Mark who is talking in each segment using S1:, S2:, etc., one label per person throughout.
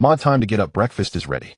S1: Maude, time to get up, breakfast is ready.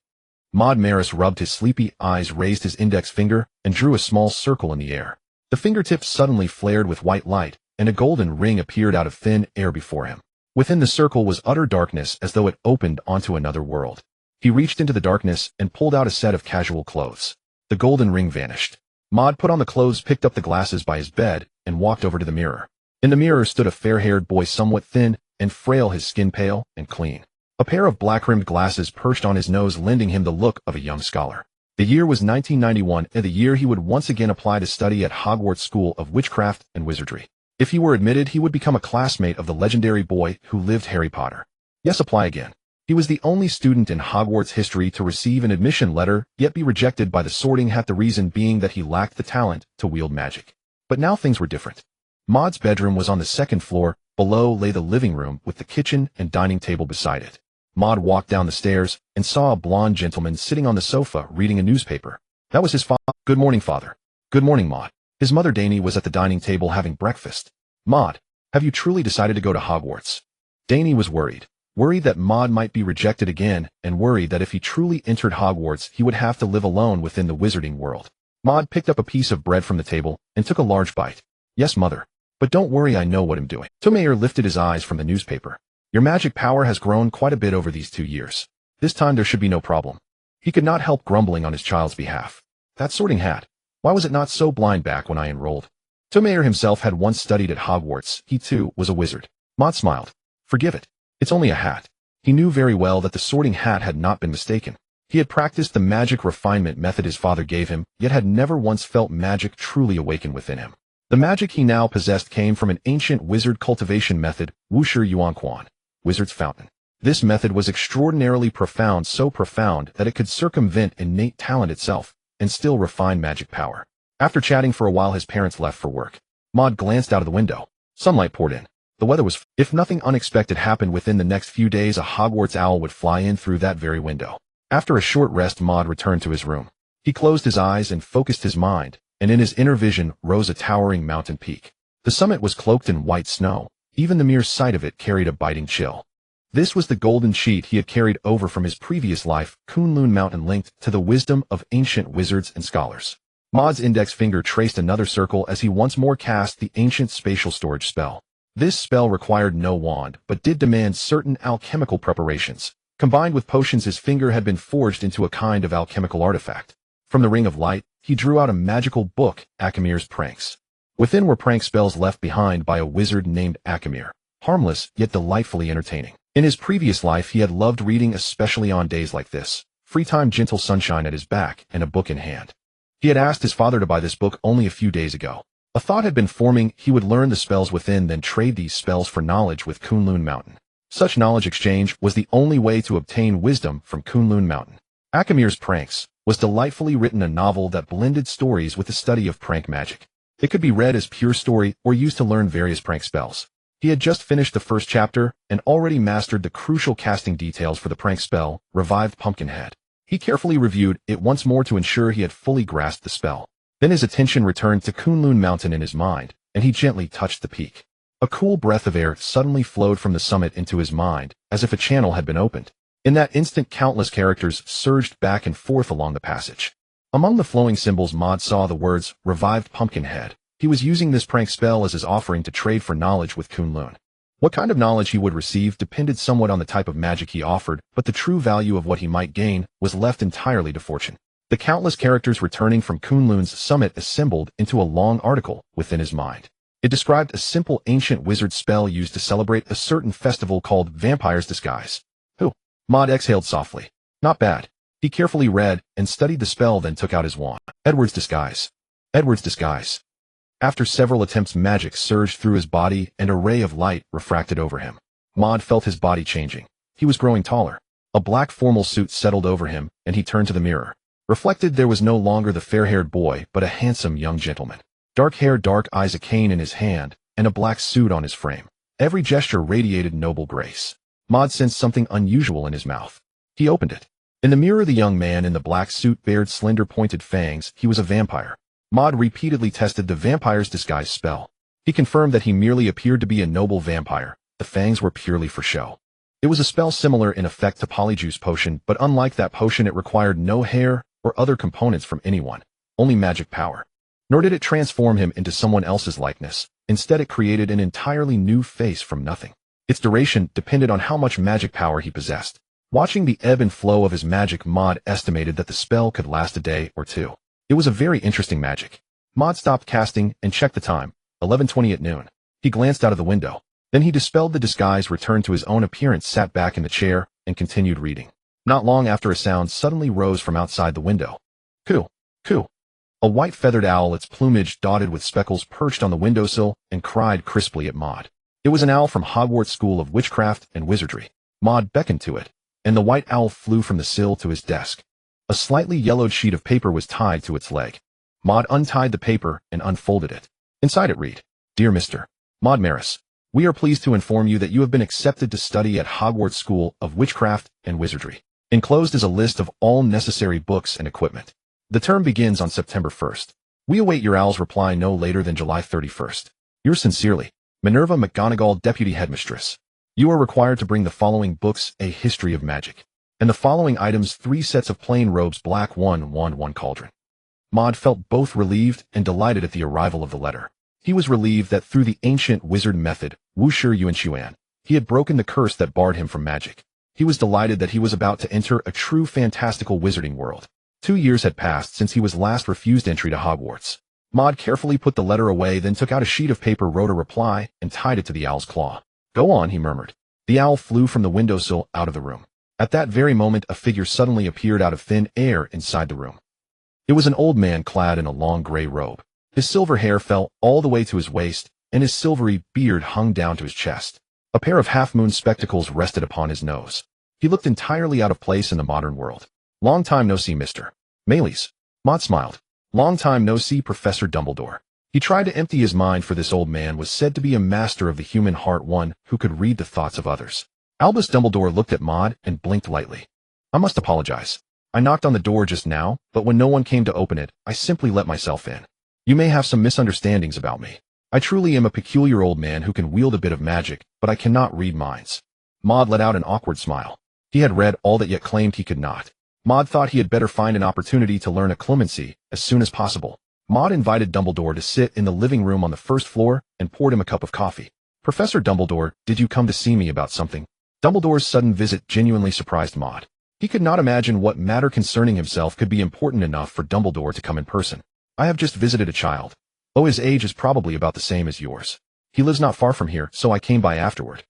S1: Maude Maris rubbed his sleepy eyes, raised his index finger, and drew a small circle in the air. The fingertips suddenly flared with white light, and a golden ring appeared out of thin air before him. Within the circle was utter darkness, as though it opened onto another world. He reached into the darkness and pulled out a set of casual clothes. The golden ring vanished. Maude put on the clothes, picked up the glasses by his bed, and walked over to the mirror. In the mirror stood a fair-haired boy, somewhat thin and frail, his skin pale and clean. A pair of black-rimmed glasses perched on his nose, lending him the look of a young scholar. The year was 1991, and the year he would once again apply to study at Hogwarts School of Witchcraft and Wizardry. If he were admitted, he would become a classmate of the legendary boy who lived, Harry Potter. Yes, apply again. He was the only student in Hogwarts history to receive an admission letter, yet be rejected by the Sorting Hat, the reason being that he lacked the talent to wield magic. But now things were different. Maude's bedroom was on the second floor. Below lay the living room with the kitchen and dining table beside it. Maude walked down the stairs and saw a blond gentleman sitting on the sofa reading a newspaper. That was his father. Good morning, father. Good morning, Maude. His mother Dany was at the dining table having breakfast. Maude, have you truly decided to go to Hogwarts? Dany was worried that Maude might be rejected again, and worried that if he truly entered Hogwarts, he would have to live alone within the wizarding world. Maude picked up a piece of bread from the table and took a large bite. Yes, mother. But don't worry, I know what I'm doing. Tomayer lifted his eyes from the newspaper. Your magic power has grown quite a bit over these 2 years. This time there should be no problem. He could not help grumbling on his child's behalf. That Sorting Hat. Why was it not so blind back when I enrolled? Tomayer himself had once studied at Hogwarts. He too was a wizard. Maude smiled. Forgive it. It's only a hat. He knew very well that the Sorting Hat had not been mistaken. He had practiced the magic refinement method his father gave him, yet had never once felt magic truly awaken within him. The magic he now possessed came from an ancient wizard cultivation method, Wuxi Yuan Quan, Wizard's Fountain. This method was extraordinarily profound, so profound that it could circumvent innate talent itself and still refine magic power. After chatting for a while, his parents left for work. Maude glanced out of the window. Sunlight poured in. The weather was if nothing unexpected happened within the next few days, a Hogwarts owl would fly in through that very window. After a short rest, Maude returned to his room. He closed his eyes and focused his mind, and in his inner vision rose a towering mountain peak. The summit was cloaked in white snow. Even the mere sight of it carried a biting chill. This was the golden sheet he had carried over from his previous life, Kunlun Mountain, linked to the wisdom of ancient wizards and scholars. Maude's index finger traced another circle as he once more cast the ancient spatial storage spell. This spell required no wand, but did demand certain alchemical preparations. Combined with potions, his finger had been forged into a kind of alchemical artifact. From the Ring of Light, he drew out a magical book, Akamir's Pranks. Within were prank spells left behind by a wizard named Akamir, harmless yet delightfully entertaining. In his previous life, he had loved reading, especially on days like this. Free time, gentle sunshine at his back, and a book in hand. He had asked his father to buy this book only a few days ago. A thought had been forming: he would learn the spells within, then trade these spells for knowledge with Kunlun Mountain. Such knowledge exchange was the only way to obtain wisdom from Kunlun Mountain. Akamir's Pranks was delightfully written, a novel that blended stories with the study of prank magic. It could be read as pure story or used to learn various prank spells. He had just finished the first chapter and already mastered the crucial casting details for the prank spell, Revived Pumpkinhead. He carefully reviewed it once more to ensure he had fully grasped the spell. Then his attention returned to Kunlun Mountain in his mind, and he gently touched the peak. A cool breath of air suddenly flowed from the summit into his mind, as if a channel had been opened. In that instant, countless characters surged back and forth along the passage. Among the flowing symbols, Maude saw the words, Revived Pumpkinhead. He was using this prank spell as his offering to trade for knowledge with Kunlun. What kind of knowledge he would receive depended somewhat on the type of magic he offered, but the true value of what he might gain was left entirely to fortune. The countless characters returning from Kunlun's summit assembled into a long article within his mind. It described a simple ancient wizard spell used to celebrate a certain festival called Vampire's Disguise. Who? Maude exhaled softly. Not bad. He carefully read and studied the spell, then took out his wand. Edward's Disguise. Edward's Disguise. After several attempts, magic surged through his body and a ray of light refracted over him. Maude felt his body changing. He was growing taller. A black formal suit settled over him, and he turned to the mirror. Reflected, there was no longer the fair-haired boy, but a handsome young gentleman. Dark hair, dark eyes, a cane in his hand, and a black suit on his frame. Every gesture radiated noble grace. Maude sensed something unusual in his mouth. He opened it. In the mirror, the young man in the black suit bared slender pointed fangs. He was a vampire. Maude repeatedly tested the Vampire's Disguise spell. He confirmed that he merely appeared to be a noble vampire. The fangs were purely for show. It was a spell similar in effect to Polyjuice Potion, but unlike that potion it required no hair or other components from anyone, only magic power. Nor did it transform him into someone else's likeness. Instead it created an entirely new face from nothing. Its duration depended on how much magic power he possessed. Watching the ebb and flow of his magic, Maude estimated that the spell could last a day or two. It was a very interesting magic. Maude stopped casting and checked the time, 11:20 at noon. He glanced out of the window. Then he dispelled the disguise, returned to his own appearance, sat back in the chair, and continued reading. Not long after, a sound suddenly rose from outside the window. Coo, coo. A white feathered owl, its plumage dotted with speckles, perched on the windowsill and cried crisply at Maude. It was an owl from Hogwarts School of Witchcraft and Wizardry. Maude beckoned to it, and the white owl flew from the sill to his desk. A slightly yellowed sheet of paper was tied to its leg. Maude untied the paper and unfolded it. Inside it read, "Dear Mr. Maude Maris, we are pleased to inform you that you have been accepted to study at Hogwarts School of Witchcraft and Wizardry. Enclosed is a list of all necessary books and equipment. The term begins on September 1st. We await your owl's reply no later than July 31st. Yours sincerely, Minerva McGonagall, Deputy Headmistress. You are required to bring the following books: A History of Magic, and the following items: 3 sets of plain robes, black, 1 wand, 1 cauldron." Maude felt both relieved and delighted at the arrival of the letter. He was relieved that through the ancient wizard method, Wuxia Yuan, he had broken the curse that barred him from magic. He was delighted that he was about to enter a true fantastical wizarding world. 2 years had passed since he was last refused entry to Hogwarts. Maude carefully put the letter away, then took out a sheet of paper, wrote a reply, and tied it to the owl's claw. "Go on," he murmured. The owl flew from the windowsill out of the room. At that very moment, a figure suddenly appeared out of thin air inside the room. It was an old man clad in a long gray robe. His silver hair fell all the way to his waist, and his silvery beard hung down to his chest. A pair of half-moon spectacles rested upon his nose. He looked entirely out of place in the modern world. "Long time no see, Mr. Maylis." Maude smiled. "Long time no see, Professor Dumbledore." He tried to empty his mind, for this old man was said to be a master of the human heart, one who could read the thoughts of others. Albus Dumbledore looked at Maude and blinked lightly. "I must apologize. I knocked on the door just now, but when no one came to open it, I simply let myself in. You may have some misunderstandings about me. I truly am a peculiar old man who can wield a bit of magic, but I cannot read minds." Maude let out an awkward smile. He had read all that, yet claimed he could not. Maude thought he had better find an opportunity to learn a clemency as soon as possible. Maude invited Dumbledore to sit in the living room on the first floor and poured him a cup of coffee. "Professor Dumbledore, did you come to see me about something?" Dumbledore's sudden visit genuinely surprised Maude. He could not imagine what matter concerning himself could be important enough for Dumbledore to come in person. "I have just visited a child. Oh, his age is probably about the same as yours. He lives not far from here, so I came by afterward."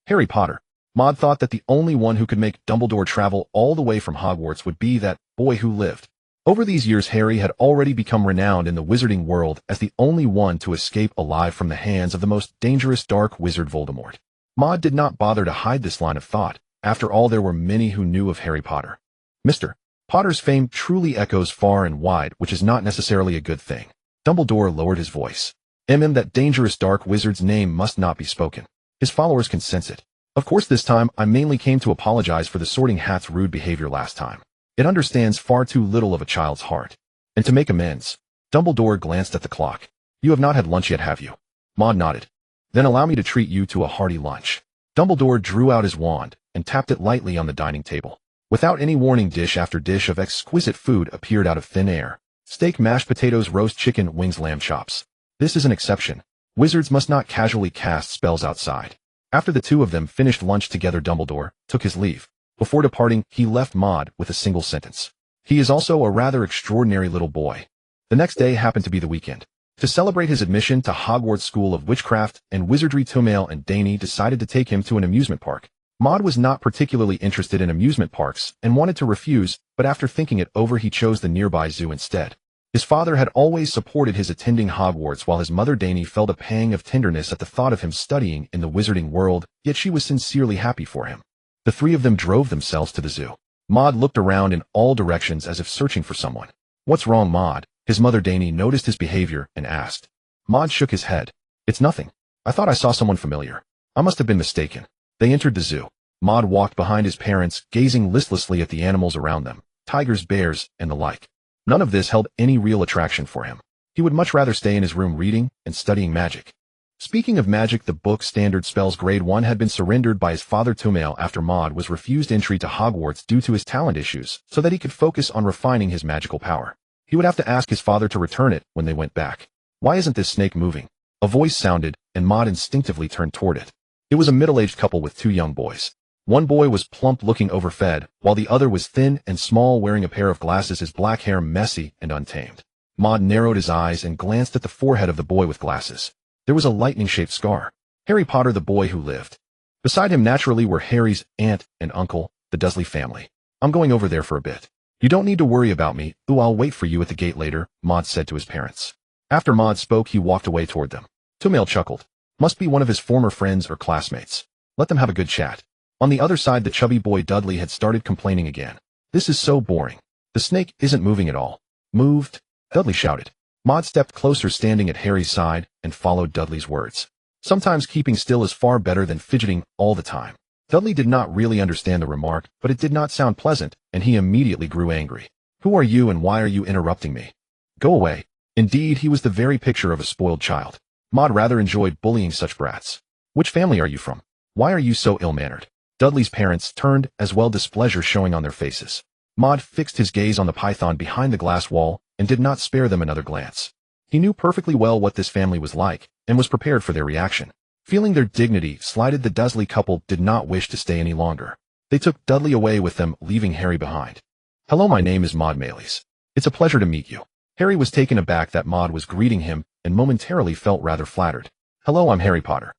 S1: Harry Potter. Maude thought that the only one who could make Dumbledore travel all the way from Hogwarts would be that boy who lived. Over these years, Harry had already become renowned in the wizarding world as the only one to escape alive from the hands of the most dangerous dark wizard, Voldemort. Maude did not bother to hide this line of thought. After all, there were many who knew of Harry Potter. Mr. Potter's fame truly echoes far and wide, which is not necessarily a good thing. Dumbledore lowered his voice. That dangerous dark wizard's name must not be spoken. His followers can sense it. Of course, this time I mainly came to apologize for the Sorting Hat's rude behavior last time. It understands far too little of a child's heart. And to make amends, Dumbledore glanced at the clock. "You have not had lunch yet, have you?" Maude nodded. "Then allow me to treat you to a hearty lunch." Dumbledore drew out his wand and tapped it lightly on the dining table. Without any warning, dish after dish of exquisite food appeared out of thin air. Steak, mashed potatoes, roast chicken, wings, lamb chops. This is an exception. Wizards must not casually cast spells outside. After the two of them finished lunch together, Dumbledore took his leave. Before departing, he left Maude with a single sentence. "He is also a rather extraordinary little boy." The next day happened to be the weekend. To celebrate his admission to Hogwarts School of Witchcraft and Wizardry, Tumale and Danny decided to take him to an amusement park. Maude was not particularly interested in amusement parks and wanted to refuse, but after thinking it over, he chose the nearby zoo instead. His father had always supported his attending Hogwarts, while his mother Danny felt a pang of tenderness at the thought of him studying in the wizarding world, yet she was sincerely happy for him. The three of them drove themselves to the zoo. Maude looked around in all directions as if searching for someone. "What's wrong, Maude?" His mother Danny noticed his behavior and asked. Maude shook his head. "It's nothing. I thought I saw someone familiar. I must have been mistaken." They entered the zoo. Maude walked behind his parents, gazing listlessly at the animals around them, tigers, bears, and the like. None of this held any real attraction for him. He would much rather stay in his room reading and studying magic. Speaking of magic, the book Standard Spells Grade 1 had been surrendered by his father Tumail after Maude was refused entry to Hogwarts due to his talent issues, so that he could focus on refining his magical power. He would have to ask his father to return it when they went back. Why isn't this snake moving? A voice sounded, and Maude instinctively turned toward it. It was a middle-aged couple with two young boys. One boy was plump, looking overfed, while the other was thin and small, wearing a pair of glasses, his black hair messy and untamed. Maude narrowed his eyes and glanced at the forehead of the boy with glasses. There was a lightning-shaped scar. Harry Potter, the boy who lived. Beside him naturally were Harry's aunt and uncle, the Dursley family. I'm going over there for a bit. You don't need to worry about me. Ooh, I'll wait for you at the gate later, Maude said to his parents. After Maude spoke, he walked away toward them. Tumail chuckled. Must be one of his former friends or classmates. Let them have a good chat. On the other side, the chubby boy Dudley had started complaining again. This is so boring. The snake isn't moving at all. Moved? Dudley shouted. Maude stepped closer, standing at Harry's side, and followed Dudley's words. Sometimes keeping still is far better than fidgeting all the time. Dudley did not really understand the remark, but it did not sound pleasant, and he immediately grew angry. Who are you and why are you interrupting me? Go away. Indeed, he was the very picture of a spoiled child. Maude rather enjoyed bullying such brats. Which family are you from? Why are you so ill-mannered? Dudley's parents turned, as well, displeasure showing on their faces. Maude fixed his gaze on the python behind the glass wall, and did not spare them another glance. He knew perfectly well what this family was like, and was prepared for their reaction. Feeling their dignity slighted, the Dursley couple did not wish to stay any longer. They took Dudley away with them, leaving Harry behind. Hello, my name is Maude Maylies. It's a pleasure to meet you. Harry was taken aback that Maude was greeting him, and momentarily felt rather flattered. Hello, I'm Harry Potter.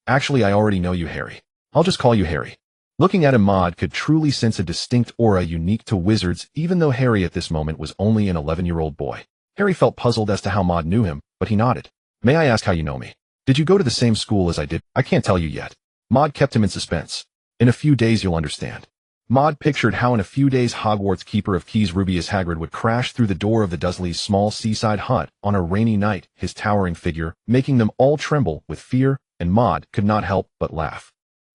S1: Actually, I already know you, Harry. I'll just call you Harry. Looking at him, Maude could truly sense a distinct aura unique to wizards, even though Harry at this moment was only an 11-year-old boy. Harry felt puzzled as to how Maude knew him, but he nodded. May I ask how you know me? Did you go to the same school as I did? I can't tell you yet. Maude kept him in suspense. In a few days you'll understand. Maude pictured how in a few days Hogwarts Keeper of Keys Rubeus Hagrid would crash through the door of the Dursleys' small seaside hut on a rainy night, his towering figure making them all tremble with fear, and Maude could not help but laugh.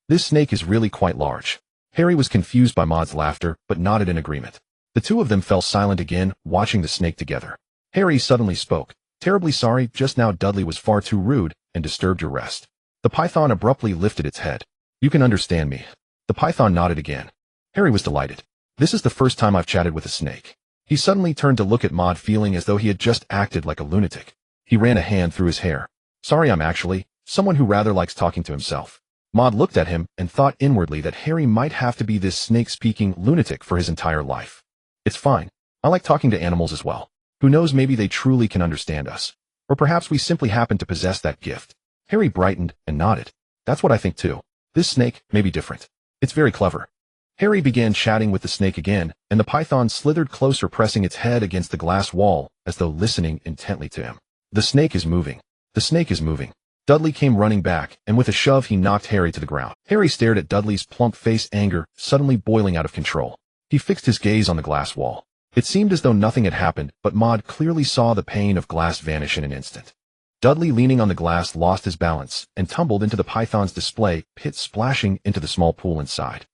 S1: This snake is really quite large. Harry was confused by Maude's laughter, but nodded in agreement. The two of them fell silent again, watching the snake together. Harry suddenly spoke. Terribly sorry, just now Dudley was far too rude, and disturbed your rest. The python abruptly lifted its head. You can understand me. The python nodded again. Harry was delighted. This is the first time I've chatted with a snake. He suddenly turned to look at Maude, feeling as though he had just acted like a lunatic. He ran a hand through his hair. Sorry, I'm actually someone who rather likes talking to himself. Maude looked at him and thought inwardly that Harry might have to be this snake-speaking lunatic for his entire life. It's fine. I like talking to animals as well. Who knows, maybe they truly can understand us. Or perhaps we simply happen to possess that gift. Harry brightened and nodded. That's what I think too. This snake may be different. It's very clever. Harry began chatting with the snake again, and the python slithered closer, pressing its head against the glass wall, as though listening intently to him. The snake is moving. The snake is moving. Dudley came running back, and with a shove he knocked Harry to the ground. Harry stared at Dudley's plump face, anger suddenly boiling out of control. He fixed his gaze on the glass wall. It seemed as though nothing had happened, but Maude clearly saw the pane of glass vanish in an instant. Dudley, leaning on the glass, lost his balance and tumbled into the python's display pit, splashing into the small pool inside.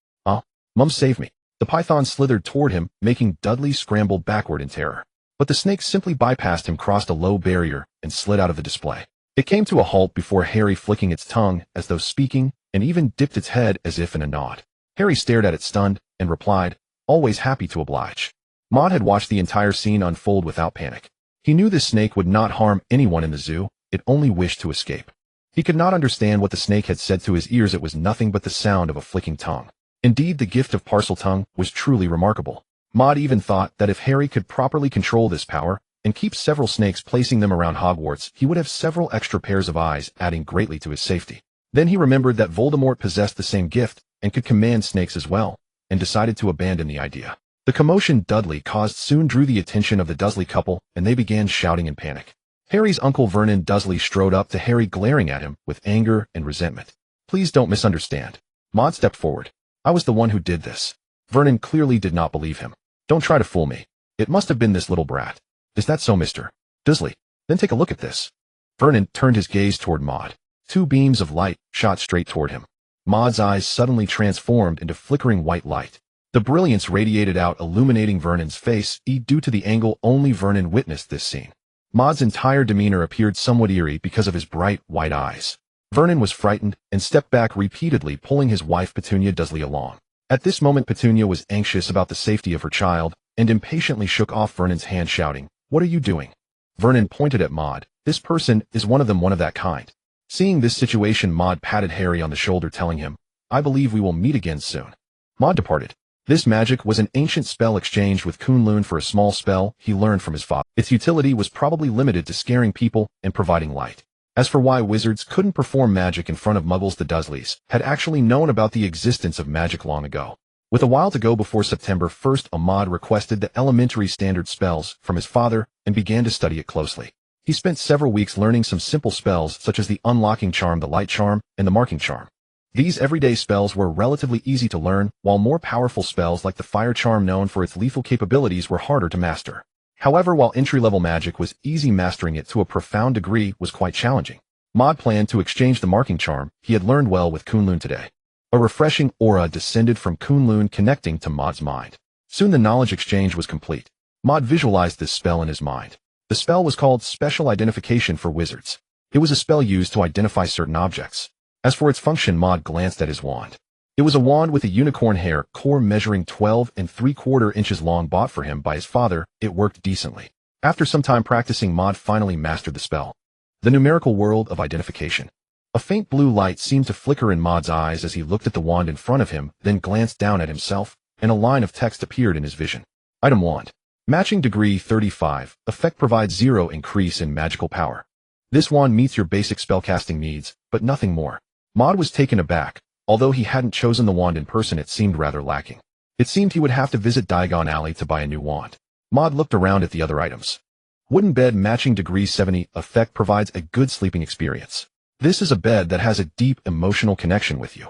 S1: Mum, save me. The python slithered toward him, making Dudley scramble backward in terror. But the snake simply bypassed him, crossed a low barrier, and slid out of the display. It came to a halt before Harry, flicking its tongue as though speaking, and even dipped its head as if in a nod. Harry stared at it stunned, and replied, always happy to oblige. Maude had watched the entire scene unfold without panic. He knew this snake would not harm anyone in the zoo, it only wished to escape. He could not understand what the snake had said to his ears. It was nothing but the sound of a flicking tongue. Indeed, the gift of parcel tongue was truly remarkable. Maude even thought that if Harry could properly control this power, and keep several snakes, placing them around Hogwarts, he would have several extra pairs of eyes, adding greatly to his safety. Then he remembered that Voldemort possessed the same gift, and could command snakes as well, and decided to abandon the idea. The commotion Dudley caused soon drew the attention of the Dursley couple, and they began shouting in panic. Harry's uncle Vernon Dursley strode up to Harry, glaring at him with anger and resentment. Please don't misunderstand. Maude stepped forward. I was the one who did this. Vernon clearly did not believe him. Don't try to fool me. It must have been this little brat. Is that so, Mr. Dursley? Then take a look at this. Vernon turned his gaze toward Maude. Two beams of light shot straight toward him. Maude's eyes suddenly transformed into flickering white light. The brilliance radiated out, illuminating Vernon's face. Due to the angle only Vernon witnessed this scene. Maude's entire demeanor appeared somewhat eerie because of his bright, white eyes. Vernon was frightened and stepped back repeatedly, pulling his wife Petunia Dursley along. At this moment Petunia was anxious about the safety of her child and impatiently shook off Vernon's hand, shouting, "What are you doing?" Vernon pointed at Maude. "This person is one of that kind." Seeing this situation, Maude patted Harry on the shoulder, telling him, "I believe we will meet again soon." Maude departed. This magic was an ancient spell exchanged with Kunlun for a small spell he learned from his father. Its utility was probably limited to scaring people and providing light. As for why wizards couldn't perform magic in front of muggles, the Dursleys had actually known about the existence of magic long ago. With a while to go before September 1st, Maude requested the elementary standard spells from his father and began to study it closely. He spent several weeks learning some simple spells such as the unlocking charm, the light charm, and the marking charm. These everyday spells were relatively easy to learn, while more powerful spells like the fire charm, known for its lethal capabilities, were harder to master. However, while entry-level magic was easy, mastering it to a profound degree was quite challenging. Maude planned to exchange the marking charm he had learned well with Kunlun today. A refreshing aura descended from Kunlun, connecting to Maude's mind. Soon the knowledge exchange was complete. Maude visualized this spell in his mind. The spell was called Special Identification for Wizards. It was a spell used to identify certain objects. As for its function, Maude glanced at his wand. It was a wand with a unicorn hair core measuring 12 3/4 inches long, bought for him by his father. It worked decently. After some time practicing, Maude finally mastered the spell. The numerical world of identification. A faint blue light seemed to flicker in Maude's eyes as he looked at the wand in front of him, then glanced down at himself, and a line of text appeared in his vision. Item wand. Matching degree 35. Effect provides 0 increase in magical power. This wand meets your basic spellcasting needs, but nothing more. Maude was taken aback. Although he hadn't chosen the wand in person, it seemed rather lacking. It seemed he would have to visit Diagon Alley to buy a new wand. Maude looked around at the other items. Wooden bed, matching degree 70. Effect provides a good sleeping experience. This is a bed that has a deep emotional connection with you.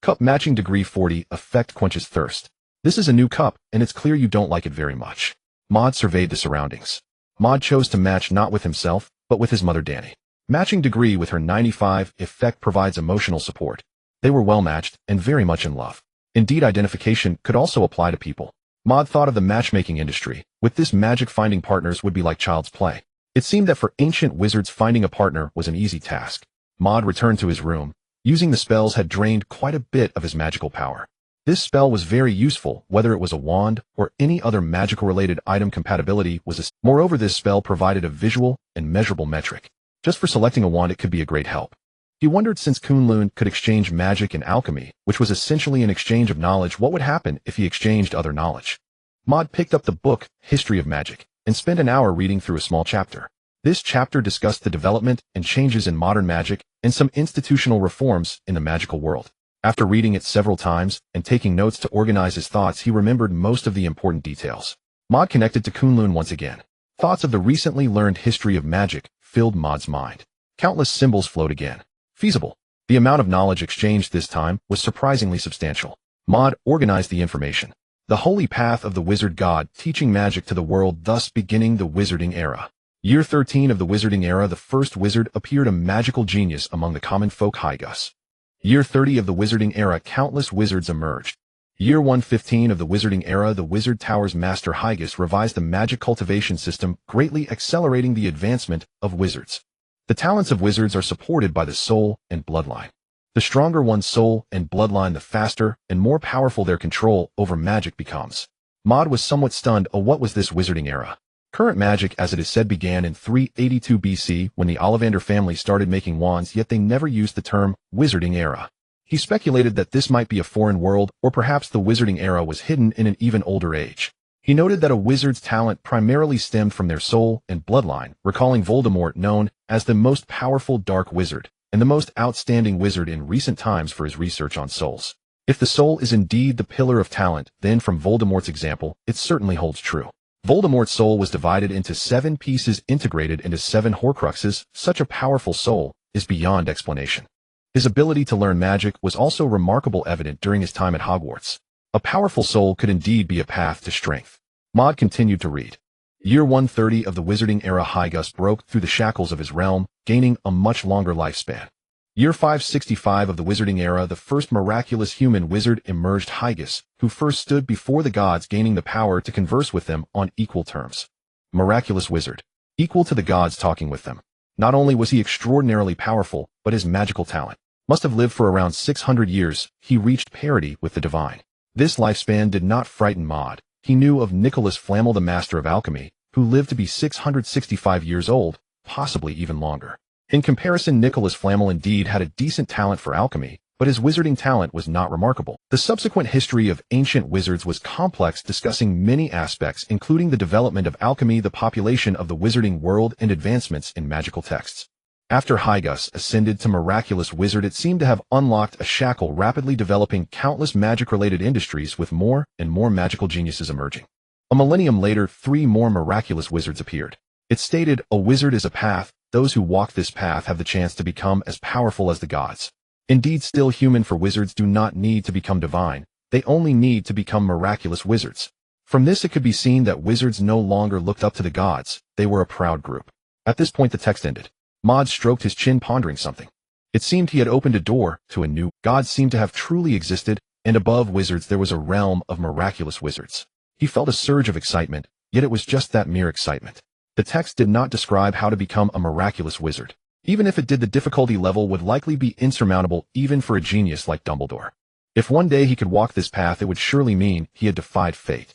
S1: Cup, matching degree 40. Effect quenches thirst. This is a new cup, and it's clear you don't like it very much. Maude surveyed the surroundings. Maude chose to match not with himself, but with his mother Dani. Matching degree with her 95. Effect provides emotional support. They were well matched and very much in love. Indeed, identification could also apply to people. Maude thought of the matchmaking industry. With this magic, finding partners would be like child's play. It seemed that for ancient wizards, finding a partner was an easy task. Maude returned to his room. Using the spells had drained quite a bit of his magical power. This spell was very useful, whether it was a wand or any other magical-related item. Compatibility was moreover, this spell provided a visual and measurable metric. Just for selecting a wand, it could be a great help. He wondered, since Kunlun could exchange magic and alchemy, which was essentially an exchange of knowledge, what would happen if he exchanged other knowledge. Maude picked up the book, History of Magic, and spent an hour reading through a small chapter. This chapter discussed the development and changes in modern magic and some institutional reforms in the magical world. After reading it several times and taking notes to organize his thoughts, he remembered most of the important details. Maude connected to Kunlun once again. Thoughts of the recently learned history of magic filled Maude's mind. Countless symbols flowed again. Feasible. The amount of knowledge exchanged this time was surprisingly substantial. Maude organized the information. The holy path of the wizard god, teaching magic to the world, thus beginning the wizarding era. Year 13 of the wizarding era, the first wizard appeared, a magical genius among the common folk, Hygus. Year 30 of the wizarding era, countless wizards emerged. Year 115 of the wizarding era, the wizard tower's master Hygus revised the magic cultivation system, greatly accelerating the advancement of wizards. The talents of wizards are supported by the soul and bloodline. The stronger one's soul and bloodline, the faster and more powerful their control over magic becomes. Maude was somewhat stunned. What was this wizarding era? Current magic, as it is said, began in 382 BC when the Ollivander family started making wands, yet they never used the term wizarding era. He speculated that this might be a foreign world, or perhaps the wizarding era was hidden in an even older age. He noted that a wizard's talent primarily stemmed from their soul and bloodline, recalling Voldemort, known as the most powerful dark wizard and the most outstanding wizard in recent times for his research on souls. If the soul is indeed the pillar of talent, then from Voldemort's example, it certainly holds true. Voldemort's soul was divided into 7 pieces, integrated into 7 Horcruxes. Such a powerful soul is beyond explanation. His ability to learn magic was also remarkable, evident during his time at Hogwarts. A powerful soul could indeed be a path to strength. Maude continued to read. Year 130 of the wizarding era, Hygus broke through the shackles of his realm, gaining a much longer lifespan. Year 565 of the wizarding era, the first miraculous human wizard emerged, Hygus, who first stood before the gods, gaining the power to converse with them on equal terms. Miraculous wizard. equal to the gods talking with them. Not only was he extraordinarily powerful, but his magical talent must have lived for around 600 years. He reached parity with the divine. This lifespan did not frighten Maude. He knew of Nicholas Flamel, the master of alchemy, who lived to be 665 years old, possibly even longer. In comparison, Nicholas Flamel indeed had a decent talent for alchemy, but his wizarding talent was not remarkable. The subsequent history of ancient wizards was complex, discussing many aspects including the development of alchemy, the population of the wizarding world, and advancements in magical texts. After Hygus ascended to miraculous wizard, it seemed to have unlocked a shackle, rapidly developing countless magic-related industries with more and more magical geniuses emerging. A millennium later, 3 more miraculous wizards appeared. It stated, "A wizard is a path. Those who walk this path have the chance to become as powerful as the gods." Indeed, still human, for wizards do not need to become divine. They only need to become miraculous wizards. From this, it could be seen that wizards no longer looked up to the gods. They were a proud group. At this point, the text ended. Maude stroked his chin, pondering something. It seemed he had opened a door to a new god seemed to have truly existed, and above wizards there was a realm of miraculous wizards. He felt a surge of excitement, yet it was just that, mere excitement. The text did not describe how to become a miraculous wizard. Even if it did, the difficulty level would likely be insurmountable even for a genius like Dumbledore. If one day he could walk this path, it would surely mean he had defied fate.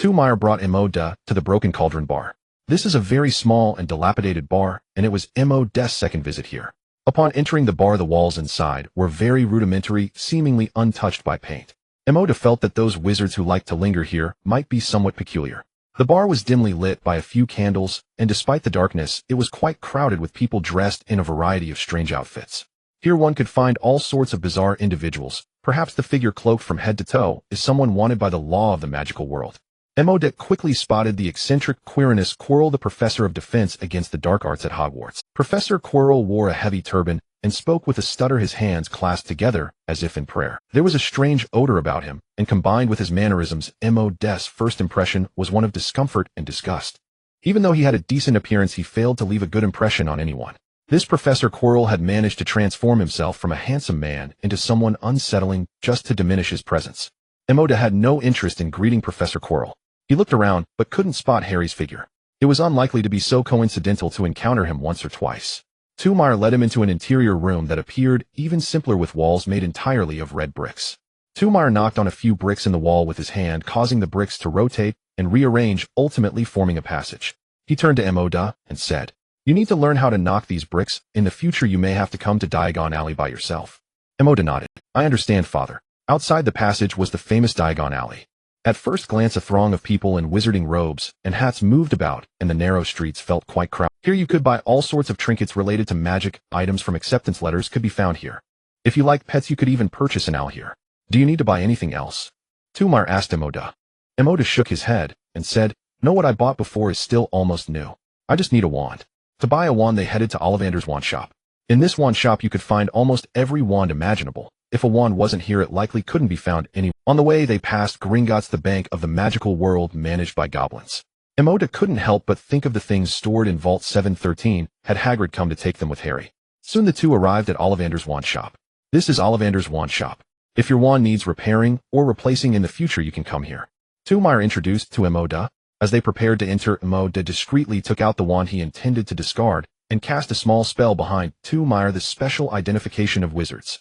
S1: Maude brought Maude to the Broken Cauldron bar. This is a very small and dilapidated bar, and it was Maude's second visit here. Upon entering the bar, the walls inside were very rudimentary, seemingly untouched by paint. Maude felt that those wizards who liked to linger here might be somewhat peculiar. The bar was dimly lit by a few candles, and despite the darkness, it was quite crowded with people dressed in a variety of strange outfits. Here one could find all sorts of bizarre individuals. Perhaps the figure cloaked from head to toe is someone wanted by the law of the magical world. Maude quickly spotted the eccentric Quirinus Quirrell, the professor of defense against the dark arts at Hogwarts. Professor Quirrell wore a heavy turban and spoke with a stutter, his hands clasped together as if in prayer. There was a strange odor about him, and combined with his mannerisms, Maude's first impression was one of discomfort and disgust. Even though he had a decent appearance, he failed to leave a good impression on anyone. This Professor Quirrell had managed to transform himself from a handsome man into someone unsettling just to diminish his presence. Maude had no interest in greeting Professor Quirrell. He looked around, but couldn't spot Harry's figure. It was unlikely to be so coincidental to encounter him once or twice. Maude led him into an interior room that appeared even simpler, with walls made entirely of red bricks. Maude knocked on a few bricks in the wall with his hand, causing the bricks to rotate and rearrange, ultimately forming a passage. He turned to Maude and said, "You need to learn how to knock these bricks. In the future you may have to come to Diagon Alley by yourself." Maude nodded. "I understand, Father." Outside the passage was the famous Diagon Alley. At first glance, a throng of people in wizarding robes and hats moved about, and the narrow streets felt quite crowded. Here you could buy all sorts of trinkets related to magic. Items from acceptance letters could be found here. If you like pets, you could even purchase an owl here. "Do you need to buy anything else?" Maude asked Maude. Maude shook his head and said, "No, what I bought before is still almost new. I just need a wand." To buy a wand, they headed to Ollivander's wand shop. In this wand shop you could find almost every wand imaginable. If a wand wasn't here, it likely couldn't be found anywhere. On the way, they passed Gringotts, the bank of the magical world managed by goblins. Maude couldn't help but think of the things stored in Vault 713 had Hagrid come to take them with Harry. Soon the two arrived at Ollivander's wand shop. "This is Ollivander's wand shop. If your wand needs repairing or replacing in the future, you can come here." Maude introduced to Maude. As they prepared to enter, Maude discreetly took out the wand he intended to discard and cast a small spell behind Maude, the special identification of wizards.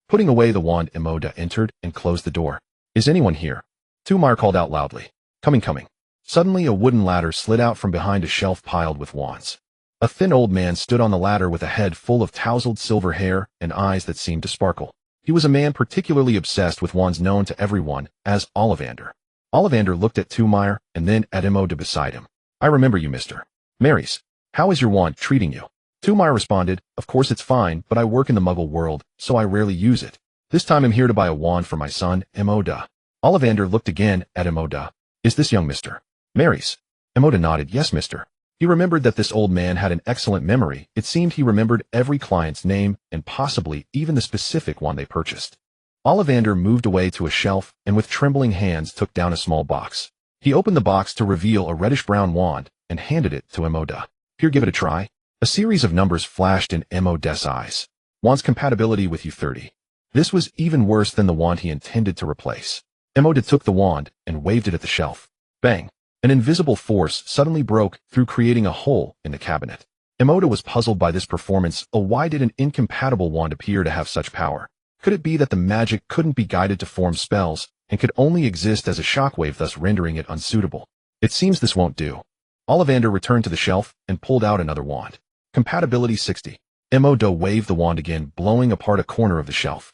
S1: Putting away the wand, Maude entered and closed the door. "Is anyone here?" Maude called out loudly. Coming. Suddenly a wooden ladder slid out from behind a shelf piled with wands. A thin old man stood on the ladder with a head full of tousled silver hair and eyes that seemed to sparkle. He was a man particularly obsessed with wands, known to everyone as Ollivander. Ollivander looked at Maude and then at Maude beside him. "I remember you, Mr. Marys. How is your wand treating you?" Maude responded, "Of course it's fine, but I work in the Muggle world, so I rarely use it. This time I'm here to buy a wand for my son, Maude." Ollivander looked again at Maude. "Is this young Mr. Marys?" Maude nodded. "Yes, Mr." He remembered that this old man had an excellent memory. It seemed he remembered every client's name and possibly even the specific wand they purchased. Ollivander moved away to a shelf and with trembling hands took down a small box. He opened the box to reveal a reddish-brown wand and handed it to Maude. "Here, give it a try." A series of numbers flashed in Maude's eyes. "Wand's compatibility with U30. This was even worse than the wand he intended to replace. Maude took the wand and waved it at the shelf. Bang! An invisible force suddenly broke through, creating a hole in the cabinet. Maude was puzzled by this performance. Why did an incompatible wand appear to have such power? Could it be that the magic couldn't be guided to form spells, and could only exist as a shockwave, thus rendering it unsuitable? It seems this won't do. Ollivander returned to the shelf and pulled out another wand. Compatibility 60. Maude waved the wand again, blowing apart a corner of the shelf.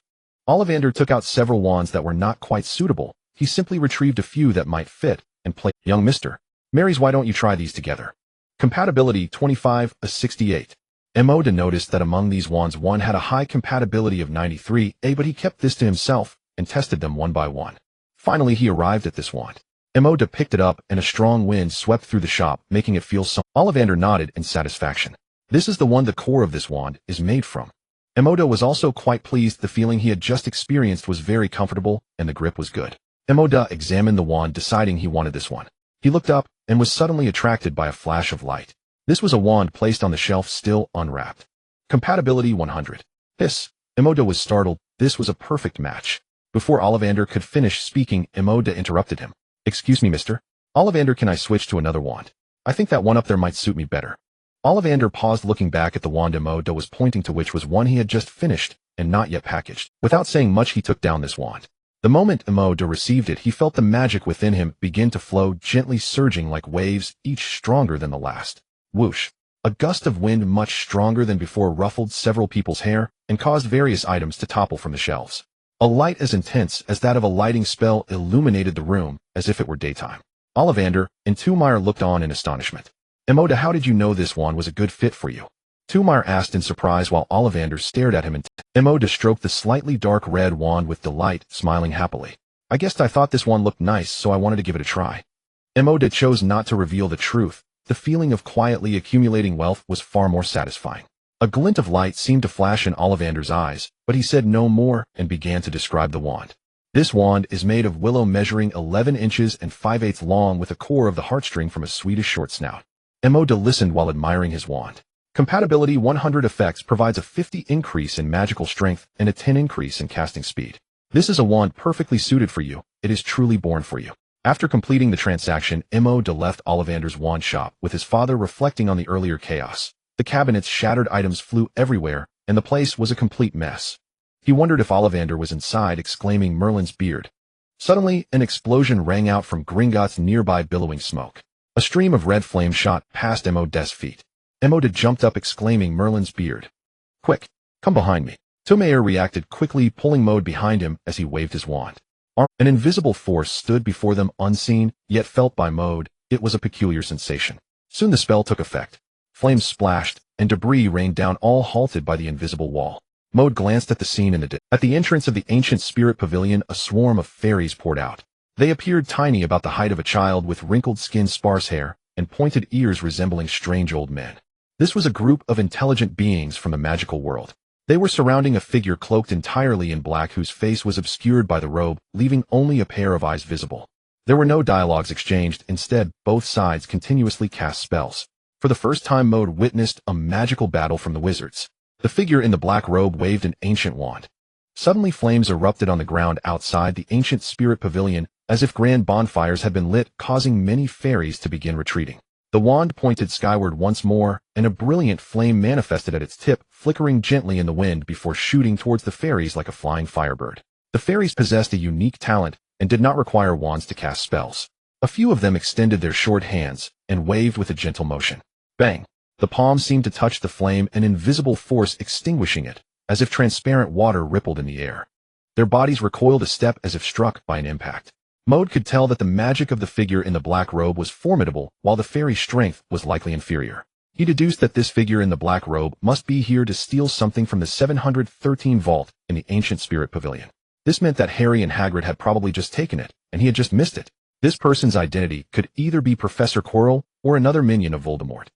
S1: Ollivander took out several wands that were not quite suitable. He simply retrieved a few that might fit and play. Young mister. Marys, why don't you try these together? Compatibility 25, a 68. Maude noticed that among these wands one had a high compatibility of 93, but he kept this to himself and tested them one by one. Finally, he arrived at this wand. Maude picked it up and a strong wind swept through the shop, making it feel so. Ollivander nodded in satisfaction. This is the one the core of this wand is made from. Maude was also quite pleased. The feeling he had just experienced was very comfortable and the grip was good. Maude examined the wand, deciding he wanted this one. He looked up and was suddenly attracted by a flash of light. This was a wand placed on the shelf, still unwrapped. Compatibility 100. Hiss. Maude was startled. This was a perfect match. Before Ollivander could finish speaking, Maude interrupted him. Excuse me, mister. Ollivander, can I switch to another wand? I think that one up there might suit me better. Ollivander paused, looking back at the wand Maude was pointing to, which was one he had just finished and not yet packaged. Without saying much, he took down this wand. The moment Maude received it, he felt the magic within him begin to flow, gently surging like waves, each stronger than the last. Whoosh. A gust of wind much stronger than before ruffled several people's hair and caused various items to topple from the shelves. A light as intense as that of a lighting spell illuminated the room as if it were daytime. Ollivander and Tumire looked on in astonishment. Maude, how did you know this wand was a good fit for you? Tumire asked in surprise while Ollivander stared at him. Maude stroked the slightly dark red wand with delight, smiling happily. I guessed I thought this one looked nice, so I wanted to give it a try. Maude chose not to reveal the truth. The feeling of quietly accumulating wealth was far more satisfying. A glint of light seemed to flash in Ollivander's eyes, but he said no more and began to describe the wand. This wand is made of willow, measuring 11 inches and 5/8 long, with a core of the heartstring from a Swedish short snout. Maude listened while admiring his wand. Compatibility 100. Effects provides a 50 increase in magical strength and a 10 increase in casting speed. This is a wand perfectly suited for you. It is truly born for you. After completing the transaction, Maude left Ollivander's wand shop with his father, reflecting on the earlier chaos. The cabinet's shattered items flew everywhere, and the place was a complete mess. He wondered if Ollivander was inside, exclaiming Merlin's beard. Suddenly, an explosion rang out from Gringotts nearby, billowing smoke. A stream of red flame shot past Maude's feet. Maude jumped up, exclaiming Merlin's beard. Quick, come behind me. Tumire reacted quickly, pulling Maude behind him as he waved his wand. An invisible force stood before them, unseen, yet felt by Maude. It was a peculiar sensation. Soon the spell took effect. Flames splashed, and debris rained down, all halted by the invisible wall. Maude glanced at the scene in the distance. At the entrance of the ancient spirit pavilion, a swarm of fairies poured out. They appeared tiny, about the height of a child, with wrinkled skin, sparse hair, and pointed ears resembling strange old men. This was a group of intelligent beings from the magical world. They were surrounding a figure cloaked entirely in black, whose face was obscured by the robe, leaving only a pair of eyes visible. There were no dialogues exchanged. Instead, both sides continuously cast spells. For the first time, Maude witnessed a magical battle from the wizards. The figure in the black robe waved an ancient wand. Suddenly, flames erupted on the ground outside the ancient spirit pavilion, as if grand bonfires had been lit, causing many fairies to begin retreating. The wand pointed skyward once more, and a brilliant flame manifested at its tip, flickering gently in the wind before shooting towards the fairies like a flying firebird. The fairies possessed a unique talent and did not require wands to cast spells. A few of them extended their short hands and waved with a gentle motion. Bang! The palms seemed to touch the flame, an invisible force extinguishing it, as if transparent water rippled in the air. Their bodies recoiled a step as if struck by an impact. Maude could tell that the magic of the figure in the black robe was formidable, while the fairy's strength was likely inferior. He deduced that this figure in the black robe must be here to steal something from the 713 vault in the ancient spirit pavilion. This meant that Harry and Hagrid had probably just taken it, and he had just missed it. This person's identity could either be Professor Quirrell or another minion of Voldemort.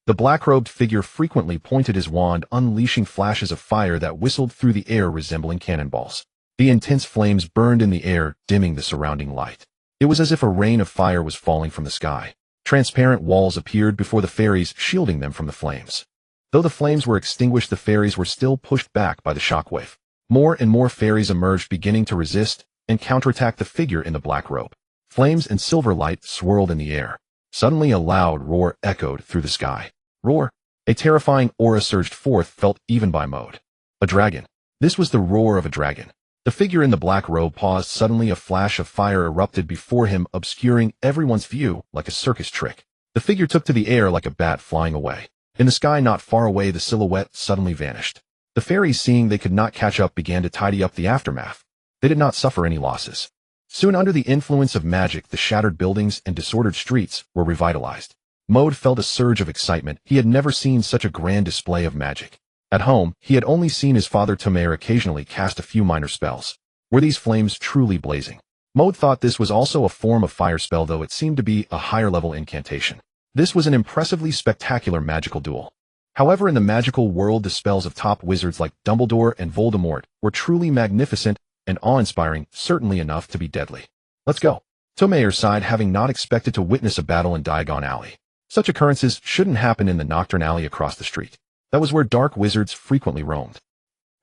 S1: The black-robed figure frequently pointed his wand, unleashing flashes of fire that whistled through the air, resembling cannonballs. The intense flames burned in the air, dimming the surrounding light. It was as if a rain of fire was falling from the sky. Transparent walls appeared before the fairies, shielding them from the flames. Though the flames were extinguished, the fairies were still pushed back by the shockwave. More and more fairies emerged, beginning to resist and counterattack the figure in the black robe. Flames and silver light swirled in the air. Suddenly a loud roar echoed through the sky. Roar! A terrifying aura surged forth, felt even by Maude. A dragon. This was the roar of a dragon. The figure in the black robe paused. Suddenly a flash of fire erupted before him, obscuring everyone's view like a circus trick. The figure took to the air like a bat flying away. In the sky not far away, the silhouette suddenly vanished. The fairies, seeing they could not catch up, began to tidy up the aftermath. They did not suffer any losses. Soon, under the influence of magic, the shattered buildings and disordered streets were revitalized. Maude felt a surge of excitement. He had never seen such a grand display of magic. At home, he had only seen his father Tomer occasionally cast a few minor spells. Were these flames truly blazing? Maude thought this was also a form of fire spell, though it seemed to be a higher-level incantation. This was an impressively spectacular magical duel. However, in the magical world, the spells of top wizards like Dumbledore and Voldemort were truly magnificent and awe-inspiring, certainly enough to be deadly. Let's go. Tomer sighed, having not expected to witness a battle in Diagon Alley. Such occurrences shouldn't happen in the Nocturne Alley across the street. That was where dark wizards frequently roamed.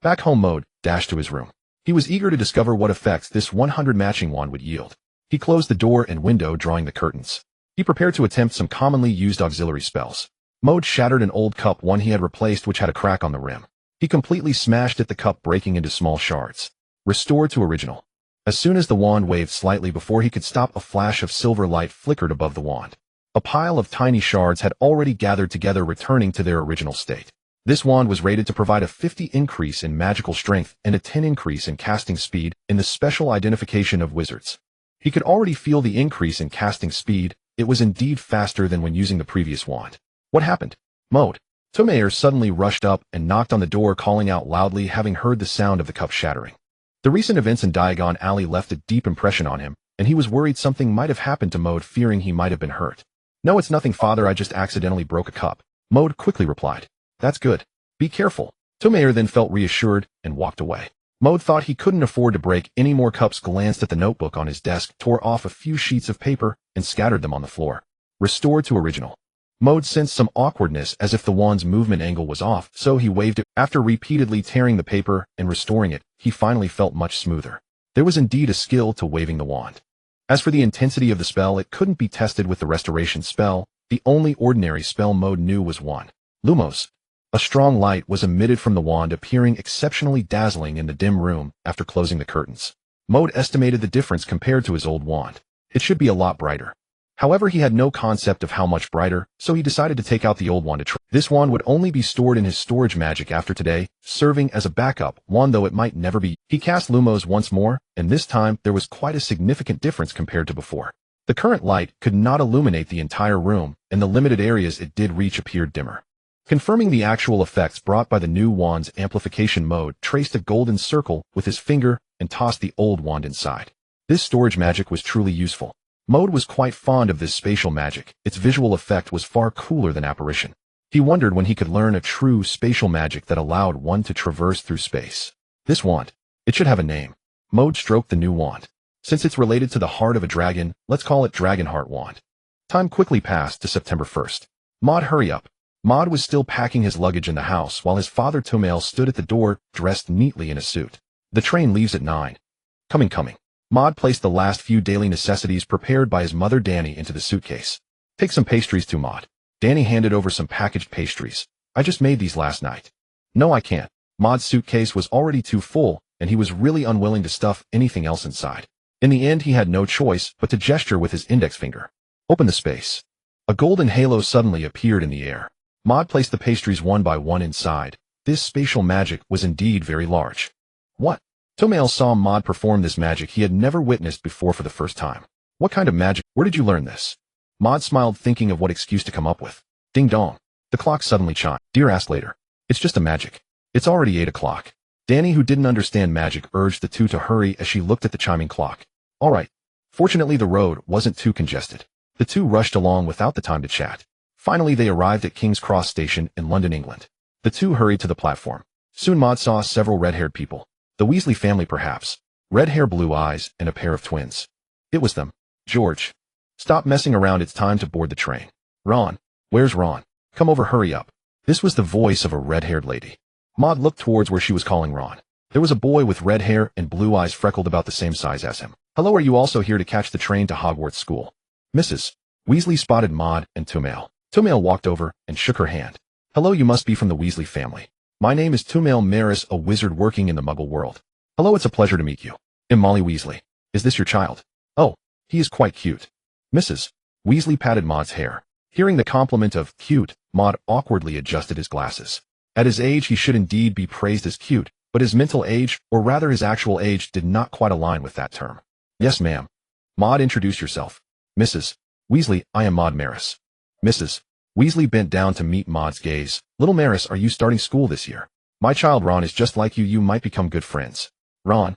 S1: Back home, Maude dashed to his room. He was eager to discover what effects this 100 matching wand would yield. He closed the door and window, drawing the curtains. He prepared to attempt some commonly used auxiliary spells. Maude shattered an old cup, one he had replaced, which had a crack on the rim. He completely smashed it, the cup breaking into small shards. Restore to original. As soon as the wand waved slightly before he could stop, a flash of silver light flickered above the wand. A pile of tiny shards had already gathered together, returning to their original state. This wand was rated to provide a 50 increase in magical strength and a 10 increase in casting speed in the special identification of wizards. He could already feel the increase in casting speed. It was indeed faster than when using the previous wand. What happened? Maude. Tomer suddenly rushed up and knocked on the door, calling out loudly, having heard the sound of the cup shattering. The recent events in Diagon Alley left a deep impression on him, and he was worried something might have happened to Maude, fearing he might have been hurt. No, it's nothing, father, I just accidentally broke a cup. Maude quickly replied. That's good. Be careful. Tomer then felt reassured and walked away. Maude thought he couldn't afford to break any more cups, glanced at the notebook on his desk, tore off a few sheets of paper, and scattered them on the floor. Restore to original. Maude sensed some awkwardness, as if the wand's movement angle was off, so he waved it. After repeatedly tearing the paper and restoring it, he finally felt much smoother. There was indeed a skill to waving the wand. As for the intensity of the spell, it couldn't be tested with the restoration spell. The only ordinary spell Maude knew was one. Lumos. A strong light was emitted from the wand, appearing exceptionally dazzling in the dim room after closing the curtains. Maude estimated the difference compared to his old wand. It should be a lot brighter. However, he had no concept of how much brighter, so he decided to take out the old wand to try. This wand would only be stored in his storage magic after today, serving as a backup wand, though it might never be. He cast Lumos once more, and this time there was quite a significant difference compared to before. The current light could not illuminate the entire room, and the limited areas it did reach appeared dimmer. Confirming the actual effects brought by the new wand's amplification, Maude traced a golden circle with his finger and tossed the old wand inside. This storage magic was truly useful. Maude was quite fond of this spatial magic. Its visual effect was far cooler than apparition. He wondered when he could learn a true spatial magic that allowed one to traverse through space. This wand. It should have a name. Maude stroked the new wand. Since it's related to the heart of a dragon, let's call it Dragonheart Wand. Time quickly passed to September 1st. Maude, hurry up. Maude was still packing his luggage in the house while his father Tomer stood at the door, dressed neatly in a suit. The train leaves at 9. Coming. Maude placed the last few daily necessities prepared by his mother Danny into the suitcase. Take some pastries too, Maude. Danny handed over some packaged pastries. I just made these last night. No, I can't. Maude's suitcase was already too full, and he was really unwilling to stuff anything else inside. In the end, he had no choice but to gesture with his index finger. Open the space. A golden halo suddenly appeared in the air. Maude placed the pastries one by one inside. This spatial magic was indeed very large. What? Tomer saw Maude perform this magic he had never witnessed before for the first time. What kind of magic? Where did you learn this? Maude smiled, thinking of what excuse to come up with. Ding dong. The clock suddenly chimed. Dear, asked later. It's just a magic. It's already 8 o'clock. Danny, who didn't understand magic, urged the two to hurry as she looked at the chiming clock. All right. Fortunately, the road wasn't too congested. The two rushed along without the time to chat. Finally, they arrived at King's Cross Station in London, England. The two hurried to the platform. Soon Maude saw several red-haired people. The Weasley family, perhaps. Red hair, blue eyes, and a pair of twins. It was them. George. Stop messing around, it's time to board the train. Ron. Where's Ron? Come over, hurry up. This was the voice of a red-haired lady. Maude looked towards where she was calling Ron. There was a boy with red hair and blue eyes, freckled, about the same size as him. Hello, are you also here to catch the train to Hogwarts School? Mrs. Weasley spotted Maude and Tumail. Tumail walked over and shook her hand. Hello, you must be from the Weasley family. My name is Tumail Maris, a wizard working in the Muggle world. Hello, it's a pleasure to meet you. I'm Molly Weasley. Is this your child? Oh, he is quite cute. Mrs. Weasley patted Maude's hair. Hearing the compliment of cute, Maude awkwardly adjusted his glasses. At his age, he should indeed be praised as cute, but his mental age, or rather his actual age, did not quite align with that term. Yes, ma'am. Maude, introduce yourself. Mrs. Weasley, I am Maude Maris. Mrs. Weasley bent down to meet Maude's gaze. Little Maris, are you starting school this year? My child Ron is just like you might become good friends. Ron,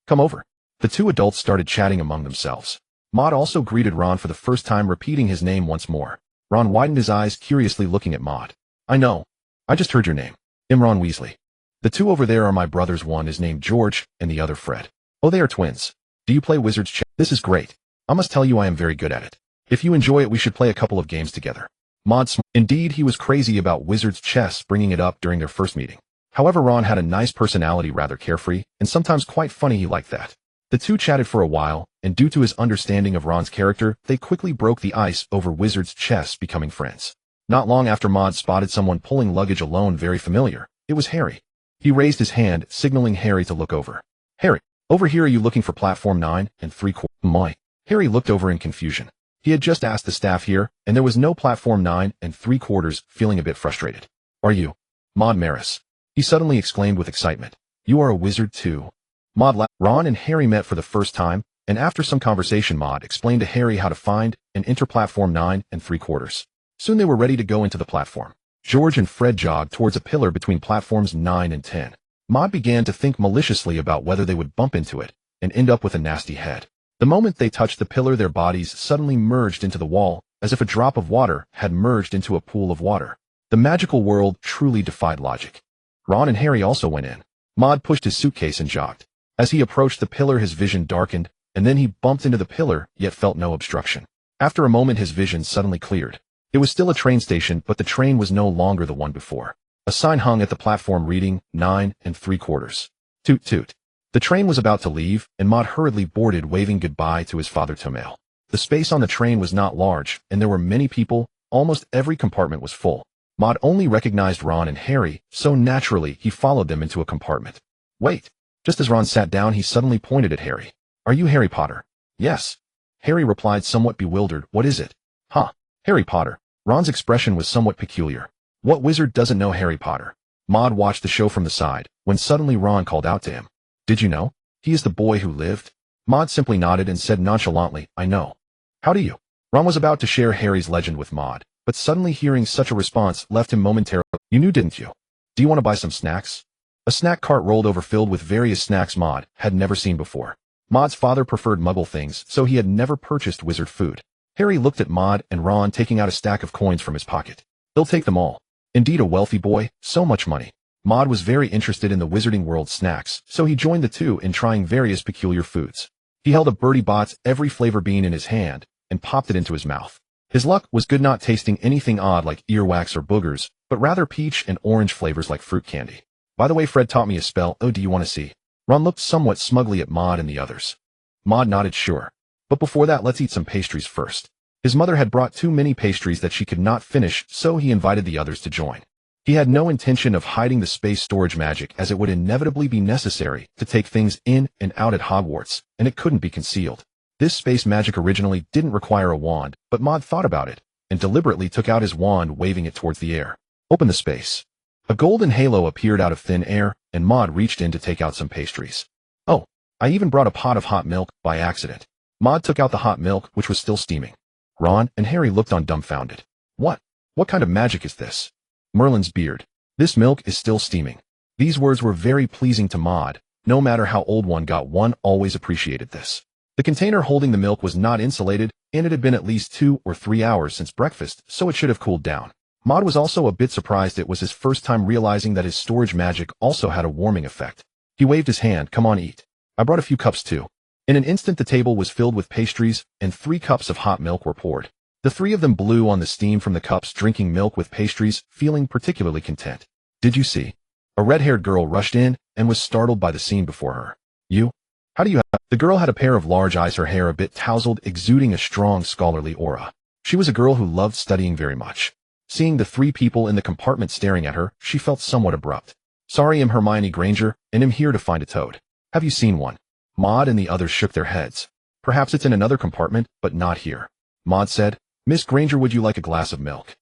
S1: come over. The two adults started chatting among themselves. Maude also greeted Ron for the first time, repeating his name once more. Ron widened his eyes, curiously looking at Maude. I know. I just heard your name. I'm Ron Weasley. The two over there are my brothers. One is named George, and the other Fred. Oh, they are twins. Do you play Wizard's Chess? This is great. I must tell you I am very good at it. If you enjoy it, we should play a couple of games together. Maude smiled. Indeed, he was crazy about Wizard's Chess, bringing it up during their first meeting. However, Ron had a nice personality, rather carefree, and sometimes quite funny. He liked that. The two chatted for a while, and due to his understanding of Ron's character, they quickly broke the ice over Wizard's Chess, becoming friends. Not long after, Maude spotted someone pulling luggage alone, very familiar. It was Harry. He raised his hand, signaling Harry to look over. Harry, over here, are you looking for platform 9 and 3/4? My. Harry looked over in confusion. He had just asked the staff here, and there was no platform 9 and 3/4, feeling a bit frustrated. Are you Maude Maris? He suddenly exclaimed with excitement. You are a wizard too. Maude laughed. Ron and Harry met for the first time, and after some conversation, Maude explained to Harry how to find and enter platform 9 and 3/4. Soon they were ready to go into the platform. George and Fred jogged towards a pillar between platforms 9 and 10. Maude began to think maliciously about whether they would bump into it and end up with a nasty head. The moment they touched the pillar, their bodies suddenly merged into the wall, as if a drop of water had merged into a pool of water. The magical world truly defied logic. Ron and Harry also went in. Maude pushed his suitcase and jogged. As he approached the pillar, his vision darkened, and then he bumped into the pillar, yet felt no obstruction. After a moment, his vision suddenly cleared. It was still a train station, but the train was no longer the one before. A sign hung at the platform reading 9 and 3/4. Toot toot. The train was about to leave, and Maude hurriedly boarded, waving goodbye to his father Tumail. The space on the train was not large, and there were many people. Almost every compartment was full. Maude only recognized Ron and Harry, so naturally he followed them into a compartment. Wait. Just as Ron sat down, he suddenly pointed at Harry. Are you Harry Potter? Yes. Harry replied, somewhat bewildered. What is it? Huh. Harry Potter. Ron's expression was somewhat peculiar. What wizard doesn't know Harry Potter? Maude watched the show from the side, when suddenly Ron called out to him. Did you know? He is the boy who lived. Maude simply nodded and said nonchalantly, I know. How do you? Ron was about to share Harry's legend with Maude, but suddenly hearing such a response left him momentarily. You knew, didn't you? Do you want to buy some snacks? A snack cart rolled over filled with various snacks Maude had never seen before. Maude's father preferred Muggle things, so he had never purchased wizard food. Harry looked at Maude and Ron, taking out a stack of coins from his pocket. He'll take them all. Indeed, a wealthy boy, so much money. Maude was very interested in the Wizarding World snacks, so he joined the two in trying various peculiar foods. He held a Bertie Bott's every flavor bean in his hand and popped it into his mouth. His luck was good, not tasting anything odd like earwax or boogers, but rather peach and orange flavors like fruit candy. By the way, Fred taught me a spell. Oh, do you want to see? Ron looked somewhat smugly at Maude and the others. Maude nodded sure. But before that, let's eat some pastries first. His mother had brought too many pastries that she could not finish, so he invited the others to join. He had no intention of hiding the space storage magic, as it would inevitably be necessary to take things in and out at Hogwarts, and it couldn't be concealed. This space magic originally didn't require a wand, but Maude thought about it, and deliberately took out his wand, waving it towards the air. Open the space. A golden halo appeared out of thin air, and Maude reached in to take out some pastries. Oh, I even brought a pot of hot milk, by accident. Maude took out the hot milk, which was still steaming. Ron and Harry looked on dumbfounded. What kind of magic is this? Merlin's beard. This milk is still steaming. These words were very pleasing to Maude. No matter how old one got, one always appreciated this. The container holding the milk was not insulated, and it had been at least 2 or 3 hours since breakfast, so it should have cooled down. Maude was also a bit surprised. It was his first time realizing that his storage magic also had a warming effect. He waved his hand. Come on, eat. I brought a few cups too. In an instant, the table was filled with pastries, and 3 cups of hot milk were poured. The 3 of them blew on the steam from the cups, drinking milk with pastries, feeling particularly content. Did you see? A red-haired girl rushed in and was startled by the scene before her. You? How do you have— The girl had a pair of large eyes, her hair a bit tousled, exuding a strong scholarly aura. She was a girl who loved studying very much. Seeing the three people in the compartment staring at her, she felt somewhat abrupt. Sorry, I'm Hermione Granger, and am here to find a toad. Have you seen one? Maude and the others shook their heads. Perhaps it's in another compartment, but not here. Maude said, Miss Granger, would you like a glass of milk?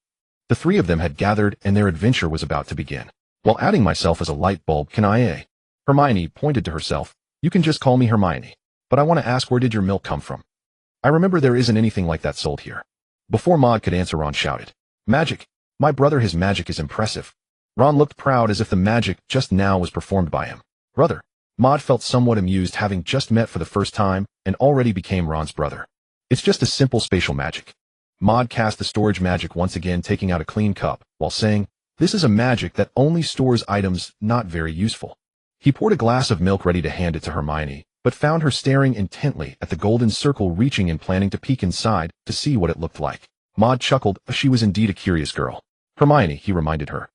S1: The three of them had gathered, and their adventure was about to begin. While adding myself as a light bulb, can I? Hermione pointed to herself. You can just call me Hermione. But I want to ask, where did your milk come from? I remember there isn't anything like that sold here. Before Maude could answer, Ron shouted. Magic. My brother, his magic is impressive. Ron looked proud as if the magic just now was performed by him. Brother. Maude felt somewhat amused, having just met for the first time and already became Ron's brother. It's just a simple spatial magic. Maude cast the storage magic once again, taking out a clean cup, while saying, This is a magic that only stores items not very useful. He poured a glass of milk ready to hand it to Hermione, but found her staring intently at the golden circle, reaching and planning to peek inside to see what it looked like. Maude chuckled. She was indeed a curious girl. Hermione, he reminded her.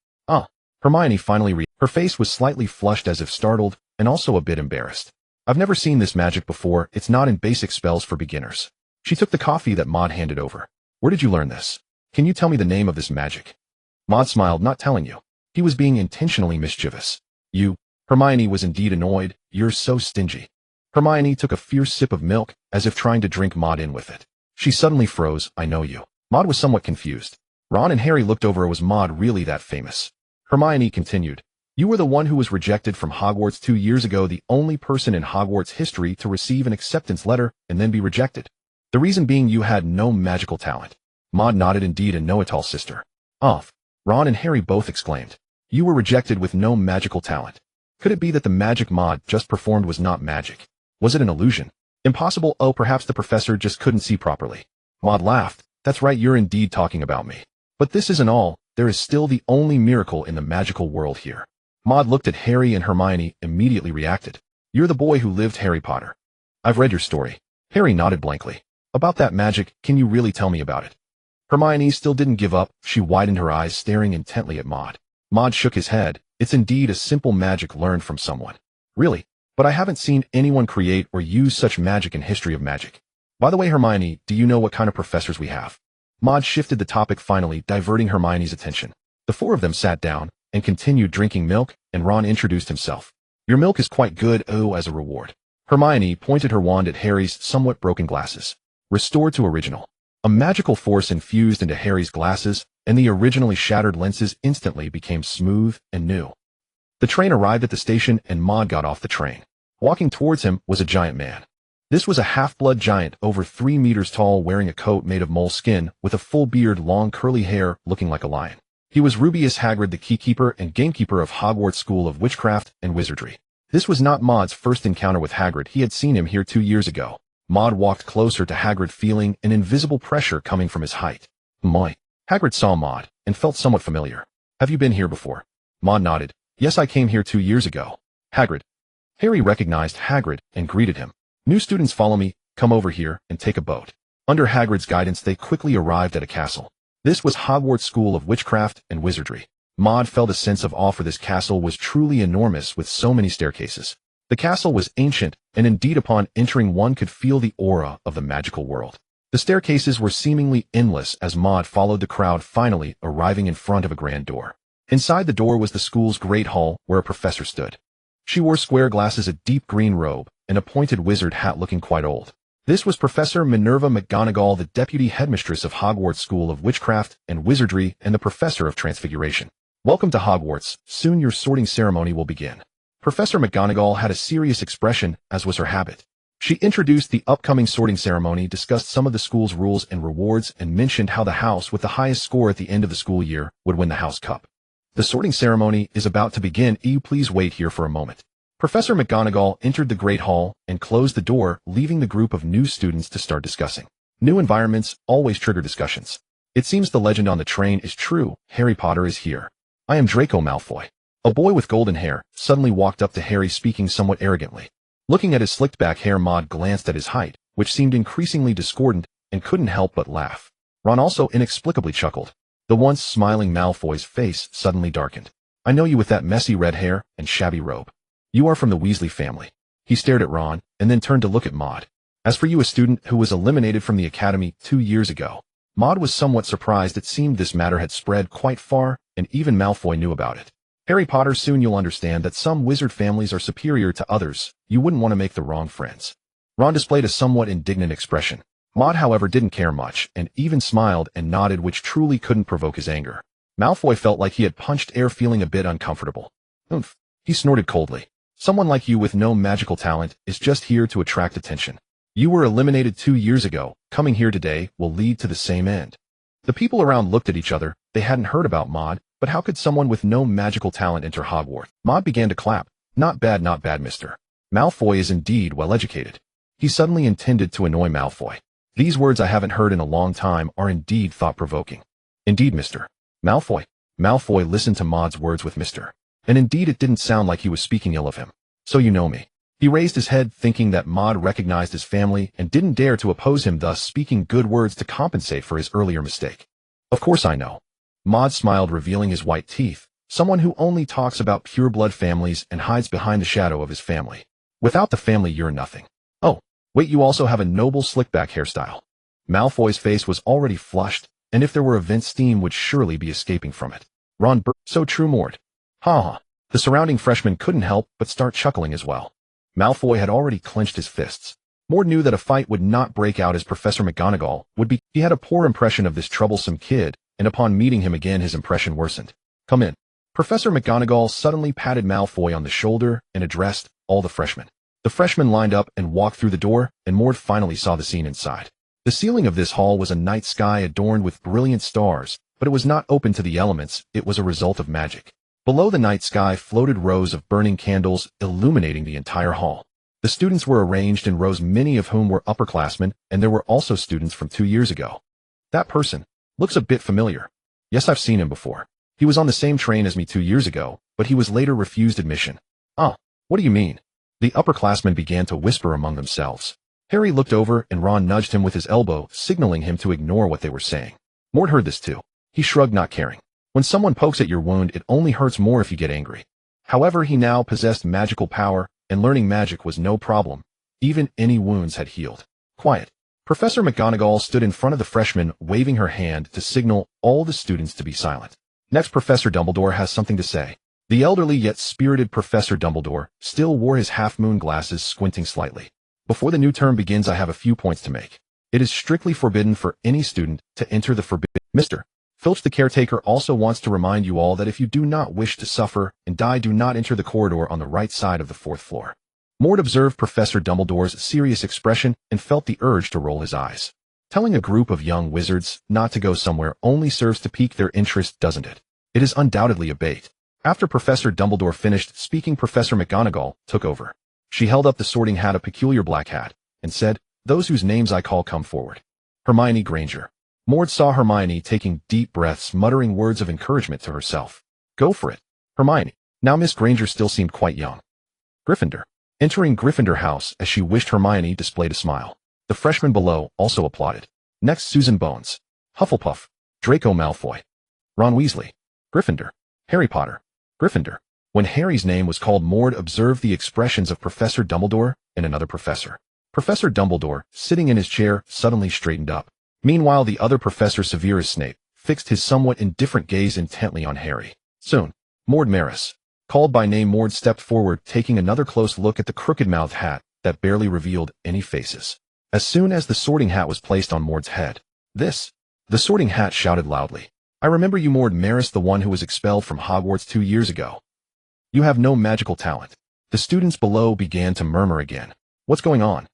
S1: Hermione finally her face was slightly flushed, as if startled, and also a bit embarrassed. I've never seen this magic before. It's not in basic spells for beginners. She took the coffee that Maude handed over. Where did you learn this? Can you tell me the name of this magic? Maude smiled, not telling you. He was being intentionally mischievous. You. Hermione was indeed annoyed. You're so stingy. Hermione took a fierce sip of milk, as if trying to drink Maude in with it. She suddenly froze. I know you. Maude was somewhat confused. Ron and Harry looked over. Was Maude really that famous? Hermione continued. You were the one who was rejected from Hogwarts 2 years ago, the only person in Hogwarts history to receive an acceptance letter and then be rejected. The reason being you had no magical talent. Maude nodded. Indeed, a know-it-all sister. Ron and Harry both exclaimed. You were rejected with no magical talent. Could it be that the magic Maude just performed was not magic? Was it an illusion? Impossible. Perhaps the professor just couldn't see properly. Maude laughed. That's right, you're indeed talking about me. But this isn't all. There is still the only miracle in the magical world here. Maude looked at Harry, and Hermione immediately reacted. You're the boy who lived, Harry Potter. I've read your story. Harry nodded blankly. About that magic, can you really tell me about it? Hermione still didn't give up. She widened her eyes, staring intently at Maude. Maude shook his head. It's indeed a simple magic learned from someone. Really? But I haven't seen anyone create or use such magic in history of magic. By the way, Hermione, do you know what kind of professors we have? Maude shifted the topic, finally diverting Hermione's attention. The four of them sat down and continued drinking milk, and Ron introduced himself. Your milk is quite good, as a reward. Hermione pointed her wand at Harry's somewhat broken glasses. Restored to original. A magical force infused into Harry's glasses, and the originally shattered lenses instantly became smooth and new. The train arrived at the station, and Maude got off the train. Walking towards him was a giant man. This was a half-blood giant, over 3 meters tall, wearing a coat made of mole skin, with a full beard, long curly hair, looking like a lion. He was Rubeus Hagrid, the keykeeper and gamekeeper of Hogwarts School of Witchcraft and Wizardry. This was not Maude's first encounter with Hagrid. He had seen him here 2 years ago. Maude walked closer to Hagrid, feeling an invisible pressure coming from his height. Hagrid saw Maude and felt somewhat familiar. Have you been here before? Maude nodded. Yes, I came here 2 years ago. Hagrid. Harry recognized Hagrid and greeted him. New students, follow me, come over here and take a boat. Under Hagrid's guidance, they quickly arrived at a castle. This was Hogwarts School of Witchcraft and Wizardry. Maude felt a sense of awe, for this castle was truly enormous with so many staircases. The castle was ancient, and indeed upon entering one could feel the aura of the magical world. The staircases were seemingly endless as Maude followed the crowd, finally arriving in front of a grand door. Inside the door was the school's great hall, where a professor stood. She wore square glasses, a deep green robe, and a pointed wizard hat, looking quite old. This was Professor Minerva McGonagall, the deputy headmistress of Hogwarts School of Witchcraft and Wizardry and the professor of Transfiguration. Welcome to Hogwarts. Soon your sorting ceremony will begin. Professor McGonagall had a serious expression, as was her habit. She introduced the upcoming sorting ceremony, discussed some of the school's rules and rewards, and mentioned how the house with the highest score at the end of the school year would win the house cup. The sorting ceremony is about to begin. Please wait here for a moment. Professor McGonagall entered the Great Hall and closed the door, leaving the group of new students to start discussing. New environments always trigger discussions. It seems the legend on the train is true. Harry Potter is here. I am Draco Malfoy. A boy with golden hair suddenly walked up to Harry, speaking somewhat arrogantly. Looking at his slicked back hair, Maude glanced at his height, which seemed increasingly discordant, and couldn't help but laugh. Ron also inexplicably chuckled. The once smiling Malfoy's face suddenly darkened. I know you with that messy red hair and shabby robe. You are from the Weasley family. He stared at Ron, and then turned to look at Maude. As for you, a student who was eliminated from the academy 2 years ago. Maude was somewhat surprised. It seemed this matter had spread quite far, and even Malfoy knew about it. Harry Potter, soon you'll understand that some wizard families are superior to others. You wouldn't want to make the wrong friends. Ron displayed a somewhat indignant expression. Maude, however, didn't care much, and even smiled and nodded, which truly couldn't provoke his anger. Malfoy felt like he had punched air, feeling a bit uncomfortable. Oomph. He snorted coldly. Someone like you with no magical talent is just here to attract attention. You were eliminated 2 years ago. Coming here today will lead to the same end. The people around looked at each other. They hadn't heard about Maude, but how could someone with no magical talent enter Hogwarts? Maude began to clap. Not bad, Mr. Malfoy is indeed well educated. He suddenly intended to annoy Malfoy. These words I haven't heard in a long time are indeed thought-provoking. Indeed, Mr. Malfoy. Malfoy listened to Maude's words with Mr. And indeed it didn't sound like he was speaking ill of him. So you know me. He raised his head, thinking that Maude recognized his family and didn't dare to oppose him, thus speaking good words to compensate for his earlier mistake. Of course I know. Maude smiled, revealing his white teeth. Someone who only talks about pure-blood families and hides behind the shadow of his family. Without the family, you're nothing. Oh, wait, you also have a noble slick-back hairstyle. Malfoy's face was already flushed, and if there were a vent, steam would surely be escaping from it. Ron burst. So true, Maude. Ha ha. The surrounding freshmen couldn't help but start chuckling as well. Malfoy had already clenched his fists. Maude knew that a fight would not break out, as Professor McGonagall would be. He had a poor impression of this troublesome kid, and upon meeting him again his impression worsened. Come in. Professor McGonagall suddenly patted Malfoy on the shoulder and addressed all the freshmen. The freshmen lined up and walked through the door, and Maude finally saw the scene inside. The ceiling of this hall was a night sky adorned with brilliant stars, but it was not open to the elements. It was a result of magic. Below the night sky floated rows of burning candles, illuminating the entire hall. The students were arranged in rows, many of whom were upperclassmen, and there were also students from 2 years ago. That person looks a bit familiar. Yes, I've seen him before. He was on the same train as me 2 years ago, but he was later refused admission. Ah, what do you mean? The upperclassmen began to whisper among themselves. Harry looked over and Ron nudged him with his elbow, signaling him to ignore what they were saying. Maude heard this too. He shrugged, not caring. When someone pokes at your wound, it only hurts more if you get angry. However, he now possessed magical power, and learning magic was no problem. Even any wounds had healed. Quiet. Professor McGonagall stood in front of the freshmen, waving her hand to signal all the students to be silent. Next, Professor Dumbledore has something to say. The elderly yet spirited Professor Dumbledore still wore his half-moon glasses, squinting slightly. Before the new term begins, I have a few points to make. It is strictly forbidden for any student to enter the forbidden. Mr. Filch, the caretaker, also wants to remind you all that if you do not wish to suffer and die, do not enter the corridor on the right side of the 4th floor. Maude observed Professor Dumbledore's serious expression and felt the urge to roll his eyes. Telling a group of young wizards not to go somewhere only serves to pique their interest, doesn't it? It is undoubtedly a bait. After Professor Dumbledore finished speaking, Professor McGonagall took over. She held up the Sorting Hat, a peculiar black hat, and said, "Those whose names I call, come forward." Hermione Granger. Maude saw Hermione taking deep breaths, muttering words of encouragement to herself. Go for it, Hermione. Now Miss Granger still seemed quite young. Gryffindor. Entering Gryffindor House as she wished, Hermione displayed a smile. The freshmen below also applauded. Next, Susan Bones. Hufflepuff. Draco Malfoy. Ron Weasley. Gryffindor. Harry Potter. Gryffindor. When Harry's name was called, Maude observed the expressions of Professor Dumbledore and another professor. Professor Dumbledore, sitting in his chair, suddenly straightened up. Meanwhile, the other professor, Severus Snape, fixed his somewhat indifferent gaze intently on Harry. Soon, Maude Maris, called by name, Maude stepped forward, taking another close look at the crooked-mouthed hat that barely revealed any faces. As soon as the Sorting Hat was placed on Maude's head, the Sorting Hat shouted loudly, "I remember you, Maude Maris, the one who was expelled from Hogwarts 2 years ago. You have no magical talent." The students below began to murmur again. What's going on?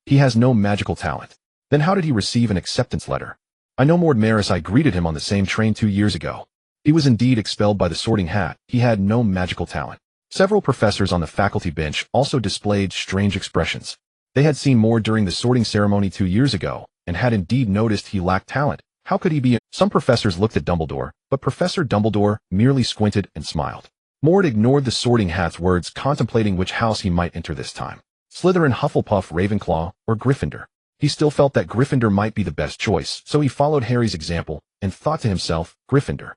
S1: He has no magical talent. Then how did he receive an acceptance letter? I know Maude Maris, I greeted him on the same train 2 years ago. He was indeed expelled by the Sorting Hat. He had no magical talent. Several professors on the faculty bench also displayed strange expressions. They had seen Maude during the sorting ceremony 2 years ago, and had indeed noticed he lacked talent. How could he be? Some professors looked at Dumbledore, but Professor Dumbledore merely squinted and smiled. Maude ignored the Sorting Hat's words, contemplating which house he might enter this time. Slytherin, Hufflepuff, Ravenclaw, or Gryffindor. He still felt that Gryffindor might be the best choice, so he followed Harry's example and thought to himself, Gryffindor.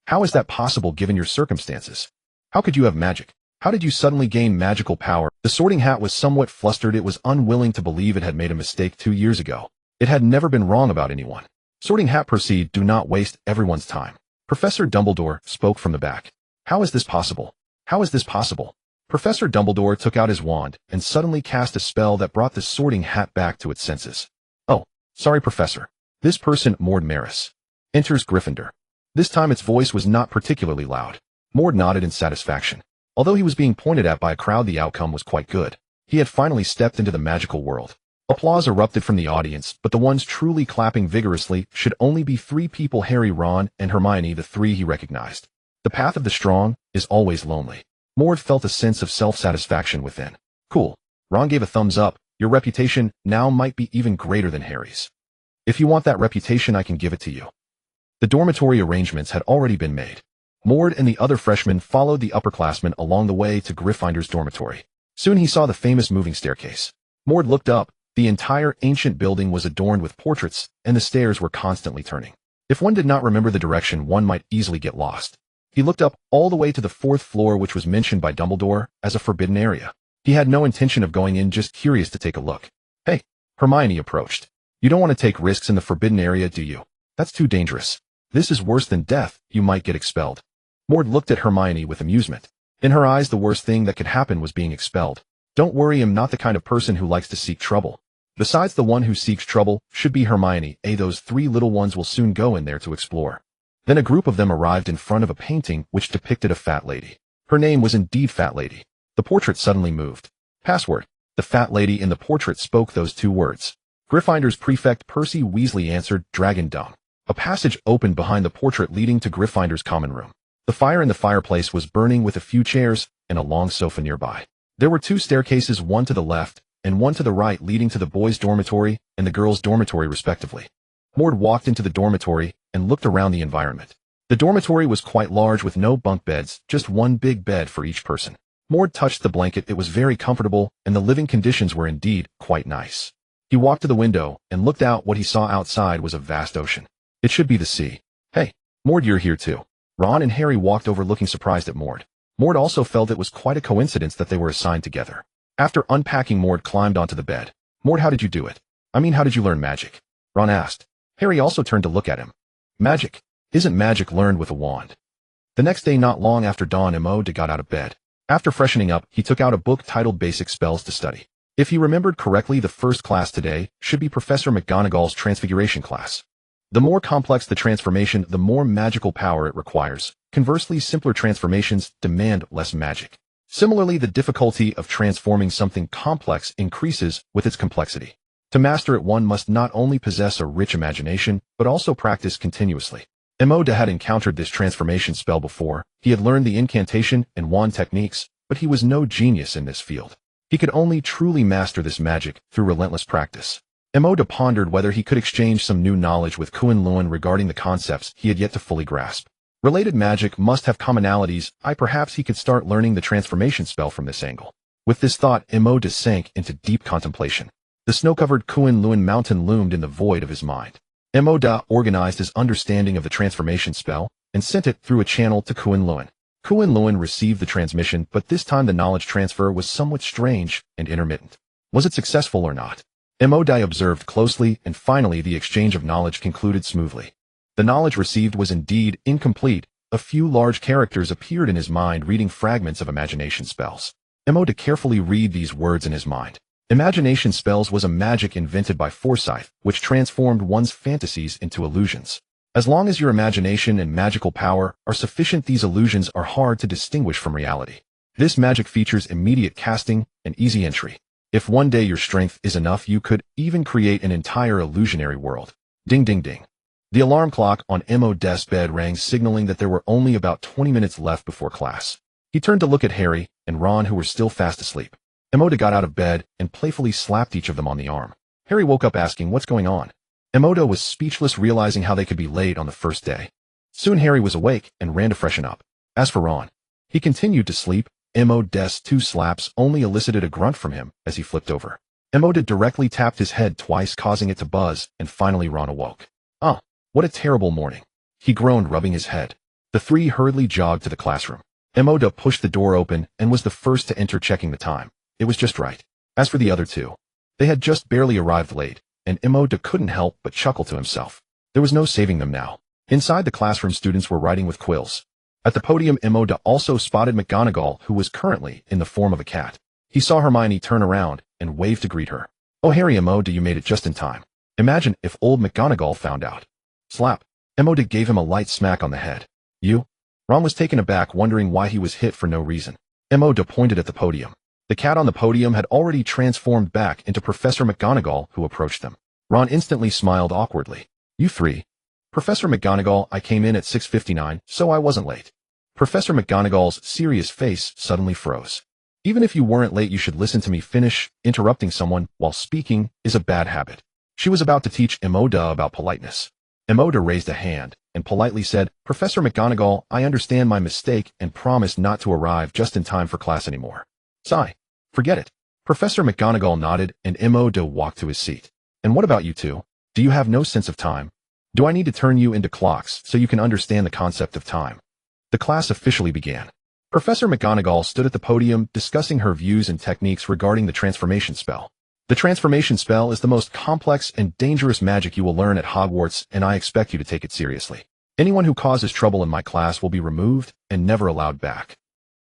S1: How is that possible given your circumstances? How could you have magic? How did you suddenly gain magical power? The Sorting Hat was somewhat flustered. It was unwilling to believe it had made a mistake 2 years ago. It had never been wrong about anyone. Sorting Hat, proceed. Do not waste everyone's time. Professor Dumbledore spoke from the back. How is this possible? How is this possible? Professor Dumbledore took out his wand and suddenly cast a spell that brought the Sorting Hat back to its senses. Oh, sorry, Professor. This person, Maude Maris. Enters Gryffindor. This time its voice was not particularly loud. Maude nodded in satisfaction. Although he was being pointed at by a crowd, the outcome was quite good. He had finally stepped into the magical world. Applause erupted from the audience, but the ones truly clapping vigorously should only be 3 people: Harry, Ron, and Hermione, the 3 he recognized. The path of the strong is always lonely. Maude felt a sense of self-satisfaction within. Cool. Ron gave a thumbs up. Your reputation now might be even greater than Harry's. If you want that reputation, I can give it to you. The dormitory arrangements had already been made. Maude and the other freshmen followed the upperclassmen along the way to Gryffindor's dormitory. Soon he saw the famous moving staircase. Maude looked up. The entire ancient building was adorned with portraits, and the stairs were constantly turning. If one did not remember the direction, one might easily get lost. He looked up all the way to the 4th floor, which was mentioned by Dumbledore as a forbidden area. He had no intention of going in, just curious to take a look. Hey, Hermione approached. You don't want to take risks in the forbidden area, do you? That's too dangerous. This is worse than death. You might get expelled. Maude looked at Hermione with amusement. In her eyes, the worst thing that could happen was being expelled. Don't worry, I'm not the kind of person who likes to seek trouble. Besides, the one who seeks trouble should be Hermione. Those 3 little ones will soon go in there to explore. Then a group of them arrived in front of a painting which depicted a fat lady. Her name was indeed Fat Lady. The portrait suddenly moved. Password. The fat lady in the portrait spoke those 2 words. Gryffindor's prefect Percy Weasley answered, Dragon Dung. A passage opened behind the portrait leading to Gryffindor's common room. The fire in the fireplace was burning with a few chairs and a long sofa nearby. There were 2 staircases, one to the left and one to the right, leading to the boys' dormitory and the girls' dormitory respectively. Maude walked into the dormitory and looked around the environment. The dormitory was quite large with no bunk beds, just one big bed for each person. Maude touched the blanket. It was very comfortable and the living conditions were indeed quite nice. He walked to the window and looked out. What he saw outside was a vast ocean. It should be the sea. Hey, Maude, you're here too. Ron and Harry walked over looking surprised at Maude. Maude also felt it was quite a coincidence that they were assigned together. After unpacking, Maude climbed onto the bed. Maude, how did you do it? I mean, how did you learn magic? Ron asked. Harry also turned to look at him. Magic? Isn't magic learned with a wand? The next day, not long after dawn, Maude got out of bed. After freshening up, he took out a book titled Basic Spells to study. If he remembered correctly, the first class today should be Professor McGonagall's transfiguration class. The more complex the transformation, the more magical power it requires. Conversely, simpler transformations demand less magic. Similarly, the difficulty of transforming something complex increases with its complexity. To master it, one must not only possess a rich imagination, but also practice continuously. Maude had encountered this transformation spell before. He had learned the incantation and wand techniques, but he was no genius in this field. He could only truly master this magic through relentless practice. Maude pondered whether he could exchange some new knowledge with Kuan Luen regarding the concepts he had yet to fully grasp. Related magic must have commonalities. Perhaps he could start learning the transformation spell from this angle. With this thought, Maude sank into deep contemplation. The snow-covered Kuan Luen mountain loomed in the void of his mind. Maude organized his understanding of the transformation spell and sent it through a channel to Kuan Luen. Kuan Luen received the transmission, but this time the knowledge transfer was somewhat strange and intermittent. Was it successful or not? Maude observed closely, and finally the exchange of knowledge concluded smoothly. The knowledge received was indeed incomplete. A few large characters appeared in his mind, reading fragments of imagination spells. Maude carefully read these words in his mind. Imagination spells was a magic invented by Forsyth, which transformed one's fantasies into illusions. As long as your imagination and magical power are sufficient, these illusions are hard to distinguish from reality. This magic features immediate casting and easy entry. If one day your strength is enough, you could even create an entire illusionary world. Ding ding ding. The alarm clock on Maude's bed rang, signaling that there were only about 20 minutes left before class. He turned to look at Harry and Ron, who were still fast asleep. Maude got out of bed and playfully slapped each of them on the arm. Harry woke up asking, "What's going on?" Maude was speechless, realizing how they could be late on the first day. Soon Harry was awake and ran to freshen up. As for Ron, he continued to sleep. Maude's 2 slaps only elicited a grunt from him as he flipped over. Maude directly tapped his head twice, causing it to buzz, and finally Ron awoke. "Oh, what a terrible morning," he groaned, rubbing his head. The 3 hurriedly jogged to the classroom. Maude pushed the door open and was the first to enter, checking the time. It was just right. As for the other two, they had just barely arrived late, and Maude couldn't help but chuckle to himself. There was no saving them now. Inside the classroom, students were writing with quills. At the podium, Maude also spotted McGonagall, who was currently in the form of a cat. He saw Hermione turn around and waved to greet her. "Oh, Harry, Maude, you made it just in time. Imagine if old McGonagall found out." Slap. Maude gave him a light smack on the head. "You?" Ron was taken aback, wondering why he was hit for no reason. Maude pointed at the podium. The cat on the podium had already transformed back into Professor McGonagall, who approached them. Ron instantly smiled awkwardly. "You three?" "Professor McGonagall, I came in at 6:59, so I wasn't late." Professor McGonagall's serious face suddenly froze. "Even if you weren't late, you should listen to me finish. Interrupting someone while speaking is a bad habit." She was about to teach Maude about politeness. Maude raised a hand and politely said, "Professor McGonagall, I understand my mistake and promise not to arrive just in time for class anymore." "Sigh. Forget it." Professor McGonagall nodded and Maude walked to his seat. "And what about you two? Do you have no sense of time? Do I need to turn you into clocks so you can understand the concept of time?" The class officially began. Professor McGonagall stood at the podium discussing her views and techniques regarding the transformation spell. "The transformation spell is the most complex and dangerous magic you will learn at Hogwarts, and I expect you to take it seriously. Anyone who causes trouble in my class will be removed and never allowed back.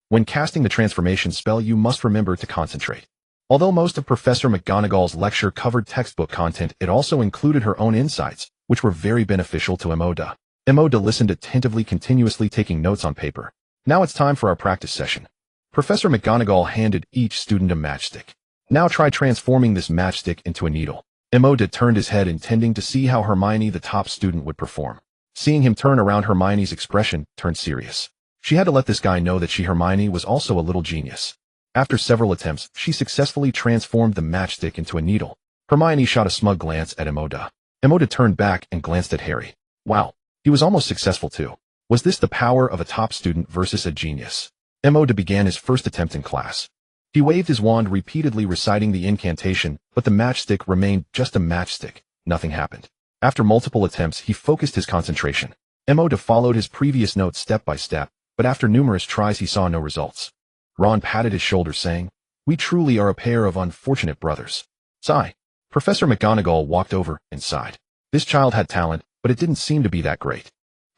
S1: When casting the transformation spell, you must remember to concentrate." Although most of Professor McGonagall's lecture covered textbook content, it also included her own insights, which were very beneficial to Maude. Maude listened attentively, continuously taking notes on paper. "Now it's time for our practice session." Professor McGonagall handed each student a matchstick. "Now try transforming this matchstick into a needle." Maude turned his head, intending to see how Hermione, the top student, would perform. Seeing him turn around, Hermione's expression turned serious. She had to let this guy know that Hermione, was also a little genius. After several attempts, she successfully transformed the matchstick into a needle. Hermione shot a smug glance at Maude. Maude turned back and glanced at Harry. Wow, he was almost successful too. Was this the power of a top student versus a genius? Maude began his first attempt in class. He waved his wand, repeatedly reciting the incantation, but the matchstick remained just a matchstick. Nothing happened. After multiple attempts, he focused his concentration. Maude followed his previous notes step by step, but after numerous tries he saw no results. Ron patted his shoulder, saying, "We truly are a pair of unfortunate brothers." Sigh. Professor McGonagall walked over and sighed. This child had talent, but it didn't seem to be that great.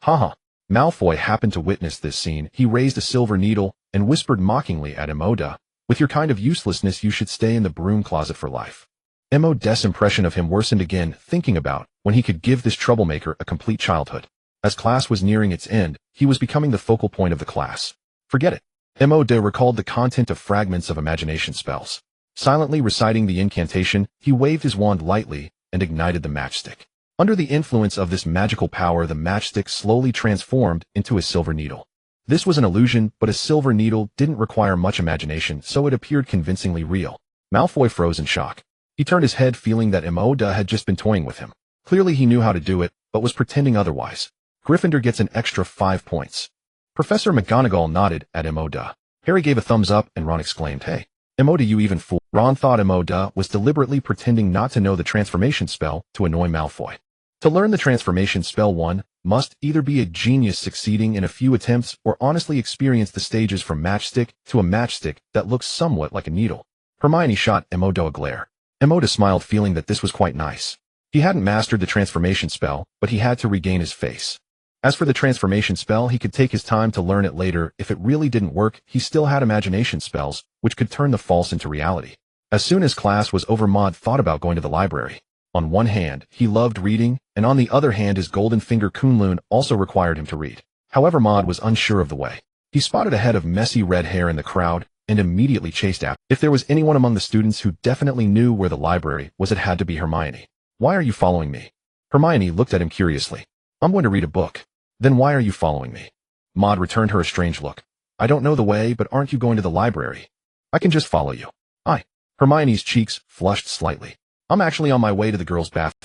S1: Haha. Malfoy happened to witness this scene. He raised a silver needle and whispered mockingly at Maude, "With your kind of uselessness, you should stay in the broom closet for life." Maude's impression of him worsened again, thinking about when he could give this troublemaker a complete childhood. As class was nearing its end, he was becoming the focal point of the class. Forget it. Maude recalled the content of fragments of imagination spells. Silently reciting the incantation, he waved his wand lightly and ignited the matchstick. Under the influence of this magical power, the matchstick slowly transformed into a silver needle. This was an illusion, but a silver needle didn't require much imagination, so it appeared convincingly real. Malfoy froze in shock. He turned his head, feeling that Maude had just been toying with him. Clearly he knew how to do it, but was pretending otherwise. Gryffindor gets an extra 5 points. Professor McGonagall nodded at Maude. Harry gave a thumbs up and Ron exclaimed, "Hey, Maude, you even fool." Ron thought Maude was deliberately pretending not to know the transformation spell to annoy Malfoy. To learn the transformation spell, one must either be a genius succeeding in a few attempts or honestly experience the stages from matchstick to a matchstick that looks somewhat like a needle. Hermione shot Maude a glare. Maude smiled, feeling that this was quite nice. He hadn't mastered the transformation spell, but he had to regain his face. As for the transformation spell, he could take his time to learn it later. If it really didn't work, he still had imagination spells, which could turn the false into reality. As soon as class was over, Maude thought about going to the library. On one hand, he loved reading, and on the other hand, his golden finger Kunlun also required him to read. However, Maude was unsure of the way. He spotted a head of messy red hair in the crowd and immediately chased after. If there was anyone among the students who definitely knew where the library was, it had to be Hermione. "Why are you following me?" Hermione looked at him curiously. "I'm going to read a book." "Then why are you following me?" Maude returned her a strange look. "I don't know the way, but aren't you going to the library?" "I can just follow you." "I." Hermione's cheeks flushed slightly. "I'm actually on my way to the girls' bath."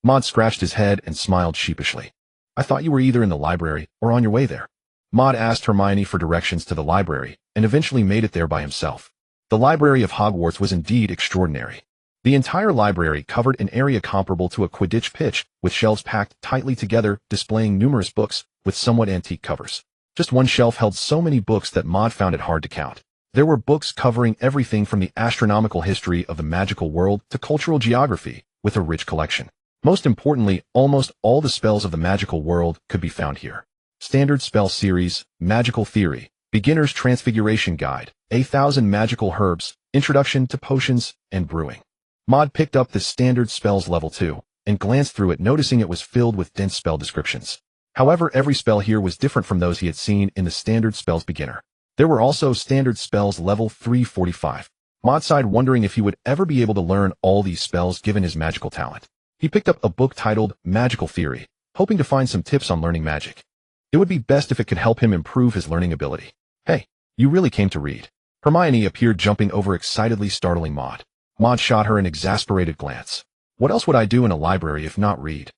S1: Maude scratched his head and smiled sheepishly. "I thought you were either in the library or on your way there." Maude asked Hermione for directions to the library and eventually made it there by himself. The library of Hogwarts was indeed extraordinary. The entire library covered an area comparable to a Quidditch pitch, with shelves packed tightly together, displaying numerous books with somewhat antique covers. Just one shelf held so many books that Maude found it hard to count. There were books covering everything from the astronomical history of the magical world to cultural geography, with a rich collection. Most importantly, almost all the spells of the magical world could be found here. Standard Spell Series, Magical Theory, Beginner's Transfiguration Guide, 1,000 Magical Herbs, Introduction to Potions and Brewing. Maude picked up the Standard Spells Level 2 and glanced through it, noticing it was filled with dense spell descriptions. However, every spell here was different from those he had seen in the Standard Spells Beginner. There were also Standard Spells Level 345. Maude sighed, wondering if he would ever be able to learn all these spells given his magical talent. He picked up a book titled Magical Theory, hoping to find some tips on learning magic. It would be best if it could help him improve his learning ability. Hey, you really came to read. Hermione appeared, jumping over excitedly, startling Maude. Maude shot her an exasperated glance. What else would I do in a library if not read?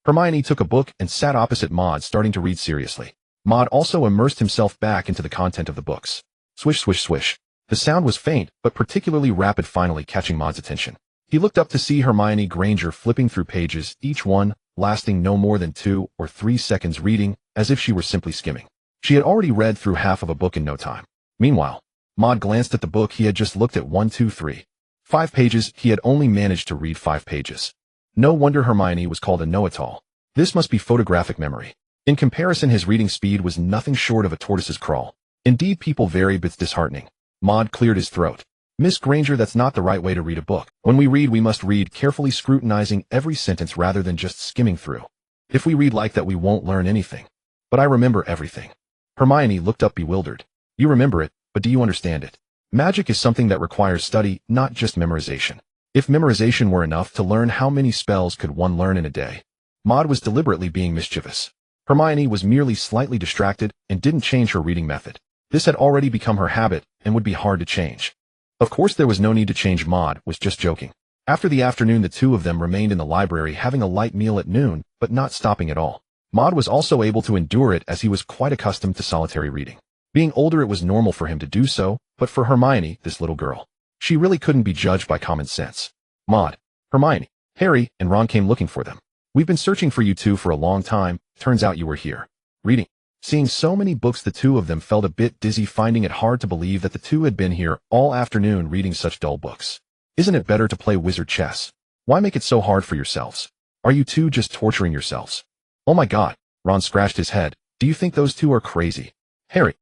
S1: Hermione took a book and sat opposite Maude, starting to read seriously. Maude also immersed himself back into the content of the books. Swish, swish, swish. The sound was faint, but particularly rapid, finally catching Maude's attention. He looked up to see Hermione Granger flipping through pages, each one lasting no more than 2 or 3 seconds, reading as if she were simply skimming. She had already read through half of a book in no time. Meanwhile, Maude glanced at the book he had just looked at. 1, 2, 3. 5 pages. He had only managed to read 5 pages. No wonder Hermione was called a know-it-all. This must be photographic memory. In comparison, his reading speed was nothing short of a tortoise's crawl. Indeed, people vary, but it's disheartening. Maude cleared his throat. Miss Granger, that's not the right way to read a book. When we read, we must read carefully, scrutinizing every sentence rather than just skimming through. If we read like that, we won't learn anything. But I remember everything. Hermione looked up, bewildered. You remember it, but do you understand it? Magic is something that requires study, not just memorization. If memorization were enough to learn, how many spells could one learn in a day? Maude was deliberately being mischievous. Hermione was merely slightly distracted and didn't change her reading method. This had already become her habit and would be hard to change. Of course, there was no need to change. Maude was just joking. After the afternoon, the two of them remained in the library, having a light meal at noon, but not stopping at all. Maude was also able to endure it, as he was quite accustomed to solitary reading. Being older, it was normal for him to do so, but for Hermione, this little girl, she really couldn't be judged by common sense. Maude, Hermione, Harry, and Ron came looking for them. We've been searching for you two for a long time. Turns out you were here. Reading. Seeing so many books, the two of them felt a bit dizzy, finding it hard to believe that the two had been here all afternoon reading such dull books. Isn't it better to play wizard chess? Why make it so hard for yourselves? Are you two just torturing yourselves? Oh my God, Ron scratched his head. Do you think those two are crazy? Harry,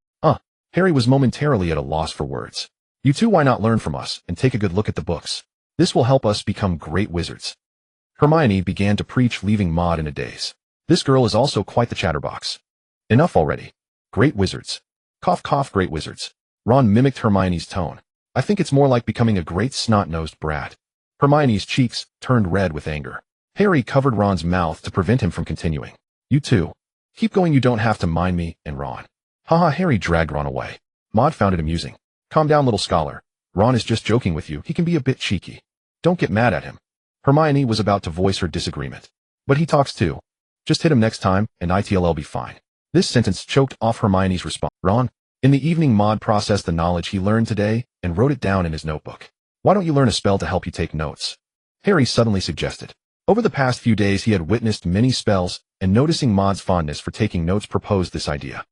S1: Harry was momentarily at a loss for words. You two, why not learn from us and take a good look at the books? This will help us become great wizards. Hermione began to preach, leaving Maude in a daze. This girl is also quite the chatterbox. Enough already. Great wizards. Cough, cough, great wizards. Ron mimicked Hermione's tone. I think it's more like becoming a great snot-nosed brat. Hermione's cheeks turned red with anger. Harry covered Ron's mouth to prevent him from continuing. You two. Keep going, you don't have to mind me and Ron. Haha, Harry dragged Ron away. Maude found it amusing. Calm down, little scholar. Ron is just joking with you. He can be a bit cheeky. Don't get mad at him. Hermione was about to voice her disagreement. But he talks too. Just hit him next time, and it'll be fine. This sentence choked off Hermione's response. Ron? In the evening, Maude processed the knowledge he learned today and wrote it down in his notebook. Why don't you learn a spell to help you take notes? Harry suddenly suggested. Over the past few days, he had witnessed many spells, and noticing Maude's fondness for taking notes, proposed this idea.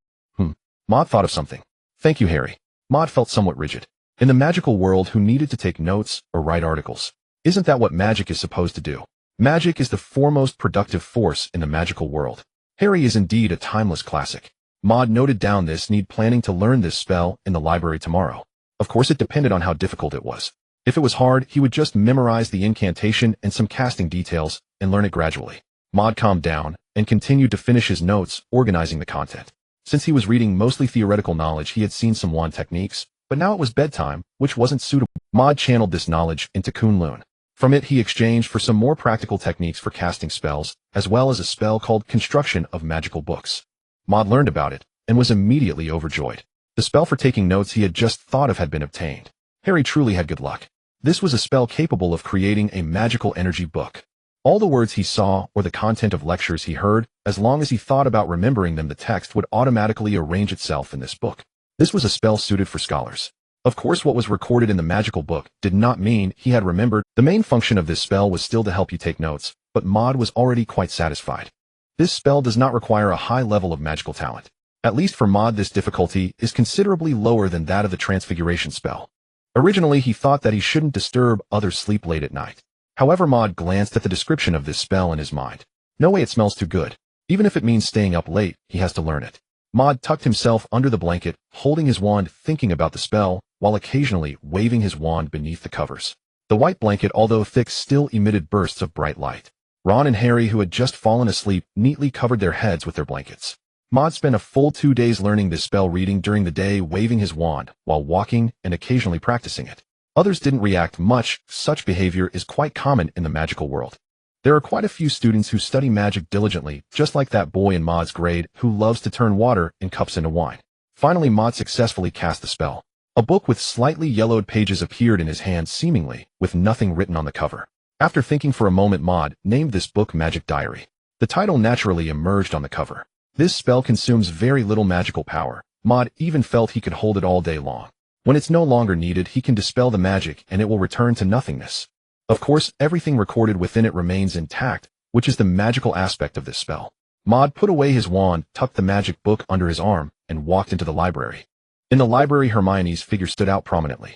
S1: Maude thought of something. Thank you, Harry. Maude felt somewhat rigid. In the magical world, who needed to take notes or write articles? Isn't that what magic is supposed to do? Magic is the foremost productive force in the magical world. Harry is indeed a timeless classic. Maude noted down this need, planning to learn this spell in the library tomorrow. Of course, it depended on how difficult it was. If it was hard, he would just memorize the incantation and some casting details and learn it gradually. Maude calmed down and continued to finish his notes, organizing the content. Since he was reading mostly theoretical knowledge, he had seen some wand techniques, but now it was bedtime, which wasn't suitable. Maude channeled this knowledge into Kunlun. From it, he exchanged for some more practical techniques for casting spells, as well as a spell called Construction of Magical Books. Maude learned about it, and was immediately overjoyed. The spell for taking notes he had just thought of had been obtained. Harry truly had good luck. This was a spell capable of creating a magical energy book. All the words he saw or the content of lectures he heard, as long as he thought about remembering them, the text would automatically arrange itself in this book. This was a spell suited for scholars. Of course, what was recorded in the magical book did not mean he had remembered. The main function of this spell was still to help you take notes, but Maude was already quite satisfied. This spell does not require a high level of magical talent. At least for Maude, this difficulty is considerably lower than that of the transfiguration spell. Originally, he thought that he shouldn't disturb others' sleep late at night. However, Maude glanced at the description of this spell in his mind. No way, it smells too good. Even if it means staying up late, he has to learn it. Maude tucked himself under the blanket, holding his wand, thinking about the spell, while occasionally waving his wand beneath the covers. The white blanket, although thick, still emitted bursts of bright light. Ron and Harry, who had just fallen asleep, neatly covered their heads with their blankets. Maude spent a full 2 days learning this spell, reading during the day, waving his wand, while walking, and occasionally practicing it. Others didn't react much. Such behavior is quite common in the magical world. There are quite a few students who study magic diligently, just like that boy in Maude's grade who loves to turn water in cups into wine. Finally, Maude successfully cast the spell. A book with slightly yellowed pages appeared in his hand, seemingly with nothing written on the cover. After thinking for a moment, Maude named this book Magic Diary. The title naturally emerged on the cover. This spell consumes very little magical power. Maude even felt he could hold it all day long. When it's no longer needed, he can dispel the magic and it will return to nothingness. Of course, everything recorded within it remains intact, which is the magical aspect of this spell. Maude put away his wand, tucked the magic book under his arm, and walked into the library. In the library, Hermione's figure stood out prominently.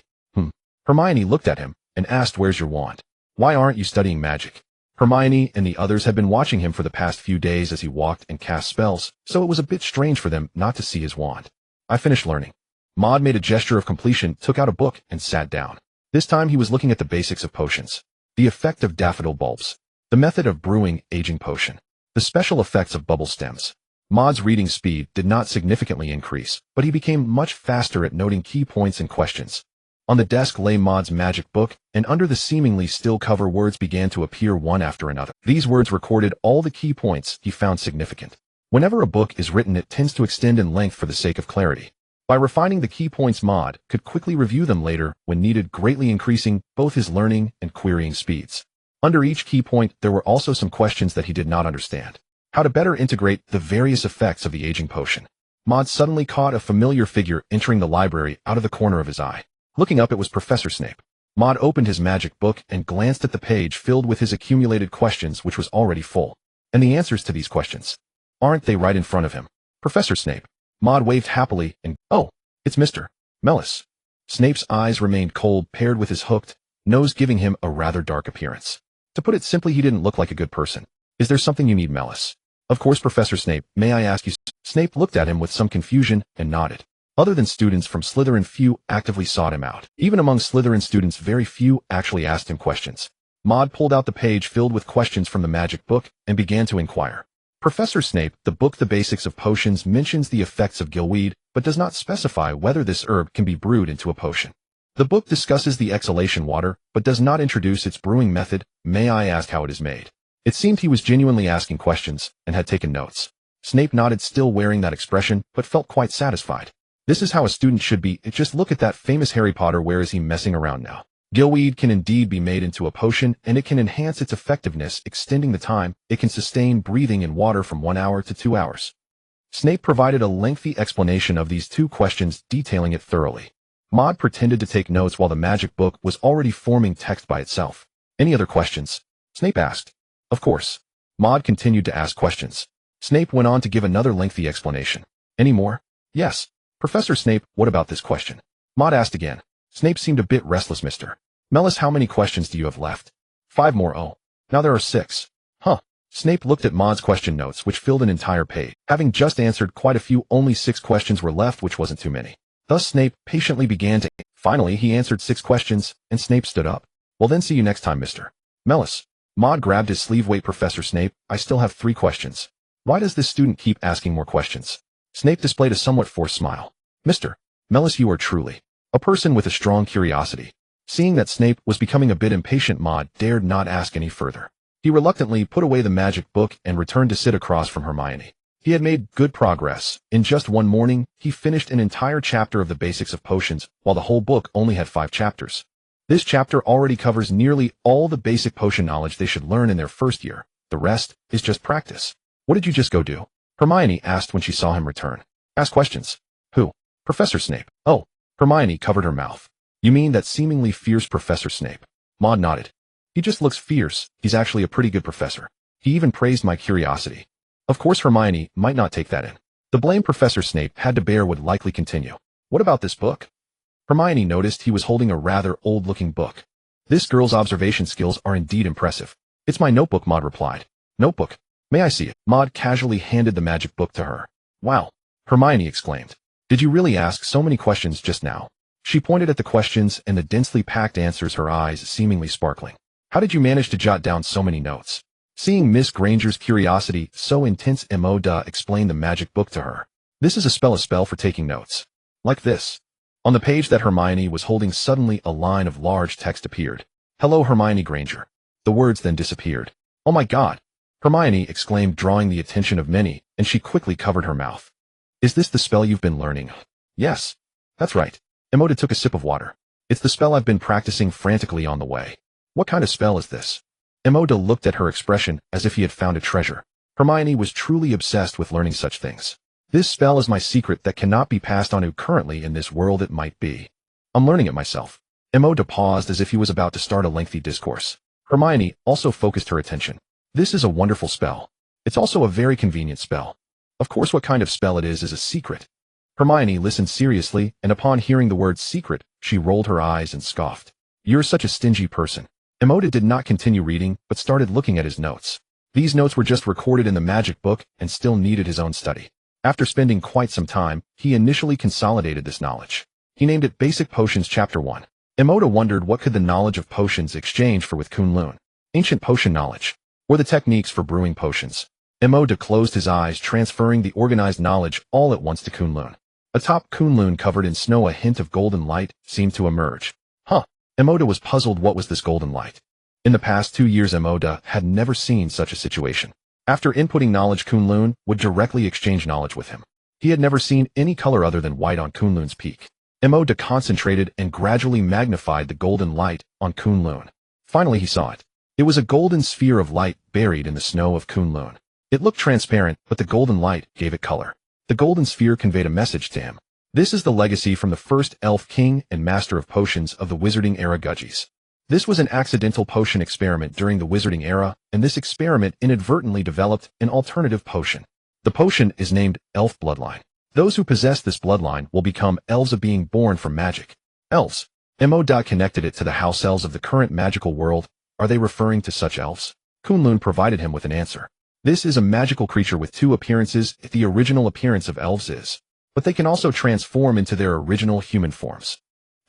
S1: Hermione looked at him and asked, "Where's your wand? Why aren't you studying magic?" Hermione and the others had been watching him for the past few days as he walked and cast spells, so it was a bit strange for them not to see his wand. "I finished learning." Maude made a gesture of completion, took out a book, and sat down. This time he was looking at the basics of potions. The effect of daffodil bulbs. The method of brewing aging potion. The special effects of bubble stems. Maude's reading speed did not significantly increase, but he became much faster at noting key points and questions. On the desk lay Maude's magic book, and under the seemingly still cover, words began to appear one after another. These words recorded all the key points he found significant. Whenever a book is written, it tends to extend in length for the sake of clarity. By refining the key points, Maude could quickly review them later when needed, greatly increasing both his learning and querying speeds. Under each key point, there were also some questions that he did not understand. How to better integrate the various effects of the aging potion. Maude suddenly caught a familiar figure entering the library out of the corner of his eye. Looking up, it was Professor Snape. Maude opened his magic book and glanced at the page filled with his accumulated questions, which was already full. And the answers to these questions. Aren't they right in front of him? Professor Snape. Maude waved happily and, "Oh, it's Mr. Mellis." Snape's eyes remained cold, paired with his hooked nose, giving him a rather dark appearance. To put it simply, he didn't look like a good person. "Is there something you need, Mellis?" "Of course, Professor Snape. May I ask you?" Snape looked at him with some confusion and nodded. Other than students from Slytherin, few actively sought him out. Even among Slytherin students, very few actually asked him questions. Maude pulled out the page filled with questions from the magic book and began to inquire. "Professor Snape, the book The Basics of Potions mentions the effects of gillweed, but does not specify whether this herb can be brewed into a potion. The book discusses the exhalation water, but does not introduce its brewing method. May I ask how it is made?" It seemed he was genuinely asking questions and had taken notes. Snape nodded, still wearing that expression, but felt quite satisfied. This is how a student should be. Just look at that famous Harry Potter. Where is he messing around now? Gillweed can indeed be made into a potion, and it can enhance its effectiveness, extending the time it can sustain breathing in water from 1 hour to 2 hours. Snape provided a lengthy explanation of these two questions, detailing it thoroughly. Maude pretended to take notes while the magic book was already forming text by itself. "Any other questions?" Snape asked. "Of course." Maude continued to ask questions. Snape went on to give another lengthy explanation. "Any more?" "Yes." "Professor Snape, what about this question?" Maude asked again. Snape seemed a bit restless. "Mr. Mellis, how many questions do you have left?" "5 more. Oh, now there are 6. Huh. Snape looked at Maude's question notes, which filled an entire page. Having just answered quite a few, only 6 questions were left, which wasn't too many. Thus Snape patiently began to... Finally, he answered 6 questions, and Snape stood up. "Well then, see you next time, Mr. Mellis." Maude grabbed his sleeve. "Wait, Professor Snape, I still have 3 questions. Why does this student keep asking more questions?" Snape displayed a somewhat forced smile. "Mr. Mellis, you are truly a person with a strong curiosity." Seeing that Snape was becoming a bit impatient, Maude dared not ask any further. He reluctantly put away the magic book and returned to sit across from Hermione. He had made good progress. In just one morning, he finished an entire chapter of the Basics of Potions, while the whole book only had 5 chapters. This chapter already covers nearly all the basic potion knowledge they should learn in their first year. The rest is just practice. "What did you just go do?" Hermione asked when she saw him return. "Ask questions." "Who?" "Professor Snape." "Oh." Hermione covered her mouth. "You mean that seemingly fierce Professor Snape?" Maude nodded. "He just looks fierce. He's actually a pretty good professor. He even praised my curiosity." Of course Hermione might not take that in. The blame Professor Snape had to bear would likely continue. What about this book? Hermione noticed he was holding a rather old-looking book. This girl's observation skills are indeed impressive. It's my notebook, Maude replied. Notebook? May I see it? Maude casually handed the magic book to her. Wow! Hermione exclaimed. Did you really ask so many questions just now? She pointed at the questions and the densely packed answers, her eyes seemingly sparkling. How did you manage to jot down so many notes? Seeing Miss Granger's curiosity so intense, Maude explained the magic book to her. This is a spell for taking notes. Like this. On the page that Hermione was holding, suddenly a line of large text appeared. Hello, Hermione Granger. The words then disappeared. Oh my God! Hermione exclaimed, drawing the attention of many, and she quickly covered her mouth. Is this the spell you've been learning? Yes. That's right. Maude took a sip of water. It's the spell I've been practicing frantically on the way. What kind of spell is this? Maude looked at her expression as if he had found a treasure. Hermione was truly obsessed with learning such things. This spell is my secret that cannot be passed on. Currently in this world it might be. I'm learning it myself. Maude paused as if he was about to start a lengthy discourse. Hermione also focused her attention. This is a wonderful spell. It's also a very convenient spell. Of course, what kind of spell it is a secret. Hermione listened seriously, and upon hearing the word secret, she rolled her eyes and scoffed. You're such a stingy person. Maude did not continue reading, but started looking at his notes. These notes were just recorded in the magic book and still needed his own study. After spending quite some time, he initially consolidated this knowledge. He named it Basic Potions Chapter 1. Maude wondered what could the knowledge of potions exchange for with Kunlun. Ancient potion knowledge, or the techniques for brewing potions. Maude closed his eyes, transferring the organized knowledge all at once to Kunlun. Atop Kunlun, covered in snow, a hint of golden light seemed to emerge. Huh. Maude was puzzled. What was this golden light? In the past 2 years, Maude had never seen such a situation. After inputting knowledge, Kunlun would directly exchange knowledge with him. He had never seen any color other than white on Kunlun's peak. Maude concentrated and gradually magnified the golden light on Kunlun. Finally he saw it. It was a golden sphere of light buried in the snow of Kunlun. It looked transparent, but the golden light gave it color. The golden sphere conveyed a message to him. This is the legacy from the first elf king and master of potions of the Wizarding Era, Gudgies. This was an accidental potion experiment during the Wizarding Era, and this experiment inadvertently developed an alternative potion. The potion is named Elf Bloodline. Those who possess this bloodline will become elves of being born from magic. Elves. Maude connected it to the house elves of the current magical world. Are they referring to such elves? Kunlun provided him with an answer. This is a magical creature with two appearances. The original appearance of elves is, but they can also transform into their original human forms.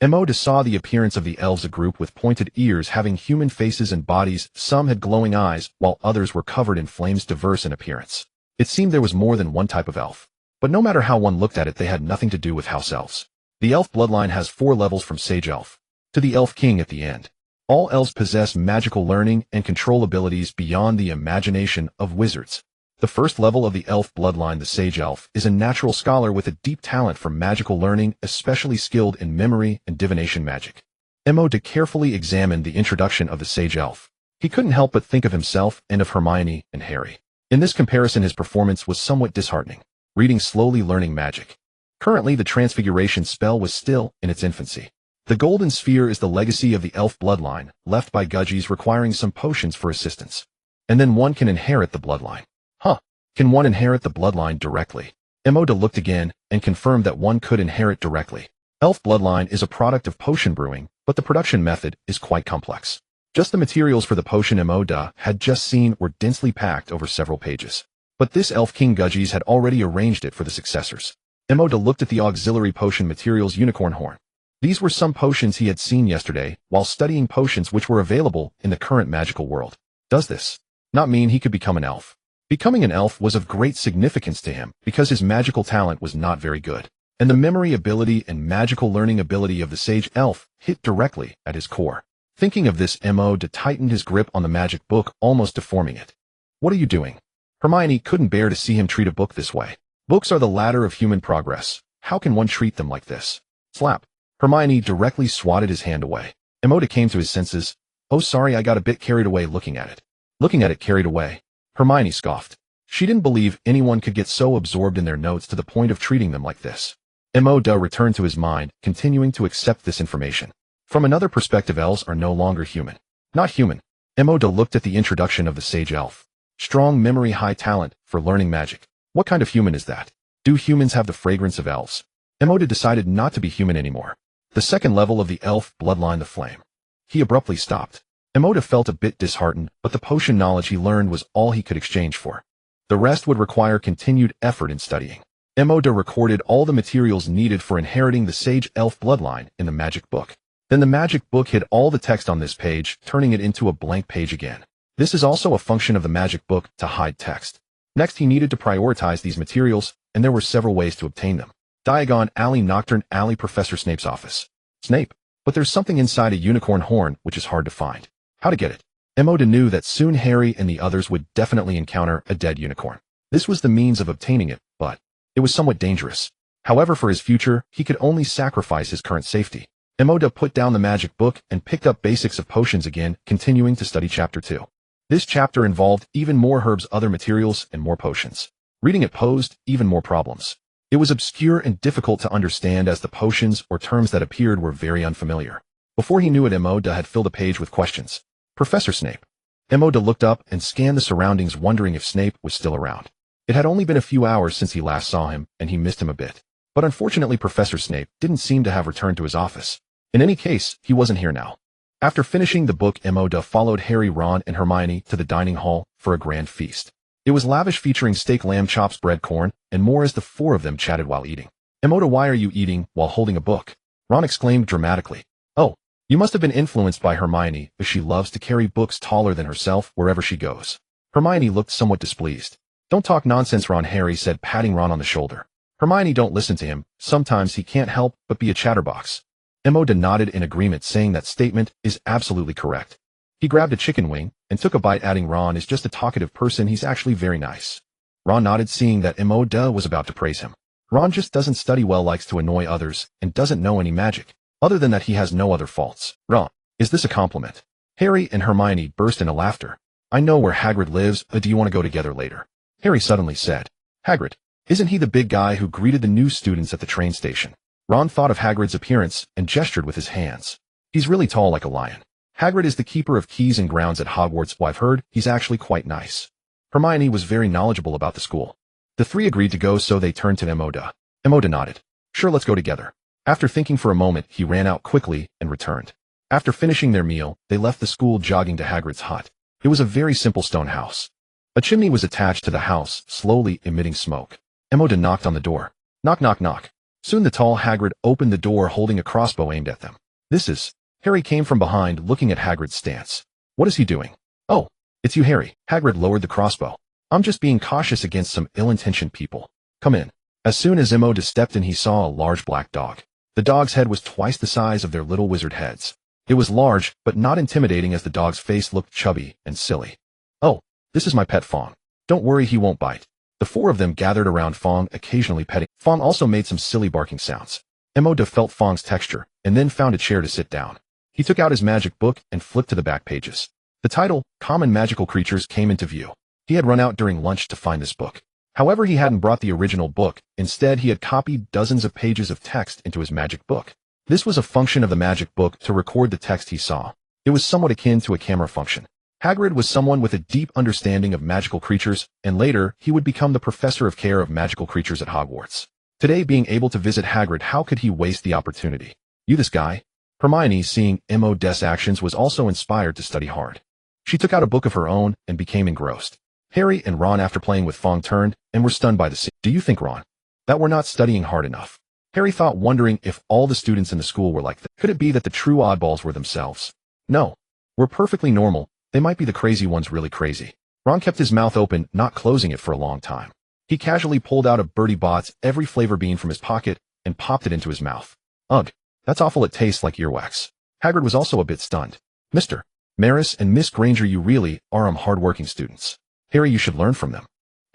S1: Maude saw the appearance of the elves, a group with pointed ears having human faces and bodies. Some had glowing eyes, while others were covered in flames, diverse in appearance. It seemed there was more than one type of elf. But no matter how one looked at it, they had nothing to do with house elves. The elf bloodline has 4 levels, from sage elf to the elf king at the end. All elves possess magical learning and control abilities beyond the imagination of wizards. The first level of the elf bloodline, the sage elf, is a natural scholar with a deep talent for magical learning, especially skilled in memory and divination magic. Maude carefully examined the introduction of the sage elf. He couldn't help but think of himself and of Hermione and Harry. In this comparison, his performance was somewhat disheartening. Reading slowly, learning magic. Currently, the transfiguration spell was still in its infancy. The golden sphere is the legacy of the elf bloodline, left by Gudgies, requiring some potions for assistance. And then one can inherit the bloodline. Huh. Can one inherit the bloodline directly? Maude looked again and confirmed that one could inherit directly. Elf bloodline is a product of potion brewing, but the production method is quite complex. Just the materials for the potion Maude had just seen were densely packed over several pages. But this elf king Gudgies had already arranged it for the successors. Maude looked at the auxiliary potion materials. Unicorn horn. These were some potions he had seen yesterday while studying potions which were available in the current magical world. Does this not mean he could become an elf? Becoming an elf was of great significance to him because his magical talent was not very good, and the memory ability and magical learning ability of the sage elf hit directly at his core. Thinking of this, Maude tightened his grip on the magic book, almost deforming it. What are you doing? Hermione couldn't bear to see him treat a book this way. Books are the ladder of human progress. How can one treat them like this? Slap. Hermione directly swatted his hand away. Maude came to his senses. Oh, sorry, I got a bit carried away looking at it. Looking at it carried away? Hermione scoffed. She didn't believe anyone could get so absorbed in their notes to the point of treating them like this. Maude returned to his mind, continuing to accept this information. From another perspective, elves are no longer human. Not human. Maude looked at the introduction of the sage elf. Strong memory, high talent for learning magic. What kind of human is that? Do humans have the fragrance of elves? Maude decided not to be human anymore. The second level of the elf bloodline, the flame. He abruptly stopped. Maude felt a bit disheartened, but the potion knowledge he learned was all he could exchange for. The rest would require continued effort in studying. Maude recorded all the materials needed for inheriting the sage elf bloodline in the magic book. Then the magic book hid all the text on this page, turning it into a blank page again. This is also a function of the magic book to hide text. Next, he needed to prioritize these materials, and there were several ways to obtain them. Diagon Alley, Nocturne Alley, Professor Snape's office. Snape. But there's something inside a unicorn horn which is hard to find. How to get it? Maude knew that soon Harry and the others would definitely encounter a dead unicorn. This was the means of obtaining it, but it was somewhat dangerous. However, for his future, he could only sacrifice his current safety. Maude put down the magic book and picked up basics of potions again, continuing to study chapter 2. This chapter involved even more herbs, other materials, and more potions. Reading it posed even more problems. It was obscure and difficult to understand as the potions or terms that appeared were very unfamiliar. Before he knew it, Maude had filled a page with questions. Professor Snape. Maude looked up and scanned the surroundings, wondering if Snape was still around. It had only been a few hours since he last saw him, and he missed him a bit. But unfortunately, Professor Snape didn't seem to have returned to his office. In any case, he wasn't here now. After finishing the book, Maude followed Harry, Ron, and Hermione to the dining hall for a grand feast. It was lavish, featuring steak, lamb chops, bread, corn, and more as the four of them chatted while eating. Maude, why are you eating while holding a book? Ron exclaimed dramatically. Oh, you must have been influenced by Hermione, as she loves to carry books taller than herself wherever she goes. Hermione looked somewhat displeased. Don't talk nonsense, Ron, Harry said, patting Ron on the shoulder. Hermione, don't listen to him. Sometimes he can't help but be a chatterbox. Maude nodded in agreement, saying that statement is absolutely correct. He grabbed a chicken wing and took a bite, adding, Ron is just a talkative person, he's actually very nice. Ron nodded, seeing that Maude was about to praise him. Ron just doesn't study well, likes to annoy others, and doesn't know any magic. Other than that, he has no other faults. Ron, is this a compliment? Harry and Hermione burst into laughter. I know where Hagrid lives, but do you want to go together later? Harry suddenly said. Hagrid, isn't he the big guy who greeted the new students at the train station? Ron thought of Hagrid's appearance and gestured with his hands. He's really tall, like a lion. Hagrid is the keeper of keys and grounds at Hogwarts. Well, I've heard he's actually quite nice. Hermione was very knowledgeable about the school. The three agreed to go, so they turned to Maude. Maude nodded. Sure, let's go together. After thinking for a moment, he ran out quickly and returned. After finishing their meal, they left the school, jogging to Hagrid's hut. It was a very simple stone house. A chimney was attached to the house, slowly emitting smoke. Maude knocked on the door. Knock, knock, knock. Soon the tall Hagrid opened the door, holding a crossbow aimed at them. This is... Harry came from behind, looking at Hagrid's stance. What is he doing? Oh, it's you, Harry. Hagrid lowered the crossbow. I'm just being cautious against some ill-intentioned people. Come in. As soon as Maude stepped in, he saw a large black dog. The dog's head was twice the size of their little wizard heads. It was large, but not intimidating, as the dog's face looked chubby and silly. Oh, this is my pet Fong. Don't worry, he won't bite. The four of them gathered around Fong, occasionally petting. Fong also made some silly barking sounds. Maude felt Fong's texture, and then found a chair to sit down. He took out his magic book and flipped to the back pages. The title, Common Magical Creatures, came into view. He had run out during lunch to find this book. However, he hadn't brought the original book. Instead, he had copied dozens of pages of text into his magic book. This was a function of the magic book to record the text he saw. It was somewhat akin to a camera function. Hagrid was someone with a deep understanding of magical creatures, and later, he would become the professor of care of magical creatures at Hogwarts. Today, being able to visit Hagrid, how could he waste the opportunity? You this guy? Hermione, seeing Maude's actions, was also inspired to study hard. She took out a book of her own and became engrossed. Harry and Ron, after playing with Fong, turned and were stunned by the scene. Do you think, Ron, that we're not studying hard enough? Harry thought, wondering if all the students in the school were like that. Could it be that the true oddballs were themselves? No. We're perfectly normal. They might be the crazy ones, really crazy. Ron kept his mouth open, not closing it for a long time. He casually pulled out a Bertie Bott's every flavor bean from his pocket and popped it into his mouth. Ugh. That's awful, it tastes like earwax. Hagrid was also a bit stunned. Mr. Maris and Miss Granger, you really are hard-working students. Harry, you should learn from them.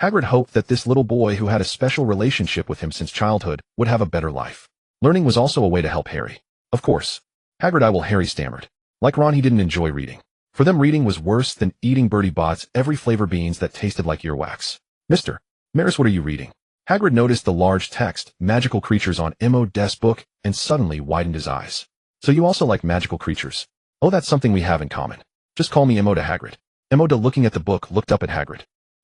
S1: Hagrid hoped that this little boy who had a special relationship with him since childhood would have a better life. Learning was also a way to help Harry. Of course. Hagrid, I will, Harry stammered. Like Ron, he didn't enjoy reading. For them, reading was worse than eating Bertie Bott's every flavor beans that tasted like earwax. Mr. Maris, what are you reading? Hagrid noticed the large text, Magical Creatures, on Maude's book, and suddenly widened his eyes. So you also like magical creatures? Oh, that's something we have in common. Just call me Maude, Hagrid. Maude, looking at the book, looked up at Hagrid.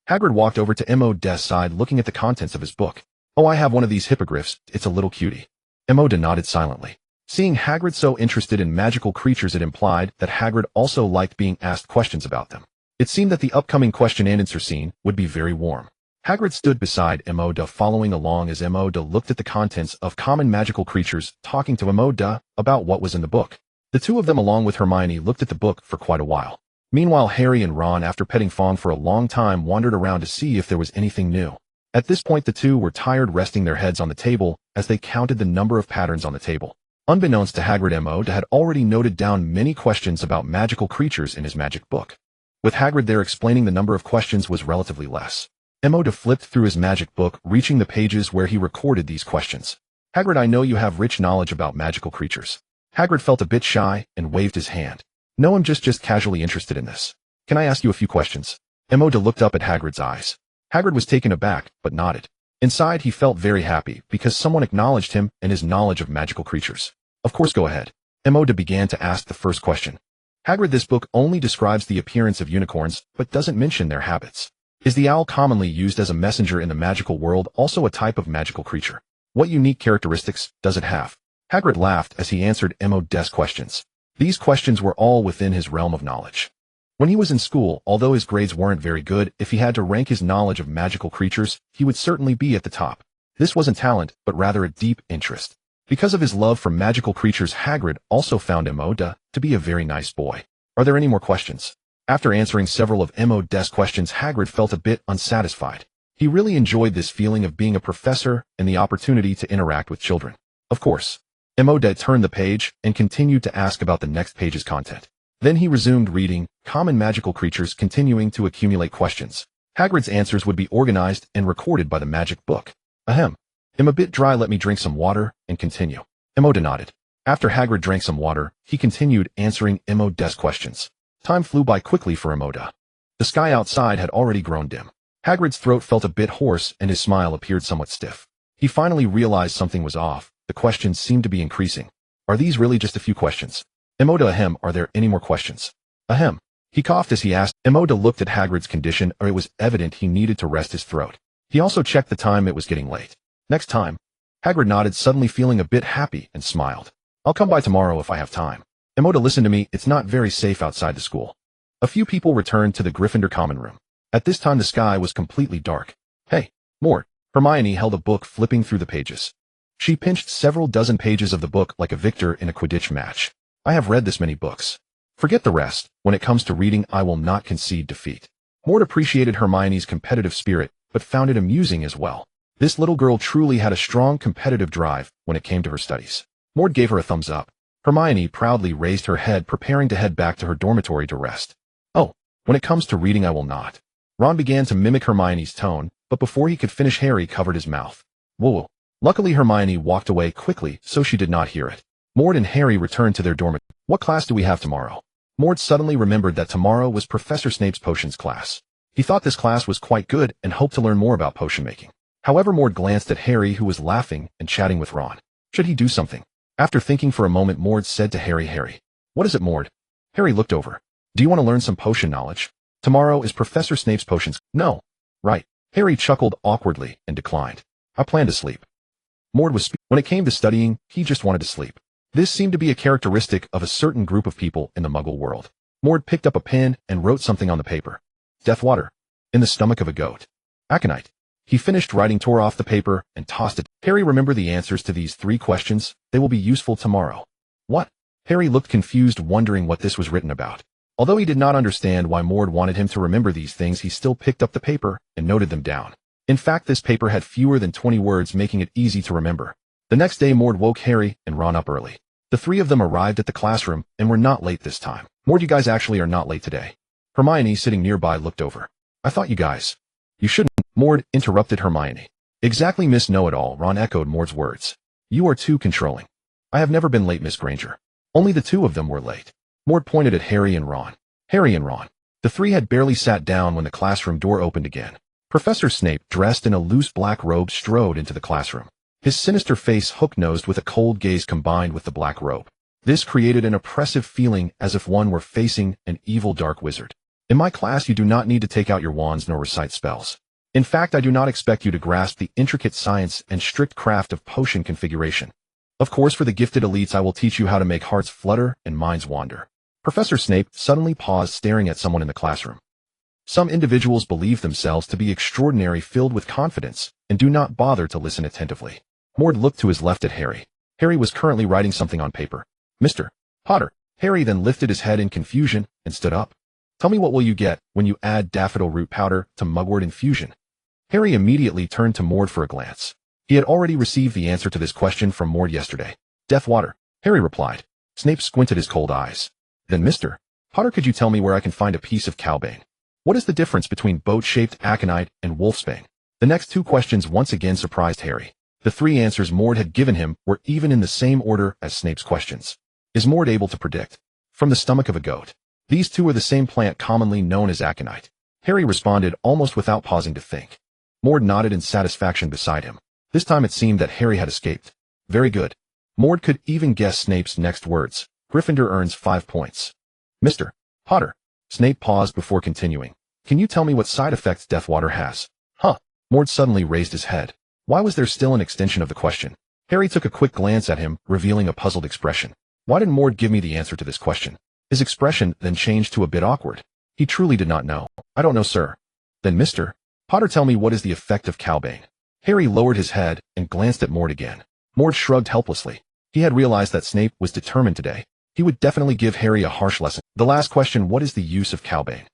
S1: Hagrid walked over to Maude's side, looking at the contents of his book. Oh, I have one of these hippogriffs. It's a little cutie. Maude nodded silently. Seeing Hagrid so interested in magical creatures, it implied that Hagrid also liked being asked questions about them. It seemed that the upcoming question and answer scene would be very warm. Hagrid stood beside Maude, following along as Maude looked at the contents of Common Magical Creatures, talking to Maude about what was in the book. The two of them, along with Hermione, looked at the book for quite a while. Meanwhile, Harry and Ron, after petting Fawn for a long time, wandered around to see if there was anything new. At this point, the two were tired, resting their heads on the table as they counted the number of patterns on the table. Unbeknownst to Hagrid, Maude had already noted down many questions about magical creatures in his magic book. With Hagrid there explaining, the number of questions was relatively less. Maude flipped through his magic book, reaching the pages where he recorded these questions. Hagrid, I know you have rich knowledge about magical creatures. Hagrid felt a bit shy and waved his hand. No, I'm just casually interested in this. Can I ask you a few questions? Maude looked up at Hagrid's eyes. Hagrid was taken aback, but nodded. Inside, he felt very happy because someone acknowledged him and his knowledge of magical creatures. Of course, go ahead. Maude began to ask the first question. Hagrid, this book only describes the appearance of unicorns, but doesn't mention their habits. Is the owl, commonly used as a messenger in the magical world, also a type of magical creature? What unique characteristics does it have? Hagrid laughed as he answered Maude's questions. These questions were all within his realm of knowledge. When he was in school, although his grades weren't very good, if he had to rank his knowledge of magical creatures, he would certainly be at the top. This wasn't talent, but rather a deep interest. Because of his love for magical creatures, Hagrid also found Maude to be a very nice boy. Are there any more questions? After answering several of Maude's questions, Hagrid felt a bit unsatisfied. He really enjoyed this feeling of being a professor and the opportunity to interact with children. Of course. Maude turned the page and continued to ask about the next page's content. Then he resumed reading Common Magical Creatures, continuing to accumulate questions. Hagrid's answers would be organized and recorded by the magic book. Ahem. I'm a bit dry, let me drink some water and continue. Maude nodded. After Hagrid drank some water, he continued answering Maude's questions. Time flew by quickly for Maude. The sky outside had already grown dim. Hagrid's throat felt a bit hoarse and his smile appeared somewhat stiff. He finally realized something was off. The questions seemed to be increasing. Are these really just a few questions? Maude, ahem, are there any more questions? Ahem. He coughed as he asked. Maude looked at Hagrid's condition, or it was evident he needed to rest his throat. He also checked the time, it was getting late. Next time. Hagrid nodded, suddenly feeling a bit happy, and smiled. I'll come by tomorrow if I have time. Maude, listen to me, it's not very safe outside the school. A few people returned to the Gryffindor common room. At this time the sky was completely dark. Hey, Maude. Hermione held a book, flipping through the pages. She pinched several dozen pages of the book like a victor in a Quidditch match. I have read this many books. Forget the rest. When it comes to reading, I will not concede defeat. Maude appreciated Hermione's competitive spirit, but found it amusing as well. This little girl truly had a strong competitive drive when it came to her studies. Maude gave her a thumbs up. Hermione proudly raised her head, preparing to head back to her dormitory to rest. Oh, when it comes to reading, I will not. Ron began to mimic Hermione's tone, but before he could finish, Harry covered his mouth. Whoa. Luckily, Hermione walked away quickly, so she did not hear it. Maude and Harry returned to their dormitory. What class do we have tomorrow? Maude suddenly remembered that tomorrow was Professor Snape's potions class. He thought this class was quite good and hoped to learn more about potion making. However, Maude glanced at Harry, who was laughing and chatting with Ron. Should he do something? After thinking for a moment, Maude said to Harry, what is it, Maude? Harry looked over. Do you want to learn some potion knowledge? Tomorrow is Professor Snape's potions. No. Right. Harry chuckled awkwardly and declined. I plan to sleep. Maude was when it came to studying, he just wanted to sleep. This seemed to be a characteristic of a certain group of people in the Muggle world. Maude picked up a pen and wrote something on the paper. Death water. In the stomach of a goat. Aconite. He finished writing, tore off the paper, and tossed it. Harry, remember the answers to these 3 questions. They will be useful tomorrow. What? Harry looked confused, wondering what this was written about. Although he did not understand why Maude wanted him to remember these things, he still picked up the paper and noted them down. In fact, this paper had fewer than 20 words, making it easy to remember. The next day, Maude woke Harry and Ron up early. The 3 of them arrived at the classroom and were not late this time. Maude, you guys actually are not late today. Hermione, sitting nearby, looked over. I thought you guys. You shouldn't. Maude interrupted Hermione. Exactly, Miss Know-It-All, Ron echoed Maude's words. You are too controlling. I have never been late, Miss Granger. Only the 2 of them were late. Maude pointed at Harry and Ron. Harry and Ron. The 3 had barely sat down when the classroom door opened again. Professor Snape, dressed in a loose black robe, strode into the classroom. His sinister face hook-nosed with a cold gaze combined with the black robe. This created an oppressive feeling, as if one were facing an evil dark wizard. In my class, you do not need to take out your wands nor recite spells. In fact, I do not expect you to grasp the intricate science and strict craft of potion configuration. Of course, for the gifted elites, I will teach you how to make hearts flutter and minds wander. Professor Snape suddenly paused, staring at someone in the classroom. Some individuals believe themselves to be extraordinary, filled with confidence, and do not bother to listen attentively. Maude looked to his left at Harry. Harry was currently writing something on paper. Mr. Potter. Harry then lifted his head in confusion and stood up. Tell me, what will you get when you add daffodil root powder to mugwort infusion? Harry immediately turned to Maude for a glance. He had already received the answer to this question from Maude yesterday. Death water, Harry replied. Snape squinted his cold eyes. Then, Mr. Potter, could you tell me where I can find a piece of cowbane? What is the difference between boat-shaped aconite and wolfsbane? The next two questions once again surprised Harry. The three answers Maude had given him were even in the same order as Snape's questions. Is Maude able to predict? From the stomach of a goat. These two are the same plant commonly known as aconite. Harry responded almost without pausing to think. Maude nodded in satisfaction beside him. This time it seemed that Harry had escaped. Very good. Maude could even guess Snape's next words. Gryffindor earns 5 points. Mr. Potter. Snape paused before continuing. Can you tell me what side effects death water has? Huh. Maude suddenly raised his head. Why was there still an extension of the question? Harry took a quick glance at him, revealing a puzzled expression. Why didn't Maude give me the answer to this question? His expression then changed to a bit awkward. He truly did not know. I don't know, sir. Then Mr. Potter, tell me, what is the effect of cowbane? Harry lowered his head and glanced at Maude again. Maude shrugged helplessly. He had realized that Snape was determined today. He would definitely give Harry a harsh lesson. The last question, what is the use of cowbane?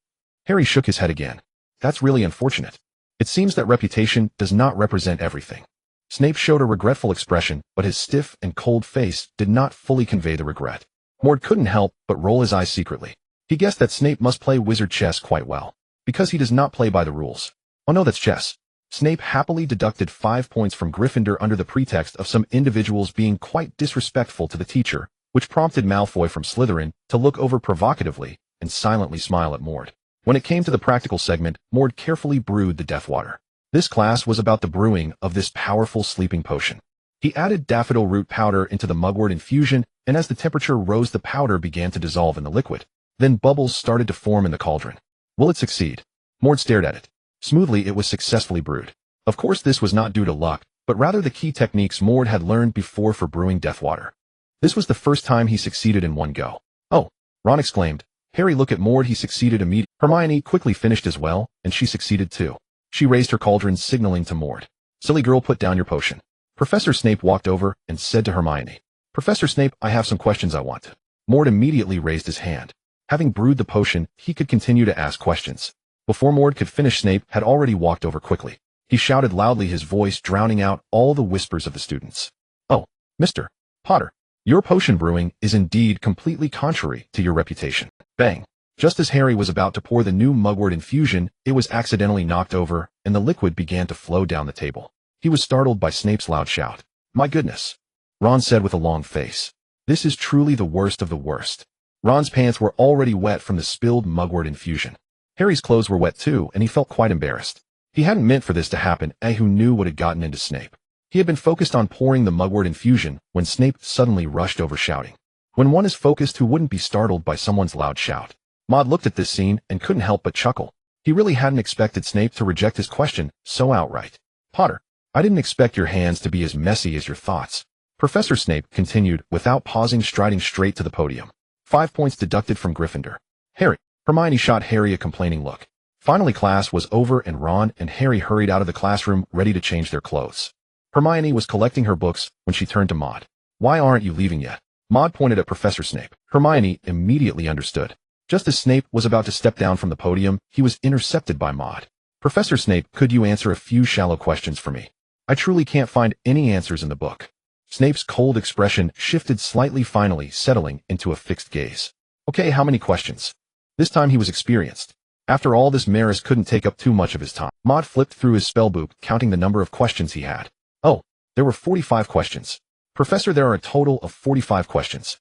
S1: Harry shook his head again. That's really unfortunate. It seems that reputation does not represent everything. Snape showed a regretful expression, but his stiff and cold face did not fully convey the regret. Maude couldn't help but roll his eyes secretly. He guessed that Snape must play wizard chess quite well, because he does not play by the rules. Oh no, that's chess. Snape happily deducted 5 points from Gryffindor under the pretext of some individuals being quite disrespectful to the teacher, which prompted Malfoy from Slytherin to look over provocatively and silently smile at Maude. When it came to the practical segment, Maude carefully brewed the death water. This class was about the brewing of this powerful sleeping potion. He added daffodil root powder into the mugwort infusion, and as the temperature rose, the powder began to dissolve in the liquid. Then bubbles started to form in the cauldron. Will it succeed? Maude stared at it. Smoothly, it was successfully brewed. Of course, this was not due to luck, but rather the key techniques Maude had learned before for brewing death water. This was the first time he succeeded in one go. Oh, Ron exclaimed. Harry looked at Maude. He succeeded immediately. Hermione quickly finished as well, and she succeeded too. She raised her cauldron, signaling to Maude. Silly girl, put down your potion. Professor Snape walked over and said to Hermione, Professor Snape, I have some questions I want. Maude immediately raised his hand. Having brewed the potion, he could continue to ask questions. Before Maude could finish, Snape had already walked over quickly. He shouted loudly, his voice drowning out all the whispers of the students. Oh, Mr. Potter, your potion brewing is indeed completely contrary to your reputation. Bang! Just as Harry was about to pour the new mugwort infusion, it was accidentally knocked over, and the liquid began to flow down the table. He was startled by Snape's loud shout. My goodness! Ron said with a long face. This is truly the worst of the worst. Ron's pants were already wet from the spilled mugwort infusion. Harry's clothes were wet too, and he felt quite embarrassed. He hadn't meant for this to happen, who knew what had gotten into Snape. He had been focused on pouring the mugwort infusion when Snape suddenly rushed over, shouting. When one is focused, who wouldn't be startled by someone's loud shout? Maude looked at this scene and couldn't help but chuckle. He really hadn't expected Snape to reject his question so outright. Potter, I didn't expect your hands to be as messy as your thoughts. Professor Snape continued without pausing, striding straight to the podium. 5 points deducted from Gryffindor. Harry. Hermione shot Harry a complaining look. Finally, class was over and Ron and Harry hurried out of the classroom, ready to change their clothes. Hermione was collecting her books when she turned to Maude. Why aren't you leaving yet? Maude pointed at Professor Snape. Hermione immediately understood. Just as Snape was about to step down from the podium, he was intercepted by Maude. Professor Snape, could you answer a few shallow questions for me? I truly can't find any answers in the book. Snape's cold expression shifted slightly, finally settling into a fixed gaze. Okay, how many questions? This time he was experienced. After all, this Maris couldn't take up too much of his time. Maude flipped through his spellbook, counting the number of questions he had. Oh, there were 45 questions. Professor, there are a total of 45 questions.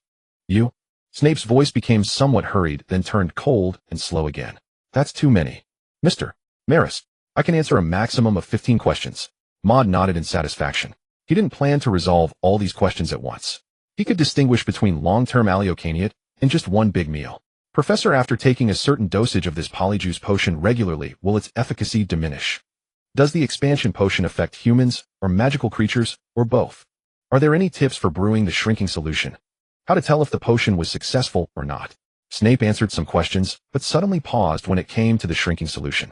S1: You? Snape's voice became somewhat hurried, then turned cold and slow again. That's too many. Mr. Maris, I can answer a maximum of 15 questions. Maude nodded in satisfaction. He didn't plan to resolve all these questions at once. He could distinguish between long-term Allocaniate and just one big meal. Professor, after taking a certain dosage of this polyjuice potion regularly, will its efficacy diminish? Does the expansion potion affect humans, or magical creatures, or both? Are there any tips for brewing the shrinking solution? How to tell if the potion was successful or not? Snape answered some questions, but suddenly paused when it came to the shrinking solution.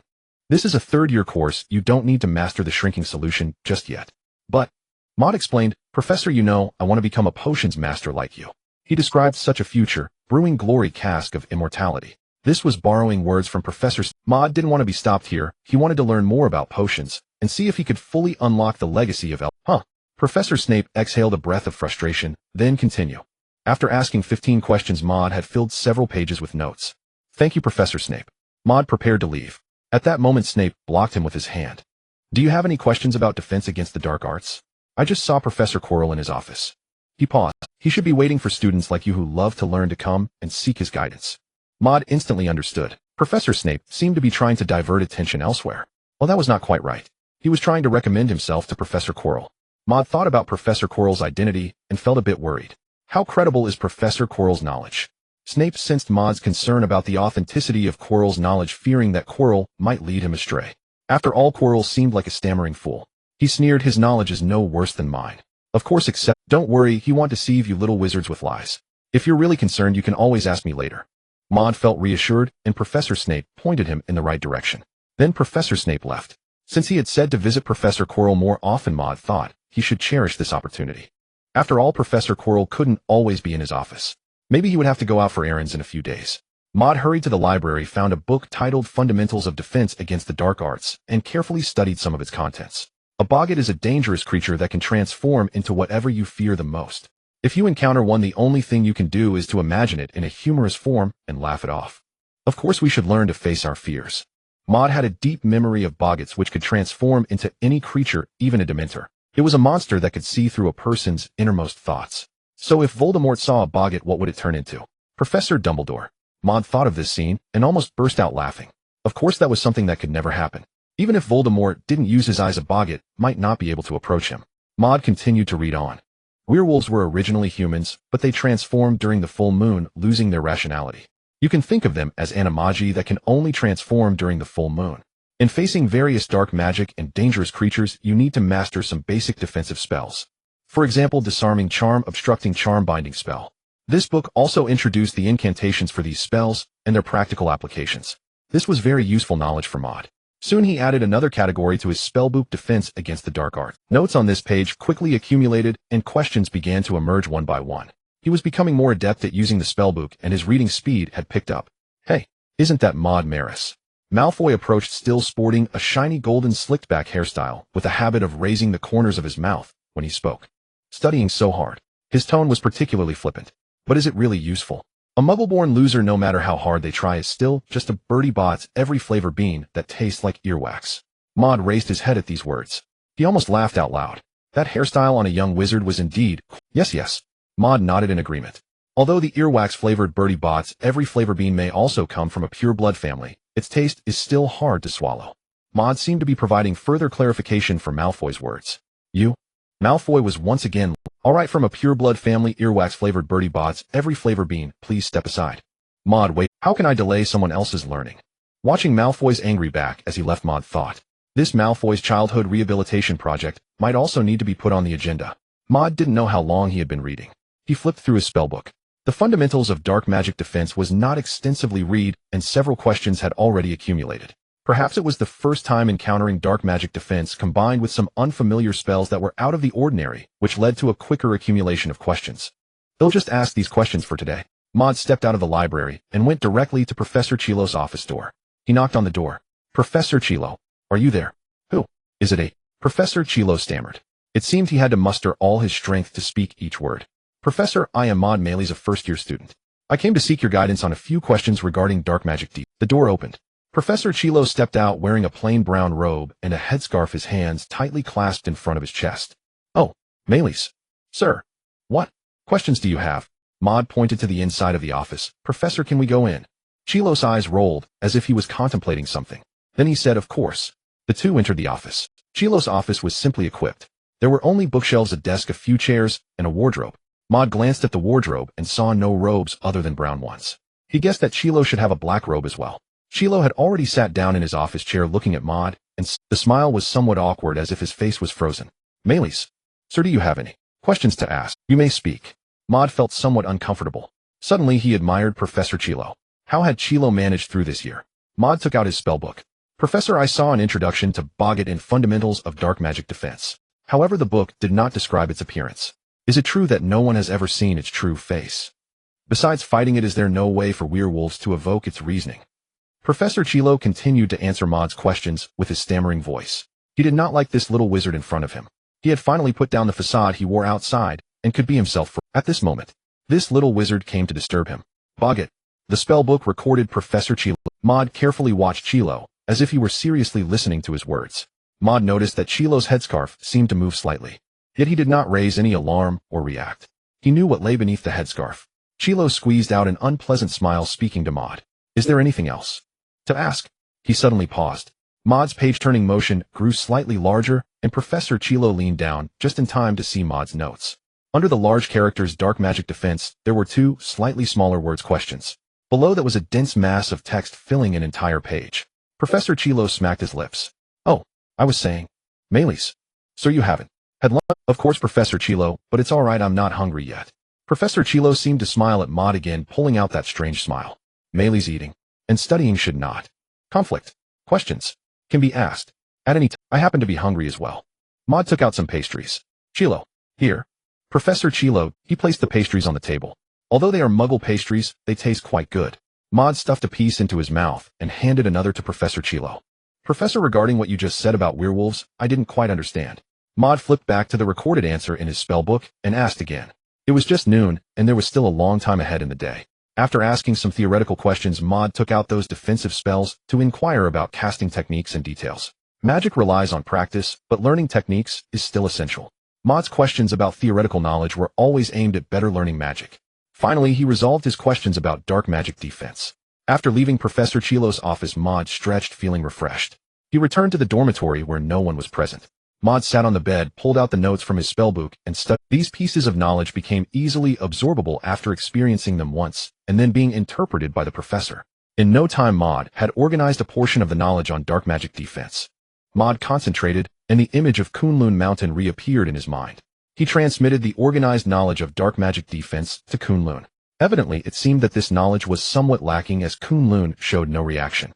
S1: This is a third-year course, you don't need to master the shrinking solution just yet. But, Maude explained, Professor, I want to become a potions master like you. He described such a future, brewing glory cask of immortality. This was borrowing words from Professor Maude didn't want to be stopped here, he wanted to learn more about potions, and see if he could fully unlock the legacy of Professor Snape exhaled a breath of frustration, then continue. After asking 15 questions, Maude had filled several pages with notes. Thank you, Professor Snape. Maude prepared to leave. At that moment, Snape blocked him with his hand. Do you have any questions about defense against the dark arts? I just saw Professor Quirrell in his office. He paused. He should be waiting for students like you who love to learn to come and seek his guidance. Maude instantly understood. Professor Snape seemed to be trying to divert attention elsewhere. Well, that was not quite right. He was trying to recommend himself to Professor Quirrell. Maude thought about Professor Quirrell's identity and felt a bit worried. How credible is Professor Quirrell's knowledge? Snape sensed Maude's concern about the authenticity of Quirrell's knowledge, fearing that Quirrell might lead him astray. After all, Quirrell seemed like a stammering fool. He sneered, his knowledge is no worse than mine. Of course, except, don't worry, he won't deceive you little wizards with lies. If you're really concerned, you can always ask me later. Maude felt reassured, and Professor Snape pointed him in the right direction. Then Professor Snape left. Since he had said to visit Professor Quirrell more often, Maude thought he should cherish this opportunity. After all, Professor Quirrell couldn't always be in his office. Maybe he would have to go out for errands in a few days. Maude hurried to the library, found a book titled Fundamentals of Defense Against the Dark Arts, and carefully studied some of its contents. A boggart is a dangerous creature that can transform into whatever you fear the most. If you encounter one, the only thing you can do is to imagine it in a humorous form and laugh it off. Of course, we should learn to face our fears. Maude had a deep memory of boggarts which could transform into any creature, even a Dementor. It was a monster that could see through a person's innermost thoughts. So if Voldemort saw a boggart, what would it turn into? Professor Dumbledore. Maude thought of this scene and almost burst out laughing. Of course, that was something that could never happen. Even if Voldemort didn't use his eyes, a boggart might not be able to approach him. Maude continued to read on. Werewolves were originally humans, but they transformed during the full moon, losing their rationality. You can think of them as animagi that can only transform during the full moon. In facing various dark magic and dangerous creatures, you need to master some basic defensive spells. For example, disarming charm, obstructing charm, binding spell. This book also introduced the incantations for these spells and their practical applications. This was very useful knowledge for Maude. Soon he added another category to his spellbook, defense against the dark art. Notes on this page quickly accumulated, and questions began to emerge one by one. He was becoming more adept at using the spellbook, and his reading speed had picked up. Hey, isn't that Maude Maris? Malfoy approached, still sporting a shiny golden slicked-back hairstyle, with a habit of raising the corners of his mouth when he spoke. Studying so hard. His tone was particularly flippant. But is it really useful? A muggle-born loser, no matter how hard they try, is still just a Bertie Bott's every flavor bean that tastes like earwax. Maude raised his head at these words. He almost laughed out loud. That hairstyle on a young wizard was indeed... Yes. Maude nodded in agreement. Although the earwax-flavored Bertie Bott's every flavor bean may also come from a pure-blood family, its taste is still hard to swallow. Maude seemed to be providing further clarification for Malfoy's words. You? Malfoy was once again... All right, from a pure-blood family, earwax-flavored Bertie Bott's every flavor bean, please step aside. Maude, wait, how can I delay someone else's learning? Watching Malfoy's angry back as he left, Maude thought. This Malfoy's childhood rehabilitation project might also need to be put on the agenda. Maude didn't know how long he had been reading. He flipped through his spellbook. The fundamentals of dark magic defense was not extensively read, and several questions had already accumulated. Perhaps it was the first time encountering dark magic defense combined with some unfamiliar spells that were out of the ordinary, which led to a quicker accumulation of questions. They'll just ask these questions for today. Maude stepped out of the library and went directly to Professor Chilo's office door. He knocked on the door. Professor Chilo, are you there? Who? Is it a... Professor Chilo stammered. It seemed he had to muster all his strength to speak each word. Professor, I am Maude Maylis, a first-year student. I came to seek your guidance on a few questions regarding dark magic. The door opened. Professor Chilo stepped out wearing a plain brown robe and a headscarf, his hands tightly clasped in front of his chest. Oh, Maylis. Sir. What questions do you have? Maude pointed to the inside of the office. Professor, can we go in? Chilo's eyes rolled, as if he was contemplating something. Then he said, of course. The two entered the office. Chilo's office was simply equipped. There were only bookshelves, a desk, a few chairs, and a wardrobe. Maude glanced at the wardrobe and saw no robes other than brown ones. He guessed that Chilo should have a black robe as well. Chilo had already sat down in his office chair looking at Maude, and the smile was somewhat awkward as if his face was frozen. Melees. Sir, do you have any questions to ask? You may speak. Maude felt somewhat uncomfortable. Suddenly he admired Professor Chilo. How had Chilo managed through this year? Maude took out his spellbook. Professor, I saw an introduction to Boggett in Fundamentals of Dark Magic Defense. However, the book did not describe its appearance. Is it true that no one has ever seen its true face? Besides fighting it, is there no way for werewolves to evoke its reasoning? Professor Chilo continued to answer Maude's questions with his stammering voice. He did not like this little wizard in front of him. He had finally put down the facade he wore outside and could be himself at this moment. This little wizard came to disturb him. Boggett. The spellbook recorded Professor Chilo. Maude carefully watched Chilo, as if he were seriously listening to his words. Maude noticed that Chilo's headscarf seemed to move slightly. Yet he did not raise any alarm or react. He knew what lay beneath the headscarf. Chilo squeezed out an unpleasant smile, speaking to Maude. Is there anything else to ask? He suddenly paused. Maude's page-turning motion grew slightly larger, and Professor Chilo leaned down just in time to see Maude's notes. Under the large characters Dark Magic Defense, there were two slightly smaller words questions. Below that was a dense mass of text filling an entire page. Professor Chilo smacked his lips. Oh, I was saying. Melees. Sir, you haven't had lunch? Of course, Professor Chilo, but it's all right, I'm not hungry yet. Professor Chilo seemed to smile at Maude again, pulling out that strange smile. Melees, eating and studying should not conflict. Questions can be asked at any time. I happen to be hungry as well. Maude took out some pastries. Chilo. Here. Professor Chilo, he placed the pastries on the table. Although they are muggle pastries, they taste quite good. Maude stuffed a piece into his mouth and handed another to Professor Chilo. Professor, regarding what you just said about werewolves, I didn't quite understand. Maude flipped back to the recorded answer in his spellbook and asked again. It was just noon, and there was still a long time ahead in the day. After asking some theoretical questions, Maude took out those defensive spells to inquire about casting techniques and details. Magic relies on practice, but learning techniques is still essential. Maude's questions about theoretical knowledge were always aimed at better learning magic. Finally, he resolved his questions about dark magic defense. After leaving Professor Chilo's office, Maude stretched, feeling refreshed. He returned to the dormitory where no one was present. Maude sat on the bed, pulled out the notes from his spellbook, and studied. These pieces of knowledge became easily absorbable after experiencing them once, and then being interpreted by the professor. In no time, Maude had organized a portion of the knowledge on dark magic defense. Maude concentrated, and the image of Kunlun Mountain reappeared in his mind. He transmitted the organized knowledge of dark magic defense to Kunlun. Evidently, it seemed that this knowledge was somewhat lacking, as Kunlun showed no reaction.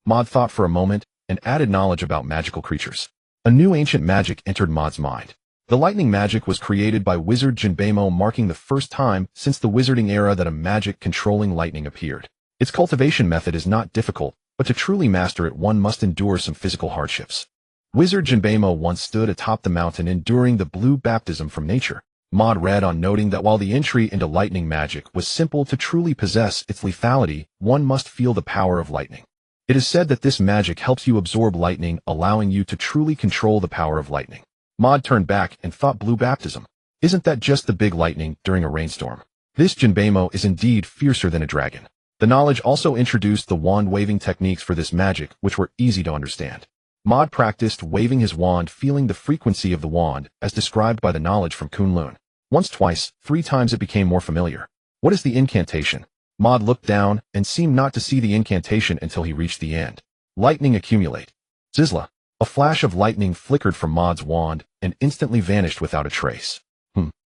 S1: Maude thought for a moment, and added knowledge about magical creatures. A new ancient magic entered Maude's mind. The lightning magic was created by wizard Jinbemo, marking the first time since the wizarding era that a magic controlling lightning appeared. Its cultivation method is not difficult, but to truly master it, one must endure some physical hardships. Wizard Jinbemo once stood atop the mountain, enduring the blue baptism from nature. Maude read on, noting that while the entry into lightning magic was simple, to truly possess its lethality, one must feel the power of lightning. It is said that this magic helps you absorb lightning, allowing you to truly control the power of lightning. Maude turned back and thought, blue baptism. Isn't that just the big lightning during a rainstorm? This Jinbemo is indeed fiercer than a dragon. The knowledge also introduced the wand-waving techniques for this magic, which were easy to understand. Maude practiced waving his wand, feeling the frequency of the wand, as described by the knowledge from Kunlun. Once, twice, 3 times it became more familiar. What is the incantation? Maude looked down and seemed not to see the incantation until he reached the end. Lightning accumulate. Zizla. A flash of lightning flickered from Maude's wand and instantly vanished without a trace.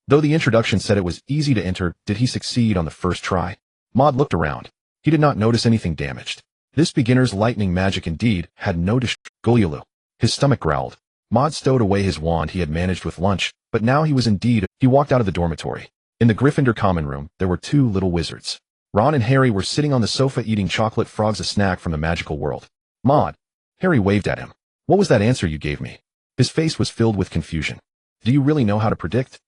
S1: Though the introduction said it was easy to enter, did he succeed on the first try? Maude looked around. He did not notice anything damaged. This beginner's lightning magic indeed had no Gulyalu. His stomach growled. Maude stowed away his wand he had managed with lunch, but now he was indeed. He walked out of the dormitory. In the Gryffindor common room, there were 2 little wizards. Ron and Harry were sitting on the sofa eating chocolate frogs, a snack from the magical world. Maude. Harry waved at him. What was that answer you gave me? His face was filled with confusion. Do you really know how to predict?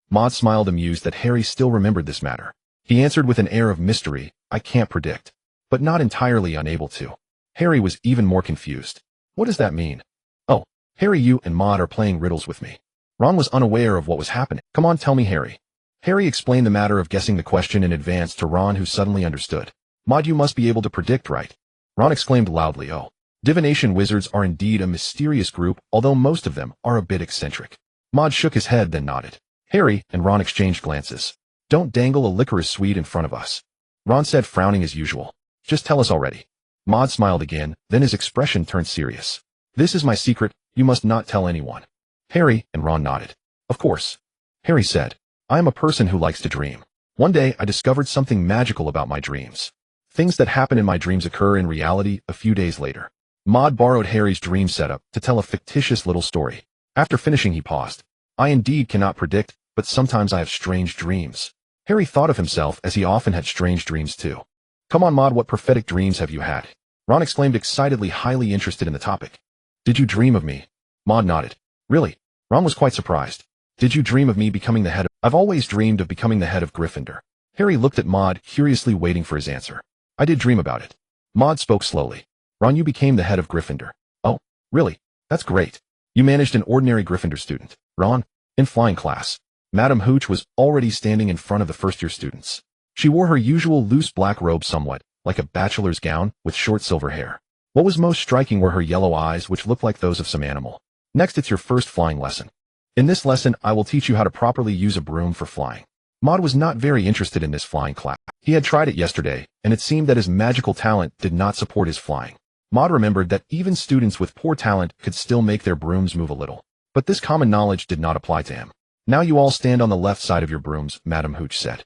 S1: Maude smiled, amused that Harry still remembered this matter. He answered with an air of mystery, I can't predict. But not entirely unable to. Harry was even more confused. What does that mean? Oh, Harry, you and Maude are playing riddles with me. Ron was unaware of what was happening. Come on, tell me, Harry. Harry explained the matter of guessing the question in advance to Ron, who suddenly understood. Maude, you must be able to predict, right? Ron exclaimed loudly. Oh. Divination wizards are indeed a mysterious group, although most of them are a bit eccentric. Maude shook his head, then nodded. Harry and Ron exchanged glances. Don't dangle a licorice sweet in front of us. Ron said, frowning as usual. Just tell us already. Maude smiled again, then his expression turned serious. This is my secret, you must not tell anyone. Harry and Ron nodded. Of course. Harry said, I am a person who likes to dream. One day I discovered something magical about my dreams. Things that happen in my dreams occur in reality a few days later. Maude borrowed Harry's dream setup to tell a fictitious little story. After finishing he paused. I indeed cannot predict, but sometimes I have strange dreams. Harry thought of himself as he often had strange dreams too. Come on Maude, what prophetic dreams have you had? Ron exclaimed excitedly, highly interested in the topic. Did you dream of me? Maude nodded. Really? Ron was quite surprised. Did you dream of me becoming the head of... I've always dreamed of becoming the head of Gryffindor. Harry looked at Maude, curiously waiting for his answer. I did dream about it. Maude spoke slowly. Ron, you became the head of Gryffindor. Oh, really? That's great. You managed an ordinary Gryffindor student. Ron, in flying class. Madame Hooch was already standing in front of the first-year students. She wore her usual loose black robe somewhat, like a bachelor's gown, with short silver hair. What was most striking were her yellow eyes, which looked like those of some animal. Next, it's your first flying lesson. In this lesson, I will teach you how to properly use a broom for flying. Maude was not very interested in this flying class. He had tried it yesterday, and it seemed that his magical talent did not support his flying. Maude remembered that even students with poor talent could still make their brooms move a little. But this common knowledge did not apply to him. Now you all stand on the left side of your brooms, Madame Hooch said.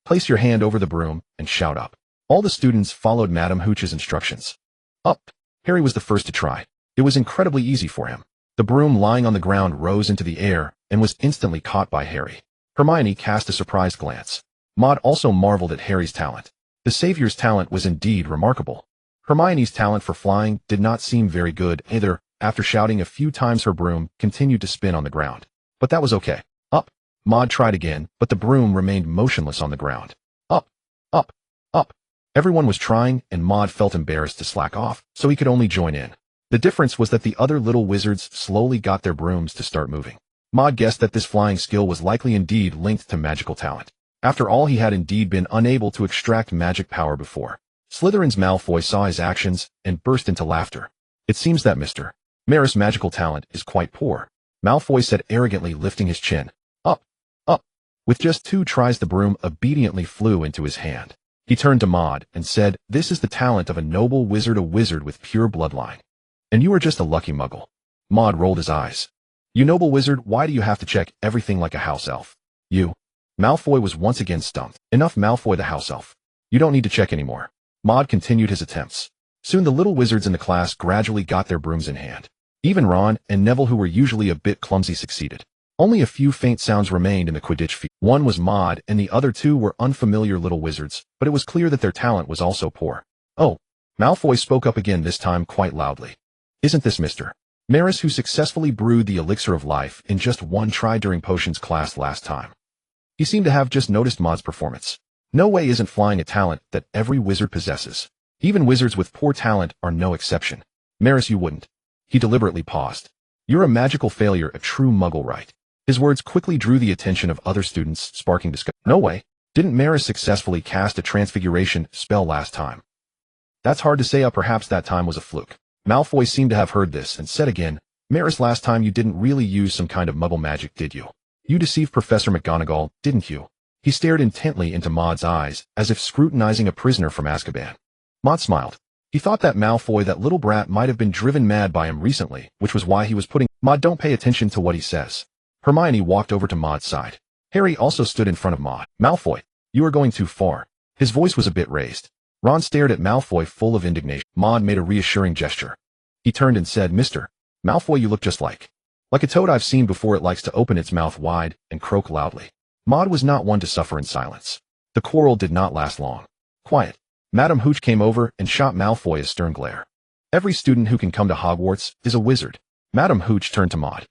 S1: Place your hand over the broom and shout up. All the students followed Madame Hooch's instructions. Up. Harry was the first to try. It was incredibly easy for him. The broom lying on the ground rose into the air and was instantly caught by Harry. Hermione cast a surprised glance. Maude also marveled at Harry's talent. The Savior's talent was indeed remarkable. Hermione's talent for flying did not seem very good either. After shouting a few times, her broom continued to spin on the ground. But that was okay. Up. Maude tried again, but the broom remained motionless on the ground. Up. Up. Up. Everyone was trying, and Maude felt embarrassed to slack off, so he could only join in. The difference was that the other little wizards slowly got their brooms to start moving. Maude guessed that this flying skill was likely indeed linked to magical talent. After all, he had indeed been unable to extract magic power before. Slytherin's Malfoy saw his actions and burst into laughter. It seems that Mr. Maris' magical talent is quite poor, Malfoy said arrogantly, lifting his chin. Up, up. With just 2 tries the broom obediently flew into his hand. He turned to Maude and said, this is the talent of a noble wizard, a wizard with pure bloodline. And you are just a lucky muggle. Maude rolled his eyes. You noble wizard, why do you have to check everything like a house elf? You. Malfoy was once again stumped. Enough, Malfoy the house elf. You don't need to check anymore. Maude continued his attempts. Soon the little wizards in the class gradually got their brooms in hand. Even Ron and Neville, who were usually a bit clumsy, succeeded. Only a few faint sounds remained in the Quidditch field. One was Maude and the other 2 were unfamiliar little wizards, but it was clear that their talent was also poor. Oh. Malfoy spoke up again, this time quite loudly. Isn't this Mr. Maris, who successfully brewed the elixir of life in just 1 try during potions class last time? He seemed to have just noticed Maude's performance. No way, isn't flying a talent that every wizard possesses. Even wizards with poor talent are no exception. Maris, you wouldn't. He deliberately paused. You're a magical failure, a true muggle, right? His words quickly drew the attention of other students, sparking discussion. No way. Didn't Maris successfully cast a transfiguration spell last time? That's hard to say. Perhaps that time was a fluke. Malfoy seemed to have heard this and said again, Maris, last time you didn't really use some kind of muggle magic, did you? You deceived Professor McGonagall, didn't you? He stared intently into Maude's eyes, as if scrutinizing a prisoner from Azkaban. Maude smiled. He thought that Malfoy, that little brat, might have been driven mad by him recently, which was why he was putting... Maude, don't pay attention to what he says. Hermione walked over to Maude's side. Harry also stood in front of Maude. Malfoy, you are going too far. His voice was a bit raised. Ron stared at Malfoy full of indignation. Maude made a reassuring gesture. He turned and said, Mr. Malfoy, you look just like a toad I've seen before. It likes to open its mouth wide and croak loudly. Maude was not one to suffer in silence. The quarrel did not last long. Quiet. Madame Hooch came over and shot Malfoy a stern glare. Every student who can come to Hogwarts is a wizard. Madame Hooch turned to Maude.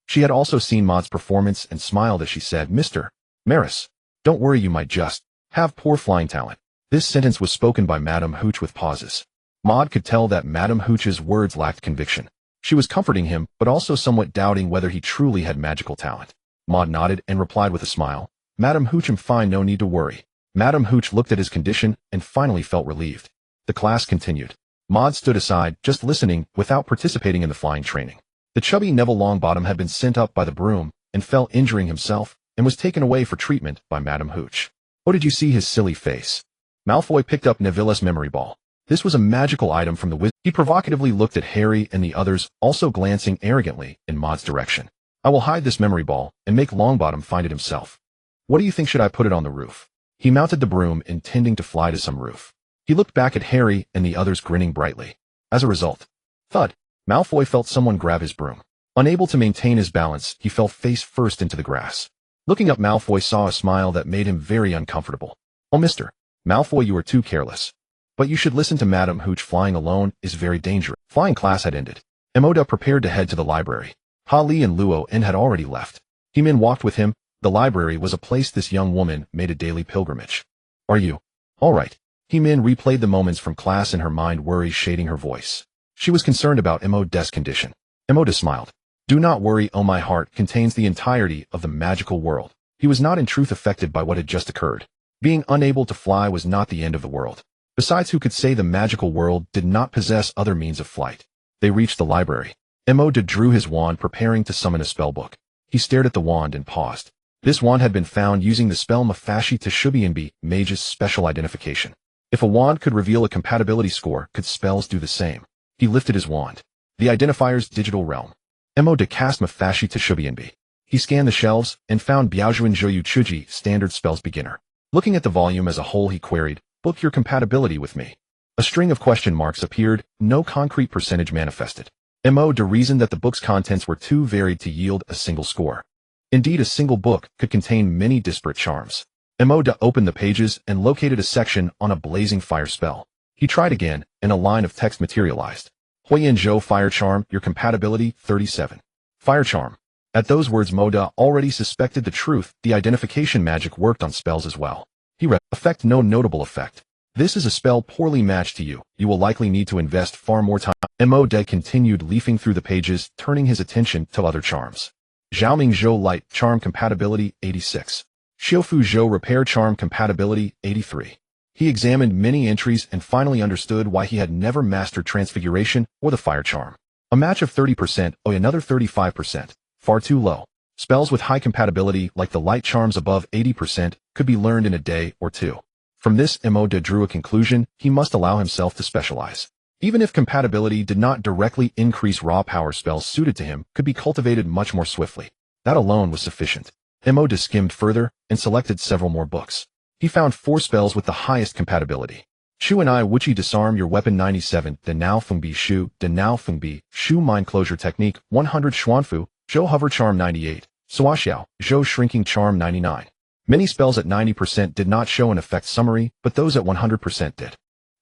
S1: She had also seen Maude's performance and smiled as she said, Mr. Maris, don't worry, you might just have poor flying talent. This sentence was spoken by Madame Hooch with pauses. Maude could tell that Madame Hooch's words lacked conviction. She was comforting him, but also somewhat doubting whether he truly had magical talent. Maude nodded and replied with a smile, Madame Hooch, I'm fine, no need to worry. Madame Hooch looked at his condition and finally felt relieved. The class continued. Maude stood aside, just listening, without participating in the flying training. The chubby Neville Longbottom had been sent up by the broom and fell, injuring himself, and was taken away for treatment by Madame Hooch. Oh, did you see his silly face? Malfoy picked up Neville's memory ball. This was a magical item from the wizard. He provocatively looked at Harry and the others, also glancing arrogantly in Maude's direction. I will hide this memory ball and make Longbottom find it himself. What do you think, should I put it on the roof? He mounted the broom, intending to fly to some roof. He looked back at Harry and the others, grinning brightly. As a result, thud, Malfoy felt someone grab his broom. Unable to maintain his balance, he fell face first into the grass. Looking up, Malfoy saw a smile that made him very uncomfortable. Oh, Mr. Malfoy, you are too careless. But you should listen to Madam Hooch. Flying alone is very dangerous. Flying class had ended. Maude prepared to head to the library. Ha Li and Luo En had already left. He-Min walked with him. The library was a place this young woman made a daily pilgrimage. Are you all right? He-Min replayed the moments from class in her mind, worry shading her voice. She was concerned about Maude's condition. Maude smiled. Do not worry, oh, my heart contains the entirety of the magical world. He was not in truth affected by what had just occurred. Being unable to fly was not the end of the world. Besides, who could say the magical world did not possess other means of flight? They reached the library. Maude drew his wand, preparing to summon a spellbook. He stared at the wand and paused. This wand had been found using the spell Mafashi Teshubianbi, Mage's special identification. If a wand could reveal a compatibility score, could spells do the same? He lifted his wand. The identifier's digital realm. Maude cast Mafashi Teshubianbi. He scanned the shelves and found Biaojuan Zhouyu Chuji, standard spells beginner. Looking at the volume as a whole, he queried, book your compatibility with me. A string of question marks appeared, no concrete percentage manifested. Maude reasoned that the book's contents were too varied to yield a single score. Indeed, a single book could contain many disparate charms. Maude opened the pages and located a section on a blazing fire spell. He tried again, and a line of text materialized. Huiyan Zhou Fire Charm, your compatibility 37. Fire Charm. At those words, Maude already suspected the truth. The identification magic worked on spells as well. He read, effect, no notable effect. This is a spell poorly matched to you. You will likely need to invest far more time. Maude continued leafing through the pages, turning his attention to other charms. Xiaoming Zhou Light Charm compatibility 86. Xiufu Zhou Repair Charm compatibility 83. He examined many entries and finally understood why he had never mastered Transfiguration or the Fire Charm. A match of 30%, or another 35%. Far too low. Spells with high compatibility, like the light charms above 80%, could be learned in a day or two. From this, Maude drew a conclusion: he must allow himself to specialize. Even if compatibility did not directly increase, raw power spells suited to him could be cultivated much more swiftly. That alone was sufficient. Maude skimmed further and selected several more books. He found 4 spells with the highest compatibility. Shu and I Wuchi Disarm Your Weapon 97, Den Nao Fengbi Shu, Den Nao Fengbi, Shu Mind Closure Technique 100, Xuanfu, Zhou Hover Charm 98, Suaxiao, Zhou Shrinking Charm 99. Many spells at 90% did not show an effect summary, but those at 100% did.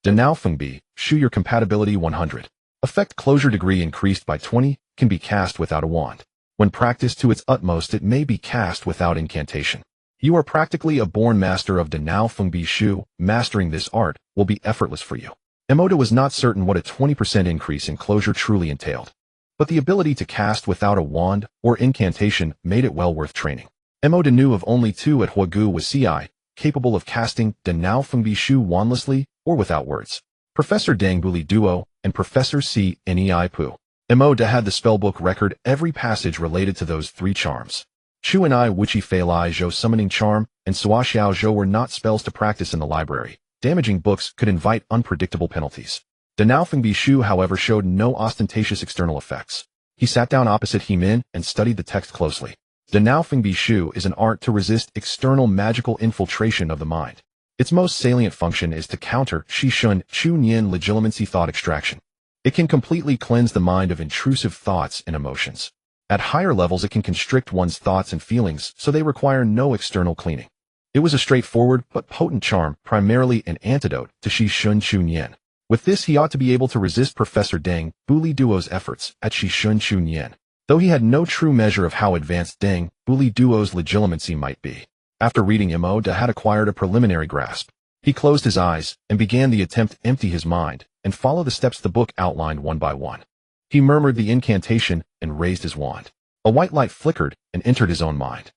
S1: Den Nao Fengbi, Shu Your Compatibility 100. Effect closure degree increased by 20, can be cast without a wand. When practiced to its utmost, it may be cast without incantation. You are practically a born master of Den Nao Fengbi Shu. Mastering this art will be effortless for you. Maude was not certain what a 20% increase in closure truly entailed, but the ability to cast without a wand or incantation made it well worth training. Maude knew of only 2 at Huagu with CI, capable of casting Den Nao Fengbi Shu wandlessly or without words. Professor Deng Buli Duo and Professor C. Nei Pu. Maude had the spellbook record every passage related to those 3 charms. Chu and I Wuchi Fei Lai Zhou Summoning Charm and Suaxiao Zhou were not spells to practice in the library. Damaging books could invite unpredictable penalties. Den Nao Fengbi Shu, however, showed no ostentatious external effects. He sat down opposite He-Min and studied the text closely. Den Nao Fengbi Shu is an art to resist external magical infiltration of the mind. Its most salient function is to counter Shi Shun Chu Nian legitimacy thought extraction. It can completely cleanse the mind of intrusive thoughts and emotions. At higher levels, it can constrict one's thoughts and feelings, so they require no external cleaning. It was a straightforward but potent charm, primarily an antidote to Shi Shun Chu Nian. With this, he ought to be able to resist Professor Deng Buli Duo's efforts at Shi Shun Chu Nian, though he had no true measure of how advanced Deng Buli Duo's legitimacy might be. After reading Maude had acquired a preliminary grasp. He closed his eyes and began the attempt to empty his mind and follow the steps the book outlined one by one. He murmured the incantation and raised his wand. A white light flickered and entered his own mind.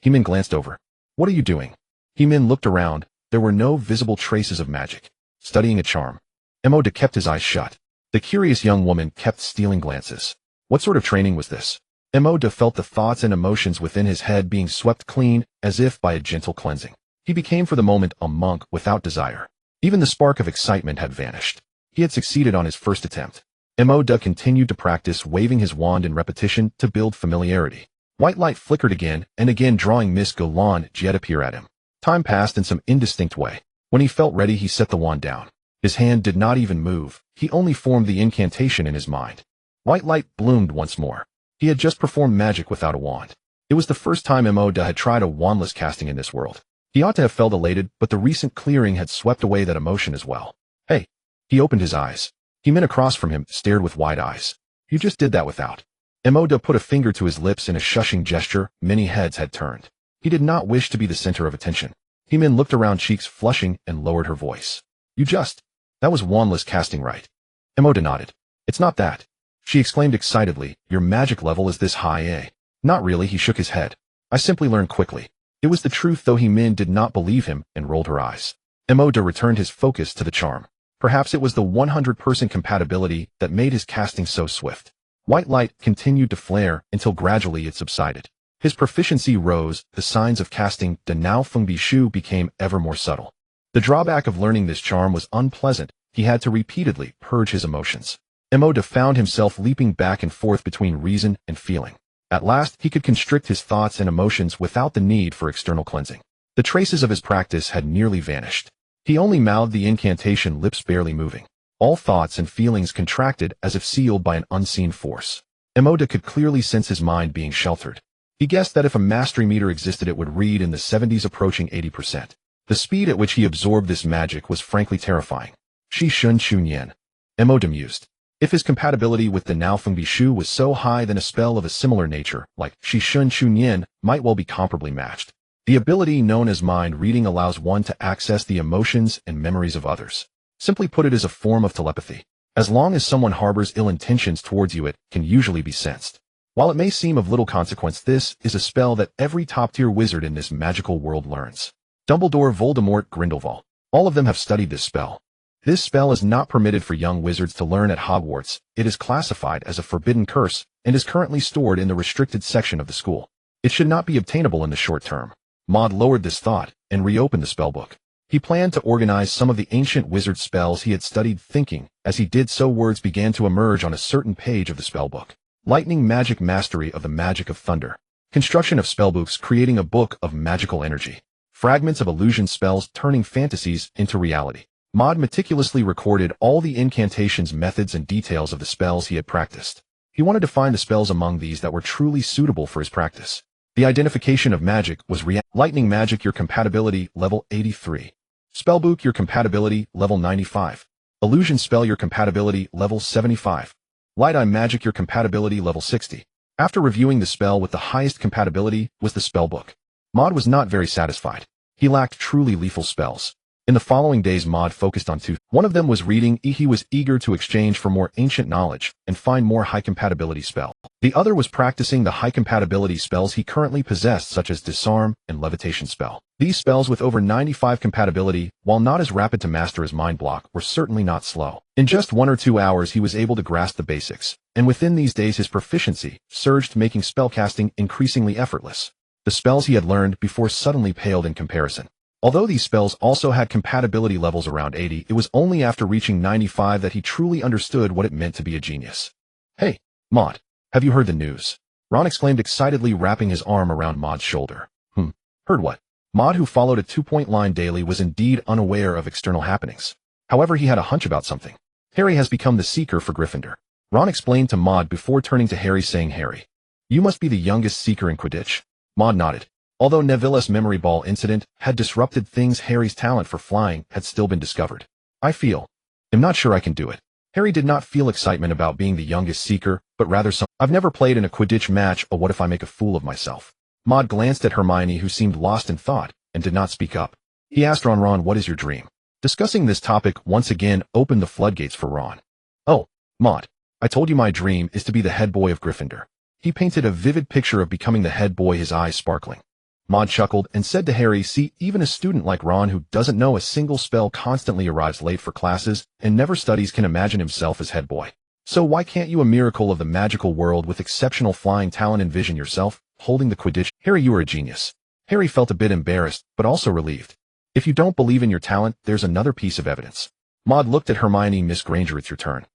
S1: He-Min glanced over. What are you doing? He-Min looked around. There were no visible traces of magic. Studying a charm. Maude kept his eyes shut. The curious young woman kept stealing glances. What sort of training was this? Maude felt the thoughts and emotions within his head being swept clean, as if by a gentle cleansing. He became for the moment a monk without desire. Even the spark of excitement had vanished. He had succeeded on his first attempt. Maude continued to practice, waving his wand in repetition to build familiarity. White light flickered again and again, drawing Miss Golan jet appear at him. Time passed in some indistinct way. When he felt ready, he set the wand down. His hand did not even move. He only formed the incantation in his mind. White light bloomed once more. He had just performed magic without a wand. It was the first time Maude had tried a wandless casting in this world. He ought to have felt elated, but the recent clearing had swept away that emotion as well. Hey! He opened his eyes. He men across from him stared with wide eyes. You just did that without. Maude put a finger to his lips in a shushing gesture. Many heads had turned. He did not wish to be the center of attention. Hemin looked around, cheeks flushing, and lowered her voice. That was wandless casting, right? Maude nodded. It's not that. She exclaimed excitedly, your magic level is this high, eh? Not really, he shook his head. I simply learned quickly. It was the truth, though Hemin did not believe him and rolled her eyes. Maude returned his focus to the charm. Perhaps it was the 100% compatibility that made his casting so swift. White light continued to flare until gradually it subsided. His proficiency rose, the signs of casting de Nao Feng Bishu became ever more subtle. The drawback of learning this charm was unpleasant. He had to repeatedly purge his emotions. Maude found himself leaping back and forth between reason and feeling. At last, he could constrict his thoughts and emotions without the need for external cleansing. The traces of his practice had nearly vanished. He only mouthed the incantation, lips barely moving. All thoughts and feelings contracted as if sealed by an unseen force. Maude could clearly sense his mind being sheltered. He guessed that if a mastery meter existed, it would read in the 70s, approaching 80%. The speed at which he absorbed this magic was frankly terrifying. Shi Shun Chun Yen. Maude mused. If his compatibility with the Nao Feng Bishu was so high, then a spell of a similar nature, like Shi Shun Chun Yen, might well be comparably matched. The ability known as mind reading allows one to access the emotions and memories of others. Simply put, it is a form of telepathy. As long as someone harbors ill intentions towards you, it can usually be sensed. While it may seem of little consequence, this is a spell that every top-tier wizard in this magical world learns. Dumbledore, Voldemort, Grindelwald. All of them have studied this spell. This spell is not permitted for young wizards to learn at Hogwarts. It is classified as a forbidden curse and is currently stored in the restricted section of the school. It should not be obtainable in the short term. Maude lowered this thought and reopened the spellbook. He planned to organize some of the ancient wizard spells he had studied, thinking. As he did so, words began to emerge on a certain page of the spellbook. Lightning magic, mastery of the magic of thunder. Construction of spellbooks, creating a book of magical energy. Fragments of illusion spells, turning fantasies into reality. Maude meticulously recorded all the incantations, methods, and details of the spells he had practiced. He wanted to find the spells among these that were truly suitable for his practice. The identification of magic was lightning magic, your compatibility, level 83. Spellbook, your compatibility, level 95. Illusion spell, your compatibility, level 75. Light eye magic, your compatibility, level 60. After reviewing, the spell with the highest compatibility was the spellbook. Maude was not very satisfied. He lacked truly lethal spells. In the following days, Maude focused on two. One of them was reading. He was eager to exchange for more ancient knowledge and find more high compatibility spell. The other was practicing the high compatibility spells he currently possessed, such as disarm and levitation spell. These spells with over 95 compatibility, while not as rapid to master as mind block, were certainly not slow. In just 1 or 2 hours, he was able to grasp the basics, and within these days his proficiency surged, making spellcasting increasingly effortless. The spells he had learned before suddenly paled in comparison. Although these spells also had compatibility levels around 80, it was only after reaching 95 that he truly understood what it meant to be a genius. Hey, Maude, have you heard the news? Ron exclaimed excitedly, wrapping his arm around Maude's shoulder. Heard what? Maude, who followed a 2-point line daily, was indeed unaware of external happenings. However, he had a hunch about something. Harry has become the Seeker for Gryffindor. Ron explained to Maude before turning to Harry, saying, Harry, you must be the youngest Seeker in Quidditch. Maude nodded. Although Neville's memory ball incident had disrupted things, Harry's talent for flying had still been discovered. I'm not sure I can do it. Harry did not feel excitement about being the youngest Seeker, but rather I've never played in a Quidditch match, or what if I make a fool of myself? Maude glanced at Hermione, who seemed lost in thought, and did not speak up. He asked Ron, what is your dream? Discussing this topic once again opened the floodgates for Ron. Oh, Maude, I told you my dream is to be the head boy of Gryffindor. He painted a vivid picture of becoming the head boy, his eyes sparkling. Maude chuckled and said to Harry, see, even a student like Ron, who doesn't know a single spell, constantly arrives late for classes, and never studies, can imagine himself as head boy. So why can't you, a miracle of the magical world with exceptional flying talent, envision yourself holding the Quidditch? Harry, you are a genius. Harry felt a bit embarrassed, but also relieved. If you don't believe in your talent, there's another piece of evidence. Maude looked at Hermione. Miss Granger, it's your turn.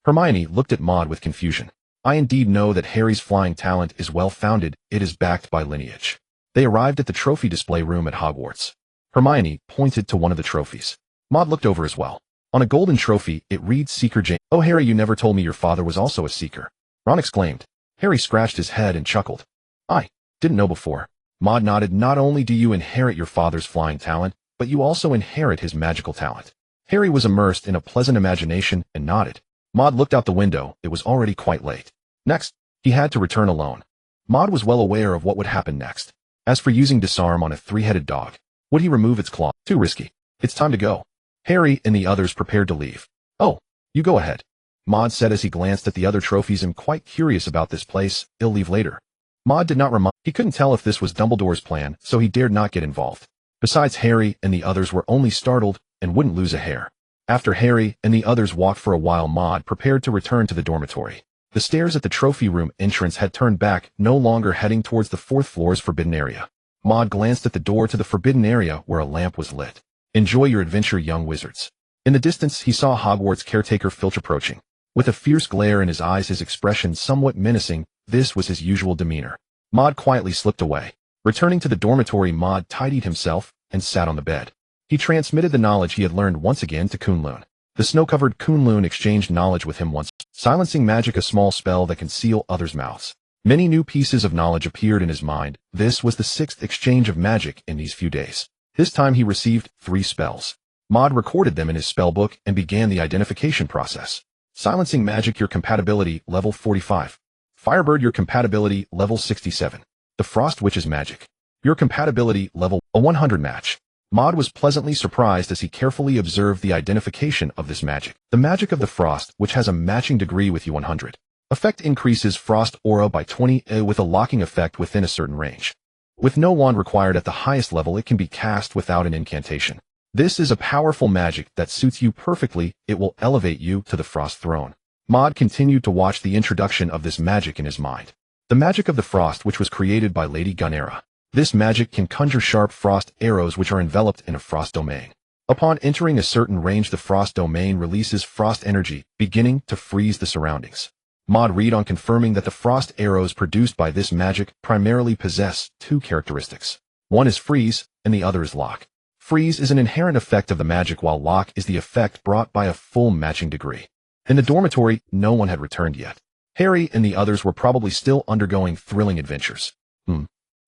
S1: Hermione looked at Maude with confusion. I indeed know that Harry's flying talent is well-founded. It is backed by lineage. They arrived at the trophy display room at Hogwarts. Hermione pointed to one of the trophies. Maude looked over as well. On a golden trophy, it reads Seeker James. Oh, Harry, you never told me your father was also a seeker. Ron exclaimed. Harry scratched his head and chuckled. I didn't know before. Maude nodded. Not only do you inherit your father's flying talent, but you also inherit his magical talent. Harry was immersed in a pleasant imagination and nodded. Maude looked out the window. It was already quite late. Next, he had to return alone. Maude was well aware of what would happen next. As for using disarm on a three-headed dog, would he remove its claw? Too risky. It's time to go. Harry and the others prepared to leave. Oh, you go ahead, Maude said as he glanced at the other trophies. I'm quite curious about this place. I'll leave later. Maude did not remind. He couldn't tell if this was Dumbledore's plan, so he dared not get involved. Besides, Harry and the others were only startled and wouldn't lose a hair. After Harry and the others walked for a while, Maude prepared to return to the dormitory. The stairs at the trophy room entrance had turned back, no longer heading towards the fourth floor's forbidden area. Maude glanced at the door to the forbidden area where a lamp was lit. Enjoy your adventure, young wizards. In the distance, he saw Hogwarts caretaker Filch approaching. With a fierce glare in his eyes, his expression somewhat menacing, this was his usual demeanor. Maude quietly slipped away. Returning to the dormitory, Maude tidied himself and sat on the bed. He transmitted the knowledge he had learned once again to Kunlun. The snow-covered Kunlun exchanged knowledge with him once. Silencing magic, a small spell that can seal others' mouths. Many new pieces of knowledge appeared in his mind. This was the sixth exchange of magic in these few days. This time he received 3 spells. Maude recorded them in his spellbook and began the identification process. Silencing magic, your compatibility, level 45. Firebird, your compatibility, level 67. The Frost Witch's magic. Your compatibility, level a 100 match. Maude was pleasantly surprised as he carefully observed the identification of this magic. The magic of the Frost, which has a matching degree with U100. Effect increases Frost aura by 20 with a locking effect within a certain range. With no wand required at the highest level, it can be cast without an incantation. This is a powerful magic that suits you perfectly. It will elevate you to the Frost Throne. Maude continued to watch the introduction of this magic in his mind. The magic of the Frost, which was created by Lady Gunera. This magic can conjure sharp frost arrows which are enveloped in a frost domain. Upon entering a certain range, the frost domain releases frost energy, beginning to freeze the surroundings. Maude read on confirming that the frost arrows produced by this magic primarily possess 2 characteristics. One is freeze, and the other is lock. Freeze is an inherent effect of the magic, while lock is the effect brought by a full matching degree. In the dormitory, no one had returned yet. Harry and the others were probably still undergoing thrilling adventures.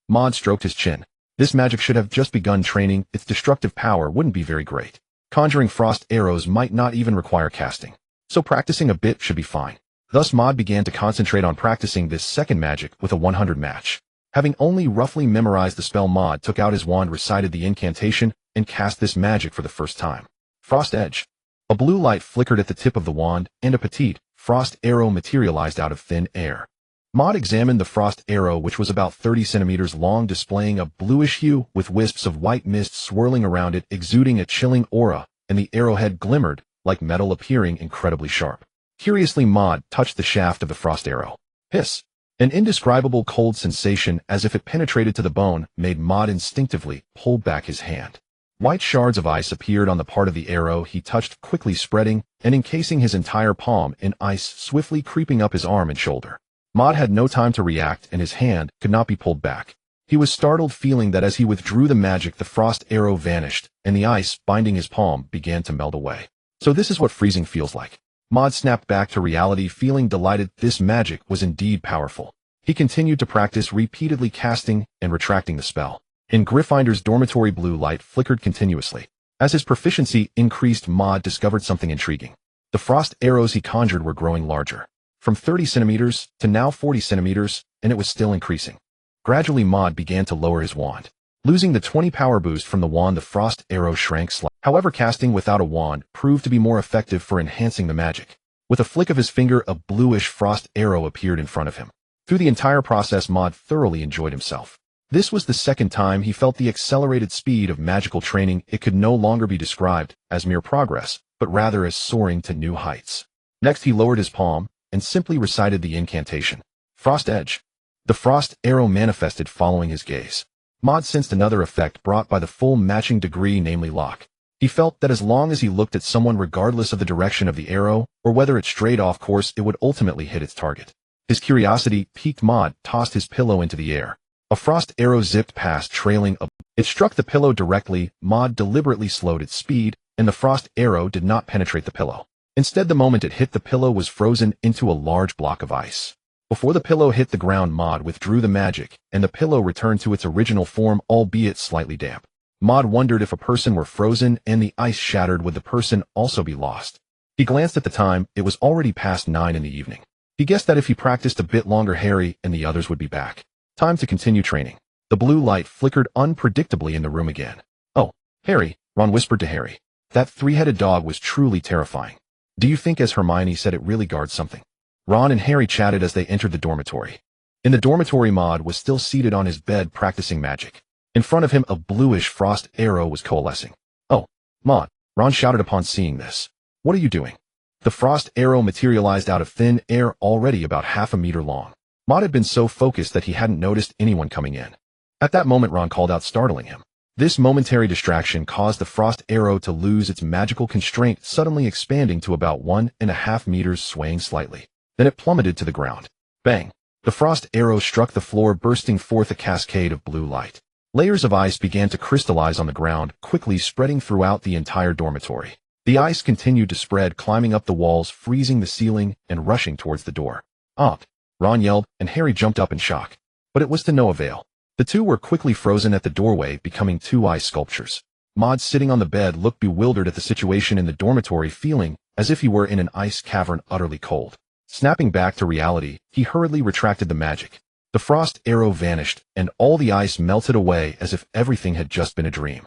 S1: Maude stroked his chin. This magic should have just begun training. Its destructive power wouldn't be very great. Conjuring frost arrows might not even require casting. So practicing a bit should be fine. Thus Maude began to concentrate on practicing this second magic with a 100 match. Having only roughly memorized the spell, Maude took out his wand, recited the incantation, and cast this magic for the first time. Frost Edge. A blue light flickered at the tip of the wand, and a petite frost arrow materialized out of thin air. Maude examined the frost arrow, which was about 30 centimeters long, displaying a bluish hue with wisps of white mist swirling around it, exuding a chilling aura, and the arrowhead glimmered like metal, appearing incredibly sharp. Curiously, Maude touched the shaft of the frost arrow. Hiss! An indescribable cold sensation, as if it penetrated to the bone, made Maude instinctively pull back his hand. White shards of ice appeared on the part of the arrow he touched, quickly spreading and encasing his entire palm in ice, swiftly creeping up his arm and shoulder. Maude had no time to react, and his hand could not be pulled back. He was startled, feeling that as he withdrew the magic, the frost arrow vanished, and the ice binding his palm began to melt away. So this is what freezing feels like. Maude snapped back to reality, feeling delighted. This magic was indeed powerful. He continued to practice, repeatedly casting and retracting the spell. In Gryffinder's dormitory, blue light flickered continuously. As his proficiency increased, Maude discovered something intriguing. The frost arrows he conjured were growing larger. From 30 centimeters to now 40 centimeters, and it was still increasing. Gradually, Maude began to lower his wand. Losing the 20 power boost from the wand, the frost arrow shrank slightly. However, casting without a wand proved to be more effective for enhancing the magic. With a flick of his finger, a bluish frost arrow appeared in front of him. Through the entire process, Maude thoroughly enjoyed himself. This was the second time he felt the accelerated speed of magical training. It could no longer be described as mere progress, but rather as soaring to new heights. Next, he lowered his palm and simply recited the incantation. Frost Edge. The frost arrow manifested following his gaze. Maude sensed another effect brought by the full matching degree, namely lock. He felt that as long as he looked at someone regardless of the direction of the arrow, or whether it strayed off course, it would ultimately hit its target. His curiosity piqued. Maude tossed his pillow into the air. A frost arrow zipped past, trailing up. It struck the pillow directly. Maude deliberately slowed its speed, and the frost arrow did not penetrate the pillow. Instead, the moment it hit the pillow was frozen into a large block of ice. Before the pillow hit the ground, Maude withdrew the magic, and the pillow returned to its original form, albeit slightly damp. Maude wondered if a person were frozen and the ice shattered, would the person also be lost? He glanced at the time. It was already past 9 in the evening. He guessed that if he practiced a bit longer, Harry and the others would be back. Time to continue training. The blue light flickered unpredictably in the room again. "Oh, Harry," Ron whispered to Harry. That three-headed dog was truly terrifying. "Do you think, as Hermione said, it really guards something?" Ron and Harry chatted as they entered the dormitory. In the dormitory, Maude was still seated on his bed practicing magic. In front of him, a bluish frost arrow was coalescing. "Oh, Maude," Ron shouted upon seeing this. "What are you doing?" The frost arrow materialized out of thin air, already about half a meter long. Maude had been so focused that he hadn't noticed anyone coming in. At that moment, Ron called out, startling him. This momentary distraction caused the frost arrow to lose its magical constraint, suddenly expanding to about 1.5 meters, swaying slightly. Then it plummeted to the ground. Bang! The frost arrow struck the floor, bursting forth a cascade of blue light. Layers of ice began to crystallize on the ground, quickly spreading throughout the entire dormitory. The ice continued to spread, climbing up the walls, freezing the ceiling, and rushing towards the door. "Aunt!" Ron yelled, and Harry jumped up in shock. But it was to no avail. The two were quickly frozen at the doorway, becoming two ice sculptures. Maude, sitting on the bed, looked bewildered at the situation in the dormitory, feeling as if he were in an ice cavern, utterly cold. Snapping back to reality, he hurriedly retracted the magic. The frost arrow vanished, and all the ice melted away as if everything had just been a dream.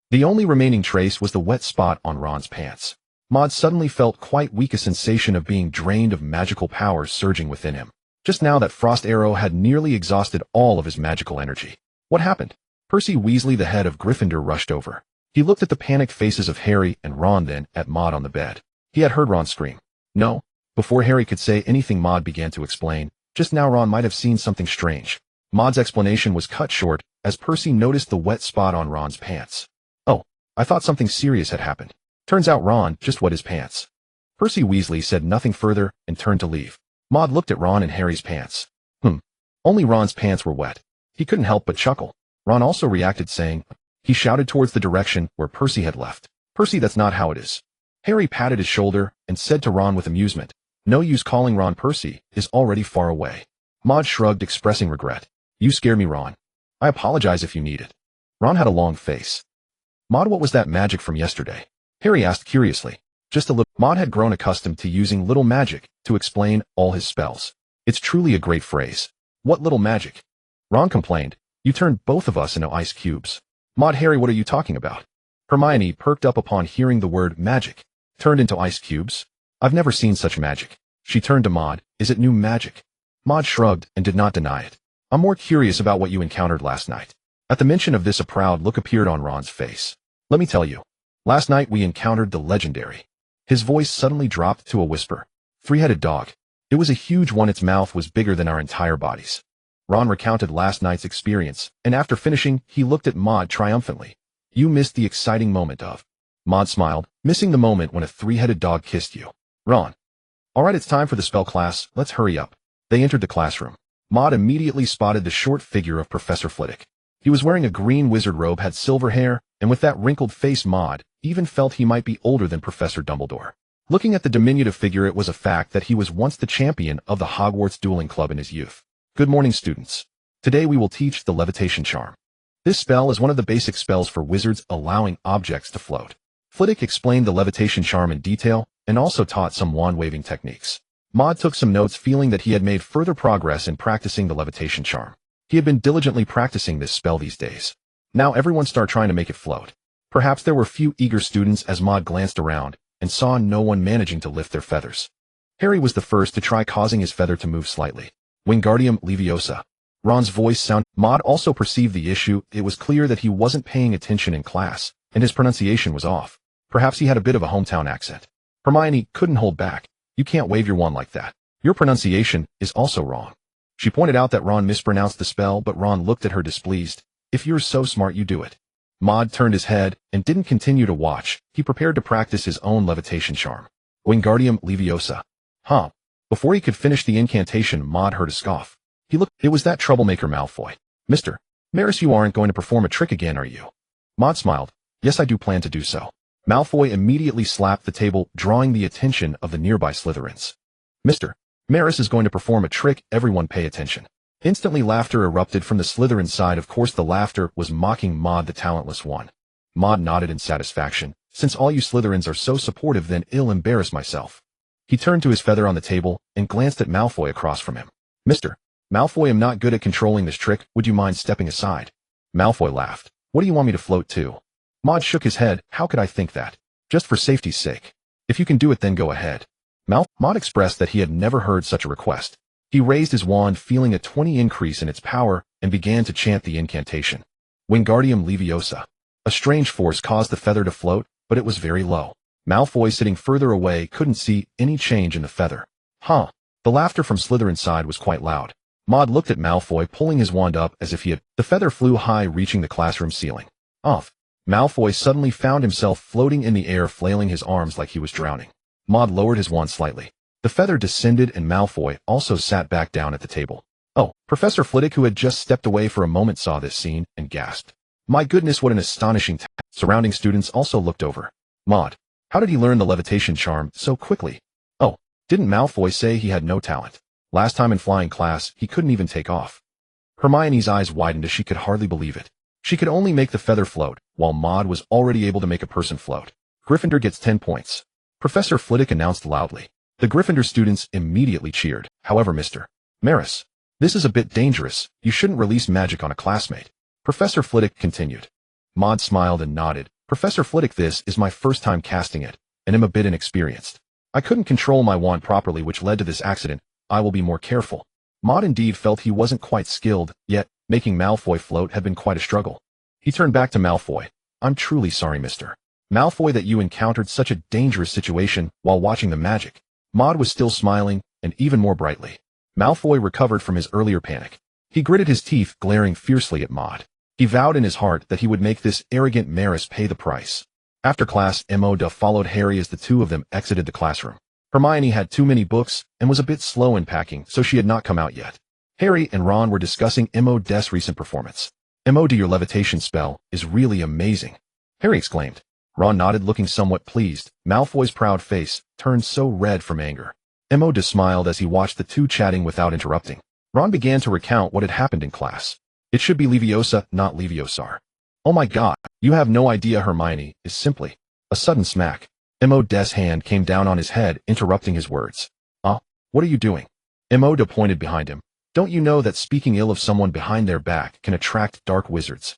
S1: The only remaining trace was the wet spot on Ron's pants. Maude suddenly felt quite weak, a sensation of being drained of magical powers surging within him. Just now, that frost arrow had nearly exhausted all of his magical energy. What happened? Percy Weasley, the head of Gryffindor, rushed over. He looked at the panicked faces of Harry and Ron, then at Maude on the bed. He had heard Ron scream. "No." Before Harry could say anything, Maude began to explain. Just now, Ron might have seen something strange. Maude's explanation was cut short as Percy noticed the wet spot on Ron's pants. "Oh, I thought something serious had happened. Turns out Ron just wet his pants." Percy Weasley said nothing further and turned to leave. Maude looked at Ron and Harry's pants. Only Ron's pants were wet. He couldn't help but chuckle. Ron also reacted, saying, he shouted towards the direction where Percy had left. "Percy, that's not how it is." Harry patted his shoulder and said to Ron with amusement, "No use calling Ron Percy, is already far away." Maude shrugged, expressing regret. "You scare me, Ron. I apologize if you need it." Ron had a long face. "Maude, what was that magic from yesterday?" Harry asked curiously. "Just a little." Maude had grown accustomed to using little magic to explain all his spells. "It's truly a great phrase." "What little magic?" Ron complained. "You turned both of us into ice cubes." "Maude, Harry, what are you talking about?" Hermione perked up upon hearing the word magic. "Turned into ice cubes? I've never seen such magic." She turned to Maude. "Is it new magic?" Maude shrugged and did not deny it. "I'm more curious about what you encountered last night." At the mention of this, a proud look appeared on Ron's face. "Let me tell you. Last night we encountered the legendary." His voice suddenly dropped to a whisper. "Three-headed dog. It was a huge one. Its mouth was bigger than our entire bodies." Ron recounted last night's experience, and after finishing, he looked at Maude triumphantly. "You missed the exciting moment of." Maude smiled, "Missing the moment when a three-headed dog kissed you." Ron. "All right, it's time for the spell class. Let's hurry up." They entered the classroom. Maude immediately spotted the short figure of Professor Flitwick. He was wearing a green wizard robe, had silver hair, and with that wrinkled face, Maude even felt he might be older than Professor Dumbledore. Looking at the diminutive figure, it was a fact that he was once the champion of the Hogwarts dueling club in his youth. "Good morning, students. Today we will teach the levitation charm. This spell is one of the basic spells for wizards, allowing objects to float." Flitwick explained the levitation charm in detail and also taught some wand-waving techniques. Maude took some notes, feeling that he had made further progress in practicing the levitation charm. He had been diligently practicing this spell these days. Now everyone start trying to make it float. Perhaps there were few eager students as Maude glanced around and saw no one managing to lift their feathers. Harry was the first to try causing his feather to move slightly. "Wingardium Leviosa." Ron's voice sounded. Maude also perceived the issue. It was clear that he wasn't paying attention in class, and his pronunciation was off. Perhaps he had a bit of a hometown accent. Hermione couldn't hold back. "You can't wave your wand like that. Your pronunciation is also wrong." She pointed out that Ron mispronounced the spell, but Ron looked at her displeased. If you're so smart, you do it. Maude turned his head and didn't continue to watch. He prepared to practice his own levitation charm. Wingardium Leviosa. Huh. Before he could finish the incantation, Maude heard a scoff. He looked. It was that troublemaker Malfoy. Mr. Maris, you aren't going to perform a trick again, are you? Maude smiled. Yes, I do plan to do so. Malfoy immediately slapped the table, drawing the attention of the nearby Slytherins. Mr. Maris is going to perform a trick, everyone pay attention. Instantly laughter erupted from the Slytherin side. Of course the laughter was mocking Maude, the talentless one. Maude nodded in satisfaction. Since all you Slytherins are so supportive, then I'll embarrass myself. He turned to his feather on the table and glanced at Malfoy across from him. Mr. Malfoy, I'm not good at controlling this trick, would you mind stepping aside? Malfoy laughed. What do you want me to float to? Maude shook his head. How could I think that? Just for safety's sake. If you can do it, then go ahead. Maude expressed that he had never heard such a request. He raised his wand, feeling a 20 increase in its power, and began to chant the incantation. Wingardium Leviosa. A strange force caused the feather to float, but it was very low. Malfoy, sitting further away, couldn't see any change in the feather. Huh. The laughter from Slytherin's side was quite loud. Maude looked at Malfoy, pulling his wand up as if he had. The feather flew high, reaching the classroom ceiling. Off. Malfoy suddenly found himself floating in the air, flailing his arms like he was drowning. Maude lowered his wand slightly. The feather descended and Malfoy also sat back down at the table. Oh, Professor Flitwick, who had just stepped away for a moment, saw this scene and gasped. My goodness, what an astonishing talent. Surrounding students also looked over. Maude. How did he learn the levitation charm so quickly? Oh, didn't Malfoy say he had no talent? Last time in flying class, he couldn't even take off. Hermione's eyes widened as she could hardly believe it. She could only make the feather float, while Maude was already able to make a person float. Gryffindor gets 10 points. Professor Flitwick announced loudly. The Gryffindor students immediately cheered. However, Mr. Maris, this is a bit dangerous. You shouldn't release magic on a classmate. Professor Flitwick continued. Maude smiled and nodded. Professor Flitwick, this is my first time casting it, and am a bit inexperienced. I couldn't control my wand properly, which led to this accident. I will be more careful. Maude indeed felt he wasn't quite skilled, yet making Malfoy float had been quite a struggle. He turned back to Malfoy. I'm truly sorry, Mr. Malfoy, that you encountered such a dangerous situation while watching the magic. Maude was still smiling, and even more brightly. Malfoy recovered from his earlier panic. He gritted his teeth, glaring fiercely at Maude. He vowed in his heart that he would make this arrogant Maris pay the price. After class, Maude followed Harry as the two of them exited the classroom. Hermione had too many books and was a bit slow in packing, so she had not come out yet. Harry and Ron were discussing Maude's recent performance. Maude, your levitation spell is really amazing, Harry exclaimed. Ron nodded, looking somewhat pleased. Malfoy's proud face turned so red from anger. Maude smiled as he watched the two chatting without interrupting. Ron began to recount what had happened in class. It should be Leviosa, not Leviosar. Oh my god, you have no idea. Hermione is simply. A sudden smack. Maude's hand came down on his head, interrupting his words. What are you doing? Maude pointed behind him. Don't you know that speaking ill of someone behind their back can attract dark wizards?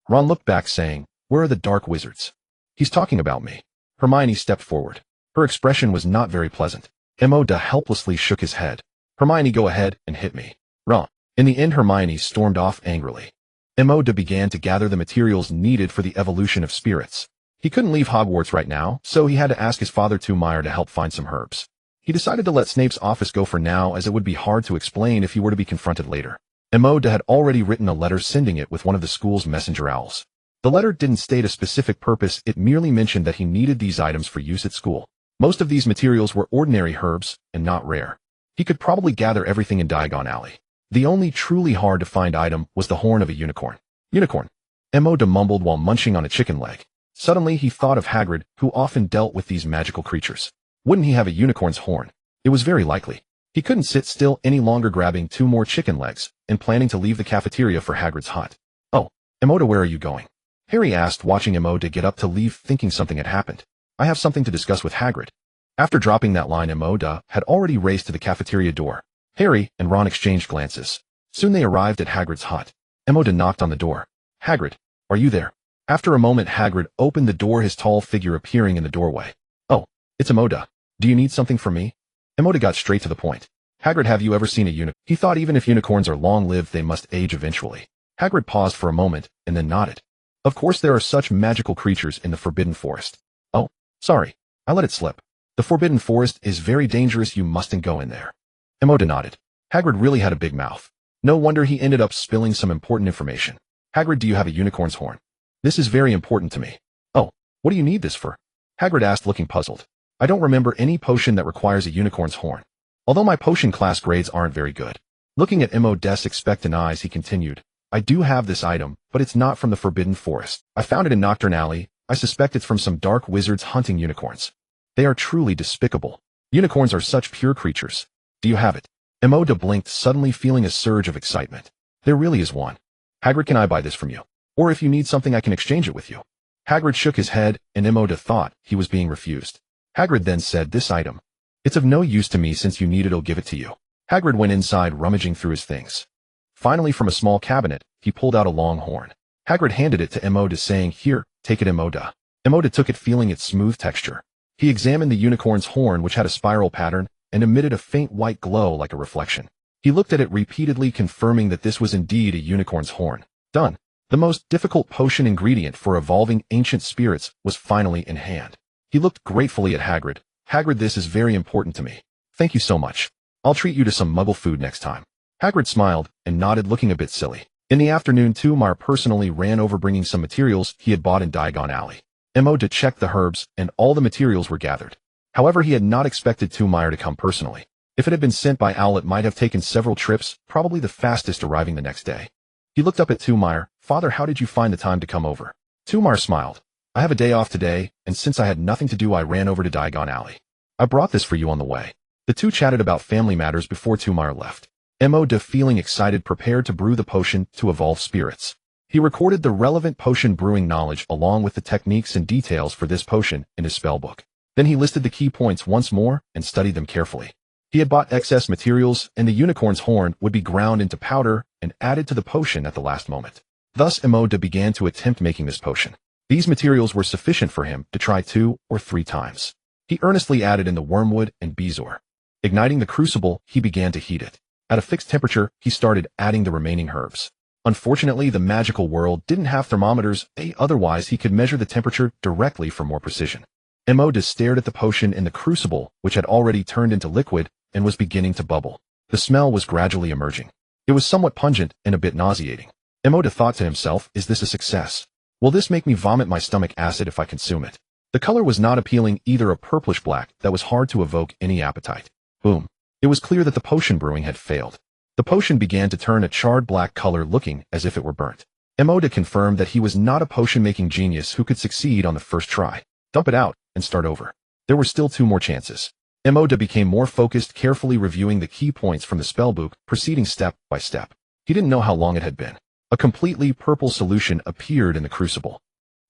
S1: Ron looked back, saying, where are the dark wizards? He's talking about me. Hermione stepped forward. Her expression was not very pleasant. Maude helplessly shook his head. Hermione, go ahead and hit me. Ron. In the end, Hermione stormed off angrily. Maude began to gather the materials needed for the evolution of spirits. He couldn't leave Hogwarts right now, so he had to ask his father Meyer to help find some herbs. He decided to let Snape's office go for now, as it would be hard to explain if he were to be confronted later. Maude had already written a letter, sending it with one of the school's messenger owls. The letter didn't state a specific purpose, it merely mentioned that he needed these items for use at school. Most of these materials were ordinary herbs, and not rare. He could probably gather everything in Diagon Alley. The only truly hard to find item was the horn of a unicorn. Unicorn. Maude mumbled while munching on a chicken leg. Suddenly he thought of Hagrid, who often dealt with these magical creatures. Wouldn't he have a unicorn's horn? It was very likely. He couldn't sit still any longer, grabbing 2 more chicken legs and planning to leave the cafeteria for Hagrid's hut. Oh, Maude, where are you going? Harry asked, watching Maude get up to leave, thinking something had happened. I have something to discuss with Hagrid. After dropping that line, Maude had already raced to the cafeteria door. Harry and Ron exchanged glances. Soon they arrived at Hagrid's hut. Maude knocked on the door. Hagrid, are you there? After a moment, Hagrid opened the door, his tall figure appearing in the doorway. Oh, it's Maude. Do you need something from me? Maude got straight to the point. Hagrid, have you ever seen a unicorn? He thought even if unicorns are long-lived, they must age eventually. Hagrid paused for a moment and then nodded. Of course there are such magical creatures in the Forbidden Forest. Oh, sorry. I let it slip. The Forbidden Forest is very dangerous, you mustn't go in there. Maude nodded. Hagrid really had a big mouth. No wonder he ended up spilling some important information. Hagrid, do you have a unicorn's horn? This is very important to me. Oh, what do you need this for? Hagrid asked, looking puzzled. I don't remember any potion that requires a unicorn's horn. Although my potion class grades aren't very good. Looking at Maude's expectant eyes, he continued, I do have this item, but it's not from the Forbidden Forest. I found it in Nocturne Alley. I suspect it's from some dark wizards hunting unicorns. They are truly despicable. Unicorns are such pure creatures. Do you have it? Maude blinked, suddenly feeling a surge of excitement. There really is one. Hagrid, can I buy this from you? Or if you need something, I can exchange it with you. Hagrid shook his head, and Maude thought he was being refused. Hagrid then said, this item. It's of no use to me. Since you need it, I'll give it to you. Hagrid went inside, rummaging through his things. Finally, from a small cabinet, he pulled out a long horn. Hagrid handed it to Maude, saying, here, take it, Maude. Maude took it, feeling its smooth texture. He examined the unicorn's horn, which had a spiral pattern and emitted a faint white glow like a reflection. He looked at it repeatedly, confirming that this was indeed a unicorn's horn. Done. The most difficult potion ingredient for evolving ancient spirits was finally in hand. He looked gratefully at Hagrid. Hagrid, this is very important to me. Thank you so much. I'll treat you to some muggle food next time. Hagrid smiled and nodded, looking a bit silly. In the afternoon, Tumar personally ran over, bringing some materials he had bought in Diagon Alley. Maude checked the herbs, and all the materials were gathered. However, he had not expected Tumar to come personally. If it had been sent by owl, it might have taken several trips, probably the fastest arriving the next day. He looked up at Tumar. Father, how did you find the time to come over? Tumar smiled. I have a day off today, and since I had nothing to do, I ran over to Diagon Alley. I brought this for you on the way. The two chatted about family matters before Tumar left. Maude, feeling excited, prepared to brew the potion to evolve spirits. He recorded the relevant potion brewing knowledge along with the techniques and details for this potion in his spellbook. Then he listed the key points once more and studied them carefully. He had bought excess materials, and the unicorn's horn would be ground into powder and added to the potion at the last moment. Thus, Maude began to attempt making this potion. These materials were sufficient for him to try 2 or 3 times. He earnestly added in the wormwood and bezoar. Igniting the crucible, he began to heat it. At a fixed temperature, he started adding the remaining herbs. Unfortunately, the magical world didn't have thermometers, otherwise he could measure the temperature directly for more precision. Maude stared at the potion in the crucible, which had already turned into liquid and was beginning to bubble. The smell was gradually emerging. It was somewhat pungent and a bit nauseating. Maude thought to himself, is this a success? Will this make me vomit my stomach acid if I consume it? The color was not appealing either, a purplish black that was hard to evoke any appetite. Boom. It was clear that the potion brewing had failed. The potion began to turn a charred black color, looking as if it were burnt. Maude confirmed that he was not a potion-making genius who could succeed on the first try. Dump it out and start over. There were still 2 more chances. Maude became more focused, carefully reviewing the key points from the spellbook, proceeding step by step. He didn't know how long it had been. A completely purple solution appeared in the crucible.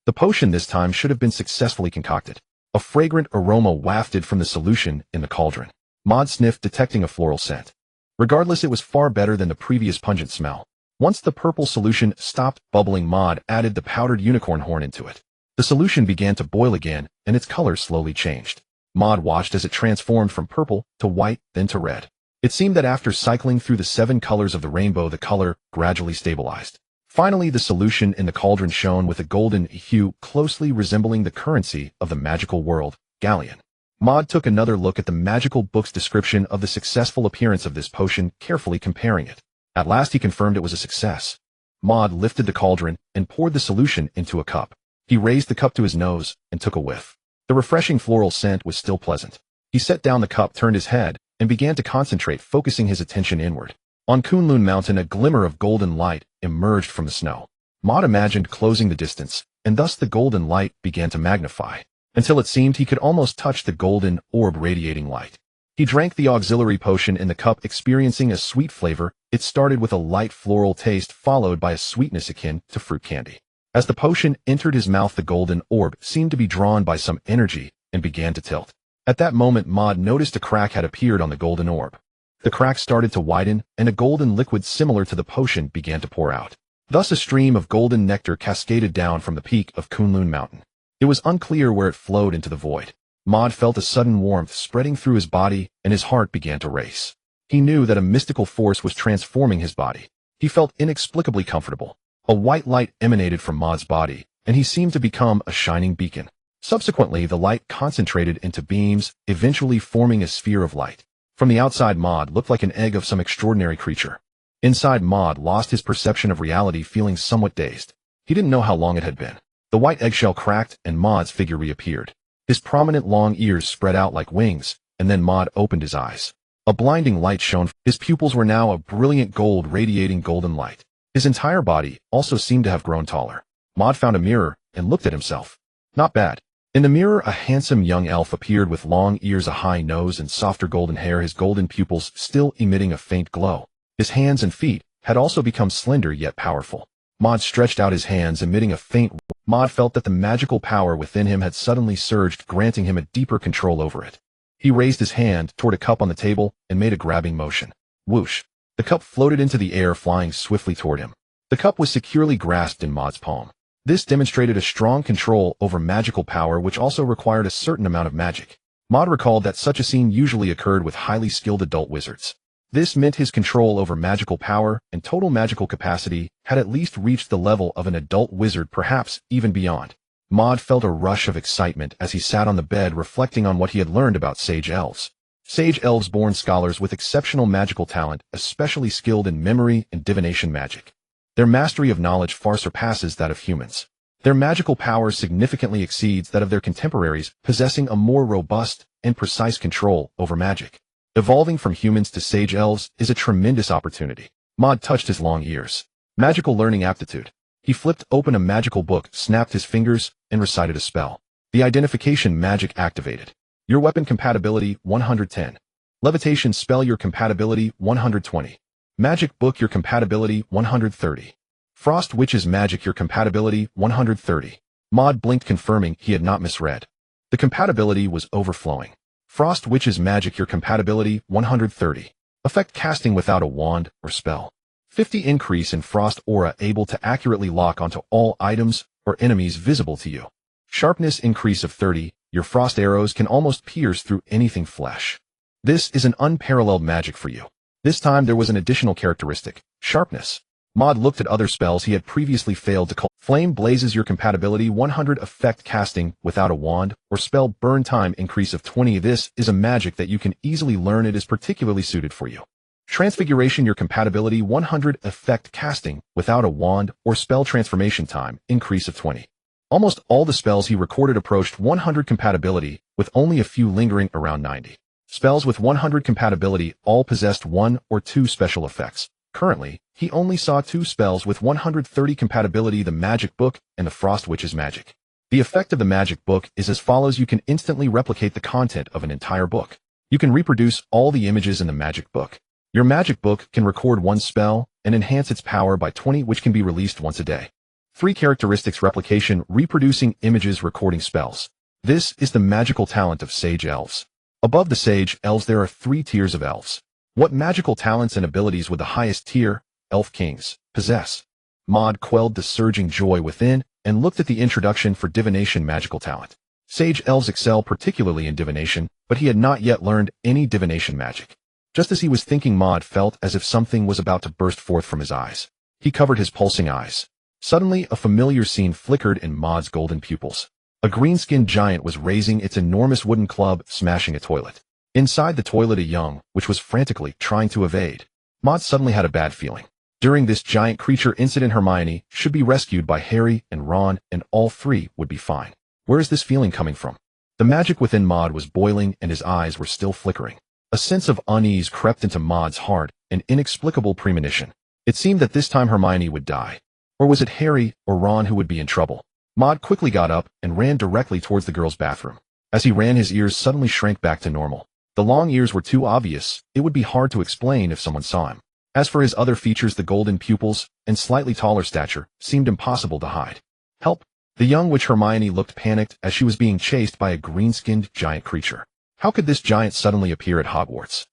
S1: The potion this time should have been successfully concocted. A fragrant aroma wafted from the solution in the cauldron. Maude sniffed, detecting a floral scent. Regardless, it was far better than the previous pungent smell. Once the purple solution stopped bubbling, Maude added the powdered unicorn horn into it. The solution began to boil again, and its color slowly changed. Maude watched as it transformed from purple to white, then to red. It seemed that after cycling through the 7 colors of the rainbow, the color gradually stabilized. Finally, the solution in the cauldron shone with a golden hue, closely resembling the currency of the magical world, galleon. Maude took another look at the magical book's description of the successful appearance of this potion, carefully comparing it. At last, he confirmed it was a success. Maude lifted the cauldron and poured the solution into a cup. He raised the cup to his nose and took a whiff. The refreshing floral scent was still pleasant. He set down the cup, turned his head, and began to concentrate, focusing his attention inward. On Kunlun Mountain, a glimmer of golden light emerged from the snow. Maude imagined closing the distance, and thus the golden light began to magnify, until it seemed he could almost touch the golden orb radiating light. He drank the auxiliary potion in the cup, experiencing a sweet flavor. It started with a light floral taste, followed by a sweetness akin to fruit candy. As the potion entered his mouth, the golden orb seemed to be drawn by some energy and began to tilt. At that moment, Maude noticed a crack had appeared on the golden orb. The crack started to widen, and a golden liquid similar to the potion began to pour out. Thus a stream of golden nectar cascaded down from the peak of Kunlun Mountain. It was unclear where it flowed into the void. Maude felt a sudden warmth spreading through his body, and his heart began to race. He knew that a mystical force was transforming his body. He felt inexplicably comfortable. A white light emanated from Maude's body, and he seemed to become a shining beacon. Subsequently, the light concentrated into beams, eventually forming a sphere of light. From the outside, Maude looked like an egg of some extraordinary creature. Inside, Maude lost his perception of reality, feeling somewhat dazed. He didn't know how long it had been. The white eggshell cracked, and Maude's figure reappeared. His prominent long ears spread out like wings, and then Maude opened his eyes. A blinding light shone. His pupils were now a brilliant gold, radiating golden light. His entire body also seemed to have grown taller. Maude found a mirror and looked at himself. Not bad. In the mirror, a handsome young elf appeared with long ears, a high nose, and softer golden hair, his golden pupils still emitting a faint glow. His hands and feet had also become slender yet powerful. Maude stretched out his hands, emitting a faint. Maude felt that the magical power within him had suddenly surged, granting him a deeper control over it. He raised his hand toward a cup on the table and made a grabbing motion. Whoosh! The cup floated into the air, flying swiftly toward him. The cup was securely grasped in Maude's palm. This demonstrated a strong control over magical power, which also required a certain amount of magic. Maude recalled that such a scene usually occurred with highly skilled adult wizards. This meant his control over magical power and total magical capacity had at least reached the level of an adult wizard, perhaps even beyond. Maude felt a rush of excitement as he sat on the bed, reflecting on what he had learned about sage elves. Sage elves, born scholars with exceptional magical talent, especially skilled in memory and divination magic. Their mastery of knowledge far surpasses that of humans. Their magical power significantly exceeds that of their contemporaries, possessing a more robust and precise control over magic. Evolving from humans to sage elves is a tremendous opportunity. Maude touched his long ears. Magical learning aptitude. He flipped open a magical book, snapped his fingers, and recited a spell. The identification magic activated. Your weapon compatibility 110. Levitation spell, your compatibility 120. Magic book, your compatibility 130. Frost witch's magic, your compatibility 130. Maude blinked, confirming he had not misread. The compatibility was overflowing. Frost witch's magic, your compatibility 130. Effect casting without a wand or spell. 50 increase in frost aura, able to accurately lock onto all items or enemies visible to you. Sharpness increase of 30. Your frost arrows can almost pierce through anything flesh. This is an unparalleled magic for you. This time there was an additional characteristic, sharpness. Maude looked at other spells he had previously failed to call. Flame blazes, your compatibility 100. Effect casting without a wand or spell, burn time increase of 20. This is a magic that you can easily learn. It is particularly suited for you. Transfiguration, your compatibility 100. Effect casting without a wand or spell, transformation time increase of 20. Almost all the spells he recorded approached 100 compatibility, with only a few lingering around 90. Spells with 100 compatibility all possessed one or two special effects. Currently, he only saw two spells with 130 compatibility, the Magic Book and the Frost Witch's Magic. The effect of the Magic Book is as follows: you can instantly replicate the content of an entire book. You can reproduce all the images in the Magic Book. Your Magic Book can record one spell and enhance its power by 20, which can be released once a day. 3 characteristics: replication, reproducing images, recording spells. This is the magical talent of sage elves. Above the sage elves there are 3 tiers of elves. What magical talents and abilities would the highest tier, elf kings, possess? Maude quelled the surging joy within and looked at the introduction for divination magical talent. Sage elves excel particularly in divination, but he had not yet learned any divination magic. Just as he was thinking, Maude felt as if something was about to burst forth from his eyes. He covered his pulsing eyes. Suddenly, a familiar scene flickered in Maude's golden pupils. A green-skinned giant was raising its enormous wooden club, smashing a toilet. Inside the toilet, a young witch was frantically trying to evade. Maude suddenly had a bad feeling. During this giant creature incident, Hermione should be rescued by Harry and Ron, and all 3 would be fine. Where is this feeling coming from? The magic within Maude was boiling and his eyes were still flickering. A sense of unease crept into Maude's heart, an inexplicable premonition. It seemed that this time Hermione would die. Or was it Harry or Ron who would be in trouble? Maude quickly got up and ran directly towards the girls' bathroom. As he ran, his ears suddenly shrank back to normal. The long ears were too obvious. It would be hard to explain if someone saw him. As for his other features, the golden pupils and slightly taller stature seemed impossible to hide. Help! The young witch Hermione looked panicked as she was being chased by a green-skinned giant creature. How could this giant suddenly appear at Hogwarts?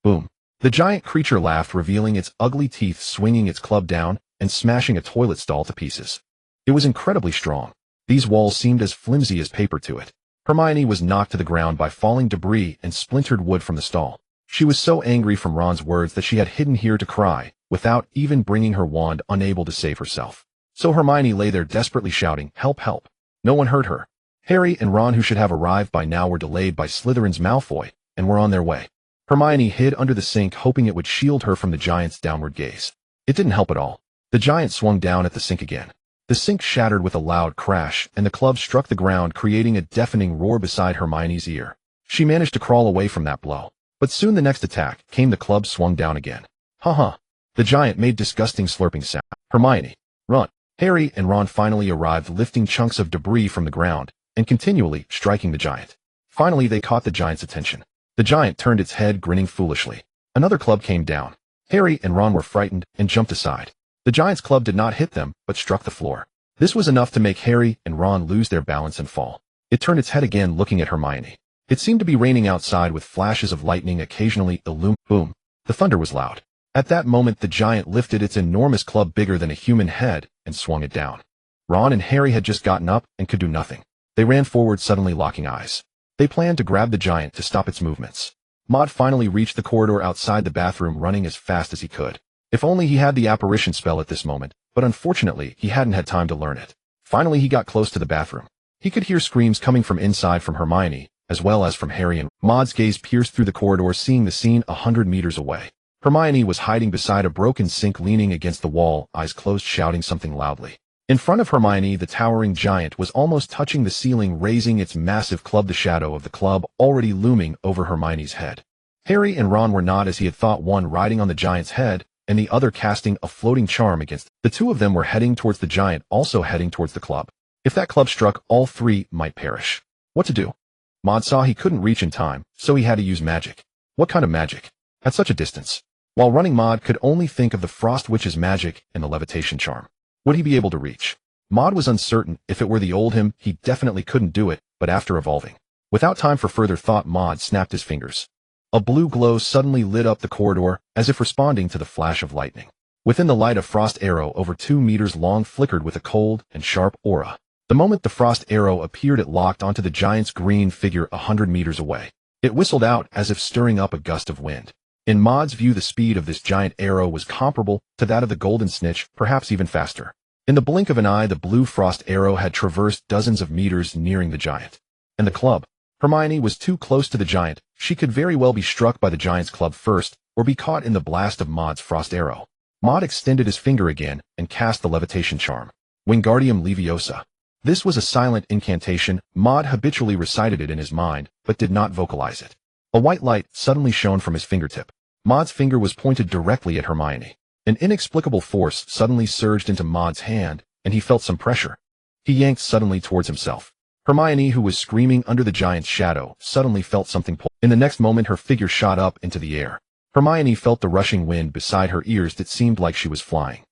S1: Boom! The giant creature laughed, revealing its ugly teeth, swinging its club down and smashing a toilet stall to pieces. It was incredibly strong. These walls seemed as flimsy as paper to it. Hermione was knocked to the ground by falling debris and splintered wood from the stall. She was so angry from Ron's words that she had hidden here to cry, without even bringing her wand, unable to save herself. So Hermione lay there desperately shouting, "Help, help." No one heard her. Harry and Ron, who should have arrived by now, were delayed by Slytherin's Malfoy and were on their way. Hermione hid under the sink, hoping it would shield her from the giant's downward gaze. It didn't help at all. The giant swung down at the sink again. The sink shattered with a loud crash, and the club struck the ground, creating a deafening roar beside Hermione's ear. She managed to crawl away from that blow. But soon the next attack came. The club swung down again. Ha! The giant made disgusting slurping sound. Hermione, run! Harry and Ron finally arrived, lifting chunks of debris from the ground and continually striking the giant. Finally, they caught the giant's attention. The giant turned its head, grinning foolishly. Another club came down. Harry and Ron were frightened and jumped aside. The giant's club did not hit them, but struck the floor. This was enough to make Harry and Ron lose their balance and fall. It turned its head again, looking at Hermione. It seemed to be raining outside, with flashes of lightning occasionally illuminating. Boom! The thunder was loud. At that moment, the giant lifted its enormous club, bigger than a human head, and swung it down. Ron and Harry had just gotten up and could do nothing. They ran forward, suddenly locking eyes. They planned to grab the giant to stop its movements. Maude finally reached the corridor outside the bathroom, running as fast as he could. If only he had the apparition spell at this moment, but unfortunately he hadn't had time to learn it. Finally he got close to the bathroom. He could hear screams coming from inside, from Hermione, as well as from Harry, and Maude's gaze pierced through the corridor, seeing the scene 100 meters away. Hermione was hiding beside a broken sink, leaning against the wall, eyes closed, shouting something loudly. In front of Hermione, the towering giant was almost touching the ceiling, raising its massive club, the shadow of the club already looming over Hermione's head. Harry and Ron were not as he had thought, one riding on the giant's head, and the other casting a floating charm against. The two of them were heading towards the giant, also heading towards the club. If that club struck, all three might perish. What to do? Maude saw he couldn't reach in time, so he had to use magic. What kind of magic? At such a distance. While running, Maude could only think of the Frost Witch's magic and the levitation charm. Would he be able to reach? Maude was uncertain. If it were the old him, he definitely couldn't do it, but after evolving. Without time for further thought, Maude snapped his fingers. A blue glow suddenly lit up the corridor, as if responding to the flash of lightning. Within the light, a frost arrow over 2 meters long flickered with a cold and sharp aura. The moment the frost arrow appeared, it locked onto the giant's green figure 100 meters away. It whistled out as if stirring up a gust of wind. In Maude's view, the speed of this giant arrow was comparable to that of the golden snitch, perhaps even faster. In the blink of an eye, the blue frost arrow had traversed dozens of meters, nearing the giant. And the club? Hermione was too close to the giant. She could very well be struck by the giant's club first, or be caught in the blast of Maude's frost arrow. Maude extended his finger again and cast the levitation charm. Wingardium Leviosa. This was a silent incantation. Maude habitually recited it in his mind, but did not vocalize it. A white light suddenly shone from his fingertip. Maude's finger was pointed directly at Hermione. An inexplicable force suddenly surged into Maude's hand, and he felt some pressure. He yanked suddenly towards himself. Hermione, who was screaming under the giant's shadow, suddenly felt something pull. In the next moment, her figure shot up into the air. Hermione felt the rushing wind beside her ears. It seemed like she was flying.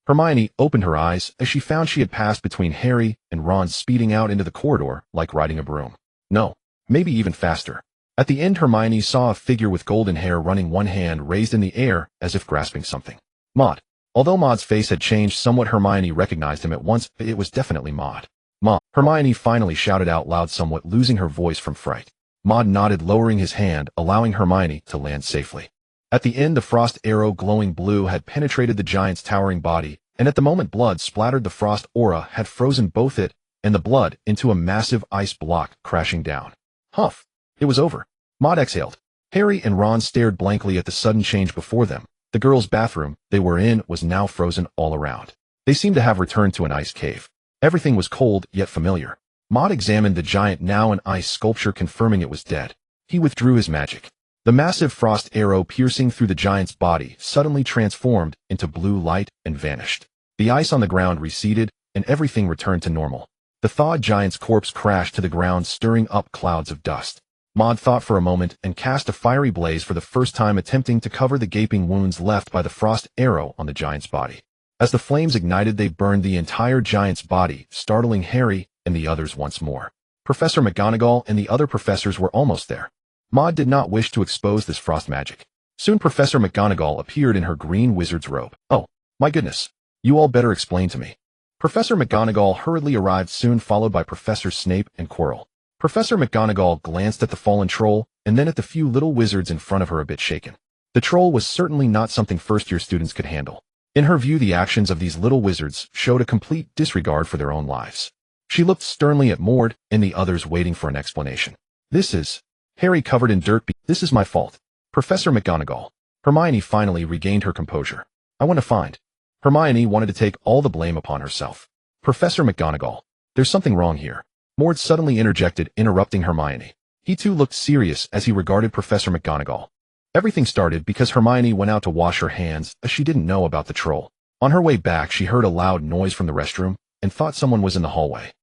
S1: Hermione opened her eyes as she found she had passed between Harry and Ron, speeding out into the corridor like riding a broom. No, maybe even faster. At the end, Hermione saw a figure with golden hair running, one hand raised in the air as if grasping something. Maude. Although Maude's face had changed somewhat, Hermione recognized him at once. It was definitely Maude. Maude. Hermione finally shouted out loud, somewhat losing her voice from fright. Maude nodded, lowering his hand, allowing Hermione to land safely. At the end, the frost arrow, glowing blue, had penetrated the giant's towering body, and at the moment blood splattered. The frost aura had frozen both it and the blood into a massive ice block, crashing down. Huff! It was over. Maude exhaled. Harry and Ron stared blankly at the sudden change before them. The girls' bathroom they were in was now frozen all around. They seemed to have returned to an ice cave. Everything was cold yet familiar. Maude examined the giant, now an ice sculpture, confirming it was dead. He withdrew his magic. The massive frost arrow, piercing through the giant's body, suddenly transformed into blue light and vanished. The ice on the ground receded, and everything returned to normal. The thawed giant's corpse crashed to the ground, stirring up clouds of dust. Maude thought for a moment and cast a fiery blaze for the first time, attempting to cover the gaping wounds left by the frost arrow on the giant's body. As the flames ignited, they burned the entire giant's body, startling Harry and the others once more. Professor McGonagall and the other professors were almost there. Maude did not wish to expose this frost magic. Soon Professor McGonagall appeared in her green wizard's robe. Oh, my goodness. You all better explain to me. Professor McGonagall hurriedly arrived, soon followed by Professor Snape and Quirrell. Professor McGonagall glanced at the fallen troll, and then at the few little wizards in front of her, a bit shaken. The troll was certainly not something first-year students could handle. In her view, the actions of these little wizards showed a complete disregard for their own lives. She looked sternly at Maude and the others, waiting for an explanation. This is... Harry, covered in dirt. This is my fault. Professor McGonagall. Hermione finally regained her composure. I want to find. Hermione wanted to take all the blame upon herself. Professor McGonagall. There's something wrong here. Maude suddenly interjected, interrupting Hermione. He too looked serious as he regarded Professor McGonagall. Everything started because Hermione went out to wash her hands as she didn't know about the troll. On her way back, she heard a loud noise from the restroom and thought someone was in the hallway.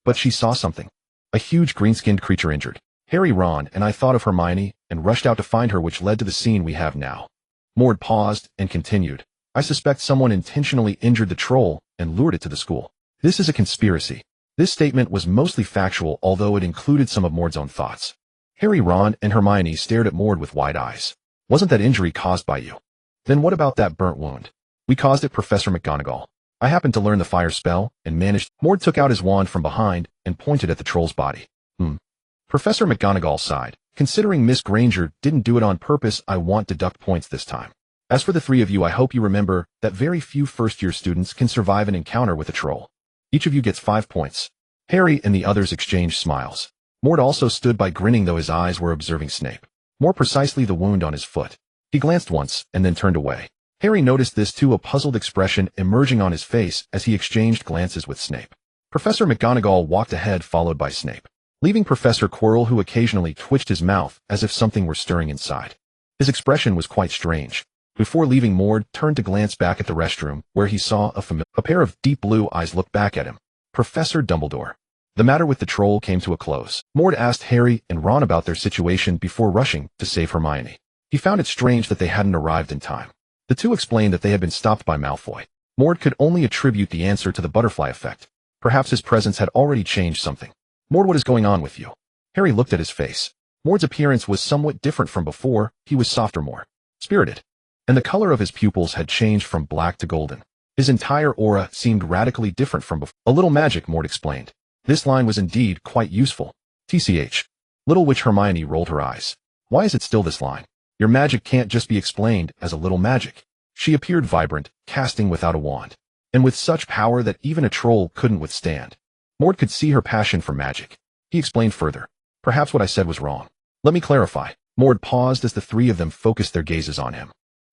S1: But she saw something. A huge green-skinned creature injured. Harry, Ron, and I thought of Hermione and rushed out to find her, which led to the scene we have now. Maude paused and continued. I suspect someone intentionally injured the troll and lured it to the school. This is a conspiracy. This statement was mostly factual, although it included some of Maude's own thoughts. Harry, Ron, and Hermione stared at Maude with wide eyes. Wasn't that injury caused by you? Then what about that burnt wound? We caused it, Professor McGonagall. I happened to learn the fire spell and managed. Maude took out his wand from behind and pointed at the troll's body. Professor McGonagall sighed. Considering Miss Granger didn't do it on purpose, I want deduct points this time. As for the three of you, I hope you remember that very few first-year students can survive an encounter with a troll. Each of you gets 5 points. Harry and the others exchanged smiles. Maude also stood by, grinning, though his eyes were observing Snape. More precisely, the wound on his foot. He glanced once and then turned away. Harry noticed this too, a puzzled expression emerging on his face as he exchanged glances with Snape. Professor McGonagall walked ahead, followed by Snape, leaving Professor Quirrell, who occasionally twitched his mouth as if something were stirring inside. His expression was quite strange. Before leaving, Maude turned to glance back at the restroom, where he saw a pair of deep blue eyes look back at him. Professor Dumbledore. The matter with the troll came to a close. Maude asked Harry and Ron about their situation before rushing to save Hermione. He found it strange that they hadn't arrived in time. The two explained that they had been stopped by Malfoy. Maude could only attribute the answer to the butterfly effect. Perhaps his presence had already changed something. Maude, what is going on with you? Harry looked at his face. Maude's appearance was somewhat different from before. He was softer, more spirited, and the color of his pupils had changed from black to golden. His entire aura seemed radically different from before. A little magic, Maude explained. This line was indeed quite useful. TCH. Little Witch. Hermione rolled her eyes. Why is it still this line? Your magic can't just be explained as a little magic. She appeared vibrant, casting without a wand, and with such power that even a troll couldn't withstand. Maude could see her passion for magic. He explained further. Perhaps what I said was wrong. Let me clarify. Maude paused as the three of them focused their gazes on him.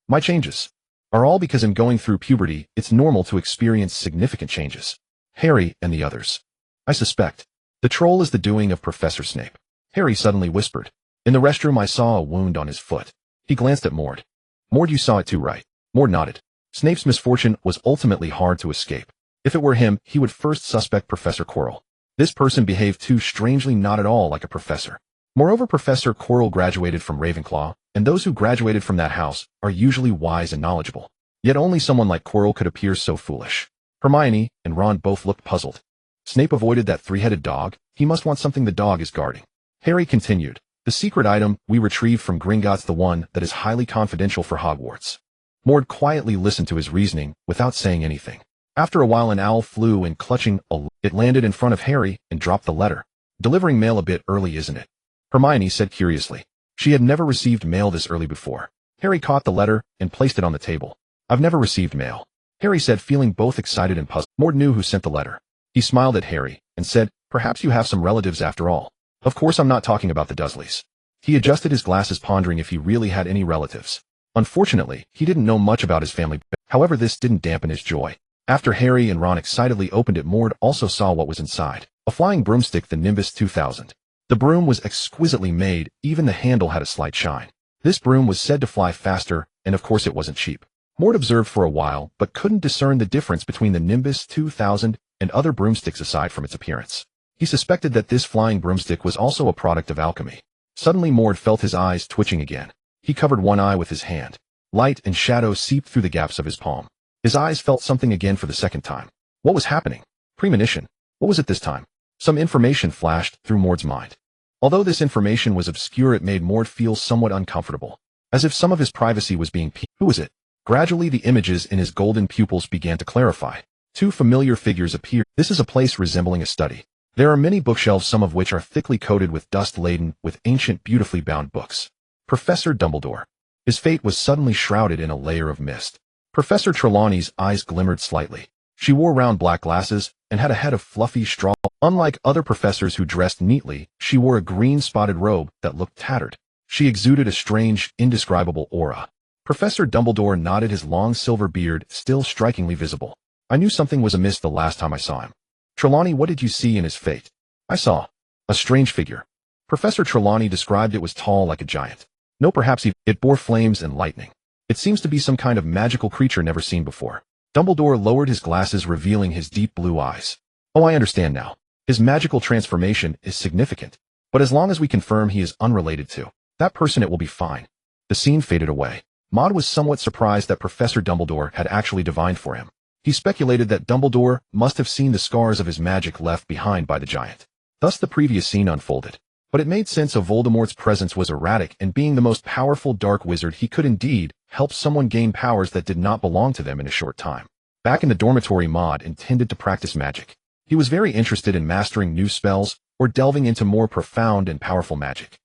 S1: My changes are all because in going through puberty, it's normal to experience significant changes. Harry and the others. I suspect the troll is the doing of Professor Snape. Harry suddenly whispered. In the restroom, I saw a wound on his foot. He glanced at Maude. Maude, you saw it too, right? Maude nodded. Snape's misfortune was ultimately hard to escape. If it were him, he would first suspect Professor Quirrell. This person behaved too strangely, not at all like a professor. Moreover, Professor Quirrell graduated from Ravenclaw, and those who graduated from that house are usually wise and knowledgeable. Yet only someone like Quirrell could appear so foolish. Hermione and Ron both looked puzzled. Snape avoided that three-headed dog. He must want something the dog is guarding. Harry continued. The secret item we retrieved from Gringotts, the one that is highly confidential for Hogwarts. Maude quietly listened to his reasoning without saying anything. After a while, an owl flew and, clutching it landed in front of Harry and dropped the letter. Delivering mail a bit early, isn't it? Hermione said curiously. She had never received mail this early before. Harry caught the letter and placed it on the table. I've never received mail, Harry said, feeling both excited and puzzled. Maude knew who sent the letter. He smiled at Harry and said, perhaps you have some relatives after all. Of course, I'm not talking about the Dursleys. He adjusted his glasses, pondering if he really had any relatives. Unfortunately, he didn't know much about his family. However, this didn't dampen his joy. After Harry and Ron excitedly opened it, Maude also saw what was inside. A flying broomstick, the Nimbus 2000. The broom was exquisitely made, even the handle had a slight shine. This broom was said to fly faster, and of course it wasn't cheap. Maude observed for a while, but couldn't discern the difference between the Nimbus 2000 and other broomsticks aside from its appearance. He suspected that this flying broomstick was also a product of alchemy. Suddenly Maude felt his eyes twitching again. He covered one eye with his hand. Light and shadow seeped through the gaps of his palm. His eyes felt something again for the second time. What was happening? Premonition. What was it this time? Some information flashed through Maude's mind. Although this information was obscure, it made Maude feel somewhat uncomfortable, as if some of his privacy was being Who was it? Gradually the images in his golden pupils began to clarify. Two familiar figures appeared. This is a place resembling a study. There are many bookshelves, some of which are thickly coated with dust laden with ancient, beautifully bound books. Professor Dumbledore. His fate was suddenly shrouded in a layer of mist. Professor Trelawney's eyes glimmered slightly. She wore round black glasses and had a head of fluffy straw. Unlike other professors who dressed neatly, she wore a green spotted robe that looked tattered. She exuded a strange, indescribable aura. Professor Dumbledore nodded, his long silver beard still strikingly visible. I knew something was amiss the last time I saw him. Trelawney, what did you see in his fate? I saw a strange figure. Professor Trelawney described it was tall like a giant. No, perhaps it bore flames and lightning. It seems to be some kind of magical creature never seen before. Dumbledore lowered his glasses, revealing his deep blue eyes. Oh, I understand now. His magical transformation is significant. But as long as we confirm he is unrelated to that person, it will be fine. The scene faded away. Maude was somewhat surprised that Professor Dumbledore had actually divined for him. He speculated that Dumbledore must have seen the scars of his magic left behind by the giant. Thus the previous scene unfolded. But it made sense. Of Voldemort's presence was erratic, and being the most powerful dark wizard, he could indeed help someone gain powers that did not belong to them in a short time. Back in the dormitory, Maude intended to practice magic. He was very interested in mastering new spells or delving into more profound and powerful magic.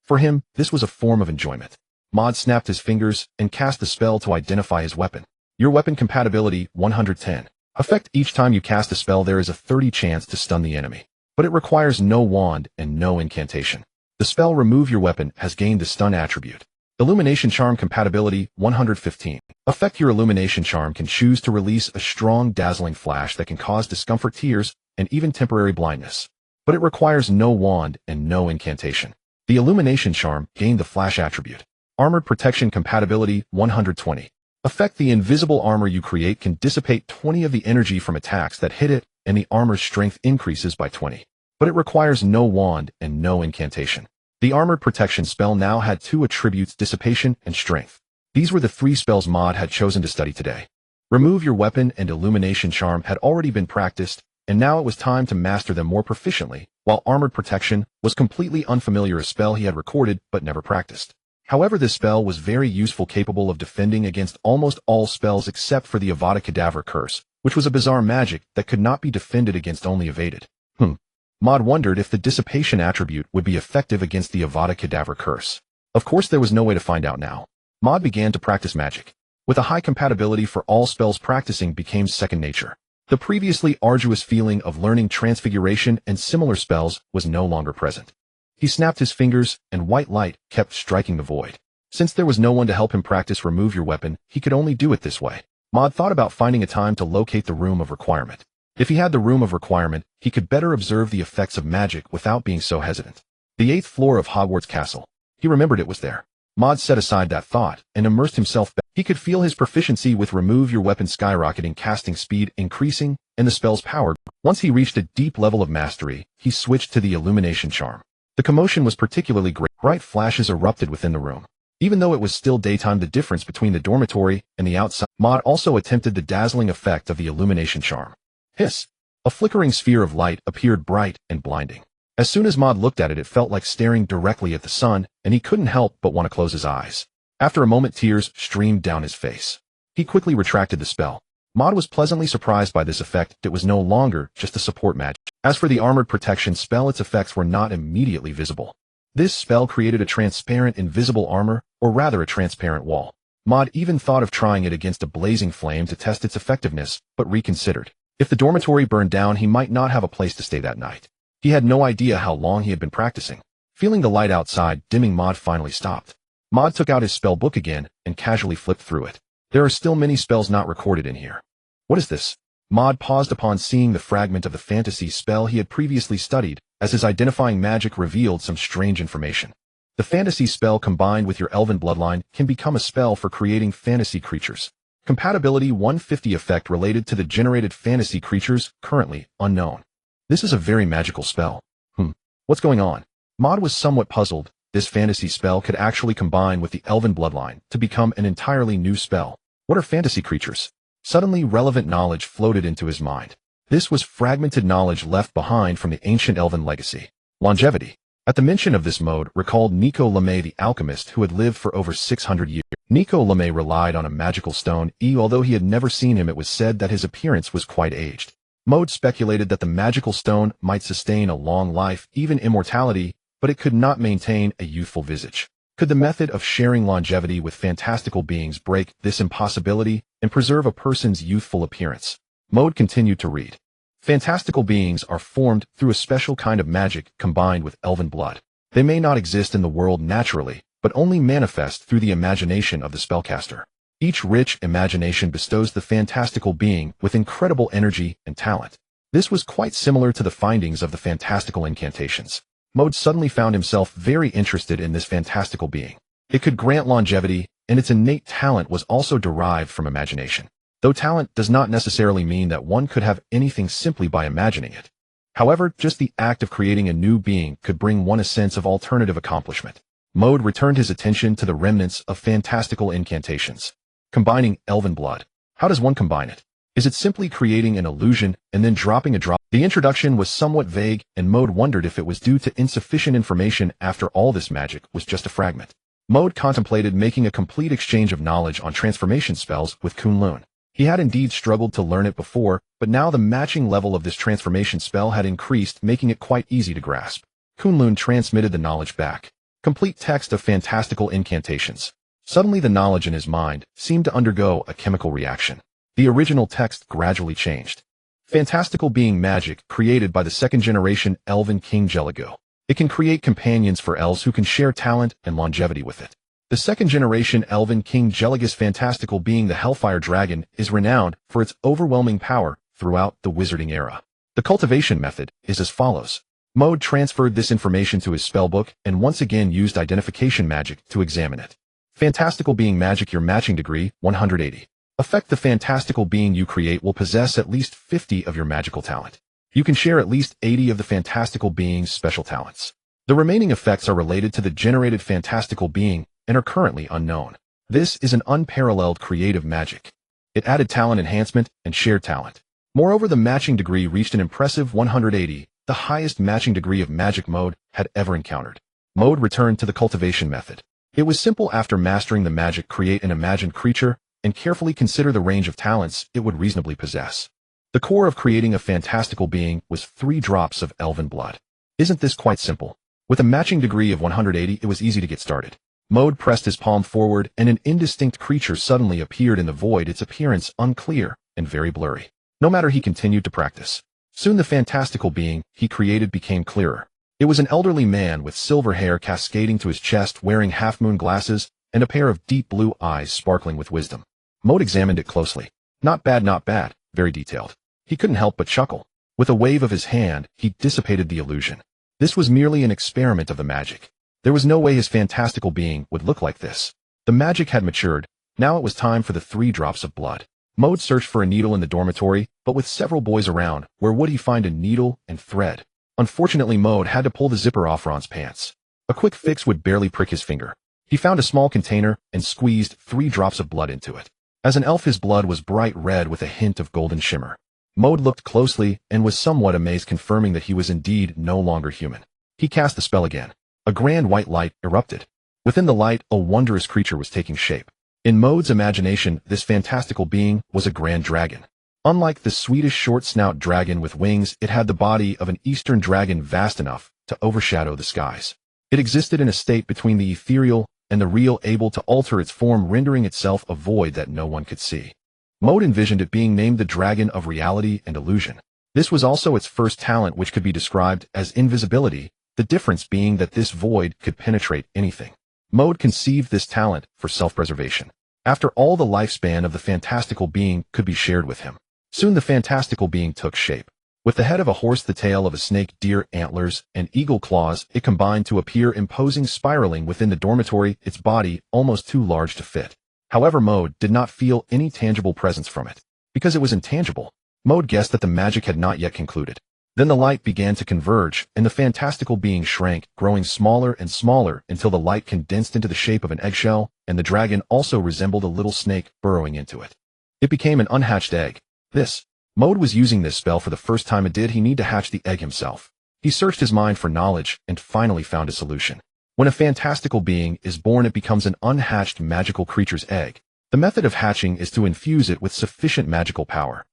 S1: For him, this was a form of enjoyment. Maude snapped his fingers and cast the spell to identify his weapon. Your weapon compatibility 110. Effect: each time you cast a spell, there is a 30 chance to stun the enemy. But it requires no wand and no incantation. The spell Remove Your Weapon has gained the stun attribute. Illumination Charm compatibility 115. Effect: your Illumination Charm can choose to release a strong, dazzling flash that can cause discomfort, tears, and even temporary blindness. But it requires no wand and no incantation. The Illumination Charm gained the flash attribute. Armored Protection compatibility 120. Effect: the invisible armor you create can dissipate 20 of the energy from attacks that hit it, and the armor's strength increases by 20. But it requires no wand and no incantation. The Armored Protection spell now had two attributes: dissipation and strength. These were the three spells Maude had chosen to study today. Remove Your Weapon and Illumination Charm had already been practiced, and now it was time to master them more proficiently, while Armored Protection was completely unfamiliar, a spell he had recorded but never practiced. However, this spell was very useful, capable of defending against almost all spells except for the Avada Kedavra curse, which was a bizarre magic that could not be defended against, only evaded. Maude wondered if the dissipation attribute would be effective against the Avada Kedavra curse. Of course, there was no way to find out now. Maude began to practice magic. With a high compatibility for all spells, practicing became second nature. The previously arduous feeling of learning transfiguration and similar spells was no longer present. He snapped his fingers, and white light kept striking the void. Since there was no one to help him practice Remove Your Weapon, he could only do it this way. Maude thought about finding a time to locate the Room of Requirement. If he had the Room of Requirement, he could better observe the effects of magic without being so hesitant. The 8th floor of Hogwarts Castle. He remembered it was there. Maude set aside that thought and immersed himself back. He could feel his proficiency with Remove Your Weapon skyrocketing, casting speed increasing, and the spell's power. Once he reached a deep level of mastery, he switched to the Illumination Charm. The commotion was particularly great. Bright flashes erupted within the room. Even though it was still daytime, the difference between the dormitory and the outside. Maude also attempted the dazzling effect of the Illumination Charm. Hiss! A flickering sphere of light appeared, bright and blinding. As soon as Maude looked at it, it felt like staring directly at the sun, and he couldn't help but want to close his eyes. After a moment, tears streamed down his face. He quickly retracted the spell. Maude was pleasantly surprised by this effect. It was no longer just a support magic. As for the Armored Protection spell, its effects were not immediately visible. This spell created a transparent, invisible armor, or rather a transparent wall. Maude even thought of trying it against a blazing flame to test its effectiveness, but reconsidered. If the dormitory burned down, he might not have a place to stay that night. He had no idea how long he had been practicing. Feeling the light outside dimming, Maude finally stopped. Maude took out his spell book again and casually flipped through it. There are still many spells not recorded in here. What is this? Maude paused upon seeing the fragment of the fantasy spell he had previously studied, as his identifying magic revealed some strange information. The fantasy spell combined with your elven bloodline can become a spell for creating fantasy creatures. Compatibility 150. Effect related to the generated fantasy creatures, currently unknown. This is a very magical spell. What's going on? Maude was somewhat puzzled. This fantasy spell could actually combine with the elven bloodline to become an entirely new spell. What are fantasy creatures? Suddenly, relevant knowledge floated into his mind. This was fragmented knowledge left behind from the ancient elven legacy. Longevity. At the mention of this mode, recalled Nico Lamé, the alchemist who had lived for over 600 years. Nico Lamé relied on a magical stone. Although he had never seen him, it was said that his appearance was quite aged. Maude speculated that the magical stone might sustain a long life, even immortality, but it could not maintain a youthful visage. Could the method of sharing longevity with fantastical beings break this impossibility and preserve a person's youthful appearance? Maude continued to read. Fantastical beings are formed through a special kind of magic combined with elven blood. They may not exist in the world naturally, but only manifest through the imagination of the spellcaster. Each rich imagination bestows the fantastical being with incredible energy and talent. This was quite similar to the findings of the fantastical incantations. Maude suddenly found himself very interested in this fantastical being. It could grant longevity, and its innate talent was also derived from imagination. Though talent does not necessarily mean that one could have anything simply by imagining it. However, just the act of creating a new being could bring one a sense of alternative accomplishment. Maude returned his attention to the remnants of fantastical incantations. Combining elven blood. How does one combine it? Is it simply creating an illusion and then dropping a drop? The introduction was somewhat vague, and Maude wondered if it was due to insufficient information after all this magic was just a fragment. Maude contemplated making a complete exchange of knowledge on transformation spells with Kunlun. He had indeed struggled to learn it before, but now the matching level of this transformation spell had increased, making it quite easy to grasp. Kunlun transmitted the knowledge back. Complete text of fantastical incantations. Suddenly the knowledge in his mind seemed to undergo a chemical reaction. The original text gradually changed. Fantastical being magic created by the second-generation elven King Jelligo. It can create companions for elves who can share talent and longevity with it. The second-generation elven King Jelligo's fantastical being, the Hellfire Dragon, is renowned for its overwhelming power throughout the wizarding era. The cultivation method is as follows. Maude transferred this information to his spellbook and once again used identification magic to examine it. Fantastical being magic, your matching degree, 180. Effect: the fantastical being you create will possess at least 50 of your magical talent. You can share at least 80 of the fantastical being's special talents. The remaining effects are related to the generated fantastical being and are currently unknown. This is an unparalleled creative magic. It added talent enhancement and shared talent. Moreover, the matching degree reached an impressive 180, the highest matching degree of magic Maude had ever encountered. Maude returned to the cultivation method. It was simple. After mastering the magic, create an imagined creature and carefully consider the range of talents it would reasonably possess. The core of creating a fantastical being was 3 drops of elven blood. Isn't this quite simple? With a matching degree of 180, it was easy to get started. Maude pressed his palm forward and an indistinct creature suddenly appeared in the void, its appearance unclear and very blurry. No matter, he continued to practice. Soon the fantastical being he created became clearer. It was an elderly man with silver hair cascading to his chest, wearing half-moon glasses and a pair of deep blue eyes sparkling with wisdom. Maude examined it closely. Not bad, not bad, very detailed. He couldn't help but chuckle. With a wave of his hand, he dissipated the illusion. This was merely an experiment of the magic. There was no way his fantastical being would look like this. The magic had matured. Now it was time for the 3 drops of blood. Maude searched for a needle in the dormitory, but with several boys around, where would he find a needle and thread? Unfortunately, Maude had to pull the zipper off Ron's pants. A quick fix would barely prick his finger. He found a small container and squeezed 3 drops of blood into it. As an elf, his blood was bright red with a hint of golden shimmer. Maude looked closely and was somewhat amazed, confirming that he was indeed no longer human. He cast the spell again. A grand white light erupted. Within the light, a wondrous creature was taking shape. In Maude's imagination, this fantastical being was a grand dragon. Unlike the Swedish short-snout dragon with wings, it had the body of an eastern dragon, vast enough to overshadow the skies. It existed in a state between the ethereal and the real, able to alter its form, rendering itself a void that no one could see. Maude envisioned it being named the Dragon of Reality and Illusion. This was also its first talent, which could be described as invisibility, the difference being that this void could penetrate anything. Maude conceived this talent for self-preservation. After all, the lifespan of the fantastical being could be shared with him. Soon the fantastical being took shape. With the head of a horse, the tail of a snake, deer antlers, and eagle claws, it combined to appear imposing, spiraling within the dormitory, its body almost too large to fit. However, Maude did not feel any tangible presence from it. Because it was intangible, Maude guessed that the magic had not yet concluded. Then the light began to converge, and the fantastical being shrank, growing smaller and smaller until the light condensed into the shape of an eggshell, and the dragon also resembled a little snake burrowing into it. It became an unhatched egg. Maude was using this spell for the first time. Did he need to hatch the egg himself? He searched his mind for knowledge and finally found a solution. When a fantastical being is born, it becomes an unhatched magical creature's egg. The method of hatching is to infuse it with sufficient magical power.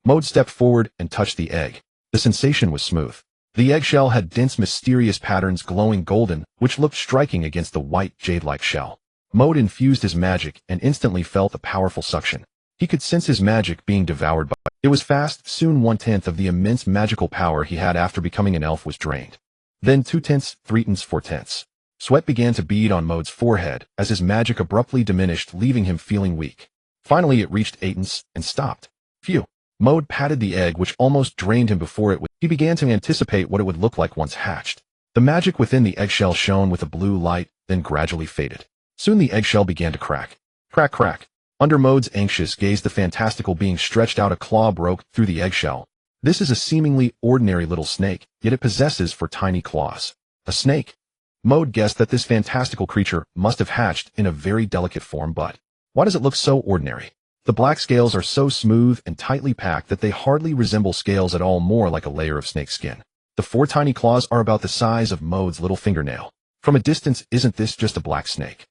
S1: Maude stepped forward and touched the egg. The sensation was smooth. The eggshell had dense, mysterious patterns, glowing golden, which looked striking against the white, jade-like shell. Maude infused his magic and instantly felt a powerful suction. He could sense his magic being devoured by it. It was fast. Soon 1/10 of the immense magical power he had after becoming an elf was drained. Then 2/10, 3/10, 4/10. Sweat began to bead on Maude's forehead as his magic abruptly diminished, leaving him feeling weak. Finally, it reached Aiton's and stopped. Phew. Maude patted the egg, which almost drained him before it would. He began to anticipate what it would look like once hatched. The magic within the eggshell shone with a blue light, then gradually faded. Soon the eggshell began to crack. Crack, crack. Under Maude's anxious gaze, the fantastical being stretched out. A claw broke through the eggshell. This is a seemingly ordinary little snake, yet it possesses 4 tiny claws. A snake? Maude guessed that this fantastical creature must have hatched in a very delicate form, but why does it look so ordinary? The black scales are so smooth and tightly packed that they hardly resemble scales at all, more like a layer of snake skin. The 4 tiny claws are about the size of Maude's little fingernail. From a distance, isn't this just a black snake?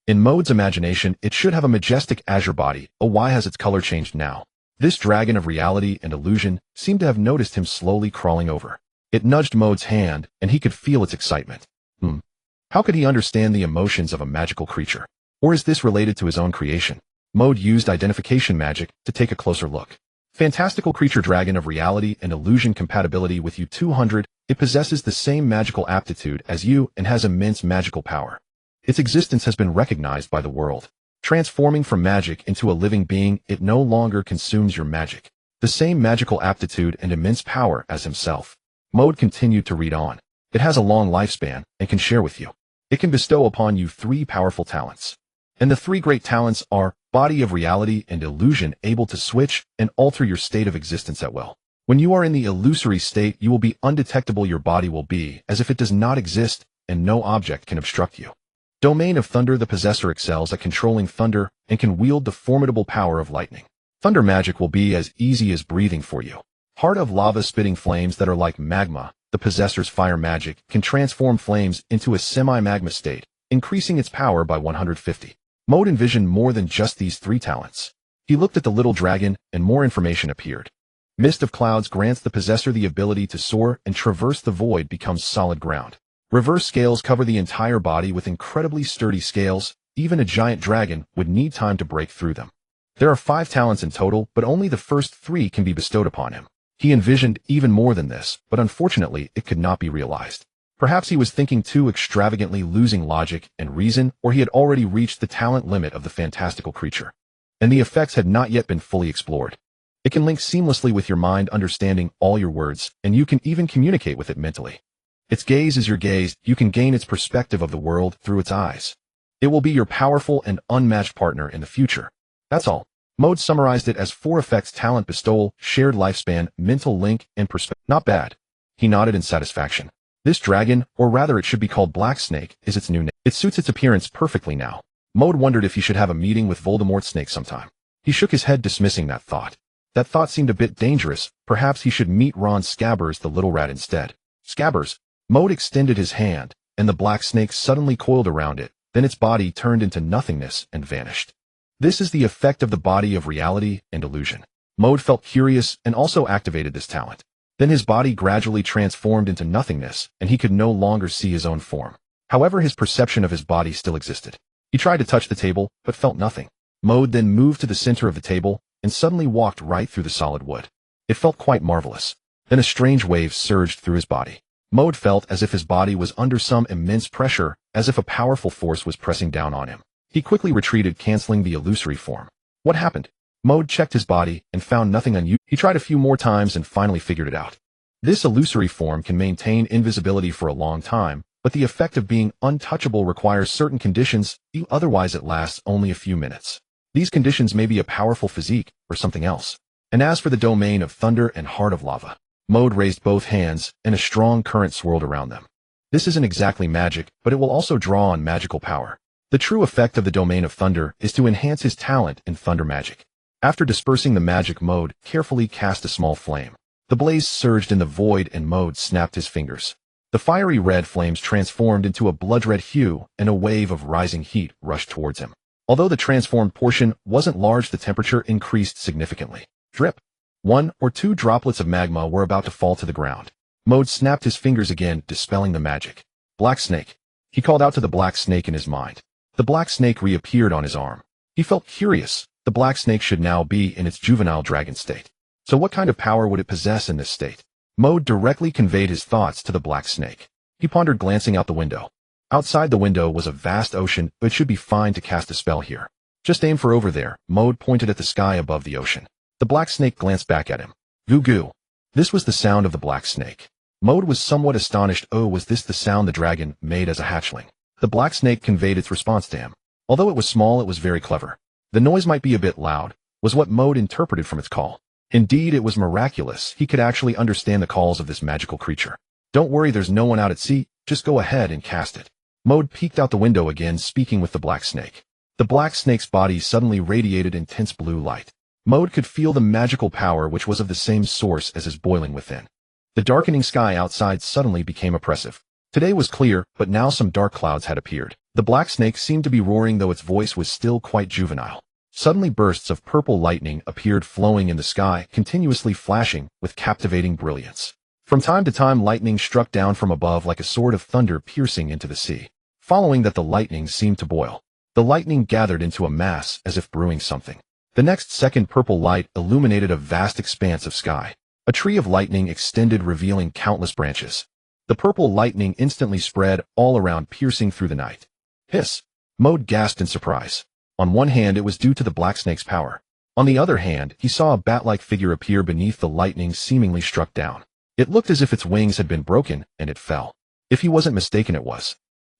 S1: In Maude's imagination, it should have a majestic azure body. Oh, why has its color changed now? This dragon of reality and illusion seemed to have noticed him slowly crawling over. It nudged Maude's hand, and he could feel its excitement. How could he understand the emotions of a magical creature? Or is this related to his own creation? Maude used identification magic to take a closer look. Fantastical creature, dragon of reality and illusion, compatibility with you 200. It possesses the same magical aptitude as you and has immense magical power. Its existence has been recognized by the world. Transforming from magic into a living being, it no longer consumes your magic. The same magical aptitude and immense power as himself. Maude continued to read on. It has a long lifespan and can share with you. It can bestow upon you 3 powerful talents. And the 3 great talents are body of reality and illusion, able to switch and alter your state of existence at will. When you are in the illusory state, you will be undetectable. Your body will be as if it does not exist, and no object can obstruct you. Domain of thunder. The possessor excels at controlling thunder and can wield the formidable power of lightning. Thunder magic will be as easy as breathing for you. Heart of lava, spitting flames that are like magma. The possessor's fire magic can transform flames into a semi-magma state, increasing its power by 150. Maude envisioned more than just these 3 talents. He looked at the little dragon, and more information appeared. Mist of clouds grants the possessor the ability to soar and traverse the void, becomes solid ground. Reverse scales cover the entire body with incredibly sturdy scales. Even a giant dragon would need time to break through them. There are 5 talents in total, but only the first 3 can be bestowed upon him. He envisioned even more than this, but unfortunately it could not be realized. Perhaps he was thinking too extravagantly, losing logic and reason, or he had already reached the talent limit of the fantastical creature, and the effects had not yet been fully explored. It can link seamlessly with your mind, understanding all your words, and you can even communicate with it mentally. Its gaze is your gaze. You can gain its perspective of the world through its eyes. It will be your powerful and unmatched partner in the future. That's all. Maude summarized it as 4 effects: talent bestowal, shared lifespan, mental link, and perspective. Not bad. He nodded in satisfaction. This dragon, or rather it should be called Black Snake, is its new name. It suits its appearance perfectly now. Maude wondered if he should have a meeting with Voldemort's snake sometime. He shook his head, dismissing that thought. That thought seemed a bit dangerous. Perhaps he should meet Ron Scabbers, the little rat, instead. Scabbers. Maude extended his hand, and the black snake suddenly coiled around it. Then its body turned into nothingness and vanished. This is the effect of the body of reality and illusion. Maude felt curious and also activated this talent. Then his body gradually transformed into nothingness, and he could no longer see his own form. However, his perception of his body still existed. He tried to touch the table, but felt nothing. Maude then moved to the center of the table and suddenly walked right through the solid wood. It felt quite marvelous. Then a strange wave surged through his body. Maude felt as if his body was under some immense pressure, as if a powerful force was pressing down on him. He quickly retreated, canceling the illusory form. What happened? Maude checked his body and found nothing unusual. He tried a few more times and finally figured it out. This illusory form can maintain invisibility for a long time, but the effect of being untouchable requires certain conditions, otherwise it lasts only a few minutes. These conditions may be a powerful physique or something else. And as for the domain of thunder and heart of lava, Maude raised both hands, and a strong current swirled around them. This isn't exactly magic, but it will also draw on magical power. The true effect of the domain of thunder is to enhance his talent in thunder magic. After dispersing the magic, Maude carefully cast a small flame. The blaze surged in the void, and Maude snapped his fingers. The fiery red flames transformed into a blood-red hue, and a wave of rising heat rushed towards him. Although the transformed portion wasn't large, the temperature increased significantly. Drip. 1 or 2 droplets of magma were about to fall to the ground. Maude snapped his fingers again, dispelling the magic. Black Snake. He called out to the black snake in his mind. The black snake reappeared on his arm. He felt curious. The black snake should now be in its juvenile dragon state. So what kind of power would it possess in this state? Maude directly conveyed his thoughts to the black snake. He pondered, glancing out the window. Outside the window was a vast ocean, but it should be fine to cast a spell here. Just aim for over there. Maude pointed at the sky above the ocean. The black snake glanced back at him. Goo goo. This was the sound of the black snake. Maude was somewhat astonished. Oh, was this the sound the dragon made as a hatchling? The black snake conveyed its response to him. Although it was small, it was very clever. The noise might be a bit loud, was what Maude interpreted from its call. Indeed, it was miraculous. He could actually understand the calls of this magical creature. Don't worry, there's no one out at sea. Just go ahead and cast it. Maude peeked out the window again, speaking with the black snake. The black snake's body suddenly radiated intense blue light. Maude could feel the magical power which was of the same source as his boiling within. The darkening sky outside suddenly became oppressive. Today was clear, but now some dark clouds had appeared. The black snake seemed to be roaring, though its voice was still quite juvenile. Suddenly bursts of purple lightning appeared, flowing in the sky, continuously flashing with captivating brilliance. From time to time, lightning struck down from above like a sword of thunder, piercing into the sea. Following that, the lightning seemed to boil. The lightning gathered into a mass as if brewing something. The next second, purple light illuminated a vast expanse of sky. A tree of lightning extended, revealing countless branches. The purple lightning instantly spread all around, piercing through the night. Hiss! Maude gasped in surprise. On one hand, it was due to the black snake's power. On the other hand, he saw a bat-like figure appear beneath the lightning, seemingly struck down. It looked as if its wings had been broken, and it fell. If he wasn't mistaken, it was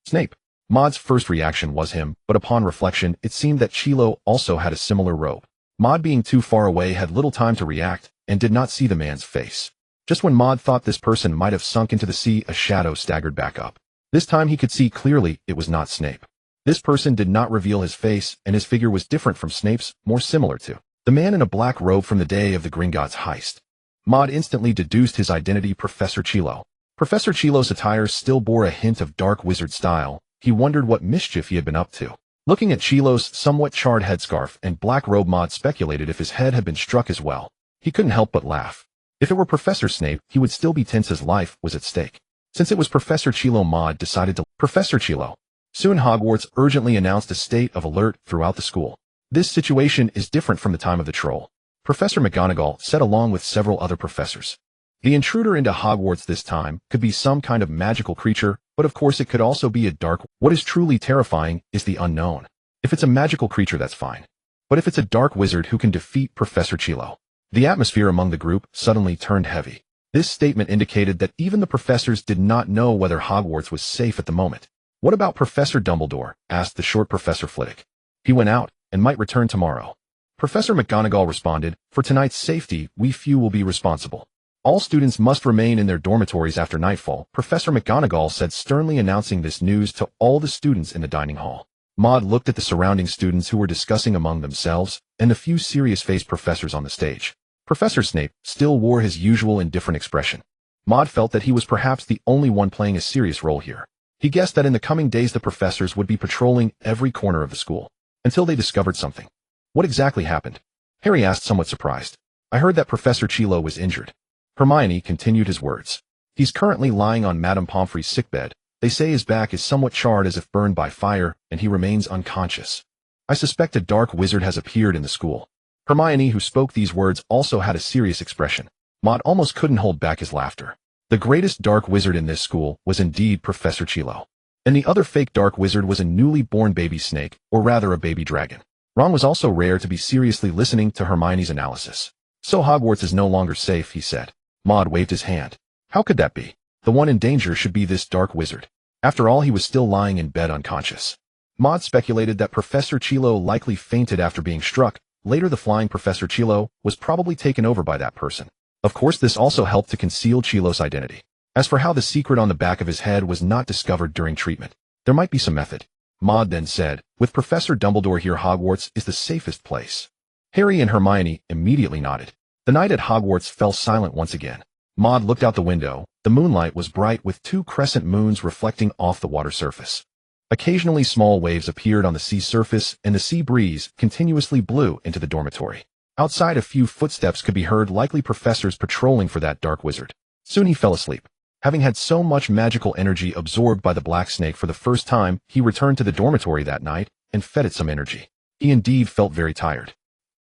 S1: Snape. Maude's first reaction was him, but upon reflection, it seemed that Chilo also had a similar robe. Maude, being too far away, had little time to react, and did not see the man's face. Just when Maude thought this person might have sunk into the sea, a shadow staggered back up. This time he could see clearly it was not Snape. This person did not reveal his face, and his figure was different from Snape's, more similar to the man in a black robe from the day of the Gringotts heist. Maude instantly deduced his identity: Professor Chilo. Professor Chilo's attire still bore a hint of dark wizard style. He wondered what mischief he had been up to. Looking at Chilo's somewhat charred headscarf and black robe, Maude speculated if his head had been struck as well. He couldn't help but laugh. If it were Professor Snape, he would still be tense as life was at stake. Since it was Professor Chilo, Maude decided to Professor Chilo. Soon Hogwarts urgently announced a state of alert throughout the school. This situation is different from the time of the troll, Professor McGonagall said, along with several other professors. The intruder into Hogwarts this time could be some kind of magical creature, but of course it could also be a dark. What is truly terrifying is the unknown. If it's a magical creature, that's fine. But if it's a dark wizard who can defeat Professor Chilo? The atmosphere among the group suddenly turned heavy. This statement indicated that even the professors did not know whether Hogwarts was safe at the moment. What about Professor Dumbledore? Asked the short Professor Flitwick. He went out and might return tomorrow. Professor McGonagall responded, for tonight's safety, we few will be responsible. All students must remain in their dormitories after nightfall, Professor McGonagall said, sternly announcing this news to all the students in the dining hall. Maude looked at the surrounding students who were discussing among themselves, and the few serious-faced professors on the stage. Professor Snape still wore his usual indifferent expression. Maude felt that he was perhaps the only one playing a serious role here. He guessed that in the coming days the professors would be patrolling every corner of the school, until they discovered something. What exactly happened? Harry asked, somewhat surprised. I heard that Professor Chilo was injured. Hermione continued his words. He's currently lying on Madame Pomfrey's sickbed. They say his back is somewhat charred as if burned by fire, and he remains unconscious. I suspect a dark wizard has appeared in the school. Hermione, who spoke these words, also had a serious expression. Maude almost couldn't hold back his laughter. The greatest dark wizard in this school was indeed Professor Chilo. And the other fake dark wizard was a newly born baby snake, or rather a baby dragon. Ron was also rare to be seriously listening to Hermione's analysis. So Hogwarts is no longer safe, he said. Maude waved his hand. How could that be? The one in danger should be this dark wizard. After all, he was still lying in bed unconscious. Maude speculated that Professor Chilo likely fainted after being struck. Later, the flying Professor Chilo was probably taken over by that person. Of course, this also helped to conceal Chilo's identity. As for how the secret on the back of his head was not discovered during treatment, there might be some method. Maude then said, with Professor Dumbledore here, Hogwarts is the safest place. Harry and Hermione immediately nodded. The night at Hogwarts fell silent once again. Maude looked out the window. The moonlight was bright, with 2 crescent moons reflecting off the water surface. Occasionally small waves appeared on the sea surface, and the sea breeze continuously blew into the dormitory. Outside, a few footsteps could be heard, likely professors patrolling for that dark wizard. Soon he fell asleep. Having had so much magical energy absorbed by the black snake for the first time, he returned to the dormitory that night and fed it some energy. He indeed felt very tired.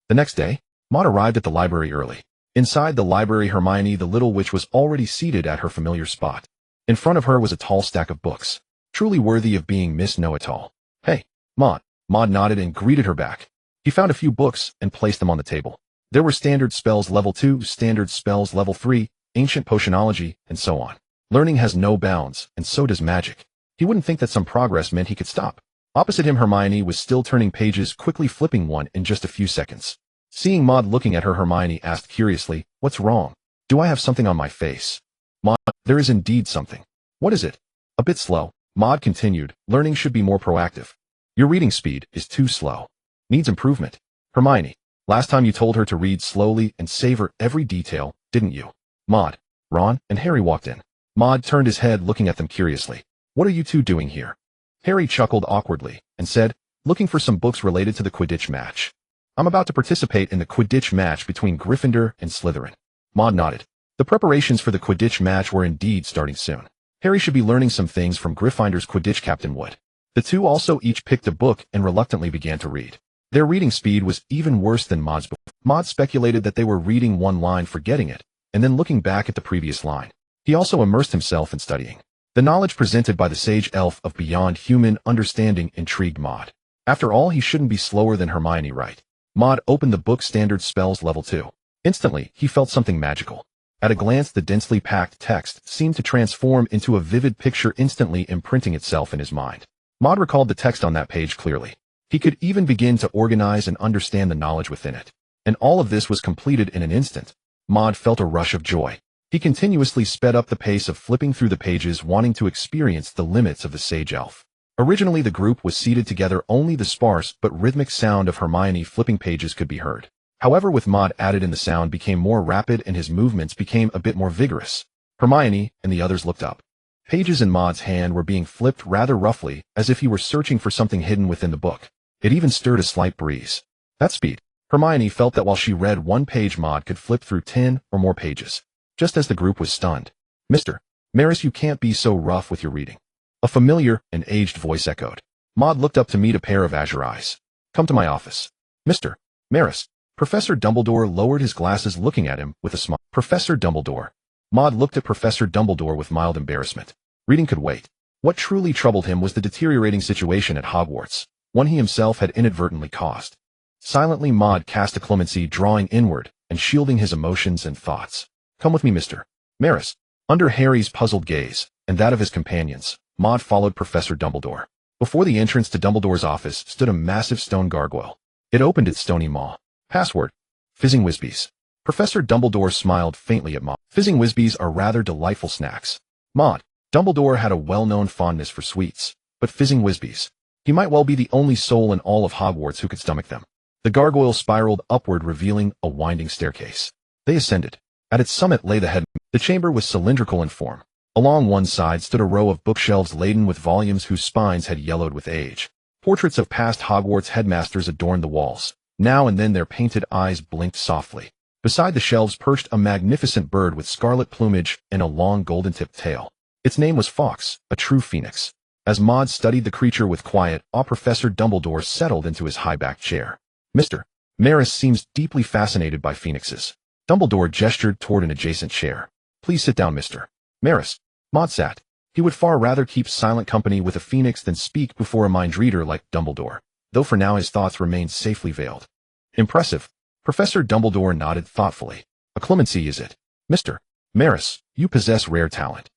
S1: The next day, Maude arrived at the library early. Inside the library, Hermione, the little witch, was already seated at her familiar spot. In front of her was a tall stack of books. truly worthy of being Miss Know-It-All. Hey, Maude. Maude nodded and greeted her back. He found a few books and placed them on the table. There were standard spells level 2, standard spells level 3, ancient potionology, and so on. Learning has no bounds, and so does magic. He wouldn't think that some progress meant he could stop. Opposite him, Hermione was still turning pages, quickly flipping one in just a few seconds. Seeing Maude looking at her, Hermione asked curiously, "What's wrong? Do I have something on my face?" "Maude, there is indeed something." "What is it?" "A bit slow," Maude continued. "Learning should be more proactive. Your reading speed is too slow. Needs improvement." "Hermione, last time you told her to read slowly and savor every detail, didn't you?" Maude, Ron, and Harry walked in. Maude turned his head, looking at them curiously. "What are you two doing here?" Harry chuckled awkwardly and said, "Looking for some books related to the Quidditch match. I'm about to participate in the Quidditch match between Gryffindor and Slytherin." Maude nodded. The preparations for the Quidditch match were indeed starting soon. Harry should be learning some things from Gryffindor's Quidditch captain Wood. The two also each picked a book and reluctantly began to read. Their reading speed was even worse than Maude's. Maude speculated that they were reading one line, forgetting it, and then looking back at the previous line. He also immersed himself in studying. The knowledge presented by the sage elf of beyond human understanding intrigued Maude. After all, he shouldn't be slower than Hermione, right? Maude opened the book Standard Spells Level 2. Instantly, he felt something magical. At a glance, the densely packed text seemed to transform into a vivid picture, instantly imprinting itself in his mind. Maude recalled the text on that page clearly. He could even begin to organize and understand the knowledge within it. And all of this was completed in an instant. Maude felt a rush of joy. He continuously sped up the pace of flipping through the pages, wanting to experience the limits of the sage elf. Originally, the group was seated together. Only the sparse but rhythmic sound of Hermione flipping pages could be heard. However, with Maude added in, the sound became more rapid and his movements became a bit more vigorous. Hermione and the others looked up. Pages in Maude's hand were being flipped rather roughly, as if he were searching for something hidden within the book. It even stirred a slight breeze. That speed. Hermione felt that while she read one page, Maude could flip through 10 or more pages. Just as the group was stunned. "Mr. Maris, you can't be so rough with your reading." A familiar and aged voice echoed. Maude looked up to meet a pair of azure eyes. "Come to my office." "Mr. Maris." Professor Dumbledore lowered his glasses, looking at him with a smile. "Professor Dumbledore." Maude looked at Professor Dumbledore with mild embarrassment. Reading could wait. What truly troubled him was the deteriorating situation at Hogwarts, one he himself had inadvertently caused. Silently, Maude cast a clemency, drawing inward and shielding his emotions and thoughts. "Come with me, Mr. Maris." Under Harry's puzzled gaze, and that of his companions, Maude followed Professor Dumbledore. Before the entrance to Dumbledore's office stood a massive stone gargoyle. It opened its stony maw. "Password: Fizzing Whizbees." Professor Dumbledore smiled faintly at Maude. Fizzing Whizbees are rather delightful snacks. Maude. Dumbledore had a well-known fondness for sweets, but Fizzing Whizbees. He might well be the only soul in all of Hogwarts who could stomach them. The gargoyle spiraled upward, revealing a winding staircase. They ascended. At its summit lay the head. The chamber was cylindrical in form. Along one side stood a row of bookshelves laden with volumes whose spines had yellowed with age. Portraits of past Hogwarts headmasters adorned the walls. Now and then their painted eyes blinked softly. Beside the shelves perched a magnificent bird with scarlet plumage and a long golden-tipped tail. Its name was Fawkes, a true phoenix. As Maude studied the creature with quiet awe, Professor Dumbledore settled into his high-backed chair. "Mr. Maris seems deeply fascinated by phoenixes." Dumbledore gestured toward an adjacent chair. "Please sit down, Mr. Maris." Maude sat. He would far rather keep silent company with a phoenix than speak before a mind reader like Dumbledore, though for now his thoughts remained safely veiled. "Impressive." Professor Dumbledore nodded thoughtfully. "A clemency, is it? Mr. Maris, you possess rare talent."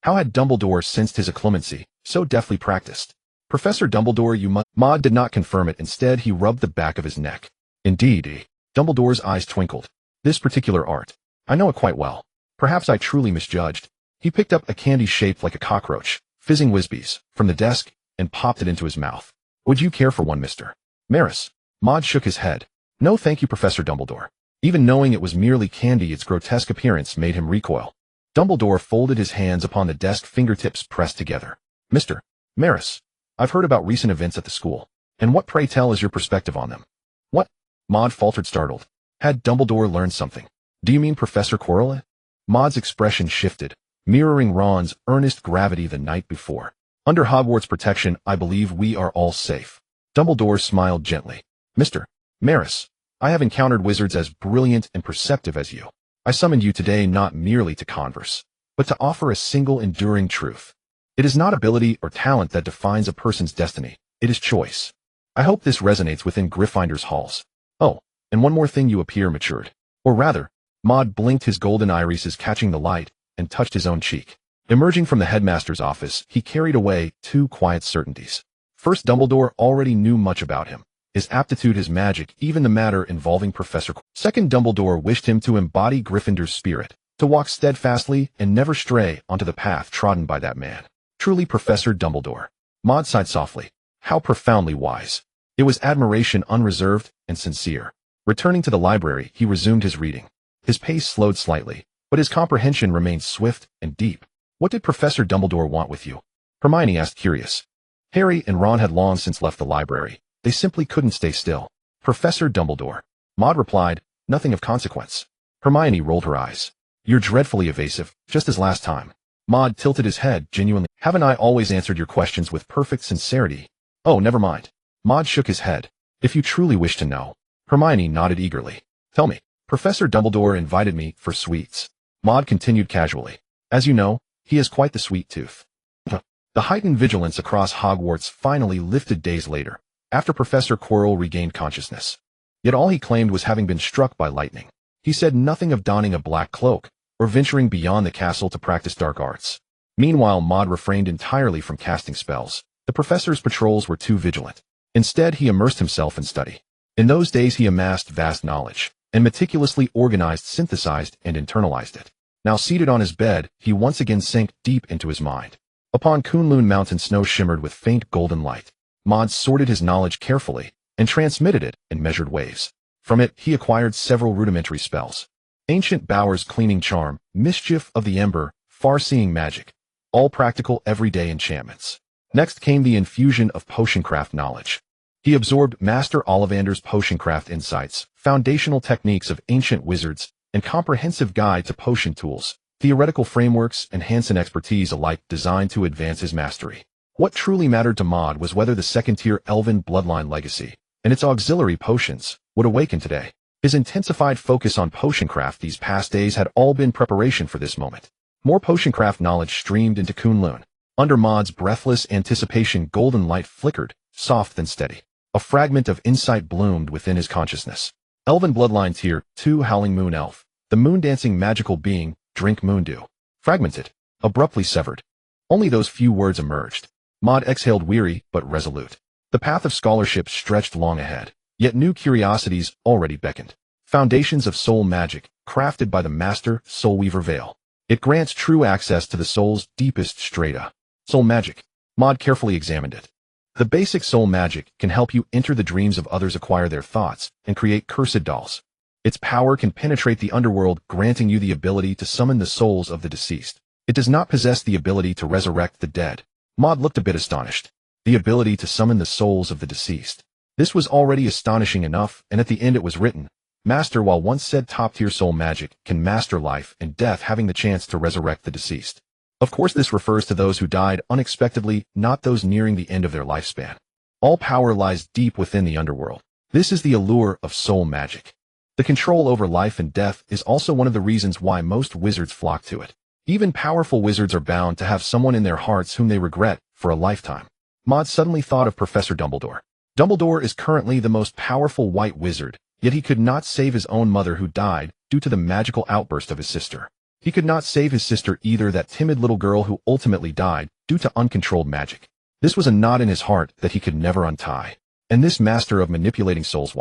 S1: How had Dumbledore sensed his acclimacy, so deftly practiced? "Professor Dumbledore, you must—" Maude did not confirm it. Instead, he rubbed the back of his neck. "Indeed." Dumbledore's eyes twinkled. "This particular art. I know it quite well. Perhaps I truly misjudged." He picked up a candy shaped like a cockroach, Fizzing Whizbees, from the desk and popped it into his mouth. "Would you care for one, Mr. Maris?" Maude shook his head. "No thank you, Professor Dumbledore." Even knowing it was merely candy, its grotesque appearance made him recoil. Dumbledore folded his hands upon the desk, fingertips pressed together. "Mr. Maris, I've heard about recent events at the school. And what, pray tell, is your perspective on them?" "What?" Maude faltered, startled. Had Dumbledore learned something? "Do you mean Professor Quirrell?" Maude's expression shifted, mirroring Ron's earnest gravity the night before. "Under Hogwarts protection, I believe we are all safe." Dumbledore smiled gently. "Mr. Maris, I have encountered wizards as brilliant and perceptive as you. I summoned you today not merely to converse, but to offer a single enduring truth. It is not ability or talent that defines a person's destiny. It is choice. I hope this resonates within Gryffindor's halls. Oh, and one more thing, you appear matured. Or rather, Maude blinked, his golden irises catching the light, and touched his own cheek. Emerging from the headmaster's office, he carried away two quiet certainties. First, Dumbledore already knew much about him. His aptitude, his magic, even the matter involving Professor Quirrell. Second, Dumbledore wished him to embody Gryffindor's spirit, to walk steadfastly and never stray onto the path trodden by that man. Truly Professor Dumbledore. Maude sighed softly. How profoundly wise. It was admiration unreserved and sincere. Returning to the library, he resumed his reading. His pace slowed slightly, but his comprehension remained swift and deep. What did Professor Dumbledore want with you? Hermione asked, curious. Harry and Ron had long since left the library. They simply couldn't stay still. Professor Dumbledore. Maude replied, nothing of consequence. Hermione rolled her eyes. You're dreadfully evasive, just as last time. Maude tilted his head, genuinely. Haven't I always answered your questions with perfect sincerity? Oh, never mind. Maude shook his head. If you truly wish to know. Hermione nodded eagerly. Tell me. Professor Dumbledore invited me for sweets. Maude continued casually. As you know, he has quite the sweet tooth. The heightened vigilance across Hogwarts finally lifted days later, after Professor Quirrell regained consciousness. Yet all he claimed was having been struck by lightning. He said nothing of donning a black cloak, or venturing beyond the castle to practice dark arts. Meanwhile, Maude refrained entirely from casting spells. The professor's patrols were too vigilant. Instead, he immersed himself in study. In those days, he amassed vast knowledge, and meticulously organized, synthesized, and internalized it. Now seated on his bed, he once again sank deep into his mind. Upon Kunlun Mountain, snow shimmered with faint golden light. Maude sorted his knowledge carefully, and transmitted it in measured waves. From it, he acquired several rudimentary spells. Ancient Bower's cleaning charm, mischief of the ember, far-seeing magic. All practical, everyday enchantments. Next came the infusion of potioncraft knowledge. He absorbed Master Ollivander's potioncraft insights, foundational techniques of ancient wizards, and comprehensive guide to potion tools, theoretical frameworks, and Hansen expertise alike designed to advance his mastery. What truly mattered to Maude was whether the second-tier elven bloodline legacy, and its auxiliary potions, would awaken today. His intensified focus on potioncraft these past days had all been preparation for this moment. More potioncraft knowledge streamed into Kunlun. Under Maude's breathless anticipation, golden light flickered, soft and steady. A fragment of insight bloomed within his consciousness. Elven bloodline tier 2 Howling Moon Elf. The moon-dancing magical being, drink moondew. Fragmented. Abruptly severed. Only those few words emerged. Maude exhaled, weary but resolute. The path of scholarship stretched long ahead, yet new curiosities already beckoned. Foundations of soul magic, crafted by the master Soulweaver Veil. It grants true access to the soul's deepest strata. Soul magic. Maude carefully examined it. The basic soul magic can help you enter the dreams of others, acquire their thoughts, and create cursed dolls. Its power can penetrate the underworld, granting you the ability to summon the souls of the deceased. It does not possess the ability to resurrect the dead. Maude looked a bit astonished. The ability to summon the souls of the deceased. This was already astonishing enough, and at the end it was written, Master, while once said top-tier soul magic can master life and death, having the chance to resurrect the deceased. Of course, this refers to those who died unexpectedly, not those nearing the end of their lifespan. All power lies deep within the underworld. This is the allure of soul magic. The control over life and death is also one of the reasons why most wizards flock to it. Even powerful wizards are bound to have someone in their hearts whom they regret for a lifetime. Maude suddenly thought of Professor Dumbledore. Dumbledore is currently the most powerful white wizard, yet he could not save his own mother, who died due to the magical outburst of his sister. He could not save his sister either, that timid little girl who ultimately died due to uncontrolled magic. This was a knot in his heart that he could never untie. And this master of manipulating souls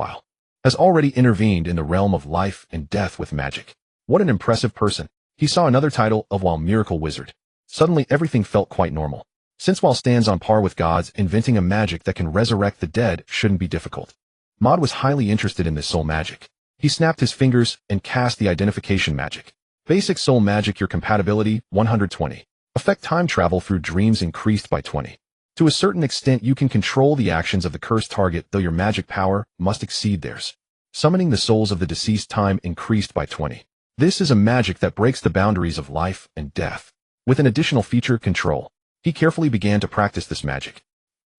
S1: has already intervened in the realm of life and death with magic. What an impressive person. He saw another title of While Miracle Wizard. Suddenly everything felt quite normal. Since while stands on par with gods, inventing a magic that can resurrect the dead shouldn't be difficult. Maude was highly interested in this soul magic. He snapped his fingers and cast the identification magic. Basic soul magic, your compatibility, 120. Effect time travel through dreams increased by 20. To a certain extent, you can control the actions of the cursed target, though your magic power must exceed theirs. Summoning the souls of the deceased, time increased by 20. This is a magic that breaks the boundaries of life and death. With an additional feature, control. He carefully began to practice this magic.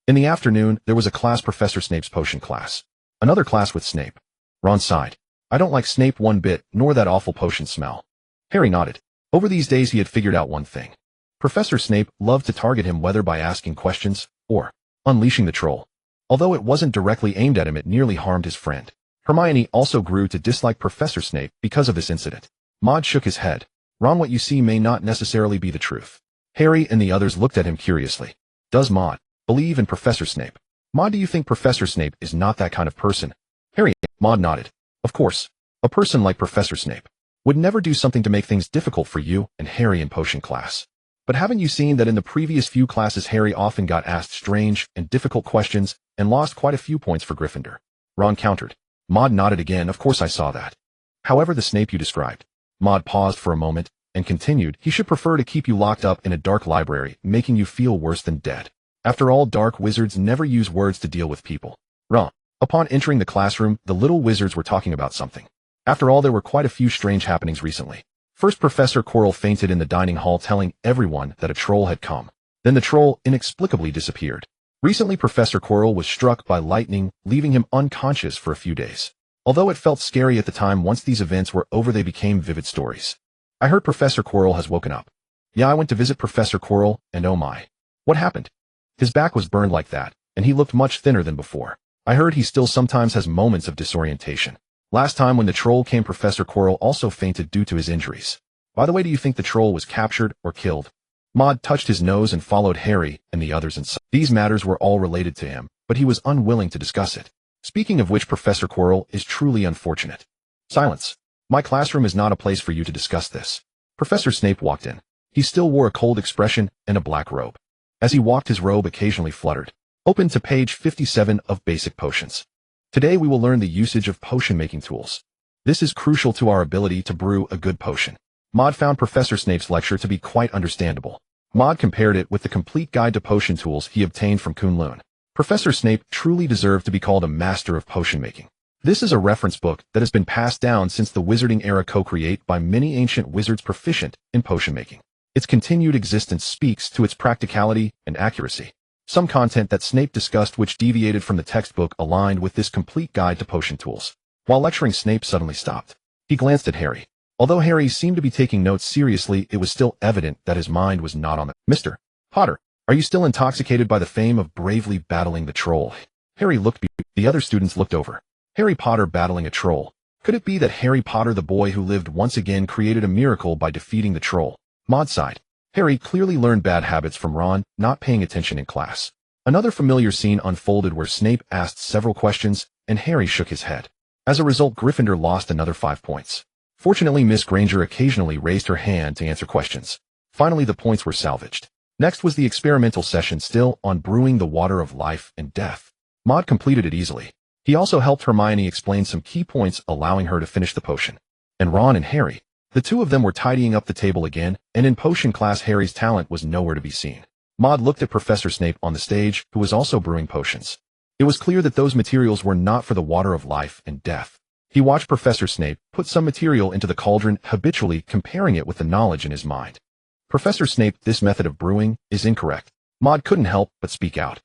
S1: In the afternoon, there was a class, Professor Snape's potion class. Another class with Snape. Ron sighed. I don't like Snape one bit, nor that awful potion smell. Harry nodded. Over these days he had figured out one thing. Professor Snape loved to target him whether by asking questions or unleashing the troll. Although it wasn't directly aimed at him, it nearly harmed his friend. Hermione also grew to dislike Professor Snape because of this incident. Maude shook his head. Ron, what you see may not necessarily be the truth. Harry and the others looked at him curiously. Does Maude believe in Professor Snape? Maude, do you think Professor Snape is not that kind of person? Harry. Maude nodded. Of course. A person like Professor Snape would never do something to make things difficult for you and Harry in potion class. But haven't you seen that in the previous few classes Harry often got asked strange and difficult questions and lost quite a few points for Gryffindor? Ron countered. Maude nodded again. Of course I saw that. However, the Snape you described. Maude paused for a moment and continued. He should prefer to keep you locked up in a dark library, making you feel worse than dead. After all, dark wizards never use words to deal with people. Ron. Upon entering the classroom, the little wizards were talking about something. After all, there were quite a few strange happenings recently. First, Professor Quirrell fainted in the dining hall, telling everyone that a troll had come. Then the troll inexplicably disappeared. Recently, Professor Quirrell was struck by lightning, leaving him unconscious for a few days. Although it felt scary at the time, once these events were over they became vivid stories. I heard Professor Quirrell has woken up. Yeah, I went to visit Professor Quirrell, and oh my. What happened? His back was burned like that, and he looked much thinner than before. I heard he still sometimes has moments of disorientation. Last time when the troll came, Professor Quirrell also fainted due to his injuries. By the way, do you think the troll was captured or killed? Maude touched his nose and followed Harry and the others inside. These matters were all related to him, but he was unwilling to discuss it. Speaking of which, Professor Quirrell is truly unfortunate. Silence. My classroom is not a place for you to discuss this. Professor Snape walked in. He still wore a cold expression and a black robe. As he walked, his robe occasionally fluttered. Open to page 57 of Basic Potions. Today we will learn the usage of potion-making tools. This is crucial to our ability to brew a good potion. Maude found Professor Snape's lecture to be quite understandable. Maude compared it with the complete guide to potion tools he obtained from Kunlun. Professor Snape truly deserved to be called a master of potion-making. This is a reference book that has been passed down since the Wizarding era, co-created by many ancient wizards proficient in potion-making. Its continued existence speaks to its practicality and accuracy. Some content that Snape discussed which deviated from the textbook aligned with this complete guide to potion tools. While lecturing, Snape suddenly stopped. He glanced at Harry. Although Harry seemed to be taking notes seriously, it was still evident that his mind was not on the Mr. Potter, are you still intoxicated by the fame of bravely battling the troll? Harry looked. The other students looked over. Harry Potter battling a troll. Could it be that Harry Potter, the boy who lived once again, created a miracle by defeating the troll? Maude sighed. Harry clearly learned bad habits from Ron, not paying attention in class. Another familiar scene unfolded where Snape asked several questions, and Harry shook his head. As a result, Gryffindor lost another 5 points. Fortunately, Miss Granger occasionally raised her hand to answer questions. Finally, the points were salvaged. Next was the experimental session, still on brewing the water of life and death. Maude completed it easily. He also helped Hermione explain some key points, allowing her to finish the potion. And Ron and Harry, the two of them were tidying up the table again, and in potion class Harry's talent was nowhere to be seen. Maude looked at Professor Snape on the stage, who was also brewing potions. It was clear that those materials were not for the water of life and death. He watched Professor Snape put some material into the cauldron, habitually comparing it with the knowledge in his mind. Professor Snape, this method of brewing is incorrect. Maude couldn't help but speak out.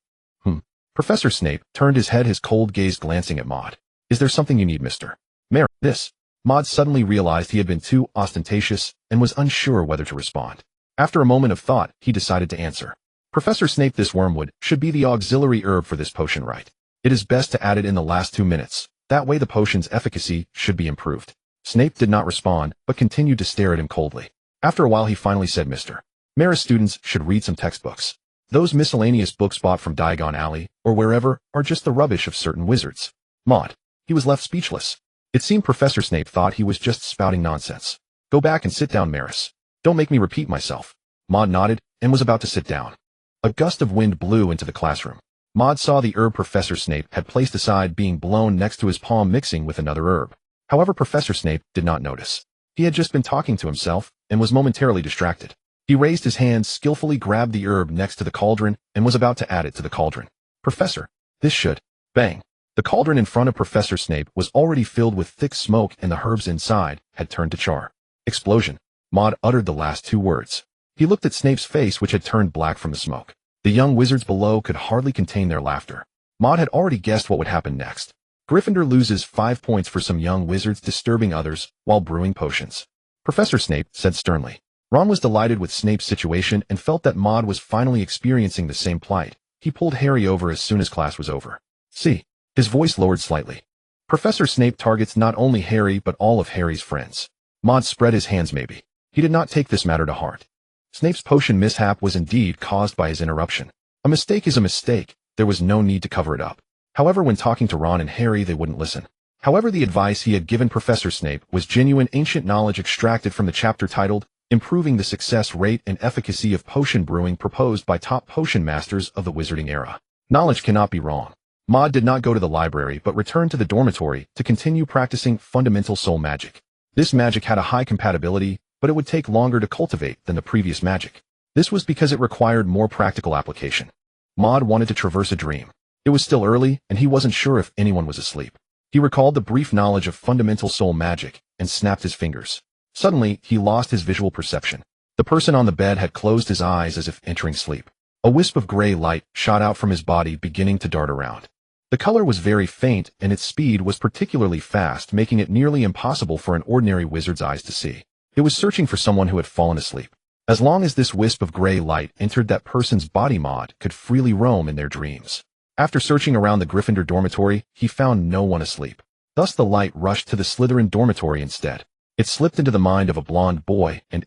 S1: Professor Snape turned his head, his cold gaze glancing at Maude. Is there something you need, Mr. Mary? This. Maude suddenly realized he had been too ostentatious and was unsure whether to respond. After a moment of thought, he decided to answer. Professor Snape, this wormwood should be the auxiliary herb for this potion, right? It is best to add it in the last 2 minutes. That way the potion's efficacy should be improved. Snape did not respond, but continued to stare at him coldly. After a while he finally said, Mr. Maris, students should read some textbooks. Those miscellaneous books bought from Diagon Alley, or wherever, are just the rubbish of certain wizards. Maude. He was left speechless. It seemed Professor Snape thought he was just spouting nonsense. Go back and sit down, Maris. Don't make me repeat myself. Maude nodded and was about to sit down. A gust of wind blew into the classroom. Maude saw the herb Professor Snape had placed aside being blown next to his palm, mixing with another herb. However, Professor Snape did not notice. He had just been talking to himself and was momentarily distracted. He raised his hand, skillfully grabbed the herb next to the cauldron, and was about to add it to the cauldron. Professor, this should. Bang. The cauldron in front of Professor Snape was already filled with thick smoke, and the herbs inside had turned to char. Explosion. Maude uttered the last 2 words. He looked at Snape's face, which had turned black from the smoke. The young wizards below could hardly contain their laughter. Maude had already guessed what would happen next. Gryffindor loses 5 points for some young wizards disturbing others while brewing potions. Professor Snape said sternly, Ron was delighted with Snape's situation and felt that Maude was finally experiencing the same plight. He pulled Harry over as soon as class was over. See, his voice lowered slightly. Professor Snape targets not only Harry but all of Harry's friends. Maude spread his hands maybe. He did not take this matter to heart. Snape's potion mishap was indeed caused by his interruption. A mistake is a mistake. There was no need to cover it up. However, when talking to Ron and Harry, they wouldn't listen. However, the advice he had given Professor Snape was genuine ancient knowledge extracted from the chapter titled Improving the Success Rate and Efficacy of Potion Brewing proposed by top potion masters of the Wizarding Era. Knowledge cannot be wrong. Maude did not go to the library but returned to the dormitory to continue practicing fundamental soul magic. This magic had a high compatibility, but it would take longer to cultivate than the previous magic. This was because it required more practical application. Maude wanted to traverse a dream. It was still early, and he wasn't sure if anyone was asleep. He recalled the brief knowledge of fundamental soul magic and snapped his fingers. Suddenly, he lost his visual perception. The person on the bed had closed his eyes as if entering sleep. A wisp of gray light shot out from his body, beginning to dart around. The color was very faint, and its speed was particularly fast, making it nearly impossible for an ordinary wizard's eyes to see. It was searching for someone who had fallen asleep. As long as this wisp of gray light entered that person's body, Maude could freely roam in their dreams. After searching around the Gryffindor dormitory, he found no one asleep. Thus the light rushed to the Slytherin dormitory instead. It slipped into the mind of a blonde boy, and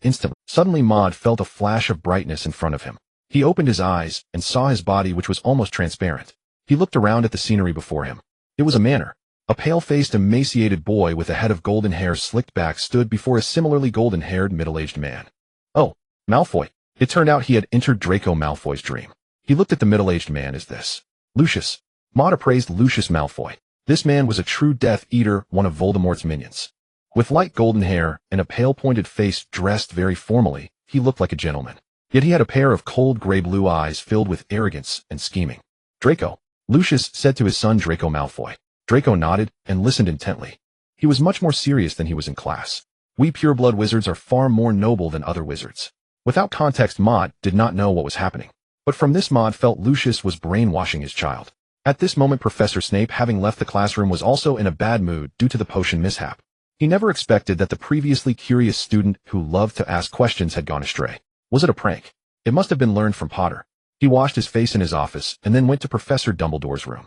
S1: suddenly Maude felt a flash of brightness in front of him. He opened his eyes and saw his body, which was almost transparent. He looked around at the scenery before him. It was a manor. A pale-faced, emaciated boy with a head of golden hair slicked back stood before a similarly golden-haired middle-aged man. Oh, Malfoy. It turned out he had entered Draco Malfoy's dream. He looked at the middle-aged man. Is this Lucius? Maude appraised Lucius Malfoy. This man was a true Death Eater, one of Voldemort's minions. With light golden hair and a pale pointed face, dressed very formally, he looked like a gentleman. Yet he had a pair of cold gray-blue eyes filled with arrogance and scheming. Draco, Lucius said to his son Draco Malfoy. Draco nodded and listened intently. He was much more serious than he was in class. We pureblood wizards are far more noble than other wizards. Without context, Maude did not know what was happening. But from this, Maude felt Lucius was brainwashing his child. At this moment, Professor Snape, having left the classroom, was also in a bad mood due to the potion mishap. He never expected that the previously curious student who loved to ask questions had gone astray. Was it a prank? It must have been learned from Potter. He washed his face in his office and then went to Professor Dumbledore's room.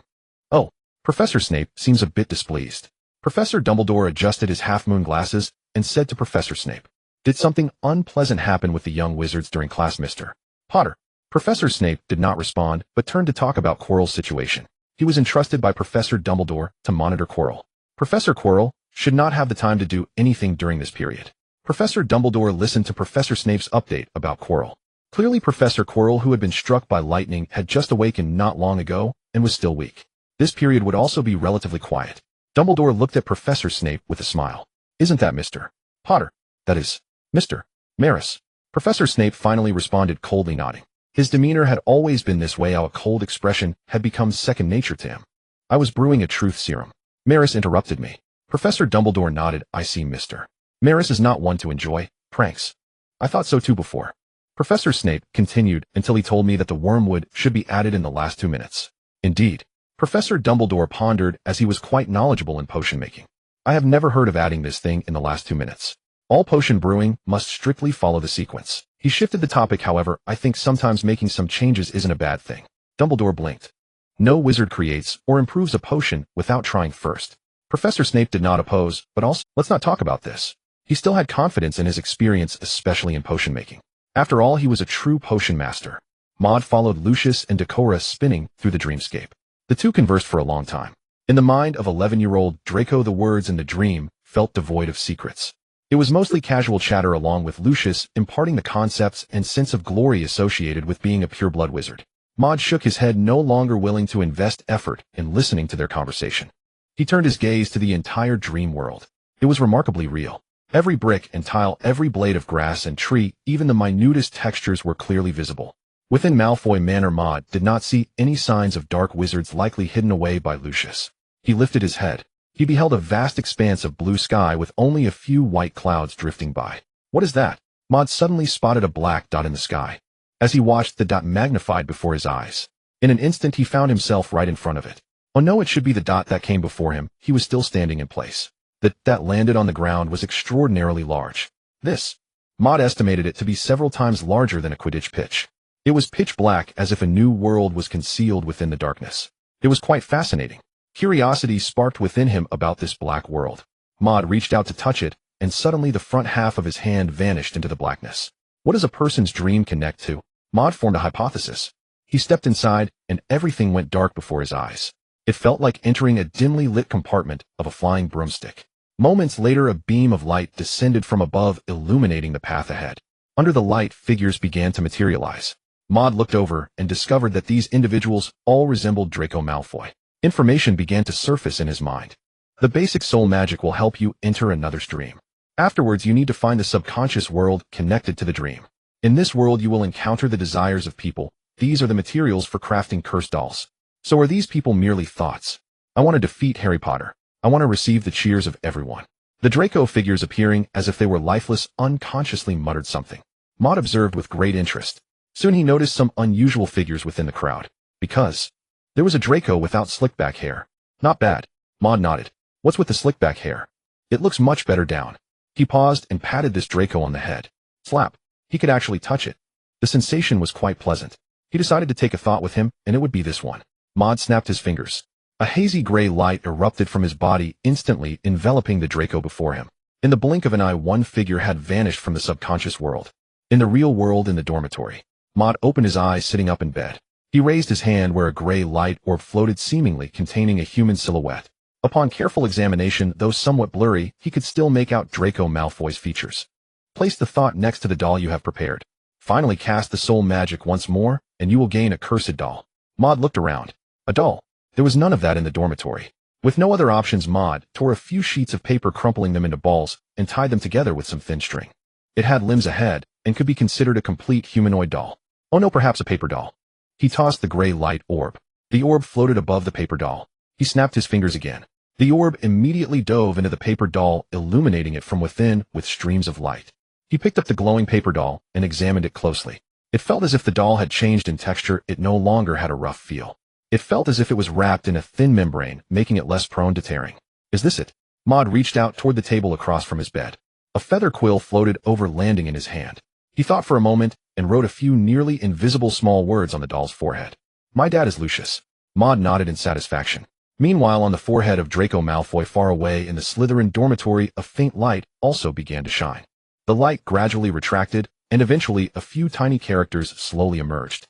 S1: Oh, Professor Snape seems a bit displeased. Professor Dumbledore adjusted his half-moon glasses and said to Professor Snape, "Did something unpleasant happen with the young wizards during class, Mr. Potter?" Professor Snape did not respond, but turned to talk about Quirrell's situation. He was entrusted by Professor Dumbledore to monitor Quirrell. Professor Quirrell should not have the time to do anything during this period. Professor Dumbledore listened to Professor Snape's update about Quirrell. Clearly, Professor Quirrell, who had been struck by lightning, had just awakened not long ago and was still weak. This period would also be relatively quiet. Dumbledore looked at Professor Snape with a smile. "Isn't that Mr. Potter? That is, Mr. Maris." Professor Snape finally responded, coldly nodding. His demeanor had always been this way. A cold expression had become second nature to him. "I was brewing a truth serum." Maris interrupted me. Professor Dumbledore nodded. "I see, Mr. Maris is not one to enjoy pranks." "I thought so too before." Professor Snape continued until he told me that the wormwood should be added in the last 2 minutes. Indeed. Professor Dumbledore pondered, as he was quite knowledgeable in potion making. "I have never heard of adding this thing in the last 2 minutes. All potion brewing must strictly follow the sequence." He shifted the topic. "However, I think sometimes making some changes isn't a bad thing." Dumbledore blinked. "No wizard creates or improves a potion without trying first." Professor Snape did not oppose, but also, let's not talk about this. He still had confidence in his experience, especially in potion making. After all, he was a true potion master. Maude followed Lucius and Decora spinning through the dreamscape. The two conversed for a long time. In the mind of 11-year-old Draco, the words in the dream felt devoid of secrets. It was mostly casual chatter, along with Lucius imparting the concepts and sense of glory associated with being a pureblood wizard. Maude shook his head, no longer willing to invest effort in listening to their conversation. He turned his gaze to the entire dream world. It was remarkably real. Every brick and tile, every blade of grass and tree, even the minutest textures were clearly visible. Within Malfoy Manor, Maude did not see any signs of dark wizards likely hidden away by Lucius. He lifted his head. He beheld a vast expanse of blue sky with only a few white clouds drifting by. "What is that?" Maude suddenly spotted a black dot in the sky. As he watched, the dot magnified before his eyes. In an instant, he found himself right in front of it. Oh no, it should be the dot that came before him. He was still standing in place. The dot that landed on the ground was extraordinarily large. "This." Maude estimated it to be several times larger than a Quidditch pitch. It was pitch black, as if a new world was concealed within the darkness. It was quite fascinating. Curiosity sparked within him about this black world. Maude reached out to touch it, and suddenly the front half of his hand vanished into the blackness. What does a person's dream connect to? Maude formed a hypothesis. He stepped inside, and everything went dark before his eyes. It felt like entering a dimly lit compartment of a flying broomstick. Moments later, a beam of light descended from above, illuminating the path ahead. Under the light, figures began to materialize. Maude looked over and discovered that these individuals all resembled Draco Malfoy. Information began to surface in his mind. The basic soul magic will help you enter another's dream. Afterwards, you need to find the subconscious world connected to the dream. In this world, you will encounter the desires of people. These are the materials for crafting cursed dolls. So are these people merely thoughts? I want to defeat Harry Potter. I want to receive the cheers of everyone. The Draco figures appearing as if they were lifeless unconsciously muttered something. Maude observed with great interest. Soon he noticed some unusual figures within the crowd. Because there was a Draco without slick-back hair. Not bad. Maude nodded. What's with the slick-back hair? It looks much better down. He paused and patted this Draco on the head. Slap. He could actually touch it. The sensation was quite pleasant. He decided to take a thought with him, and it would be this one. Maude snapped his fingers. A hazy gray light erupted from his body, instantly enveloping the Draco before him. In the blink of an eye, one figure had vanished from the subconscious world. In the real world, in the dormitory, Maude opened his eyes sitting up in bed. He raised his hand where a gray light orb floated, seemingly containing a human silhouette. Upon careful examination, though somewhat blurry, he could still make out Draco Malfoy's features. Place the thought next to the doll you have prepared. Finally cast the soul magic once more, and you will gain a cursed doll. Maude looked around. A doll. There was none of that in the dormitory. With no other options, Maude tore a few sheets of paper, crumpling them into balls, and tied them together with some thin string. It had limbs ahead, and could be considered a complete humanoid doll. Oh no, perhaps a paper doll. He tossed the gray light orb. The orb floated above the paper doll. He snapped his fingers again. The orb immediately dove into the paper doll, illuminating it from within with streams of light. He picked up the glowing paper doll and examined it closely. It felt as if the doll had changed in texture. It no longer had a rough feel. It felt as if it was wrapped in a thin membrane, making it less prone to tearing. Is this it? Maude reached out toward the table across from his bed. A feather quill floated over, landing in his hand. He thought for a moment and wrote a few nearly invisible small words on the doll's forehead. My dad is Lucius. Maude nodded in satisfaction. Meanwhile, on the forehead of Draco Malfoy far away in the Slytherin dormitory, a faint light also began to shine. The light gradually retracted, and eventually a few tiny characters slowly emerged.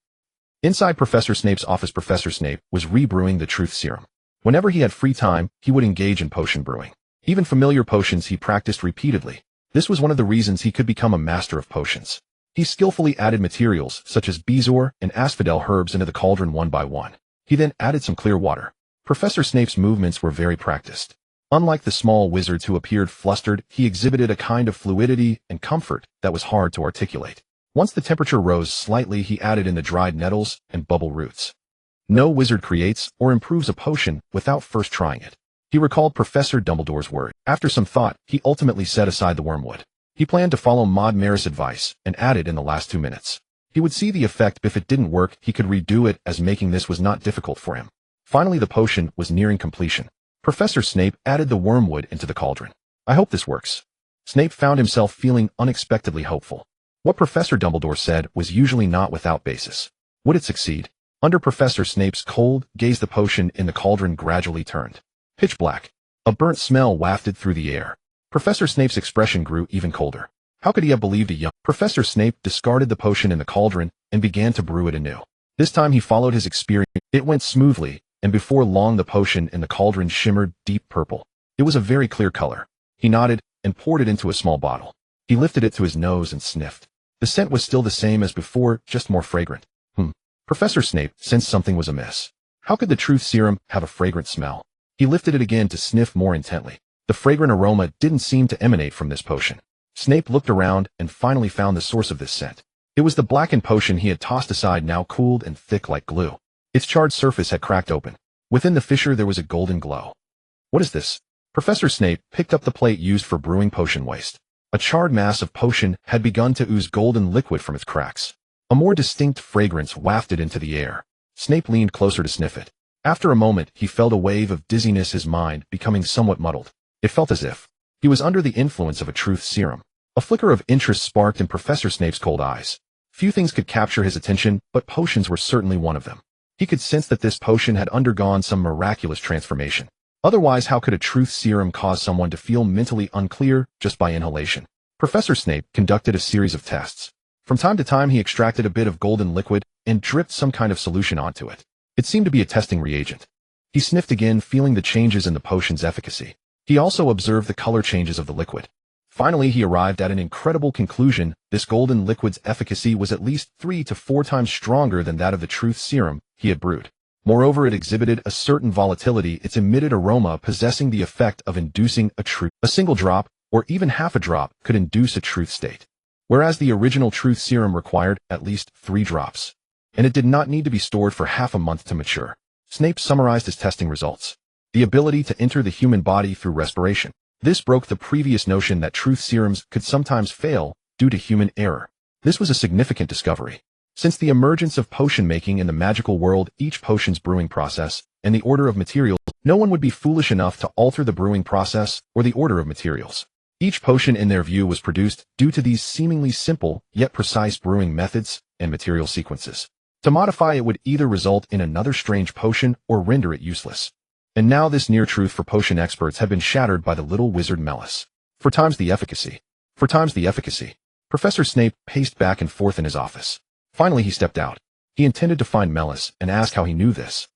S1: Inside Professor Snape's office, Professor Snape was rebrewing the truth serum. Whenever he had free time, he would engage in potion brewing. Even familiar potions he practiced repeatedly. This was one of the reasons he could become a master of potions. He skillfully added materials such as bezoar and asphodel herbs into the cauldron one by one. He then added some clear water. Professor Snape's movements were very practiced. Unlike the small wizards who appeared flustered, he exhibited a kind of fluidity and comfort that was hard to articulate. Once the temperature rose slightly, he added in the dried nettles and bubble roots. No wizard creates or improves a potion without first trying it. He recalled Professor Dumbledore's word. After some thought, he ultimately set aside the wormwood. He planned to follow Maude Maris' advice and add it in the last 2 minutes. He would see the effect. If it didn't work, he could redo it, as making this was not difficult for him. Finally, the potion was nearing completion. Professor Snape added the wormwood into the cauldron. I hope this works. Snape found himself feeling unexpectedly hopeful. What Professor Dumbledore said was usually not without basis. Would it succeed? Under Professor Snape's cold gaze, the potion in the cauldron gradually turned pitch black. A burnt smell wafted through the air. Professor Snape's expression grew even colder. How could he have believed a young Professor Snape discarded the potion in the cauldron and began to brew it anew. This time he followed his experience. It went smoothly, and before long the potion in the cauldron shimmered deep purple. It was a very clear color. He nodded and poured it into a small bottle. He lifted it to his nose and sniffed. The scent was still the same as before, just more fragrant. Professor Snape sensed something was amiss. How could the truth serum have a fragrant smell? He lifted it again to sniff more intently. The fragrant aroma didn't seem to emanate from this potion. Snape looked around and finally found the source of this scent. It was the blackened potion he had tossed aside, now cooled and thick like glue. Its charred surface had cracked open. Within the fissure there was a golden glow. What is this? Professor Snape picked up the plate used for brewing potion waste. A charred mass of potion had begun to ooze golden liquid from its cracks. A more distinct fragrance wafted into the air. Snape leaned closer to sniff it. After a moment, he felt a wave of dizziness, his mind becoming somewhat muddled. It felt as if he was under the influence of a truth serum. A flicker of interest sparked in Professor Snape's cold eyes. Few things could capture his attention, but potions were certainly one of them. He could sense that this potion had undergone some miraculous transformation. Otherwise, how could a truth serum cause someone to feel mentally unclear just by inhalation? Professor Snape conducted a series of tests. From time to time, he extracted a bit of golden liquid and dripped some kind of solution onto it. It seemed to be a testing reagent. He sniffed again, feeling the changes in the potion's efficacy. He also observed the color changes of the liquid. Finally, he arrived at an incredible conclusion. This golden liquid's efficacy was at least 3 to 4 times stronger than that of the truth serum he had brewed. Moreover, it exhibited a certain volatility. Its emitted aroma possessing the effect of inducing a truth. A single drop, or even half a drop, could induce a truth state, whereas the original truth serum required at least 3 drops. And it did not need to be stored for half a month to mature. Snape summarized his testing results. The ability to enter the human body through respiration. This broke the previous notion that truth serums could sometimes fail due to human error. This was a significant discovery. Since the emergence of potion making in the magical world, each potion's brewing process, and the order of materials, no one would be foolish enough to alter the brewing process or the order of materials. Each potion in their view was produced due to these seemingly simple yet precise brewing methods and material sequences. To modify it would either result in another strange potion or render it useless. And now this near truth for potion experts had been shattered by the little wizard Mellis. 4 times the efficacy. 4 times the efficacy. Professor Snape paced back and forth in his office. Finally he stepped out. He intended to find Mellis and ask how he knew this.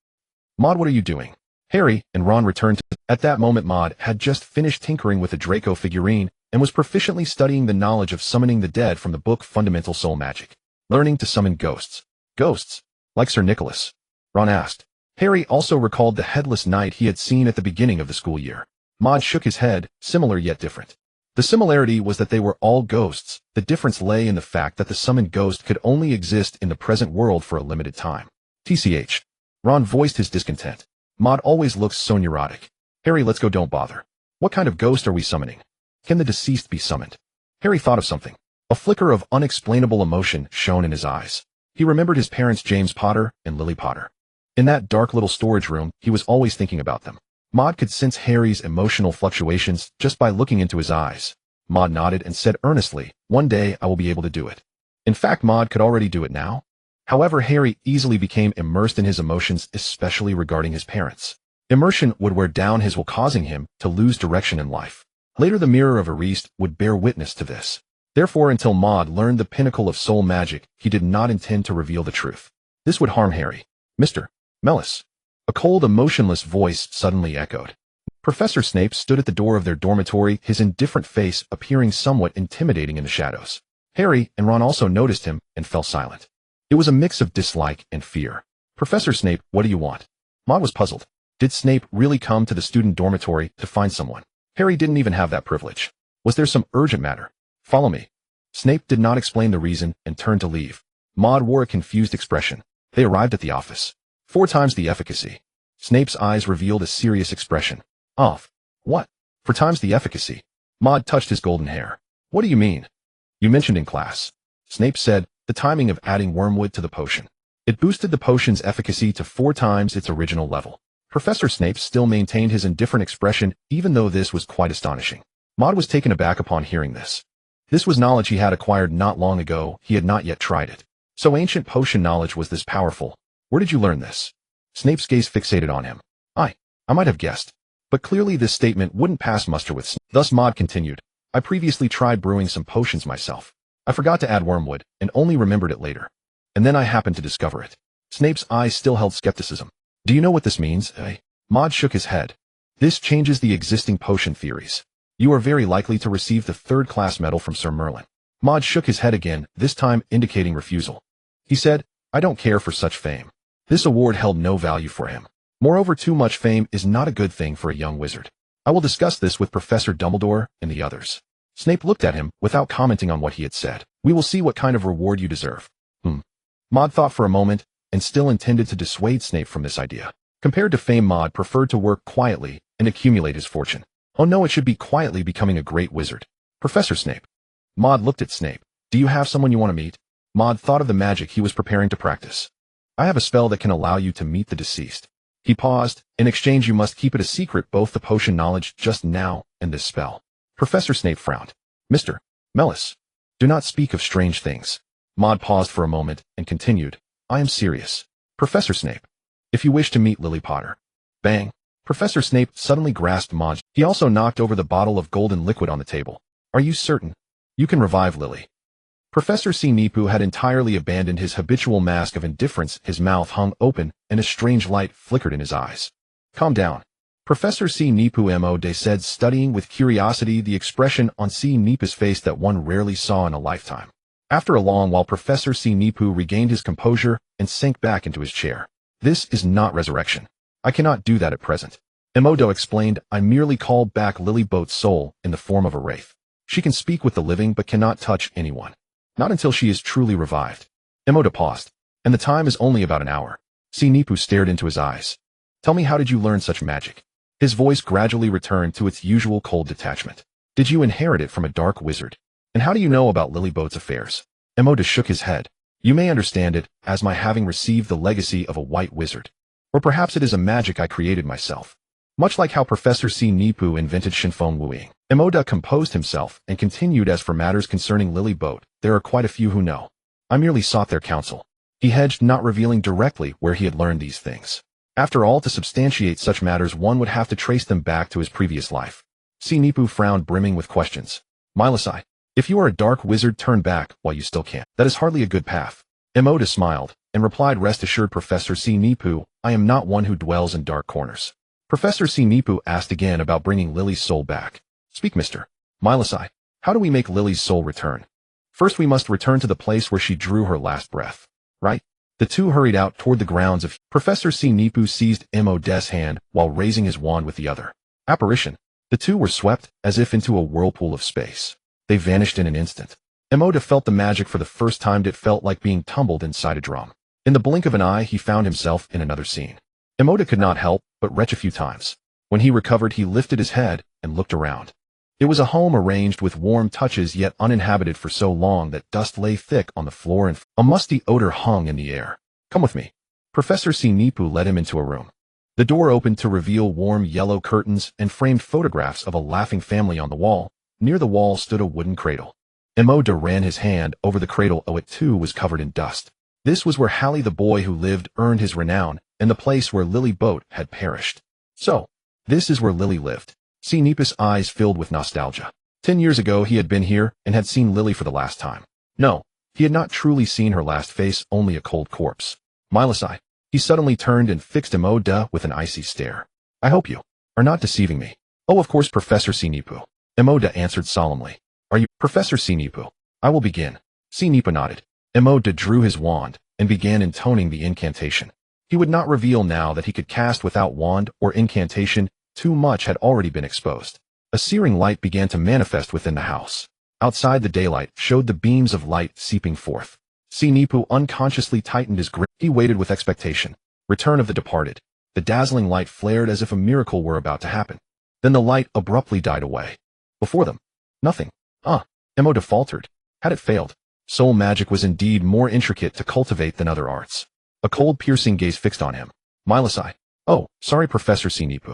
S1: Maude, what are you doing? Harry and Ron returned to. At that moment Maude had just finished tinkering with a Draco figurine and was proficiently studying the knowledge of summoning the dead from the book Fundamental Soul Magic. Learning to summon ghosts. Ghosts? Like Sir Nicholas? Ron asked. Harry also recalled the headless knight he had seen at the beginning of the school year. Maude shook his head, similar yet different. The similarity was that they were all ghosts. The difference lay in the fact that the summoned ghost could only exist in the present world for a limited time. TCH. Ron voiced his discontent. Maude always looks so neurotic. Harry, let's go, don't bother. What kind of ghost are we summoning? Can the deceased be summoned? Harry thought of something. A flicker of unexplainable emotion shone in his eyes. He remembered his parents James Potter and Lily Potter. In that dark little storage room, he was always thinking about them. Maude could sense Harry's emotional fluctuations just by looking into his eyes. Maude nodded and said earnestly, one day I will be able to do it. In fact, Maude could already do it now. However, Harry easily became immersed in his emotions, especially regarding his parents. Immersion would wear down his will, causing him to lose direction in life. Later the Mirror of Ariste would bear witness to this. Therefore, until Maude learned the pinnacle of soul magic, he did not intend to reveal the truth. This would harm Harry. Mr. Mellis. A cold, emotionless voice suddenly echoed. Professor Snape stood at the door of their dormitory, his indifferent face appearing somewhat intimidating in the shadows. Harry and Ron also noticed him and fell silent. It was a mix of dislike and fear. Professor Snape, what do you want? Maude was puzzled. Did Snape really come to the student dormitory to find someone? Harry didn't even have that privilege. Was there some urgent matter? Follow me. Snape did not explain the reason and turned to leave. Maude wore a confused expression. They arrived at the office. 4 times the efficacy. Snape's eyes revealed a serious expression. Off. What? 4 times the efficacy. Maude touched his golden hair. What do you mean? You mentioned in class. Snape said, the timing of adding wormwood to the potion. It boosted the potion's efficacy to 4 times its original level. Professor Snape still maintained his indifferent expression, even though this was quite astonishing. Maude was taken aback upon hearing this. This was knowledge he had acquired not long ago. He had not yet tried it. So ancient potion knowledge was this powerful. Where did you learn this? Snape's gaze fixated on him. I might have guessed. But clearly this statement wouldn't pass muster with Snape. Thus Maude continued. I previously tried brewing some potions myself. I forgot to add wormwood, and only remembered it later. And then I happened to discover it. Snape's eyes still held skepticism. Do you know what this means, eh? Maude shook his head. This changes the existing potion theories. You are very likely to receive the 3rd class medal from Sir Merlin. Maude shook his head again, this time indicating refusal. He said, I don't care for such fame. This award held no value for him. Moreover, too much fame is not a good thing for a young wizard. I will discuss this with Professor Dumbledore and the others. Snape looked at him without commenting on what he had said. We will see what kind of reward you deserve. Maude thought for a moment and still intended to dissuade Snape from this idea. Compared to fame, Maude preferred to work quietly and accumulate his fortune. Oh no, it should be quietly becoming a great wizard. Professor Snape. Maude looked at Snape. Do you have someone you want to meet? Maude thought of the magic he was preparing to practice. I have a spell that can allow you to meet the deceased. He paused. In exchange, you must keep it a secret, both the potion knowledge just now and this spell. Professor Snape frowned. Mr. Melis, do not speak of strange things. Maude paused for a moment and continued, I am serious. Professor Snape. If you wish to meet Lily Potter. Bang. Professor Snape suddenly grasped Maude. He also knocked over the bottle of golden liquid on the table. Are you certain? You can revive Lily. Professor Snape had entirely abandoned his habitual mask of indifference. His mouth hung open, and a strange light flickered in his eyes. Calm down. Professor Maude said, studying with curiosity the expression on Snape's face that one rarely saw in a lifetime. After a long while, Professor Snape regained his composure and sank back into his chair. This is not resurrection. I cannot do that at present. Maude explained, I merely called back Lily Boat's soul in the form of a wraith. She can speak with the living but cannot touch anyone. Not until she is truly revived. Maude paused. And the time is only about an hour. Snape stared into his eyes. Tell me, how did you learn such magic? His voice gradually returned to its usual cold detachment. Did you inherit it from a dark wizard? And how do you know about Lily Boat's affairs? Maude shook his head. You may understand it as my having received the legacy of a white wizard. Or perhaps it is a magic I created myself. Much like how Professor Snape invented Shinfeng Wuing. Maude composed himself and continued, as for matters concerning Lily Boat, there are quite a few who know. I merely sought their counsel. He hedged, not revealing directly where he had learned these things. After all, to substantiate such matters one would have to trace them back to his previous life. Snape frowned, brimming with questions. Milasai, if you are a dark wizard, turn back while you still can. That is hardly a good path. Maude smiled, and replied, rest assured, Professor Snape, I am not one who dwells in dark corners. Professor Snape asked again about bringing Lily's soul back. Speak, Mr. Milasai. How do we make Lily's soul return? First we must return to the place where she drew her last breath. Right? The two hurried out toward the grounds of... Professor Snape seized Maude's hand while raising his wand with the other. Apparition. The two were swept, as if into a whirlpool of space. They vanished in an instant. Maude felt the magic for the first time. It felt like being tumbled inside a drum. In the blink of an eye he found himself in another scene. Maude could not help but retch a few times. When he recovered, he lifted his head and looked around. It was a home arranged with warm touches, yet uninhabited for so long that dust lay thick on the floor and a musty odor hung in the air. Come with me. Professor Snape led him into a room. The door opened to reveal warm yellow curtains and framed photographs of a laughing family on the wall. Near the wall stood a wooden cradle. Maude ran his hand over the cradle. It too was covered in dust. This was where Hallie, the boy who lived, earned his renown, and the place where Lily Boat had perished. So, this is where Lily lived. Snape's eyes filled with nostalgia. 10 years ago he had been here and had seen Lily for the last time. No, he had not truly seen her last face, only a cold corpse. Milasai. He suddenly turned and fixed Maude with an icy stare. I hope you are not deceiving me. Oh, of course, Professor Snape. Maude answered solemnly. Are you, Professor Snape? I will begin. Snape nodded. Maude drew his wand and began intoning the incantation. He would not reveal now that he could cast without wand or incantation. Too much had already been exposed. A searing light began to manifest within the house. Outside, the daylight showed the beams of light seeping forth. Snape unconsciously tightened his grip. He waited with expectation. Return of the departed. The dazzling light flared as if a miracle were about to happen. Then the light abruptly died away. Before them, nothing. Maude faltered. Had it failed? Soul magic was indeed more intricate to cultivate than other arts. A cold, piercing gaze fixed on him. Milasai. Oh, sorry, Professor Snape.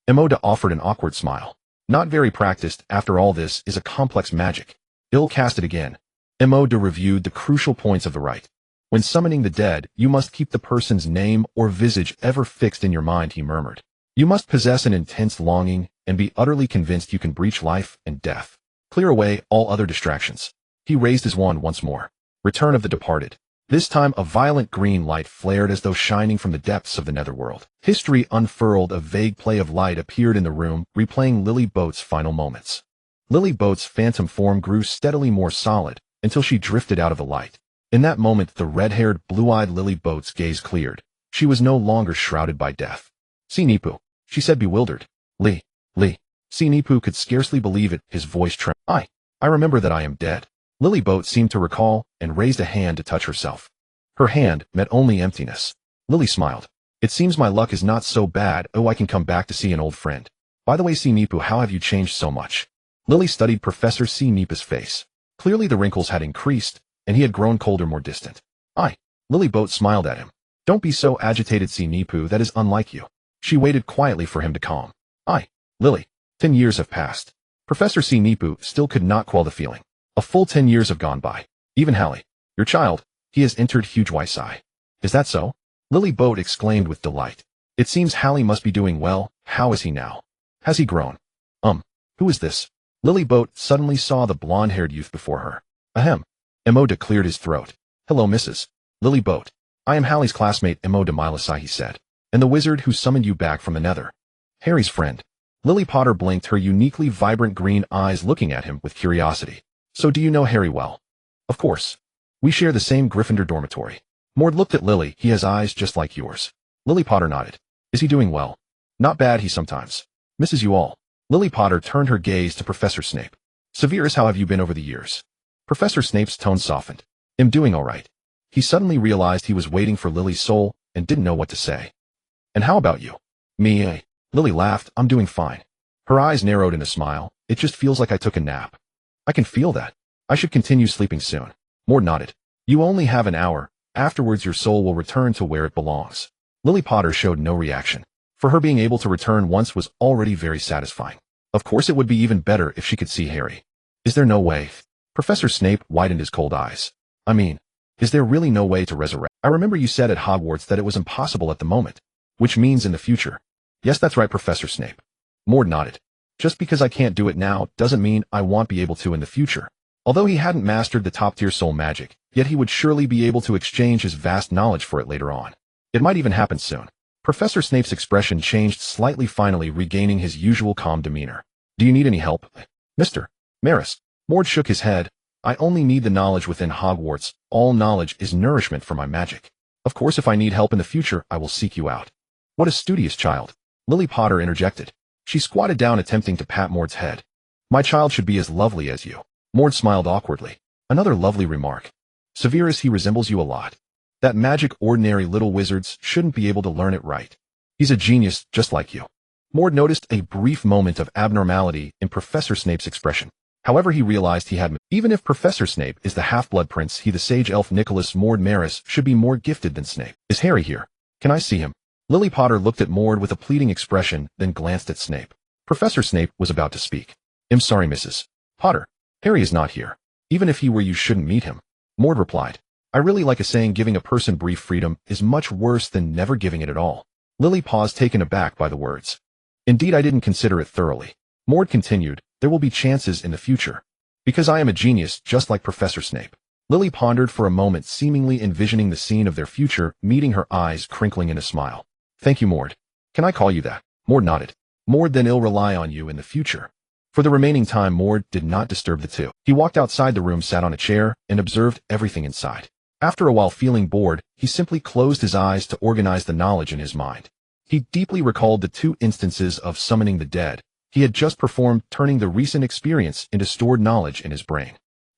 S1: Maude offered an awkward smile. Not very practiced, after all. This is a complex magic. Ill cast it again. Maude reviewed the crucial points of the rite. When summoning the dead, you must keep the person's name or visage ever fixed in your mind, he murmured. You must possess an intense longing and be utterly convinced you can breach life and death. Clear away all other distractions. He raised his wand once more. Return of the departed. This time a violent green light flared as though shining from the depths of the netherworld. History unfurled. A vague play of light appeared in the room, replaying Lily Boat's final moments. Lily Boat's phantom form grew steadily more solid until she drifted out of the light. In that moment, the red-haired, blue-eyed Lily Boat's gaze cleared. She was no longer shrouded by death. Snape, she said, bewildered. Lee. Snape could scarcely believe it, his voice trembled. I remember that I am dead. Lily Boat seemed to recall and raised a hand to touch herself. Her hand met only emptiness. Lily smiled. It seems my luck is not so bad. Oh, I can come back to see an old friend. By the way, Snape, how have you changed so much? Lily studied Professor Snape's face. Clearly the wrinkles had increased, and he had grown colder, more distant. Lily Boat smiled at him. Don't be so agitated, Snape, that is unlike you. She waited quietly for him to calm. Lily. 10 years have passed. Professor Snape still could not quell the feeling. A full 10 years have gone by. Even Hallie, your child, he has entered huge Y-Psi. Is that so? Lily Boat exclaimed with delight. It seems Hallie must be doing well. How is he now? Has he grown? Who is this? Lily Boat suddenly saw the blonde-haired youth before her. Ahem. Maude cleared his throat. Hello, Mrs. Lily Boat. I am Hallie's classmate Maude, he said, and the wizard who summoned you back from the nether. Harry's friend. Lily Potter blinked, her uniquely vibrant green eyes looking at him with curiosity. So do you know Harry well? Of course. We share the same Gryffindor dormitory. Maude looked at Lily. He has eyes just like yours. Lily Potter nodded. Is he doing well? Not bad, he sometimes misses you all. Lily Potter turned her gaze to Professor Snape. Severus, how have you been over the years? Professor Snape's tone softened. I'm doing all right. He suddenly realized he was waiting for Lily's soul and didn't know what to say. And how about you? Me? Lily laughed. I'm doing fine. Her eyes narrowed in a smile. It just feels like I took a nap. I can feel that. I should continue sleeping soon. Maude nodded. You only have an hour. Afterwards your soul will return to where it belongs. Lily Potter showed no reaction. For her, being able to return once was already very satisfying. Of course it would be even better if she could see Harry. Is there no way? Professor Snape widened his cold eyes. I mean, is there really no way to resurrect? I remember you said at Hogwarts that it was impossible at the moment. Which means in the future. Yes, that's right, Professor Snape. Maude nodded. Just because I can't do it now doesn't mean I won't be able to in the future. Although he hadn't mastered the top-tier soul magic, yet he would surely be able to exchange his vast knowledge for it later on. It might even happen soon. Professor Snape's expression changed slightly, finally regaining his usual calm demeanor. Do you need any help, Mr. Maris? Maude shook his head. I only need the knowledge within Hogwarts. All knowledge is nourishment for my magic. Of course, if I need help in the future, I will seek you out. What a studious child. Lily Potter interjected. She squatted down, attempting to pat Maude's head. My child should be as lovely as you. Maude smiled awkwardly. Another lovely remark. Severus, he resembles you a lot. That magic ordinary little wizards shouldn't be able to learn it right. He's a genius, just like you. Maude noticed a brief moment of abnormality in Professor Snape's expression. However, he realized he had, even if Professor Snape is the half-blood prince, he, the sage elf Nicholas Maude Maris, should be more gifted than Snape. Is Harry here? Can I see him? Lily Potter looked at Maude with a pleading expression, then glanced at Snape. Professor Snape was about to speak. I'm sorry, Mrs. Potter. Harry is not here. Even if he were, you shouldn't meet him. Maude replied. I really like a saying, giving a person brief freedom is much worse than never giving it at all. Lily paused, taken aback by the words. Indeed, I didn't consider it thoroughly. Maude continued, there will be chances in the future. Because I am a genius, just like Professor Snape. Lily pondered for a moment, seemingly envisioning the scene of their future meeting, her eyes crinkling in a smile. Thank you, Maude. Can I call you that? Maude nodded. Maude, then I'll rely on you in the future. For the remaining time, Maude did not disturb the two. He walked outside the room, sat on a chair, and observed everything inside. After a while, feeling bored, he simply closed his eyes to organize the knowledge in his mind. He deeply recalled the 2 instances of summoning the dead he had just performed, turning the recent experience into stored knowledge in his brain.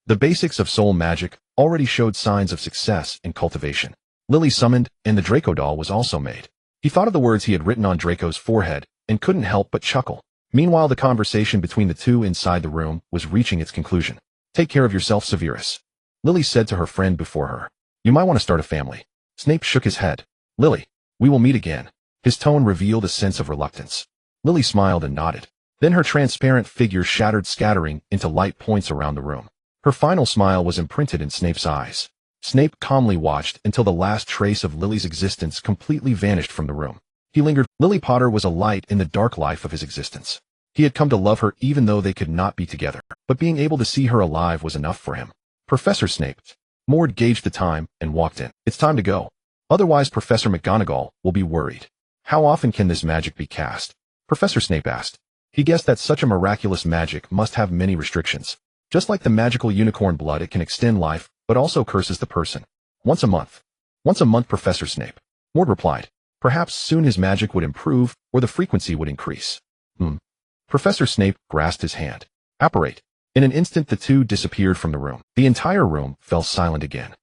S1: The basics of soul magic already showed signs of success in cultivation. Lily summoned, and the Draco doll was also made. He thought of the words he had written on Draco's forehead and couldn't help but chuckle. Meanwhile, the conversation between the two inside the room was reaching its conclusion. Take care of yourself, Severus. Lily said to her friend before her. You might want to start a family. Snape shook his head. Lily, we will meet again. His tone revealed a sense of reluctance. Lily smiled and nodded. Then her transparent figure shattered, scattering into light points around the room. Her final smile was imprinted in Snape's eyes. Snape calmly watched until the last trace of Lily's existence completely vanished from the room. He lingered. Lily Potter was a light in the dark life of his existence. He had come to love her even though they could not be together, but being able to see her alive was enough for him. Professor Snape. Maude gauged the time and walked in. It's time to go. Otherwise Professor McGonagall will be worried. How often can this magic be cast? Professor Snape asked. He guessed that such a miraculous magic must have many restrictions. Just like the magical unicorn blood, it can extend life, but also curses the person. Once a month. Once a month, Professor Snape. Maude replied. Perhaps soon his magic would improve, or the frequency would increase. Professor Snape grasped his hand. Apparate. In an instant the two disappeared from the room. The entire room fell silent again.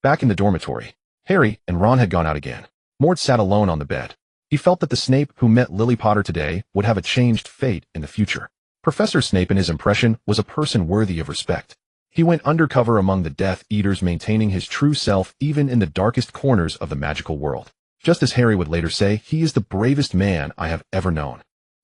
S1: Back in the dormitory, Harry and Ron had gone out again. Maude sat alone on the bed. He felt that the Snape who met Lily Potter today would have a changed fate in the future. Professor Snape, in his impression, was a person worthy of respect. He went undercover among the Death Eaters, maintaining his true self even in the darkest corners of the magical world. Just as Harry would later say, he is the bravest man I have ever known.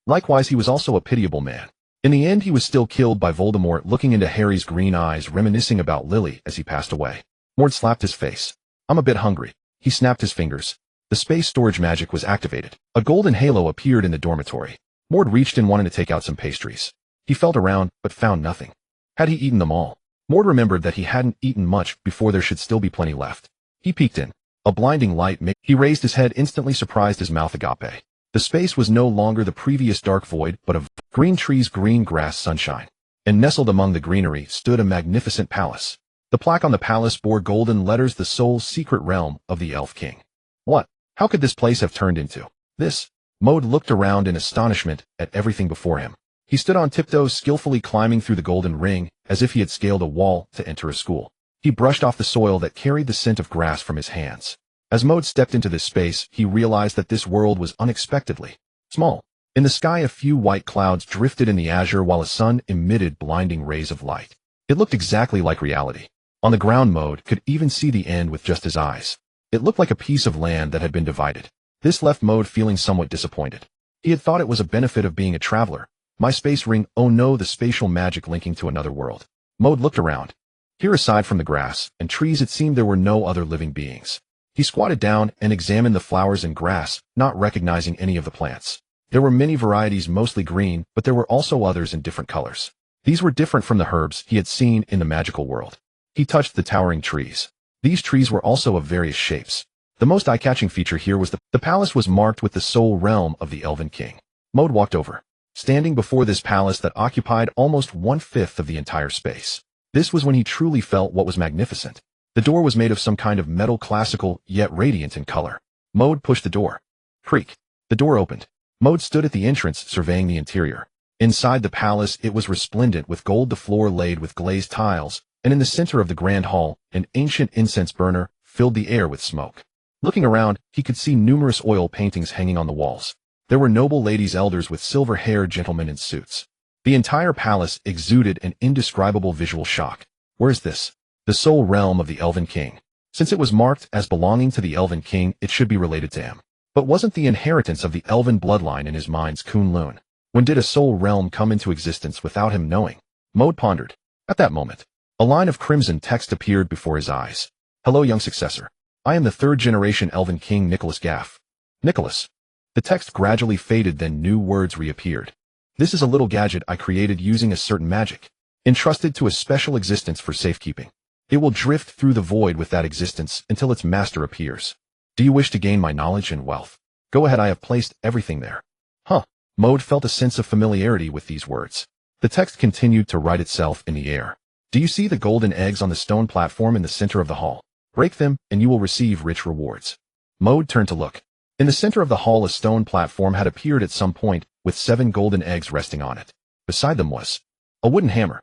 S1: Likewise, he was also a pitiable man. In the end, he was still killed by Voldemort, looking into Harry's green eyes, reminiscing about Lily as he passed away. Maude slapped his face. "I'm a bit hungry." He snapped his fingers. The space storage magic was activated. A golden halo appeared in the dormitory. Maude reached in, wanting to take out some pastries. He felt around, but found nothing. Had he eaten them all? Maude remembered that he hadn't eaten much before, there should still be plenty left. He peeked in. A blinding light made he raised his head, instantly surprised, his mouth agape. The space was no longer the previous dark void, but of green trees, green grass, sunshine. And nestled among the greenery stood a magnificent palace. The plaque on the palace bore golden letters, "The Soul's Secret Realm of the Elf King." What? How could this place have turned into this? Maude looked around in astonishment at everything before him. He stood on tiptoes, skillfully climbing through the golden ring, as if he had scaled a wall to enter a school. He brushed off the soil that carried the scent of grass from his hands. As Maude stepped into this space, he realized that this world was unexpectedly small. In the sky, a few white clouds drifted in the azure while a sun emitted blinding rays of light. It looked exactly like reality. On the ground, Maude could even see the end with just his eyes. It looked like a piece of land that had been divided. This left Maude feeling somewhat disappointed. He had thought it was a benefit of being a traveler. My space ring, oh no, the spatial magic linking to another world. Maude looked around. Here, aside from the grass and trees, it seemed there were no other living beings. He squatted down and examined the flowers and grass, not recognizing any of the plants. There were many varieties, mostly green, but there were also others in different colors. These were different from the herbs he had seen in the magical world. He touched the towering trees. These trees were also of various shapes. The most eye-catching feature here was the palace was marked with the soul realm of the Elven King. Maude walked over. Standing before this palace that occupied almost 1/5 of the entire space. This was when he truly felt what was magnificent. The door was made of some kind of metal, classical, yet radiant in color. Maude pushed the door. Creak. The door opened. Maude stood at the entrance, surveying the interior. Inside the palace, it was resplendent with gold, the floor laid with glazed tiles, and in the center of the grand hall, an ancient incense burner filled the air with smoke. Looking around, he could see numerous oil paintings hanging on the walls. There were noble ladies, elders with silver-haired gentlemen in suits. The entire palace exuded an indescribable visual shock. Where is this? The soul realm of the Elven King. Since it was marked as belonging to the Elven King, it should be related to him. But wasn't the inheritance of the Elven bloodline in his mind's Kunlun? When did a soul realm come into existence without him knowing? Maude pondered. At that moment, a line of crimson text appeared before his eyes. Hello, young successor. I am the third-generation Elven King, Nicholas Gaff. Nicholas. The text gradually faded, then new words reappeared. This is a little gadget I created using a certain magic, entrusted to a special existence for safekeeping. It will drift through the void with that existence until its master appears. Do you wish to gain my knowledge and wealth? Go ahead, I have placed everything there. Huh. Maude felt a sense of familiarity with these words. The text continued to write itself in the air. Do you see the golden eggs on the stone platform in the center of the hall? Break them, and you will receive rich rewards. Maude turned to look. In the center of the hall, a stone platform had appeared at some point, with 7 golden eggs resting on it. Beside them was a wooden hammer.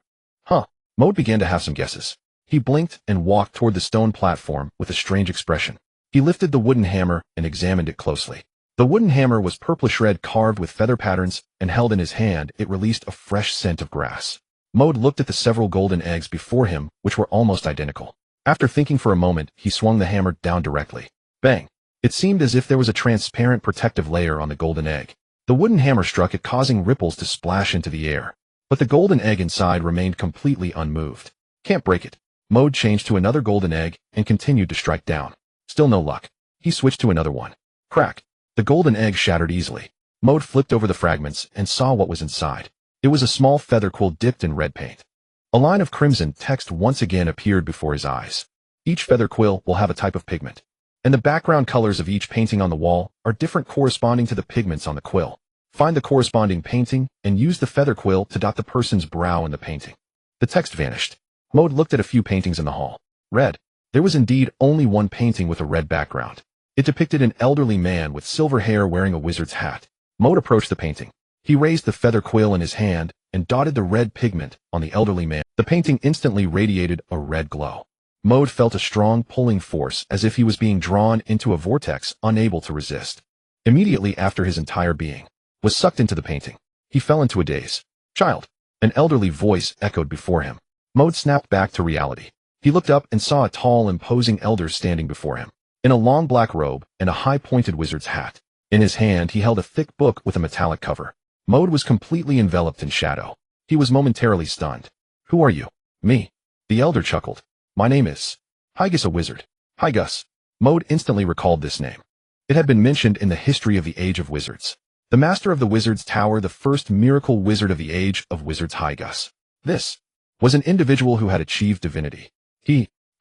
S1: Huh. Maude began to have some guesses. He blinked and walked toward the stone platform with a strange expression. He lifted the wooden hammer and examined it closely. The wooden hammer was purplish red, carved with feather patterns, and held in his hand, it released a fresh scent of grass. Maude looked at the several golden eggs before him, which were almost identical. After thinking for a moment, he swung the hammer down directly. Bang! It seemed as if there was a transparent protective layer on the golden egg. The wooden hammer struck it, causing ripples to splash into the air. But the golden egg inside remained completely unmoved. Can't break it. Maude changed to another golden egg and continued to strike down. Still no luck. He switched to another one. Crack! The golden egg shattered easily. Maude flipped over the fragments and saw what was inside. It was a small feather quill dipped in red paint. A line of crimson text once again appeared before his eyes. Each feather quill will have a type of pigment, and the background colors of each painting on the wall are different corresponding to the pigments on the quill. Find the corresponding painting and use the feather quill to dot the person's brow in the painting. The text vanished. Maude looked at a few paintings in the hall. Red. There was indeed only one painting with a red background. It depicted an elderly man with silver hair wearing a wizard's hat. Maude approached the painting. He raised the feather quill in his hand and dotted the red pigment on the elderly man. The painting instantly radiated a red glow. Maude felt a strong pulling force, as if he was being drawn into a vortex, unable to resist. Immediately after, his entire being was sucked into the painting. He fell into a daze. Child! An elderly voice echoed before him. Maude snapped back to reality. He looked up and saw a tall, imposing elder standing before him, in a long black robe and a high-pointed wizard's hat. In his hand, he held a thick book with a metallic cover. Maude was completely enveloped in shadow. He was momentarily stunned. Who are you? Me. The elder chuckled. My name is Hygus, a wizard. Hygus. Maude instantly recalled this name. It had been mentioned in the history of the Age of Wizards. The master of the Wizard's Tower, the first miracle wizard of the Age of Wizards, Hygus. This was an individual who had achieved divinity.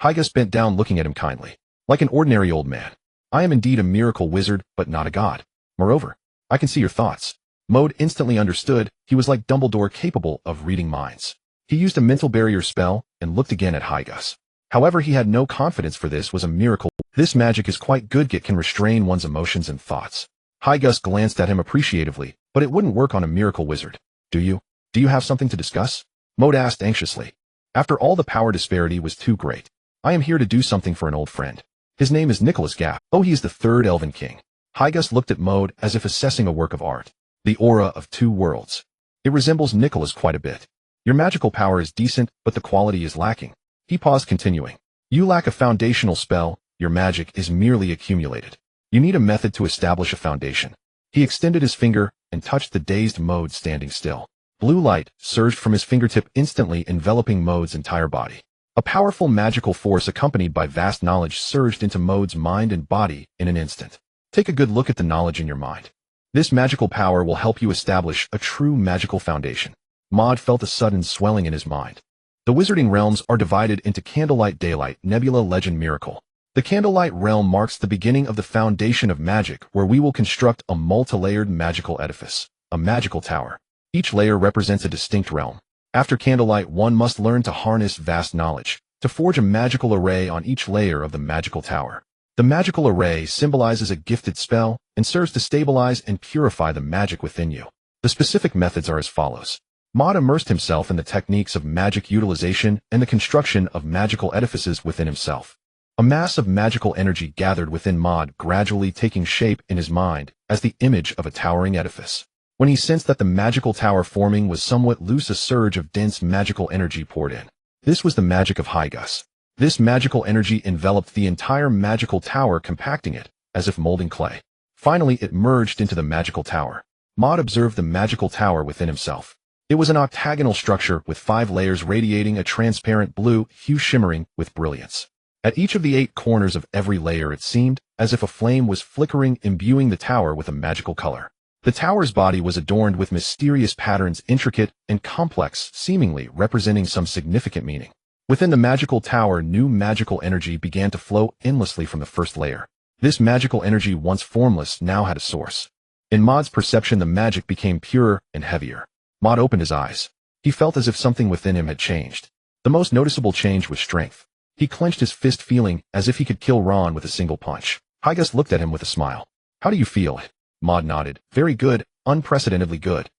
S1: Hygus bent down, looking at him kindly. Like an ordinary old man. I am indeed a miracle wizard, but not a god. Moreover, I can see your thoughts. Maude instantly understood. He was like Dumbledore, capable of reading minds. He used a mental barrier spell and looked again at Hygus. However, he had no confidence, for this was a miracle. This magic is quite good. It can restrain one's emotions and thoughts. Hygus glanced at him appreciatively, but it wouldn't work on a miracle wizard. Do you have something to discuss? Maude asked anxiously. After all, the power disparity was too great. I am here to do something for an old friend. His name is Nicholas Gaff. Oh, he is the third Elven King. Hygus looked at Maude as if assessing a work of art. The aura of two worlds. It resembles Nicholas quite a bit. Your magical power is decent, but the quality is lacking. He paused, continuing. You lack a foundational spell. Your magic is merely accumulated. You need a method to establish a foundation. He extended his finger and touched the dazed Maude, standing still. Blue light surged from his fingertip, instantly enveloping Maude's entire body. A powerful magical force accompanied by vast knowledge surged into Maude's mind and body in an instant. Take a good look at the knowledge in your mind. This magical power will help you establish a true magical foundation. Maude felt a sudden swelling in his mind. The wizarding realms are divided into Candlelight, Daylight, Nebula, Legend, Miracle. The Candlelight realm marks the beginning of the foundation of magic, where we will construct a multi-layered magical edifice, a magical tower. Each layer represents a distinct realm. After Candlelight, one must learn to harness vast knowledge, to forge a magical array on each layer of the magical tower. The magical array symbolizes a gifted spell and serves to stabilize and purify the magic within you. The specific methods are as follows. Maude immersed himself in the techniques of magic utilization and the construction of magical edifices within himself. A mass of magical energy gathered within Maude, gradually taking shape in his mind as the image of a towering edifice. When he sensed that the magical tower forming was somewhat loose, a surge of dense magical energy poured in. This was the magic of Hygus. This magical energy enveloped the entire magical tower, compacting it, as if molding clay. Finally, it merged into the magical tower. Maude observed the magical tower within himself. It was an octagonal structure with 5 layers radiating a transparent blue hue, shimmering with brilliance. At each of the 8 corners of every layer, it seemed as if a flame was flickering, imbuing the tower with a magical color. The tower's body was adorned with mysterious patterns, intricate and complex, seemingly representing some significant meaning. Within the magical tower, new magical energy began to flow endlessly from the first layer. This magical energy, once formless, now had a source. In Maude's perception, the magic became purer and heavier. Maude opened his eyes. He felt as if something within him had changed. The most noticeable change was strength. He clenched his fist, feeling as if he could kill Ron with a single punch. Hygus looked at him with a smile. How do you feel? Maude nodded. Very good, unprecedentedly good.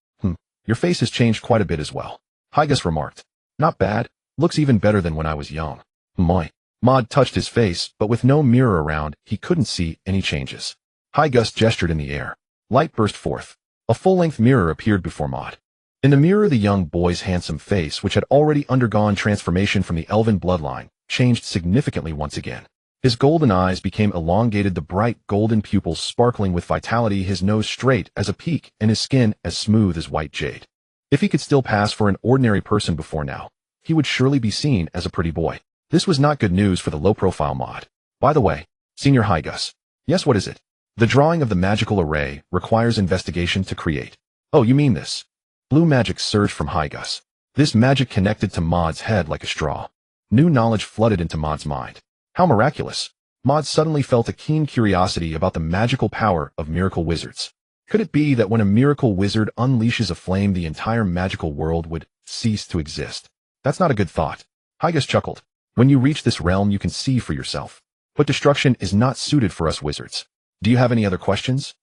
S1: Your face has changed quite a bit as well. Hygus remarked. Not bad. Looks even better than when I was young. My. Maude touched his face, but with no mirror around, he couldn't see any changes. Hygus gestured in the air. Light burst forth. A full-length mirror appeared before Maude. In the mirror, the young boy's handsome face, which had already undergone transformation from the elven bloodline, changed significantly once again. His golden eyes became elongated, the bright golden pupils sparkling with vitality, his nose straight as a peak, and his skin as smooth as white jade. If he could still pass for an ordinary person before now, he would surely be seen as a pretty boy. This was not good news for the low-profile Maude. By the way, Senior Hygus. Yes, what is it? The drawing of the magical array requires investigation to create. Oh, you mean this? Blue magic surged from Hygus. This magic connected to Maude's head like a straw. New knowledge flooded into Maude's mind. How miraculous! Maude suddenly felt a keen curiosity about the magical power of miracle wizards. Could it be that when a miracle wizard unleashes a flame, the entire magical world would cease to exist? That's not a good thought. Hygus chuckled. When you reach this realm, you can see for yourself. But destruction is not suited for us wizards. Do you have any other questions?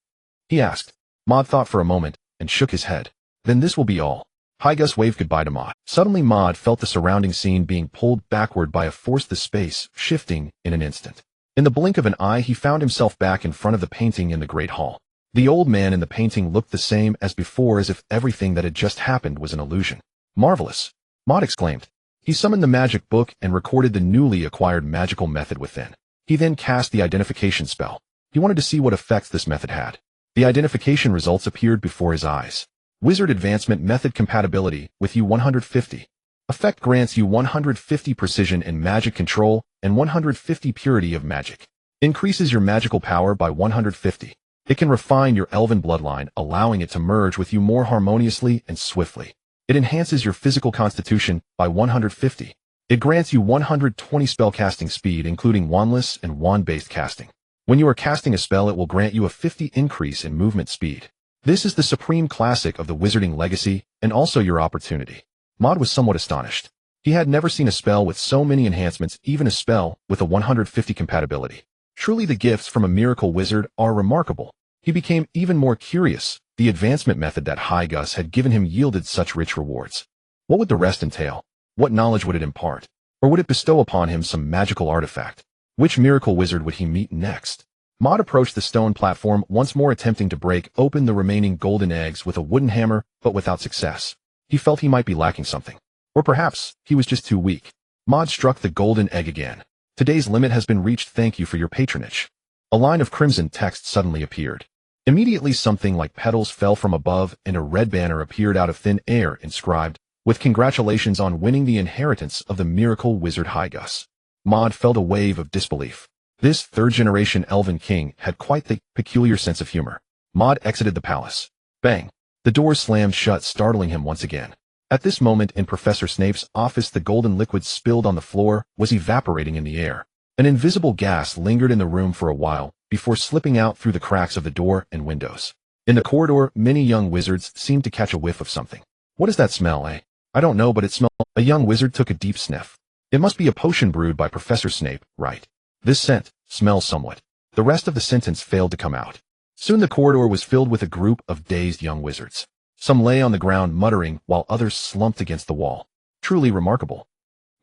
S1: He asked. Maude thought for a moment and shook his head. Then this will be all. Hygus waved goodbye to Maude. Suddenly Maude felt the surrounding scene being pulled backward by a force, the space shifting in an instant. In the blink of an eye, he found himself back in front of the painting in the great hall. The old man in the painting looked the same as before, as if everything that had just happened was an illusion. Marvelous! Maude exclaimed. He summoned the magic book and recorded the newly acquired magical method within. He then cast the identification spell. He wanted to see what effects this method had. The identification results appeared before his eyes. Wizard Advancement Method Compatibility with you 150. Effect grants you 150 precision in magic control and 150 purity of magic. Increases your magical power by 150. It can refine your elven bloodline, allowing it to merge with you more harmoniously and swiftly. It enhances your physical constitution by 150. It grants you 120 spellcasting speed, including wandless and wand-based casting. When you are casting a spell, it will grant you a 50 increase in movement speed. This is the supreme classic of the wizarding legacy, and also your opportunity. Maude was somewhat astonished. He had never seen a spell with so many enhancements, even a spell with a 150 compatibility. Truly the gifts from a miracle wizard are remarkable. He became even more curious. The advancement method that Hygus had given him yielded such rich rewards. What would the rest entail? What knowledge would it impart? Or would it bestow upon him some magical artifact? Which miracle wizard would he meet next? Maude approached the stone platform, once more attempting to break open the remaining golden eggs with a wooden hammer, but without success. He felt he might be lacking something. Or perhaps he was just too weak. Maude struck the golden egg again. Today's limit has been reached. Thank you for your patronage. A line of crimson text suddenly appeared. Immediately something like petals fell from above and a red banner appeared out of thin air inscribed, "With congratulations on winning the inheritance of the miracle wizard Hygus." Maude felt a wave of disbelief. This third-generation elven king had quite the peculiar sense of humor. Maude exited the palace. Bang! The door slammed shut, startling him once again. At this moment in Professor Snape's office, the golden liquid spilled on the floor was evaporating in the air. An invisible gas lingered in the room for a while, before slipping out through the cracks of the door and windows. In the corridor, many young wizards seemed to catch a whiff of something. What is that smell, eh? I don't know, but it smells. A young wizard took a deep sniff. It must be a potion brewed by Professor Snape, right? This scent smells somewhat. The rest of the sentence failed to come out. Soon the corridor was filled with a group of dazed young wizards. Some lay on the ground muttering, while others slumped against the wall. Truly remarkable.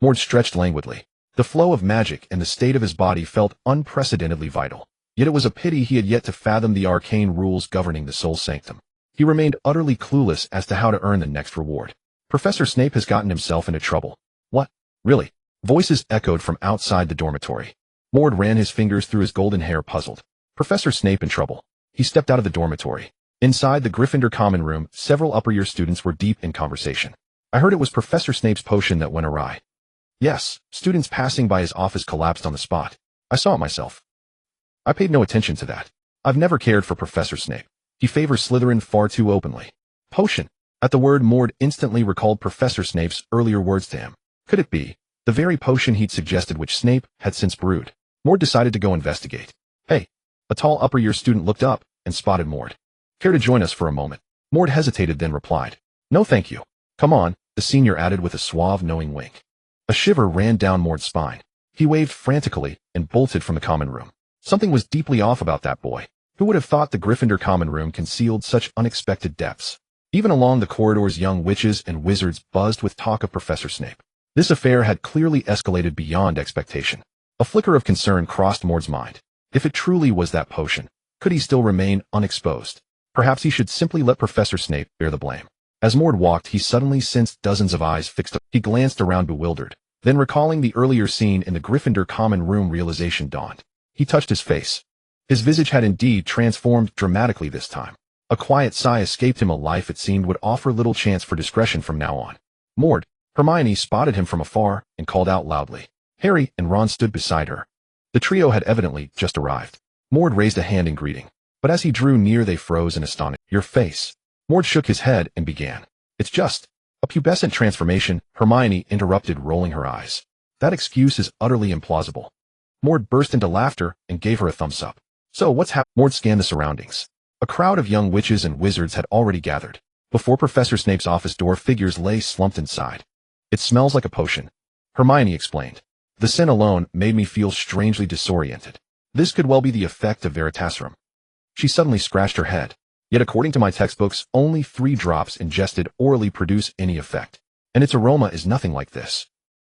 S1: Maude stretched languidly. The flow of magic and the state of his body felt unprecedentedly vital. Yet it was a pity he had yet to fathom the arcane rules governing the soul sanctum. He remained utterly clueless as to how to earn the next reward. Professor Snape has gotten himself into trouble. What? Really? Voices echoed from outside the dormitory. Maude ran his fingers through his golden hair, puzzled. Professor Snape in trouble. He stepped out of the dormitory. Inside the Gryffindor common room, several upper-year students were deep in conversation. I heard it was Professor Snape's potion that went awry. Yes, students passing by his office collapsed on the spot. I saw it myself. I paid no attention to that. I've never cared for Professor Snape. He favors Slytherin far too openly. Potion. At the word, Maude instantly recalled Professor Snape's earlier words to him. Could it be the very potion he'd suggested, which Snape had since brewed? Maude decided to go investigate. Hey! A tall upper-year student looked up and spotted Maude. Care to join us for a moment? Maude hesitated, then replied. No thank you. Come on, the senior added with a suave, knowing wink. A shiver ran down Maude's spine. He waved frantically and bolted from the common room. Something was deeply off about that boy. Who would have thought the Gryffindor common room concealed such unexpected depths? Even along the corridors, young witches and wizards buzzed with talk of Professor Snape. This affair had clearly escalated beyond expectation. A flicker of concern crossed Maude's mind. If it truly was that potion, could he still remain unexposed? Perhaps he should simply let Professor Snape bear the blame. As Maude walked, he suddenly sensed dozens of eyes fixed on him. He glanced around bewildered. Then, recalling the earlier scene in the Gryffindor common room, realization dawned. He touched his face. His visage had indeed transformed dramatically this time. A quiet sigh escaped him. A life, it seemed, would offer little chance for discretion from now on. Maude, Hermione spotted him from afar and called out loudly. Harry and Ron stood beside her. The trio had evidently just arrived. Maude raised a hand in greeting, but as he drew near they froze in astonishment. Your face. Maude shook his head and began. It's just a pubescent transformation, Hermione interrupted, rolling her eyes. That excuse is utterly implausible. Maude burst into laughter and gave her a thumbs up. So what's happened? Maude scanned the surroundings. A crowd of young witches and wizards had already gathered. Before Professor Snape's office door, figures lay slumped inside. It smells like a potion, Hermione explained. The scent alone made me feel strangely disoriented. This could well be the effect of Veritaserum. She suddenly scratched her head. Yet according to my textbooks, only 3 drops ingested orally produce any effect. And its aroma is nothing like this.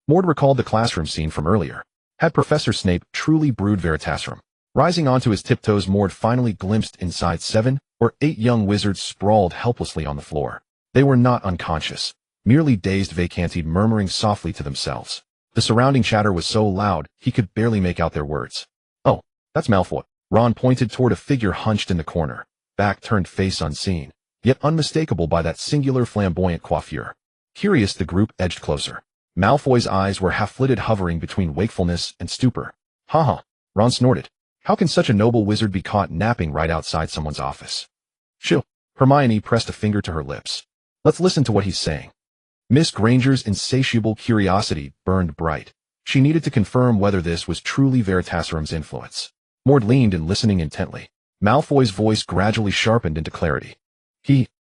S1: Maude recalled the classroom scene from earlier. Had Professor Snape truly brewed Veritaserum? Rising onto his tiptoes, Maude finally glimpsed inside 7 or 8 young wizards sprawled helplessly on the floor. They were not unconscious, merely dazed vacanti, murmuring softly to themselves. The surrounding chatter was so loud, he could barely make out their words. Oh, that's Malfoy. Ron pointed toward a figure hunched in the corner, back turned, face unseen. yet unmistakable by that singular flamboyant coiffure. Curious, the group edged closer. Malfoy's eyes were half-lidded, hovering between wakefulness and stupor. "Ha!" Ron snorted. "How can such a noble wizard be caught napping right outside someone's office?" "Shoo!" Hermione pressed a finger to her lips. "Let's listen to what he's saying." Miss Granger's insatiable curiosity burned bright. She needed to confirm whether this was truly Veritaserim's influence. Maude leaned and listening intently. Malfoy's voice gradually sharpened into clarity.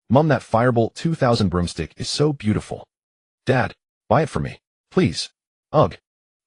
S1: Mum, that Firebolt 2000 broomstick is so beautiful. Dad, buy it for me, please." "Ugh."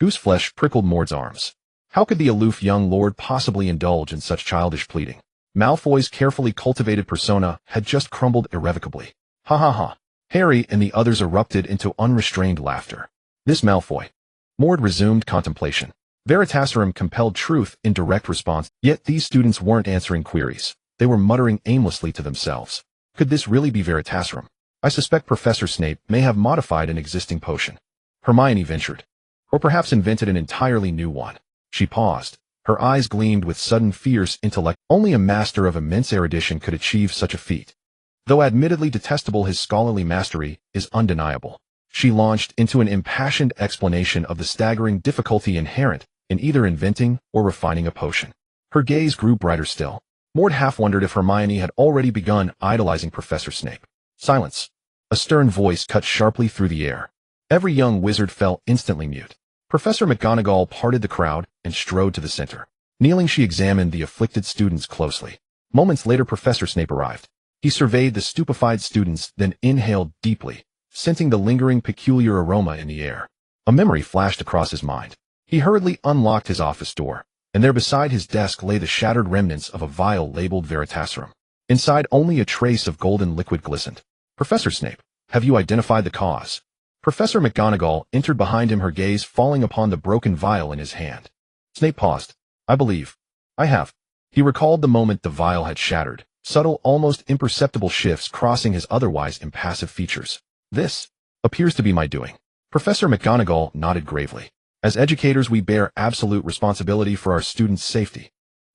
S1: Gooseflesh prickled Maude's arms. How could the aloof young lord possibly indulge in such childish pleading? Malfoy's carefully cultivated persona had just crumbled irrevocably. "Ha ha ha." Harry and the others erupted into unrestrained laughter. "This Malfoy." Maude resumed contemplation. Veritaserim compelled truth in direct response, yet these students weren't answering queries. They were muttering aimlessly to themselves. Could this really be Veritaserim? "I suspect Professor Snape may have modified an existing potion," Hermione ventured. "Or perhaps invented an entirely new one." She paused. Her eyes gleamed with sudden fierce intellect. Only a master of immense erudition could achieve such a feat. Though admittedly detestable, his scholarly mastery is undeniable. She launched into an impassioned explanation of the staggering difficulty inherent in either inventing or refining a potion. Her gaze grew brighter still. Maude half wondered if Hermione had already begun idolizing Professor Snape. "Silence." A stern voice cut sharply through the air. Every young wizard fell instantly mute. Professor McGonagall parted the crowd and strode to the center. Kneeling, she examined the afflicted students closely. Moments later, Professor Snape arrived. He surveyed the stupefied students, then inhaled deeply, scenting the lingering peculiar aroma in the air. A memory flashed across his mind. He hurriedly unlocked his office door, and there beside his desk lay the shattered remnants of a vial labeled Veritaserim. Inside, only a trace of golden liquid glistened. "Professor Snape, have you identified the cause?" Professor McGonagall entered behind him, her gaze falling upon the broken vial in his hand. Snape paused. "I believe I have." He recalled the moment the vial had shattered, subtle, almost imperceptible shifts crossing his otherwise impassive features. "This appears to be my doing." Professor McGonagall nodded gravely. "As educators, we bear absolute responsibility for our students' safety."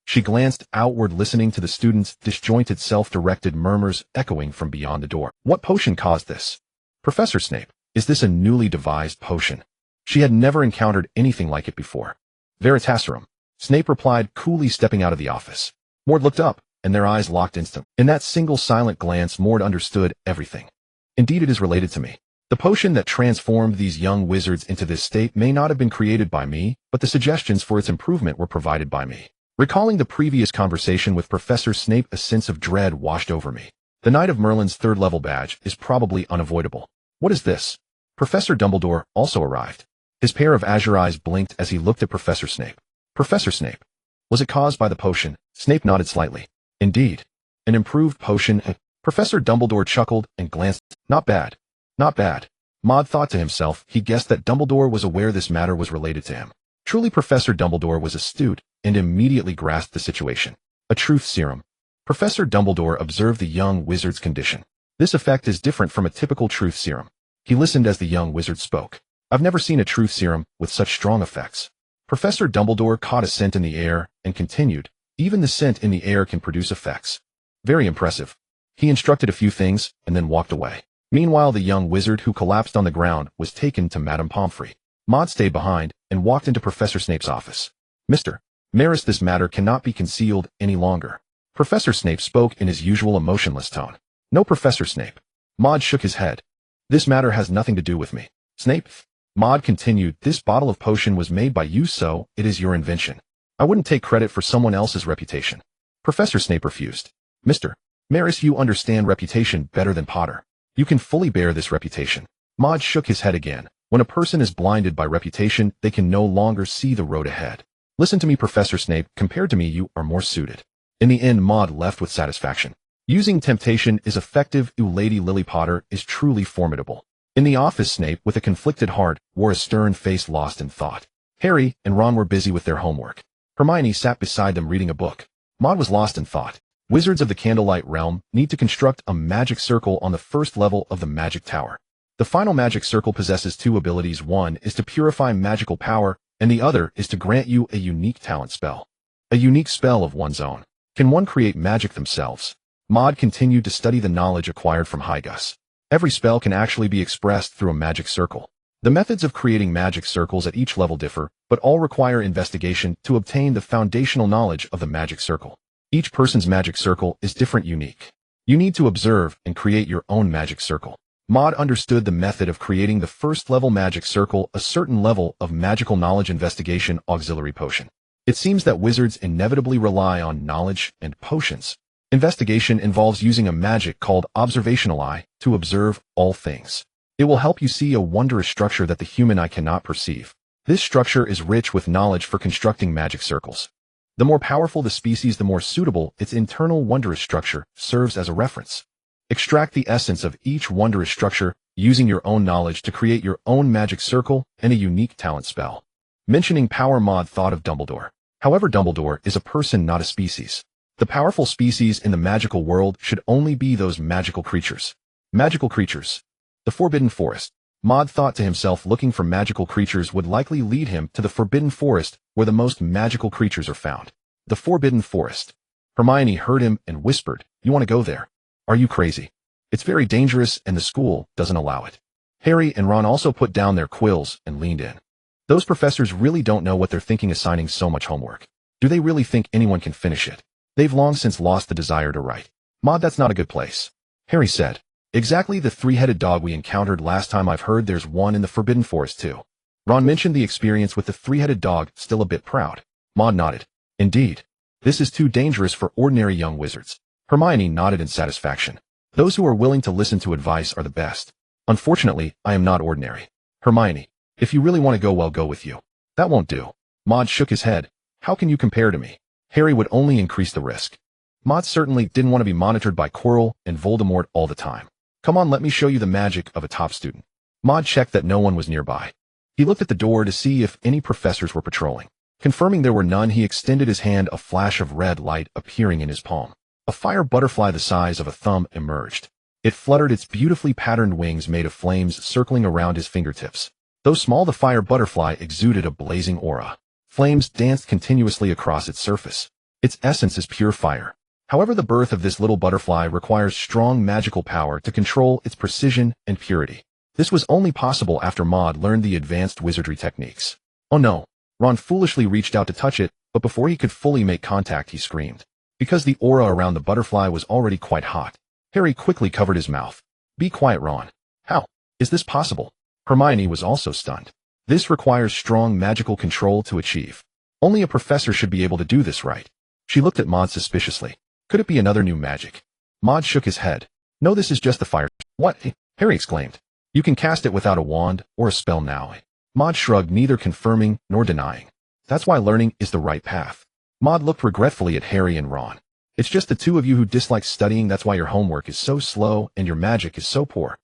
S1: She glanced outward, listening to the students' disjointed self-directed murmurs echoing from beyond the door. "What potion caused this?" "Professor Snape, is this a newly devised potion?" She had never encountered anything like it before. "Veritaserim," Snape replied, coolly stepping out of the office. Maude looked up, and their eyes locked instantly. In that single silent glance, Maude understood everything. "Indeed, it is related to me. The potion that transformed these young wizards into this state may not have been created by me, but the suggestions for its improvement were provided by me." Recalling the previous conversation with Professor Snape, a sense of dread washed over me. The Knight of Merlin's third-level badge is probably unavoidable. "What is this?" Professor Dumbledore also arrived. His pair of azure eyes blinked as he looked at Professor Snape. "Professor Snape, was it caused by the potion?" Snape nodded slightly. "Indeed. An improved potion." Professor Dumbledore chuckled and glanced. "Not bad. Not bad." Maude thought to himself. He guessed that Dumbledore was aware this matter was related to him. Truly, Professor Dumbledore was astute and immediately grasped the situation. "A truth serum." Professor Dumbledore observed the young wizard's condition. "This effect is different from a typical truth serum." He listened as the young wizard spoke. "I've never seen a truth serum with such strong effects." Professor Dumbledore caught a scent in the air and continued, "Even the scent in the air can produce effects. Very impressive." He instructed a few things and then walked away. Meanwhile, the young wizard, who collapsed on the ground, was taken to Madame Pomfrey. Maude stayed behind and walked into Professor Snape's office. "Mr. Maris, this matter cannot be concealed any longer." Professor Snape spoke in his usual emotionless tone. "No, Professor Snape." Maude shook his head. "This matter has nothing to do with me." "Snape," Maude continued, "this bottle of potion was made by you, so it is your invention. I wouldn't take credit for someone else's reputation." Professor Snape refused. "Mr. Maris, you understand reputation better than Potter. You can fully bear this reputation." Maude shook his head again. When a person is blinded by reputation, they can no longer see the road ahead. "Listen to me, Professor Snape. Compared to me, you are more suited." In the end, Maude left with satisfaction. Using temptation is effective. Lady Lily Potter is truly formidable. In the office, Snape, with a conflicted heart, wore a stern face, lost in thought. Harry and Ron were busy with their homework. Hermione sat beside them reading a book. Maude was lost in thought. Wizards of the Candlelight Realm need to construct a magic circle on the first level of the magic tower. The final magic circle possesses two abilities. One is to purify magical power, and the other is to grant you a unique talent spell. A unique spell of one's own. Can one create magic themselves? Maude continued to study the knowledge acquired from Hygus. Every spell can actually be expressed through a magic circle. The methods of creating magic circles at each level differ, but all require investigation to obtain the foundational knowledge of the magic circle. Each person's magic circle is different, unique. You need to observe and create your own magic circle. Maude understood the method of creating the first level magic circle, a certain level of magical knowledge investigation auxiliary potion. It seems that wizards inevitably rely on knowledge and potions. Investigation involves using a magic called observational eye to observe all things. It will help you see a wondrous structure that the human eye cannot perceive. This structure is rich with knowledge for constructing magic circles. The more powerful the species, the more suitable its internal wondrous structure serves as a reference. Extract the essence of each wondrous structure using your own knowledge to create your own magic circle and a unique talent spell. Mentioning power, Maude thought of Dumbledore. However, Dumbledore is a person, not a species. The powerful species in the magical world should only be those magical creatures. Magical creatures. The Forbidden Forest. Maude thought to himself, looking for magical creatures would likely lead him to the Forbidden Forest, where the most magical creatures are found. The Forbidden Forest. Hermione heard him and whispered, "You want to go there? Are you crazy? It's very dangerous and the school doesn't allow it." Harry and Ron also put down their quills and leaned in. Those professors really don't know what they're thinking, assigning so much homework. Do they really think anyone can finish it? They've long since lost the desire to write. Maude, that's not a good place. Harry said. Exactly the three-headed dog we encountered last time. I've heard there's one in the Forbidden Forest too. Ron mentioned the experience with the three-headed dog, still a bit proud. Maude nodded. Indeed. This is too dangerous for ordinary young wizards. Hermione nodded in satisfaction. Those who are willing to listen to advice are the best. Unfortunately, I am not ordinary. Hermione, if you really want to go, well, go with you. That won't do. Maude shook his head. How can you compare to me? Harry would only increase the risk. Maude certainly didn't want to be monitored by Quirrell and Voldemort all the time. Come on, let me show you the magic of a top student. Maude checked that no one was nearby. He looked at the door to see if any professors were patrolling. Confirming there were none, he extended his hand, a flash of red light appearing in his palm. A fire butterfly the size of a thumb emerged. It fluttered its beautifully patterned wings made of flames circling around his fingertips. Though small, the fire butterfly exuded a blazing aura. Flames danced continuously across its surface. Its essence is pure fire. However, the birth of this little butterfly requires strong magical power to control its precision and purity. This was only possible after Maude learned the advanced wizardry techniques. Oh no! Ron foolishly reached out to touch it, but before he could fully make contact, he screamed. Because the aura around the butterfly was already quite hot. Harry quickly covered his mouth. Be quiet, Ron. How is this possible? Hermione was also stunned. This requires strong magical control to achieve. Only a professor should be able to do this, right? She looked at Maude suspiciously. Could it be another new magic? Maude shook his head. No, this is just the fire. What? Harry exclaimed. You can cast it without a wand or a spell now. Maude shrugged, neither confirming nor denying. That's why learning is the right path. Maude looked regretfully at Harry and Ron. It's just the two of you who dislike studying. That's why your homework is so slow and your magic is so poor.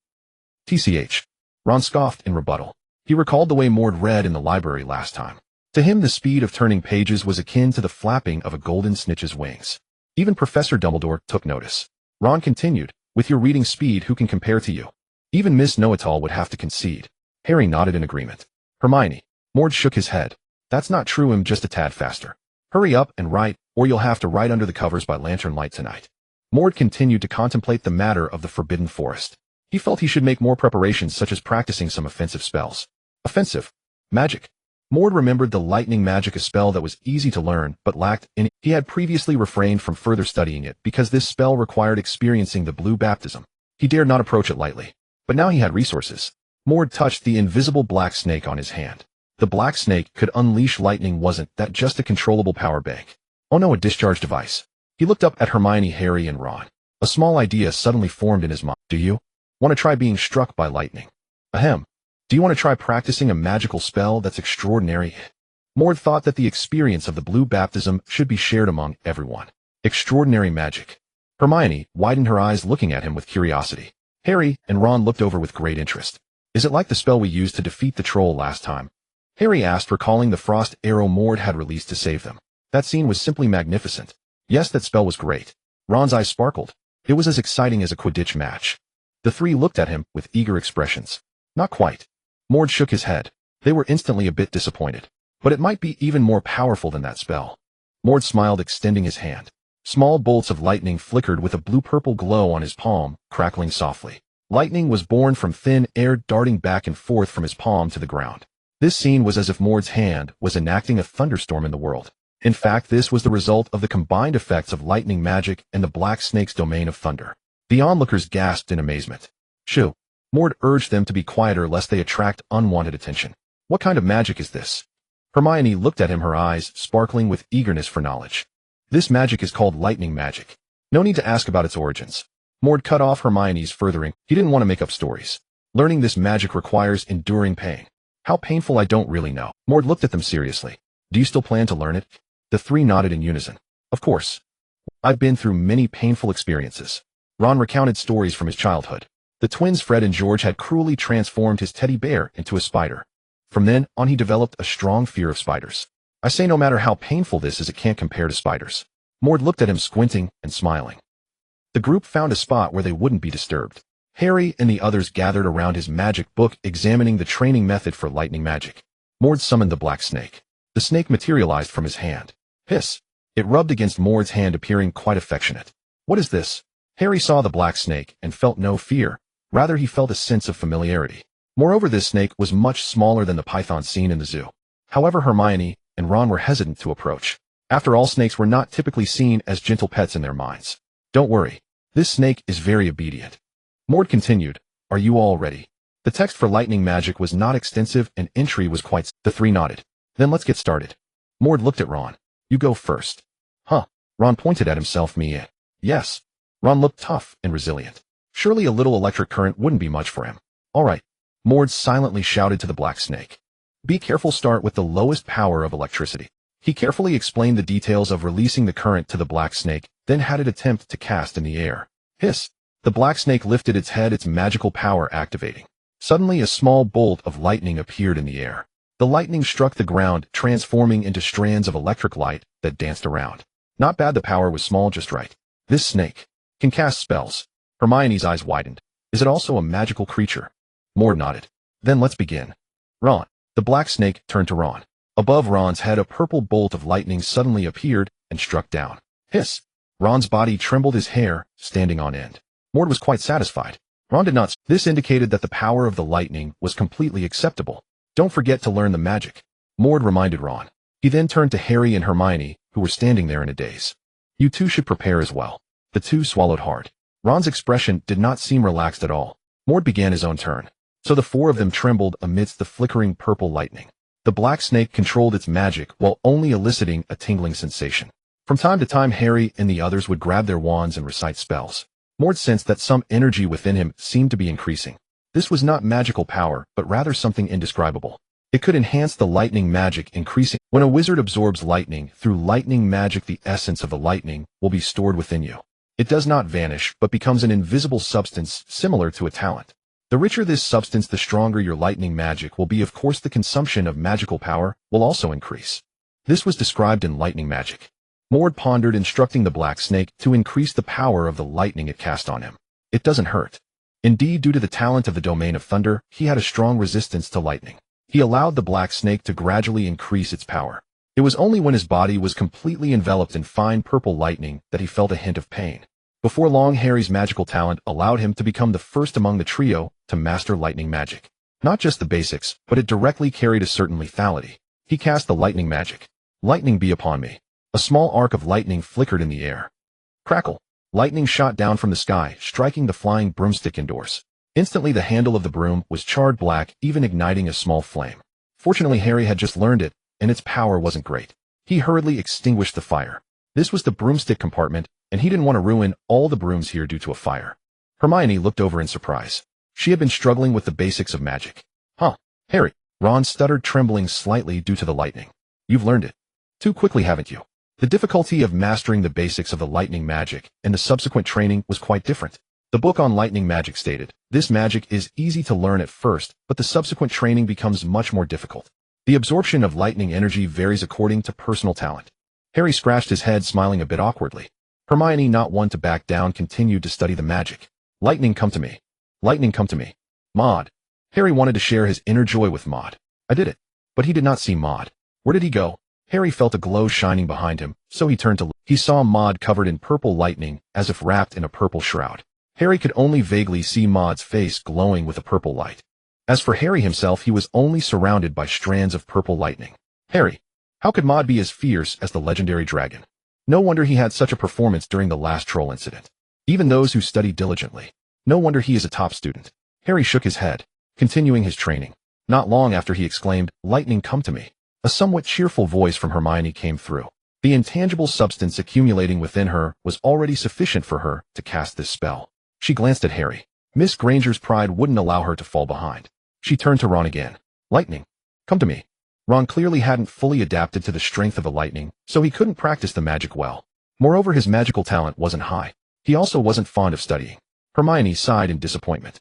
S1: TCH. Ron scoffed in rebuttal. He recalled the way Maude read in the library last time. To him, the speed of turning pages was akin to the flapping of a golden snitch's wings. Even Professor Dumbledore took notice. Ron continued, with your reading speed, who can compare to you? Even Miss Know-It-All would have to concede. Harry nodded in agreement. Hermione. Maude shook his head. That's not true. I'm just a tad faster. Hurry up and write, or you'll have to write under the covers by lantern light tonight. Maude continued to contemplate the matter of the Forbidden Forest. He felt he should make more preparations, such as practicing some offensive spells. Offensive. Magic. Maude remembered the lightning magic, a spell that was easy to learn but lacked in it. He had previously refrained from further studying it because this spell required experiencing the blue baptism. He dared not approach it lightly. But now he had resources. Maude touched the invisible black snake on his hand. The black snake could unleash lightning. Wasn't that just a controllable power bank? Oh no, a discharge device. He looked up at Hermione, Harry, and Ron. A small idea suddenly formed in his mind. Do you want to try being struck by lightning? Ahem. Do you want to try practicing a magical spell that's extraordinary? Maude thought that the experience of the blue baptism should be shared among everyone. Extraordinary magic. Hermione widened her eyes, looking at him with curiosity. Harry and Ron looked over with great interest. Is it like the spell we used to defeat the troll last time? Harry asked, recalling the frost arrow Maude had released to save them. That scene was simply magnificent. Yes, that spell was great. Ron's eyes sparkled. It was as exciting as a Quidditch match. The three looked at him with eager expressions. Not quite. Maude shook his head. They were instantly a bit disappointed. But it might be even more powerful than that spell. Maude smiled, extending his hand. Small bolts of lightning flickered with a blue-purple glow on his palm, crackling softly. Lightning was born from thin air darting back and forth from his palm to the ground. This scene was as if Maude's hand was enacting a thunderstorm in the world. In fact, this was the result of the combined effects of lightning magic and the black snake's domain of thunder. The onlookers gasped in amazement. Shoo! Maude urged them to be quieter lest they attract unwanted attention. What kind of magic is this? Hermione looked at him, her eyes sparkling with eagerness for knowledge. This magic is called lightning magic. No need to ask about its origins. Maude cut off Hermione's furthering. He didn't want to make up stories. Learning this magic requires enduring pain. How painful I don't really know. Maude looked at them seriously. Do you still plan to learn it? The three nodded in unison. Of course. I've been through many painful experiences. Ron recounted stories from his childhood. The twins Fred and George had cruelly transformed his teddy bear into a spider. From then on he developed a strong fear of spiders. I say no matter how painful this is, it can't compare to spiders. Maude looked at him, squinting and smiling. The group found a spot where they wouldn't be disturbed. Harry and the others gathered around his magic book, examining the training method for lightning magic. Maude summoned the black snake. The snake materialized from his hand. Hiss! It rubbed against Maude's hand, appearing quite affectionate. What is this? Harry saw the black snake and felt no fear. Rather, he felt a sense of familiarity. Moreover, this snake was much smaller than the python seen in the zoo. However, Hermione and Ron were hesitant to approach. After all, snakes were not typically seen as gentle pets in their minds. Don't worry. This snake is very obedient. Maude continued. Are you all ready? The text for lightning magic was not extensive and entry was quite... The three nodded. Then let's get started. Maude looked at Ron. You go first. Huh. Ron pointed at himself. Me? Yes. Ron looked tough and resilient. Surely a little electric current wouldn't be much for him. All right. Maude silently shouted to the black snake. Be careful, start with the lowest power of electricity. He carefully explained the details of releasing the current to the black snake, then had it attempt to cast in the air. Hiss! The black snake lifted its head, its magical power activating. Suddenly a small bolt of lightning appeared in the air. The lightning struck the ground, transforming into strands of electric light that danced around. Not bad, the power was small, just right. This snake can cast spells. Hermione's eyes widened. Is it also a magical creature? Maude nodded. Then let's begin. Ron. The black snake turned to Ron. Above Ron's head, a purple bolt of lightning suddenly appeared and struck down. Hiss! Ron's body trembled, his hair standing on end. Maude was quite satisfied. Ron did not. This indicated that the power of the lightning was completely acceptable. Don't forget to learn the magic. Maude reminded Ron. He then turned to Harry and Hermione, who were standing there in a daze. You two should prepare as well. The two swallowed hard. Ron's expression did not seem relaxed at all. Maude began his own turn. So the four of them trembled amidst the flickering purple lightning. The black snake controlled its magic while only eliciting a tingling sensation. From time to time, Harry and the others would grab their wands and recite spells. Maude sensed that some energy within him seemed to be increasing. This was not magical power, but rather something indescribable. It could enhance the lightning magic, increasing. When a wizard absorbs lightning through lightning magic, the essence of the lightning will be stored within you. It does not vanish, but becomes an invisible substance similar to a talent. The richer this substance, the stronger your lightning magic will be. Of course, the consumption of magical power will also increase. This was described in lightning magic. Maude pondered, instructing the black snake to increase the power of the lightning it cast on him. It doesn't hurt. Indeed, due to the talent of the domain of thunder, he had a strong resistance to lightning. He allowed the black snake to gradually increase its power. It was only when his body was completely enveloped in fine purple lightning that he felt a hint of pain. Before long, Harry's magical talent allowed him to become the first among the trio to master lightning magic. Not just the basics, but it directly carried a certain lethality. He cast the lightning magic. Lightning be upon me. A small arc of lightning flickered in the air. Crackle! Lightning shot down from the sky, striking the flying broomstick indoors. Instantly, the handle of the broom was charred black, even igniting a small flame. Fortunately, Harry had just learned it, and its power wasn't great. He hurriedly extinguished the fire. This was the broomstick compartment, and he didn't want to ruin all the brooms here due to a fire. Hermione looked over in surprise. She had been struggling with the basics of magic. Huh, Harry, Ron stuttered, trembling slightly due to the lightning. You've learned it. Too quickly, haven't you? The difficulty of mastering the basics of the lightning magic and the subsequent training was quite different. The book on lightning magic stated, this magic is easy to learn at first, but the subsequent training becomes much more difficult. The absorption of lightning energy varies according to personal talent. Harry scratched his head, smiling a bit awkwardly. Hermione, not one to back down, continued to study the magic. Lightning, come to me. Lightning, come to me. Maude. Harry wanted to share his inner joy with Maude. I did it. But he did not see Maude. Where did he go? Harry felt a glow shining behind him, so he turned to look. He saw Maude covered in purple lightning, as if wrapped in a purple shroud. Harry could only vaguely see Maude's face glowing with a purple light. As for Harry himself, he was only surrounded by strands of purple lightning. Harry, how could Maude be as fierce as the legendary dragon? No wonder he had such a performance during the last troll incident. Even those who study diligently. No wonder he is a top student. Harry shook his head, continuing his training. Not long after he exclaimed, "Lightning, come to me." A somewhat cheerful voice from Hermione came through. The intangible substance accumulating within her was already sufficient for her to cast this spell. She glanced at Harry. Miss Granger's pride wouldn't allow her to fall behind. She turned to Ron again. "Lightning, come to me." Ron clearly hadn't fully adapted to the strength of a lightning, so he couldn't practice the magic well. Moreover, his magical talent wasn't high. He also wasn't fond of studying. Hermione sighed in disappointment.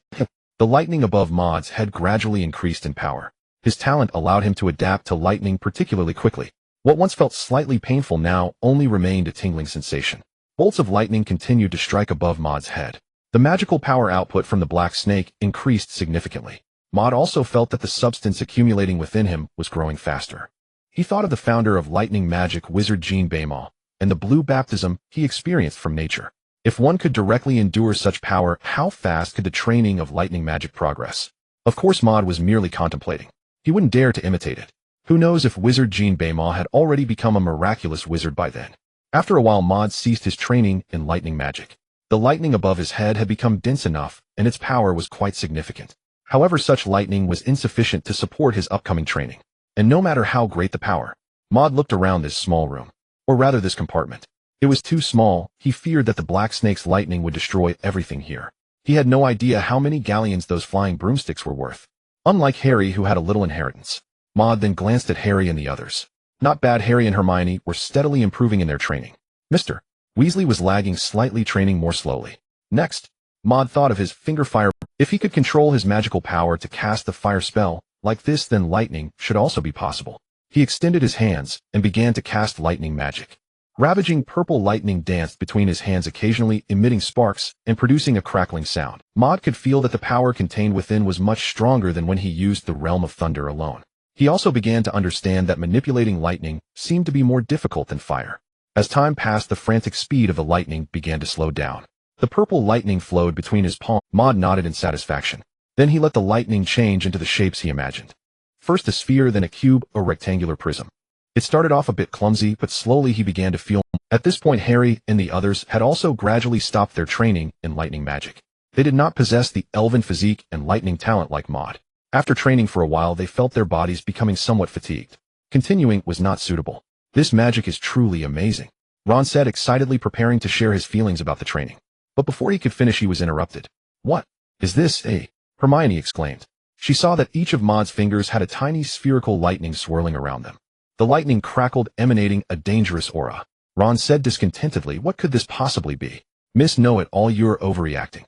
S1: The lightning above Maude's head gradually increased in power. His talent allowed him to adapt to lightning particularly quickly. What once felt slightly painful now only remained a tingling sensation. Bolts of lightning continued to strike above Maude's head. The magical power output from the black snake increased significantly. Maude also felt that the substance accumulating within him was growing faster. He thought of the founder of lightning magic, Wizard Jean Baymont, and the blue baptism he experienced from nature. If one could directly endure such power, how fast could the training of lightning magic progress? Of course, Maude was merely contemplating. He wouldn't dare to imitate it. Who knows if Wizard Jean Baymont had already become a miraculous wizard by then. After a while, Maude ceased his training in lightning magic. The lightning above his head had become dense enough, and its power was quite significant. However, such lightning was insufficient to support his upcoming training. And no matter how great the power, Maude looked around this small room. Or rather this compartment. It was too small. He feared that the black snake's lightning would destroy everything here. He had no idea how many galleons those flying broomsticks were worth. Unlike Harry, who had a little inheritance. Maude then glanced at Harry and the others. Not bad. Harry and Hermione were steadily improving in their training. Mr. Weasley was lagging slightly, training more slowly. Next, Maude thought of his finger fire. If he could control his magical power to cast the fire spell like this, then lightning should also be possible. He extended his hands and began to cast lightning magic. Ravaging purple lightning danced between his hands, occasionally emitting sparks and producing a crackling sound. Maude could feel that the power contained within was much stronger than when he used the realm of thunder alone. He also began to understand that manipulating lightning seemed to be more difficult than fire. As time passed, the frantic speed of the lightning began to slow down. The purple lightning flowed between his palms. Maude nodded in satisfaction. Then he let the lightning change into the shapes he imagined. First a sphere, then a cube, a rectangular prism. It started off a bit clumsy, but slowly he began to feel. At this point, Harry and the others had also gradually stopped their training in lightning magic. They did not possess the elven physique and lightning talent like Maude. After training for a while, they felt their bodies becoming somewhat fatigued. Continuing was not suitable. This magic is truly amazing, Ron said, excitedly preparing to share his feelings about the training. But before he could finish, he was interrupted. "What is this, eh?" Hermione exclaimed. She saw that each of Maude's fingers had a tiny spherical lightning swirling around them. The lightning crackled, emanating a dangerous aura. Ron said discontentedly, "What could this possibly be? Miss Know-It-All, you're overreacting.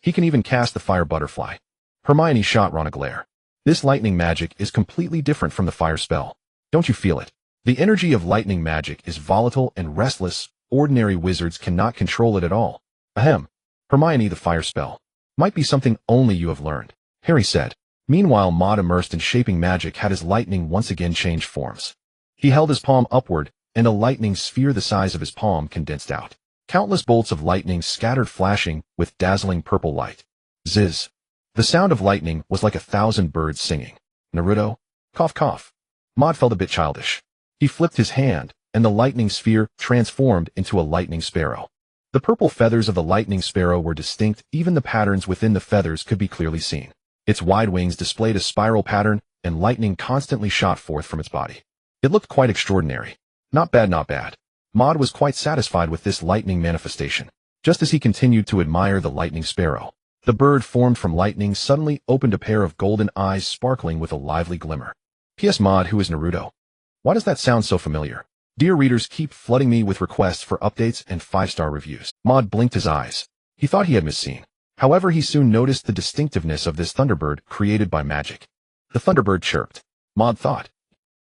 S1: He can even cast the fire butterfly." Hermione shot Ron a glare. "This lightning magic is completely different from the fire spell. Don't you feel it? The energy of lightning magic is volatile and restless. Ordinary wizards cannot control it at all." "Ahem. Hermione, the fire spell might be something only you have learned," Harry said. Meanwhile, Maude, immersed in shaping magic, had his lightning once again change forms. He held his palm upward, and a lightning sphere the size of his palm condensed out. Countless bolts of lightning scattered, flashing with dazzling purple light. Zizz. The sound of lightning was like 1,000 birds singing. "Naruto? Cough cough." Maude felt a bit childish. He flipped his hand, and the lightning sphere transformed into a lightning sparrow. The purple feathers of the lightning sparrow were distinct. Even the patterns within the feathers could be clearly seen. Its wide wings displayed a spiral pattern, and lightning constantly shot forth from its body. It looked quite extraordinary. Not bad, not bad. Maude was quite satisfied with this lightning manifestation. Just as he continued to admire the lightning sparrow, the bird formed from lightning suddenly opened a pair of golden eyes sparkling with a lively glimmer. "P.S. Maude, who is Naruto? Why does that sound so familiar? Dear readers, keep flooding me with requests for updates and 5-star reviews." Maude blinked his eyes. He thought he had misseen. However, he soon noticed the distinctiveness of this thunderbird created by magic. The thunderbird chirped. Maude thought,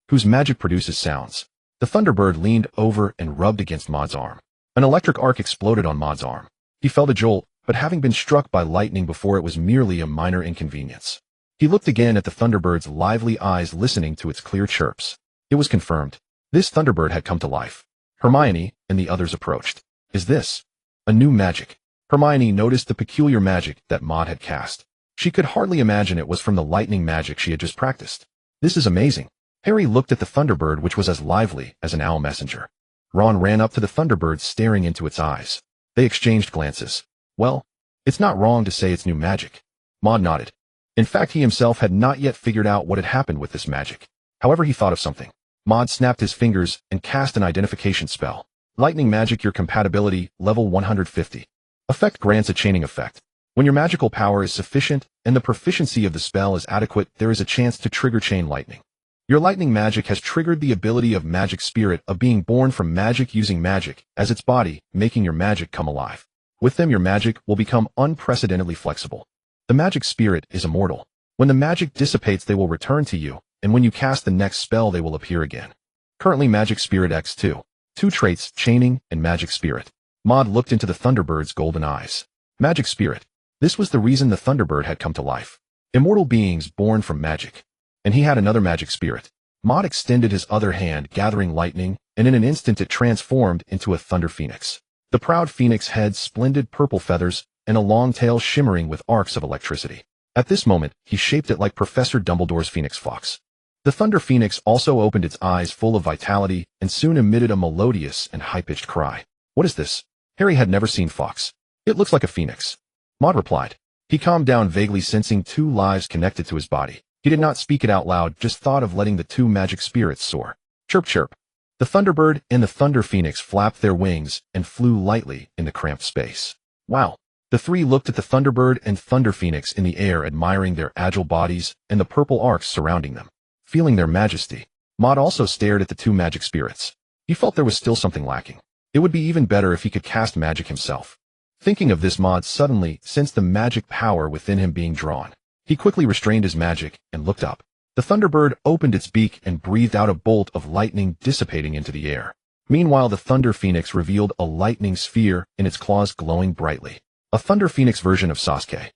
S1: whose magic produces sounds. The thunderbird leaned over and rubbed against Maude's arm. An electric arc exploded on Maude's arm. He felt a jolt, but having been struck by lightning before, it was merely a minor inconvenience. He looked again at the thunderbird's lively eyes, listening to its clear chirps. It was confirmed. This thunderbird had come to life. Hermione, and the others approached. Is this a new magic? Hermione noticed the peculiar magic that Maude had cast. She could hardly imagine it was from the lightning magic she had just practiced. This is amazing. Harry looked at the Thunderbird, which was as lively as an owl messenger. Ron ran up to the Thunderbird, staring into its eyes. They exchanged glances. Well, it's not wrong to say it's new magic. Maude nodded. In fact, he himself had not yet figured out what had happened with this magic. However, he thought of something. Maude snapped his fingers and cast an identification spell. Lightning magic, your compatibility, level 150. Effect grants a chaining effect. When your magical power is sufficient and the proficiency of the spell is adequate, there is a chance to trigger chain lightning. Your lightning magic has triggered the ability of magic spirit of being born from magic using magic as its body, making your magic come alive. With them, your magic will become unprecedentedly flexible. The magic spirit is immortal. When the magic dissipates, they will return to you, and when you cast the next spell, they will appear again. Currently, Magic Spirit X2. 2 traits, Chaining and Magic Spirit. Maude looked into the Thunderbird's golden eyes. Magic Spirit. This was the reason the Thunderbird had come to life. Immortal beings born from magic. And he had another magic spirit. Maude extended his other hand, gathering lightning, and in an instant it transformed into a thunder phoenix. The proud phoenix had splendid purple feathers and a long tail shimmering with arcs of electricity. At this moment, he shaped it like Professor Dumbledore's phoenix fox. The thunder phoenix also opened its eyes full of vitality and soon emitted a melodious and high-pitched cry. What is this? Harry had never seen fox. It looks like a phoenix. Maude replied. He calmed down, vaguely sensing 2 lives connected to his body. He did not speak it out loud, just thought of letting the 2 magic spirits soar. Chirp chirp. The Thunderbird and the Thunder Phoenix flapped their wings and flew lightly in the cramped space. Wow. The 3 looked at the Thunderbird and Thunder Phoenix in the air, admiring their agile bodies and the purple arcs surrounding them. Feeling their majesty, Maude also stared at the 2 magic spirits. He felt there was still something lacking. It would be even better if he could cast magic himself. Thinking of this, Maude suddenly sensed the magic power within him being drawn. He quickly restrained his magic and looked up. The Thunderbird opened its beak and breathed out a bolt of lightning, dissipating into the air. Meanwhile, the Thunder Phoenix revealed a lightning sphere in its claws, glowing brightly. A Thunder Phoenix version of Sasuke.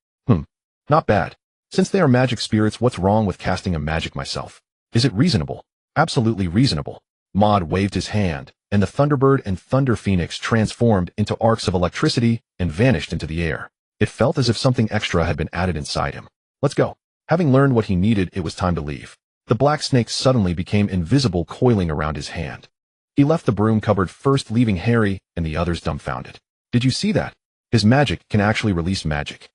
S1: Not bad. Since they are magic spirits, what's wrong with casting a magic myself? Is it reasonable? Absolutely reasonable. Maude waved his hand, and the Thunderbird and Thunder Phoenix transformed into arcs of electricity and vanished into the air. It felt as if something extra had been added inside him. Let's go. Having learned what he needed, it was time to leave. The black snake suddenly became invisible, coiling around his hand. He left the broom cupboard first, leaving Harry and the others dumbfounded. Did you see that? His magic can actually release magic.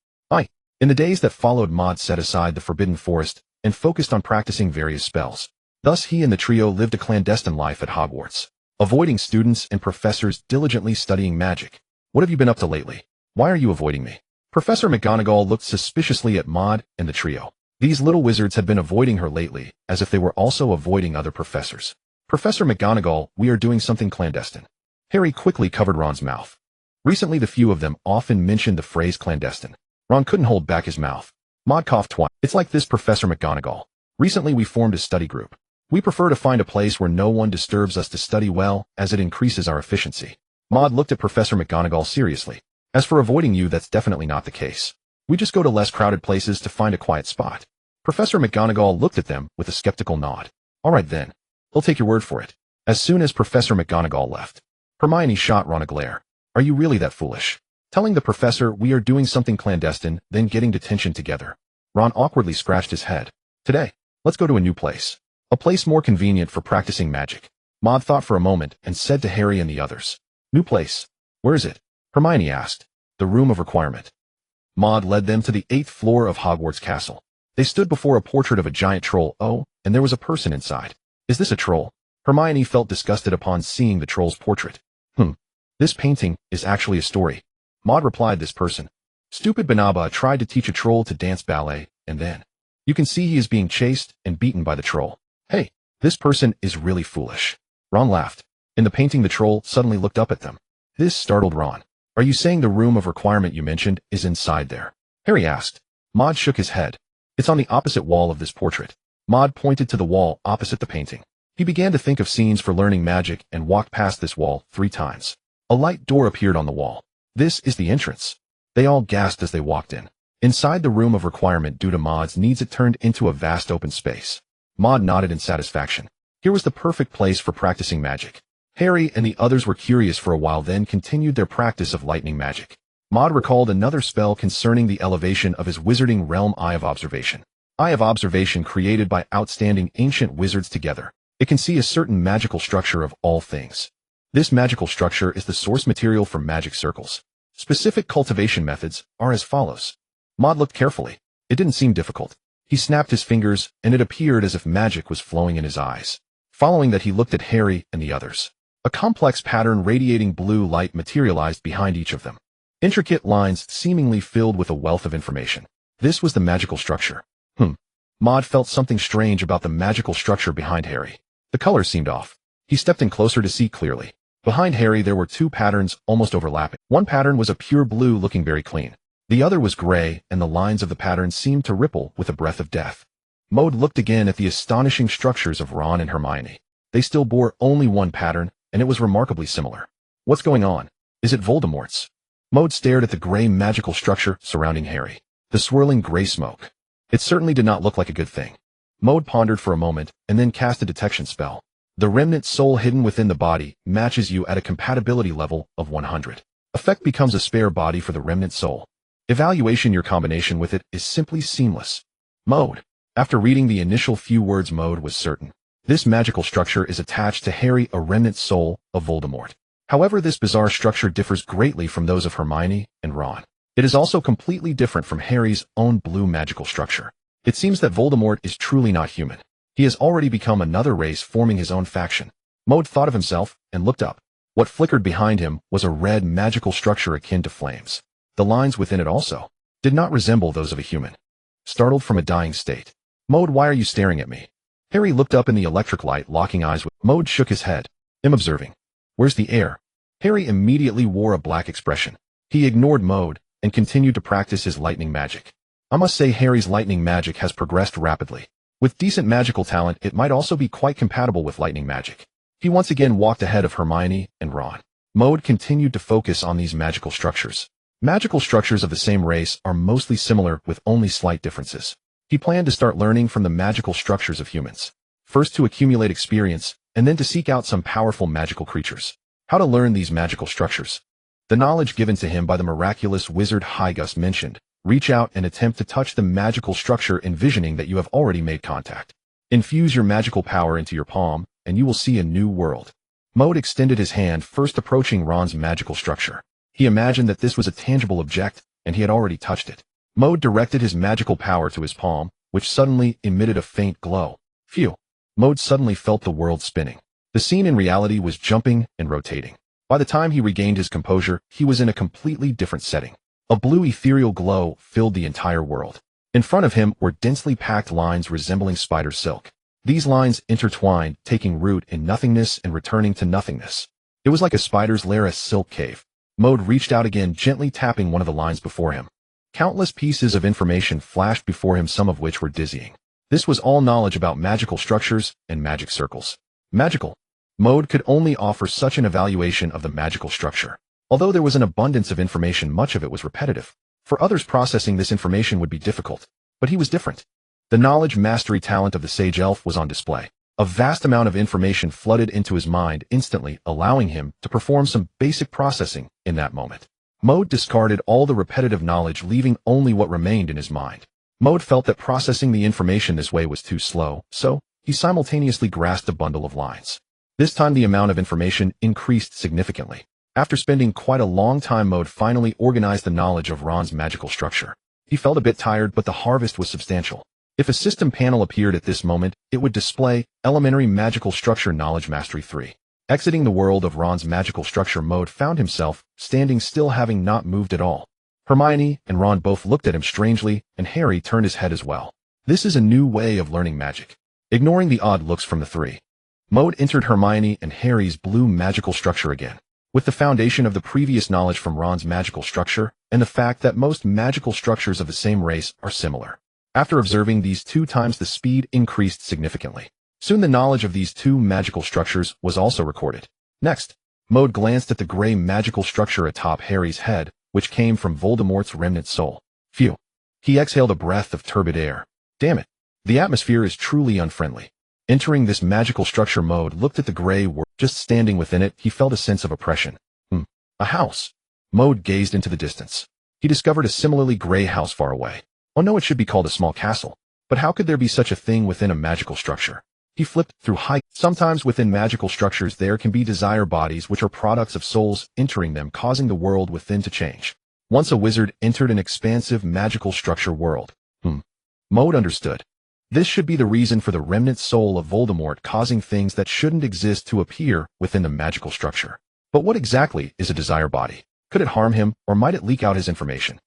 S1: In the days that followed, Maude set aside the Forbidden Forest and focused on practicing various spells. Thus, he and the trio lived a clandestine life at Hogwarts, avoiding students and professors, diligently studying magic. What have you been up to lately? Why are you avoiding me? Professor McGonagall looked suspiciously at Maude and the trio. These little wizards had been avoiding her lately, as if they were also avoiding other professors. Professor McGonagall, we are doing something clandestine. Harry quickly covered Ron's mouth. Recently, the few of them often mentioned the phrase clandestine. Ron couldn't hold back his mouth. Maude coughed twice. It's like this, Professor McGonagall. Recently, we formed a study group. We prefer to find a place where no one disturbs us to study well, as it increases our efficiency. Maude looked at Professor McGonagall seriously. As for avoiding you, that's definitely not the case. We just go to less crowded places to find a quiet spot. Professor McGonagall looked at them with a skeptical nod. All right then. We'll take your word for it. As soon as Professor McGonagall left, Hermione shot Ron a glare. Are you really that foolish? Telling the professor we are doing something clandestine, then getting detention together. Ron awkwardly scratched his head. Today, let's go to a new place. A place more convenient for practicing magic. Maude thought for a moment and said to Harry and the others. New place? Where is it? Hermione asked. The Room of Requirement. Maude led them to the 8th floor of Hogwarts Castle. They stood before a portrait of a giant troll. Oh, and there was a person inside. Is this a troll? Hermione felt disgusted upon seeing the troll's portrait. This painting is actually a story. Maude replied, this person. Stupid Banaba tried to teach a troll to dance ballet, and then you can see he is being chased and beaten by the troll. Hey, this person is really foolish. Ron laughed. In the painting, the troll suddenly looked up at them. This startled Ron. Are you saying the Room of Requirement you mentioned is inside there? Harry asked. Maude shook his head. It's on the opposite wall of this portrait. Maude pointed to the wall opposite the painting. He began to think of scenes for learning magic and walked past this wall 3 times. A light door appeared on the wall. This is the entrance. They all gasped as they walked in. Inside the Room of Requirement, due to Maude's needs, it turned into a vast open space. Maude nodded in satisfaction. Here was the perfect place for practicing magic. Harry and the others were curious for a while, then continued their practice of lightning magic. Maude recalled another spell concerning the elevation of his wizarding realm, Eye of Observation. Eye of Observation created by outstanding ancient wizards together. It can see a certain magical structure of all things. This magical structure is the source material for magic circles. Specific cultivation methods are as follows. Maude looked carefully. It didn't seem difficult. He snapped his fingers, and it appeared as if magic was flowing in his eyes. Following that, he looked at Harry and the others. A complex pattern radiating blue light materialized behind each of them. Intricate lines seemingly filled with a wealth of information. This was the magical structure. Maude felt something strange about the magical structure behind Harry. The color seemed off. He stepped in closer to see clearly. Behind Harry there were two patterns almost overlapping. One pattern was a pure blue looking very clean. The other was gray, and the lines of the pattern seemed to ripple with a breath of death. Maude looked again at the astonishing structures of Ron and Hermione. They still bore only one pattern, and it was remarkably similar. What's going on? Is it Voldemort's? Maude stared at the gray magical structure surrounding Harry. The swirling gray smoke. It certainly did not look like a good thing. Maude pondered for a moment, and then cast a detection spell. The remnant soul hidden within the body matches you at a compatibility level of 100. Effect becomes a spare body for the remnant soul. Evaluation, your combination with it is simply seamless. Maude. After reading the initial few words, Maude was certain. This magical structure is attached to Harry, a remnant soul of Voldemort. However, this bizarre structure differs greatly from those of Hermione and Ron. It is also completely different from Harry's own blue magical structure. It seems that Voldemort is truly not human. He has already become another race, forming his own faction. Maude thought of himself and looked up. What flickered behind him was a red magical structure akin to flames. The lines within it also did not resemble those of a human. Startled from a dying state. Maude, why are you staring at me? Harry looked up in the electric light, locking eyes with. Maude shook his head. I'm observing. Where's the air? Harry immediately wore a black expression. He ignored Maude and continued to practice his lightning magic. I must say Harry's lightning magic has progressed rapidly. With decent magical talent, it might also be quite compatible with lightning magic. He once again walked ahead of Hermione and Ron. Maude continued to focus on these magical structures. Magical structures of the same race are mostly similar with only slight differences. He planned to start learning from the magical structures of humans. First to accumulate experience, and then to seek out some powerful magical creatures. How to learn these magical structures. The knowledge given to him by the miraculous wizard Hygus mentioned, reach out and attempt to touch the magical structure, envisioning that you have already made contact. Infuse your magical power into your palm, and you will see a new world. Maude extended his hand, first approaching Ron's magical structure. He imagined that this was a tangible object, and he had already touched it. Maude directed his magical power to his palm, which suddenly emitted a faint glow. Phew! Maude suddenly felt the world spinning. The scene in reality was jumping and rotating. By the time he regained his composure, he was in a completely different setting. A blue ethereal glow filled the entire world. In front of him were densely packed lines resembling spider silk. These lines intertwined, taking root in nothingness and returning to nothingness. It was like a spider's lair, a silk cave. Maude reached out again, gently tapping one of the lines before him. Countless pieces of information flashed before him, some of which were dizzying. This was all knowledge about magical structures and magic circles. Magical. Maude could only offer such an evaluation of the magical structure. Although there was an abundance of information, much of it was repetitive. For others, processing this information would be difficult. But he was different. The knowledge mastery talent of the sage elf was on display. A vast amount of information flooded into his mind instantly, allowing him to perform some basic processing in that moment. Maude discarded all the repetitive knowledge, leaving only what remained in his mind. Maude felt that processing the information this way was too slow, so he simultaneously grasped a bundle of lines. This time the amount of information increased significantly. After spending quite a long time, Maude finally organized the knowledge of Ron's magical structure. He felt a bit tired, but the harvest was substantial. If a system panel appeared at this moment, it would display Elementary Magical Structure Knowledge Mastery 3. Exiting the world of Ron's magical structure, Maude found himself standing still, having not moved at all. Hermione and Ron both looked at him strangely, and Harry turned his head as well. This is a new way of learning magic. Ignoring the odd looks from the three, Maude entered Hermione and Harry's blue magical structure again. With the foundation of the previous knowledge from Ron's magical structure, and the fact that most magical structures of the same race are similar. After observing these 2 times, the speed increased significantly. Soon the knowledge of these 2 magical structures was also recorded. Next, Maude glanced at the gray magical structure atop Harry's head, which came from Voldemort's remnant soul. Phew. He exhaled a breath of turbid air. Damn it. The atmosphere is truly unfriendly. Entering this magical structure, Maude looked at the gray world. Just standing within it, he felt a sense of oppression. A house. Maude gazed into the distance. He discovered a similarly gray house far away. Oh no, it should be called a small castle. But how could there be such a thing within a magical structure? He flipped through Sometimes within magical structures there can be desire bodies which are products of souls entering them, causing the world within to change. Once a wizard entered an expansive magical structure world. Maude understood. This should be the reason for the remnant soul of Voldemort causing things that shouldn't exist to appear within the magical structure. But what exactly is a desire body? Could it harm him, or might it leak out his information?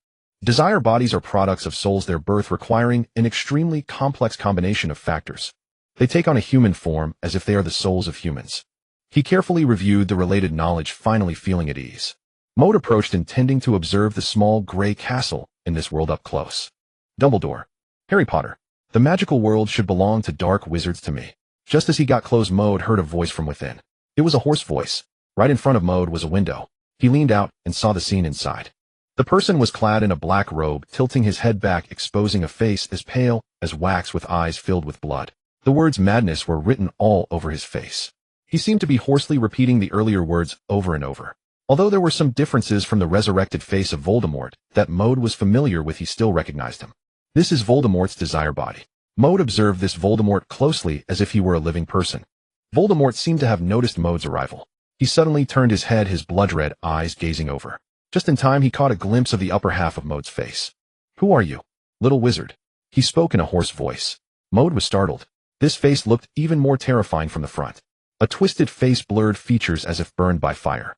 S1: Desire bodies are products of souls, their birth requiring an extremely complex combination of factors. They take on a human form as if they are the souls of humans. He carefully reviewed the related knowledge, finally feeling at ease. Maude approached, intending to observe the small gray castle in this world up close. Dumbledore. Harry Potter. The magical world should belong to dark wizards to me. Just as he got close, Maude heard a voice from within. It was a hoarse voice. Right in front of Maude was a window. He leaned out and saw the scene inside. The person was clad in a black robe, tilting his head back, exposing a face as pale as wax with eyes filled with blood. The words madness were written all over his face. He seemed to be hoarsely repeating the earlier words over and over. Although there were some differences from the resurrected face of Voldemort that Maude was familiar with, he still recognized him. This is Voldemort's desire body. Maude observed this Voldemort closely as if he were a living person. Voldemort seemed to have noticed Maude's arrival. He suddenly turned his head, his blood-red eyes gazing over. Just in time, he caught a glimpse of the upper half of Maude's face. Who are you, little wizard? He spoke in a hoarse voice. Maude was startled. This face looked even more terrifying from the front. A twisted face, blurred features as if burned by fire.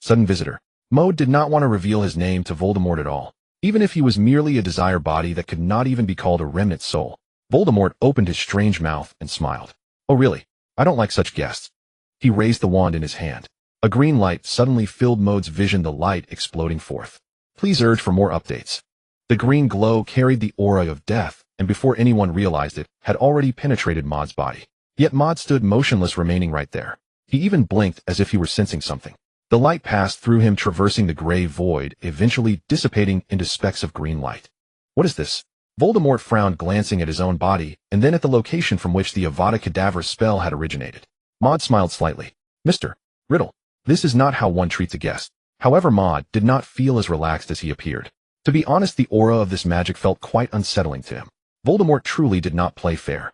S1: Sudden visitor. Maude did not want to reveal his name to Voldemort at all. Even if he was merely a desire body that could not even be called a remnant soul. Voldemort opened his strange mouth and smiled. Oh really? I don't like such guests. He raised the wand in his hand. A green light suddenly filled Maude's vision, the light exploding forth. Please urge for more updates. The green glow carried the aura of death, and before anyone realized it, had already penetrated Maude's body. Yet Maude stood motionless, remaining right there. He even blinked as if he were sensing something. The light passed through him, traversing the gray void, eventually dissipating into specks of green light. What is this? Voldemort frowned, glancing at his own body, and then at the location from which the Avada Kedavra spell had originated. Maude smiled slightly. Mr. Riddle, this is not how one treats a guest. However, Maude did not feel as relaxed as he appeared. To be honest, the aura of this magic felt quite unsettling to him. Voldemort truly did not play fair.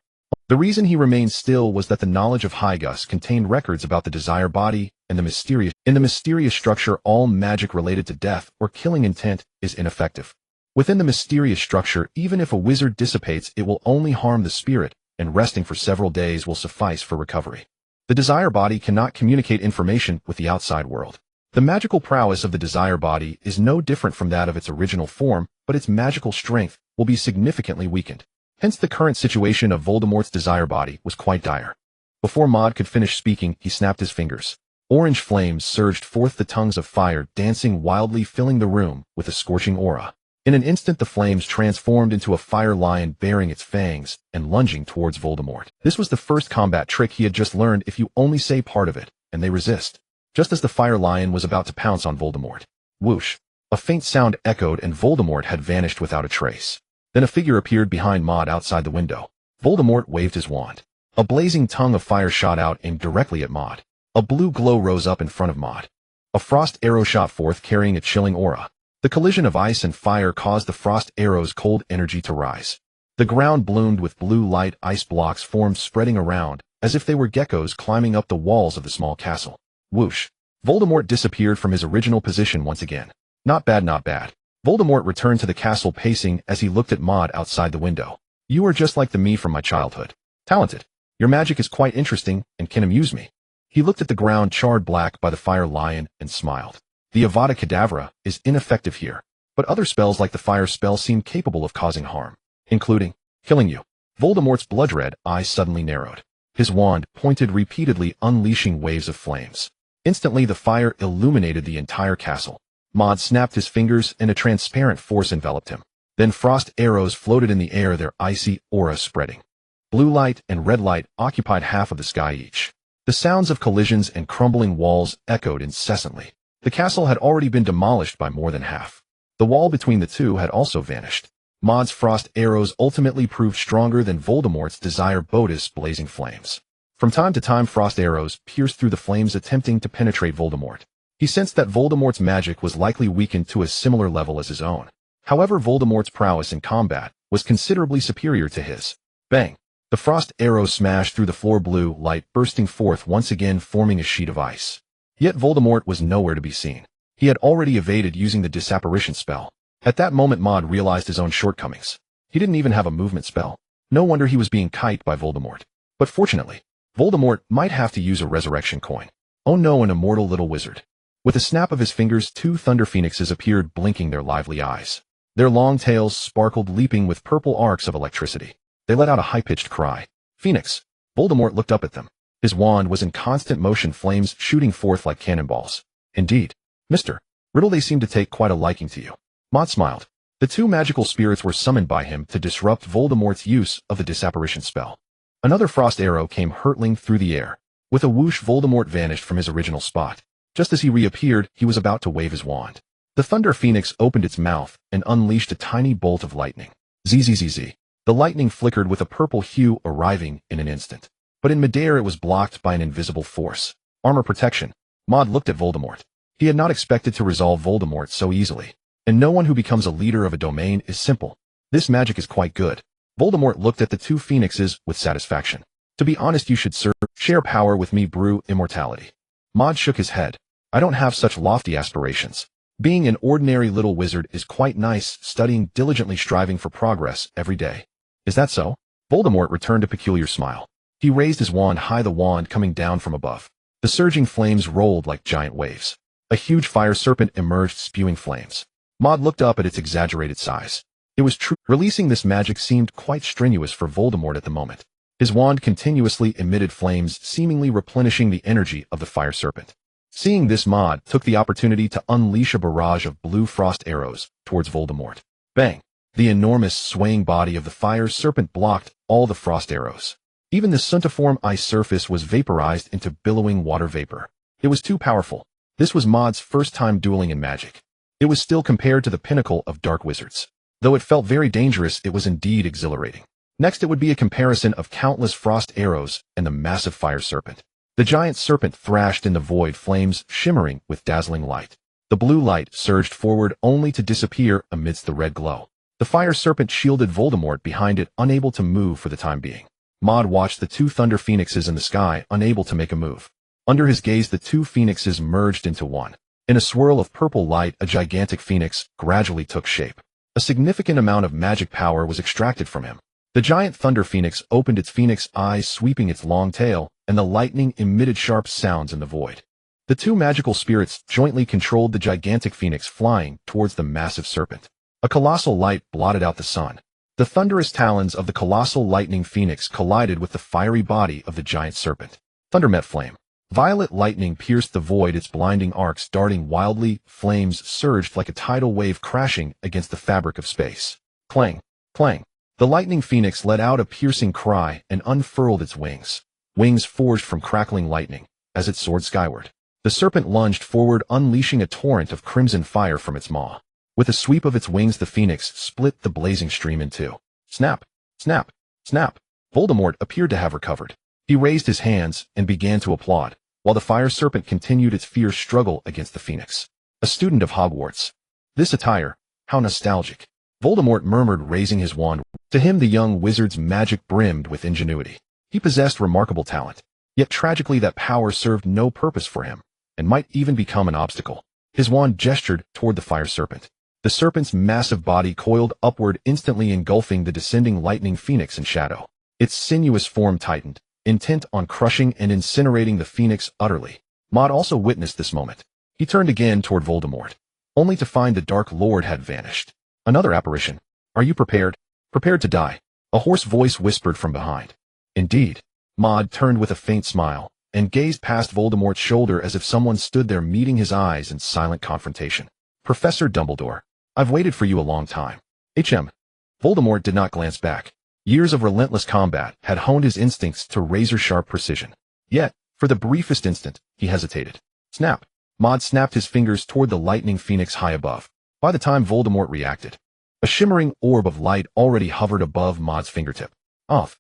S1: The reason he remained still was that the knowledge of Hygus contained records about the desire body and in the mysterious structure. All magic related to death or killing intent is ineffective. Within the mysterious structure, even if a wizard dissipates, it will only harm the spirit, and resting for several days will suffice for recovery. The desire body cannot communicate information with the outside world. The magical prowess of the desire body is no different from that of its original form, but its magical strength will be significantly weakened. Hence the current situation of Voldemort's desire body was quite dire. Before Maude could finish speaking, he snapped his fingers. Orange flames surged forth, the tongues of fire dancing wildly, filling the room with a scorching aura. In an instant, the flames transformed into a fire lion bearing its fangs and lunging towards Voldemort. This was the first combat trick he had just learned. If you only say part of it, and they resist. Just as the fire lion was about to pounce on Voldemort. Whoosh! A faint sound echoed, and Voldemort had vanished without a trace. Then a figure appeared behind Maude outside the window. Voldemort waved his wand. A blazing tongue of fire shot out, aimed directly at Maude. A blue glow rose up in front of Maude. A frost arrow shot forth, carrying a chilling aura. The collision of ice and fire caused the frost arrow's cold energy to rise. The ground bloomed with blue light. Ice blocks formed, spreading around, as if they were geckos climbing up the walls of the small castle. Whoosh! Voldemort disappeared from his original position once again. Not bad, not bad. Voldemort returned to the castle, pacing as he looked at Maude outside the window. You are just like the me from my childhood. Talented. Your magic is quite interesting and can amuse me. He looked at the ground charred black by the fire lion and smiled. The Avada Kedavra is ineffective here, but other spells like the fire spell seem capable of causing harm, including killing you. Voldemort's blood-red eyes suddenly narrowed. His wand pointed repeatedly, unleashing waves of flames. Instantly, the fire illuminated the entire castle. Maude snapped his fingers, and a transparent force enveloped him. Then frost arrows floated in the air, their icy aura spreading. Blue light and red light occupied half of the sky each. The sounds of collisions and crumbling walls echoed incessantly. The castle had already been demolished by more than half. The wall between the two had also vanished. Maude's frost arrows ultimately proved stronger than Voldemort's desire body's blazing flames. From time to time frost arrows pierced through the flames attempting to penetrate Voldemort. He sensed that Voldemort's magic was likely weakened to a similar level as his own. However, Voldemort's prowess in combat was considerably superior to his. Bang! The frost arrow smashed through the floor, blue light bursting forth once again, forming a sheet of ice. Yet Voldemort was nowhere to be seen. He had already evaded using the disapparition spell. At that moment, Maude realized his own shortcomings. He didn't even have a movement spell. No wonder he was being kited by Voldemort. But fortunately, Voldemort might have to use a resurrection coin. Oh no, an immortal little wizard. With a snap of his fingers, 2 thunder phoenixes appeared, blinking their lively eyes. Their long tails sparkled, leaping with purple arcs of electricity. They let out a high-pitched cry. Phoenix! Voldemort looked up at them. His wand was in constant motion, flames shooting forth like cannonballs. Indeed, Mr. Riddle, they seem to take quite a liking to you. Maude smiled. The 2 magical spirits were summoned by him to disrupt Voldemort's use of the disapparition spell. Another frost arrow came hurtling through the air. With a whoosh, Voldemort vanished from his original spot. Just as he reappeared, he was about to wave his wand. The Thunder Phoenix opened its mouth and unleashed a tiny bolt of lightning. Zzz. The lightning flickered with a purple hue, arriving in an instant. But in midair it was blocked by an invisible force. Armor protection. Maude looked at Voldemort. He had not expected to resolve Voldemort so easily. And no one who becomes a leader of a domain is simple. This magic is quite good. Voldemort looked at the 2 phoenixes with satisfaction. To be honest, you should share power with me, brew immortality. Maude shook his head. I don't have such lofty aspirations. Being an ordinary little wizard is quite nice, studying diligently, striving for progress every day. Is that so? Voldemort returned a peculiar smile. He raised his wand high, the wand coming down from above. The surging flames rolled like giant waves. A huge fire serpent emerged, spewing flames. Maude looked up at its exaggerated size. It was true. Releasing this magic seemed quite strenuous for Voldemort at the moment. His wand continuously emitted flames, seemingly replenishing the energy of the fire serpent. Seeing this, Maude took the opportunity to unleash a barrage of blue frost arrows towards Voldemort. Bang! The enormous swaying body of the fire serpent blocked all the frost arrows. Even the suntiform ice surface was vaporized into billowing water vapor. It was too powerful. This was Maude's first time dueling in magic. It was still compared to the pinnacle of dark wizards. Though it felt very dangerous, it was indeed exhilarating. Next, it would be a comparison of countless frost arrows and the massive fire serpent. The giant serpent thrashed in the void, flames shimmering with dazzling light. The blue light surged forward only to disappear amidst the red glow. The fire serpent shielded Voldemort behind it, unable to move for the time being. Maude watched the 2 thunder phoenixes in the sky, unable to make a move. Under his gaze, the 2 phoenixes merged into one. In a swirl of purple light, a gigantic phoenix gradually took shape. A significant amount of magic power was extracted from him. The giant thunder phoenix opened its phoenix eyes, sweeping its long tail, and the lightning emitted sharp sounds in the void. The 2 magical spirits jointly controlled the gigantic phoenix, flying towards the massive serpent. A colossal light blotted out the sun. The thunderous talons of the colossal lightning phoenix collided with the fiery body of the giant serpent. Thunder met flame. Violet lightning pierced the void, its blinding arcs darting wildly. Flames surged like a tidal wave, crashing against the fabric of space. Clang! Clang! The lightning phoenix let out a piercing cry and unfurled its wings. Wings forged from crackling lightning. As it soared skyward, the serpent lunged forward, unleashing a torrent of crimson fire from its maw. With a sweep of its wings, the phoenix split the blazing stream in 2. Snap! Snap! Snap! Voldemort appeared to have recovered. He raised his hands and began to applaud, while the fire serpent continued its fierce struggle against the phoenix. A student of Hogwarts. This attire, how nostalgic. Voldemort murmured, raising his wand. To him, the young wizard's magic brimmed with ingenuity. He possessed remarkable talent. Yet tragically, that power served no purpose for him, and might even become an obstacle. His wand gestured toward the fire serpent. The serpent's massive body coiled upward, instantly engulfing the descending lightning phoenix in shadow. Its sinuous form tightened, intent on crushing and incinerating the phoenix utterly. Maude also witnessed this moment. He turned again toward Voldemort, only to find the Dark Lord had vanished. Another apparition. Are you prepared? Prepared to die? A hoarse voice whispered from behind. Indeed. Maude turned with a faint smile, and gazed past Voldemort's shoulder as if someone stood there, meeting his eyes in silent confrontation. Professor Dumbledore. I've waited for you a long time. Voldemort did not glance back. Years of relentless combat had honed his instincts to razor-sharp precision. Yet, for the briefest instant, he hesitated. Snap! Maude snapped his fingers toward the lightning phoenix high above. By the time Voldemort reacted, a shimmering orb of light already hovered above Maude's fingertip. Off!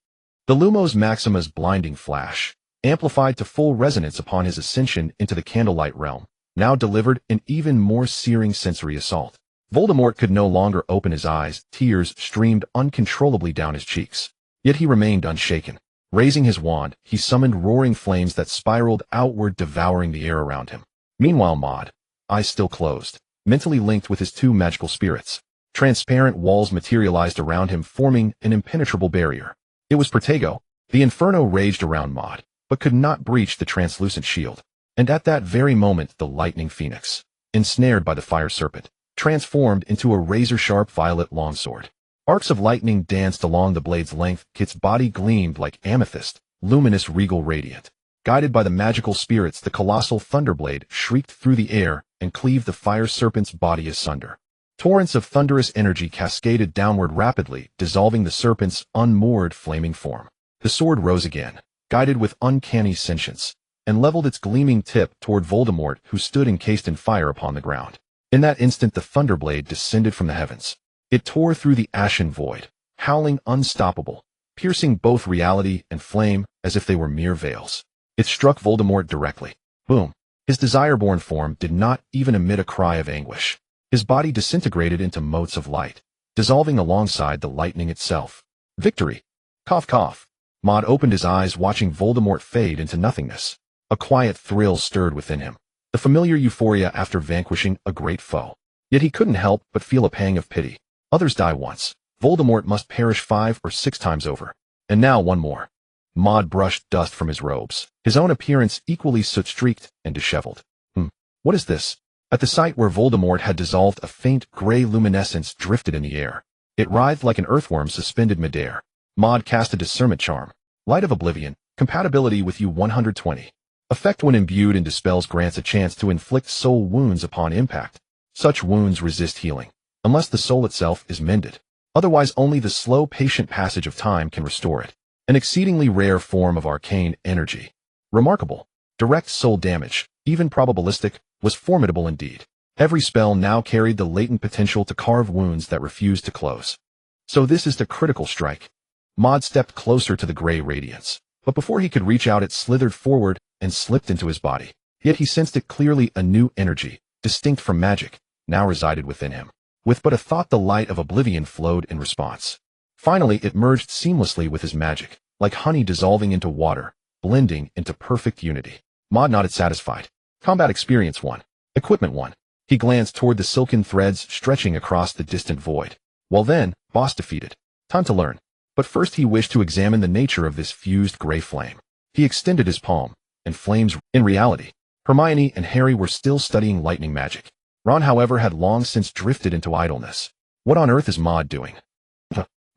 S1: The Lumos Maxima's blinding flash. amplified to full resonance upon his ascension into the candlelight realm, now delivered an even more searing sensory assault. Voldemort could no longer open his eyes, tears streamed uncontrollably down his cheeks. Yet he remained unshaken. Raising his wand, he summoned roaring flames that spiraled outward, devouring the air around him. Meanwhile Maude, eyes still closed, mentally linked with his two magical spirits. Transparent walls materialized around him, forming an impenetrable barrier. It was Protego. The inferno raged around Maude, but could not breach the translucent shield. And at that very moment the lightning phoenix, ensnared by the fire serpent, transformed into a razor-sharp violet longsword. Arcs of lightning danced along the blade's length, its body gleamed like amethyst, luminous, regal, radiant. Guided by the magical spirits, the colossal thunderblade shrieked through the air and cleaved the fire serpent's body asunder. Torrents of thunderous energy cascaded downward rapidly, dissolving the serpent's unmoored flaming form. The sword rose again, guided with uncanny sentience, and leveled its gleaming tip toward Voldemort, who stood encased in fire upon the ground. In that instant the thunderblade descended from the heavens. It tore through the ashen void, howling unstoppable, piercing both reality and flame as if they were mere veils. It struck Voldemort directly. Boom. His desire-born form did not even emit a cry of anguish. His body disintegrated into motes of light, dissolving alongside the lightning itself. Victory! Cough cough. Maude opened his eyes, watching Voldemort fade into nothingness. A quiet thrill stirred within him, the familiar euphoria after vanquishing a great foe. Yet he couldn't help but feel a pang of pity. Others die once. Voldemort must perish 5 or 6 times over. And now one more. Maude brushed dust from his robes, his own appearance equally soot-streaked and disheveled. What is this? At the site where Voldemort had dissolved, a faint gray luminescence drifted in the air. It writhed like an earthworm suspended midair. Maude cast a discernment charm. Light of Oblivion, compatibility with you 120. Effect when imbued into spells grants a chance to inflict soul wounds upon impact. Such wounds resist healing, unless the soul itself is mended. Otherwise only the slow, patient passage of time can restore it. An exceedingly rare form of arcane energy. Remarkable. Direct soul damage, even probabilistic, was formidable indeed. Every spell now carried the latent potential to carve wounds that refused to close. So this is the critical strike. Maude stepped closer to the gray radiance, but before he could reach out it slithered forward and slipped into his body. Yet he sensed it clearly. A new energy, distinct from magic, now resided within him. With but a thought the light of oblivion flowed in response. Finally it merged seamlessly with his magic, like honey dissolving into water, blending into perfect unity. Maude nodded satisfied. Combat experience 1. Equipment 1. He glanced toward the silken threads stretching across the distant void. Well then, boss defeated. Time to learn. But first he wished to examine the nature of this fused gray flame. He extended his palm, and flames. In reality, Hermione and Harry were still studying lightning magic. Ron, however, had long since drifted into idleness. What on earth is Maude doing?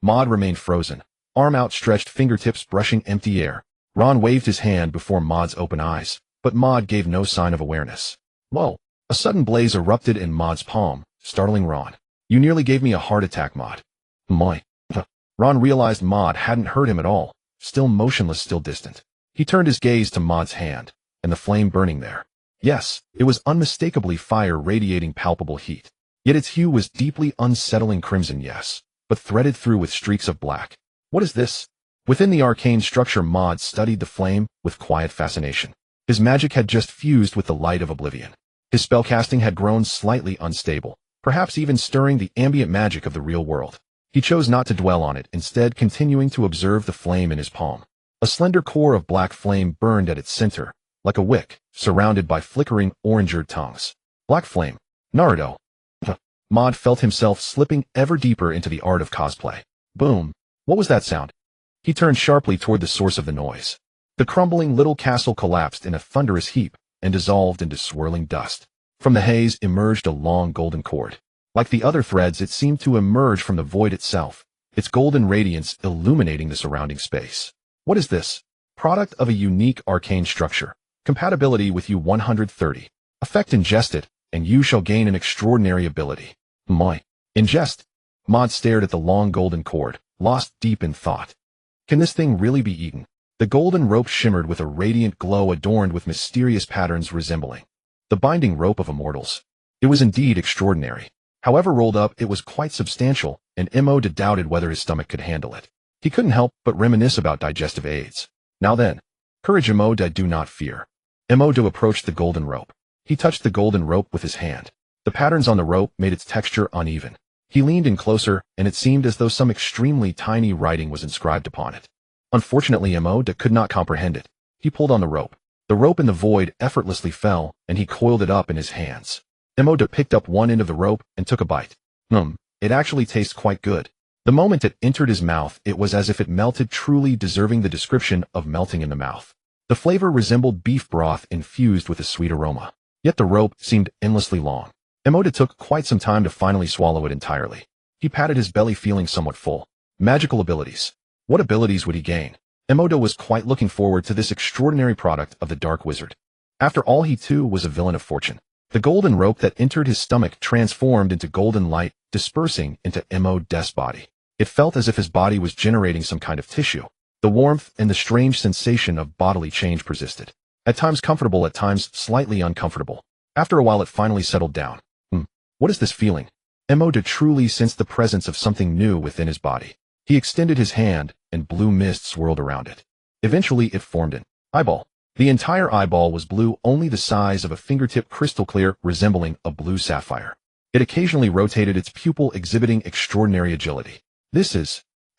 S1: Maude remained frozen, arm outstretched, fingertips brushing empty air. Ron waved his hand before Maude's open eyes, but Maude gave no sign of awareness. Whoa! A sudden blaze erupted in Maude's palm, startling Ron. You nearly gave me a heart attack, Maude. Moi. Ron realized Maude hadn't heard him at all, still motionless, still distant. He turned his gaze to Maude's hand, and the flame burning there. Yes, it was unmistakably fire, radiating palpable heat. Yet its hue was deeply unsettling crimson, yes, but threaded through with streaks of black. What is this? Within the arcane structure, Maude studied the flame with quiet fascination. His magic had just fused with the light of oblivion. His spellcasting had grown slightly unstable, perhaps even stirring the ambient magic of the real world. He chose not to dwell on it, instead continuing to observe the flame in his palm. A slender core of black flame burned at its center, like a wick, surrounded by flickering orange-red tongues. Black flame. Naruto. Maude felt himself slipping ever deeper into the art of cosplay. Boom. What was that sound? He turned sharply toward the source of the noise. The crumbling little castle collapsed in a thunderous heap and dissolved into swirling dust. From the haze emerged a long golden cord. Like the other threads, it seemed to emerge from the void itself, its golden radiance illuminating the surrounding space. What is this? Product of a unique arcane structure. Compatibility with you 130. Effect: ingest it, and you shall gain an extraordinary ability. Moi. Ingest. Maude stared at the long golden cord, lost deep in thought. Can this thing really be eaten? The golden rope shimmered with a radiant glow adorned with mysterious patterns resembling the binding rope of immortals. It was indeed extraordinary. However rolled up, it was quite substantial, and Maude doubted whether his stomach could handle it. He couldn't help but reminisce about digestive aids. Now then. Courage, Maude, do not fear. Maude approached the golden rope. He touched the golden rope with his hand. The patterns on the rope made its texture uneven. He leaned in closer, and it seemed as though some extremely tiny writing was inscribed upon it. Unfortunately, Maude could not comprehend it. He pulled on the rope. The rope in the void effortlessly fell, and he coiled it up in his hands. Maude picked up one end of the rope and took a bite. It actually tastes quite good. The moment it entered his mouth, it was as if it melted, truly deserving the description of melting in the mouth. The flavor resembled beef broth infused with a sweet aroma. Yet the rope seemed endlessly long. Maude took quite some time to finally swallow it entirely. He patted his belly, feeling somewhat full. Magical abilities. What abilities would he gain? Maude was quite looking forward to this extraordinary product of the Dark Wizard. After all, he too was a villain of fortune. The golden rope that entered his stomach transformed into golden light, dispersing into Maude's body. It felt as if his body was generating some kind of tissue. The warmth and the strange sensation of bodily change persisted. At times comfortable, at times slightly uncomfortable. After a while it finally settled down. What is this feeling? Maude truly sensed the presence of something new within his body. He extended his hand, and blue mist swirled around it. Eventually it formed an eyeball. The entire eyeball was blue, only the size of a fingertip, crystal clear, resembling a blue sapphire. It occasionally rotated, its pupil exhibiting extraordinary agility.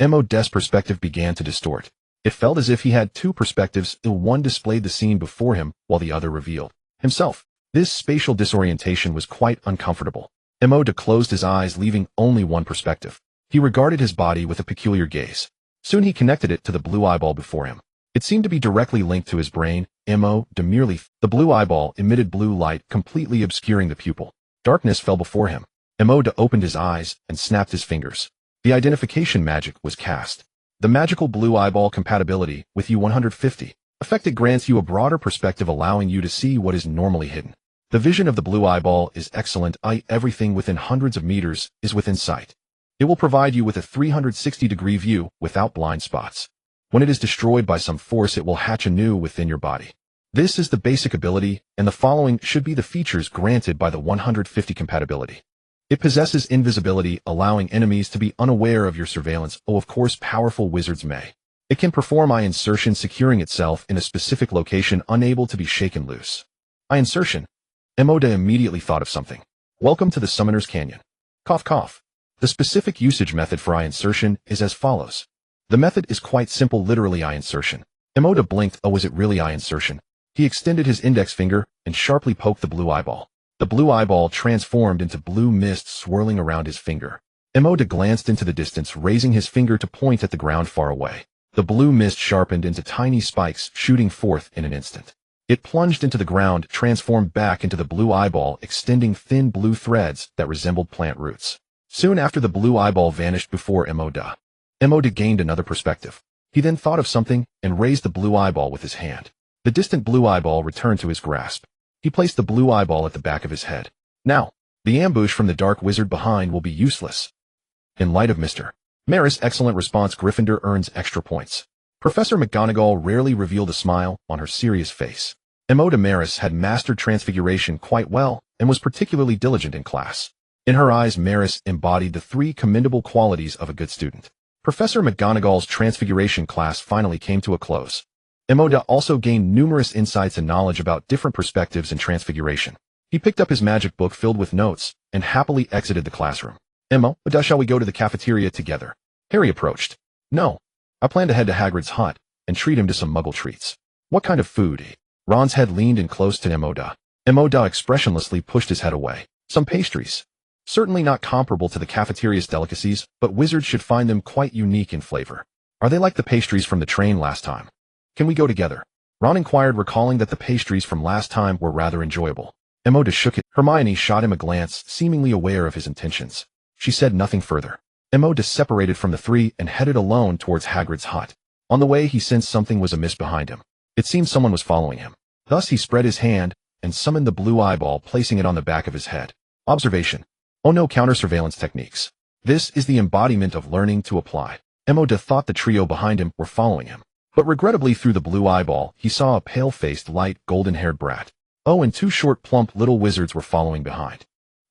S1: Maude's perspective began to distort. It felt as if he had two perspectives, one displayed the scene before him, while the other revealed himself. This spatial disorientation was quite uncomfortable. Maude closed his eyes, leaving only one perspective. He regarded his body with a peculiar gaze. Soon he connected it to the blue eyeball before him. It seemed to be directly linked to his brain. The blue eyeball emitted blue light, completely obscuring the pupil. Darkness fell before him. Maude opened his eyes and snapped his fingers. The identification magic was cast. The magical blue eyeball compatibility with U-150. Effect: it grants you a broader perspective, allowing you to see what is normally hidden. The vision of the blue eyeball is excellent. Everything within hundreds of meters is within sight. It will provide you with a 360-degree view without blind spots. When it is destroyed by some force, it will hatch anew within your body. This is the basic ability, and the following should be the features granted by the 150 compatibility. It possesses invisibility, allowing enemies to be unaware of your surveillance. Of course, powerful wizards may. It can perform eye insertion, securing itself in a specific location, unable to be shaken loose. Eye insertion. Maude immediately thought of something. Welcome to the Summoner's Canyon. Cough, cough. The specific usage method for eye insertion is as follows. The method is quite simple, literally eye insertion. Maude blinked. Was it really eye insertion? He extended his index finger and sharply poked the blue eyeball. The blue eyeball transformed into blue mist swirling around his finger. Maude glanced into the distance, raising his finger to point at the ground far away. The blue mist sharpened into tiny spikes, shooting forth in an instant. It plunged into the ground, transformed back into the blue eyeball, extending thin blue threads that resembled plant roots. Soon after, the blue eyeball vanished before Maude. Maude gained another perspective. He then thought of something and raised the blue eyeball with his hand. The distant blue eyeball returned to his grasp. He placed the blue eyeball at the back of his head. Now, the ambush from the Dark Wizard behind will be useless. In light of Mr. Maris' excellent response, Gryffindor earns extra points. Professor McGonagall rarely revealed a smile on her serious face. Maude Maris had mastered transfiguration quite well and was particularly diligent in class. In her eyes, Maris embodied the three commendable qualities of a good student. Professor McGonagall's transfiguration class finally came to a close. Maude also gained numerous insights and knowledge about different perspectives in transfiguration. He picked up his magic book filled with notes and happily exited the classroom. Maude, shall we go to the cafeteria together? Harry approached. No. I plan to head to Hagrid's hut and treat him to some muggle treats. What kind of food? Ron's head leaned in close to Maude. Maude expressionlessly pushed his head away. Some pastries. Certainly not comparable to the cafeteria's delicacies, but wizards should find them quite unique in flavor. Are they like the pastries from the train last time? Can we go together? Ron inquired, recalling that the pastries from last time were rather enjoyable. Maude shook it. Hermione shot him a glance, seemingly aware of his intentions. She said nothing further. Maude separated from the three and headed alone towards Hagrid's hut. On the way, he sensed something was amiss behind him. It seemed someone was following him. Thus he spread his hand and summoned the blue eyeball, placing it on the back of his head. Observation. Oh no, counter-surveillance techniques. This is the embodiment of learning to apply. Maude thought the trio behind him were following him. But regrettably, through the blue eyeball, he saw a pale-faced, light, golden-haired brat. Oh, and two short, plump little wizards were following behind.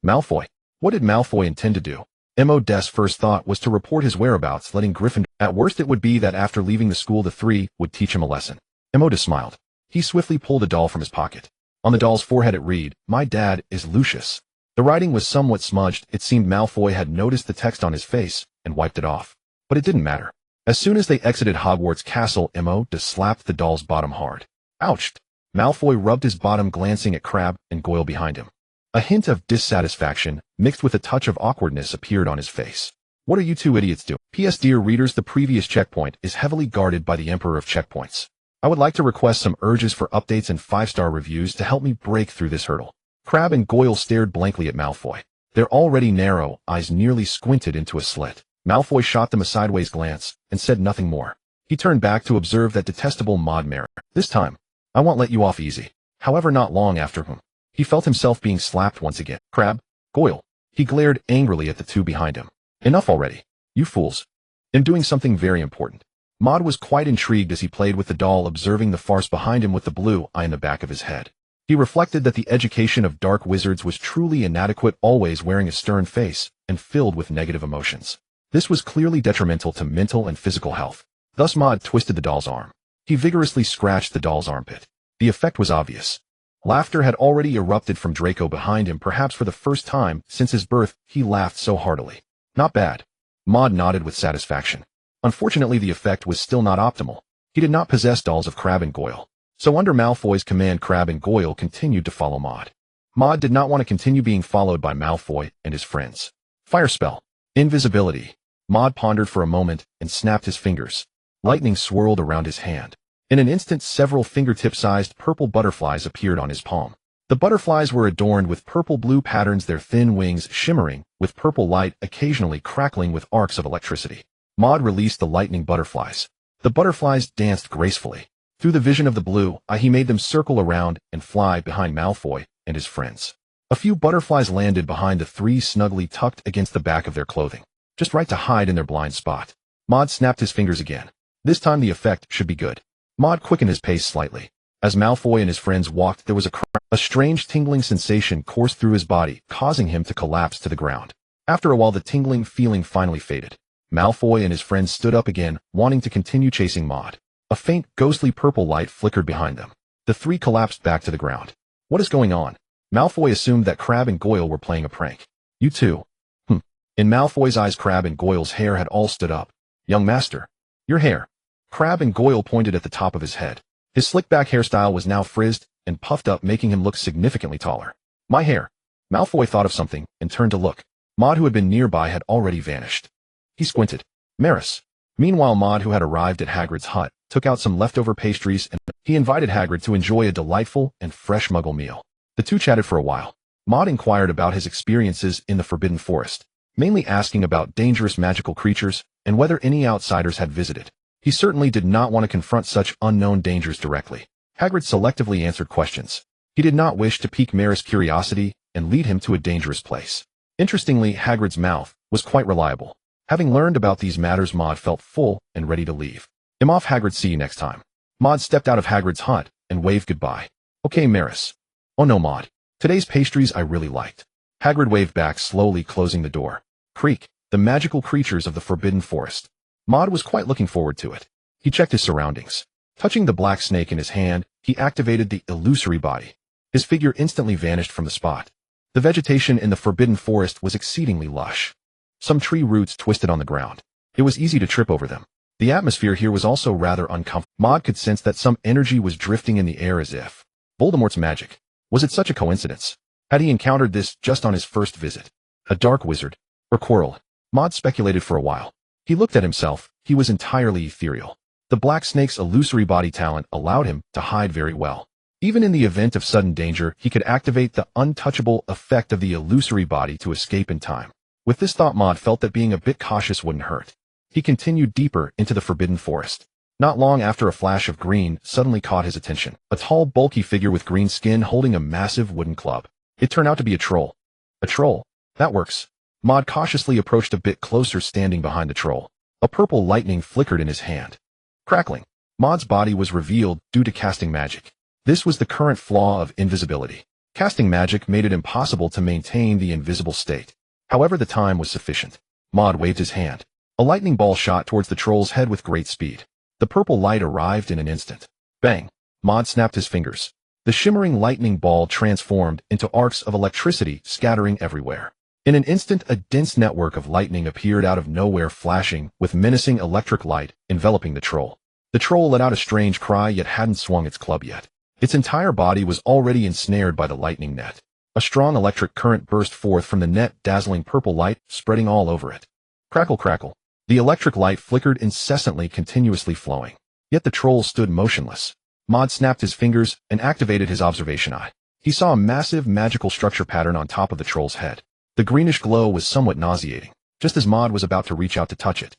S1: Malfoy. What did Malfoy intend to do? Maude's first thought was to report his whereabouts, letting Gryffindor. At worst, it would be that after leaving the school, the three would teach him a lesson. Maude smiled. He swiftly pulled a doll from his pocket. On the doll's forehead it read, "My dad is Lucius." The writing was somewhat smudged. It seemed Malfoy had noticed the text on his face and wiped it off. But it didn't matter. As soon as they exited Hogwarts Castle, Maude slapped the doll's bottom hard. Ouch! Malfoy rubbed his bottom, glancing at Crabbe and Goyle behind him. A hint of dissatisfaction, mixed with a touch of awkwardness, appeared on his face. "What are you two idiots doing?" P.S. Dear readers, the previous checkpoint is heavily guarded by the Emperor of Checkpoints. I would like to request some urges for updates and 5-star reviews to help me break through this hurdle. Crabbe and Goyle stared blankly at Malfoy. Their already narrow eyes nearly squinted into a slit. Malfoy shot them a sideways glance and said nothing more. He turned back to observe that detestable Maude. "This time, I won't let you off easy." However, not long after he felt himself being slapped once again. "Crabbe, Goyle." He glared angrily at the two behind him. "Enough already, you fools. I'm doing something very important." Maude was quite intrigued as he played with the doll, observing the farce behind him with the blue eye in the back of his head. He reflected that the education of dark wizards was truly inadequate, always wearing a stern face and filled with negative emotions. This was clearly detrimental to mental and physical health. Thus Maude twisted the doll's arm. He vigorously scratched the doll's armpit. The effect was obvious. Laughter had already erupted from Draco behind him. Perhaps for the first time since his birth, he laughed so heartily. "Not bad." Maude nodded with satisfaction. Unfortunately, the effect was still not optimal. He did not possess dolls of Crabbe and Goyle. So under Malfoy's command, Crabbe and Goyle continued to follow Maude. Maude did not want to continue being followed by Malfoy and his friends. Fire spell. Invisibility. Maude pondered for a moment and snapped his fingers. Lightning swirled around his hand. In an instant, several fingertip-sized purple butterflies appeared on his palm. The butterflies were adorned with purple-blue patterns, their thin wings shimmering with purple light, occasionally crackling with arcs of electricity. Maude released the lightning butterflies. The butterflies danced gracefully. Through the vision of the blue eye, he made them circle around and fly behind Malfoy and his friends. A few butterflies landed behind the three, snugly tucked against the back of their clothing, just right to hide in their blind spot. Maude snapped his fingers again. This time the effect should be good. Maude quickened his pace slightly. As Malfoy and his friends walked, there was a strange tingling sensation coursed through his body, causing him to collapse to the ground. After a while, the tingling feeling finally faded. Malfoy and his friends stood up again, wanting to continue chasing Maude. A faint, ghostly purple light flickered behind them. The three collapsed back to the ground. "What is going on?" Malfoy assumed that Crabbe and Goyle were playing a prank. "You too?" In Malfoy's eyes, Crabbe and Goyle's hair had all stood up. "Young master, your hair." Crabbe and Goyle pointed at the top of his head. His slick-back hairstyle was now frizzed and puffed up, making him look significantly taller. "My hair." Malfoy thought of something and turned to look. Maude, who had been nearby, had already vanished. He squinted. "Maris." Meanwhile, Maude, who had arrived at Hagrid's hut, took out some leftover pastries and he invited Hagrid to enjoy a delightful and fresh Muggle meal. The two chatted for a while. Maude inquired about his experiences in the Forbidden Forest, mainly asking about dangerous magical creatures and whether any outsiders had visited. He certainly did not want to confront such unknown dangers directly. Hagrid selectively answered questions. He did not wish to pique Maris' curiosity and lead him to a dangerous place. Interestingly, Hagrid's mouth was quite reliable. Having learned about these matters, Maude felt full and ready to leave. "I'm off, Hagrid. See you next time." Maude stepped out of Hagrid's hut and waved goodbye. "Okay, Maris." "Oh no, Maude. Today's pastries I really liked." Hagrid waved back, slowly closing the door. Creak, the magical creatures of the Forbidden Forest. Maude was quite looking forward to it. He checked his surroundings. Touching the black snake in his hand, he activated the illusory body. His figure instantly vanished from the spot. The vegetation in the Forbidden Forest was exceedingly lush. Some tree roots twisted on the ground. It was easy to trip over them. The atmosphere here was also rather uncomfortable. Maude could sense that some energy was drifting in the air, as if Voldemort's magic. Was it such a coincidence? Had he encountered this just on his first visit? A dark wizard? Or Quirrell? Maude speculated for a while. He looked at himself. He was entirely ethereal. The black snake's illusory body talent allowed him to hide very well. Even in the event of sudden danger, he could activate the untouchable effect of the illusory body to escape in time. With this thought, Maude felt that being a bit cautious wouldn't hurt. He continued deeper into the Forbidden Forest. Not long after, a flash of green suddenly caught his attention. A tall, bulky figure with green skin holding a massive wooden club. It turned out to be a troll. A troll? That works. Maude cautiously approached a bit closer, standing behind the troll. A purple lightning flickered in his hand. Crackling. Maude's body was revealed due to casting magic. This was the current flaw of invisibility. Casting magic made it impossible to maintain the invisible state. However, the time was sufficient. Maude waved his hand. A lightning ball shot towards the troll's head with great speed. The purple light arrived in an instant. Bang! Maude snapped his fingers. The shimmering lightning ball transformed into arcs of electricity scattering everywhere. In an instant, a dense network of lightning appeared out of nowhere, flashing with menacing electric light enveloping the troll. The troll let out a strange cry, yet hadn't swung its club yet. Its entire body was already ensnared by the lightning net. A strong electric current burst forth from the net, dazzling purple light spreading all over it. Crackle, crackle. The electric light flickered incessantly, continuously flowing. Yet the troll stood motionless. Maude snapped his fingers and activated his observation eye. He saw a massive magical structure pattern on top of the troll's head. The greenish glow was somewhat nauseating, just as Maude was about to reach out to touch it.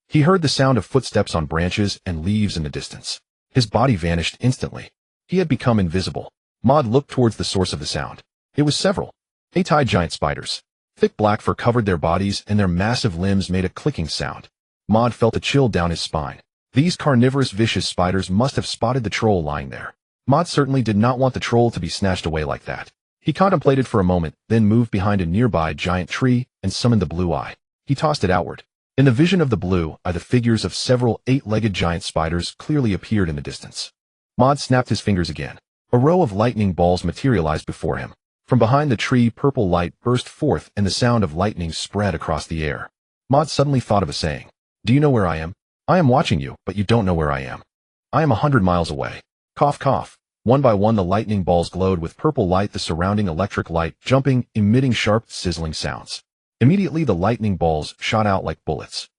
S1: He heard the sound of footsteps on branches and leaves in the distance. His body vanished instantly. He had become invisible. Maude looked towards the source of the sound. It was several 8-eyed giant spiders. Thick black fur covered their bodies, and their massive limbs made a clicking sound. Maude felt a chill down his spine. These carnivorous, vicious spiders must have spotted the troll lying there. Maude certainly did not want the troll to be snatched away like that. He contemplated for a moment, then moved behind a nearby giant tree and summoned the blue eye. He tossed it outward. In the vision of the blue eye, the figures of several 8-legged giant spiders clearly appeared in the distance. Maude snapped his fingers again. A row of lightning balls materialized before him. From behind the tree, purple light burst forth and the sound of lightning spread across the air. Maude suddenly thought of a saying. Do you know where I am? I am watching you, but you don't know where I am. I am 100 miles away. Cough, cough. One by one the lightning balls glowed with purple light, the surrounding electric light jumping, emitting sharp, sizzling sounds. Immediately the lightning balls shot out like bullets.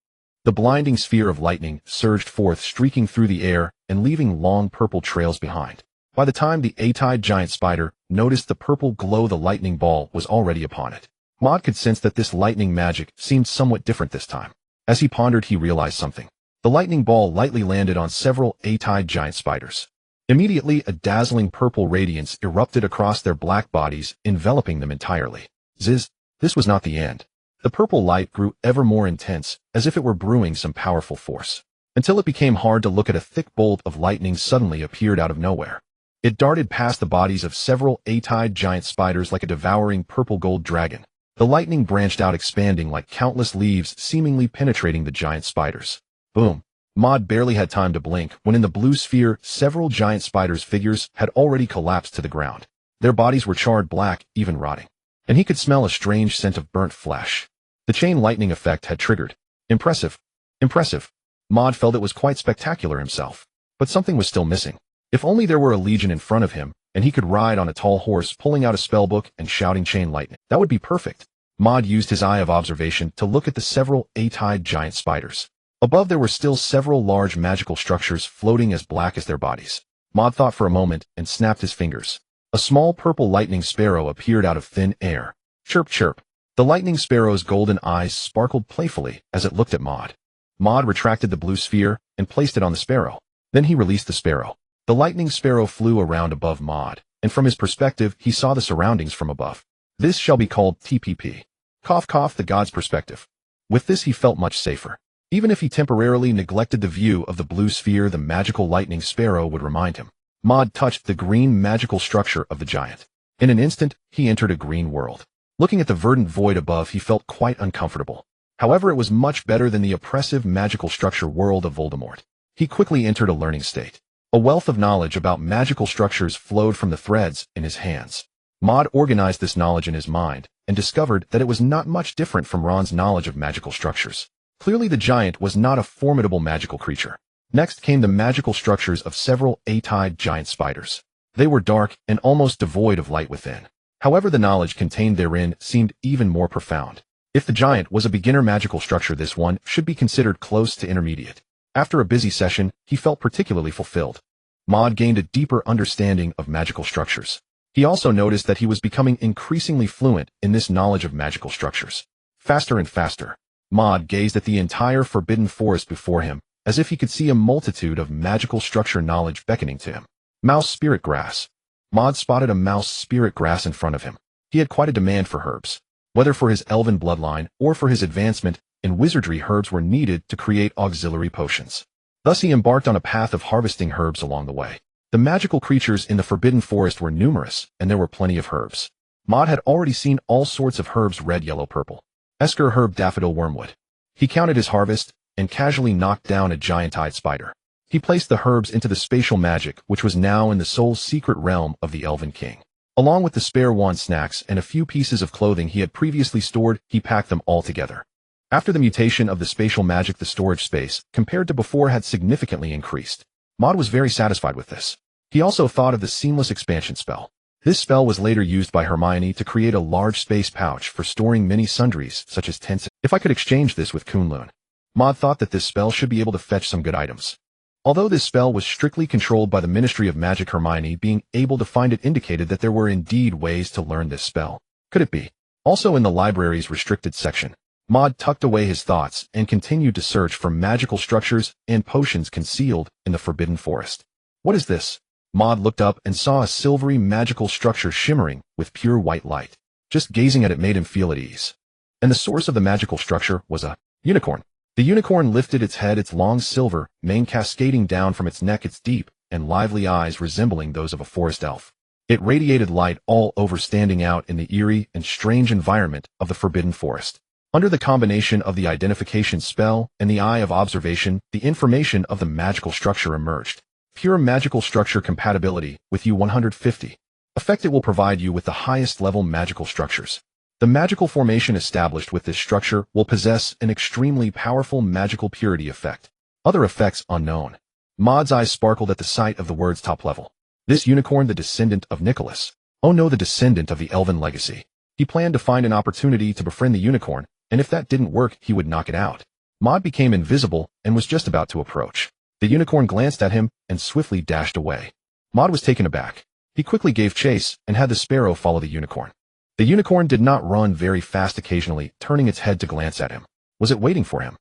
S1: The blinding sphere of lightning surged forth, streaking through the air and leaving long purple trails behind. By the time the 8-eyed giant spider noticed the purple glow, the lightning ball was already upon it. Maude could sense that this lightning magic seemed somewhat different this time. As he pondered, he realized something. The lightning ball lightly landed on several 8-eyed giant spiders. Immediately, a dazzling purple radiance erupted across their black bodies, enveloping them entirely. Ziz! This was not the end. The purple light grew ever more intense, as if it were brewing some powerful force, until it became hard to look at. A thick bolt of lightning suddenly appeared out of nowhere. It darted past the bodies of several 8-eyed giant spiders like a devouring purple-gold dragon. The lightning branched out, expanding like countless leaves, seemingly penetrating the giant spiders. Boom! Maude barely had time to blink when in the blue sphere, several giant spiders' figures had already collapsed to the ground. Their bodies were charred black, even rotting. And he could smell a strange scent of burnt flesh. The chain lightning effect had triggered. Impressive. Impressive. Maude felt it was quite spectacular himself. But something was still missing. If only there were a legion in front of him, and he could ride on a tall horse, pulling out a spellbook and shouting chain lightning. That would be perfect. Maude used his eye of observation to look at the several 8-eyed giant spiders. Above there were still several large magical structures floating as black as their bodies. Maude thought for a moment and snapped his fingers. A small purple lightning sparrow appeared out of thin air. Chirp, chirp. The lightning sparrow's golden eyes sparkled playfully as it looked at Maude. Maude retracted the blue sphere and placed it on the sparrow. Then he released the sparrow. The lightning sparrow flew around above Maude, and from his perspective he saw the surroundings from above. This shall be called TPP. Cough, cough, the god's perspective. With this he felt much safer. Even if he temporarily neglected the view of the blue sphere, the magical lightning sparrow would remind him. Maude touched the green magical structure of the giant. In an instant, he entered a green world. Looking at the verdant void above, he felt quite uncomfortable. However, it was much better than the oppressive magical structure world of Voldemort. He quickly entered a learning state. A wealth of knowledge about magical structures flowed from the threads in his hands. Maude organized this knowledge in his mind and discovered that it was not much different from Ron's knowledge of magical structures. Clearly the giant was not a formidable magical creature. Next came the magical structures of several 8-eyed giant spiders. They were dark and almost devoid of light within. However, the knowledge contained therein seemed even more profound. If the giant was a beginner magical structure, this one should be considered close to intermediate. After a busy session, he felt particularly fulfilled. Maude gained a deeper understanding of magical structures. He also noticed that he was becoming increasingly fluent in this knowledge of magical structures. Faster and faster. Maude gazed at the entire forbidden forest before him, as if he could see a multitude of magical structure knowledge beckoning to him. Mouse spirit grass. Maude spotted a mouse spirit grass in front of him. He had quite a demand for herbs. Whether for his elven bloodline or for his advancement in wizardry, herbs were needed to create auxiliary potions. Thus he embarked on a path of harvesting herbs along the way. The magical creatures in the forbidden forest were numerous, and there were plenty of herbs. Maude had already seen all sorts of herbs: red, yellow, purple. Esker herb, daffodil, wormwood. He counted his harvest and casually knocked down a giant-eyed spider. He placed the herbs into the spatial magic, which was now in the sole secret realm of the Elven King. Along with the spare wand snacks and a few pieces of clothing he had previously stored, he packed them all together. After the mutation of the spatial magic, the storage space, compared to before, had significantly increased. Maude was very satisfied with this. He also thought of the seamless expansion spell. This spell was later used by Hermione to create a large space pouch for storing many sundries, such as tents. If I could exchange this with Kunlun. Maude thought that this spell should be able to fetch some good items. Although this spell was strictly controlled by the Ministry of Magic, Hermione being able to find it indicated that there were indeed ways to learn this spell. Could it be? Also in the library's restricted section, Maude tucked away his thoughts and continued to search for magical structures and potions concealed in the Forbidden Forest. What is this? Maude looked up and saw a silvery magical structure shimmering with pure white light. Just gazing at it made him feel at ease. And the source of the magical structure was a unicorn. The unicorn lifted its head, its long silver mane cascading down from its neck, its deep and lively eyes resembling those of a forest elf. It radiated light all over, standing out in the eerie and strange environment of the Forbidden Forest. Under the combination of the identification spell and the eye of observation, the information of the magical structure emerged. Pure magical structure compatibility with U-150. Effect: it will provide you with the highest level magical structures. The magical formation established with this structure will possess an extremely powerful magical purity effect. Other effects unknown. Maude's eyes sparkled at the sight of the words top level. This unicorn, the descendant of Nicholas. Oh no, the descendant of the Elven legacy. He planned to find an opportunity to befriend the unicorn, and if that didn't work, he would knock it out. Maude became invisible and was just about to approach. The unicorn glanced at him and swiftly dashed away. Maude was taken aback. He quickly gave chase and had the sparrow follow the unicorn. The unicorn did not run very fast, occasionally turning its head to glance at him. Was it waiting for him?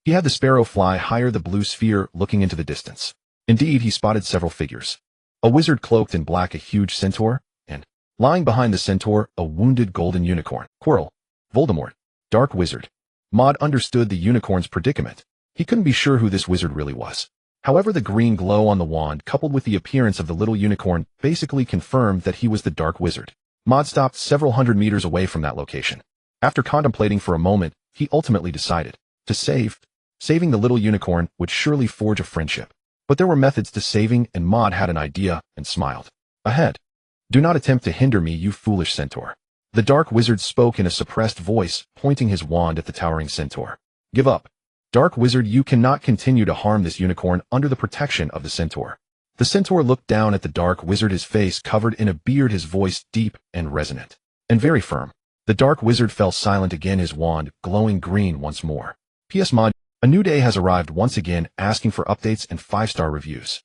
S1: He had the sparrow fly higher, the blue sphere looking into the distance. Indeed, he spotted several figures. A wizard cloaked in black, a huge centaur, and, lying behind the centaur, a wounded golden unicorn. Quirrell. Voldemort. Dark wizard. Maude understood the unicorn's predicament. He couldn't be sure who this wizard really was. However, the green glow on the wand, coupled with the appearance of the little unicorn, basically confirmed that he was the dark wizard. Maude stopped several hundred meters away from that location. After contemplating for a moment, he ultimately decided to saving the little unicorn would surely forge a friendship. But there were methods to saving, and Maude had an idea and smiled. Ahead. Do not attempt to hinder me, you foolish centaur. The dark wizard spoke in a suppressed voice, pointing his wand at the towering centaur. Give up. Dark wizard, you cannot continue to harm this unicorn under the protection of the centaur. The centaur looked down at the dark wizard, his face covered in a beard, his voice deep and resonant, and very firm. The dark wizard fell silent again, his wand glowing green once more. P.S. Maude, a new day has arrived once again, asking for updates and 5-star reviews.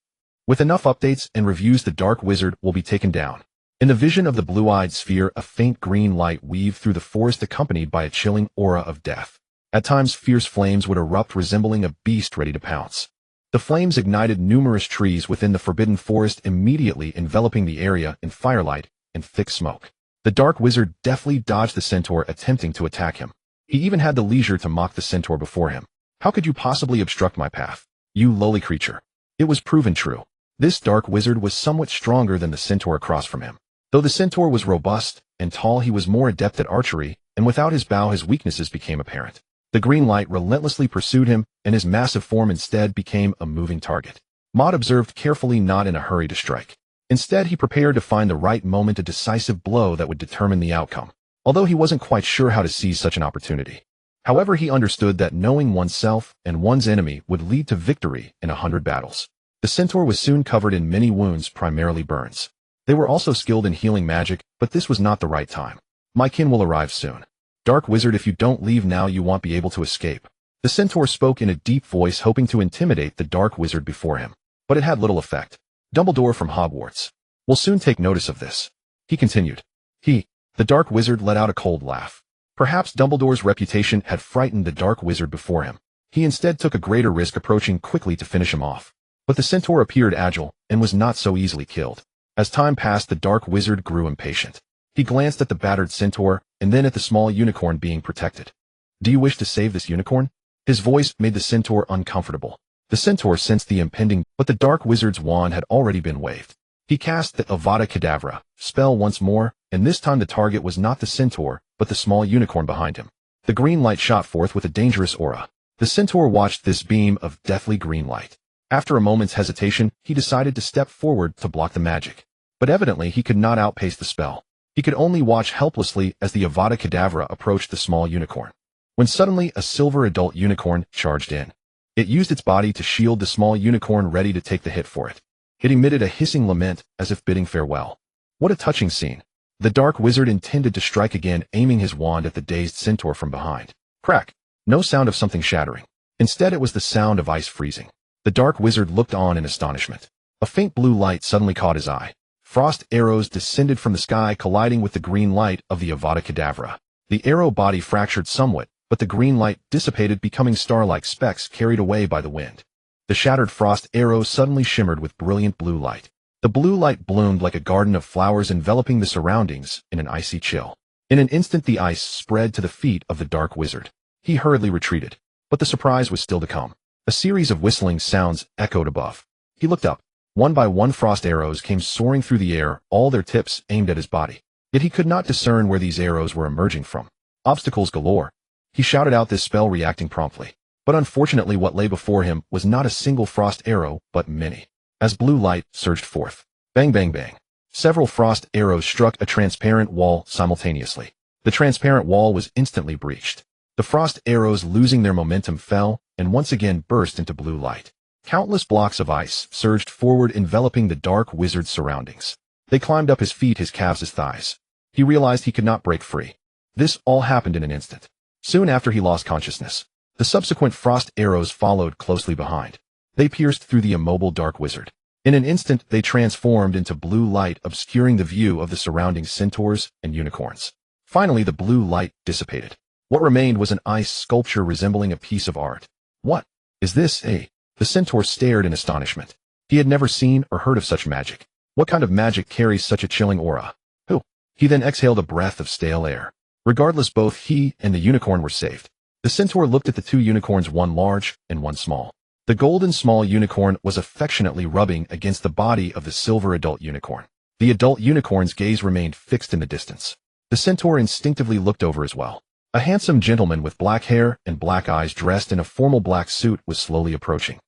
S1: With enough updates and reviews, the dark wizard will be taken down. In the vision of the blue-eyed sphere, a faint green light weaved through the forest, accompanied by a chilling aura of death. At times, fierce flames would erupt, resembling a beast ready to pounce. The flames ignited numerous trees within the Forbidden Forest, immediately enveloping the area in firelight and thick smoke. The dark wizard deftly dodged the centaur attempting to attack him. He even had the leisure to mock the centaur before him. How could you possibly obstruct my path, you lowly creature? It was proven true. This dark wizard was somewhat stronger than the centaur across from him. Though the centaur was robust and tall, he was more adept at archery, and without his bow his weaknesses became apparent. The green light relentlessly pursued him, and his massive form instead became a moving target. Maude observed carefully, not in a hurry to strike. Instead, he prepared to find the right moment, a decisive blow that would determine the outcome, although he wasn't quite sure how to seize such an opportunity. However, he understood that knowing oneself and one's enemy would lead to victory in 100 battles. The centaur was soon covered in many wounds, primarily burns. They were also skilled in healing magic, but this was not the right time. My kin will arrive soon. Dark wizard, if you don't leave now, you won't be able to escape. The centaur spoke in a deep voice, hoping to intimidate the dark wizard before him. But it had little effect. Dumbledore from Hogwarts will soon take notice of this. He continued. The dark wizard let out a cold laugh. Perhaps Dumbledore's reputation had frightened the dark wizard before him. He instead took a greater risk, approaching quickly to finish him off. But the centaur appeared agile and was not so easily killed. As time passed, the dark wizard grew impatient. He glanced at the battered centaur and then at the small unicorn being protected. Do you wish to save this unicorn? His voice made the centaur uncomfortable. The centaur sensed the impending, but the dark wizard's wand had already been waved. He cast the Avada Kedavra spell once more, and this time the target was not the centaur, but the small unicorn behind him. The green light shot forth with a dangerous aura. The centaur watched this beam of deathly green light. After a moment's hesitation, he decided to step forward to block the magic. But evidently he could not outpace the spell. He could only watch helplessly as the Avada Kedavra approached the small unicorn. When suddenly a silver adult unicorn charged in. It used its body to shield the small unicorn, ready to take the hit for it. It emitted a hissing lament as if bidding farewell. What a touching scene. The dark wizard intended to strike again, aiming his wand at the dazed centaur from behind. Crack! No sound of something shattering. Instead it was the sound of ice freezing. The dark wizard looked on in astonishment. A faint blue light suddenly caught his eye. Frost arrows descended from the sky, colliding with the green light of the Avada Kedavra. The arrow body fractured somewhat, but the green light dissipated, becoming star-like specks carried away by the wind. The shattered frost arrows suddenly shimmered with brilliant blue light. The blue light bloomed like a garden of flowers, enveloping the surroundings in an icy chill. In an instant the ice spread to the feet of the dark wizard. He hurriedly retreated. But the surprise was still to come. A series of whistling sounds echoed above. He looked up. One by one frost arrows came soaring through the air, all their tips aimed at his body. Yet he could not discern where these arrows were emerging from. Obstacles galore. He shouted out this spell, reacting promptly. But unfortunately what lay before him was not a single frost arrow, but many. As blue light surged forth. Bang bang bang. Several frost arrows struck a transparent wall simultaneously. The transparent wall was instantly breached. The frost arrows, losing their momentum, fell, and once again burst into blue light. Countless blocks of ice surged forward, enveloping the dark wizard's surroundings. They climbed up his feet, his calves, his thighs. He realized he could not break free. This all happened in an instant. Soon after he lost consciousness. The subsequent frost arrows followed closely behind. They pierced through the immobile dark wizard. In an instant they transformed into blue light, obscuring the view of the surrounding centaurs and unicorns. Finally the blue light dissipated. What remained was an ice sculpture resembling a piece of art. What is this, eh? The centaur stared in astonishment. He had never seen or heard of such magic. What kind of magic carries such a chilling aura? Who? He then exhaled a breath of stale air. Regardless, both he and the unicorn were saved. The centaur looked at the two unicorns, one large and one small. The golden small unicorn was affectionately rubbing against the body of the silver adult unicorn. The adult unicorn's gaze remained fixed in the distance. The centaur instinctively looked over as well. A handsome gentleman with black hair and black eyes, dressed in a formal black suit, was slowly approaching.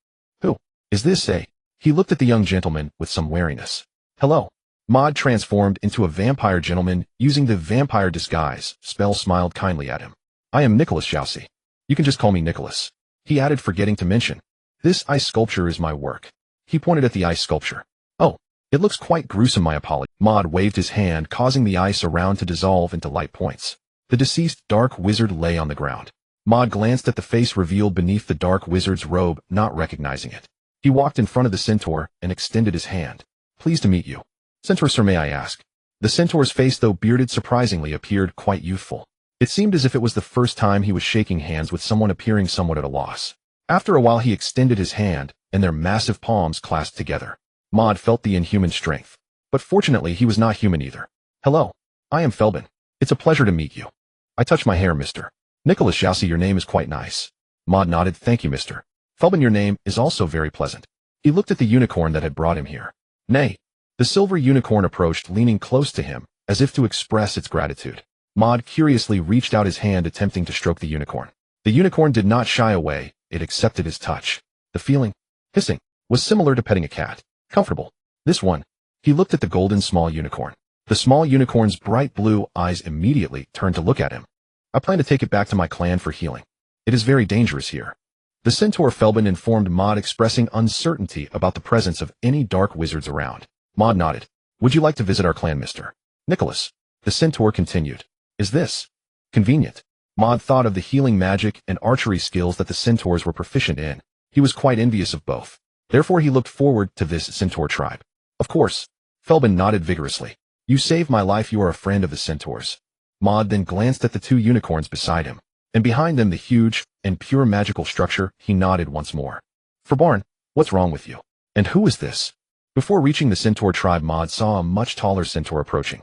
S1: Who is this, eh? He looked at the young gentleman with some wariness. Hello. Maude transformed into a vampire gentleman using the vampire disguise spell, smiled kindly at him. I am Nicholas Jousey. You can just call me Nicholas. He added, forgetting to mention. This ice sculpture is my work. He pointed at the ice sculpture. Oh, it looks quite gruesome, my apologies. Maude waved his hand, causing the ice around to dissolve into light points. The deceased dark wizard lay on the ground. Maude glanced at the face revealed beneath the dark wizard's robe, not recognizing it. He walked in front of the centaur and extended his hand. Pleased to meet you. Centaur, sir, may I ask? The centaur's face, though bearded, surprisingly appeared quite youthful. It seemed as if it was the first time he was shaking hands with someone, appearing somewhat at a loss. After a while he extended his hand, and their massive palms clasped together. Maude felt the inhuman strength. But fortunately he was not human either. Hello. I am Felbin. It's a pleasure to meet you. I touch my hair, Mr. Nicholas Jousey, your name is quite nice. Maude nodded. Thank you, Mr. Felbin, your name is also very pleasant. He looked at the unicorn that had brought him here. Nay. The silver unicorn approached, leaning close to him, as if to express its gratitude. Maude curiously reached out his hand, attempting to stroke the unicorn. The unicorn did not shy away, it accepted his touch. The feeling, hissing, was similar to petting a cat. Comfortable. This one. He looked at the golden small unicorn. The small unicorn's bright blue eyes immediately turned to look at him. I plan to take it back to my clan for healing. It is very dangerous here. The centaur Felbin informed Maude, expressing uncertainty about the presence of any dark wizards around. Maude nodded. Would you like to visit our clan, Mr. Nicholas? The centaur continued. Is this convenient? Maude thought of the healing magic and archery skills that the centaurs were proficient in. He was quite envious of both. Therefore he looked forward to this centaur tribe. Of course. Felbin nodded vigorously. You saved my life, you are a friend of the centaurs. Maude then glanced at the two unicorns beside him, and behind them the huge and pure magical structure. He nodded once more. Reborn, what's wrong with you? And who is this? Before reaching the centaur tribe, Maude saw a much taller centaur approaching.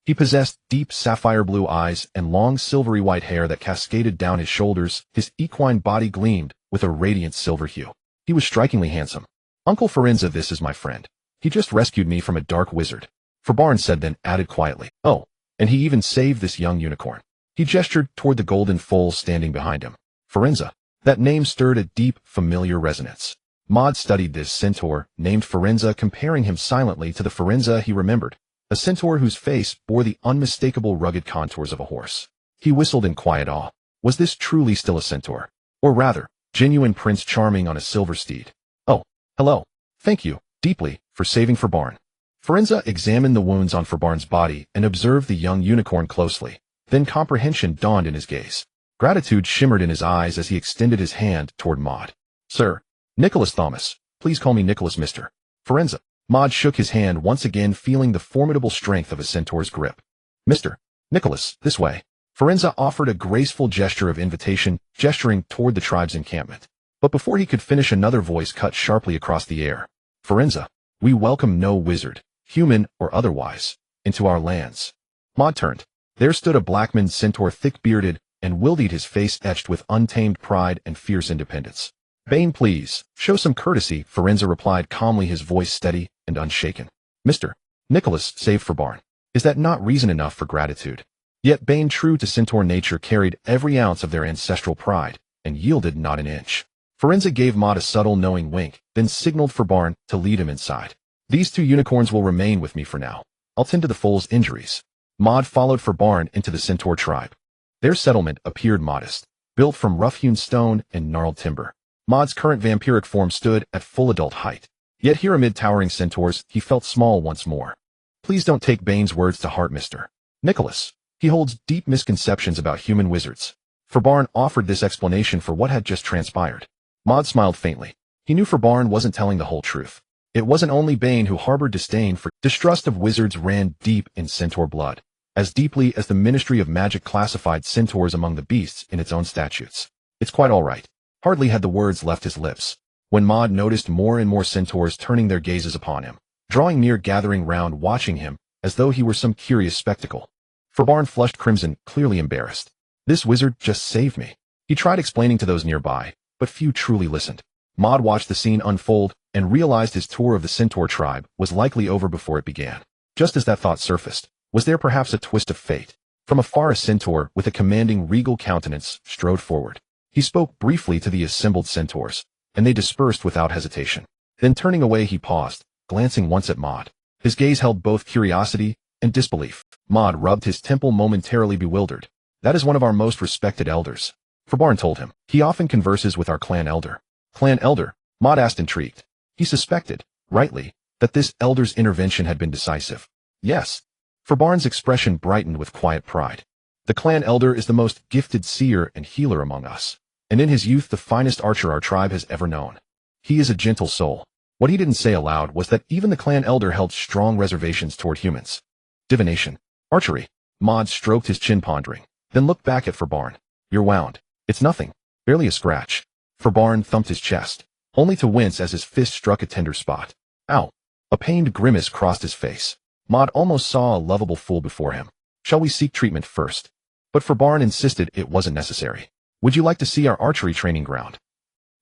S1: He possessed deep sapphire blue eyes and long silvery white hair that cascaded down his shoulders. His equine body gleamed with a radiant silver hue. He was strikingly handsome. Uncle Forenza, this is my friend. He just rescued me from a dark wizard. Reborn said, then added quietly. Oh, and he even saved this young unicorn. He gestured toward the golden foal standing behind him. Forenza. That name stirred a deep, familiar resonance. Maude studied this centaur, named Firenze, comparing him silently to the Firenze he remembered, a centaur whose face bore the unmistakable rugged contours of a horse. He whistled in quiet awe. Was this truly still a centaur? Or rather, genuine Prince Charming on a silver steed? Oh, hello. Thank you, deeply, for saving Reborn. Firenze examined the wounds on Reborn's body and observed the young unicorn closely. Then comprehension dawned in his gaze. Gratitude shimmered in his eyes as he extended his hand toward Maude. Sir, Nicholas Thomas, please call me Nicholas, Mr. Firenze. Maude shook his hand once again, feeling the formidable strength of a centaur's grip. Mr. Nicholas, this way. Firenze offered a graceful gesture of invitation, gesturing toward the tribe's encampment. But before he could finish, another voice cut sharply across the air. Firenze, we welcome no wizard, human or otherwise, into our lands. Maude turned. There stood a blackman centaur, thick-bearded and wildeed, his face etched with untamed pride and fierce independence. Bane, please, show some courtesy, Firenze replied calmly, his voice steady and unshaken. Mr. Nicholas saved Reborn. Is that not reason enough for gratitude? Yet Bane, true to centaur nature, carried every ounce of their ancestral pride and yielded not an inch. Firenze gave Maude a subtle, knowing wink, then signaled Reborn to lead him inside. These two unicorns will remain with me for now. I'll tend to the foal's injuries. Maude followed Reborn into the centaur tribe. Their settlement appeared modest, built from rough-hewn stone and gnarled timber. Maude's current vampiric form stood at full adult height. Yet here amid towering centaurs, he felt small once more. Please don't take Bane's words to heart, Mr. Nicholas. He holds deep misconceptions about human wizards. Reborn offered this explanation for what had just transpired. Maude smiled faintly. He knew Reborn wasn't telling the whole truth. It wasn't only Bane who harbored disdain, for distrust of wizards ran deep in centaur blood, as deeply as the Ministry of Magic classified centaurs among the beasts in its own statutes. It's quite all right. Hardly had the words left his lips, when Maude noticed more and more centaurs turning their gazes upon him, drawing near, gathering round, watching him, as though he were some curious spectacle. Reborn flushed crimson, clearly embarrassed. This wizard just saved me. He tried explaining to those nearby, but few truly listened. Maude watched the scene unfold and realized his tour of the centaur tribe was likely over before it began. Just as that thought surfaced, was there perhaps a twist of fate? From afar, a centaur with a commanding, regal countenance strode forward. He spoke briefly to the assembled centaurs, and they dispersed without hesitation. Then turning away, he paused, glancing once at Maude. His gaze held both curiosity and disbelief. Maude rubbed his temple, momentarily bewildered. That is one of our most respected elders. Reborn told him. He often converses with our clan elder. Clan elder? Maude asked, intrigued. He suspected, rightly, that this elder's intervention had been decisive. Yes. Reborn's expression brightened with quiet pride. The clan elder is the most gifted seer and healer among us, and in his youth the finest archer our tribe has ever known. He is a gentle soul. What he didn't say aloud was that even the clan elder held strong reservations toward humans. Divination. Archery. Maude stroked his chin, pondering, then looked back at Reborn. You're wound. It's nothing. Barely a scratch. Reborn thumped his chest, only to wince as his fist struck a tender spot. Ow. A pained grimace crossed his face. Maude almost saw a lovable fool before him. Shall we seek treatment first? But Reborn insisted it wasn't necessary. Would you like to see our archery training ground?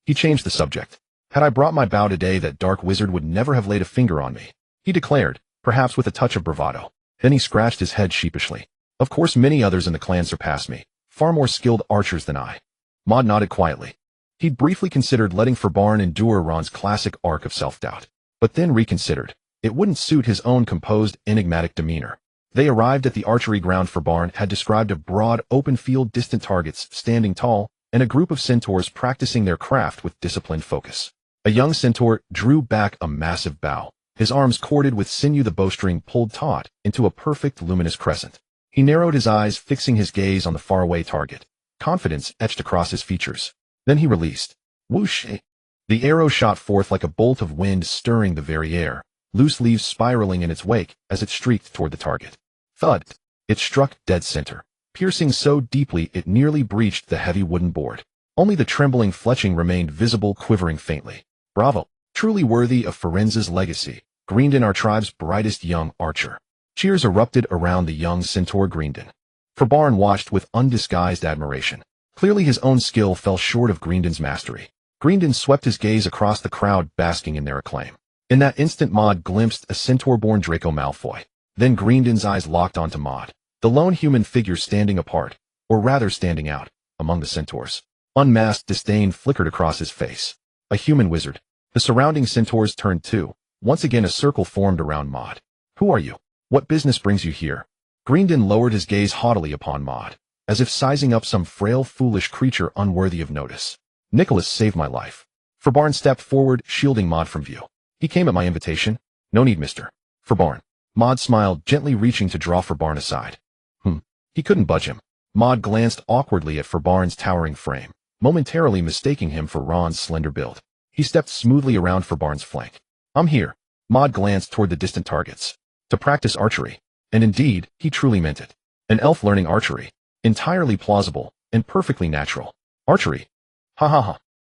S1: He changed the subject. Had I brought my bow today, that dark wizard would never have laid a finger on me, he declared, perhaps with a touch of bravado. Then he scratched his head sheepishly. Of course, many others in the clan surpassed me, far more skilled archers than I. Maude nodded quietly. He'd briefly considered letting Reborn endure Ron's classic arc of self-doubt, but then reconsidered. It wouldn't suit his own composed, enigmatic demeanor. They arrived at the archery ground. Reborn had described a broad, open field, distant targets, standing tall, and a group of centaurs practicing their craft with disciplined focus. A young centaur drew back a massive bow, his arms corded with sinew, the bowstring pulled taut into a perfect luminous crescent. He narrowed his eyes, fixing his gaze on the faraway target. Confidence etched across his features. Then he released. Whoosh! The arrow shot forth like a bolt of wind, stirring the very air, loose leaves spiraling in its wake as it streaked toward the target. Thud! It struck dead center, piercing so deeply it nearly breached the heavy wooden board. Only the trembling fletching remained visible, quivering faintly. Bravo! Truly worthy of Firenze's legacy, Greendon, our tribe's brightest young archer. Cheers erupted around the young centaur Greendon. Reborn watched with undisguised admiration. Clearly his own skill fell short of Greendon's mastery. Greendon swept his gaze across the crowd, basking in their acclaim. In that instant, Maude glimpsed a centaur-born Draco Malfoy. Then Greendon's eyes locked onto Maude, the lone human figure standing apart, or rather standing out, among the centaurs. Unmasked disdain flickered across his face. A human wizard. The surrounding centaurs turned too. Once again a circle formed around Maude. Who are you? What business brings you here? Greendon lowered his gaze haughtily upon Maude, as if sizing up some frail, foolish creature unworthy of notice. Nicholas saved my life. Reborn stepped forward, shielding Maude from view. He came at my invitation. No need, Mr. Reborn. Maude smiled, gently reaching to draw Reborn aside. He couldn't budge him. Maude glanced awkwardly at Reborn's towering frame, momentarily mistaking him for Ron's slender build. He stepped smoothly around Reborn's flank. I'm here. Maude glanced toward the distant targets. To practice archery. And indeed, he truly meant it. An elf learning archery. Entirely plausible, and perfectly natural. Archery. Ha ha ha.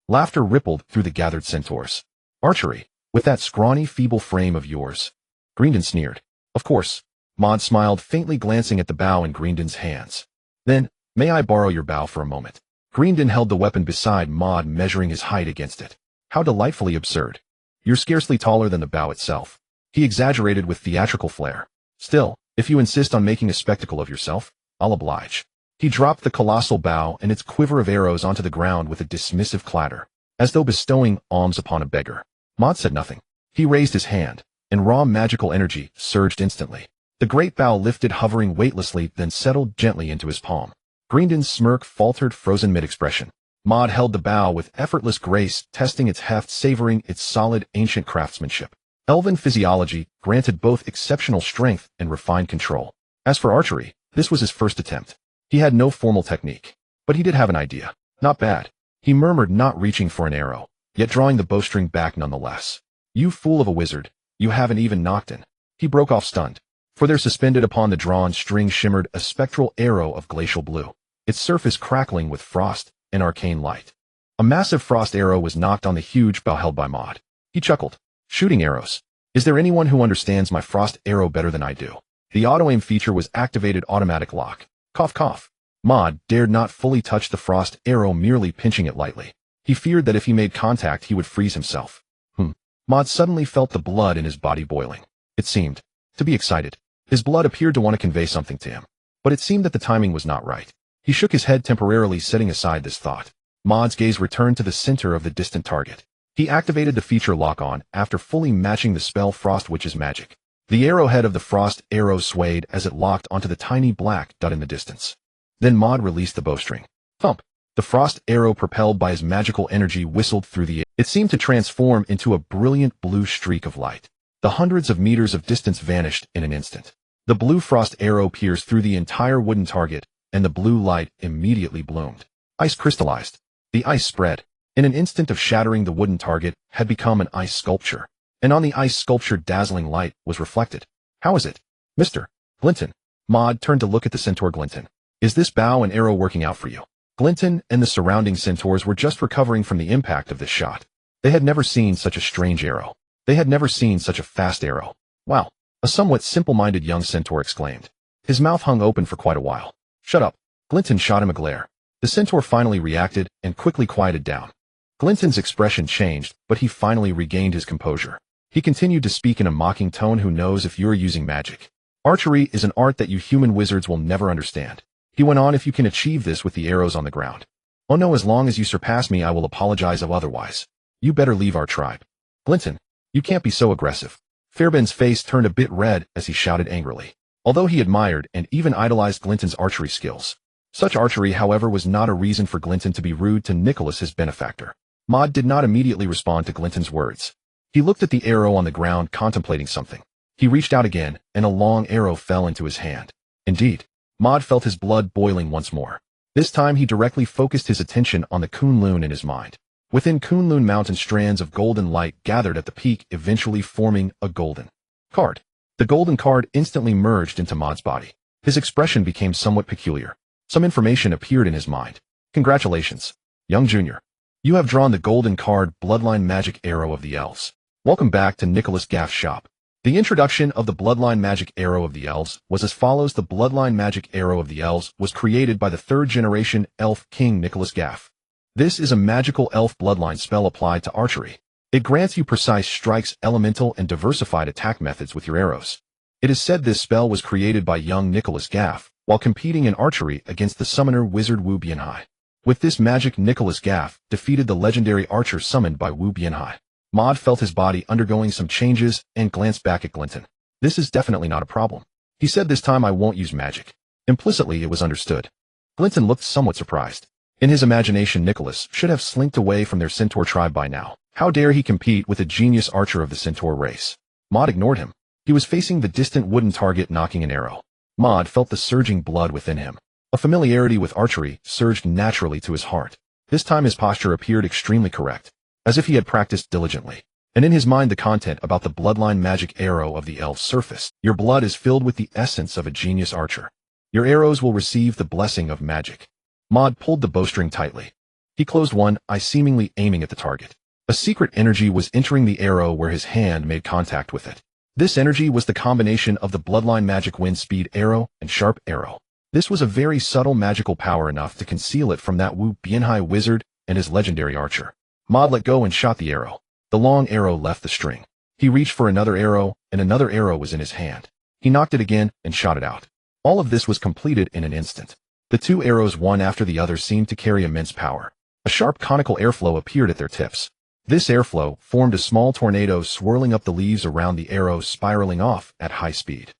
S1: Laughter rippled through the gathered centaurs. Archery. With that scrawny, feeble frame of yours. Greendon sneered. Of course. Maude smiled, faintly glancing at the bow in Greendon's hands. Then, may I borrow your bow for a moment? Greendon held the weapon beside Maude, measuring his height against it. How delightfully absurd. You're scarcely taller than the bow itself. He exaggerated with theatrical flair. Still, if you insist on making a spectacle of yourself, I'll oblige. He dropped the colossal bow and its quiver of arrows onto the ground with a dismissive clatter, as though bestowing alms upon a beggar. Maude said nothing. He raised his hand, and raw magical energy surged instantly. The great bow lifted, hovering weightlessly, then settled gently into his palm. Greendon's smirk faltered, frozen mid-expression. Maude held the bow with effortless grace, testing its heft, savoring its solid, ancient craftsmanship. Elven physiology granted both exceptional strength and refined control. As for archery, this was his first attempt. He had no formal technique, but he did have an idea. Not bad. He murmured, not reaching for an arrow, yet drawing the bowstring back nonetheless. You fool of a wizard, you haven't even knocked in. He broke off stunned. For there, suspended upon the drawn string, shimmered a spectral arrow of glacial blue, its surface crackling with frost and arcane light. A massive frost arrow was knocked on the huge bow held by Maude. He chuckled. Shooting arrows. Is there anyone who understands my frost arrow better than I do? The auto-aim feature was activated, automatic lock. Cough cough. Maude dared not fully touch the frost arrow, merely pinching it lightly. He feared that if he made contact he would freeze himself. Maude suddenly felt the blood in his body boiling. It seemed to be excited. His blood appeared to want to convey something to him. But it seemed that the timing was not right. He shook his head, temporarily setting aside this thought. Maude's gaze returned to the center of the distant target. He activated the feature lock-on after fully matching the spell Frost Witch's magic. The arrowhead of the frost arrow swayed as it locked onto the tiny black dot in the distance. Then Maude released the bowstring. Thump! The frost arrow, propelled by his magical energy, whistled through the air. It seemed to transform into a brilliant blue streak of light. The hundreds of meters of distance vanished in an instant. The blue frost arrow pierced through the entire wooden target, and the blue light immediately bloomed. Ice crystallized. The ice spread. In an instant of shattering, the wooden target had become an ice sculpture, and on the ice sculpture dazzling light was reflected. How is it, Mr. Glinton? Maude turned to look at the centaur Glinton. Is this bow and arrow working out for you? Glinton and the surrounding centaurs were just recovering from the impact of this shot. They had never seen such a strange arrow. They had never seen such a fast arrow. Wow! A somewhat simple-minded young centaur exclaimed. His mouth hung open for quite a while. Shut up! Glinton shot him a glare. The centaur finally reacted and quickly quieted down. Glinton's expression changed, but he finally regained his composure. He continued to speak in a mocking tone. Who knows if you're using magic? Archery is an art that you human wizards will never understand. He went on, if you can achieve this with the arrows on the ground. Oh no, as long as you surpass me I will apologize of otherwise. You better leave our tribe. Glinton, you can't be so aggressive. Fairbairn's face turned a bit red as he shouted angrily. Although he admired and even idolized Glinton's archery skills. Such archery, however, was not a reason for Glinton to be rude to Nicholas, his benefactor. Maude did not immediately respond to Glinton's words. He looked at the arrow on the ground, contemplating something. He reached out again, and a long arrow fell into his hand. Indeed, Maude felt his blood boiling once more. This time he directly focused his attention on the Kunlun in his mind. Within Kunlun Mountain, strands of golden light gathered at the peak, eventually forming a golden card. The golden card instantly merged into Maude's body. His expression became somewhat peculiar. Some information appeared in his mind. Congratulations, young junior. You have drawn the golden card, Bloodline Magic Arrow of the Elves. Welcome back to Nicholas Gaff's shop. The introduction of the Bloodline Magic Arrow of the Elves was as follows. The Bloodline Magic Arrow of the Elves was created by the third-generation elf king Nicholas Gaff. This is a magical elf bloodline spell applied to archery. It grants you precise strikes, elemental and diversified attack methods with your arrows. It is said this spell was created by young Nicholas Gaff while competing in archery against the summoner wizard Wu Bianhai. With this magic, Nicholas Gaff defeated the legendary archer summoned by Wu Bianhai. Maude felt his body undergoing some changes and glanced back at Glinton. This is definitely not a problem. He said this time I won't use magic. Implicitly, it was understood. Glinton looked somewhat surprised. In his imagination, Nicholas should have slinked away from their centaur tribe by now. How dare he compete with a genius archer of the centaur race? Maude ignored him. He was facing the distant wooden target knocking an arrow. Maude felt the surging blood within him. A familiarity with archery surged naturally to his heart. This time his posture appeared extremely correct, as if he had practiced diligently. And in his mind the content about the bloodline magic arrow of the elves surfaced. Your blood is filled with the essence of a genius archer. Your arrows will receive the blessing of magic. Maude pulled the bowstring tightly. He closed one eye, seemingly aiming at the target. A secret energy was entering the arrow where his hand made contact with it. This energy was the combination of the bloodline magic wind speed arrow and sharp arrow. This was a very subtle magical power, enough to conceal it from that Wu Bianhai wizard and his legendary archer. Maude let go and shot the arrow. The long arrow left the string. He reached for another arrow, and another arrow was in his hand. He knocked it again and shot it out. All of this was completed in an instant. The two arrows, one after the other, seemed to carry immense power. A sharp conical airflow appeared at their tips. This airflow formed a small tornado, swirling up the leaves around the arrows, spiraling off at high speed.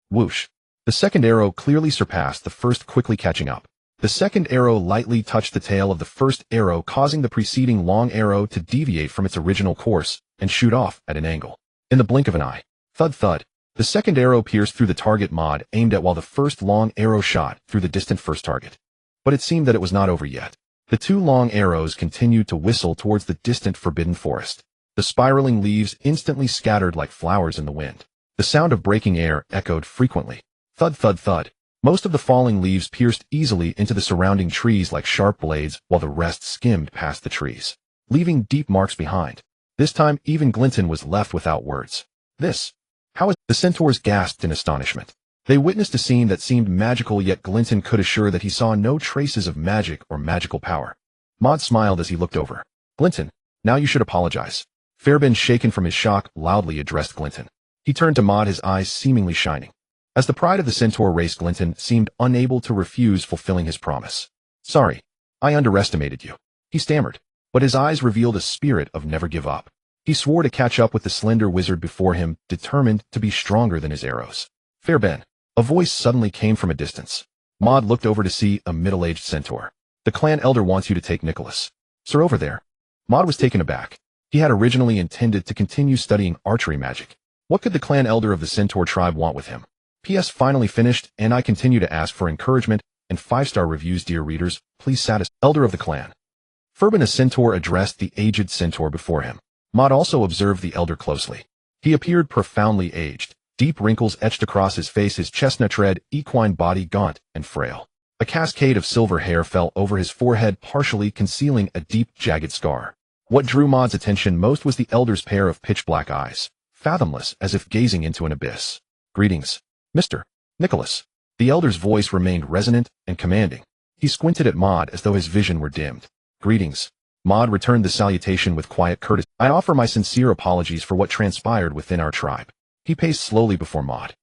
S1: Whoosh! The second arrow clearly surpassed the first, quickly catching up. The second arrow lightly touched the tail of the first arrow, causing the preceding long arrow to deviate from its original course and shoot off at an angle. In the blink of an eye, thud thud, the second arrow pierced through the target Maude aimed at, while the first long arrow shot through the distant first target. But it seemed that it was not over yet. The two long arrows continued to whistle towards the distant forbidden forest. The spiraling leaves instantly scattered like flowers in the wind. The sound of breaking air echoed frequently. Thud thud thud. Most of the falling leaves pierced easily into the surrounding trees like sharp blades, while the rest skimmed past the trees, leaving deep marks behind. This time even Glinton was left without words. How is— the centaurs gasped in astonishment. They witnessed a scene that seemed magical, yet Glinton could assure that he saw no traces of magic or magical power. Maude smiled as he looked over. Glinton, now you should apologize. Fairbairn, shaken from his shock, loudly addressed Glinton. He turned to Maude, his eyes seemingly shining. As the pride of the centaur race, Glinton seemed unable to refuse fulfilling his promise. Sorry, I underestimated you, he stammered, but his eyes revealed a spirit of never give up. He swore to catch up with the slender wizard before him, determined to be stronger than his arrows. Fairbairn, a voice suddenly came from a distance. Maude looked over to see a middle-aged centaur. The clan elder wants you to take Nicholas. Sir, over there. Maude was taken aback. He had originally intended to continue studying archery magic. What could the clan elder of the centaur tribe want with him? P.S. Finally finished, and I continue to ask for encouragement and 5-star reviews, dear readers. Please satisfy elder of the clan. Fairbairn, a centaur, addressed the aged centaur before him. Maude also observed the elder closely. He appeared profoundly aged. Deep wrinkles etched across his face, his chestnut red, equine body gaunt and frail. A cascade of silver hair fell over his forehead, partially concealing a deep, jagged scar. What drew Maude's attention most was the elder's pair of pitch-black eyes, fathomless as if gazing into an abyss. Greetings, Mr. Nicholas. The elder's voice remained resonant and commanding. He squinted at Maude as though his vision were dimmed. Greetings. Maude returned the salutation with quiet courtesy. I offer my sincere apologies for what transpired within our tribe. He paced slowly before Maude.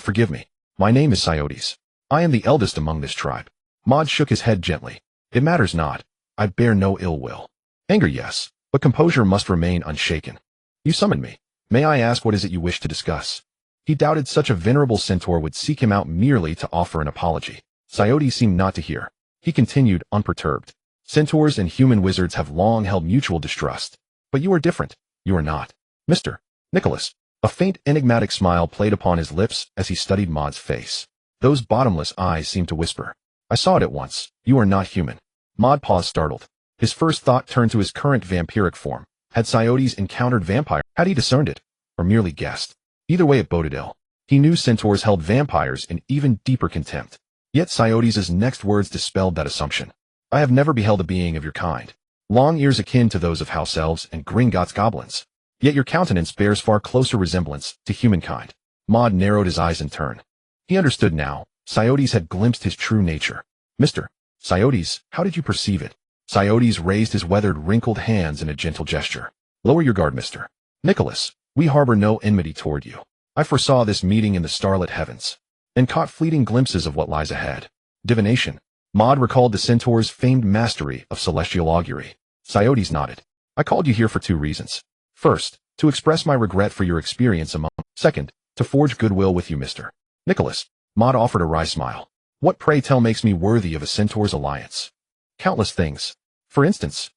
S1: Forgive me. My name is Coyotes. I am the eldest among this tribe. Maude shook his head gently. It matters not. I bear no ill will. Anger, yes, but composure must remain unshaken. You summoned me. May I ask what is it you wish to discuss? He doubted such a venerable centaur would seek him out merely to offer an apology. Coyotes seemed not to hear. He continued, unperturbed. Centaurs and human wizards have long held mutual distrust. But you are different. You are not. Mr. Nicholas. A faint, enigmatic smile played upon his lips as he studied Maude's face. Those bottomless eyes seemed to whisper. I saw it at once. You are not human. Maude paused, startled. His first thought turned to his current vampiric form. Had Coyotes encountered vampire? Had he discerned it? Or merely guessed? Either way, it boded ill. He knew centaurs held vampires in even deeper contempt. Yet Coyotes' next words dispelled that assumption. I have never beheld a being of your kind. Long ears akin to those of house elves and Gringotts goblins. Yet your countenance bears far closer resemblance to humankind. Maude narrowed his eyes in turn. He understood now. Coyotes had glimpsed his true nature. Mr. Coyotes, how did you perceive it? Coyotes raised his weathered, wrinkled hands in a gentle gesture. Lower your guard, Mr. Nicholas. We harbor no enmity toward you. I foresaw this meeting in the starlit heavens, and caught fleeting glimpses of what lies ahead. Divination. Maude recalled the centaur's famed mastery of celestial augury. Coyotes nodded. I called you here for two reasons. First, to express my regret for your experience among. Second, to forge goodwill with you, Mr. Nicholas. Maude offered a wry smile. What, pray tell, makes me worthy of a centaur's alliance? Countless things. For instance,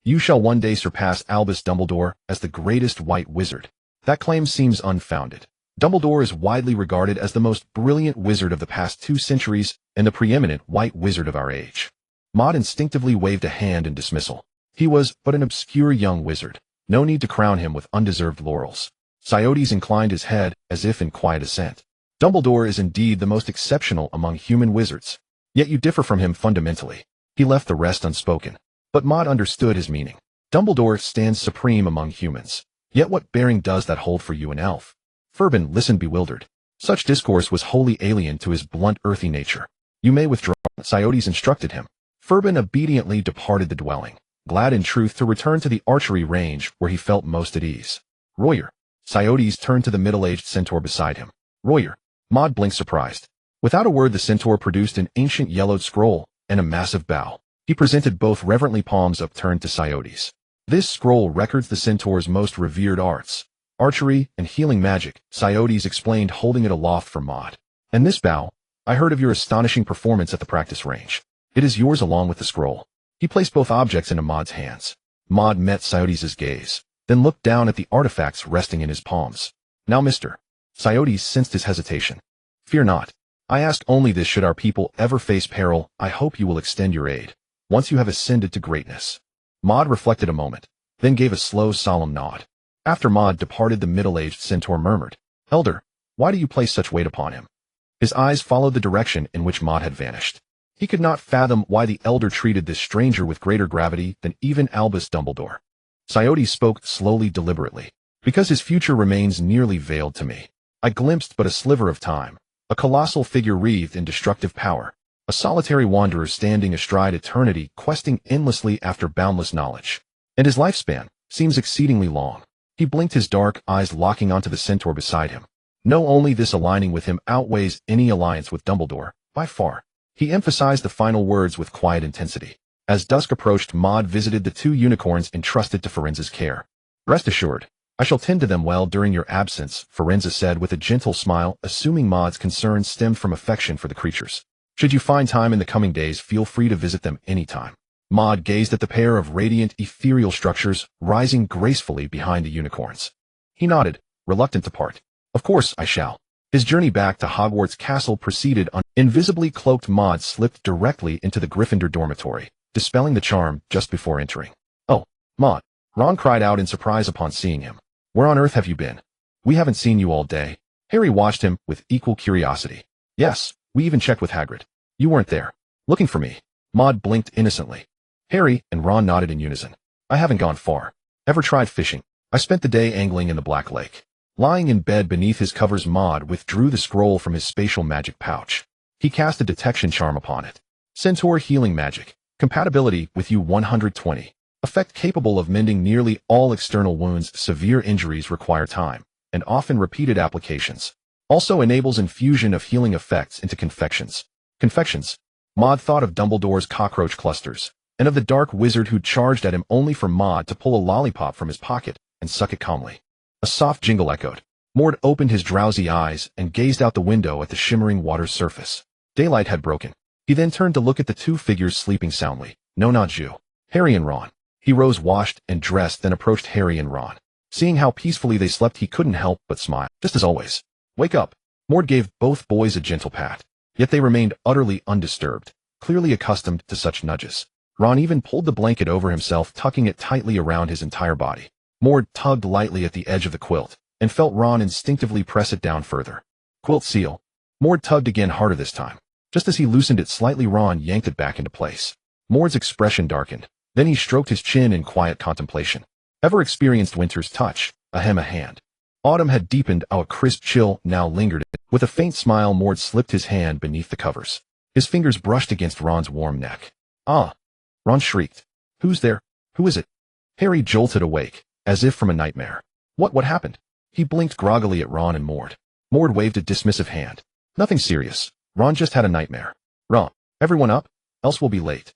S1: you shall one day surpass Albus Dumbledore as the greatest white wizard. That claim seems unfounded. Dumbledore is widely regarded as the most brilliant wizard of the past 2 centuries and the preeminent white wizard of our age. Maude instinctively waved a hand in dismissal. He was but an obscure young wizard. No need to crown him with undeserved laurels. Coyotes inclined his head as if in quiet assent. Dumbledore is indeed the most exceptional among human wizards. Yet you differ from him fundamentally. He left the rest unspoken. But Maude understood his meaning. Dumbledore stands supreme among humans. Yet what bearing does that hold for you, an elf? Furbin listened bewildered. Such discourse was wholly alien to his blunt, earthy nature. You may withdraw, Coyotes instructed him. Furbin obediently departed the dwelling, glad in truth to return to the archery range where he felt most at ease. Royer. Coyotes turned to the middle-aged centaur beside him. Royer. Maude blinked surprised. Without a word, the centaur produced an ancient yellowed scroll and a massive bow. He presented both reverently, palms upturned to Coyotes. This scroll records the centaur's most revered arts, archery and healing magic, Coyotes explained, holding it aloft for Maude. And this bow, I heard of your astonishing performance at the practice range. It is yours along with the scroll. He placed both objects into Maude's hands. Maude met Coyotes' gaze, then looked down at the artifacts resting in his palms. Now, Mr. Coyotes sensed his hesitation. Fear not. I ask only this: should our people ever face peril, I hope you will extend your aid, once you have ascended to greatness. Maude reflected a moment, then gave a slow, solemn nod. After Maude departed, the middle-aged centaur murmured, Elder, why do you place such weight upon him? His eyes followed the direction in which Maude had vanished. He could not fathom why the elder treated this stranger with greater gravity than even Albus Dumbledore. Coyotes spoke slowly, deliberately. Because his future remains nearly veiled to me. I glimpsed but a sliver of time, a colossal figure wreathed in destructive power, a solitary wanderer standing astride eternity, questing endlessly after boundless knowledge. And his lifespan seems exceedingly long. He blinked, his dark eyes locking onto the centaur beside him. No, only this aligning with him outweighs any alliance with Dumbledore, by far. He emphasized the final words with quiet intensity. As dusk approached, Maude visited the 2 unicorns entrusted to Firenze's care. Rest assured, I shall tend to them well during your absence, Firenze said with a gentle smile, assuming Maude's concerns stemmed from affection for the creatures. Should you find time in the coming days, feel free to visit them anytime. Maude gazed at the pair of radiant, ethereal structures rising gracefully behind the unicorns. He nodded, reluctant to part. Of course I shall. His journey back to Hogwarts Castle proceeded on. Invisibly cloaked Maude slipped directly into the Gryffindor dormitory, dispelling the charm just before entering. Oh, Maude, Ron cried out in surprise upon seeing him. Where on earth have you been? We haven't seen you all day. Harry watched him with equal curiosity. Yes, we even checked with Hagrid. You weren't there. Looking for me. Maude blinked innocently. Harry and Ron nodded in unison. I haven't gone far. Ever tried fishing? I spent the day angling in the Black Lake. Lying in bed beneath his covers, Maude withdrew the scroll from his spatial magic pouch. He cast a detection charm upon it. Centaur healing magic. Compatibility with you 120. Effect capable of mending nearly all external wounds. Severe injuries require time, and often repeated applications. Also enables infusion of healing effects into confections. Confections. Maude thought of Dumbledore's cockroach clusters, and of the dark wizard who charged at him only for Maude to pull a lollipop from his pocket and suck it calmly. A soft jingle echoed. Maude opened his drowsy eyes and gazed out the window at the shimmering water's surface. Daylight had broken. He then turned to look at the 2 figures sleeping soundly. No, not you. Harry and Ron. He rose, washed and dressed, then approached Harry and Ron. Seeing how peacefully they slept, he couldn't help but smile. Just as always. Wake up. Maude gave both boys a gentle pat. Yet they remained utterly undisturbed, clearly accustomed to such nudges. Ron even pulled the blanket over himself, tucking it tightly around his entire body. Maude tugged lightly at the edge of the quilt, and felt Ron instinctively press it down further. Quilt seal. Maude tugged again, harder this time. Just as he loosened it slightly, Ron yanked it back into place. Maude's expression darkened. Then he stroked his chin in quiet contemplation. Ever experienced winter's touch? A hand. Autumn had deepened, a crisp chill now lingered. With a faint smile, Maude slipped his hand beneath the covers. His fingers brushed against Ron's warm neck. Ah! Ron shrieked. Who's there? Who is it? Harry jolted awake, as if from a nightmare. What happened? He blinked groggily at Ron and Maude. Maude waved a dismissive hand. Nothing serious. Ron just had a nightmare. Ron, everyone up? Else we'll be late.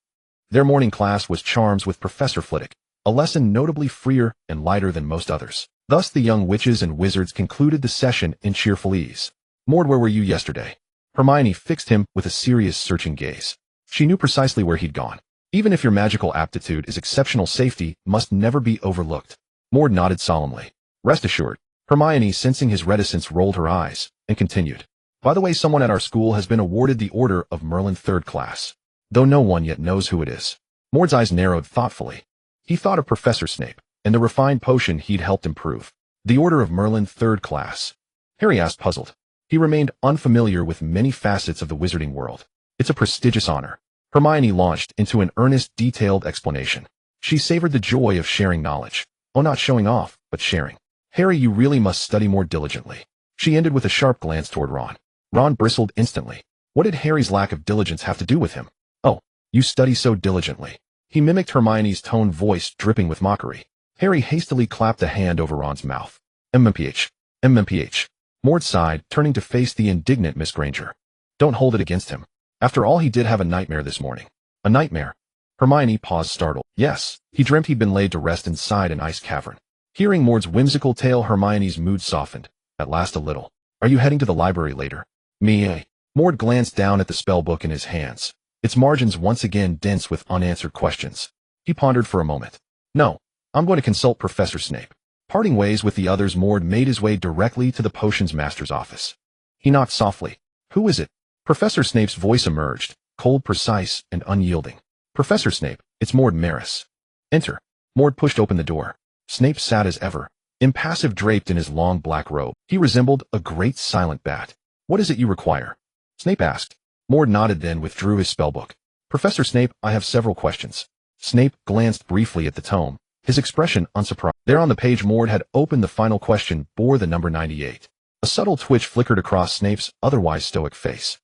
S1: Their morning class was charms with Professor Flitwick. a lesson notably freer and lighter than most others. Thus the young witches and wizards concluded the session in cheerful ease. Maude, where were you yesterday? Hermione fixed him with a serious, searching gaze. She knew precisely where he'd gone. Even if your magical aptitude is exceptional, safety must never be overlooked. Maude nodded solemnly. Rest assured. Hermione, sensing his reticence, rolled her eyes and continued. By the way, someone at our school has been awarded the Order of Merlin 3rd class, though no one yet knows who it is. Maude's eyes narrowed thoughtfully. He thought of Professor Snape and the refined potion he'd helped improve. The Order of Merlin 3rd class? Harry asked, puzzled. He remained unfamiliar with many facets of the wizarding world. It's a prestigious honor. Hermione launched into an earnest, detailed explanation. She savored the joy of sharing knowledge. Oh, not showing off, but sharing. Harry, you really must study more diligently. She ended with a sharp glance toward Ron. Ron bristled instantly. What did Harry's lack of diligence have to do with him? Oh, you study so diligently. He mimicked Hermione's toned voice, dripping with mockery. Harry hastily clapped a hand over Ron's mouth. MMPH. MMPH. Maude sighed, turning to face the indignant Miss Granger. Don't hold it against him. After all, he did have a nightmare this morning. A nightmare? Hermione paused, startled. Yes, he dreamt he'd been laid to rest inside an ice cavern. Hearing Maude's whimsical tale, Hermione's mood softened, at last a little. Are you heading to the library later? Me? Maude glanced down at the spellbook in his hands, its margins once again dense with unanswered questions. He pondered for a moment. No, I'm going to consult Professor Snape. Parting ways with the others, Maude made his way directly to the potions master's office. He knocked softly. Who is it? Professor Snape's voice emerged, cold, precise, and unyielding. Professor Snape, it's Maude Maris. Enter. Maude pushed open the door. Snape sat as ever, impassive, draped in his long black robe. He resembled a great silent bat. What is it you require? Snape asked. Maude nodded, then withdrew his spellbook. Professor Snape, I have several questions. Snape glanced briefly at the tome, his expression unsurprised. There on the page Maude had opened, the final question bore the number 98. A subtle twitch flickered across Snape's otherwise stoic face.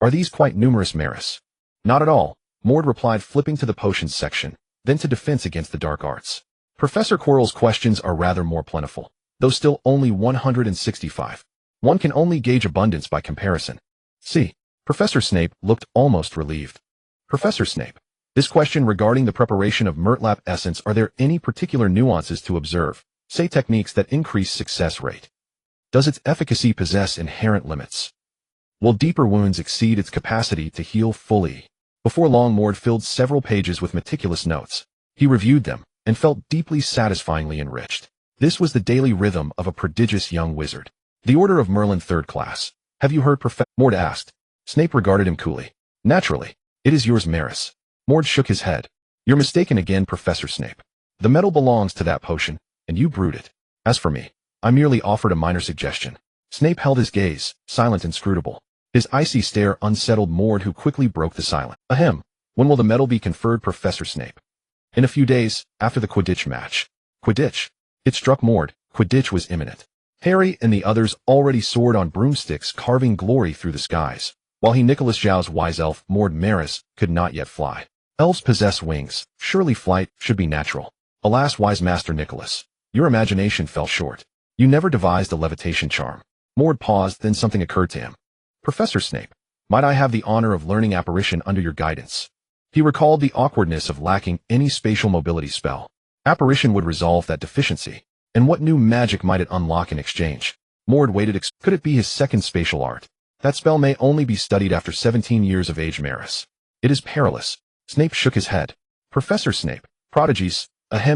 S1: Are these quite numerous, Maris? Not at all, Maude replied, flipping to the potions section, then to defense against the dark arts. Professor Quirrell's questions are rather more plentiful, though still only 165. One can only gauge abundance by comparison. See, Professor Snape looked almost relieved. Professor Snape, this question regarding the preparation of Murtlap essence, are there any particular nuances to observe, say techniques that increase success rate? Does its efficacy possess inherent limits? Will deeper wounds exceed its capacity to heal fully? Before long, Maude filled several pages with meticulous notes. He reviewed them and felt deeply satisfyingly enriched. This was the daily rhythm of a prodigious young wizard. The Order of Merlin 3rd class. Have you heard, Maude asked. Snape regarded him coolly. Naturally. It is yours, Maris. Maude shook his head. You're mistaken again, Professor Snape. The medal belongs to that potion, and you brewed it. As for me, I merely offered a minor suggestion. Snape held his gaze, silent, inscrutable. His icy stare unsettled Maude, who quickly broke the silence. Ahem. When will the medal be conferred, Professor Snape? In a few days, after the Quidditch match. Quidditch? It struck Maude. Quidditch was imminent. Harry and the others already soared on broomsticks, carving glory through the skies, while he, Nicholas Zhao's wise elf, Maude Maris, could not yet fly. Elves possess wings. Surely flight should be natural. Alas, wise Master Nicholas, your imagination fell short. You never devised a levitation charm. Maude paused, then something occurred to him. Professor Snape, might I have the honor of learning apparition under your guidance? He recalled the awkwardness of lacking any spatial mobility spell. Apparition would resolve that deficiency. And what new magic might it unlock in exchange? Maude waited. Could it be his second spatial art? That spell may only be studied after 17 years of age, Maris. It is perilous. Snape shook his head. Professor Snape, prodigies,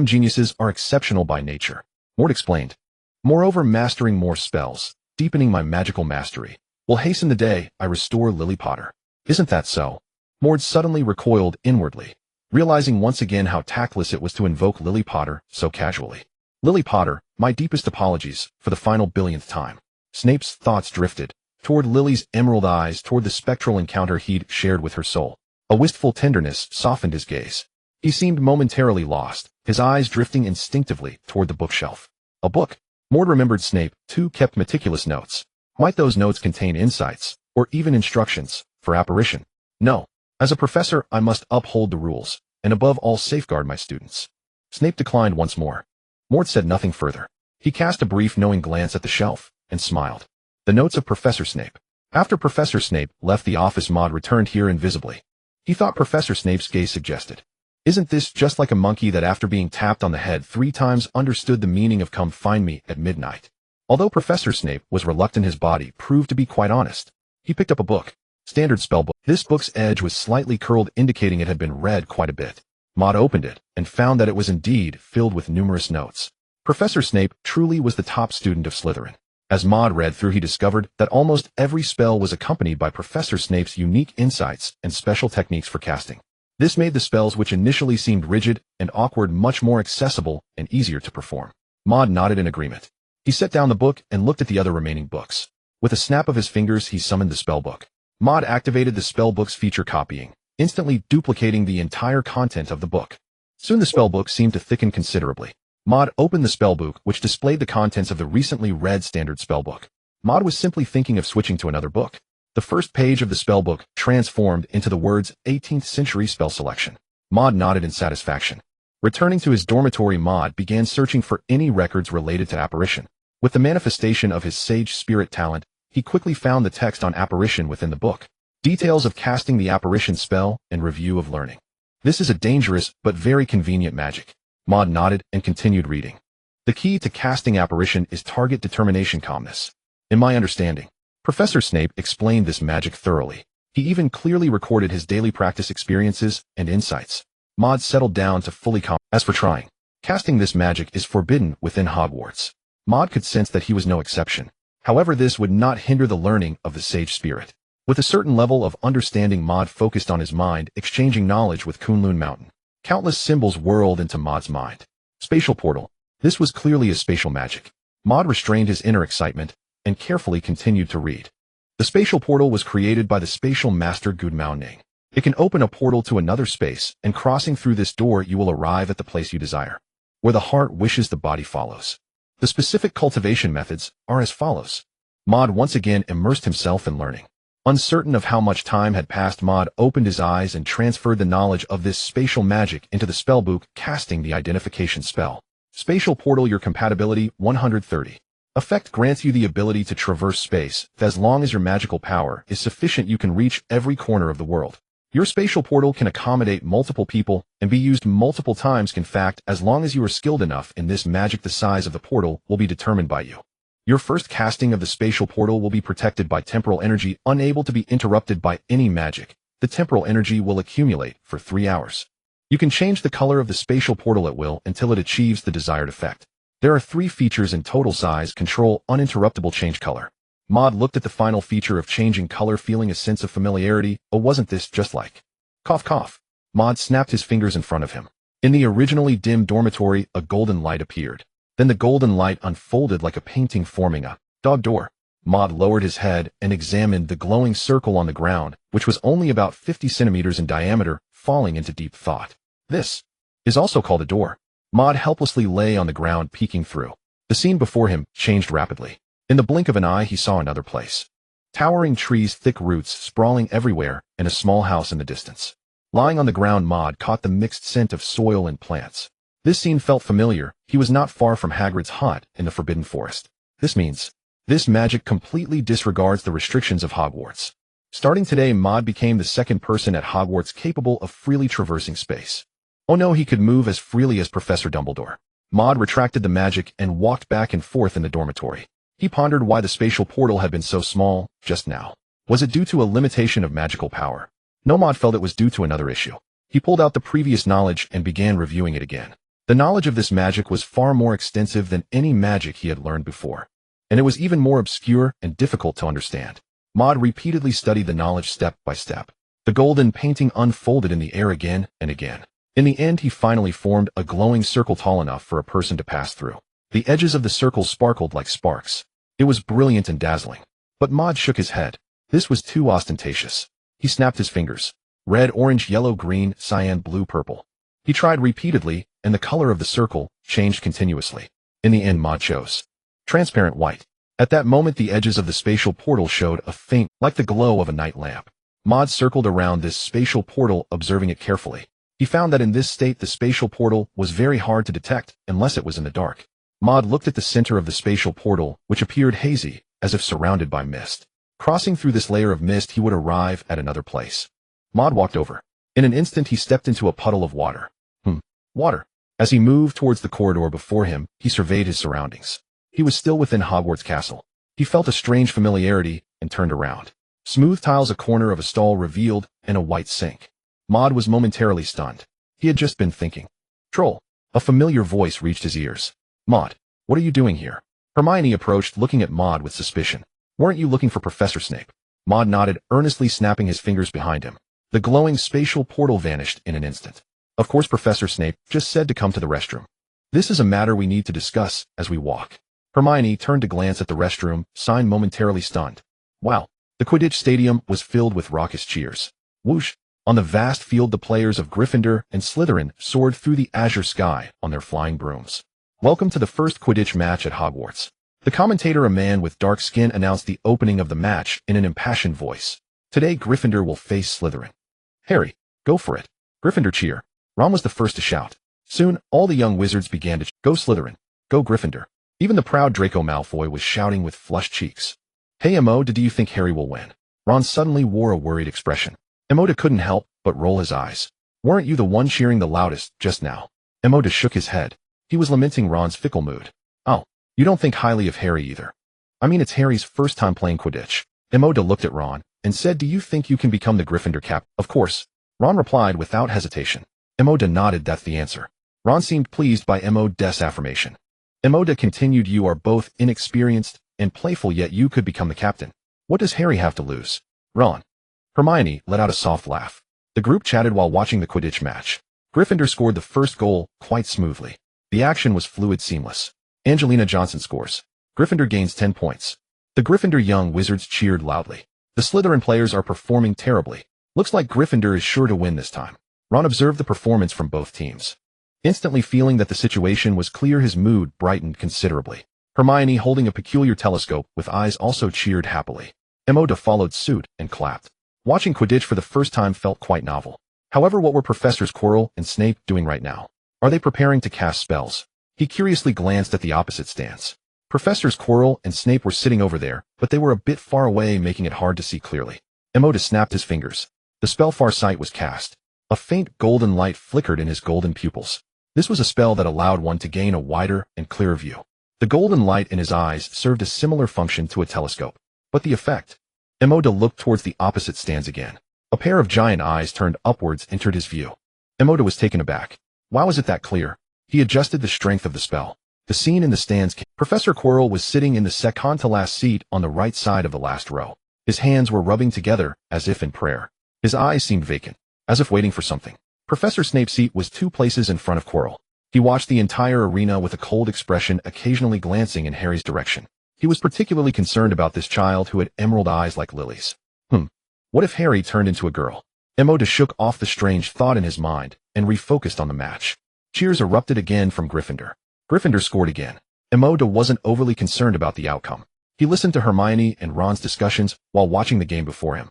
S1: geniuses are exceptional by nature. Maude explained. Moreover, mastering more spells, deepening my magical mastery, will hasten the day I restore Lily Potter. Isn't that so? Maude suddenly recoiled inwardly, realizing once again how tactless it was to invoke Lily Potter so casually. Lily Potter, my deepest apologies for the final billionth time. Snape's thoughts drifted toward Lily's emerald eyes, toward the spectral encounter he'd shared with her soul. A wistful tenderness softened his gaze. He seemed momentarily lost, his eyes drifting instinctively toward the bookshelf. A book. Maude remembered Snape, too, kept meticulous notes. Might those notes contain insights, or even instructions, for apparition? No. As a professor, I must uphold the rules, and above all safeguard my students. Snape declined once more. Maude said nothing further. He cast a brief knowing glance at the shelf, and smiled. The notes of Professor Snape. After Professor Snape left the office, Maude returned here invisibly. He thought Professor Snape's gaze suggested. Isn't this just like a monkey that after being tapped on the head 3 times understood the meaning of come find me at midnight? Although Professor Snape was reluctant, his body proved to be quite honest. He picked up a book. Standard spellbook. This book's edge was slightly curled, indicating it had been read quite a bit. Maude opened it and found that it was indeed filled with numerous notes. Professor Snape truly was the top student of Slytherin. As Maude read through, he discovered that almost every spell was accompanied by Professor Snape's unique insights and special techniques for casting. This made the spells which initially seemed rigid and awkward much more accessible and easier to perform. Maude nodded in agreement. He set down the book and looked at the other remaining books. With a snap of his fingers, he summoned the spellbook. Maude activated the spellbook's feature copying, instantly duplicating the entire content of the book. Soon the spellbook seemed to thicken considerably. Maude opened the spellbook, which displayed the contents of the recently read standard spellbook. Maude was simply thinking of switching to another book. The first page of the spellbook transformed into the words 18th century spell selection. Maude nodded in satisfaction. Returning to his dormitory, Maude began searching for any records related to apparition. With the manifestation of his sage spirit talent, he quickly found the text on apparition within the book. Details of casting the apparition spell and review of learning. This is a dangerous but very convenient magic. Maude nodded and continued reading. The key to casting apparition is target determination calmness. In my understanding, Professor Snape explained this magic thoroughly. He even clearly recorded his daily practice experiences and insights. Maude settled down to fully calm. As for trying, casting this magic is forbidden within Hogwarts. Maude could sense that he was no exception. However, this would not hinder the learning of the sage spirit. With a certain level of understanding, Maude focused on his mind, exchanging knowledge with Kunlun Mountain. Countless symbols whirled into Maude's mind. Spatial portal. This was clearly a spatial magic. Maude restrained his inner excitement and carefully continued to read. The spatial portal was created by the spatial master Gudmao Ning. It can open a portal to another space, and crossing through this door you will arrive at the place you desire. Where the heart wishes, the body follows. The specific cultivation methods are as follows. Maude once again immersed himself in learning. Uncertain of how much time had passed, Maude opened his eyes and transferred the knowledge of this spatial magic into the spellbook, casting the identification spell. Spatial portal. Your compatibility 130. Effect grants you the ability to traverse space. As long as your magical power is sufficient, you can reach every corner of the world. Your spatial portal can accommodate multiple people and be used multiple times. In fact, as long as you are skilled enough in this magic, the size of the portal will be determined by you. Your first casting of the spatial portal will be protected by temporal energy, unable to be interrupted by any magic. The temporal energy will accumulate for 3 hours. You can change the color of the spatial portal at will until it achieves the desired effect. There are 3 features in total: size, control, uninterruptible change color. Maude looked at the final feature of changing color, feeling a sense of familiarity. Oh, wasn't this just like... Cough, cough. Maude snapped his fingers in front of him. In the originally dim dormitory, a golden light appeared. Then the golden light unfolded like a painting, forming a dog door. Maude lowered his head and examined the glowing circle on the ground, which was only about 50 centimeters in diameter, falling into deep thought. This is also called a door. Maude helplessly lay on the ground, peeking through. The scene before him changed rapidly. In the blink of an eye, he saw another place. Towering trees, thick roots sprawling everywhere, and a small house in the distance. Lying on the ground, Maude caught the mixed scent of soil and plants. This scene felt familiar. He was not far from Hagrid's hut in the Forbidden Forest. This means this magic completely disregards the restrictions of Hogwarts. Starting today, Maude became the second person at Hogwarts capable of freely traversing space. Oh no, he could move as freely as Professor Dumbledore. Maude retracted the magic and walked back and forth in the dormitory. He pondered why the spatial portal had been so small just now. Was it due to a limitation of magical power? No, Maude felt it was due to another issue. He pulled out the previous knowledge and began reviewing it again. The knowledge of this magic was far more extensive than any magic he had learned before, and it was even more obscure and difficult to understand. Maude repeatedly studied the knowledge step by step. The golden painting unfolded in the air again and again. In the end, he finally formed a glowing circle tall enough for a person to pass through. The edges of the circle sparkled like sparks. It was brilliant and dazzling. But Maude shook his head. This was too ostentatious. He snapped his fingers. Red, orange, yellow, green, cyan, blue, purple. He tried repeatedly, and the color of the circle changed continuously. In the end, Maude chose transparent white. At that moment, the edges of the spatial portal showed a faint, like the glow of a night lamp. Maude circled around this spatial portal, observing it carefully. He found that in this state, the spatial portal was very hard to detect unless it was in the dark. Maude looked at the center of the spatial portal, which appeared hazy, as if surrounded by mist. Crossing through this layer of mist, he would arrive at another place. Maude walked over. In an instant, he stepped into a puddle of water. Water. As he moved towards the corridor before him, he surveyed his surroundings. He was still within Hogwarts Castle. He felt a strange familiarity and turned around. Smooth tiles, a corner of a stall revealed, and a white sink. Maude was momentarily stunned. He had just been thinking. Troll. A familiar voice reached his ears. Maude, what are you doing here? Hermione approached, looking at Maude with suspicion. Weren't you looking for Professor Snape? Maude nodded, earnestly snapping his fingers behind him. The glowing spatial portal vanished in an instant. Of course, Professor Snape just said to come to the restroom. This is a matter we need to discuss as we walk. Hermione turned to glance at the restroom, sign momentarily stunned. Wow. The Quidditch stadium was filled with raucous cheers. Whoosh. On the vast field, the players of Gryffindor and Slytherin soared through the azure sky on their flying brooms. Welcome to the first Quidditch match at Hogwarts. The commentator, a man with dark skin, announced the opening of the match in an impassioned voice. Today, Gryffindor will face Slytherin. Harry, go for it. Gryffindor cheer. Ron was the first to shout. Soon, all the young wizards began to go Slytherin, go Gryffindor. Even the proud Draco Malfoy was shouting with flushed cheeks. Hey Maude, do you think Harry will win? Ron suddenly wore a worried expression. Maude couldn't help but roll his eyes. Weren't you the one cheering the loudest just now? Maude shook his head. He was lamenting Ron's fickle mood. Oh, you don't think highly of Harry either. I mean, it's Harry's first time playing Quidditch. Maude looked at Ron and said, do you think you can become the Gryffindor captain? Of course. Ron replied without hesitation. Maude nodded. That's the answer. Ron seemed pleased by Maude's affirmation. Maude continued, you are both inexperienced and playful, yet you could become the captain. What does Harry have to lose? Ron. Hermione let out a soft laugh. The group chatted while watching the Quidditch match. Gryffindor scored the first goal quite smoothly. The action was fluid, seamless. Angelina Johnson scores. Gryffindor gains 10 points. The Gryffindor young wizards cheered loudly. The Slytherin players are performing terribly. Looks like Gryffindor is sure to win this time. Ron observed the performance from both teams. Instantly feeling that the situation was clear, his mood brightened considerably. Hermione, holding a peculiar telescope with eyes, also cheered happily. Maude followed suit and clapped. Watching Quidditch for the first time felt quite novel. However, what were Professors Quirrell and Snape doing right now? Are they preparing to cast spells? He curiously glanced at the opposite stands. Professors Quirrell and Snape were sitting over there, but they were a bit far away, making it hard to see clearly. Maude snapped his fingers. The spell Farsight was cast. A faint golden light flickered in his golden pupils. This was a spell that allowed one to gain a wider and clearer view. The golden light in his eyes served a similar function to a telescope. But the effect? Maude looked towards the opposite stands again. A pair of giant eyes turned upwards entered his view. Maude was taken aback. Why was it that clear? He adjusted the strength of the spell. The scene in the stands. Professor Quirrell was sitting in the second to last seat on the right side of the last row. His hands were rubbing together as if in prayer. His eyes seemed vacant, as if waiting for something. Professor Snape's seat was 2 places in front of Quirrell. He watched the entire arena with a cold expression, occasionally glancing in Harry's direction. He was particularly concerned about this child who had emerald eyes like lilies. What if Harry turned into a girl? Maude shook off the strange thought in his mind and refocused on the match. Cheers erupted again from Gryffindor. Gryffindor scored again. Maude wasn't overly concerned about the outcome. He listened to Hermione and Ron's discussions while watching the game before him.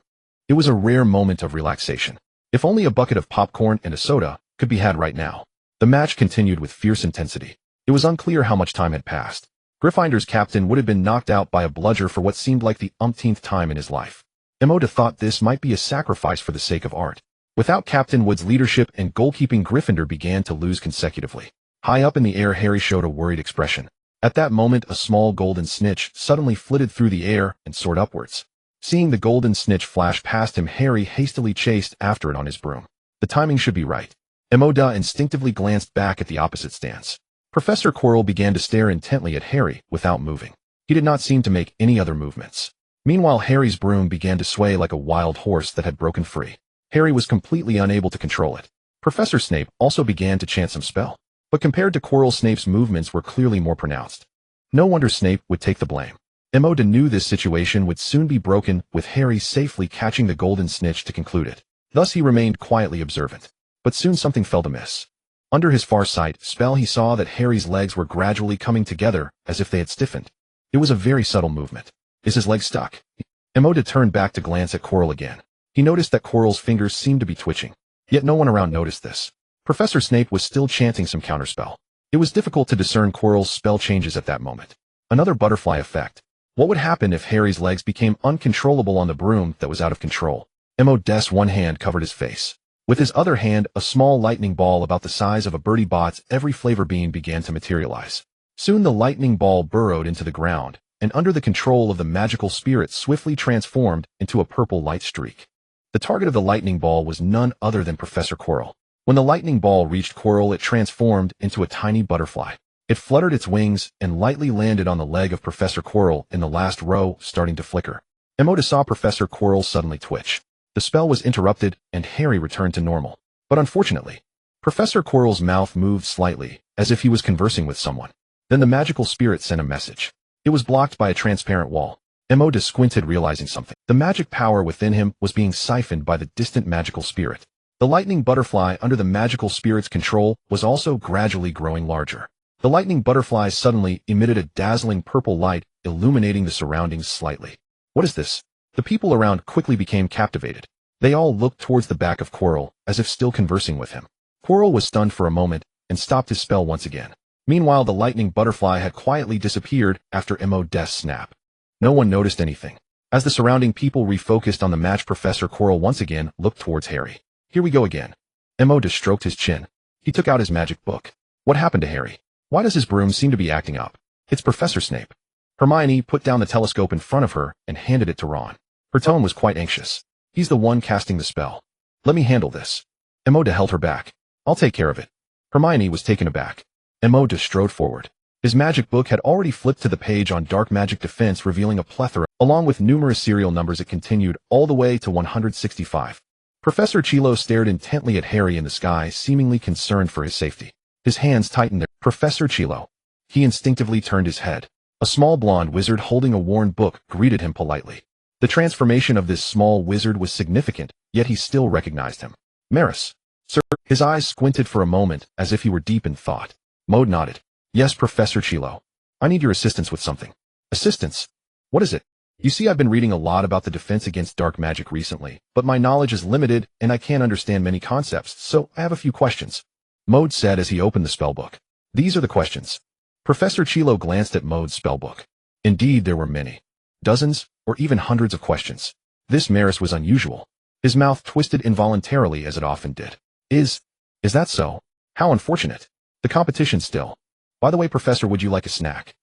S1: It was a rare moment of relaxation. If only a bucket of popcorn and a soda could be had right now. The match continued with fierce intensity. It was unclear how much time had passed. Gryffindor's captain would have been knocked out by a bludger for what seemed like the umpteenth time in his life. Maude thought this might be a sacrifice for the sake of art. Without Captain Wood's leadership and goalkeeping, Gryffindor began to lose consecutively. High up in the air, Harry showed a worried expression. At that moment, a small golden snitch suddenly flitted through the air and soared upwards. Seeing the golden snitch flash past him, Harry hastily chased after it on his broom. The timing should be right. Maude instinctively glanced back at the opposite stance. Professor Quirrell began to stare intently at Harry without moving. He did not seem to make any other movements. Meanwhile, Harry's broom began to sway like a wild horse that had broken free. Harry was completely unable to control it. Professor Snape also began to chant some spell. But compared to Quirrell, Snape's movements were clearly more pronounced. No wonder Snape would take the blame. Maude knew this situation would soon be broken, with Harry safely catching the golden snitch to conclude it. Thus he remained quietly observant. But soon something felt amiss. Under his Farsight spell, he saw that Harry's legs were gradually coming together as if they had stiffened. It was a very subtle movement. Is his leg stuck? Maude turned back to glance at Quirrell again. He noticed that Quirrell's fingers seemed to be twitching. Yet no one around noticed this. Professor Snape was still chanting some counterspell. It was difficult to discern Quirrell's spell changes at that moment. Another butterfly effect. What would happen if Harry's legs became uncontrollable on the broom that was out of control? Maude's one hand covered his face. With his other hand, a small lightning ball about the size of a Birdie Bot's every flavor bean began to materialize. Soon the lightning ball burrowed into the ground, and under the control of the magical spirit swiftly transformed into a purple light streak. The target of the lightning ball was none other than Professor Quirrell. When the lightning ball reached Quirrell, it transformed into a tiny butterfly. It fluttered its wings and lightly landed on the leg of Professor Quirrell in the last row, starting to flicker. Maude saw Professor Quirrell suddenly twitch. The spell was interrupted, and Harry returned to normal. But unfortunately, Professor Quirrell's mouth moved slightly, as if he was conversing with someone. Then the magical spirit sent a message. It was blocked by a transparent wall. Maude squinted, realizing something. The magic power within him was being siphoned by the distant magical spirit. The lightning butterfly under the magical spirit's control was also gradually growing larger. The lightning butterfly suddenly emitted a dazzling purple light, illuminating the surroundings slightly. What is this? The people around quickly became captivated. They all looked towards the back of Quirrell, as if still conversing with him. Quirrell was stunned for a moment, and stopped his spell once again. Meanwhile, the lightning butterfly had quietly disappeared after Maude's snap. No one noticed anything. As the surrounding people refocused on the match, Professor Quirrell once again looked towards Harry. Here we go again. Maude stroked his chin. He took out his magic book. What happened to Harry? Why does his broom seem to be acting up? It's Professor Snape. Hermione put down the telescope in front of her and handed it to Ron. Her tone was quite anxious. He's the one casting the spell. Let me handle this. Maude held her back. I'll take care of it. Hermione was taken aback. Maude strode forward. His magic book had already flipped to the page on dark magic defense, revealing a plethora, along with numerous serial numbers. It continued all the way to 165. Professor Chilo stared intently at Harry in the sky, seemingly concerned for his safety. His hands tightened there. Professor Chilo. He instinctively turned his head. A small blonde wizard holding a worn book greeted him politely. The transformation of this small wizard was significant, yet he still recognized him. Maris. Sir. His eyes squinted for a moment, as if he were deep in thought. Maude nodded. Yes, Professor Chilo. I need your assistance with something. Assistance? What is it? You see, I've been reading a lot about the defense against dark magic recently, but my knowledge is limited and I can't understand many concepts, so I have a few questions. Maude said as he opened the spellbook. These are the questions. Professor Chilo glanced at Maude's spellbook. Indeed, there were many. Dozens, or even hundreds of questions. This Maris was unusual. His mouth twisted involuntarily, as it often did. Is that so? How unfortunate. The competition still. By the way, Professor, would you like a snack?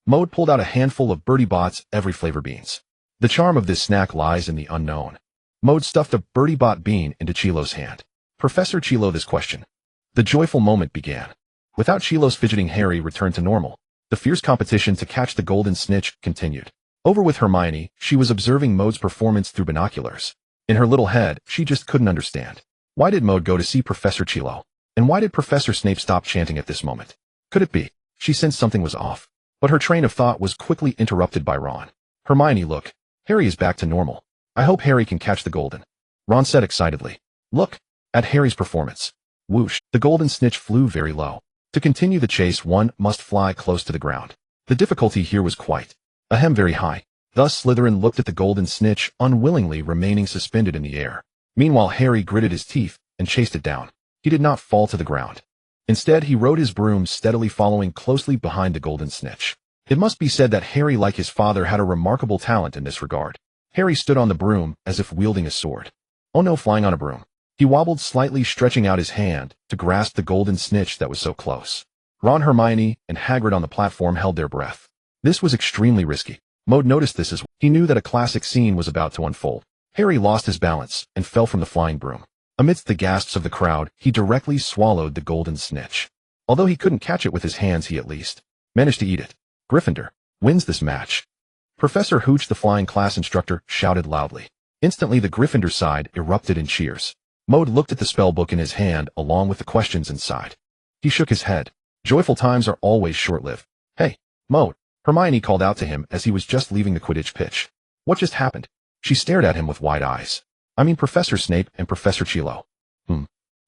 S1: Maude pulled out a handful of Birdie Bot's every flavor beans. The charm of this snack lies in the unknown. Maude stuffed a Birdie Bot bean into Chilo's hand. Professor Chilo, this question. The joyful moment began. Without Chilo's fidgeting, Harry returned to normal. The fierce competition to catch the golden snitch continued. Over with Hermione, she was observing Maude's performance through binoculars. In her little head, she just couldn't understand. Why did Maude go to see Professor Chilo? And why did Professor Snape stop chanting at this moment? Could it be? She sensed something was off. But her train of thought was quickly interrupted by Ron. Hermione, look. Harry is back to normal. I hope Harry can catch the golden. Ron said excitedly. Look at Harry's performance. Whoosh, the golden snitch flew very low. To continue the chase, one must fly close to the ground. The difficulty here was quite very high. Thus Slytherin looked at the golden snitch, unwillingly remaining suspended in the air. Meanwhile, Harry gritted his teeth and chased it down. He did not fall to the ground. Instead, he rode his broom, steadily following closely behind the golden snitch. It must be said that Harry, like his father, had a remarkable talent in this regard. Harry stood on the broom as if wielding a sword. Oh no, flying on a broom. He wobbled slightly, stretching out his hand to grasp the golden snitch that was so close. Ron, Hermione, and Hagrid on the platform held their breath. This was extremely risky. Maude noticed this as well. He knew that a classic scene was about to unfold. Harry lost his balance and fell from the flying broom. Amidst the gasps of the crowd, he directly swallowed the golden snitch. Although he couldn't catch it with his hands, he at least managed to eat it. Gryffindor wins this match. Professor Hooch, the flying class instructor, shouted loudly. Instantly, the Gryffindor side erupted in cheers. Maude looked at the spellbook in his hand along with the questions inside. He shook his head. Joyful times are always short-lived. Hey, Maude, Hermione called out to him as he was just leaving the Quidditch pitch. What just happened? She stared at him with wide eyes. I mean Professor Snape and Professor Chilo.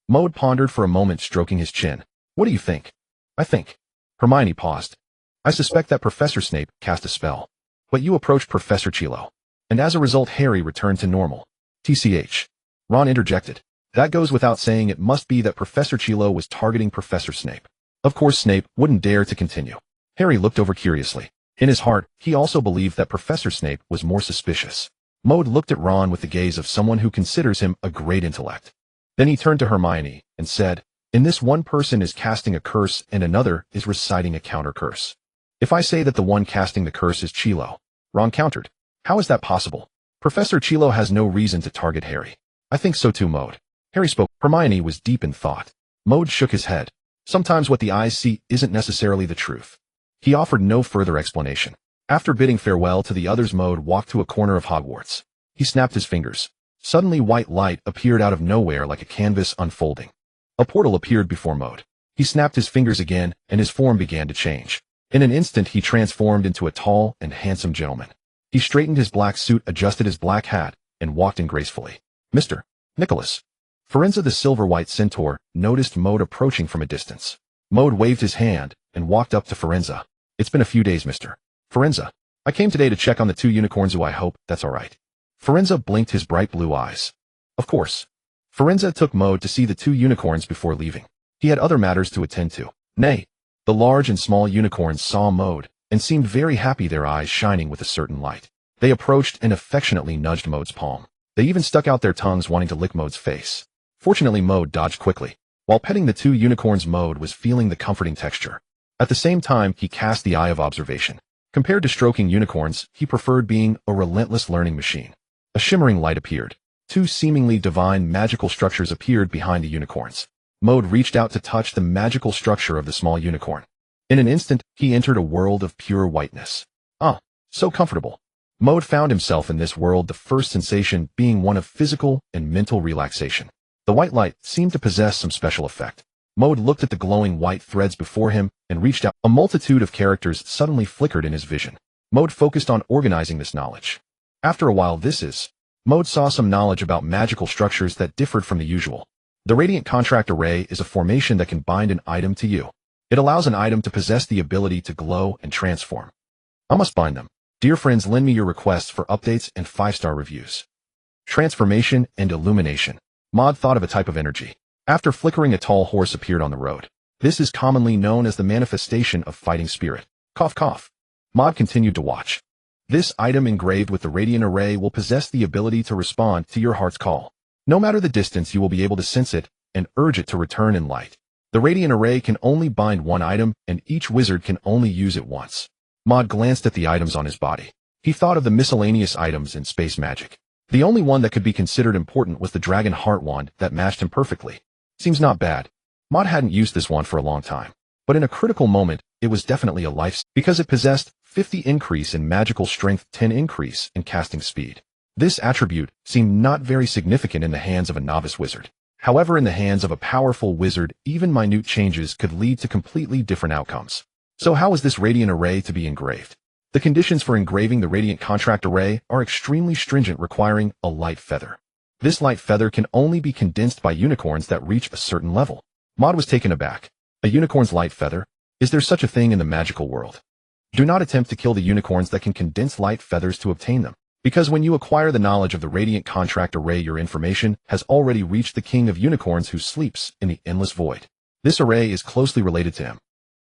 S1: Maude pondered for a moment, stroking his chin. What do you think? I think. Hermione paused. I suspect that Professor Snape cast a spell. But you approached Professor Chilo. And as a result, Harry returned to normal. TCH. Ron interjected. That goes without saying. It must be that Professor Chilo was targeting Professor Snape. Of course, Snape wouldn't dare to continue. Harry looked over curiously. In his heart, he also believed that Professor Snape was more suspicious. Maude looked at Ron with the gaze of someone who considers him a great intellect. Then he turned to Hermione and said, "In this, one person is casting a curse and another is reciting a counter curse. If I say that the one casting the curse is Chilo," Ron countered, "how is that possible? Professor Chilo has no reason to target Harry." "I think so too, Maude." Harry spoke. Hermione was deep in thought. Maude shook his head. Sometimes what the eyes see isn't necessarily the truth. He offered no further explanation. After bidding farewell to the others, Maude walked to a corner of Hogwarts. He snapped his fingers. Suddenly white light appeared out of nowhere like a canvas unfolding. A portal appeared before Maude. He snapped his fingers again, and his form began to change. In an instant he transformed into a tall and handsome gentleman. He straightened his black suit, adjusted his black hat, and walked in gracefully. "Mr. Nicholas." Firenze the silver-white centaur noticed Maude approaching from a distance. Maude waved his hand and walked up to Firenze. "It's been a few days, Mr. Firenze. I came today to check on the 2 unicorns. I hope that's all right." Firenze blinked his bright blue eyes. "Of course." Firenze took Maude to see the 2 unicorns before leaving. He had other matters to attend to. Nay, the large and small unicorns saw Maude and seemed very happy, their eyes shining with a certain light. They approached and affectionately nudged Maude's palm. They even stuck out their tongues, wanting to lick Maude's face. Fortunately, Maude dodged quickly. While petting the 2 unicorns, Maude was feeling the comforting texture. At the same time, he cast the eye of observation. Compared to stroking unicorns, he preferred being a relentless learning machine. A shimmering light appeared. 2 seemingly divine magical structures appeared behind the unicorns. Maude reached out to touch the magical structure of the small unicorn. In an instant, he entered a world of pure whiteness. Ah, so comfortable. Maude found himself in this world, the first sensation being one of physical and mental relaxation. The white light seemed to possess some special effect. Maude looked at the glowing white threads before him and reached out. A multitude of characters suddenly flickered in his vision. Maude focused on organizing this knowledge. After a while, Maude saw some knowledge about magical structures that differed from the usual. The Radiant Contract Array is a formation that can bind an item to you. It allows an item to possess the ability to glow and transform. I must bind them. Dear friends, lend me your requests for updates and 5-star reviews. Transformation and illumination. Maude thought of a type of energy. After flickering, a tall horse appeared on the road. This is commonly known as the manifestation of fighting spirit. Cough, cough. Maude continued to watch. This item engraved with the Radiant Array will possess the ability to respond to your heart's call. No matter the distance, you will be able to sense it and urge it to return in light. The Radiant Array can only bind one item, and each wizard can only use it once. Maude glanced at the items on his body. He thought of the miscellaneous items in space magic. The only one that could be considered important was the Dragon Heart Wand that matched him perfectly. Seems not bad. Maude hadn't used this wand for a long time, but in a critical moment, it was definitely a life, because it possessed 50 increase in magical strength, 10 increase in casting speed. This attribute seemed not very significant in the hands of a novice wizard. However, in the hands of a powerful wizard, even minute changes could lead to completely different outcomes. So how is this Radiant Array to be engraved? The conditions for engraving the Radiant Contract Array are extremely stringent, requiring a light feather. This light feather can only be condensed by unicorns that reach a certain level. Maude was taken aback. A unicorn's light feather? Is there such a thing in the magical world? Do not attempt to kill the unicorns that can condense light feathers to obtain them, because when you acquire the knowledge of the Radiant Contract Array, your information has already reached the King of Unicorns, who sleeps in the endless void. This array is closely related to him.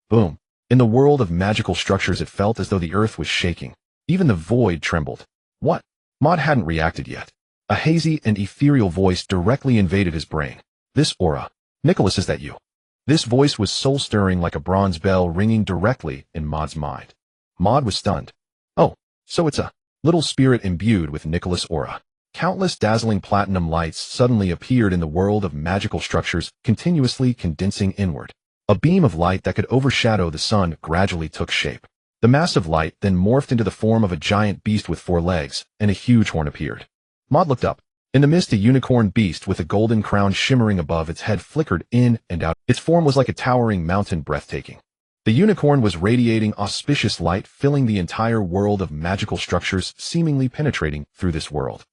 S1: Boom. In the world of magical structures, it felt as though the earth was shaking. Even the void trembled. What? Maude hadn't reacted yet. A hazy and ethereal voice directly invaded his brain. This aura. Nicholas, is that you? This voice was soul-stirring, like a bronze bell ringing directly in Maude's mind. Maude was stunned. Oh, so it's a little spirit imbued with Nicholas' aura. Countless dazzling platinum lights suddenly appeared in the world of magical structures, continuously condensing inward. A beam of light that could overshadow the sun gradually took shape. The massive light then morphed into the form of a giant beast with 4 legs, and a huge horn appeared. Maude looked up. In the mist, a unicorn beast with a golden crown shimmering above its head flickered in and out. Its form was like a towering mountain, breathtaking. The unicorn was radiating auspicious light, filling the entire world of magical structures, seemingly penetrating through this world.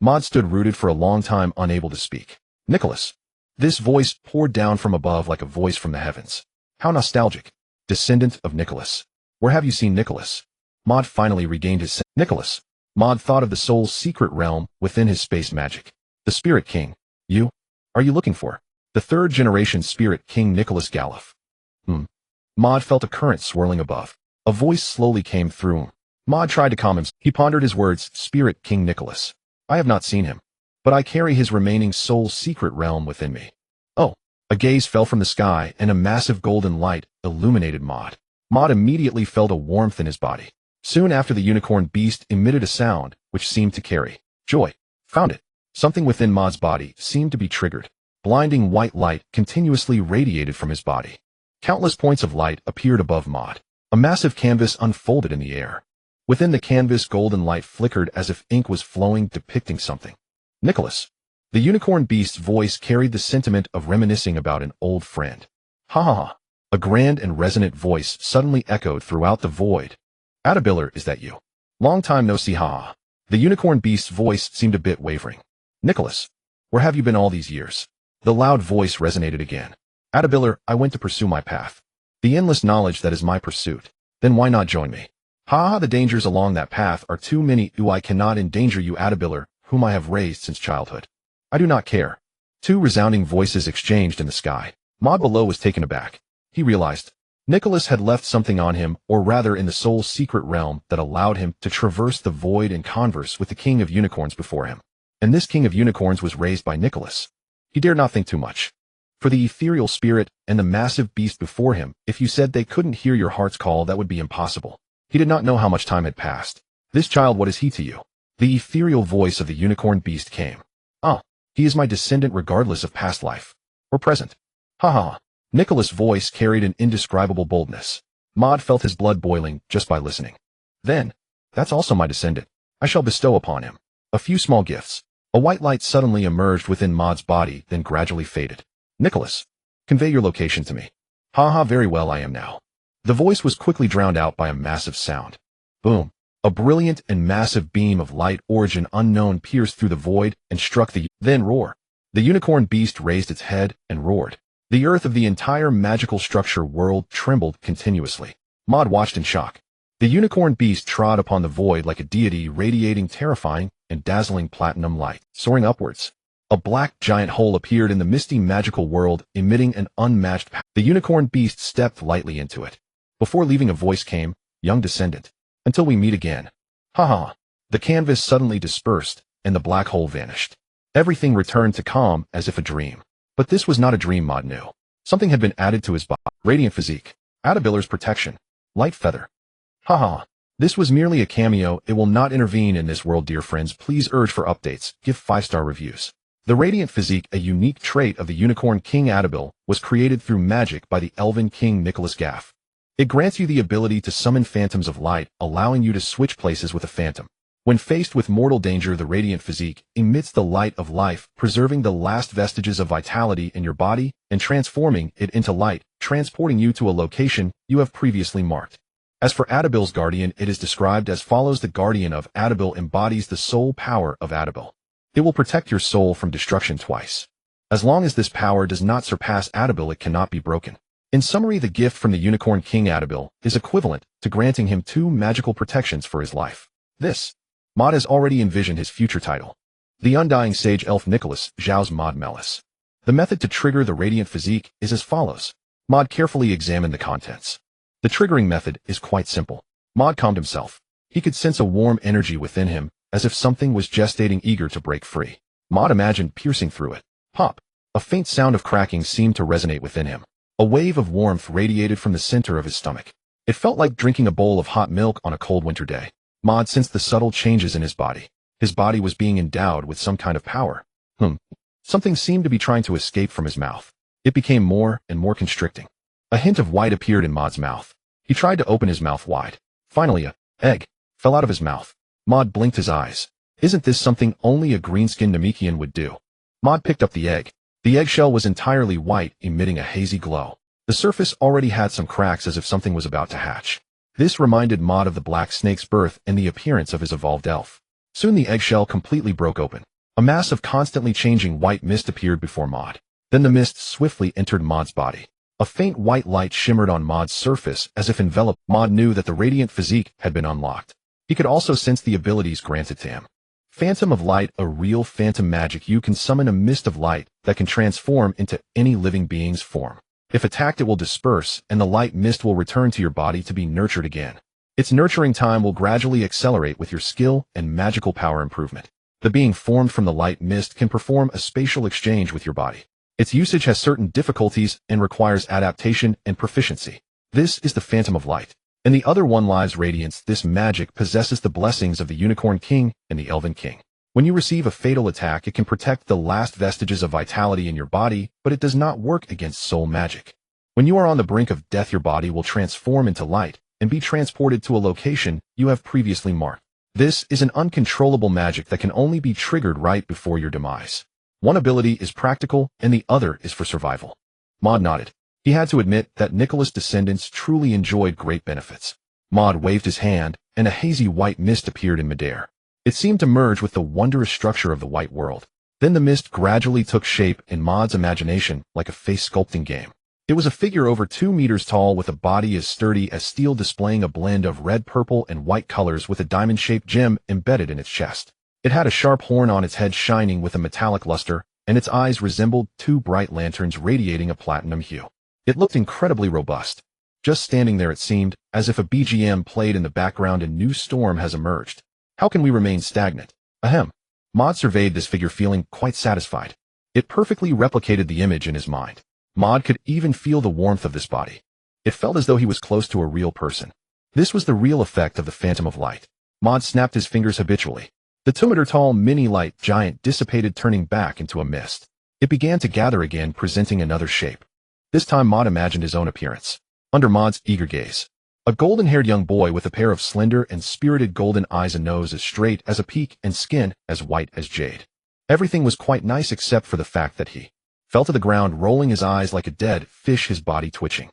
S1: Maude stood rooted for a long time, unable to speak. Nicholas. This voice poured down from above like a voice from the heavens. How nostalgic. Descendant of Nicholas. Where have you seen Nicholas? Maude finally regained his sense. Nicholas. Maude thought of the soul's secret realm within his space magic. The Spirit King. You? Are you looking for the 3rd-generation Spirit King Nicholas Gallup? Maude felt a current swirling above. A voice slowly came through him. Maude tried to calm himself. He pondered his words. Spirit King Nicholas. I have not seen him. but I carry his remaining soul secret realm within me. Oh, a gaze fell from the sky and a massive golden light illuminated Maude. Maude immediately felt a warmth in his body. Soon after, the unicorn beast emitted a sound which seemed to carry joy. Found it. Something within Maude's body seemed to be triggered. Blinding white light continuously radiated from his body. Countless points of light appeared above Maude. A massive canvas unfolded in the air. Within the canvas, golden light flickered as if ink was flowing, depicting something. Nicholas. The unicorn beast's voice carried the sentiment of reminiscing about an old friend. Ha ha ha. A grand and resonant voice suddenly echoed throughout the void. Adabiller, is that you? Long time no see, ha ha. The unicorn beast's voice seemed a bit wavering. Nicholas. Where have you been all these years? The loud voice resonated again. Adabiller, I went to pursue my path. The endless knowledge that is my pursuit. Then why not join me? Ha ha, the dangers along that path are too many. I cannot endanger you, Adabiller, whom I have raised since childhood. I do not care. Two resounding voices exchanged in the sky. Maude below was taken aback. He realized Nicholas had left something on him, or rather in the soul's secret realm, that allowed him to traverse the void and converse with the king of unicorns before him. And this king of unicorns was raised by Nicholas. He dared not think too much. For the ethereal spirit and the massive beast before him, if you said they couldn't hear your heart's call, that would be impossible. He did not know how much time had passed. This child, what is he to you? The ethereal voice of the unicorn beast came. Ah, he is my descendant regardless of past life. Or present. Ha ha. Nicholas' voice carried an indescribable boldness. Maude felt his blood boiling just by listening. Then, that's also my descendant. I shall bestow upon him a few small gifts. A white light suddenly emerged within Maude's body, then gradually faded. Nicholas, convey your location to me. Ha ha, very well, I am now. The voice was quickly drowned out by a massive sound. Boom. A brilliant and massive beam of light, origin unknown, pierced through the void and struck then roar. The unicorn beast raised its head and roared. The earth of the entire magical structure world trembled continuously. Maude watched in shock. The unicorn beast trod upon the void like a deity, radiating terrifying and dazzling platinum light. Soaring upwards, a black giant hole appeared in the misty magical world, emitting an unmatched power. The unicorn beast stepped lightly into it. Before leaving, a voice came, young descendant. Until we meet again. Ha ha. The canvas suddenly dispersed, and the black hole vanished. Everything returned to calm as if a dream. But this was not a dream, Maude knew. Something had been added to his body. Radiant physique. Adabiller's protection. Light feather. Ha ha. This was merely a cameo. It will not intervene in this world, dear friends. Please urge for updates. Give 5-star reviews. The radiant physique, a unique trait of the unicorn king Adabil, was created through magic by the elven king Nicholas Gaff. It grants you the ability to summon phantoms of light, allowing you to switch places with a phantom. When faced with mortal danger, the radiant physique emits the light of life, preserving the last vestiges of vitality in your body and transforming it into light, transporting you to a location you have previously marked. As for Adabil's guardian, it is described as follows. The guardian of Adabil embodies the soul power of Adabil. It will protect your soul from destruction twice. As long as this power does not surpass Adabil, it cannot be broken. In summary, the gift from the unicorn king Adabil is equivalent to granting him 2 magical protections for his life. This, Maude has already envisioned his future title. The Undying Sage Elf Nicholas Zhao's Maude Melis. The method to trigger the radiant physique is as follows. Maude carefully examined the contents. The triggering method is quite simple. Maude calmed himself. He could sense a warm energy within him, as if something was gestating, eager to break free. Maude imagined piercing through it. Pop! A faint sound of cracking seemed to resonate within him. A wave of warmth radiated from the center of his stomach. It felt like drinking a bowl of hot milk on a cold winter day. Maude sensed the subtle changes in his body. His body was being endowed with some kind of power. Something seemed to be trying to escape from his mouth. It became more and more constricting. A hint of white appeared in Maude's mouth. He tried to open his mouth wide. Finally, a egg fell out of his mouth. Maude blinked his eyes. Isn't this something only a green-skinned Namekian would do? Maude picked up the egg. The eggshell was entirely white, emitting a hazy glow. The surface already had some cracks, as if something was about to hatch. This reminded Maude of the black snake's birth and the appearance of his evolved elf. Soon the eggshell completely broke open. A mass of constantly changing white mist appeared before Maude. Then the mist swiftly entered Maude's body. A faint white light shimmered on Maude's surface, as if enveloped. Maude knew that the radiant physique had been unlocked. He could also sense the abilities granted to him. Phantom of Light, a real phantom magic. You can summon a mist of light that can transform into any living being's form. If attacked, it will disperse, and the light mist will return to your body to be nurtured again. Its nurturing time will gradually accelerate with your skill and magical power improvement. The being formed from the light mist can perform a spatial exchange with your body. Its usage has certain difficulties and requires adaptation and proficiency. This is the Phantom of Light. In the other one lives radiance, this magic possesses the blessings of the Unicorn King and the Elven King. When you receive a fatal attack, it can protect the last vestiges of vitality in your body, but it does not work against soul magic. When you are on the brink of death, your body will transform into light and be transported to a location you have previously marked. This is an uncontrollable magic that can only be triggered right before your demise. One ability is practical and the other is for survival. Maude nodded. He had to admit that Nicholas' descendants truly enjoyed great benefits. Maude waved his hand, and a hazy white mist appeared in midair. It seemed to merge with the wondrous structure of the white world. Then the mist gradually took shape in Maude's imagination like a face sculpting game. It was a figure over 2 meters tall with a body as sturdy as steel, displaying a blend of red, purple, and white colors with a diamond-shaped gem embedded in its chest. It had a sharp horn on its head shining with a metallic luster, and its eyes resembled 2 bright lanterns radiating a platinum hue. It looked incredibly robust. Just standing there, it seemed as if a BGM played in the background. A new storm has emerged. How can we remain stagnant? Ahem. Maude surveyed this figure, feeling quite satisfied. It perfectly replicated the image in his mind. Maude could even feel the warmth of this body. It felt as though he was close to a real person. This was the real effect of the Phantom of Light. Maude snapped his fingers habitually. The 2-meter-tall mini-light giant dissipated, turning back into a mist. It began to gather again, presenting another shape. This time Maude imagined his own appearance. Under Maude's eager gaze, a golden-haired young boy with a pair of slender and spirited golden eyes, a nose as straight as a peak, and skin as white as jade. Everything was quite nice except for the fact that he fell to the ground, rolling his eyes like a dead fish, his body twitching.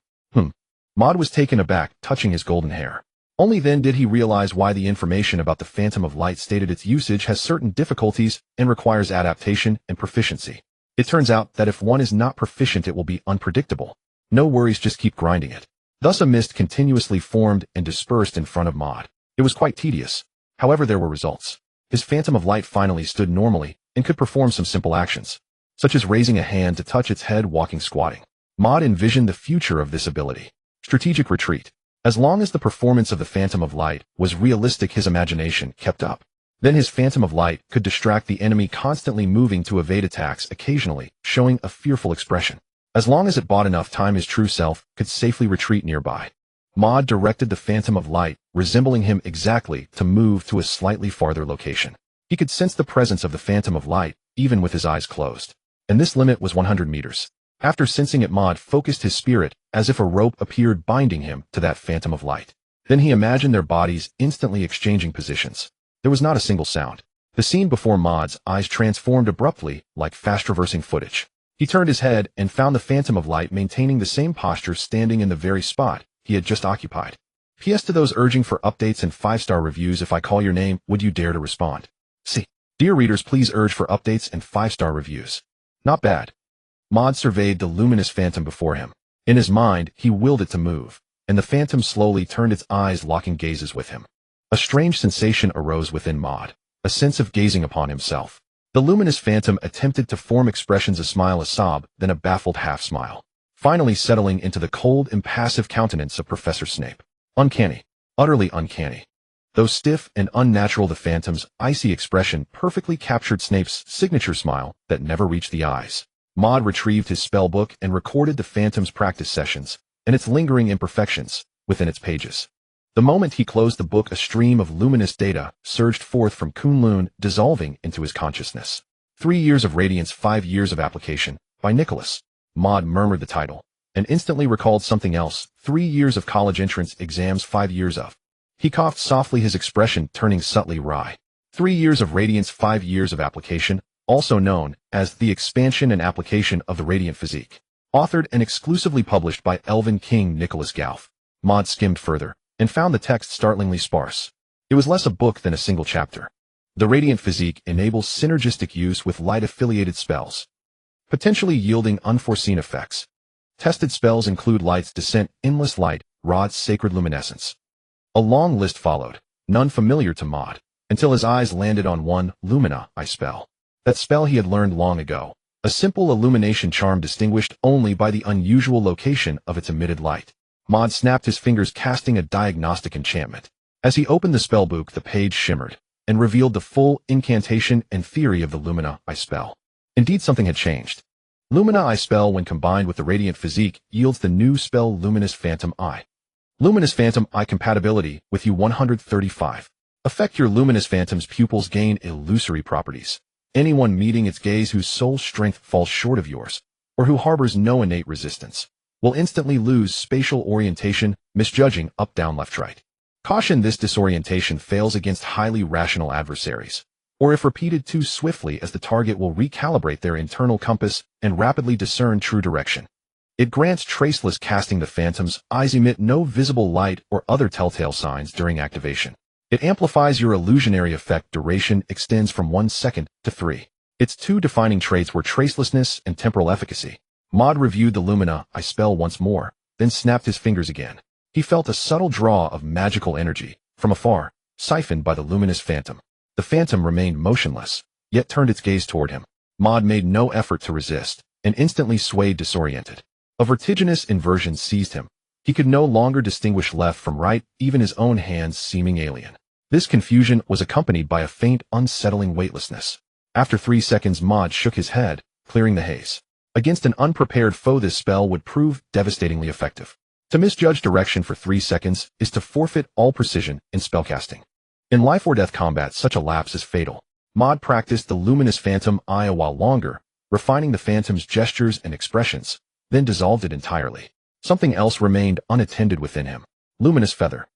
S1: Maude was taken aback, touching his golden hair. Only then did he realize why the information about the Phantom of Light stated its usage has certain difficulties and requires adaptation and proficiency. It turns out that if one is not proficient, it will be unpredictable. No worries, just keep grinding it. Thus a mist continuously formed and dispersed in front of Maude. It was quite tedious. However, there were results. His Phantom of Light finally stood normally and could perform some simple actions, such as raising a hand to touch its head, walking, squatting. Maude envisioned the future of this ability. Strategic retreat. As long as the performance of the Phantom of Light was realistic, his imagination kept up. Then his Phantom of Light could distract the enemy, constantly moving to evade attacks, occasionally showing a fearful expression. As long as it bought enough time, his true self could safely retreat nearby. Maude directed the Phantom of Light, resembling him exactly, to move to a slightly farther location. He could sense the presence of the Phantom of Light, even with his eyes closed. And this limit was 100 meters. After sensing it, Maude focused his spirit, as if a rope appeared binding him to that Phantom of Light. Then he imagined their bodies instantly exchanging positions. There was not a single sound. The scene before Maude's eyes transformed abruptly, like fast-reversing footage. He turned his head and found the Phantom of Light maintaining the same posture, standing in the very spot he had just occupied. P.S. to those urging for updates and 5-star reviews, if I call your name, would you dare to respond? See. Dear readers, please urge for updates and 5-star reviews. Not bad. Maude surveyed the luminous phantom before him. In his mind, he willed it to move, and the phantom slowly turned its eyes, locking gazes with him. A strange sensation arose within Maude, a sense of gazing upon himself. The luminous phantom attempted to form expressions, a smile, a sob, then a baffled half-smile, finally settling into the cold, impassive countenance of Professor Snape. Uncanny. Utterly uncanny. Though stiff and unnatural, the phantom's icy expression perfectly captured Snape's signature smile that never reached the eyes. Maude retrieved his spellbook and recorded the phantom's practice sessions and its lingering imperfections within its pages. The moment he closed the book, a stream of luminous data surged forth from Kunlun, dissolving into his consciousness. 3 years of Radiance, 5 years of application, by Nicholas. Maude murmured the title, and instantly recalled something else. 3 years of college entrance exams, 5 years of. He coughed softly, his expression turning subtly wry. 3 years of Radiance, 5 years of application, also known as The Expansion and Application of the Radiant Physique. Authored and exclusively published by Elven King Nicholas Gauff. Maude skimmed further and found the text startlingly sparse. It was less a book than a single chapter. The Radiant Physique enables synergistic use with light-affiliated spells, potentially yielding unforeseen effects. Tested spells include Light's Descent, Endless Light, Rod's Sacred Luminescence. A long list followed, none familiar to Maude, until his eyes landed on one, Lumina, I spell. That spell he had learned long ago. A simple illumination charm distinguished only by the unusual location of its emitted light. Maude snapped his fingers, casting a diagnostic enchantment. As he opened the spellbook, the page shimmered, and revealed the full incantation and theory of the Lumina Eye spell. Indeed, something had changed. Lumina Eye spell, when combined with the radiant physique, yields the new spell Luminous Phantom Eye. Luminous Phantom Eye compatibility with U-135. Affect your Luminous Phantom's pupils gain illusory properties. Anyone meeting its gaze whose soul strength falls short of yours, or who harbors no innate resistance, will instantly lose spatial orientation, misjudging up, down, left, right. Caution: this disorientation fails against highly rational adversaries, or if repeated too swiftly, as the target will recalibrate their internal compass and rapidly discern true direction. It grants traceless casting. The Phantom's eyes emit no visible light or other telltale signs during activation. It amplifies your illusionary effect. Duration extends from 1 second to 3. Its two defining traits were tracelessness and temporal efficacy. Maude reviewed the Lumina Eye spell once more, then snapped his fingers again. He felt a subtle draw of magical energy from afar, siphoned by the luminous phantom. The phantom remained motionless, yet turned its gaze toward him. Maude made no effort to resist, and instantly swayed, disoriented. A vertiginous inversion seized him. He could no longer distinguish left from right, even his own hands seeming alien. This confusion was accompanied by a faint, unsettling weightlessness. After 3 seconds, Maude shook his head, clearing the haze. Against an unprepared foe, this spell would prove devastatingly effective. To misjudge direction for 3 seconds is to forfeit all precision in spellcasting. In life-or-death combat, such a lapse is fatal. Maude practiced the Luminous Phantom Eye a while longer, refining the phantom's gestures and expressions, then dissolved it entirely. Something else remained unattended within him. Luminous feather.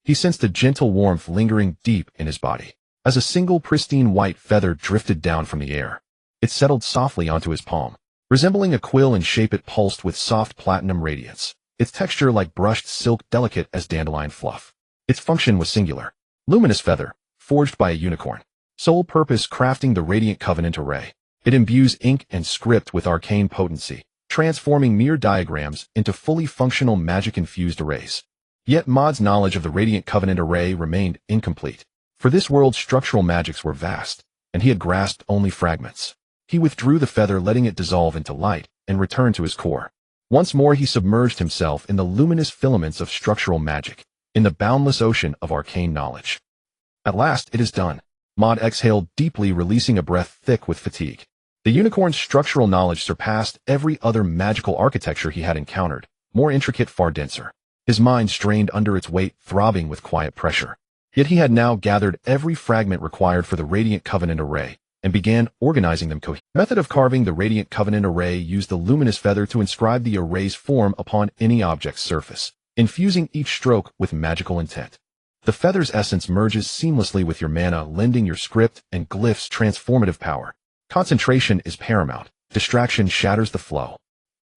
S1: He sensed a gentle warmth lingering deep in his body, as a single pristine white feather drifted down from the air. It settled softly onto his palm. Resembling a quill in shape, it pulsed with soft platinum radiance, its texture like brushed silk, delicate as dandelion fluff. Its function was singular. Luminous feather, forged by a unicorn. Sole purpose: crafting the Radiant Covenant array. It imbues ink and script with arcane potency, transforming mere diagrams into fully functional magic-infused arrays. Yet Maude's knowledge of the Radiant Covenant array remained incomplete. For this world's structural magics were vast, and he had grasped only fragments. He withdrew the feather, letting it dissolve into light, and returned to his core. Once more he submerged himself in the luminous filaments of structural magic, in the boundless ocean of arcane knowledge. At last, it is done. Maude exhaled deeply, releasing a breath thick with fatigue. The unicorn's structural knowledge surpassed every other magical architecture he had encountered, more intricate, far denser. His mind strained under its weight, throbbing with quiet pressure. Yet he had now gathered every fragment required for the Radiant Covenant array, and began organizing them coherently. The method of carving the Radiant Covenant array used the luminous feather to inscribe the array's form upon any object's surface, infusing each stroke with magical intent. The feather's essence merges seamlessly with your mana, lending your script and glyphs transformative power. Concentration is paramount. Distraction shatters the flow.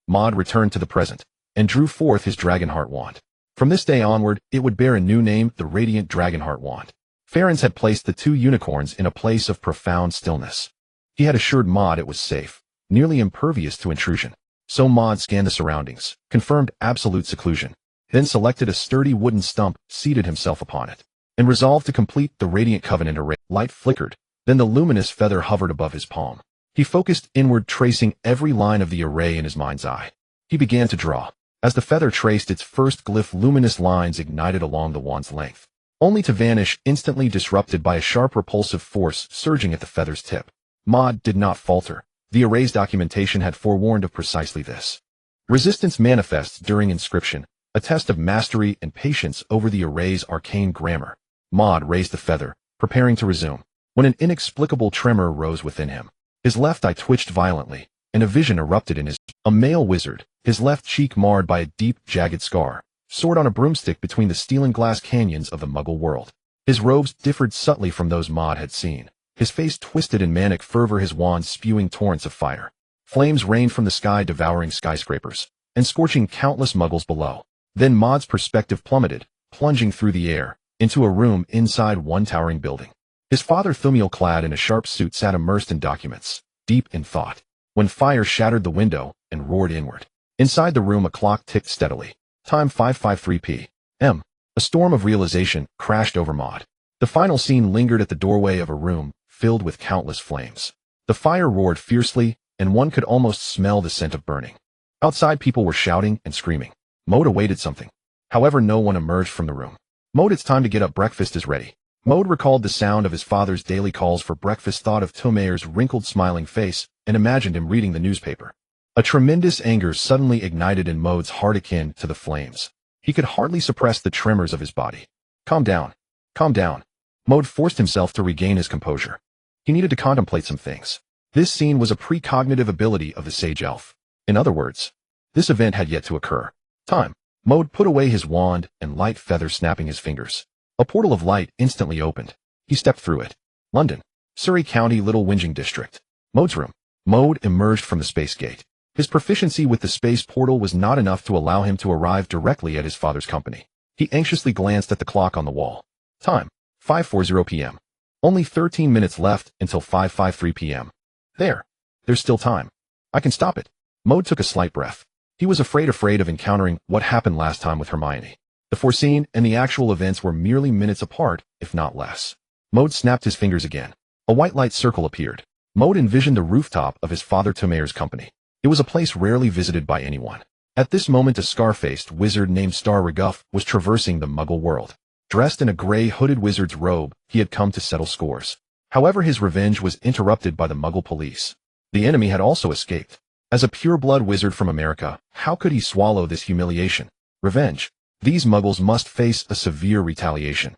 S1: Maude returned to the present, and drew forth his Dragonheart wand. From this day onward, it would bear a new name, the Radiant Dragonheart wand. Ferens had placed the two unicorns in a place of profound stillness. He had assured Maude it was safe, nearly impervious to intrusion. So Maude scanned the surroundings, confirmed absolute seclusion, then selected a sturdy wooden stump, seated himself upon it, and resolved to complete the Radiant Covenant array. Light flickered, then the luminous feather hovered above his palm. He focused inward, tracing every line of the array in his mind's eye. He began to draw. As the feather traced its first glyph, luminous lines ignited along the wand's length, only to vanish, instantly disrupted by a sharp repulsive force surging at the feather's tip. Maude did not falter. The array's documentation had forewarned of precisely this. Resistance manifests during inscription, a test of mastery and patience over the array's arcane grammar. Maude raised the feather, preparing to resume, when an inexplicable tremor rose within him. His left eye twitched violently, and a vision erupted in his. A male wizard, his left cheek marred by a deep, jagged scar, soared on a broomstick between the steel-and-glass canyons of the Muggle world. His robes differed subtly from those Maude had seen. His face twisted in manic fervor, his wand spewing torrents of fire. Flames rained from the sky, devouring skyscrapers, and scorching countless Muggles below. Then Maude's perspective plummeted, plunging through the air, into a room inside one towering building. His father, Thumiel, clad in a sharp suit, sat immersed in documents, deep in thought, when fire shattered the window and roared inward. Inside the room, a clock ticked steadily. Time 5:53 p.m. A storm of realization crashed over Maude. The final scene lingered at the doorway of a room filled with countless flames. The fire roared fiercely, and one could almost smell the scent of burning. Outside, people were shouting and screaming. Maude awaited something. However, no one emerged from the room. "Maude, it's time to get up. Breakfast is ready." Maude recalled the sound of his father's daily calls for breakfast, thought of Tomeir's wrinkled smiling face, and imagined him reading the newspaper. A tremendous anger suddenly ignited in Maude's heart, akin to the flames. He could hardly suppress the tremors of his body. Calm down. Calm down. Maude forced himself to regain his composure. He needed to contemplate some things. This scene was a precognitive ability of the sage elf. In other words, this event had yet to occur. Time. Maude put away his wand and light feather snapping his fingers. A portal of light instantly opened. He stepped through it. London, Surrey County, Little Whinging District. Maude's room. Maude emerged from the space gate. His proficiency with the space portal was not enough to allow him to arrive directly at his father's company. He anxiously glanced at the clock on the wall. Time. 5:40 p.m. Only 13 minutes left until 5:53 p.m. There's still time. I can stop it. Maude took a slight breath. He was afraid of encountering what happened last time with Hermione. The foreseen and the actual events were merely minutes apart, if not less. Maude snapped his fingers again. A white light circle appeared. Maude envisioned the rooftop of his father Tomeir's company. It was a place rarely visited by anyone. At this moment, a scar-faced wizard named Star Reguff was traversing the Muggle world. Dressed in a gray hooded wizard's robe, he had come to settle scores. However, his revenge was interrupted by the Muggle police. The enemy had also escaped. As a pure-blood wizard from America, how could he swallow this humiliation? Revenge. These Muggles must face a severe retaliation.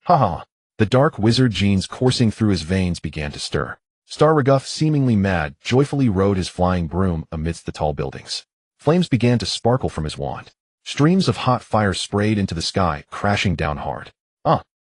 S1: Haha. The dark wizard genes coursing through his veins began to stir. Star Reguff, seemingly mad, joyfully rode his flying broom amidst the tall buildings. Flames began to sparkle from his wand. Streams of hot fire sprayed into the sky, crashing down hard.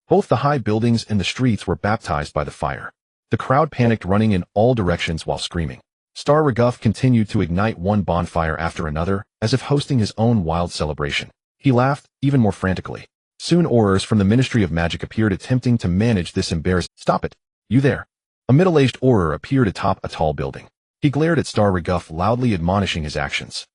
S1: Both the high buildings and the streets were baptized by the fire. The crowd panicked, running in all directions while screaming. Star Reguff continued to ignite one bonfire after another, as if hosting his own wild celebration. He laughed, even more frantically. Soon Aurors from the Ministry of Magic appeared, attempting to manage this embarrassment. Stop it! You there! A middle-aged Auror appeared atop a tall building. He glared at Star Reguff, loudly admonishing his actions.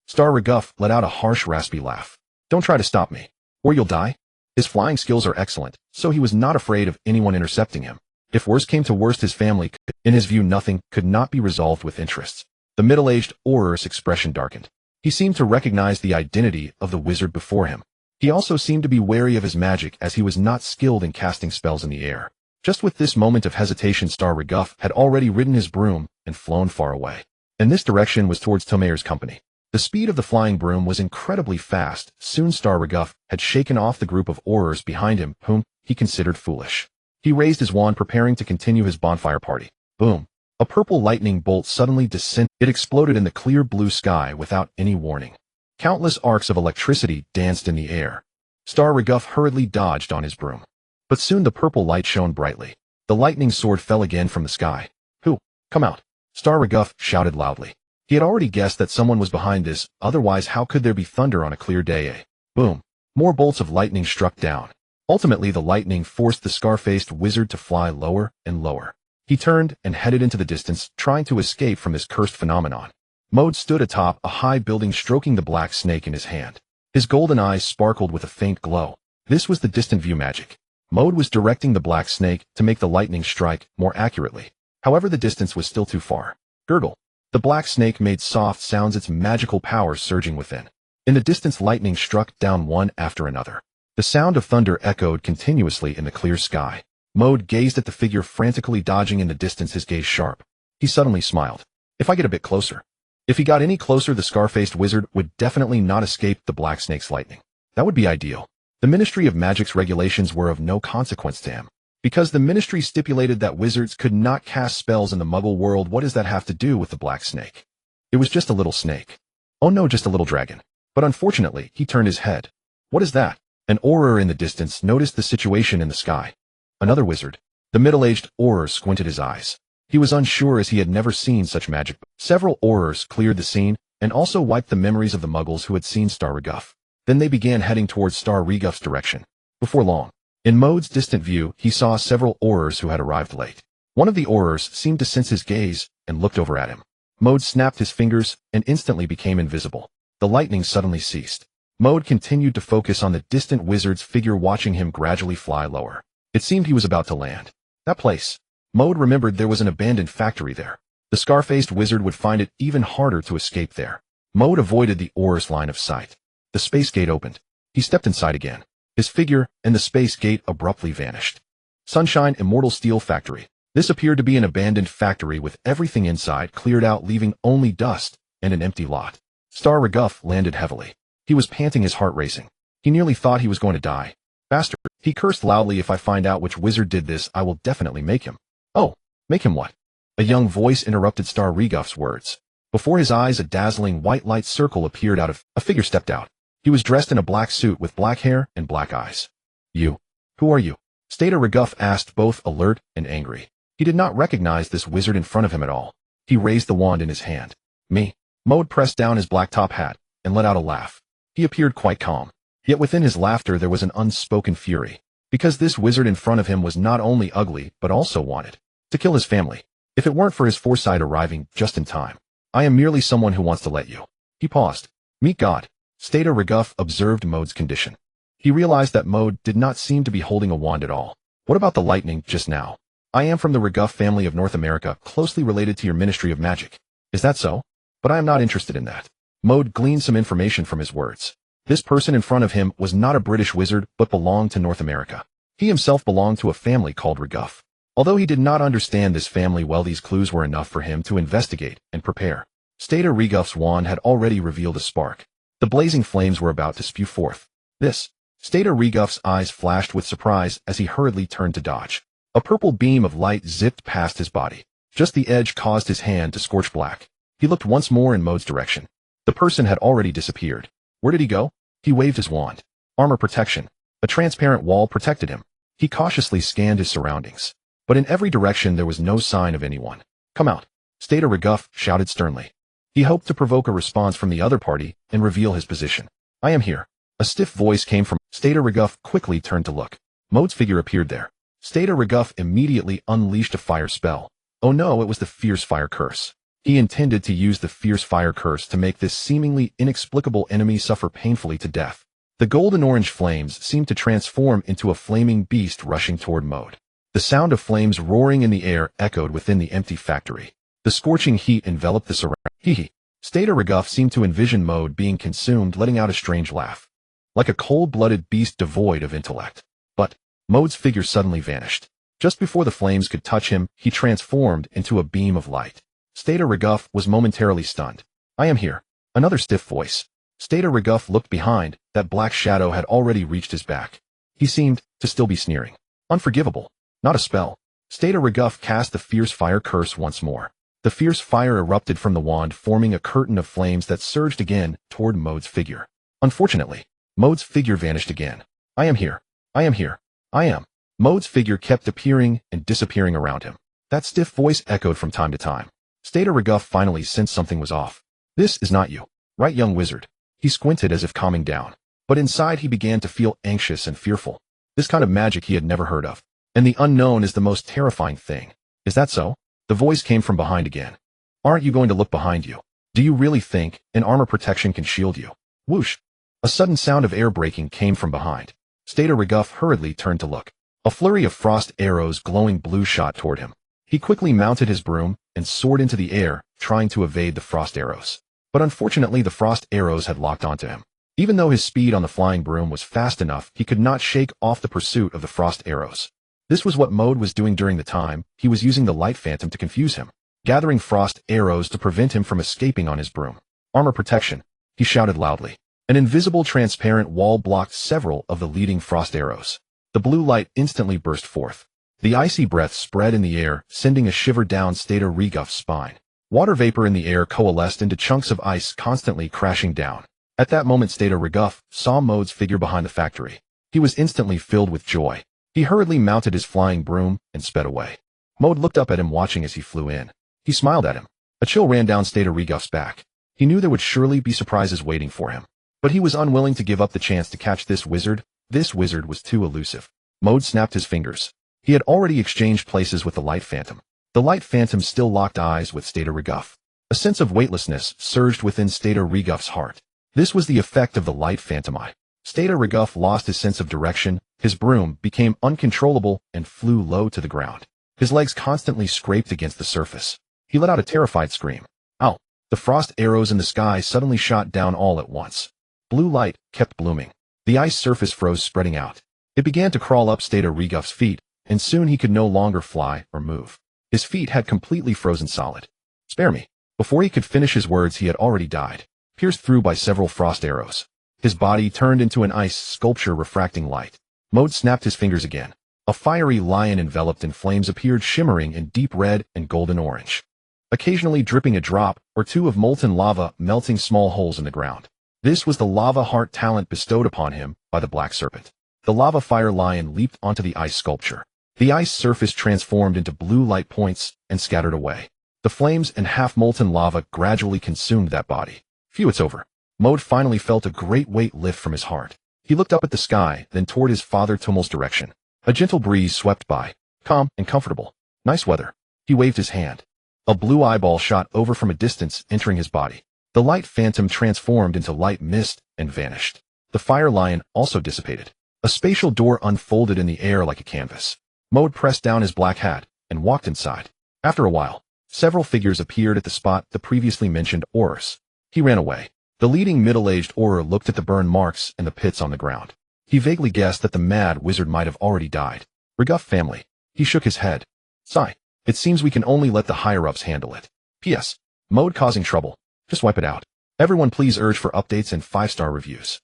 S1: Star Reguff let out a harsh, raspy laugh. Don't try to stop me, or you'll die. His flying skills are excellent, so he was not afraid of anyone intercepting him. If worst came to worst, his family, in his view, nothing could not be resolved with interests. The middle-aged Auror's expression darkened. He seemed to recognize the identity of the wizard before him. He also seemed to be wary of his magic, as he was not skilled in casting spells in the air. Just with this moment of hesitation, Star Reguff had already ridden his broom and flown far away. And this direction was towards Tomeir's company. The speed of the flying broom was incredibly fast. Soon Star Reguff had shaken off the group of Aurors behind him, whom he considered foolish. He raised his wand, preparing to continue his bonfire party. Boom! A purple lightning bolt suddenly descended. It exploded in the clear blue sky without any warning. Countless arcs of electricity danced in the air. Star Reguff hurriedly dodged on his broom. But soon the purple light shone brightly. The lightning sword fell again from the sky. Who? Come out! Star Reguff shouted loudly. He had already guessed that someone was behind this, otherwise how could there be thunder on a clear day? Boom! More bolts of lightning struck down. Ultimately, the lightning forced the scar-faced wizard to fly lower and lower. He turned and headed into the distance, trying to escape from this cursed phenomenon. Maude stood atop a high building, stroking the black snake in his hand. His golden eyes sparkled with a faint glow. This was the distant view magic. Maude was directing the black snake to make the lightning strike more accurately. However, the distance was still too far. Gurgle. The black snake made soft sounds, its magical powers surging within. In the distance, lightning struck down one after another. The sound of thunder echoed continuously in the clear sky. Maude gazed at the figure frantically dodging in the distance, his gaze sharp. He suddenly smiled. If I get a bit closer. If he got any closer, the scar-faced wizard would definitely not escape the black snake's lightning. That would be ideal. The Ministry of Magic's regulations were of no consequence to him. Because the Ministry stipulated that wizards could not cast spells in the Muggle world, what does that have to do with the black snake? It was just a little snake. Oh no, just a little dragon. But unfortunately, he turned his head. What is that? An Auror in the distance noticed the situation in the sky. Another wizard. The middle-aged Auror squinted his eyes. He was unsure, as he had never seen such magic. Several Aurors cleared the scene, and also wiped the memories of the Muggles who had seen Star Reguff. Then they began heading towards Star Reguff's direction. Before long, in Maude's distant view, he saw several Aurors who had arrived late. One of the Aurors seemed to sense his gaze and looked over at him. Maude snapped his fingers and instantly became invisible. The lightning suddenly ceased. Maude continued to focus on the distant wizard's figure, watching him gradually fly lower. It seemed he was about to land. That place. Maude remembered there was an abandoned factory there. The scar-faced wizard would find it even harder to escape there. Maude avoided the Auror's line of sight. The space gate opened. He stepped inside again. His figure and the space gate abruptly vanished. Sunshine Immortal Steel Factory. This appeared to be an abandoned factory with everything inside cleared out, leaving only dust and an empty lot. Star Reguff landed heavily. He was panting, his heart racing. He nearly thought he was going to die. Bastard, he cursed loudly. If I find out which wizard did this, I will definitely make him. Oh, make him what? A young voice interrupted Star Reguff's words. Before his eyes, a dazzling white light circle appeared out of. A figure stepped out. He was dressed in a black suit with black hair and black eyes. You? Who are you? Star Reguff asked, both alert and angry. He did not recognize this wizard in front of him at all. He raised the wand in his hand. Me? Maude pressed down his black top hat and let out a laugh. He appeared quite calm. Yet within his laughter there was an unspoken fury. Because this wizard in front of him was not only ugly, but also wanted to kill his family. If it weren't for his foresight arriving just in time. I am merely someone who wants to let you. He paused. Meet God. Star Reguff observed Maude's condition. He realized that Maude did not seem to be holding a wand at all. What about the lightning just now? I am from the Reguff family of North America, closely related to your Ministry of Magic. Is that so? But I am not interested in that. Maude gleaned some information from his words. This person in front of him was not a British wizard, but belonged to North America. He himself belonged to a family called Reguff. Although he did not understand this family well, these clues were enough for him to investigate and prepare. Star Reguff's wand had already revealed a spark. The blazing flames were about to spew forth. This. Star Reguff's eyes flashed with surprise as he hurriedly turned to dodge. A purple beam of light zipped past his body. Just the edge caused his hand to scorch black. He looked once more in Maude's direction. The person had already disappeared. Where did he go? He waved his wand. Armor protection. A transparent wall protected him. He cautiously scanned his surroundings. But in every direction there was no sign of anyone. Come out. Star Reguff shouted sternly. He hoped to provoke a response from the other party and reveal his position. I am here. A stiff voice came from. Star Reguff quickly turned to look. Maude's figure appeared there. Star Reguff immediately unleashed a fire spell. Oh no, it was the Fierce Fire Curse. He intended to use the Fierce Fire Curse to make this seemingly inexplicable enemy suffer painfully to death. The golden-orange flames seemed to transform into a flaming beast rushing toward Maude. The sound of flames roaring in the air echoed within the empty factory. The scorching heat enveloped the surroundings. Hee. Star Reguff seemed to envision Maude being consumed, letting out a strange laugh. Like a cold-blooded beast devoid of intellect. But Maude's figure suddenly vanished. Just before the flames could touch him, he transformed into a beam of light. Star Reguff was momentarily stunned. I am here. Another stiff voice. Star Reguff looked behind. That black shadow had already reached his back. He seemed to still be sneering. Unforgivable. Not a spell. Star Reguff cast the Fierce Fire Curse once more. The fierce fire erupted from the wand, forming a curtain of flames that surged again toward Maude's figure. Unfortunately, Maude's figure vanished again. I am here. I am here. I am. Maude's figure kept appearing and disappearing around him. That stiff voice echoed from time to time. Star Reguff finally sensed something was off. This is not you, right, young wizard? He squinted as if calming down. But inside he began to feel anxious and fearful. This kind of magic he had never heard of. And the unknown is the most terrifying thing. Is that so? The voice came from behind again. Aren't you going to look behind you? Do you really think an armor protection can shield you? Whoosh! A sudden sound of air breaking came from behind. Star Reguff hurriedly turned to look. A flurry of frost arrows glowing blue shot toward him. He quickly mounted his broom and soared into the air, trying to evade the frost arrows. But unfortunately the frost arrows had locked onto him. Even though his speed on the flying broom was fast enough, he could not shake off the pursuit of the frost arrows. This was what Maude was doing during the time. He was using the light phantom to confuse him, gathering frost arrows to prevent him from escaping on his broom. Armor protection, he shouted loudly. An invisible transparent wall blocked several of the leading frost arrows. The blue light instantly burst forth. The icy breath spread in the air, sending a shiver down Star Reguff's spine. Water vapor in the air coalesced into chunks of ice, constantly crashing down. At that moment Star Reguff saw Maude's figure behind the factory. He was instantly filled with joy. He hurriedly mounted his flying broom and sped away. Maude looked up at him, watching as he flew in. He smiled at him. A chill ran down Star Reguff's back. He knew there would surely be surprises waiting for him. But he was unwilling to give up the chance to catch this wizard. This wizard was too elusive. Maude snapped his fingers. He had already exchanged places with the light phantom. The light phantom still locked eyes with Star Reguff. A sense of weightlessness surged within Star Reguff's heart. This was the effect of the light phantom eye. Star Reguff lost his sense of direction. His broom became uncontrollable and flew low to the ground. His legs constantly scraped against the surface. He let out a terrified scream. Ow! The frost arrows in the sky suddenly shot down all at once. Blue light kept blooming. The ice surface froze, spreading out. It began to crawl up Stata Reguff's feet, and soon he could no longer fly or move. His feet had completely frozen solid. "Spare me." Before he could finish his words, he had already died, pierced through by several frost arrows. His body turned into an ice sculpture refracting light. Maude snapped his fingers again. A fiery lion enveloped in flames appeared, shimmering in deep red and golden orange, occasionally dripping a drop or two of molten lava, melting small holes in the ground. This was the lava heart talent bestowed upon him by the Black Serpent. The lava fire lion leaped onto the ice sculpture. The ice surface transformed into blue light points and scattered away. The flames and half-molten lava gradually consumed that body. Phew, it's over. Maude finally felt a great weight lift from his heart. He looked up at the sky, then toward his father Tumul's direction. A gentle breeze swept by, calm and comfortable. Nice weather. He waved his hand. A blue eyeball shot over from a distance, entering his body. The light phantom transformed into light mist and vanished. The fire lion also dissipated. A spatial door unfolded in the air like a canvas. Maude pressed down his black hat and walked inside. After a while, several figures appeared at the spot the previously mentioned Aurors. He ran away. The leading middle-aged Auror looked at the burn marks and the pits on the ground. He vaguely guessed that the mad wizard might have already died. Reguff family. He shook his head. Sigh. It seems we can only let the higher-ups handle it. P.S. Maude causing trouble. Just wipe it out. Everyone please urge for updates and 5-star reviews.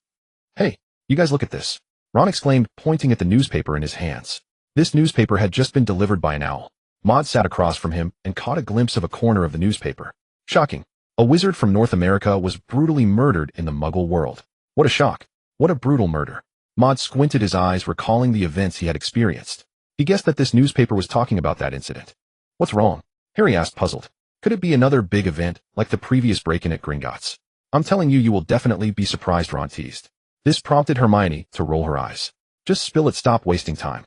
S1: Hey, you guys look at this. Ron exclaimed, pointing at the newspaper in his hands. This newspaper had just been delivered by an owl. Maude sat across from him and caught a glimpse of a corner of the newspaper. Shocking. A wizard from North America was brutally murdered in the Muggle world. What a shock. What a brutal murder. Maude squinted his eyes, recalling the events he had experienced. He guessed that this newspaper was talking about that incident. What's wrong? Harry asked, puzzled. Could it be another big event, like the previous break-in at Gringotts? I'm telling you, you will definitely be surprised, Ron teased. This prompted Hermione to roll her eyes. Just spill it, stop wasting time.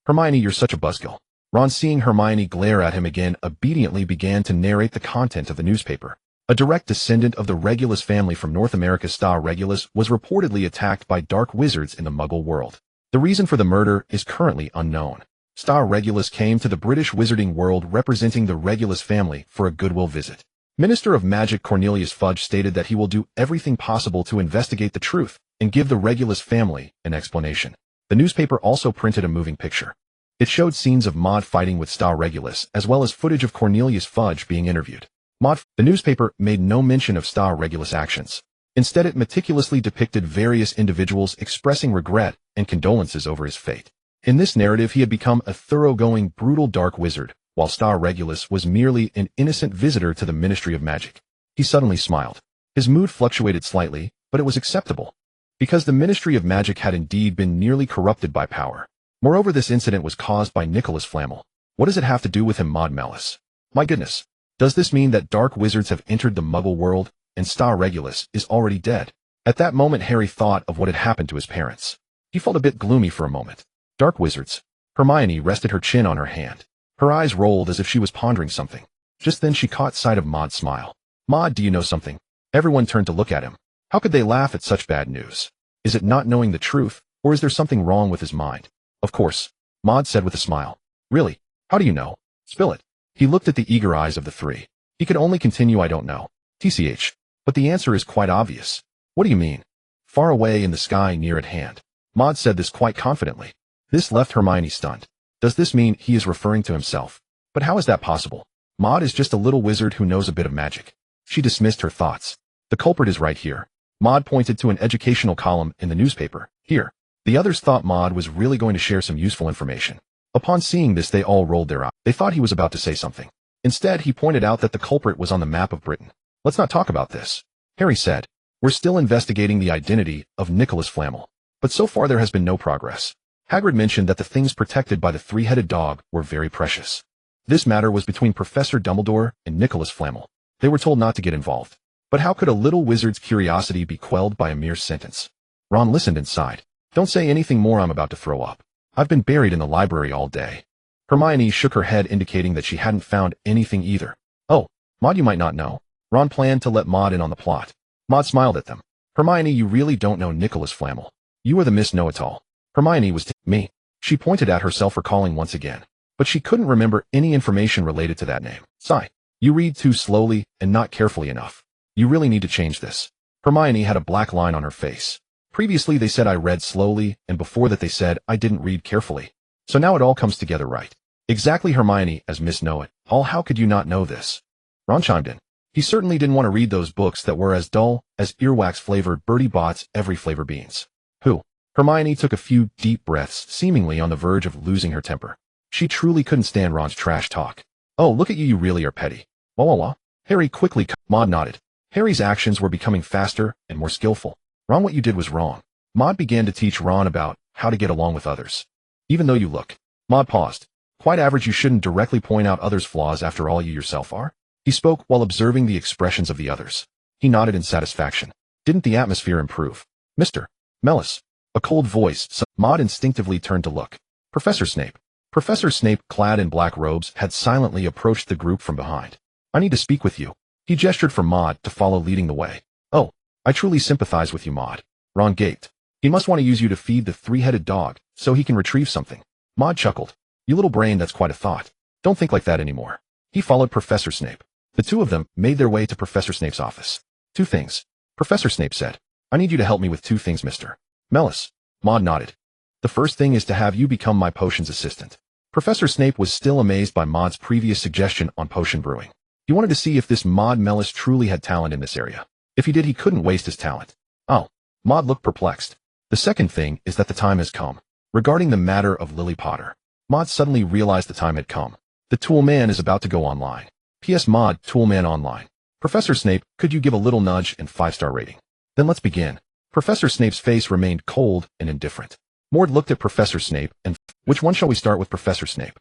S1: Hermione, you're such a buzzkill. Ron, seeing Hermione glare at him again, obediently began to narrate the content of the newspaper. A direct descendant of the Regulus family from North America, Sta Regulus, was reportedly attacked by dark wizards in the Muggle world. The reason for the murder is currently unknown. Sta Regulus came to the British wizarding world representing the Regulus family for a goodwill visit. Minister of Magic Cornelius Fudge stated that he will do everything possible to investigate the truth and give the Regulus family an explanation. The newspaper also printed a moving picture. It showed scenes of Maude fighting with Sta Regulus, as well as footage of Cornelius Fudge being interviewed. The newspaper made no mention of Sta Regulus' actions. Instead, it meticulously depicted various individuals expressing regret and condolences over his fate. In this narrative, he had become a thoroughgoing, brutal dark wizard, while Sta Regulus was merely an innocent visitor to the Ministry of Magic. He suddenly smiled. His mood fluctuated slightly, but it was acceptable, because the Ministry of Magic had indeed been nearly corrupted by power. Moreover, this incident was caused by Nicholas Flamel. What does it have to do with him, Maude Malice? My goodness. Does this mean that dark wizards have entered the Muggle world, and Sta Regulus is already dead? At that moment, Harry thought of what had happened to his parents. He felt a bit gloomy for a moment. Dark wizards. Hermione rested her chin on her hand. Her eyes rolled as if she was pondering something. Just then she caught sight of Maude's smile. Maude, do you know something? Everyone turned to look at him. How could they laugh at such bad news? Is it not knowing the truth, or is there something wrong with his mind? Of course, Maude said with a smile. Really? How do you know? Spill it. He looked at the eager eyes of the three. He could only continue, I don't know. TCH. But the answer is quite obvious. What do you mean? Far away in the sky near at hand. Maude said this quite confidently. This left Hermione stunned. Does this mean he is referring to himself? But how is that possible? Maude is just a little wizard who knows a bit of magic. She dismissed her thoughts. The culprit is right here. Maude pointed to an educational column in the newspaper. Here. The others thought Maude was really going to share some useful information. Upon seeing this, they all rolled their eyes. They thought he was about to say something. Instead, he pointed out that the culprit was on the map of Britain. Let's not talk about this. Harry said. We're still investigating the identity of Nicholas Flamel. But so far there has been no progress. Hagrid mentioned that the things protected by the three-headed dog were very precious. This matter was between Professor Dumbledore and Nicholas Flamel. They were told not to get involved. But how could a little wizard's curiosity be quelled by a mere sentence? Ron listened and sighed. Don't say anything more, I'm about to throw up. I've been buried in the library all day. Hermione shook her head, indicating that she hadn't found anything either. Oh, Maude, you might not know. Ron planned to let Maude in on the plot. Maude smiled at them. Hermione, you really don't know Nicholas Flamel. You are the Miss Know-It-All. Hermione was me. She pointed at herself, recalling once again. But she couldn't remember any information related to that name. Sigh. You read too slowly and not carefully enough. You really need to change this. Hermione had a black line on her face. Previously they said I read slowly, and before that they said I didn't read carefully. So now it all comes together right. Exactly, Hermione, as Miss Know-it-all. How could you not know this? Ron chimed in. He certainly didn't want to read those books that were as dull as earwax-flavored Bertie Bott's every flavor beans. Who? Hermione took a few deep breaths, seemingly on the verge of losing her temper. She truly couldn't stand Ron's trash talk. Oh, look at you, you really are petty. Wah wah wah. Harry quickly Maude nodded. Harry's actions were becoming faster and more skillful. Ron, what you did was wrong. Maude began to teach Ron about how to get along with others. Even though you look. Maude paused. Quite average, you shouldn't directly point out others' flaws after all you yourself are. He spoke while observing the expressions of the others. He nodded in satisfaction. Didn't the atmosphere improve? Mr. Mellis. A cold voice, so Maude instinctively turned to look. Professor Snape. Professor Snape, clad in black robes, had silently approached the group from behind. I need to speak with you. He gestured for Maude to follow, leading the way. Oh, I truly sympathize with you, Maude. Ron gaped. He must want to use you to feed the three-headed dog, so he can retrieve something. Maude chuckled. You little brain, that's quite a thought. Don't think like that anymore. He followed Professor Snape. The two of them made their way to Professor Snape's office. Two things. Professor Snape said. I need you to help me with two things, Mr. Mellis. Maude nodded. The first thing is to have you become my potions assistant. Professor Snape was still amazed by Maude's previous suggestion on potion brewing. He wanted to see if this Maude Mellis truly had talent in this area. If he did, he couldn't waste his talent. Oh. Maude looked perplexed. The second thing is that the time has come. Regarding the matter of Lily Potter, Maude suddenly realized the time had come. The Tool Man is about to go online. P.S. Maude, Tool Man online. Professor Snape, could you give a little nudge and 5-star rating? Then let's begin. Professor Snape's face remained cold and indifferent. Maude looked at Professor Snape and, which one shall we start with, Professor Snape?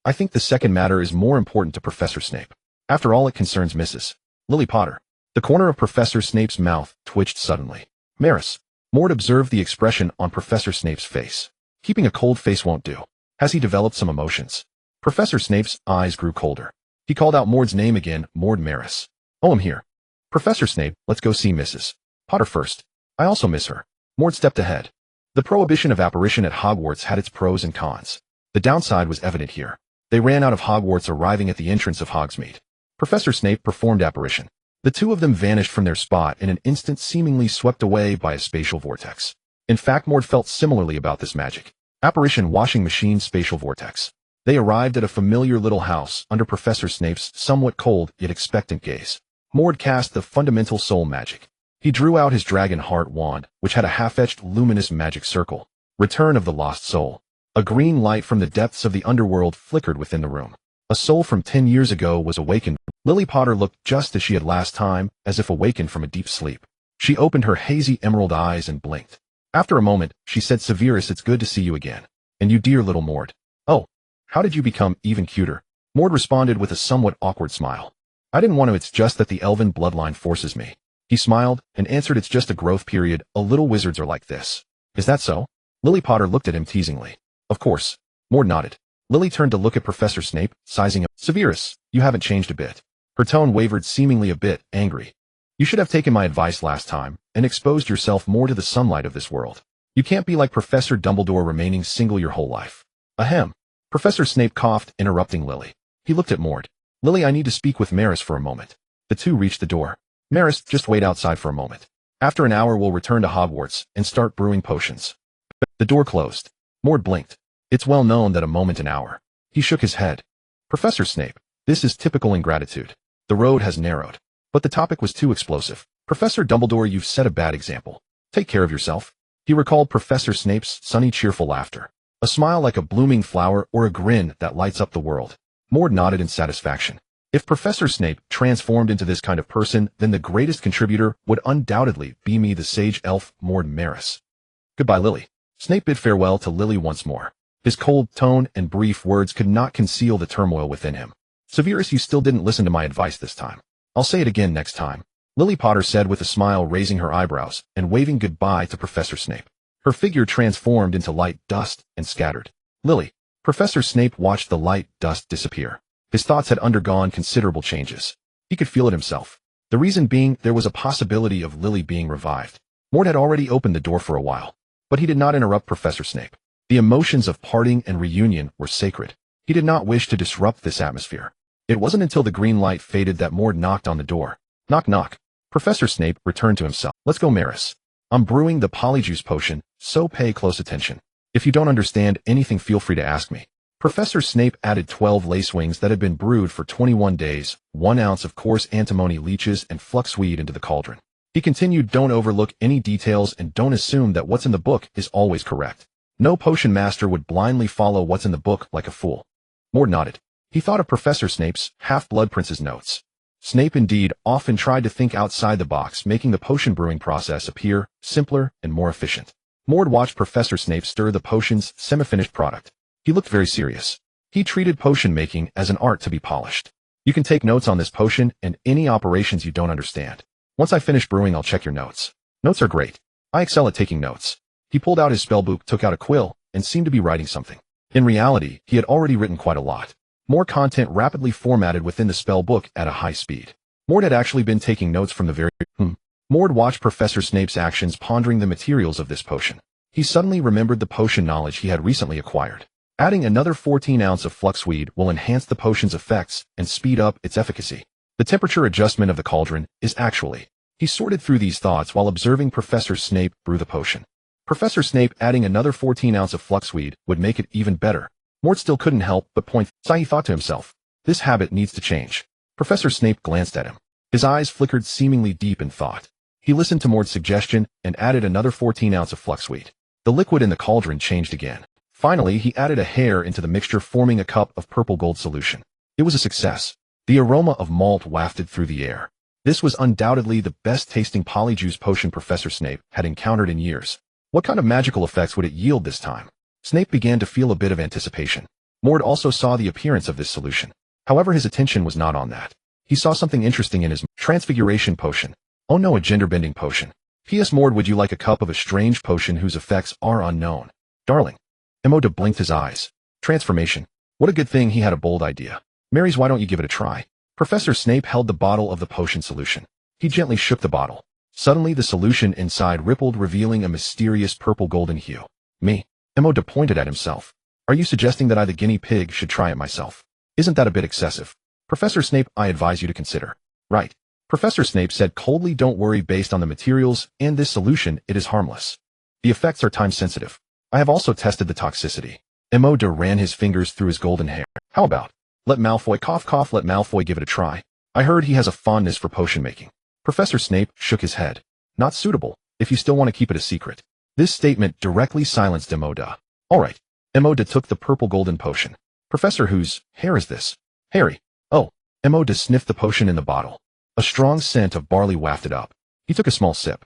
S1: I think the second matter is more important to Professor Snape. After all, it concerns Mrs. Lily Potter. The corner of Professor Snape's mouth twitched suddenly. Maris. Maude observed the expression on Professor Snape's face. Keeping a cold face won't do. Has he developed some emotions? Professor Snape's eyes grew colder. He called out Maude's name again, Maude Maris. Oh, I'm here. Professor Snape, let's go see Mrs. Potter first. I also miss her. Maude stepped ahead. The prohibition of apparition at Hogwarts had its pros and cons. The downside was evident here. They ran out of Hogwarts, arriving at the entrance of Hogsmeade. Professor Snape performed apparition. The two of them vanished from their spot in an instant, seemingly swept away by a spatial vortex. In fact, Maude felt similarly about this magic. Apparition washing machine spatial vortex. They arrived at a familiar little house under Professor Snape's somewhat cold yet expectant gaze. Maude cast the fundamental soul magic. He drew out his dragon heart wand, which had a half-etched luminous magic circle. Return of the lost soul. A green light from the depths of the underworld flickered within the room. A soul from 10 years ago was awakened. Lily Potter looked just as she had last time, as if awakened from a deep sleep. She opened her hazy emerald eyes and blinked. After a moment, she said, Severus, it's good to see you again. And you, dear little Maude. Oh, how did you become even cuter? Maude responded with a somewhat awkward smile. I didn't want to, it's just that the elven bloodline forces me. He smiled and answered, it's just a growth period, a little wizards are like this. Is that so? Lily Potter looked at him teasingly. Of course. Maude nodded. Lily turned to look at Professor Snape, sizing up. Severus, you haven't changed a bit. Her tone wavered, seemingly a bit angry. You should have taken my advice last time and exposed yourself more to the sunlight of this world. You can't be like Professor Dumbledore, remaining single your whole life. Ahem. Professor Snape coughed, interrupting Lily. He looked at Maude. Lily, I need to speak with Maris for a moment. The two reached the door. Maris, just wait outside for a moment. After an hour we'll return to Hogwarts and start brewing potions. The door closed. Maude blinked. It's well known that a moment an hour. He shook his head. Professor Snape, this is typical ingratitude. The road has narrowed. But the topic was too explosive. Professor Dumbledore, you've set a bad example. Take care of yourself. He recalled Professor Snape's sunny, cheerful laughter. A smile like a blooming flower or a grin that lights up the world. Maude nodded in satisfaction. If Professor Snape transformed into this kind of person, then the greatest contributor would undoubtedly be me, the sage elf, Maude Maris. Goodbye, Lily. Snape bid farewell to Lily once more. His cold tone and brief words could not conceal the turmoil within him. Severus, you still didn't listen to my advice this time. I'll say it again next time. Lily Potter said with a smile, raising her eyebrows and waving goodbye to Professor Snape. Her figure transformed into light dust and scattered. Lily. Professor Snape watched the light dust disappear. His thoughts had undergone considerable changes. He could feel it himself. The reason being, there was a possibility of Lily being revived. Maude had already opened the door for a while. But he did not interrupt Professor Snape. The emotions of parting and reunion were sacred. He did not wish to disrupt this atmosphere. It wasn't until the green light faded that Maude knocked on the door. Knock knock. Professor Snape returned to himself. Let's go, Maris. I'm brewing the polyjuice potion, so pay close attention. If you don't understand anything, feel free to ask me. Professor Snape added 12 lacewings that had been brewed for 21 days, 1 ounce of coarse antimony leeches and fluxweed into the cauldron. He continued, don't overlook any details and don't assume that what's in the book is always correct. No potion master would blindly follow what's in the book like a fool. Maude nodded. He thought of Professor Snape's Half-Blood Prince's notes. Snape indeed often tried to think outside the box, making the potion brewing process appear simpler and more efficient. Maude watched Professor Snape stir the potion's semi-finished product. He looked very serious. He treated potion making as an art to be polished. You can take notes on this potion and any operations you don't understand. Once I finish brewing, I'll check your notes. Notes are great. I excel at taking notes. He pulled out his spellbook, took out a quill, and seemed to be writing something. In reality, he had already written quite a lot. More content rapidly formatted within the spellbook at a high speed. Maude had actually been taking notes from the very Maude watched Professor Snape's actions, pondering the materials of this potion. He suddenly remembered the potion knowledge he had recently acquired. Adding another 14 ounces of fluxweed will enhance the potion's effects and speed up its efficacy. The temperature adjustment of the cauldron is actually. He sorted through these thoughts while observing Professor Snape brew the potion. Professor Snape adding another 14 ounces of fluxweed would make it even better. Maude still couldn't help but point. He thought to himself, this habit needs to change. Professor Snape glanced at him. His eyes flickered, seemingly deep in thought. He listened to Maude's suggestion and added another 14 ounces of fluxweed. The liquid in the cauldron changed again. Finally, he added a hair into the mixture, forming a cup of purple gold solution. It was a success. The aroma of malt wafted through the air. This was undoubtedly the best-tasting polyjuice potion Professor Snape had encountered in years. What kind of magical effects would it yield this time? Snape began to feel a bit of anticipation. Maude also saw the appearance of this solution. However, his attention was not on that. He saw something interesting in his transfiguration potion. Oh no, a gender-bending potion. P.S. Maude, would you like a cup of a strange potion whose effects are unknown? Darling. Maude blinked his eyes. Transformation. What a good thing he had a bold idea. Marys, why don't you give it a try? Professor Snape held the bottle of the potion solution. He gently shook the bottle. Suddenly the solution inside rippled, revealing a mysterious purple-golden hue. Me? Maude pointed at himself. Are you suggesting that I, the guinea pig, should try it myself? Isn't that a bit excessive? Professor Snape, I advise you to consider. Right. Professor Snape said coldly, don't worry, based on the materials and this solution, it is harmless. The effects are time-sensitive. I have also tested the toxicity. Maude ran his fingers through his golden hair. How about? Let Malfoy cough, let Malfoy give it a try. I heard he has a fondness for potion making. Professor Snape shook his head. Not suitable, if you still want to keep it a secret. This statement directly silenced Maude. All right. Maude took the purple golden potion. Professor, whose hair is this? Harry. Oh. Maude sniffed the potion in the bottle. A strong scent of barley wafted up. He took a small sip.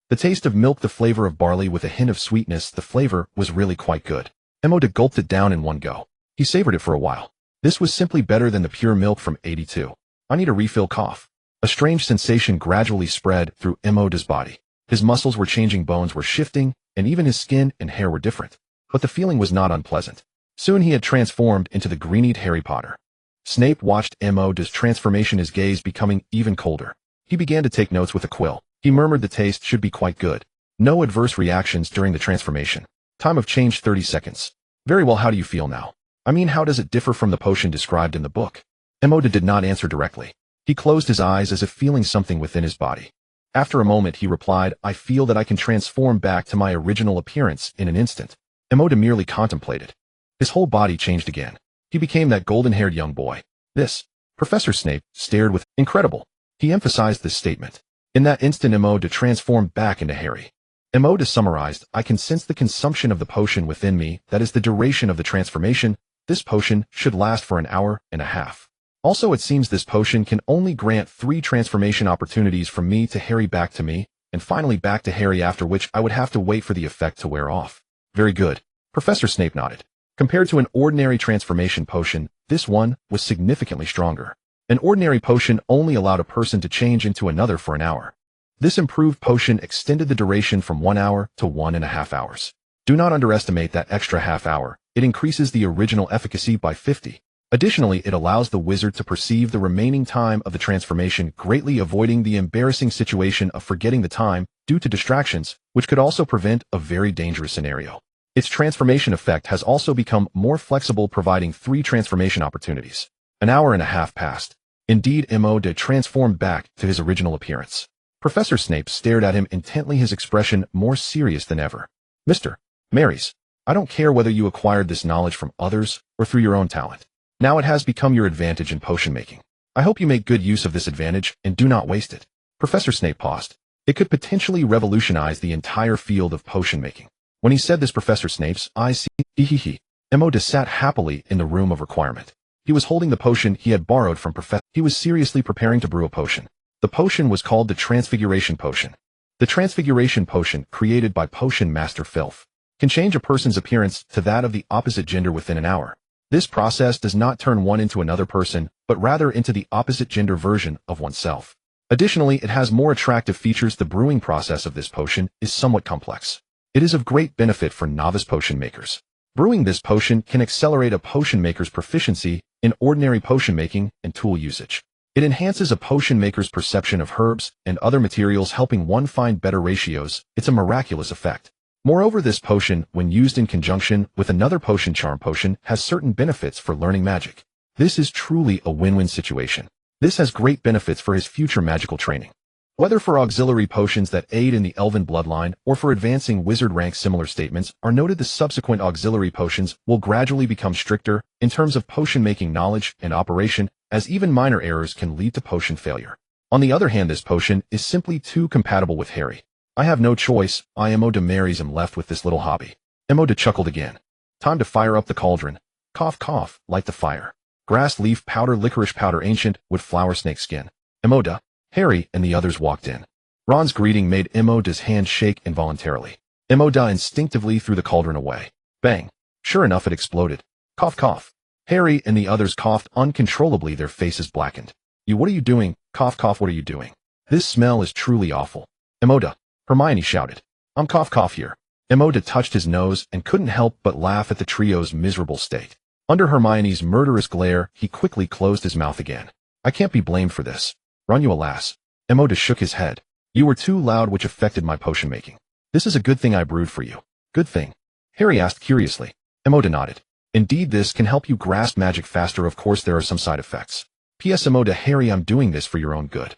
S1: The taste of milk, the flavor of barley with a hint of sweetness, the flavor was really quite good. Maude gulped it down in one go. He savored it for a while. This was simply better than the pure milk from 82. I need a refill, cough. A strange sensation gradually spread through Maude's body. His muscles were changing, bones were shifting, and even his skin and hair were different. But the feeling was not unpleasant. Soon he had transformed into the green-eyed Harry Potter. Snape watched Maude's transformation, his gaze becoming even colder. He began to take notes with a quill. He murmured the taste should be quite good. No adverse reactions during the transformation. Time of change 30 seconds. Very well, how do you feel now? I mean, how does it differ from the potion described in the book? Maude did not answer directly. He closed his eyes as if feeling something within his body. After a moment he replied, I feel that I can transform back to my original appearance in an instant. Maude merely contemplated. His whole body changed again. He became that golden-haired young boy. This. Professor Snape stared with incredible. He emphasized this statement. In that instant Maude transformed back into Harry. Maude summarized, I can sense the consumption of the potion within me, that is the duration of the transformation. This potion should last for an hour and a half. Also, it seems this potion can only grant 3 transformation opportunities from me to Harry, back to me, and finally back to Harry, after which I would have to wait for the effect to wear off. Very good. Professor Snape nodded. Compared to an ordinary transformation potion, this one was significantly stronger. An ordinary potion only allowed a person to change into another for an hour. This improved potion extended the duration from 1 hour to 1.5 hours. Do not underestimate that extra half hour. It increases the original efficacy by 50. Additionally, it allows the wizard to perceive the remaining time of the transformation, greatly avoiding the embarrassing situation of forgetting the time due to distractions, which could also prevent a very dangerous scenario. Its transformation effect has also become more flexible, providing 3 transformation opportunities. An hour and a half passed. Indeed, Maude transformed back to his original appearance. Professor Snape stared at him intently, his expression more serious than ever. Mr. Marys, I don't care whether you acquired this knowledge from others or through your own talent. Now it has become your advantage in potion making. I hope you make good use of this advantage and do not waste it. Professor Snape paused. It could potentially revolutionize the entire field of potion making. When he said this, Professor Snape's eyes seemed. Maude sat happily in the room of requirement. He was holding the potion he had borrowed from Professor. He was seriously preparing to brew a potion. The potion was called the Transfiguration Potion. The Transfiguration Potion, created by Potion Master Filth, can change a person's appearance to that of the opposite gender within an hour. This process does not turn one into another person, but rather into the opposite gender version of oneself. Additionally, it has more attractive features. The brewing process of this potion is somewhat complex. It is of great benefit for novice potion makers. Brewing this potion can accelerate a potion maker's proficiency in ordinary potion making and tool usage. It enhances a potion maker's perception of herbs and other materials, helping one find better ratios. It's a miraculous effect. Moreover, this potion, when used in conjunction with another potion, charm potion, has certain benefits for learning magic. This is truly a win-win situation. This has great benefits for his future magical training. Whether for auxiliary potions that aid in the elven bloodline or for advancing wizard rank, similar statements are noted. The subsequent auxiliary potions will gradually become stricter in terms of potion making knowledge and operation, as even minor errors can lead to potion failure. On the other hand, this potion is simply too compatible with Harry. I have no choice. I am Maude Marys am left with this little hobby. Maude chuckled again. Time to fire up the cauldron. Cough, cough, light the fire. Grass leaf powder, licorice powder, ancient wood flower, snake skin. Maude, Harry, and the others walked in. Ron's greeting made Maude's hand shake involuntarily. Maude instinctively threw the cauldron away. Bang. Sure enough, it exploded. Cough, cough. Harry and the others coughed uncontrollably, their faces blackened. What are you doing? Cough, cough, what are you doing? This smell is truly awful. Maude, Hermione shouted. Cough, cough here. Maude touched his nose and couldn't help but laugh at the trio's miserable state. Under Hermione's murderous glare, he quickly closed his mouth again. I can't be blamed for this. Ron, you alas. Maude shook his head. You were too loud, which affected my potion making. This is a good thing I brewed for you. Good thing? Harry asked curiously. Maude nodded. Indeed, this can help you grasp magic faster. Of course, there are some side effects. P.S. Maude, Harry, I'm doing this for your own good.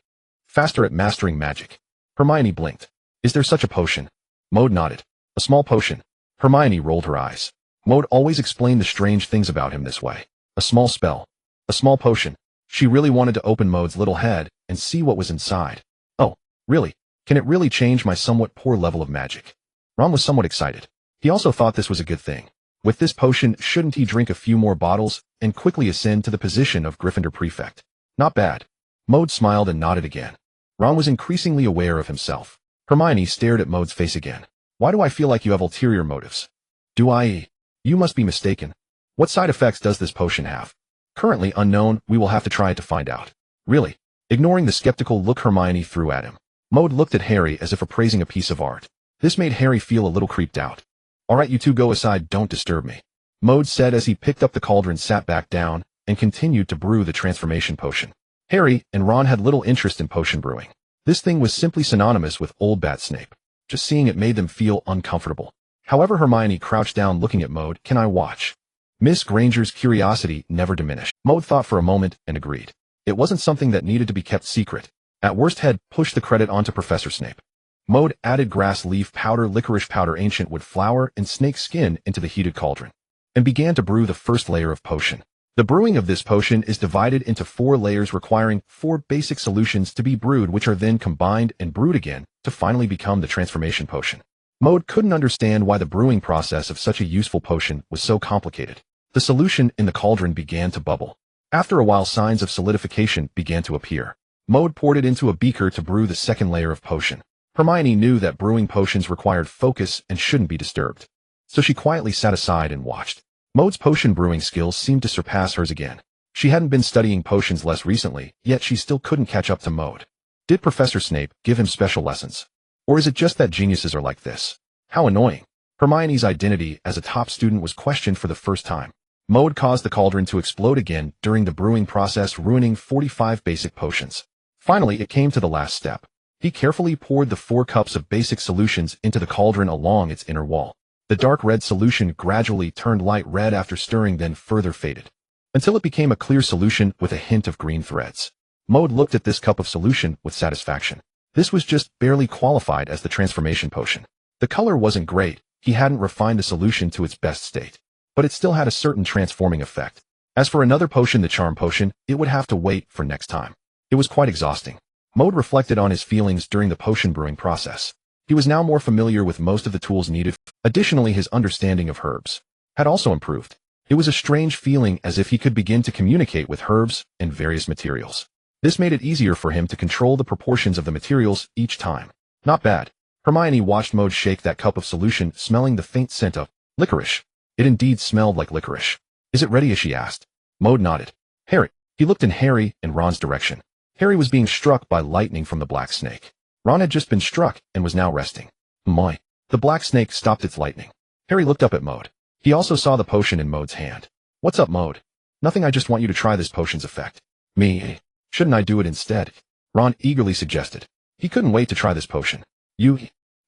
S1: Faster at mastering magic. Hermione blinked. Is there such a potion? Maude nodded. A small potion. Hermione rolled her eyes. Maude always explained the strange things about him this way. A small spell. A small potion. She really wanted to open Maude's little head and see what was inside. Oh, really? Can it really change my somewhat poor level of magic? Ron was somewhat excited. He also thought this was a good thing. With this potion, shouldn't he drink a few more bottles and quickly ascend to the position of Gryffindor prefect? Not bad. Maude smiled and nodded again. Ron was increasingly aware of himself. Hermione stared at Maude's face again. Why do I feel like you have ulterior motives? Do I? You must be mistaken. What side effects does this potion have? Currently unknown, we will have to try it to find out. Really? Ignoring the skeptical look Hermione threw at him, Maude looked at Harry as if appraising a piece of art. This made Harry feel a little creeped out. All right, you two go aside, don't disturb me. Maude said as he picked up the cauldron, sat back down, and continued to brew the transformation potion. Harry and Ron had little interest in potion brewing. This thing was simply synonymous with old Bat Snape. Just seeing it made them feel uncomfortable. However, Hermione crouched down looking at Maude. Can I watch? Miss Granger's curiosity never diminished. Maude thought for a moment and agreed. It wasn't something that needed to be kept secret. At worst, he'd push the credit onto Professor Snape. Maude added grass leaf powder, licorice powder, ancient wood flower, and snake skin into the heated cauldron, and began to brew the first layer of potion. The brewing of this potion is divided into 4 layers, requiring 4 basic solutions to be brewed, which are then combined and brewed again to finally become the transformation potion. Maude couldn't understand why the brewing process of such a useful potion was so complicated. The solution in the cauldron began to bubble. After a while, signs of solidification began to appear. Maude poured it into a beaker to brew the second layer of potion. Hermione knew that brewing potions required focus and shouldn't be disturbed, so she quietly sat aside and watched. Maude's potion brewing skills seemed to surpass hers again. She hadn't been studying potions less recently, yet she still couldn't catch up to Maude. Did Professor Snape give him special lessons? Or is it just that geniuses are like this? How annoying. Hermione's identity as a top student was questioned for the first time. Maude caused the cauldron to explode again during the brewing process, ruining 45 basic potions. Finally, it came to the last step. He carefully poured the 4 cups of basic solutions into the cauldron along its inner wall. The dark red solution gradually turned light red after stirring, then further faded, until it became a clear solution with a hint of green threads. Maude looked at this cup of solution with satisfaction. This was just barely qualified as the transformation potion. The color wasn't great, he hadn't refined the solution to its best state, but it still had a certain transforming effect. As for another potion, the charm potion, it would have to wait for next time. It was quite exhausting. Maude reflected on his feelings during the potion brewing process. He was now more familiar with most of the tools needed. Additionally, his understanding of herbs had also improved. It was a strange feeling, as if he could begin to communicate with herbs and various materials. This made it easier for him to control the proportions of the materials each time. Not bad. Hermione watched Maude shake that cup of solution, smelling the faint scent of licorice. It indeed smelled like licorice. Is it ready? She asked. Maude nodded. Harry. He looked in Harry and Ron's direction. Harry was being struck by lightning from the black snake. Ron had just been struck and was now resting. My. The black snake stopped its lightning. Harry looked up at Maude. He also saw the potion in Maude's hand. What's up, Maude? Nothing, I just want you to try this potion's effect. Me. Shouldn't I do it instead? Ron eagerly suggested. He couldn't wait to try this potion. You.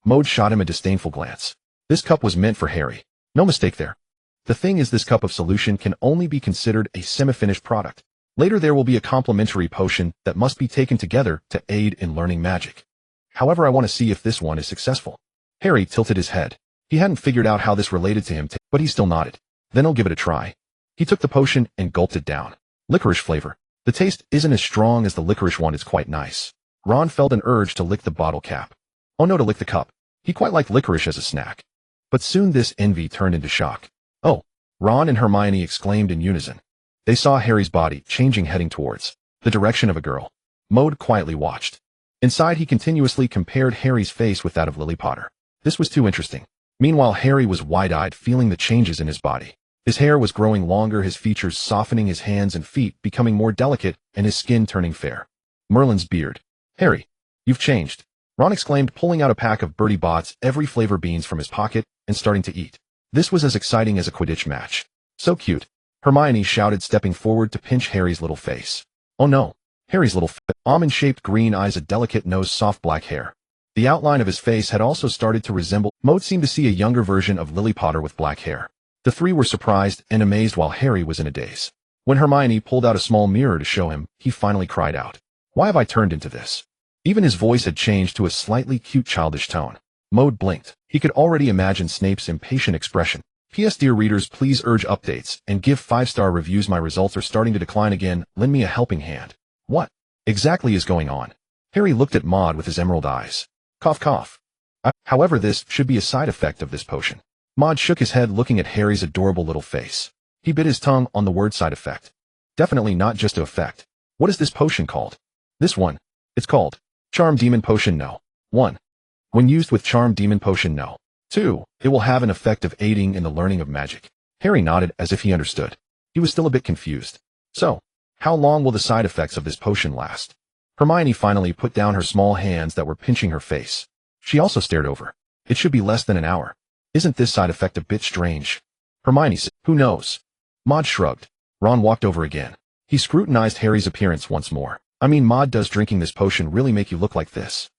S1: Maude shot him a disdainful glance. This cup was meant for Harry. No mistake there. The thing is, this cup of solution can only be considered a semi-finished product. Later there will be a complementary potion that must be taken together to aid in learning magic. However, I want to see if this one is successful. Harry tilted his head. He hadn't figured out how this related to him, but he still nodded. Then he'll give it a try. He took the potion and gulped it down. Licorice flavor. The taste isn't as strong as the licorice one. It's quite nice. Ron felt an urge to lick the bottle cap. Oh no, to lick the cup. He quite liked licorice as a snack. But soon this envy turned into shock. Oh! Ron and Hermione exclaimed in unison. They saw Harry's body changing, heading towards the direction of a girl. Maude quietly watched. Inside, he continuously compared Harry's face with that of Lily Potter. This was too interesting. Meanwhile, Harry was wide-eyed, feeling the changes in his body. His hair was growing longer, his features softening, his hands and feet becoming more delicate, and his skin turning fair. Merlin's beard. Harry, you've changed. Ron exclaimed, pulling out a pack of Bertie Bott's every flavor beans from his pocket and starting to eat. This was as exciting as a Quidditch match. So cute. Hermione shouted, stepping forward to pinch Harry's little face. Oh no. Harry's little almond-shaped green eyes, a delicate nose, soft black hair. The outline of his face had also started to resemble. Maude seemed to see a younger version of Lily Potter with black hair. The three were surprised and amazed while Harry was in a daze. When Hermione pulled out a small mirror to show him, he finally cried out. Why have I turned into this? Even his voice had changed to a slightly cute, childish tone. Maude blinked. He could already imagine Snape's impatient expression. P.S. Dear readers, please urge updates and give 5-star reviews. My results are starting to decline again. Lend me a helping hand. What exactly is going on? Harry looked at Maude with his emerald eyes. Cough, cough. However, this should be a side effect of this potion. Maude shook his head, looking at Harry's adorable little face. He bit his tongue on the word side effect. Definitely not just a effect. What is this potion called? This one. It's called Charm Demon Potion. No. 1. When used with Charm Demon Potion. No. 2. It will have an effect of aiding in the learning of magic. Harry nodded as if he understood. He was still a bit confused. So, how long will the side effects of this potion last? Hermione finally put down her small hands that were pinching her face. She also stared over. It should be less than an hour. Isn't this side effect a bit strange? Hermione said, who knows? Maude shrugged. Ron walked over again. He scrutinized Harry's appearance once more. I mean, Maude, does drinking this potion really make you look like this?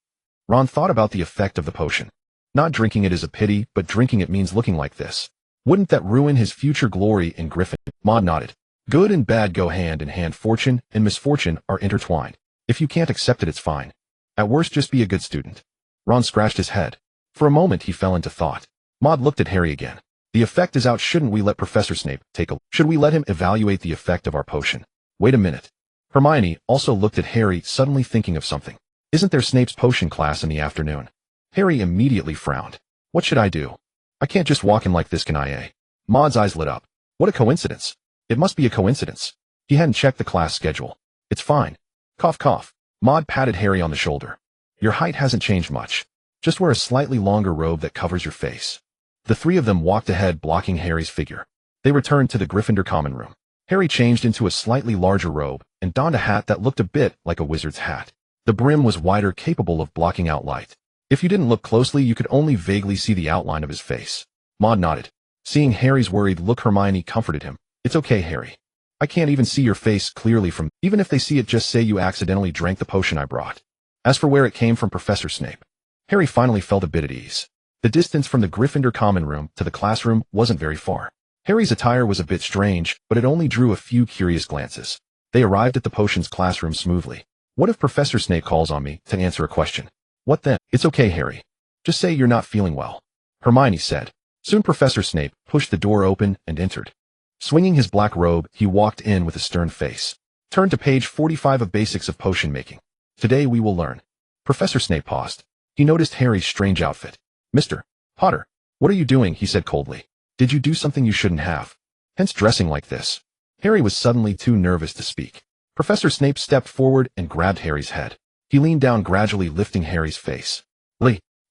S1: Ron thought about the effect of the potion. Not drinking it is a pity, but drinking it means looking like this. Wouldn't that ruin his future glory in Griffin? Maude nodded. Good and bad go hand in hand. Fortune and misfortune are intertwined. If you can't accept it, it's fine. At worst, just be a good student. Ron scratched his head. For a moment, he fell into thought. Maude looked at Harry again. The effect is out. Shouldn't we let Professor Snape take a look? Should we let him evaluate the effect of our potion? Wait a minute. Hermione also looked at Harry, suddenly thinking of something. Isn't there Snape's potion class in the afternoon? Harry immediately frowned. What should I do? I can't just walk in like this, can I? Maude's eyes lit up. What a coincidence. It must be a coincidence. He hadn't checked the class schedule. It's fine. Cough, cough. Maude patted Harry on the shoulder. Your height hasn't changed much. Just wear a slightly longer robe that covers your face. The three of them walked ahead, blocking Harry's figure. They returned to the Gryffindor common room. Harry changed into a slightly larger robe and donned a hat that looked a bit like a wizard's hat. The brim was wider, capable of blocking out light. If you didn't look closely, you could only vaguely see the outline of his face. Maude nodded. Seeing Harry's worried look, Hermione comforted him. It's okay, Harry. I can't even see your face clearly from. Even if they see it, just say you accidentally drank the potion I brought. As for where it came from, Professor Snape. Harry finally felt a bit at ease. The distance from the Gryffindor common room to the classroom wasn't very far. Harry's attire was a bit strange, but it only drew a few curious glances. They arrived at the potions classroom smoothly. What if Professor Snape calls on me to answer a question? What then? It's okay, Harry. Just say you're not feeling well, Hermione said. Soon Professor Snape pushed the door open and entered. Swinging his black robe, he walked in with a stern face. Turn to page 45 of Basics of Potion Making. Today we will learn. Professor Snape paused. He noticed Harry's strange outfit. Mr. Potter, what are you doing? He said coldly. Did you do something you shouldn't have? Hence dressing like this. Harry was suddenly too nervous to speak. Professor Snape stepped forward and grabbed Harry's head. He leaned down, gradually lifting Harry's face.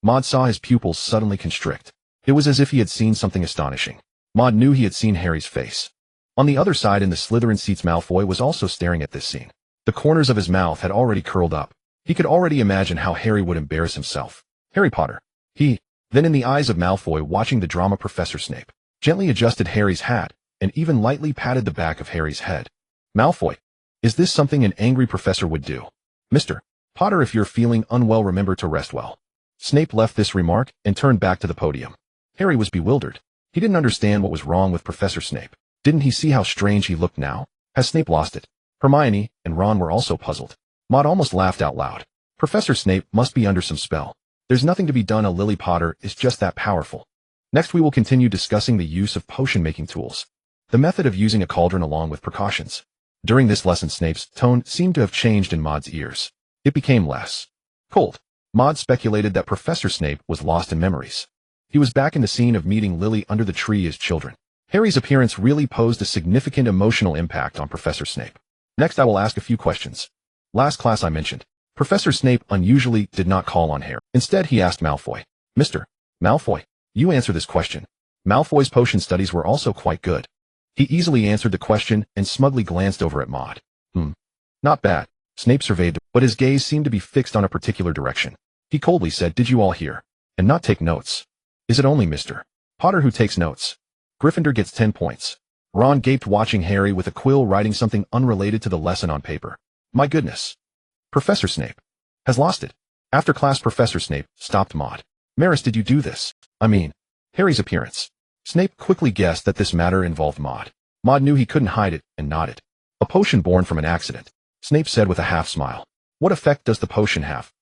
S1: Maude saw his pupils suddenly constrict. It was as if he had seen something astonishing. Maude knew he had seen Harry's face. On the other side in the Slytherin seats, Malfoy was also staring at this scene. The corners of his mouth had already curled up. He could already imagine how Harry would embarrass himself. Harry Potter. Then in the eyes of Malfoy watching the drama, Professor Snape gently adjusted Harry's hat and even lightly patted the back of Harry's head. Malfoy. Is this something an angry professor would do? Mr. Potter, if you're feeling unwell, remember to rest well. Snape left this remark and turned back to the podium. Harry was bewildered. He didn't understand what was wrong with Professor Snape. Didn't he see how strange he looked now? Has Snape lost it? Hermione and Ron were also puzzled. Maude almost laughed out loud. Professor Snape must be under some spell. There's nothing to be done. A Lily Potter is just that powerful. Next we will continue discussing the use of potion-making tools. The method of using a cauldron along with precautions. During this lesson, Snape's tone seemed to have changed in Maude's ears. It became less cold. Maude speculated that Professor Snape was lost in memories. He was back in the scene of meeting Lily under the tree as children. Harry's appearance really posed a significant emotional impact on Professor Snape. Next I will ask a few questions. Last class I mentioned, Professor Snape unusually did not call on Harry. Instead he asked Malfoy. Mr. Malfoy, you answer this question. Malfoy's potion studies were also quite good. He easily answered the question and smugly glanced over at Maude. Not bad. Snape surveyed, but his gaze seemed to be fixed on a particular direction. He coldly said, did you all hear? And not take notes? Is it only Mr. Potter who takes notes? Gryffindor gets 10 points. Ron gaped, watching Harry with a quill writing something unrelated to the lesson on paper. My goodness. Professor Snape has lost it. After class, Professor Snape stopped Maude. Maris, did you do this? I mean, Harry's appearance. Snape quickly guessed that this matter involved Maude. Maude knew he couldn't hide it and nodded. A potion born from an accident. Snape said with a half smile. What effect does the potion have?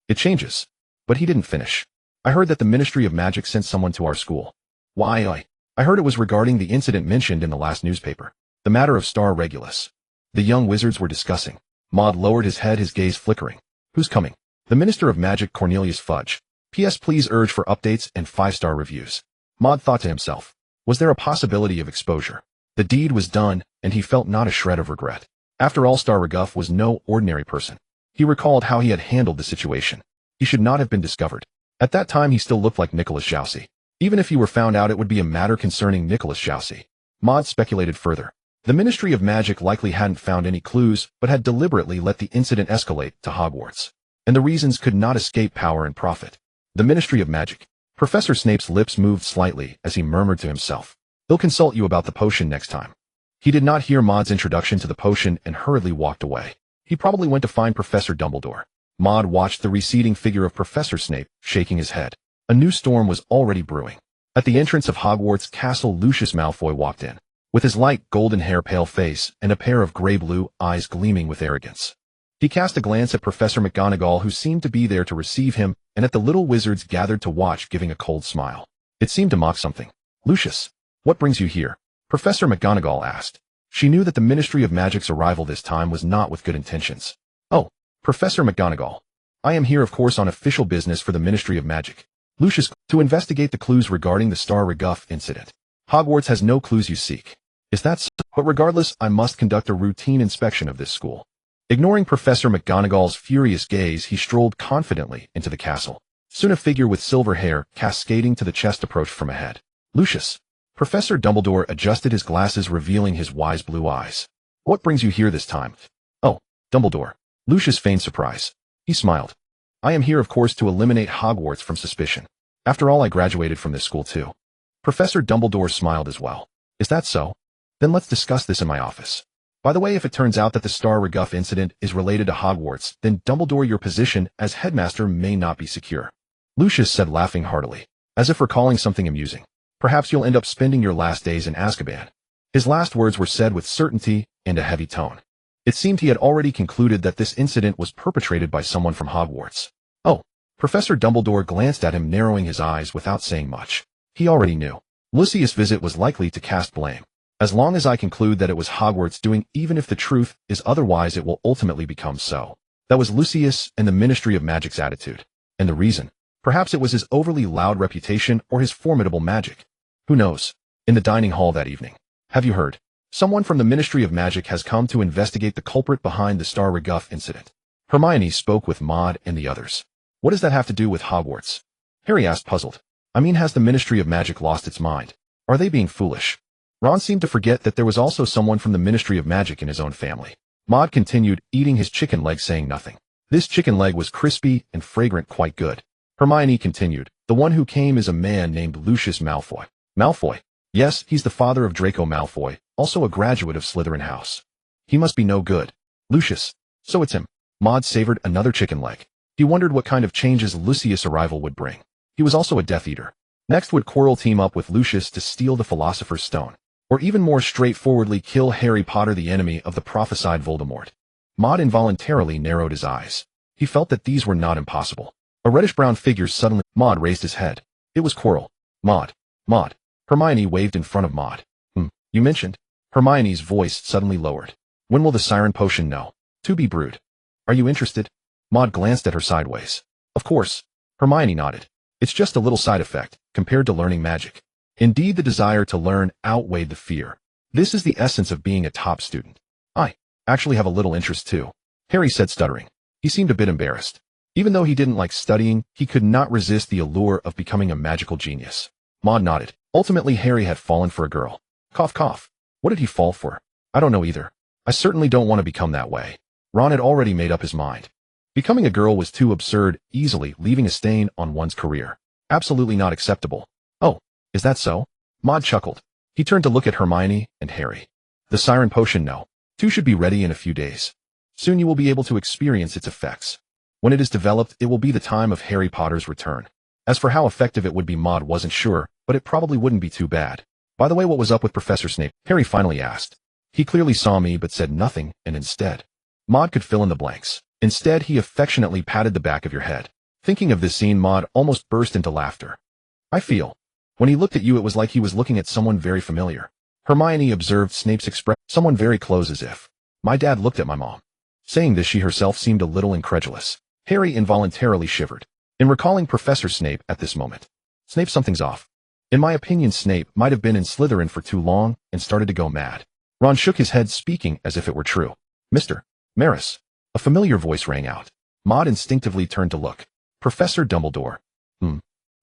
S1: It changes. But he didn't finish. I heard that the Ministry of Magic sent someone to our school. Why? I heard it was regarding the incident mentioned in the last newspaper. The matter of Star Regulus. The young wizards were discussing. Maude lowered his head, his gaze flickering. Who's coming? The Minister of Magic, Cornelius Fudge. P.S. Please urge for updates and 5-star reviews. Maude thought to himself. Was there a possibility of exposure? The deed was done, and he felt not a shred of regret. After all, Star Regulus was no ordinary person. He recalled how he had handled the situation. He should not have been discovered. At that time he still looked like Nicholas Jousey. Even if he were found out, it would be a matter concerning Nicholas Jousey. Maude speculated further. The Ministry of Magic likely hadn't found any clues, but had deliberately let the incident escalate to Hogwarts. And the reasons could not escape power and profit. The Ministry of Magic. Professor Snape's lips moved slightly as he murmured to himself. They'll consult you about the potion next time. He did not hear Maude's introduction to the potion and hurriedly walked away. He probably went to find Professor Dumbledore. Maude watched the receding figure of Professor Snape, shaking his head. A new storm was already brewing. At the entrance of Hogwarts Castle, Lucius Malfoy walked in, with his light golden hair, pale face, and a pair of gray-blue eyes gleaming with arrogance. He cast a glance at Professor McGonagall, who seemed to be there to receive him, and at the little wizards gathered to watch, giving a cold smile. It seemed to mock something. Lucius, what brings you here? Professor McGonagall asked. She knew that the Ministry of Magic's arrival this time was not with good intentions. Oh, Professor McGonagall. I am here, of course, on official business for the Ministry of Magic. Lucius, to investigate the clues regarding the Star Regulus incident. Hogwarts has no clues you seek. Is that so? But regardless, I must conduct a routine inspection of this school. Ignoring Professor McGonagall's furious gaze, he strolled confidently into the castle. Soon a figure with silver hair, cascading to the chest, approached from ahead. Lucius. Professor Dumbledore adjusted his glasses, revealing his wise blue eyes. What brings you here this time? Oh, Dumbledore. Lucius feigned surprise. He smiled. I am here, of course, to eliminate Hogwarts from suspicion. After all, I graduated from this school too. Professor Dumbledore smiled as well. Is that so? Then let's discuss this in my office. By the way, if it turns out that the Star Regulus incident is related to Hogwarts, then Dumbledore, your position as headmaster may not be secure. Lucius said, laughing heartily, as if recalling something amusing. Perhaps you'll end up spending your last days in Azkaban. His last words were said with certainty and a heavy tone. It seemed he had already concluded that this incident was perpetrated by someone from Hogwarts. Oh. Professor Dumbledore glanced at him, narrowing his eyes without saying much. He already knew. Lucius' visit was likely to cast blame. As long as I conclude that it was Hogwarts doing, even if the truth is otherwise, it will ultimately become so. That was Lucius and the Ministry of Magic's attitude. And the reason? Perhaps it was his overly loud reputation or his formidable magic. Who knows? In the dining hall that evening. Have you heard? Someone from the Ministry of Magic has come to investigate the culprit behind the Star Reguff incident. Hermione spoke with Maude and the others. What does that have to do with Hogwarts? Harry asked, puzzled. I mean, has the Ministry of Magic lost its mind? Are they being foolish? Ron seemed to forget that there was also someone from the Ministry of Magic in his own family. Maude continued, eating his chicken leg, saying nothing. This chicken leg was crispy and fragrant, quite good. Hermione continued, the one who came is a man named Lucius Malfoy. Malfoy? Yes, he's the father of Draco Malfoy, also a graduate of Slytherin House. He must be no good. Lucius. So it's him. Maude savored another chicken leg. He wondered what kind of changes Lucius' arrival would bring. He was also a Death Eater. Next, would Quirrell team up with Lucius to steal the Philosopher's Stone? Or even more straightforwardly, kill Harry Potter, the enemy of the prophesied Voldemort? Maude involuntarily narrowed his eyes. He felt that these were not impossible. A reddish-brown figure suddenly... Maude raised his head. It was Quirrell. Maude. Maude. Hermione waved in front of Maude. You mentioned? Hermione's voice suddenly lowered. When will the siren potion know? To be brewed. Are you interested? Maude glanced at her sideways. Of course. Hermione nodded. It's just a little side effect, compared to learning magic. Indeed, the desire to learn outweighed the fear. This is the essence of being a top student. I actually have a little interest too, Harry said, stuttering. He seemed a bit embarrassed. Even though he didn't like studying, he could not resist the allure of becoming a magical genius. Maude nodded. Ultimately, Harry had fallen for a girl. Cough, cough. What did he fall for? I don't know either. I certainly don't want to become that way. Ron had already made up his mind. Becoming a girl was too absurd, easily leaving a stain on one's career. Absolutely not acceptable. Oh, is that so? Maude chuckled. He turned to look at Hermione and Harry. The siren potion, no. 2 should be ready in a few days. Soon you will be able to experience its effects. When it is developed, it will be the time of Harry Potter's return. As for how effective it would be, Maude wasn't sure, but it probably wouldn't be too bad. By the way, what was up with Professor Snape? Harry finally asked. He clearly saw me but said nothing, and instead. Maude could fill in the blanks. Instead, he affectionately patted the back of your head. Thinking of this scene, Maude almost burst into laughter. I feel. When he looked at you, it was like he was looking at someone very familiar. Hermione observed Snape's expression. Someone very close, as if. My dad looked at my mom. Saying this, she herself seemed a little incredulous. Harry involuntarily shivered. In recalling Professor Snape at this moment. Snape, something's off. In my opinion, Snape might have been in Slytherin for too long and started to go mad. Ron shook his head, speaking as if it were true. Mr. Maris. A familiar voice rang out. Maude instinctively turned to look. Professor Dumbledore.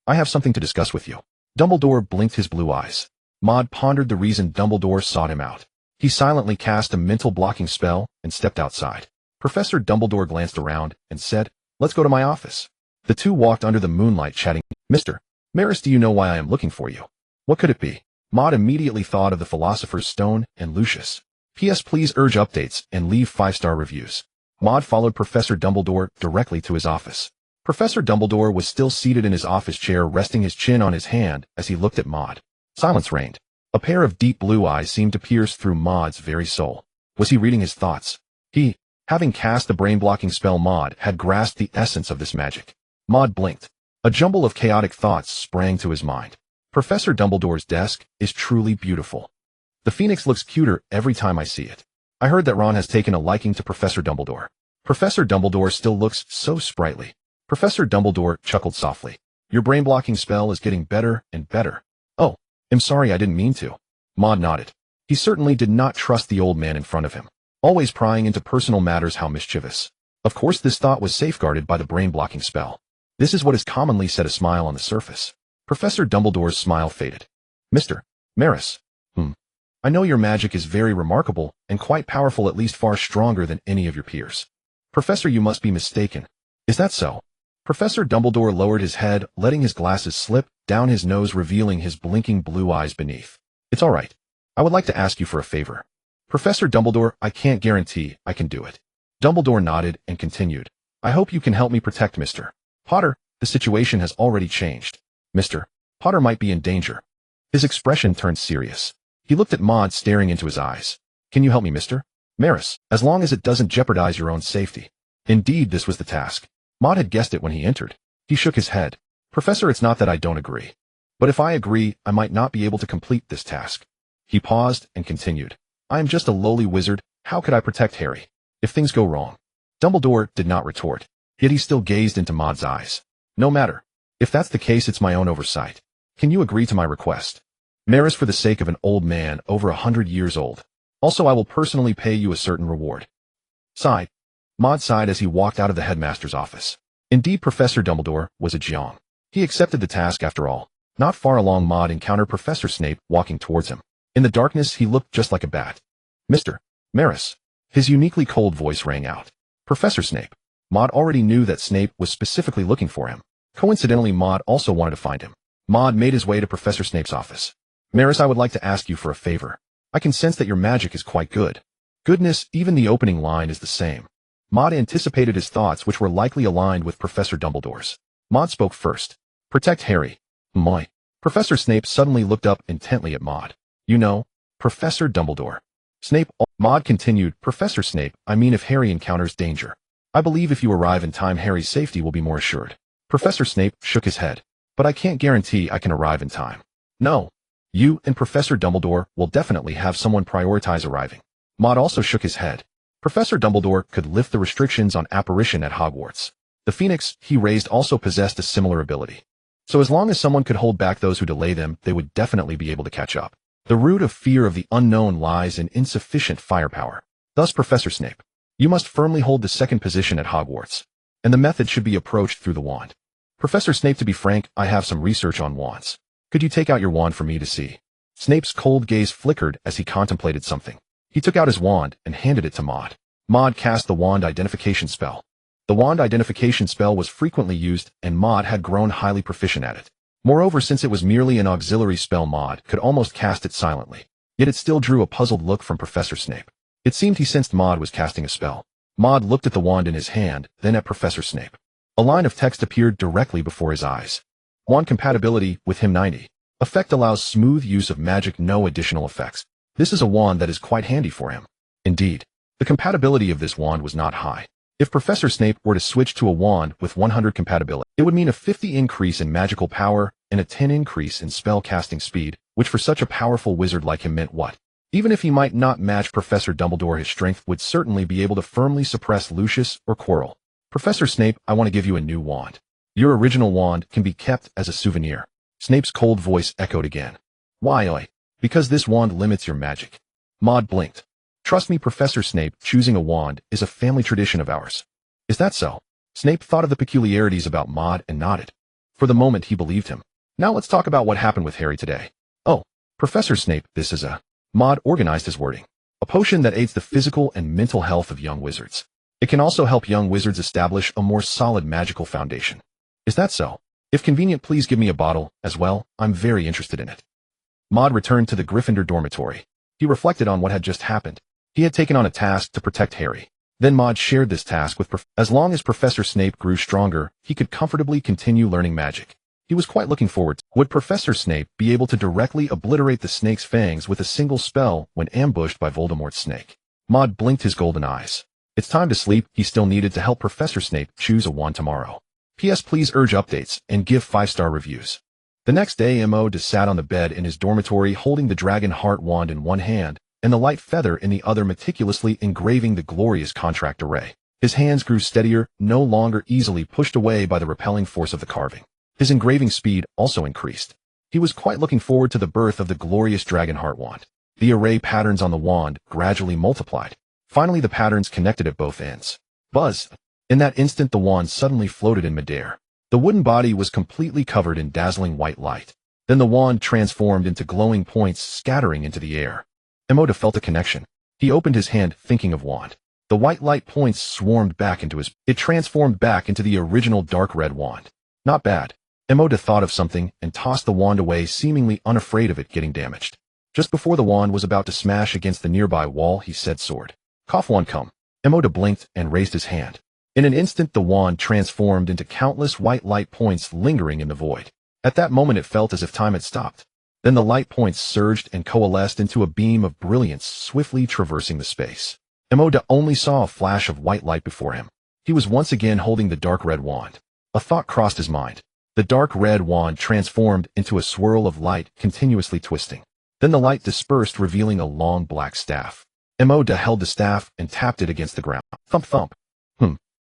S1: I have something to discuss with you. Dumbledore blinked his blue eyes. Maude pondered the reason Dumbledore sought him out. He silently cast a mental blocking spell and stepped outside. Professor Dumbledore glanced around and said, Let's go to my office. The two walked under the moonlight, chatting. Mr. Maris, do you know why I am looking for you? What could it be? Maude immediately thought of the Philosopher's Stone and Lucius. P.S. Please urge updates and leave 5-star reviews. Maude followed Professor Dumbledore directly to his office. Professor Dumbledore was still seated in his office chair, resting his chin on his hand as he looked at Maude. Silence reigned. A pair of deep blue eyes seemed to pierce through Maude's very soul. Was he reading his thoughts? He, having cast the brain-blocking spell, Maude had grasped the essence of this magic. Maude blinked. A jumble of chaotic thoughts sprang to his mind. Professor Dumbledore's desk is truly beautiful. The Phoenix looks cuter every time I see it. I heard that Ron has taken a liking to Professor Dumbledore. Professor Dumbledore still looks so sprightly. Professor Dumbledore chuckled softly. Your brain-blocking spell is getting better and better. Oh, I'm sorry, I didn't mean to. Maude nodded. He certainly did not trust the old man in front of him. Always prying into personal matters, how mischievous. Of course, this thought was safeguarded by the brain-blocking spell. This is what is commonly said, a smile on the surface. Professor Dumbledore's smile faded. Mr. Maris. I know your magic is very remarkable and quite powerful, at least far stronger than any of your peers. Professor, you must be mistaken. Is that so? Professor Dumbledore lowered his head, letting his glasses slip down his nose, revealing his blinking blue eyes beneath. It's all right. I would like to ask you for a favor. Professor Dumbledore, I can't guarantee I can do it. Dumbledore nodded and continued. I hope you can help me protect Mr. Potter. The situation has already changed. Mr. Potter might be in danger. His expression turned serious. He looked at Maude, staring into his eyes. Can you help me, Mr. Maris, as long as it doesn't jeopardize your own safety. Indeed, this was the task. Maude had guessed it when he entered. He shook his head. Professor, it's not that I don't agree. But if I agree, I might not be able to complete this task. He paused and continued. I am just a lowly wizard. How could I protect Harry if things go wrong? Dumbledore did not retort, yet he still gazed into Maude's eyes. No matter. If that's the case, it's my own oversight. Can you agree to my request? Maris, for the sake of an old man over 100 years old. Also, I will personally pay you a certain reward. Sighed. Maude sighed as he walked out of the headmaster's office. Indeed, Professor Dumbledore was a Jiang. He accepted the task after all. Not far along, Maude encountered Professor Snape walking towards him. In the darkness, he looked just like a bat. Mr. Maris. His uniquely cold voice rang out. Professor Snape. Maude already knew that Snape was specifically looking for him. Coincidentally, Maude also wanted to find him. Maude made his way to Professor Snape's office. Maris, I would like to ask you for a favor. I can sense that your magic is quite good. Goodness, even the opening line is the same. Maude anticipated his thoughts, which were likely aligned with Professor Dumbledore's. Maude spoke first. Protect Harry. My. Professor Snape suddenly looked up intently at Maude. You know, Professor Dumbledore. Snape. Maude continued, Professor Snape, I mean if Harry encounters danger. I believe if you arrive in time, Harry's safety will be more assured. Professor Snape shook his head. But I can't guarantee I can arrive in time. No. You and Professor Dumbledore will definitely have someone prioritize arriving. Maude also shook his head. Professor Dumbledore could lift the restrictions on apparition at Hogwarts. The phoenix he raised also possessed a similar ability. So as long as someone could hold back those who delay them, they would definitely be able to catch up. The root of fear of the unknown lies in insufficient firepower. Thus, Professor Snape, you must firmly hold the second position at Hogwarts. And the method should be approached through the wand. Professor Snape, to be frank, I have some research on wands. Could you take out your wand for me to see? Snape's cold gaze flickered as he contemplated something. He took out his wand and handed it to Maude. Maude cast the wand identification spell. The wand identification spell was frequently used, and Maude had grown highly proficient at it. Moreover, since it was merely an auxiliary spell, Maude could almost cast it silently. Yet it still drew a puzzled look from Professor Snape. It seemed he sensed Maude was casting a spell. Maude looked at the wand in his hand, then at Professor Snape. A line of text appeared directly before his eyes. Wand compatibility with him 90. Effect allows smooth use of magic, no additional effects. This is a wand that is quite handy for him. Indeed, the compatibility of this wand was not high. If Professor Snape were to switch to a wand with 100 compatibility, it would mean a 50 increase in magical power and a 10 increase in spell casting speed, which for such a powerful wizard like him meant what? Even if he might not match Professor Dumbledore, his strength would certainly be able to firmly suppress Lucius or Quirrell. Professor Snape, I want to give you a new wand. Your original wand can be kept as a souvenir. Snape's cold voice echoed again. Why? Because this wand limits your magic. Maude blinked. Trust me, Professor Snape, choosing a wand is a family tradition of ours. Is that so? Snape thought of the peculiarities about Maude and nodded. For the moment, he believed him. Now let's talk about what happened with Harry today. Oh, Professor Snape, this is a... Maude organized his wording. A potion that aids the physical and mental health of young wizards. It can also help young wizards establish a more solid magical foundation. Is that so? If convenient, please give me a bottle as well. I'm very interested in it. Maude returned to the Gryffindor dormitory. He reflected on what had just happened. He had taken on a task to protect Harry. Then Maude shared this task with as long as Professor Snape grew stronger, he could comfortably continue learning magic. He was quite looking forward to. Would Professor Snape be able to directly obliterate the snake's fangs with a single spell when ambushed by Voldemort's snake? Maude blinked his golden eyes. It's time to sleep. He still needed to help Professor Snape choose a wand tomorrow. P.S. Please urge updates and give 5-star reviews. The next day, Maude sat on the bed in his dormitory holding the dragon heart wand in one hand and the light feather in the other, meticulously engraving the glorious contract array. His hands grew steadier, no longer easily pushed away by the repelling force of the carving. His engraving speed also increased. He was quite looking forward to the birth of the glorious dragon heart wand. The array patterns on the wand gradually multiplied. Finally, the patterns connected at both ends. Buzz! In that instant, the wand suddenly floated in midair. The wooden body was completely covered in dazzling white light. Then the wand transformed into glowing points scattering into the air. Maude felt a connection. He opened his hand, thinking of wand. The white light points swarmed back into his... It transformed back into the original dark red wand. Not bad. Maude thought of something and tossed the wand away, seemingly unafraid of it getting damaged. Just before the wand was about to smash against the nearby wall, he said, sword. Cough, wand come. Maude blinked and raised his hand. In an instant, the wand transformed into countless white light points lingering in the void. At that moment, it felt as if time had stopped. Then the light points surged and coalesced into a beam of brilliance, swiftly traversing the space. Maude only saw a flash of white light before him. He was once again holding the dark red wand. A thought crossed his mind. The dark red wand transformed into a swirl of light, continuously twisting. Then the light dispersed, revealing a long black staff. Maude held the staff and tapped it against the ground. Thump thump.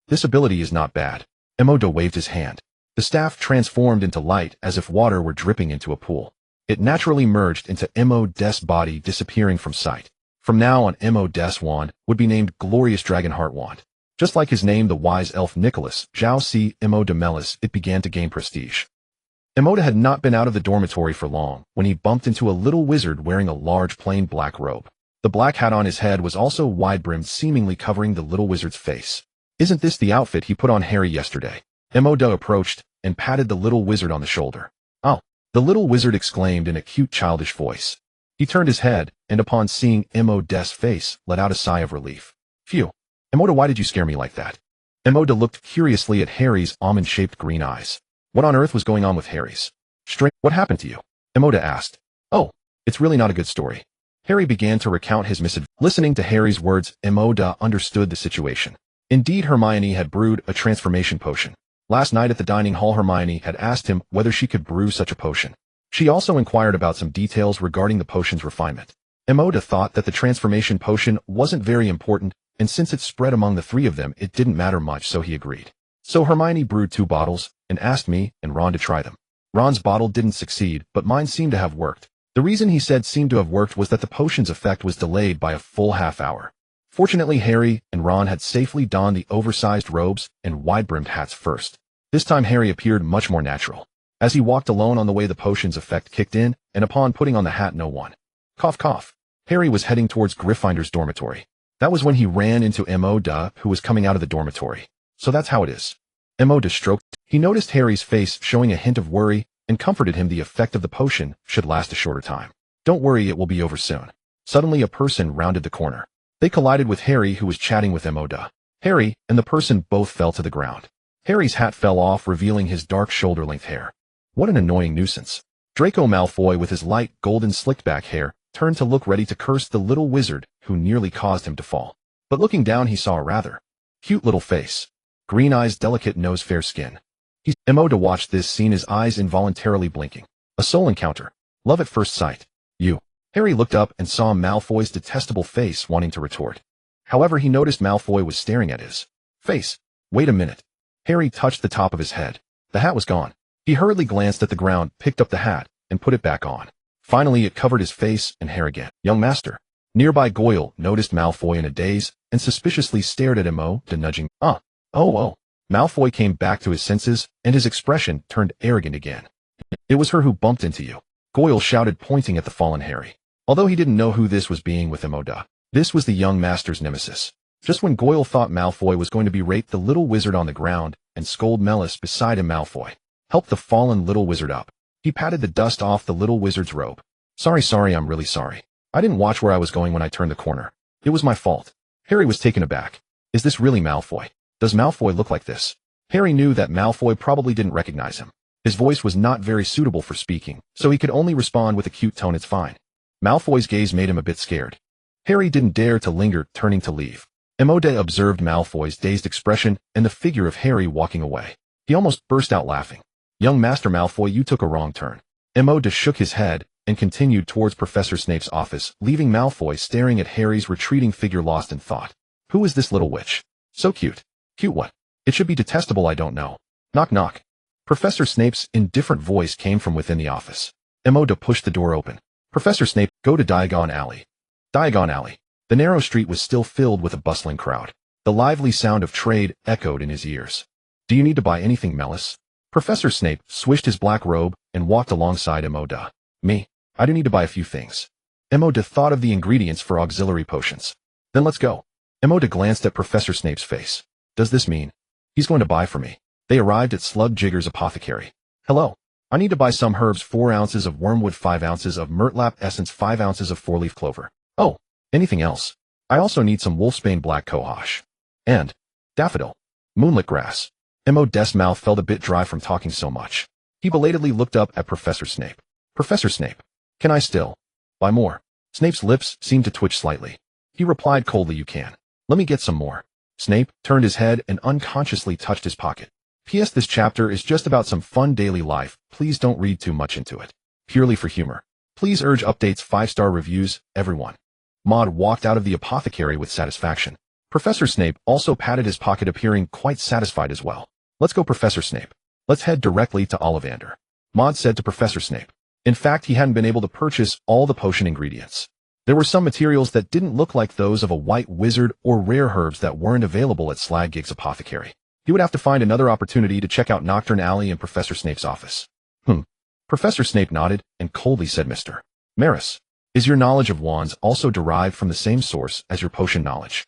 S1: This ability is not bad. Maude waved his hand. The staff transformed into light as if water were dripping into a pool. It naturally merged into Maude's body, disappearing from sight. From now on, Maude's wand would be named Glorious Dragonheart Wand. Just like his name, the wise elf Nicholas, Zhao Si Maude Melis, it began to gain prestige. Maude had not been out of the dormitory for long when he bumped into a little wizard wearing a large plain black robe. The black hat on his head was also wide-brimmed, seemingly covering the little wizard's face. Isn't this the outfit he put on Harry yesterday? Maude approached and patted the little wizard on the shoulder. Oh, the little wizard exclaimed in a cute childish voice. He turned his head, and upon seeing Maude's face, let out a sigh of relief. Phew. Maude, why did you scare me like that? Maude looked curiously at Harry's almond-shaped green eyes. What on earth was going on with Harry's? What happened to you? Maude asked. Oh, it's really not a good story. Harry began to recount his misadventure. Listening to Harry's words, Maude understood the situation. Indeed, Hermione had brewed a transformation potion. Last night at the dining hall, Hermione had asked him whether she could brew such a potion. She also inquired about some details regarding the potion's refinement. Maude thought that the transformation potion wasn't very important, and since it spread among the three of them, it didn't matter much, so he agreed. So Hermione brewed 2 bottles, and asked me and Ron to try them. Ron's bottle didn't succeed, but mine seemed to have worked. The reason he said seemed to have worked was that the potion's effect was delayed by a full half-hour. Fortunately, Harry and Ron had safely donned the oversized robes and wide-brimmed hats first. This time Harry appeared much more natural. As he walked alone on the way, the potion's effect kicked in, and upon putting on the hat, no one. Cough cough. Harry was heading towards Gryffindor's dormitory. That was when he ran into Maude, who was coming out of the dormitory. So that's how it is. Maude stroked. He noticed Harry's face showing a hint of worry, and comforted him the effect of the potion should last a shorter time. Don't worry, it will be over soon. Suddenly a person rounded the corner. They collided with Harry, who was chatting with Maude. Harry and the person both fell to the ground. Harry's hat fell off, revealing his dark shoulder-length hair. What an annoying nuisance. Draco Malfoy, with his light, golden slicked-back hair, turned to look, ready to curse the little wizard who nearly caused him to fall. But looking down, he saw a rather cute little face. Green eyes, delicate nose, fair skin. Maude watched this scene, his eyes involuntarily blinking. A soul encounter. Love at first sight. You. Harry looked up and saw Malfoy's detestable face, wanting to retort. However, he noticed Malfoy was staring at his face. Wait a minute. Harry touched the top of his head. The hat was gone. He hurriedly glanced at the ground, picked up the hat, and put it back on. Finally, it covered his face and hair again. Young master. Nearby Goyle noticed Malfoy in a daze, and suspiciously stared at Maude, nudging. Oh. Malfoy came back to his senses, and his expression turned arrogant again. It was her who bumped into you. Goyle shouted, pointing at the fallen Harry. Although he didn't know who this was being with Maude, this was the young master's nemesis. Just when Goyle thought Malfoy was going to berate the little wizard on the ground and scold Melis beside him, Malfoy helped the fallen little wizard up. He patted the dust off the little wizard's robe. Sorry, I'm really sorry. I didn't watch where I was going when I turned the corner. It was my fault. Harry was taken aback. Is this really Malfoy? Does Malfoy look like this? Harry knew that Malfoy probably didn't recognize him. His voice was not very suitable for speaking, so he could only respond with a cute tone, it's fine. Malfoy's gaze made him a bit scared. Harry didn't dare to linger, turning to leave. Maude observed Malfoy's dazed expression and the figure of Harry walking away. He almost burst out laughing. Young Master Malfoy, you took a wrong turn. Maude shook his head and continued towards Professor Snape's office, leaving Malfoy staring at Harry's retreating figure, lost in thought. Who is this little witch? So cute. Cute what? It should be detestable, I don't know. Knock knock. Professor Snape's indifferent voice came from within the office. Maude pushed the door open. Professor Snape, go to Diagon Alley. Diagon Alley. The narrow street was still filled with a bustling crowd. The lively sound of trade echoed in his ears. Do you need to buy anything, Melis? Professor Snape swished his black robe and walked alongside Maude. Me? I do need to buy a few things. Maude thought of the ingredients for auxiliary potions. Then let's go. Maude glanced at Professor Snape's face. Does this mean he's going to buy for me? They arrived at Slug-Jigger's apothecary. Hello. I need to buy some herbs, 4 ounces of wormwood, 5 ounces of myrtlap essence, 5 ounces of 4-leaf clover. Oh, anything else? I also need some wolfsbane black cohosh. And daffodil. Moonlit grass. Maude's mouth felt a bit dry from talking so much. He belatedly looked up at Professor Snape. Professor Snape, can I still buy more? Snape's lips seemed to twitch slightly. He replied coldly, you can. Let me get some more. Snape turned his head and unconsciously touched his pocket. P.S. This chapter is just about some fun daily life. Please don't read too much into it. Purely for humor. Please urge updates 5-star reviews, everyone. Maude walked out of the apothecary with satisfaction. Professor Snape also patted his pocket, appearing quite satisfied as well. Let's go, Professor Snape. Let's head directly to Ollivander, Maude said to Professor Snape. In fact, he hadn't been able to purchase all the potion ingredients. There were some materials that didn't look like those of a white wizard or rare herbs that weren't available at Slagig's apothecary. He would have to find another opportunity to check out Nocturne Alley in Professor Snape's office. Professor Snape nodded and coldly said, Mr. Maris, is your knowledge of wands also derived from the same source as your potion knowledge?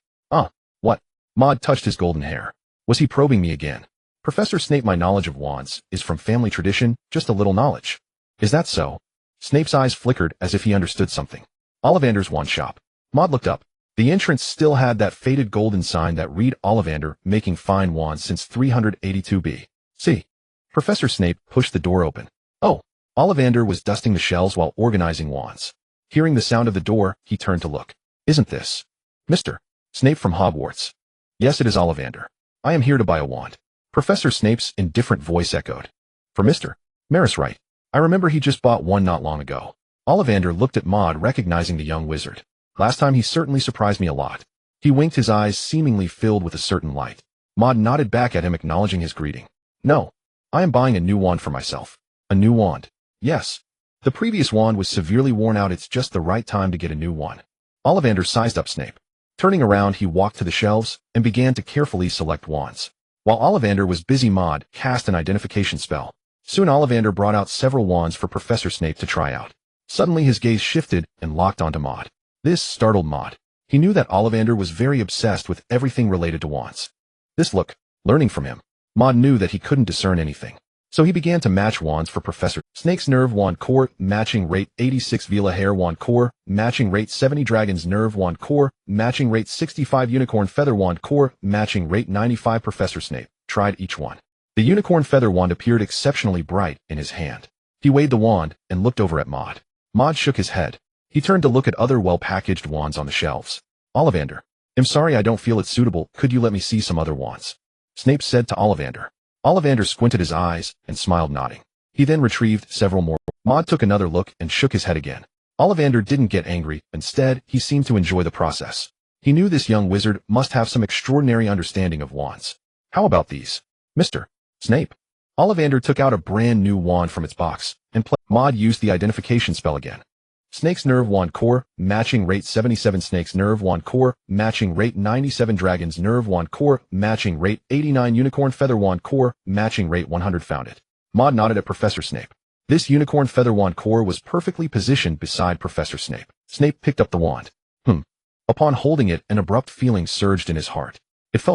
S1: What? Maude touched his golden hair. Was he probing me again? Professor Snape, my knowledge of wands is from family tradition, just a little knowledge. Is that so? Snape's eyes flickered as if he understood something. Ollivander's wand shop. Maude looked up. The entrance still had that faded golden sign that read Ollivander, making fine wands since 382 B.C. Professor Snape pushed the door open. Oh, Ollivander was dusting the shelves while organizing wands. Hearing the sound of the door, he turned to look. Isn't this Mr. Snape from Hogwarts? Yes, it is Ollivander. I am here to buy a wand. Professor Snape's indifferent voice echoed. For Mr. Maris, right? I remember he just bought one not long ago. Ollivander looked at Maude, recognizing the young wizard. Last time he certainly surprised me a lot. He winked, his eyes seemingly filled with a certain light. Maude nodded back at him, acknowledging his greeting. No, I am buying a new wand for myself. A new wand? Yes. The previous wand was severely worn out. It's just the right time to get a new one. Ollivander sized up Snape. Turning around, he walked to the shelves and began to carefully select wands. While Ollivander was busy, Maude cast an identification spell. Soon Ollivander brought out several wands for Professor Snape to try out. Suddenly his gaze shifted and locked onto Maude. This startled Maude. He knew that Ollivander was very obsessed with everything related to wands. This look, learning from him, Maude knew that he couldn't discern anything. So he began to match wands for Professor Snape's Nerve Wand Core, matching rate 86, Vila Hair Wand Core, matching rate 70, Dragon's Nerve Wand Core, matching rate 65, Unicorn Feather Wand Core, matching rate 95. Professor Snape tried each one. The Unicorn Feather Wand appeared exceptionally bright in his hand. He weighed the wand and looked over at Maude. Maude shook his head. He turned to look at other well-packaged wands on the shelves. Ollivander, I'm sorry, I don't feel it's suitable. Could you let me see some other wands? Snape said to Ollivander. Ollivander squinted his eyes and smiled, nodding. He then retrieved several more. Maude took another look and shook his head again. Ollivander didn't get angry. Instead, he seemed to enjoy the process. He knew this young wizard must have some extraordinary understanding of wands. How about these, Mr. Snape? Ollivander took out a brand new wand from its box and Maude used the identification spell again. Snake's Nerve Wand Core, matching rate 77, Snake's Nerve Wand Core, matching rate 97, Dragon's Nerve Wand Core, matching rate 89, Unicorn Feather Wand Core, matching rate 100. Found it. Maude nodded at Professor Snape. This Unicorn Feather Wand Core was perfectly positioned beside Professor Snape. Snape picked up the wand. Upon holding it, an abrupt feeling surged in his heart. It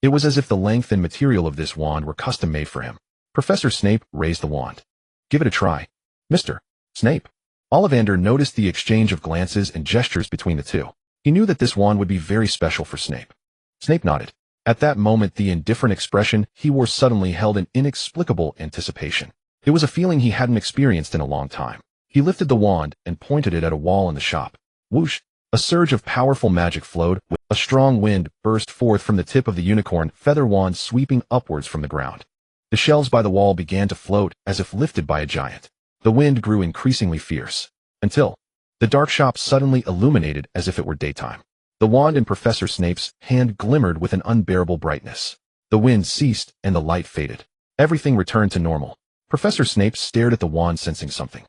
S1: was as if the length and material of this wand were custom made for him. Professor Snape raised the wand. Give it a try, Mr. Snape. Ollivander noticed the exchange of glances and gestures between the two. He knew that this wand would be very special for Snape. Snape nodded. At that moment, the indifferent expression he wore suddenly held an inexplicable anticipation. It was a feeling he hadn't experienced in a long time. He lifted the wand and pointed it at a wall in the shop. Whoosh! A surge of powerful magic flowed. A strong wind burst forth from the tip of the unicorn feather wand, sweeping upwards from the ground. The shelves by the wall began to float as if lifted by a giant. The wind grew increasingly fierce, until the dark shop suddenly illuminated as if it were daytime. The wand in Professor Snape's hand glimmered with an unbearable brightness. The wind ceased and the light faded. Everything returned to normal. Professor Snape stared at the wand, sensing something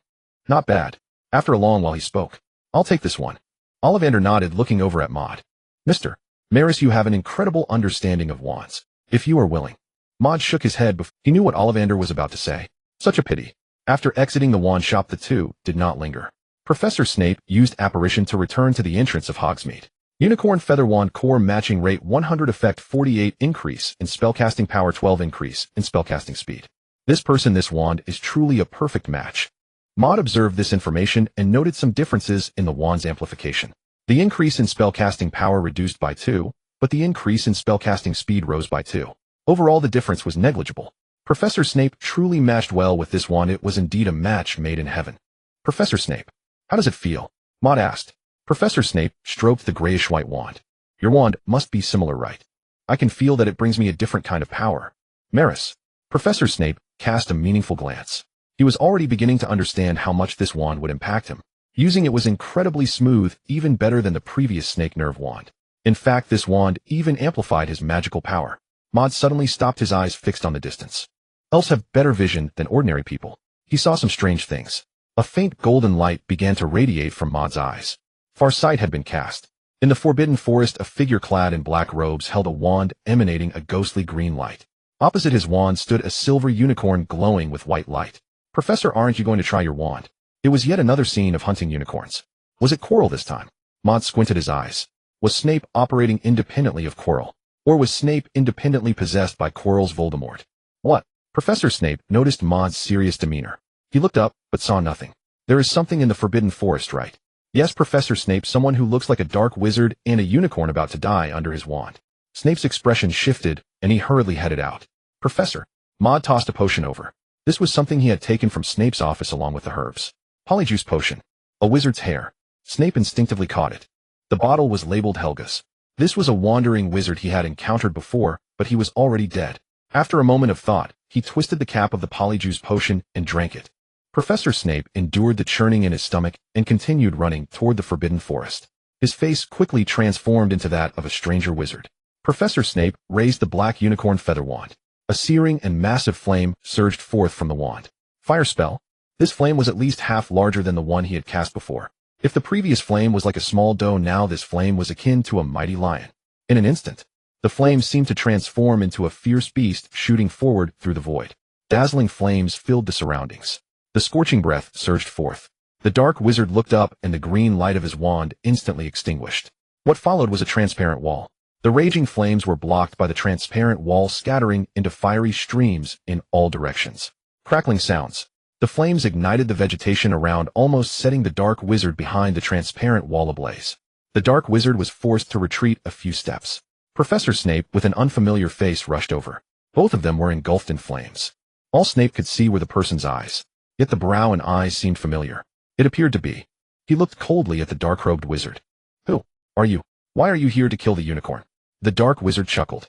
S1: not bad. After a long while he spoke. I'll take this one. Ollivander nodded, looking over at Maude. Mr. Maris, you have an incredible understanding of wands. If you are willing. Maude shook his head before he knew what Ollivander was about to say. Such a pity. After exiting the wand shop, the two did not linger. Professor Snape used apparition to return to the entrance of Hogsmeade. Unicorn Feather Wand Core, matching rate 100, effect 48, increase in spellcasting power 12, increase in spellcasting speed. This wand is truly a perfect match. Maude observed this information and noted some differences in the wand's amplification. The increase in spellcasting power reduced by 2, but the increase in spellcasting speed rose by 2. Overall, the difference was negligible. Professor Snape truly matched well with this wand. It was indeed a match made in heaven. Professor Snape, how does it feel? Maude asked. Professor Snape stroked the grayish-white wand. Your wand must be similar, right? I can feel that it brings me a different kind of power. Maris. Professor Snape cast a meaningful glance. He was already beginning to understand how much this wand would impact him. Using it was incredibly smooth, even better than the previous snake nerve wand. In fact, this wand even amplified his magical power. Maude suddenly stopped, his eyes fixed on the distance. Elves have better vision than ordinary people. He saw some strange things. A faint golden light began to radiate from Maude's eyes. Farsight had been cast. In the Forbidden Forest, a figure clad in black robes held a wand emanating a ghostly green light. Opposite his wand stood a silver unicorn glowing with white light. Professor, aren't you going to try your wand? It was yet another scene of hunting unicorns. Was it Quirrell this time? Maude squinted his eyes. Was Snape operating independently of Quirrell? Or was Snape independently possessed by Quirrell's Voldemort? What? Professor Snape noticed Maude's serious demeanor. He looked up, but saw nothing. There is something in the Forbidden Forest, right? Yes, Professor Snape, someone who looks like a dark wizard and a unicorn about to die under his wand. Snape's expression shifted, and he hurriedly headed out. Professor. Maude tossed a potion over. This was something he had taken from Snape's office along with the herbs. Polyjuice potion. A wizard's hair. Snape instinctively caught it. The bottle was labeled Helga's. This was a wandering wizard he had encountered before, but he was already dead. After a moment of thought, he twisted the cap of the polyjuice potion and drank it. Professor Snape endured the churning in his stomach and continued running toward the Forbidden Forest. His face quickly transformed into that of a stranger wizard. Professor Snape raised the black unicorn feather wand. A searing and massive flame surged forth from the wand. Fire spell? This flame was at least half larger than the one he had cast before. If the previous flame was like a small doe, now this flame was akin to a mighty lion. In an instant, the flame seemed to transform into a fierce beast shooting forward through the void. Dazzling flames filled the surroundings. The scorching breath surged forth. The dark wizard looked up and the green light of his wand instantly extinguished. What followed was a transparent wall. The raging flames were blocked by the transparent wall, scattering into fiery streams in all directions. Crackling sounds. The flames ignited the vegetation around, almost setting the dark wizard behind the transparent wall ablaze. The dark wizard was forced to retreat a few steps. Professor Snape, with an unfamiliar face, rushed over. Both of them were engulfed in flames. All Snape could see were the person's eyes. Yet the brow and eyes seemed familiar. It appeared to be. He looked coldly at the dark-robed wizard. Who are you? Why are you here to kill the unicorn? The dark wizard chuckled.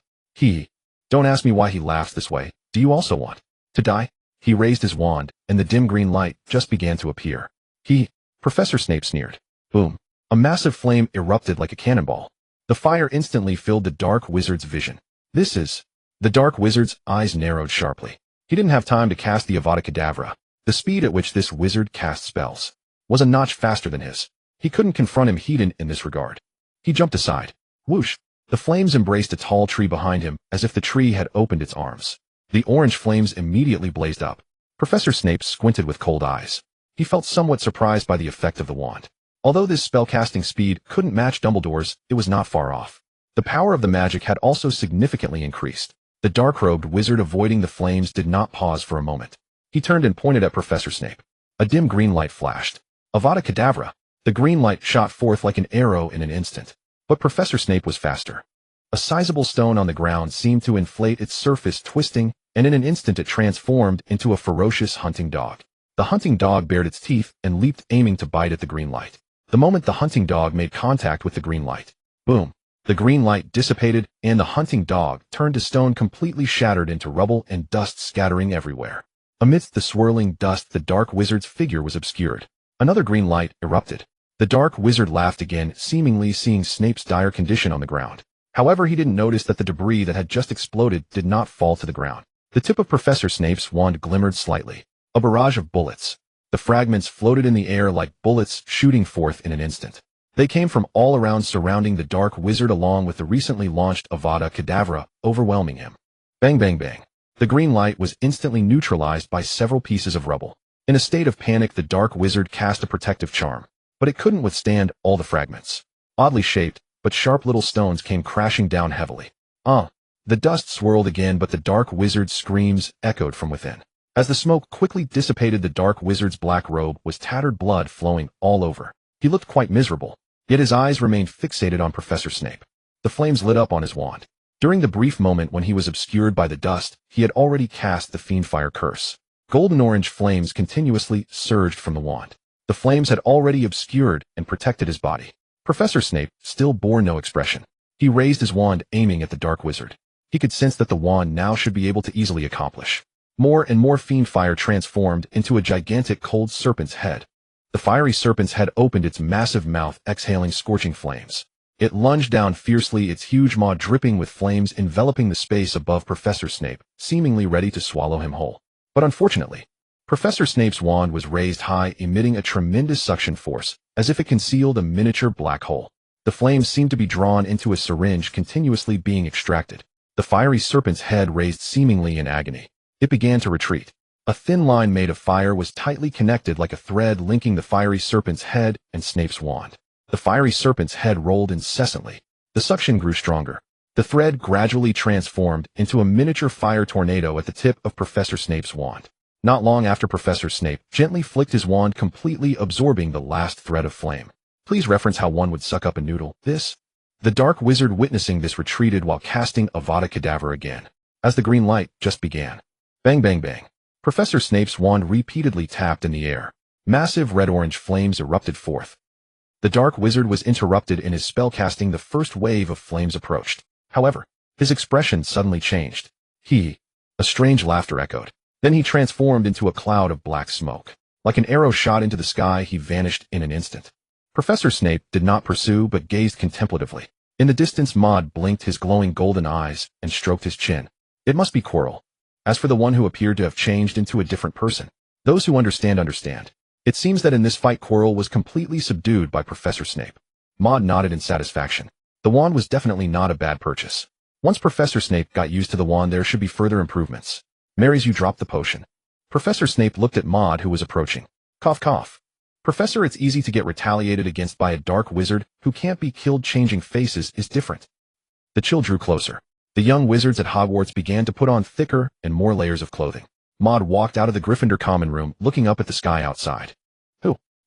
S1: Don't ask me why he laughs this way. Do you also want to die? He raised his wand, and the dim green light just began to appear. Professor Snape sneered. Boom. A massive flame erupted like a cannonball. The fire instantly filled the dark wizard's vision. This is... The dark wizard's eyes narrowed sharply. He didn't have time to cast the Avada Kedavra. The speed at which this wizard cast spells was a notch faster than his. He couldn't confront him heated in this regard. He jumped aside. Whoosh! The flames embraced a tall tree behind him, as if the tree had opened its arms. The orange flames immediately blazed up. Professor Snape squinted with cold eyes. He felt somewhat surprised by the effect of the wand. Although this spellcasting speed couldn't match Dumbledore's, it was not far off. The power of the magic had also significantly increased. The dark-robed wizard, avoiding the flames, did not pause for a moment. He turned and pointed at Professor Snape. A dim green light flashed. Avada Kedavra! The green light shot forth like an arrow in an instant. But Professor Snape was faster. A sizable stone on the ground seemed to inflate its surface, twisting, and in an instant it transformed into a ferocious hunting dog. The hunting dog bared its teeth and leaped, aiming to bite at the green light. The moment the hunting dog made contact with the green light, boom! The green light dissipated, and the hunting dog turned to stone, completely shattered into rubble and dust scattering everywhere. Amidst the swirling dust, the dark wizard's figure was obscured. Another green light erupted. The dark wizard laughed again, seemingly seeing Snape's dire condition on the ground. However, he didn't notice that the debris that had just exploded did not fall to the ground. The tip of Professor Snape's wand glimmered slightly. A barrage of bullets. The fragments floated in the air like bullets shooting forth in an instant. They came from all around, surrounding the dark wizard along with the recently launched Avada Kedavra, overwhelming him. Bang, bang, bang. The green light was instantly neutralized by several pieces of rubble. In a state of panic, the dark wizard cast a protective charm. But it couldn't withstand all the fragments. Oddly shaped, but sharp little stones came crashing down heavily. The dust swirled again, but the dark wizard's screams echoed from within. As the smoke quickly dissipated, the dark wizard's black robe was tattered, blood flowing all over. He looked quite miserable, yet his eyes remained fixated on Professor Snape. The flames lit up on his wand. During the brief moment when he was obscured by the dust, he had already cast the Fiendfire curse. Golden-orange flames continuously surged from the wand. The flames had already obscured and protected his body. Professor Snape still bore no expression. He raised his wand, aiming at the dark wizard. He could sense that the wand now should be able to easily accomplish. More and more fiend fire transformed into a gigantic cold serpent's head. The fiery serpent's head opened its massive mouth, exhaling scorching flames. It lunged down fiercely, its huge maw dripping with flames enveloping the space above Professor Snape, seemingly ready to swallow him whole. But unfortunately, Professor Snape's wand was raised high, emitting a tremendous suction force, as if it concealed a miniature black hole. The flames seemed to be drawn into a syringe, continuously being extracted. The fiery serpent's head raised seemingly in agony. It began to retreat. A thin line made of fire was tightly connected like a thread linking the fiery serpent's head and Snape's wand. The fiery serpent's head rolled incessantly. The suction grew stronger. The thread gradually transformed into a miniature fire tornado at the tip of Professor Snape's wand. Not long after, Professor Snape gently flicked his wand, completely absorbing the last thread of flame. Please reference how one would suck up a noodle. The dark wizard, witnessing this, retreated while casting Avada Kedavra again. As the green light just began. Bang, bang, bang. Professor Snape's wand repeatedly tapped in the air. Massive red-orange flames erupted forth. The dark wizard was interrupted in his spellcasting. The first wave of flames approached. However, his expression suddenly changed. A strange laughter echoed. Then he transformed into a cloud of black smoke. Like an arrow shot into the sky, he vanished in an instant. Professor Snape did not pursue but gazed contemplatively. In the distance, Maude blinked his glowing golden eyes and stroked his chin. It must be Quirrell. As for the one who appeared to have changed into a different person, those who understand understand. It seems that in this fight Quirrell was completely subdued by Professor Snape. Maude nodded in satisfaction. The wand was definitely not a bad purchase. Once Professor Snape got used to the wand, there should be further improvements. Mary's, you dropped the potion. Professor Snape looked at Maude, who was approaching. Cough, cough. Professor, it's easy to get retaliated against by a dark wizard who can't be killed. Changing faces is different. The chill drew closer. The young wizards at Hogwarts began to put on thicker and more layers of clothing. Maude walked out of the Gryffindor common room, looking up at the sky outside.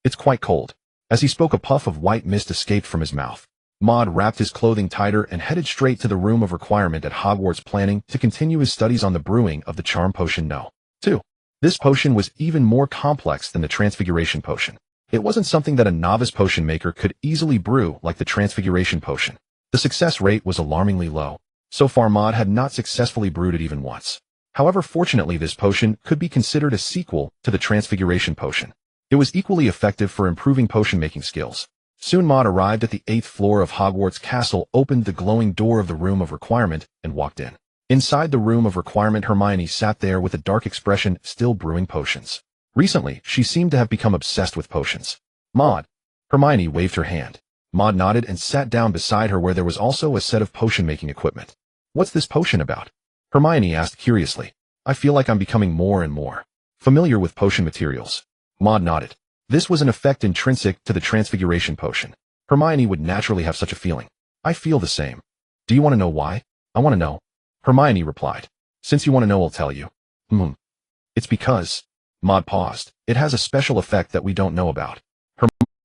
S1: It's quite cold. As he spoke, a puff of white mist escaped from his mouth. Maude wrapped his clothing tighter and headed straight to the room of requirement at Hogwarts, planning to continue his studies on the brewing of the charm potion No. 2. This potion was even more complex than the transfiguration potion. It wasn't something that a novice potion maker could easily brew like the transfiguration potion. The success rate was alarmingly low. So far, Maude had not successfully brewed it even once. However, fortunately, this potion could be considered a sequel to the transfiguration potion. It was equally effective for improving potion-making skills. Soon Maude arrived at the 8th floor of Hogwarts Castle, opened the glowing door of the room of requirement, and walked in. Inside the room of requirement, Hermione sat there with a dark expression, still brewing potions. Recently, she seemed to have become obsessed with potions. Maude. Hermione waved her hand. Maude nodded and sat down beside her, where there was also a set of potion-making equipment. What's this potion about? Hermione asked curiously. I feel like I'm becoming more and more familiar with potion materials. Maude nodded. This was an effect intrinsic to the transfiguration potion. Hermione would naturally have such a feeling. I feel the same. Do you want to know why? I want to know. Hermione replied. Since you want to know, I'll tell you. It's because... Maude paused. It has a special effect that we don't know about.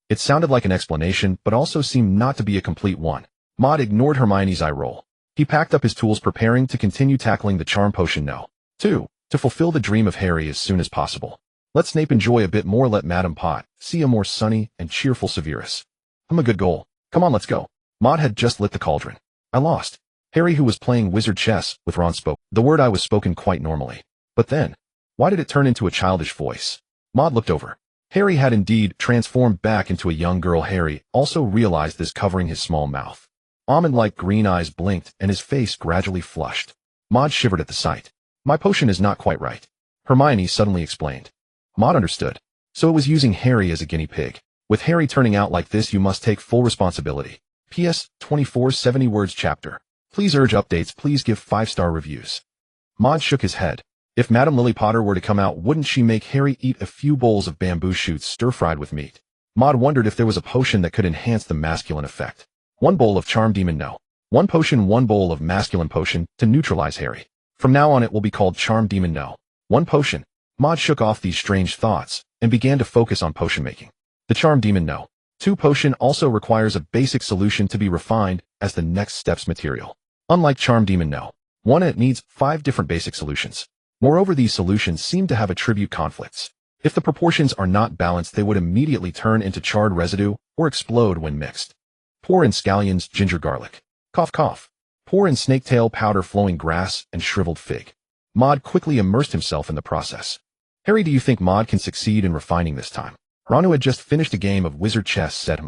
S1: It sounded like an explanation, but also seemed not to be a complete one. Maude ignored Hermione's eye roll. He packed up his tools, preparing to continue tackling the charm potion No. 2, to fulfill the dream of Harry as soon as possible. Let Snape enjoy a bit more, let Madame Pot see a more sunny and cheerful Severus. A good goal. Come on, let's go. Maude had just lit the cauldron. I lost. Harry, who was playing wizard chess with Ron, spoke. The word I was spoken quite normally. But then, why did it turn into a childish voice? Maude looked over. Harry had indeed transformed back into a young girl. Harry also realized this, covering his small mouth. Almond-like green eyes blinked and his face gradually flushed. Maude shivered at the sight. My potion is not quite right. Hermione suddenly explained. Maude understood. So it was using Harry as a guinea pig. With Harry turning out like this, you must take full responsibility. P.S. 2470 words chapter. Please urge updates. Please give 5-star reviews. Maude shook his head. If Madame Lily Potter were to come out, wouldn't she make Harry eat a few bowls of bamboo shoots stir-fried with meat? Maude wondered if there was a potion that could enhance the masculine effect. 1 bowl of charm demon No. 1 potion, 1 bowl of masculine potion to neutralize Harry. From now on it will be called charm demon No. 1 potion. Maude shook off these strange thoughts and began to focus on potion making. The charm demon No. 2 potion also requires a basic solution to be refined as the next step's material. Unlike charm demon No. 1, it needs 5 different basic solutions. Moreover, these solutions seem to have attribute conflicts. If the proportions are not balanced, they would immediately turn into charred residue or explode when mixed. Pour in scallions, ginger, garlic. Cough cough. Pour in snaketail powder, flowing grass, and shriveled fig. Maude quickly immersed himself in the process. Harry, do you think Maude can succeed in refining this time? Ron, who had just finished a game of wizard chess, said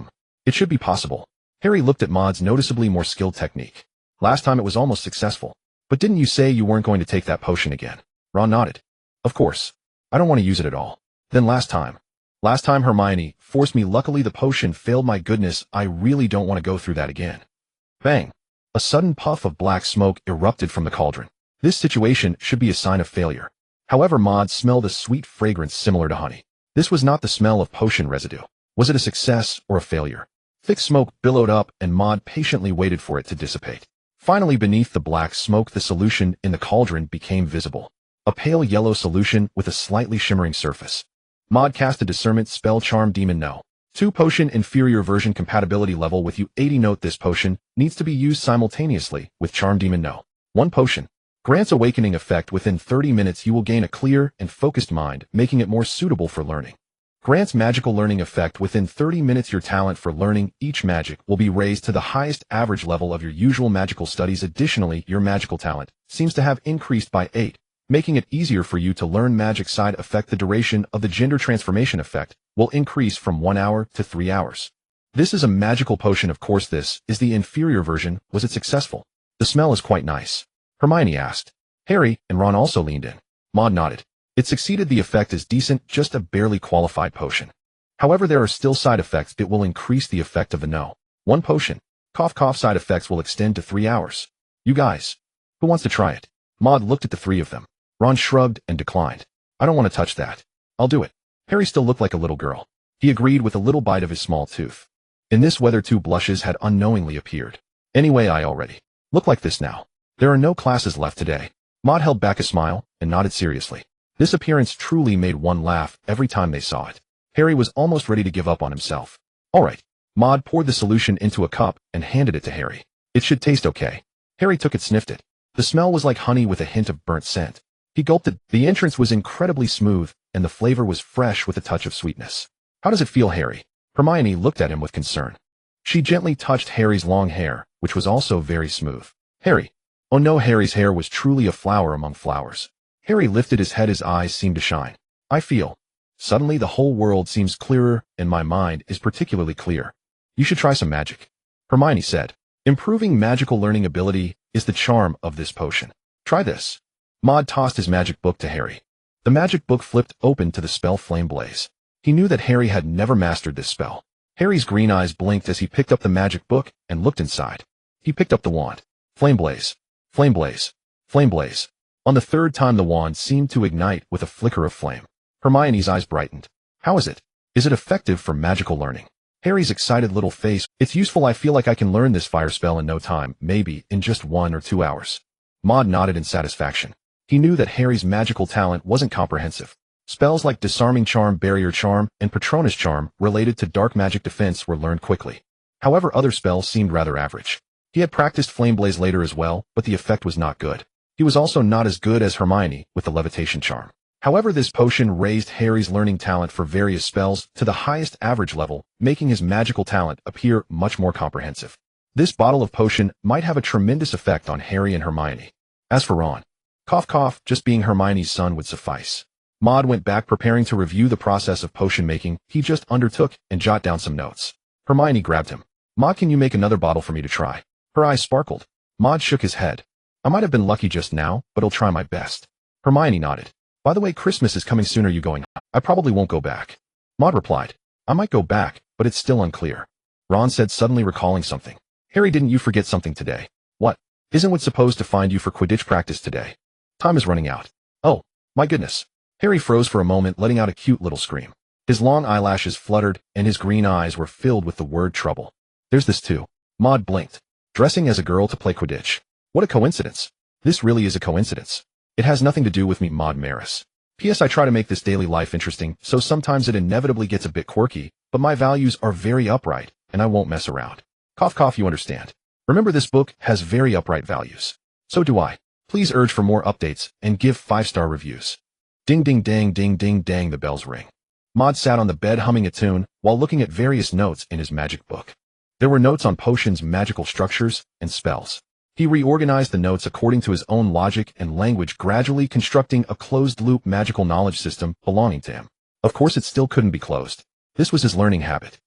S1: It should be possible. Harry looked at Maude's noticeably more skilled technique. Last time it was almost successful. But didn't you say you weren't going to take that potion again? Ron nodded. Of course. I don't want to use it at all. Then last time Hermione forced me. Luckily the potion failed. My goodness, I really don't want to go through that again. Bang. A sudden puff of black smoke erupted from the cauldron. This situation should be a sign of failure. However, Maude smelled a sweet fragrance similar to honey. This was not the smell of potion residue. Was it a success or a failure? Thick smoke billowed up and Maude patiently waited for it to dissipate. Finally, beneath the black smoke, the solution in the cauldron became visible. A pale yellow solution with a slightly shimmering surface. Maude cast a discernment spell. Charm Demon No. 2 potion inferior version compatibility level with you 80. Note this potion needs to be used simultaneously with Charm Demon No. 1 potion. Grants awakening effect within 30 minutes. You will gain a clear and focused mind, making it more suitable for learning. Grants magical learning effect within 30 minutes. Your talent for learning each magic will be raised to the highest average level of your usual magical studies. Additionally, your magical talent seems to have increased by 8, making it easier for you to learn magic. Side effect: the duration of the gender transformation effect will increase from 1 hour to 3 hours. This is a magical potion. Of course, this is the inferior version. Was it successful? The smell is quite nice. Hermione asked. Harry and Ron also leaned in. Maude nodded. It succeeded. The effect is decent, just a barely qualified potion. However, there are still side effects. It will increase the effect of the No. 1 potion. Cough cough. Side effects will extend to 3 hours. You guys. Who wants to try it? Maude looked at the 3 of them. Ron shrugged and declined. I don't want to touch that. I'll do it. Harry still looked like a little girl. He agreed with a little bite of his small tooth. In this weather, 2 blushes had unknowingly appeared. Anyway, I already look like this now. There are no classes left today. Maude held back a smile and nodded seriously. This appearance truly made one laugh every time they saw it. Harry was almost ready to give up on himself. All right. Maude poured the solution into a cup and handed it to Harry. It should taste okay. Harry took it, sniffed it. The smell was like honey with a hint of burnt scent. He gulped it. The entrance was incredibly smooth, and the flavor was fresh with a touch of sweetness. How does it feel, Harry? Hermione looked at him with concern. She gently touched Harry's long hair, which was also very smooth. Harry. Oh no, Harry's hair was truly a flower among flowers. Harry lifted his head. His eyes seemed to shine. I feel. Suddenly the whole world seems clearer, and my mind is particularly clear. You should try some magic. Hermione said. Improving magical learning ability is the charm of this potion. Try this. Maude tossed his magic book to Harry. The magic book flipped open to the spell Flame Blaze. He knew that Harry had never mastered this spell. Harry's green eyes blinked as he picked up the magic book and looked inside. He picked up the wand. Flame Blaze. Flame Blaze. Flame Blaze. On the 3rd time the wand seemed to ignite with a flicker of flame. Hermione's eyes brightened. How is it? Is it effective for magical learning? Harry's excited little face. It's useful. I feel like I can learn this fire spell in no time, maybe in just 1 or 2 hours. Maude nodded in satisfaction. He knew that Harry's magical talent wasn't comprehensive. Spells like Disarming Charm, Barrier Charm, and Patronus Charm related to dark magic defense were learned quickly. However, other spells seemed rather average. He had practiced Flame Blaze later as well, but the effect was not good. He was also not as good as Hermione with the Levitation Charm. However, this potion raised Harry's learning talent for various spells to the highest average level, making his magical talent appear much more comprehensive. This bottle of potion might have a tremendous effect on Harry and Hermione. As for Ron, cough cough, just being Hermione's son would suffice. Maude went back preparing to review the process of potion making he just undertook and jot down some notes. Hermione grabbed him. Maude, can you make another bottle for me to try? Her eyes sparkled. Maude shook his head. I might have been lucky just now, but I'll try my best. Hermione nodded. By the way, Christmas is coming soon. Are you going? I probably won't go back. Maude replied. I might go back, but it's still unclear. Ron said, suddenly recalling something. Harry, didn't you forget something today? What? Isn't we supposed to find you for Quidditch practice today? Time is running out. Oh, my goodness. Harry froze for a moment, letting out a cute little scream. His long eyelashes fluttered, and his green eyes were filled with the word trouble. There's this too. Maude blinked. Dressing as a girl to play Quidditch. What a coincidence. This really is a coincidence. It has nothing to do with me, Maude Maris. P.S. I try to make this daily life interesting, so sometimes it inevitably gets a bit quirky, but my values are very upright, and I won't mess around. Cough cough, you understand. Remember, this book has very upright values. So do I. Please urge for more updates, and give 5-star reviews. Ding ding dang ding ding dang, the bells ring. Maude sat on the bed humming a tune, while looking at various notes in his magic book. There were notes on potions, magical structures, and spells. He reorganized the notes according to his own logic and language, gradually constructing a closed-loop magical knowledge system belonging to him. Of course, it still couldn't be closed. This was his learning habit.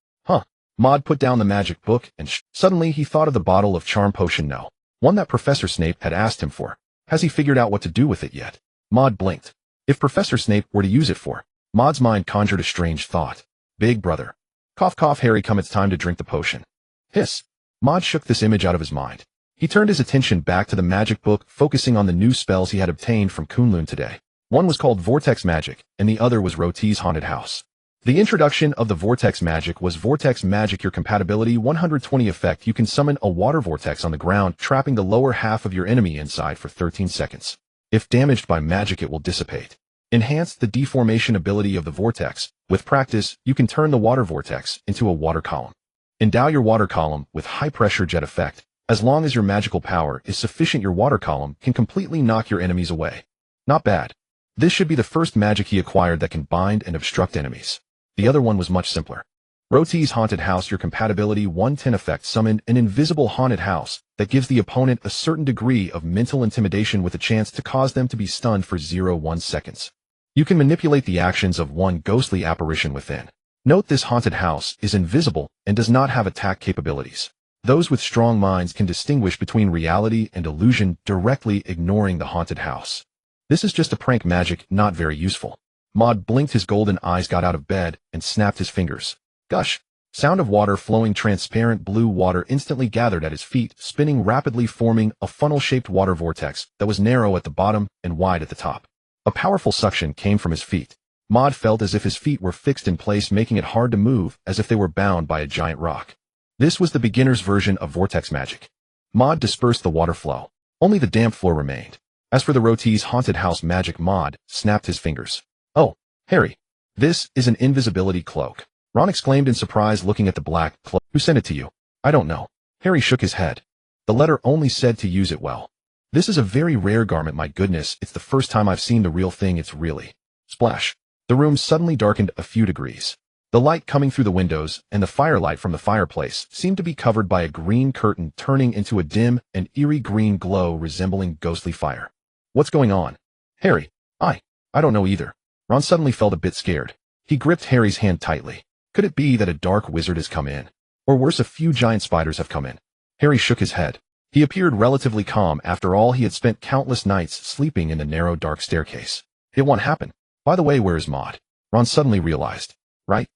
S1: Maude put down the magic book and suddenly he thought of the bottle of charm potion. No. One that Professor Snape had asked him for. Has he figured out what to do with it yet? Maude blinked. If Professor Snape were to use it for, Maude's mind conjured a strange thought. Big brother. Cough cough, Harry, come, it's time to drink the potion. Hiss. Maude shook this image out of his mind. He turned his attention back to the magic book, focusing on the new spells he had obtained from Kunlun today. One was called Vortex Magic, and the other was Rotee's Haunted House. The introduction of the Vortex Magic was Vortex Magic, your compatibility 120 effect. You can summon a water vortex on the ground, trapping the lower half of your enemy inside for 13 seconds. If damaged by magic, it will dissipate. Enhance the deformation ability of the vortex. With practice, you can turn the water vortex into a water column. Endow your water column with high-pressure jet effect. As long as your magical power is sufficient, your water column can completely knock your enemies away. Not bad. This should be the first magic he acquired that can bind and obstruct enemies. The other one was much simpler. Rotee's Haunted House, your compatibility 110 effect. Summon an invisible haunted house that gives the opponent a certain degree of mental intimidation with a chance to cause them to be stunned for 0.1 seconds. You can manipulate the actions of one ghostly apparition within. Note this haunted house is invisible and does not have attack capabilities. Those with strong minds can distinguish between reality and illusion, directly ignoring the haunted house. This is just a prank magic, not very useful. Maude blinked, his golden eyes, got out of bed, and snapped his fingers. Gush! Sound of water flowing, transparent blue water instantly gathered at his feet, spinning rapidly, forming a funnel-shaped water vortex that was narrow at the bottom and wide at the top. A powerful suction came from his feet. Maude felt as if his feet were fixed in place, making it hard to move, as if they were bound by a giant rock. This was the beginner's version of vortex magic. Maude dispersed the water flow. Only the damp floor remained. As for the Rotee's Haunted House magic, Maude snapped his fingers. Oh, Harry. This is an invisibility cloak. Ron exclaimed in surprise, looking at the black cloak. Who sent it to you? I don't know. Harry shook his head. The letter only said to use it well. This is a very rare garment, my goodness, it's the first time I've seen the real thing, it's really... Splash. The room suddenly darkened a few degrees. The light coming through the windows and the firelight from the fireplace seemed to be covered by a green curtain, turning into a dim and eerie green glow resembling ghostly fire. What's going on? Harry. I don't know either. Ron suddenly felt a bit scared. He gripped Harry's hand tightly. Could it be that a dark wizard has come in? Or worse, a few giant spiders have come in? Harry shook his head. He appeared relatively calm. After all, he had spent countless nights sleeping in the narrow dark staircase. It won't happen. By the way, where is Maude? Ron suddenly realized. Right.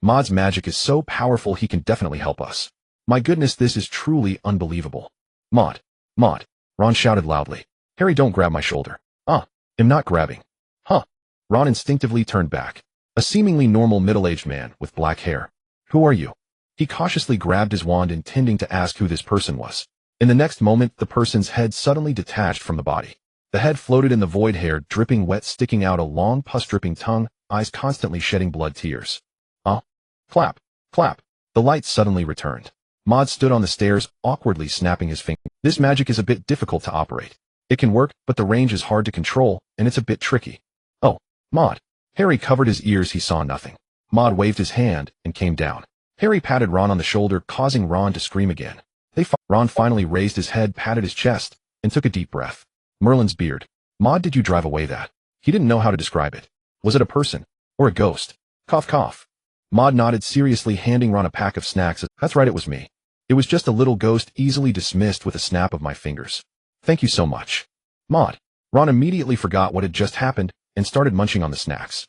S1: Maude's magic is so powerful, he can definitely help us. My goodness, this is truly unbelievable. Maude. Ron shouted loudly. Harry, don't grab my shoulder. I'm not grabbing. Ron instinctively turned back. A seemingly normal middle-aged man with black hair. Who are you? He cautiously grabbed his wand, intending to ask who this person was. In the next moment, the person's head suddenly detached from the body. The head floated in the void, hair dripping wet, sticking out a long pus-dripping tongue, eyes constantly shedding blood tears. Clap. The light suddenly returned. Maude stood on the stairs, awkwardly snapping his fingers. This magic is a bit difficult to operate. It can work, but the range is hard to control, and it's a bit tricky. Oh, Maude. Harry covered his ears, he saw nothing. Maude waved his hand and came down. Harry patted Ron on the shoulder, causing Ron to scream again. Ron finally raised his head, patted his chest, and took a deep breath. Merlin's beard. Maude, did you drive away that? He didn't know how to describe it. Was it a person? Or a ghost? Cough. Maude nodded seriously, handing Ron a pack of snacks. That's right, it was me. It was just a little ghost, easily dismissed with a snap of my fingers. Thank you so much. Maude. Ron immediately forgot what had just happened and started munching on the snacks.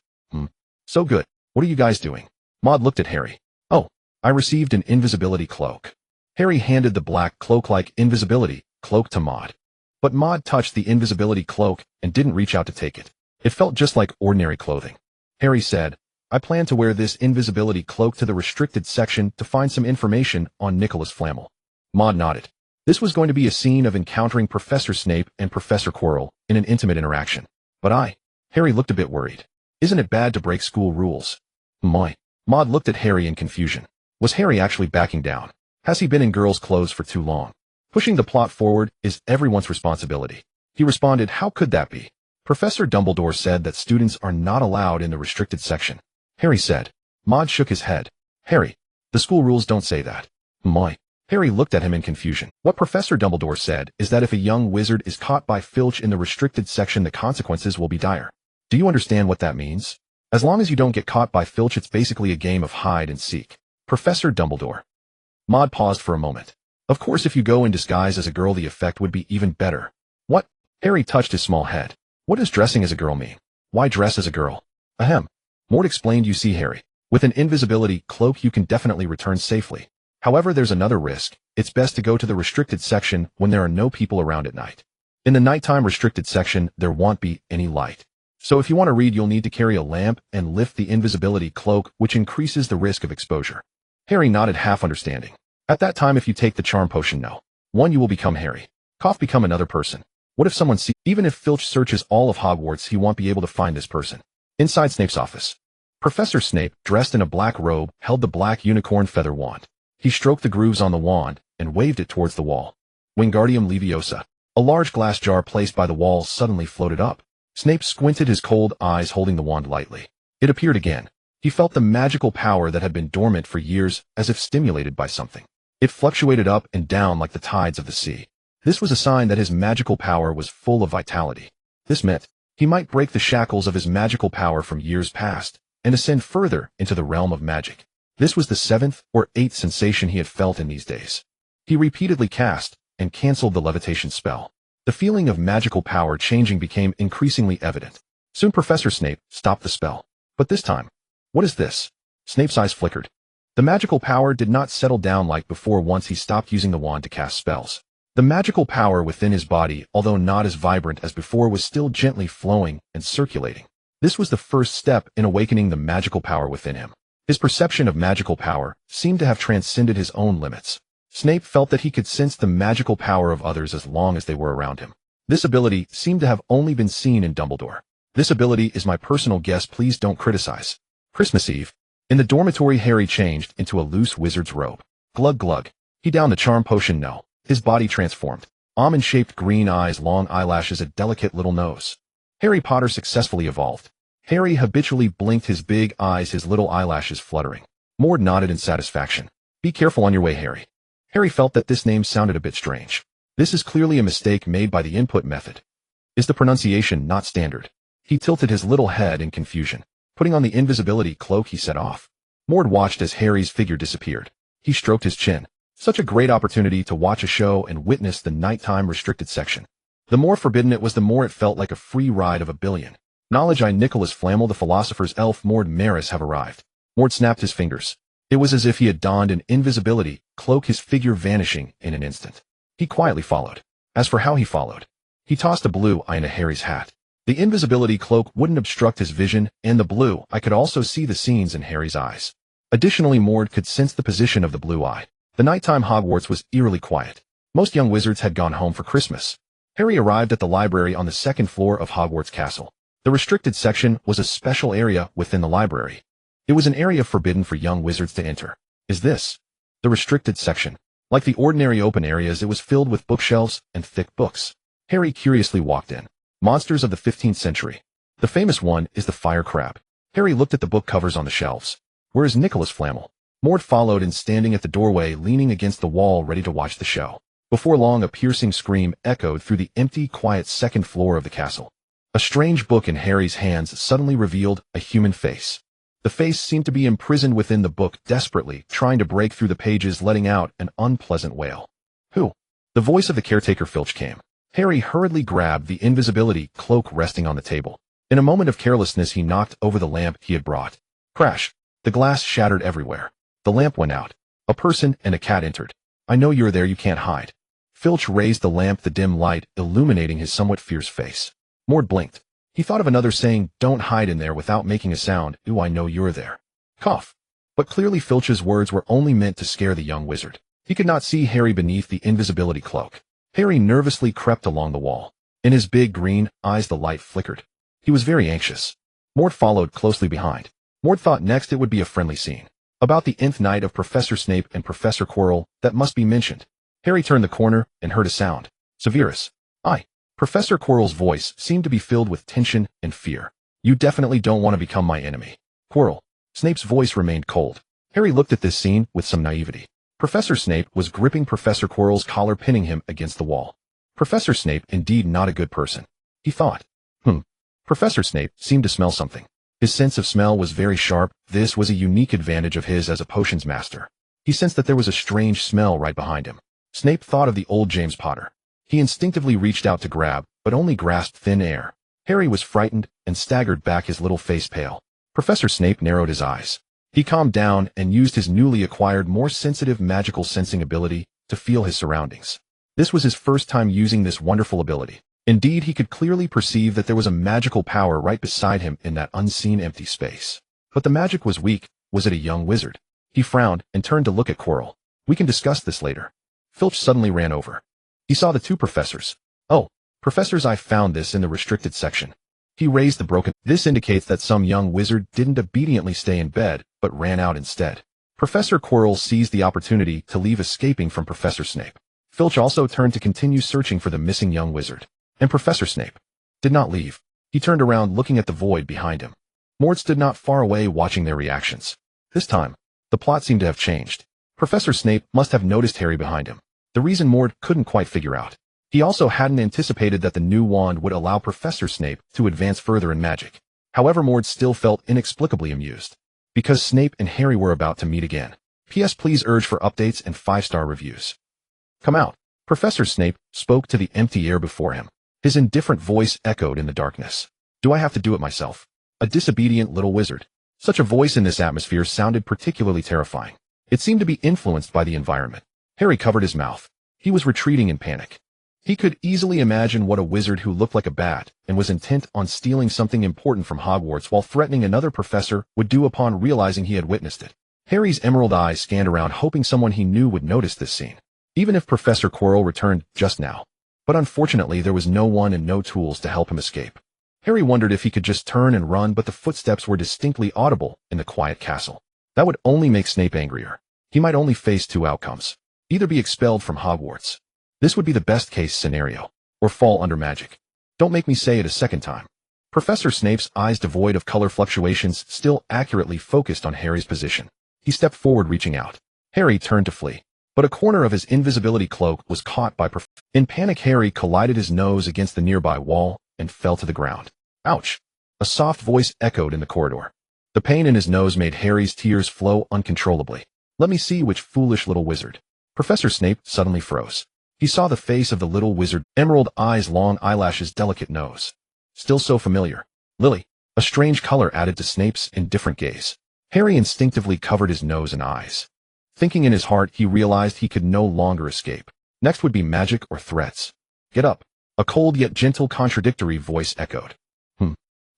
S1: So good. What are you guys doing? Maude looked at Harry. Oh, I received an invisibility cloak. Harry handed the black cloak-like invisibility cloak to Maude. But Maude touched the invisibility cloak and didn't reach out to take it. It felt just like ordinary clothing. Harry said, I plan to wear this invisibility cloak to the restricted section to find some information on Nicholas Flamel. Maude nodded. This was going to be a scene of encountering Professor Snape and Professor Quirrell in an intimate interaction. But Harry looked a bit worried. Isn't it bad to break school rules? Maude looked at Harry in confusion. Was Harry actually backing down? Has he been in girls' clothes for too long? Pushing the plot forward is everyone's responsibility. He responded, how could that be? Professor Dumbledore said that students are not allowed in the restricted section. Harry said. Maude shook his head. Harry, the school rules don't say that. My. Harry looked at him in confusion. What Professor Dumbledore said is that if a young wizard is caught by Filch in the restricted section, the consequences will be dire. Do you understand what that means? As long as you don't get caught by Filch, it's basically a game of hide and seek. Professor Dumbledore. Maude paused for a moment. Of course, if you go in disguise as a girl, the effect would be even better. What? Harry touched his small head. What does dressing as a girl mean? Why dress as a girl? Ahem. Maude explained. You see, Harry, with an invisibility cloak you can definitely return safely. However, there's another risk. It's best to go to the restricted section when there are no people around at night. In the nighttime restricted section, there won't be any light. So if you want to read, you'll need to carry a lamp and lift the invisibility cloak, which increases the risk of exposure. Harry nodded, half understanding. At that time, if you take the charm potion, no. One, you will become Harry. Cough, become another person. What if someone sees? Even if Filch searches all of Hogwarts, he won't be able to find this person. Inside Snape's office. Professor Snape, dressed in a black robe, held the black unicorn feather wand. He stroked the grooves on the wand and waved it towards the wall. Wingardium Leviosa. A large glass jar placed by the wall suddenly floated up. Snape squinted his cold eyes, holding the wand lightly. It appeared again. He felt the magical power that had been dormant for years, as if stimulated by something. It fluctuated up and down like the tides of the sea. This was a sign that his magical power was full of vitality. This meant he might break the shackles of his magical power from years past and ascend further into the realm of magic. This was the 7th or 8th sensation he had felt in these days. He repeatedly cast and canceled the levitation spell. The feeling of magical power changing became increasingly evident. Soon Professor Snape stopped the spell. But this time, what is this? Snape's eyes flickered. The magical power did not settle down like before once he stopped using the wand to cast spells. The magical power within his body, although not as vibrant as before, was still gently flowing and circulating. This was the first step in awakening the magical power within him. His perception of magical power seemed to have transcended his own limits. Snape felt that he could sense the magical power of others as long as they were around him. This ability seemed to have only been seen in Dumbledore. This ability is my personal guess, please don't criticize. Christmas Eve. In the dormitory, Harry changed into a loose wizard's robe. Glug glug. He downed the charm potion. No. His body transformed. Almond-shaped green eyes, long eyelashes, a delicate little nose. Harry Potter successfully evolved. Harry habitually blinked his big eyes, his little eyelashes fluttering. Maude nodded in satisfaction. Be careful on your way, Harry. Harry felt that this name sounded a bit strange. This is clearly a mistake made by the input method. Is the pronunciation not standard? He tilted his little head in confusion. Putting on the invisibility cloak, he set off. Maude watched as Harry's figure disappeared. He stroked his chin. Such a great opportunity to watch a show and witness the nighttime restricted section. The more forbidden it was, the more it felt like a free ride of a billion. Knowledge. I, Nicholas Flamel, the philosopher's elf, Maude Maris, have arrived. Maude snapped his fingers. It was as if he had donned an invisibility cloak, his figure vanishing in an instant. He quietly followed. As for how he followed, he tossed a blue eye into Harry's hat. The invisibility cloak wouldn't obstruct his vision, and the blue eye could also see the scenes in Harry's eyes. Additionally, Maude could sense the position of the blue eye. The nighttime Hogwarts was eerily quiet. Most young wizards had gone home for Christmas. Harry arrived at the library on the 2nd floor of Hogwarts Castle. The restricted section was a special area within the library. It was an area forbidden for young wizards to enter. Is this the restricted section? Like the ordinary open areas, it was filled with bookshelves and thick books. Harry curiously walked in. Monsters of the 15th century. The famous one is the fire crab. Harry looked at the book covers on the shelves. Where is Nicholas Flamel? Maude followed and standing at the doorway, leaning against the wall, ready to watch the show. Before long, a piercing scream echoed through the empty, quiet 2nd floor of the castle. A strange book in Harry's hands suddenly revealed a human face. The face seemed to be imprisoned within the book, desperately trying to break through the pages, letting out an unpleasant wail. Who? The voice of the caretaker Filch came. Harry hurriedly grabbed the invisibility cloak resting on the table. In a moment of carelessness, he knocked over the lamp he had brought. Crash! The glass shattered everywhere. The lamp went out. A person and a cat entered. I know you're there, you can't hide. Filch raised the lamp, the dim light illuminating his somewhat fierce face. Maude blinked. He thought of another saying, don't hide in there, without making a sound. Ooh, I know you're there. Cough. But clearly Filch's words were only meant to scare the young wizard. He could not see Harry beneath the invisibility cloak. Harry nervously crept along the wall. In his big green eyes the light flickered. He was very anxious. Maude followed closely behind. Maude thought next it would be a friendly scene. About the 9th night of Professor Snape and Professor Quirrell, that must be mentioned. Harry turned the corner and heard a sound. Severus. Aye. Professor Quirrell's voice seemed to be filled with tension and fear. You definitely don't want to become my enemy. Quirrell. Snape's voice remained cold. Harry looked at this scene with some naivety. Professor Snape was gripping Professor Quirrell's collar, pinning him against the wall. Professor Snape indeed not a good person, he thought. Professor Snape seemed to smell something. His sense of smell was very sharp. This was a unique advantage of his as a potions master. He sensed that there was a strange smell right behind him. Snape thought of the old James Potter. He instinctively reached out to grab, but only grasped thin air. Harry was frightened and staggered back, his little face pale. Professor Snape narrowed his eyes. He calmed down and used his newly acquired, more sensitive magical sensing ability to feel his surroundings. This was his first time using this wonderful ability. Indeed, he could clearly perceive that there was a magical power right beside him in that unseen empty space. But the magic was weak. Was it a young wizard? He frowned and turned to look at Quirrell. We can discuss this later. Filch suddenly ran over. He saw the two professors. Oh, professors, I found this in the restricted section. He raised the broken. This indicates that some young wizard didn't obediently stay in bed, but ran out instead. Professor Quirrell seized the opportunity to leave, escaping from Professor Snape. Filch also turned to continue searching for the missing young wizard. And Professor Snape did not leave. He turned around, looking at the void behind him. Maude stood not far away, watching their reactions. This time, the plot seemed to have changed. Professor Snape must have noticed Harry behind him. The reason Maude couldn't quite figure out. He also hadn't anticipated that the new wand would allow Professor Snape to advance further in magic. However, Maude still felt inexplicably amused. Because Snape and Harry were about to meet again. P.S. Please urge for updates and 5-star reviews. Come out. Professor Snape spoke to the empty air before him. His indifferent voice echoed in the darkness. Do I have to do it myself? A disobedient little wizard. Such a voice in this atmosphere sounded particularly terrifying. It seemed to be influenced by the environment. Harry covered his mouth. He was retreating in panic. He could easily imagine what a wizard who looked like a bat and was intent on stealing something important from Hogwarts while threatening another professor would do upon realizing he had witnessed it. Harry's emerald eyes scanned around, hoping someone he knew would notice this scene. Even if Professor Quirrell returned just now. But unfortunately, there was no one and no tools to help him escape. Harry wondered if he could just turn and run, but the footsteps were distinctly audible in the quiet castle. That would only make Snape angrier. He might only face two outcomes. Either be expelled from Hogwarts. This would be the best case scenario. Or fall under magic. Don't make me say it a second time. Professor Snape's eyes, devoid of color fluctuations, still accurately focused on Harry's position. He stepped forward, reaching out. Harry turned to flee. But a corner of his invisibility cloak was caught by In panic, Harry collided his nose against the nearby wall and fell to the ground. Ouch! A soft voice echoed in the corridor. The pain in his nose made Harry's tears flow uncontrollably. Let me see, which foolish little wizard. Professor Snape suddenly froze. He saw the face of the little wizard, emerald eyes, long eyelashes, delicate nose. Still so familiar. Lily. A strange color added to Snape's indifferent gaze. Harry instinctively covered his nose and eyes. Thinking in his heart, he realized he could no longer escape. Next would be magic or threats. Get up. A cold yet gentle contradictory voice echoed.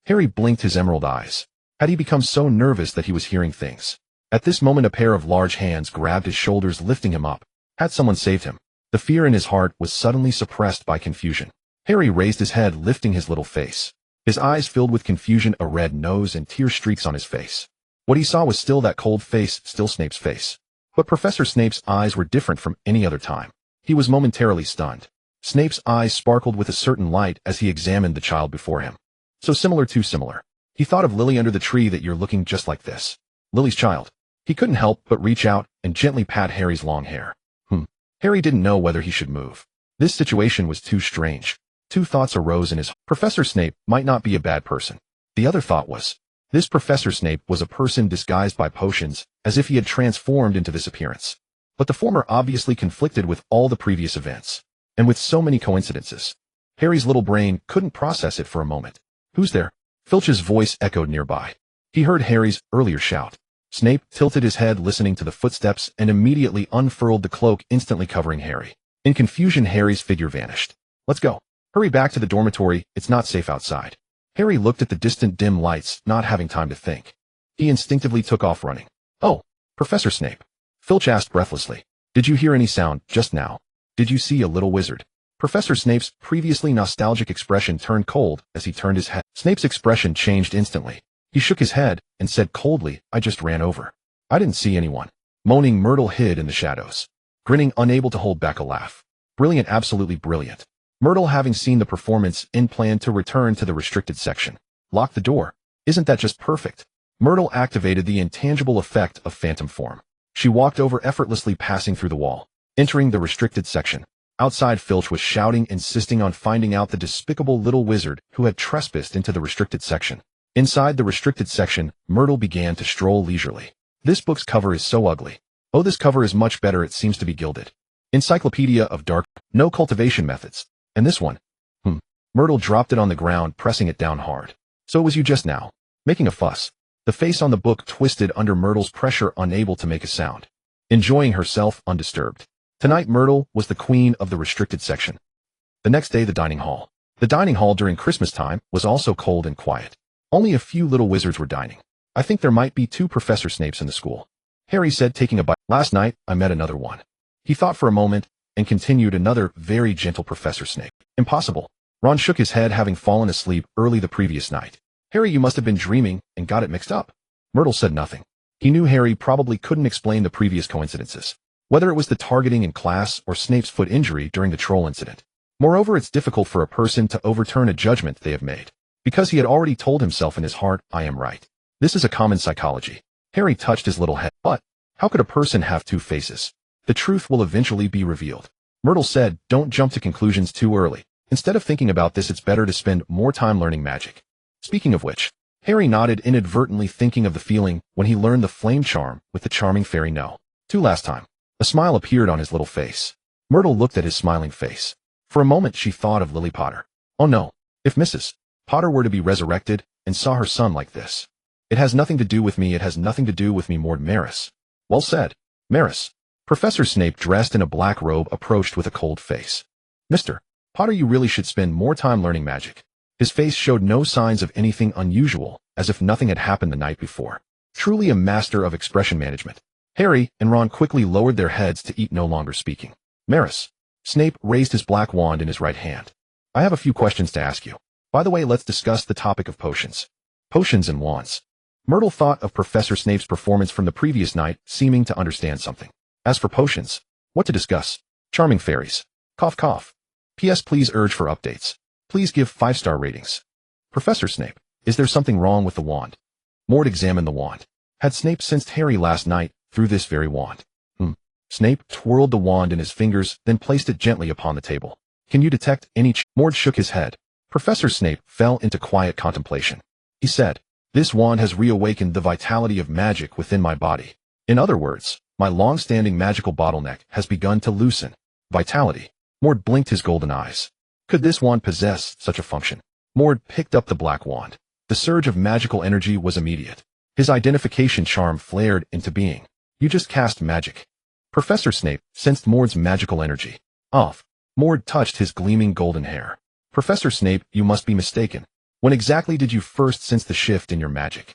S1: Harry blinked his emerald eyes. Had he become so nervous that he was hearing things? At this moment, a pair of large hands grabbed his shoulders, lifting him up. Had someone saved him? The fear in his heart was suddenly suppressed by confusion. Harry raised his head, lifting his little face. His eyes filled with confusion, a red nose and tear streaks on his face. What he saw was still that cold face, still Snape's face. But Professor Snape's eyes were different from any other time. He was momentarily stunned. Snape's eyes sparkled with a certain light as he examined the child before him. So similar, too similar. He thought of Lily under the tree. That you're looking just like this. Lily's child. He couldn't help but reach out and gently pat Harry's long hair. Harry didn't know whether he should move. This situation was too strange. Two thoughts arose in his. Professor Snape might not be a bad person. The other thought was, this Professor Snape was a person disguised by potions, as if he had transformed into this appearance. But the former obviously conflicted with all the previous events. And with so many coincidences. Harry's little brain couldn't process it for a moment. Who's there? Filch's voice echoed nearby. He heard Harry's earlier shout. Snape tilted his head, listening to the footsteps, and immediately unfurled the cloak, instantly covering Harry. In confusion, Harry's figure vanished. Let's go. Hurry back to the dormitory. It's not safe outside. Harry looked at the distant dim lights, not having time to think. He instinctively took off running. Oh, Professor Snape. Filch asked breathlessly. Did you hear any sound just now? Did you see a little wizard? Professor Snape's previously nostalgic expression turned cold as he turned his head. Snape's expression changed instantly. He shook his head and said coldly, I just ran over. I didn't see anyone. Moaning, Myrtle hid in the shadows. Grinning, unable to hold back a laugh. Brilliant, absolutely brilliant. Myrtle, having seen the performance, planned to return to the restricted section. Lock the door. Isn't that just perfect? Myrtle activated the intangible effect of phantom form. She walked over effortlessly, passing through the wall, entering the restricted section. Outside, Filch was shouting, insisting on finding out the despicable little wizard who had trespassed into the restricted section. Inside the restricted section, Myrtle began to stroll leisurely. This book's cover is so ugly. Oh, this cover is much better. It seems to be gilded. Encyclopedia of Dark, no cultivation methods. And this one? Myrtle dropped it on the ground, pressing it down hard. So it was you just now, making a fuss. The face on the book twisted under Myrtle's pressure, unable to make a sound. Enjoying herself undisturbed. Tonight Myrtle was the queen of the restricted section. The next day, the dining hall. The dining hall during Christmas time was also cold and quiet. Only a few little wizards were dining. I think there might be 2 Professor Snapes in the school, Harry said, taking a bite. Last night, I met another one. He thought for a moment and continued, another very gentle Professor Snape. Impossible. Ron shook his head, having fallen asleep early the previous night. Harry, you must have been dreaming and got it mixed up. Myrtle said nothing. He knew Harry probably couldn't explain the previous coincidences, whether it was the targeting in class or Snape's foot injury during the troll incident. Moreover, it's difficult for a person to overturn a judgment they have made, because he had already told himself in his heart, I am right. This is a common psychology. Harry touched his little head. But how could a person have 2 faces? The truth will eventually be revealed. Myrtle said, don't jump to conclusions too early. Instead of thinking about this, it's better to spend more time learning magic. Speaking of which, Harry nodded, inadvertently thinking of the feeling when he learned the flame charm with the charming fairy No. 2 last time. A smile appeared on his little face. Myrtle looked at his smiling face. For a moment she thought of Lily Potter. Oh no, if Mrs. Potter were to be resurrected and saw her son like this. It has nothing to do with me. It has nothing to do with me, Maude. Maris. Well said, Maris. Professor Snape, dressed in a black robe, approached with a cold face. Mr. Potter, you really should spend more time learning magic. His face showed no signs of anything unusual, as if nothing had happened the night before. Truly a master of expression management. Harry and Ron quickly lowered their heads to eat, no longer speaking. Maris. Snape raised his black wand in his right hand. I have a few questions to ask you. By the way, let's discuss the topic of potions. Potions and wands. Myrtle thought of Professor Snape's performance from the previous night, seeming to understand something. As for potions, what to discuss? Charming fairies. Cough cough. P.S. Please urge for updates. Please give 5-star ratings. Professor Snape, is there something wrong with the wand? Maude examined the wand. Had Snape sensed Harry last night through this very wand? Snape twirled the wand in his fingers, then placed it gently upon the table. Can you detect any Maude shook his head. Professor Snape fell into quiet contemplation. He said, this wand has reawakened the vitality of magic within my body. In other words, my long-standing magical bottleneck has begun to loosen. Vitality. Maude blinked his golden eyes. Could this wand possess such a function? Maude picked up the black wand. The surge of magical energy was immediate. His identification charm flared into being. You just cast magic. Professor Snape sensed Maude's magical energy. Off. Maude touched his gleaming golden hair. Professor Snape, you must be mistaken. When exactly did you first sense the shift in your magic?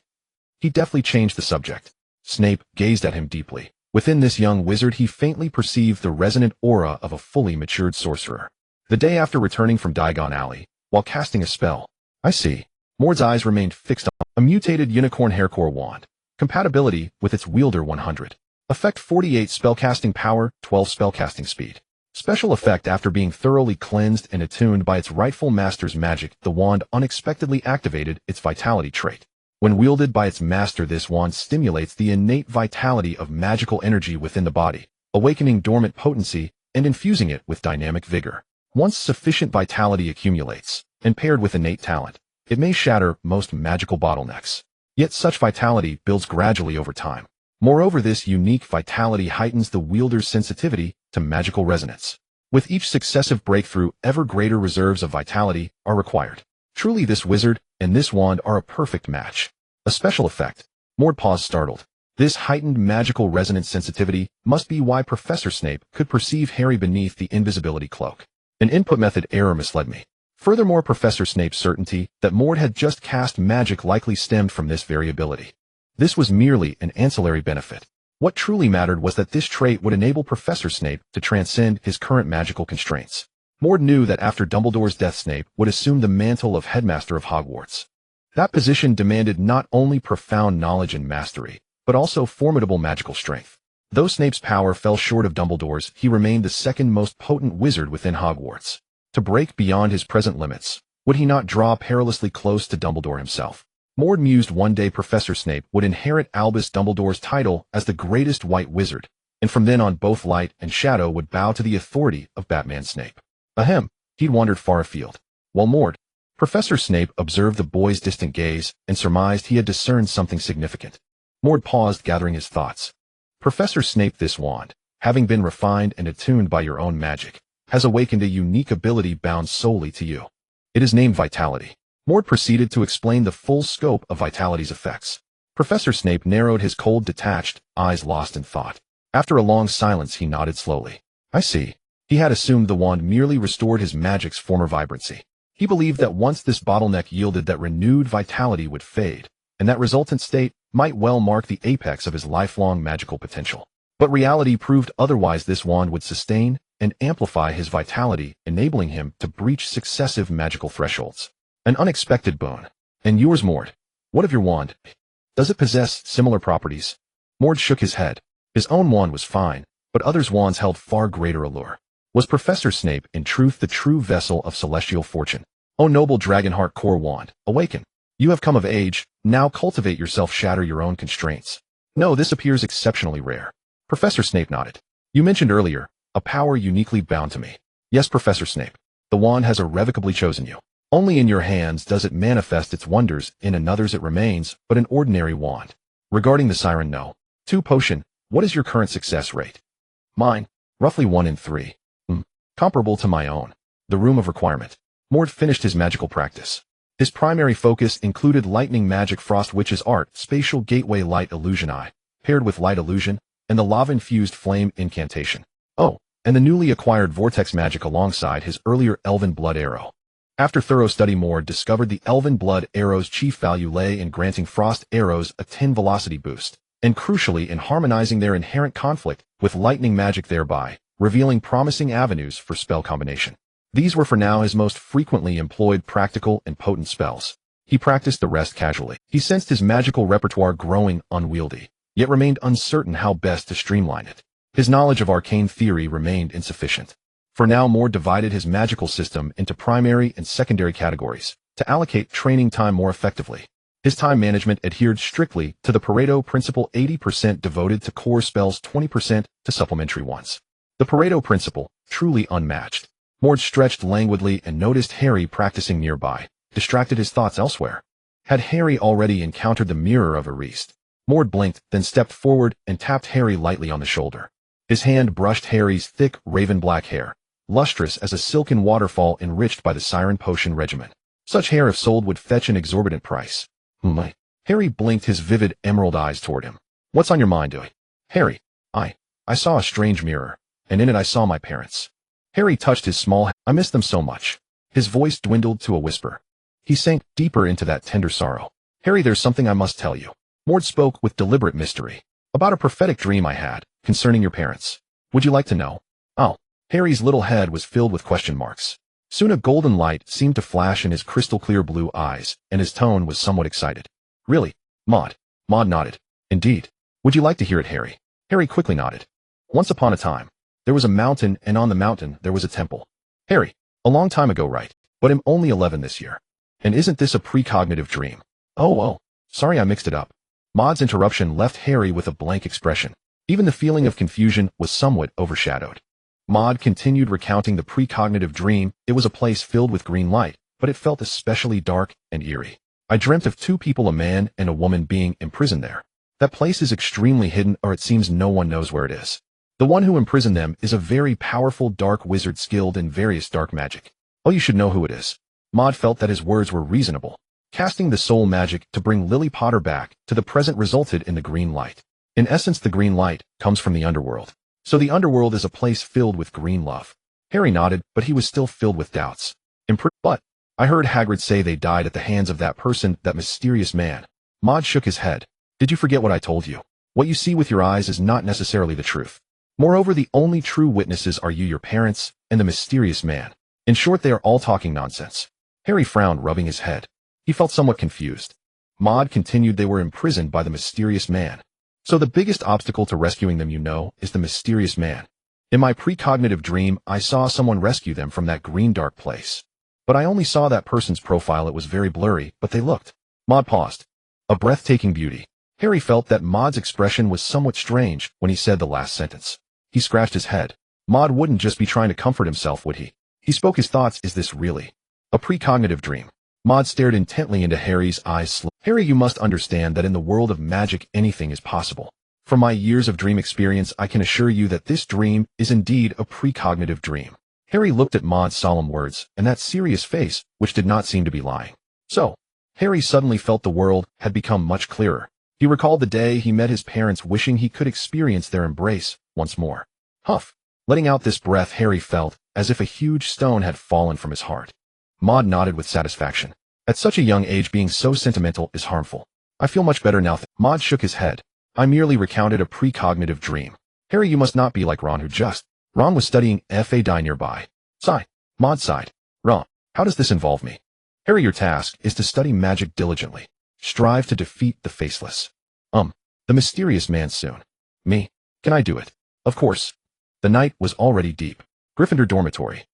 S1: He deftly changed the subject. Snape gazed at him deeply. Within this young wizard he faintly perceived the resonant aura of a fully matured sorcerer. The day after returning from Diagon Alley, while casting a spell. I see. Maude's eyes remained fixed on a mutated unicorn haircore wand. Compatibility with its wielder 100. Effect 48 spellcasting power, 12 spellcasting speed. Special effect: after being thoroughly cleansed and attuned by its rightful master's magic, the wand unexpectedly activated its vitality trait. When wielded by its master, this wand stimulates the innate vitality of magical energy within the body, awakening dormant potency and infusing it with dynamic vigor. Once sufficient vitality accumulates, and paired with innate talent, it may shatter most magical bottlenecks. Yet such vitality builds gradually over time. Moreover, this unique vitality heightens the wielder's sensitivity to magical resonance. With each successive breakthrough, ever greater reserves of vitality are required. Truly, this wizard and this wand are a perfect match. A special effect. Maude paused, startled. This heightened magical resonance sensitivity must be why Professor Snape could perceive Harry beneath the invisibility cloak. An input method error misled me. Furthermore, Professor Snape's certainty that Maude had just cast magic likely stemmed from this variability. This was merely an ancillary benefit. What truly mattered was that this trait would enable Professor Snape to transcend his current magical constraints. Maude knew that after Dumbledore's death, Snape would assume the mantle of headmaster of Hogwarts. That position demanded not only profound knowledge and mastery, but also formidable magical strength. Though Snape's power fell short of Dumbledore's, he remained the second most potent wizard within Hogwarts. To break beyond his present limits, would he not draw perilously close to Dumbledore himself? Maude mused one day Professor Snape would inherit Albus Dumbledore's title as the greatest white wizard, and from then on both light and shadow would bow to the authority of Batman Snape. Ahem, he'd wandered far afield. While Maude, Professor Snape observed the boy's distant gaze and surmised he had discerned something significant. Maude paused, gathering his thoughts. Professor Snape, this wand, having been refined and attuned by your own magic, has awakened a unique ability bound solely to you. It is named Vitality. Maude proceeded to explain the full scope of Vitality's effects. Professor Snape narrowed his cold, detached eyes, lost in thought. After a long silence, he nodded slowly. I see. He had assumed the wand merely restored his magic's former vibrancy. He believed that once this bottleneck yielded, that renewed vitality would fade, and that resultant state might well mark the apex of his lifelong magical potential. But reality proved otherwise. This wand would sustain and amplify his vitality, enabling him to breach successive magical thresholds. An unexpected boon. And yours, Maude. What of your wand? Does it possess similar properties? Maude shook his head. His own wand was fine, but others' wands held far greater allure. Was Professor Snape in truth the true vessel of celestial fortune? O noble Dragonheart core wand, awaken. You have come of age, now cultivate yourself, shatter your own constraints. No, this appears exceptionally rare. Professor Snape nodded. You mentioned earlier, a power uniquely bound to me. Yes, Professor Snape. The wand has irrevocably chosen you. Only in your hands does it manifest its wonders, in another's it remains but an ordinary wand. Regarding the siren, no. 2 potion, what is your current success rate? Mine, roughly 1 in 3. Comparable to my own. The room of requirement. Maude finished his magical practice. His primary focus included lightning magic, frost witch's art, spatial gateway, light illusion eye, paired with light illusion, and the lava-infused flame incantation. Oh, and the newly acquired vortex magic alongside his earlier elven blood arrow. After thorough study, Maude discovered the elven blood arrow's chief value lay in granting frost arrows a 10 velocity boost, and crucially in harmonizing their inherent conflict with lightning magic, thereby revealing promising avenues for spell combination. These were for now his most frequently employed practical and potent spells. He practiced the rest casually. He sensed his magical repertoire growing unwieldy, yet remained uncertain how best to streamline it. His knowledge of arcane theory remained insufficient. For now, Maude divided his magical system into primary and secondary categories to allocate training time more effectively. His time management adhered strictly to the Pareto principle: 80% devoted to core spells, 20% to supplementary ones. The Pareto principle, truly unmatched. Maude stretched languidly and noticed Harry practicing nearby, distracted his thoughts elsewhere. Had Harry already encountered the mirror of Ariste? Maude blinked, then stepped forward and tapped Harry lightly on the shoulder. His hand brushed Harry's thick, raven-black hair, lustrous as a silken waterfall enriched by the siren potion regimen. Such hair, if sold, would fetch an exorbitant price. Harry blinked his vivid emerald eyes toward him. What's on your mind, Dewey? Harry, I saw a strange mirror, and in it I saw my parents. Harry touched his small head. I miss them so much. His voice dwindled to a whisper. He sank deeper into that tender sorrow. Harry, there's something I must tell you. Maude spoke with deliberate mystery. About a prophetic dream I had, concerning your parents. Would you like to know? Oh. Harry's little head was filled with question marks. Soon a golden light seemed to flash in his crystal-clear blue eyes, and his tone was somewhat excited. Really? Maude? Maude nodded. Indeed. Would you like to hear it, Harry? Harry quickly nodded. Once upon a time, there was a mountain, and on the mountain there was a temple. Harry, a long time ago, right? But I'm only 11 this year. And isn't this a precognitive dream? Oh, sorry I mixed it up. Maude's interruption left Harry with a blank expression. Even the feeling of confusion was somewhat overshadowed. Maude continued recounting the precognitive dream. It was a place filled with green light, but it felt especially dark and eerie. I dreamt of 2 people, a man and a woman, being imprisoned there. That place is extremely hidden, or it seems no one knows where it is. The one who imprisoned them is a very powerful dark wizard skilled in various dark magic. Oh, you should know who it is. Maude felt that his words were reasonable. Casting the soul magic to bring Lily Potter back to the present resulted in the green light. In essence, the green light comes from the underworld. So the underworld is a place filled with green love. Harry nodded, but he was still filled with doubts. But I heard Hagrid say they died at the hands of that person, that mysterious man. Maude shook his head. Did you forget what I told you? What you see with your eyes is not necessarily the truth. Moreover, the only true witnesses are you, your parents, and the mysterious man. In short, they are all talking nonsense. Harry frowned, rubbing his head. He felt somewhat confused. Maude continued, they were imprisoned by the mysterious man. So the biggest obstacle to rescuing them, is the mysterious man. In my precognitive dream, I saw someone rescue them from that green dark place. But I only saw that person's profile. It was very blurry, but they looked. Maude paused. A breathtaking beauty. Harry felt that Maude's expression was somewhat strange when he said the last sentence. He scratched his head. Maude wouldn't just be trying to comfort himself, would he? He spoke his thoughts. Is this really a precognitive dream? Maude stared intently into Harry's eyes. Harry, you must understand that in the world of magic anything is possible. From my years of dream experience, I can assure you that this dream is indeed a precognitive dream. Harry looked at Maude's solemn words and that serious face, which did not seem to be lying. So, Harry suddenly felt the world had become much clearer. He recalled the day he met his parents, wishing he could experience their embrace once more. Huff. Letting out this breath, Harry felt as if a huge stone had fallen from his heart. Maude nodded with satisfaction. At such a young age, being so sentimental is harmful. I feel much better now. Maude shook his head. I merely recounted a precognitive dream. Harry, you must not be like Ron, who just... Ron was studying FADI nearby. Sigh. Maude sighed. Ron, how does this involve me? Harry, your task is to study magic diligently. Strive to defeat the faceless. The mysterious man soon. Me? Can I do it? Of course. The night was already deep. Gryffindor dormitory.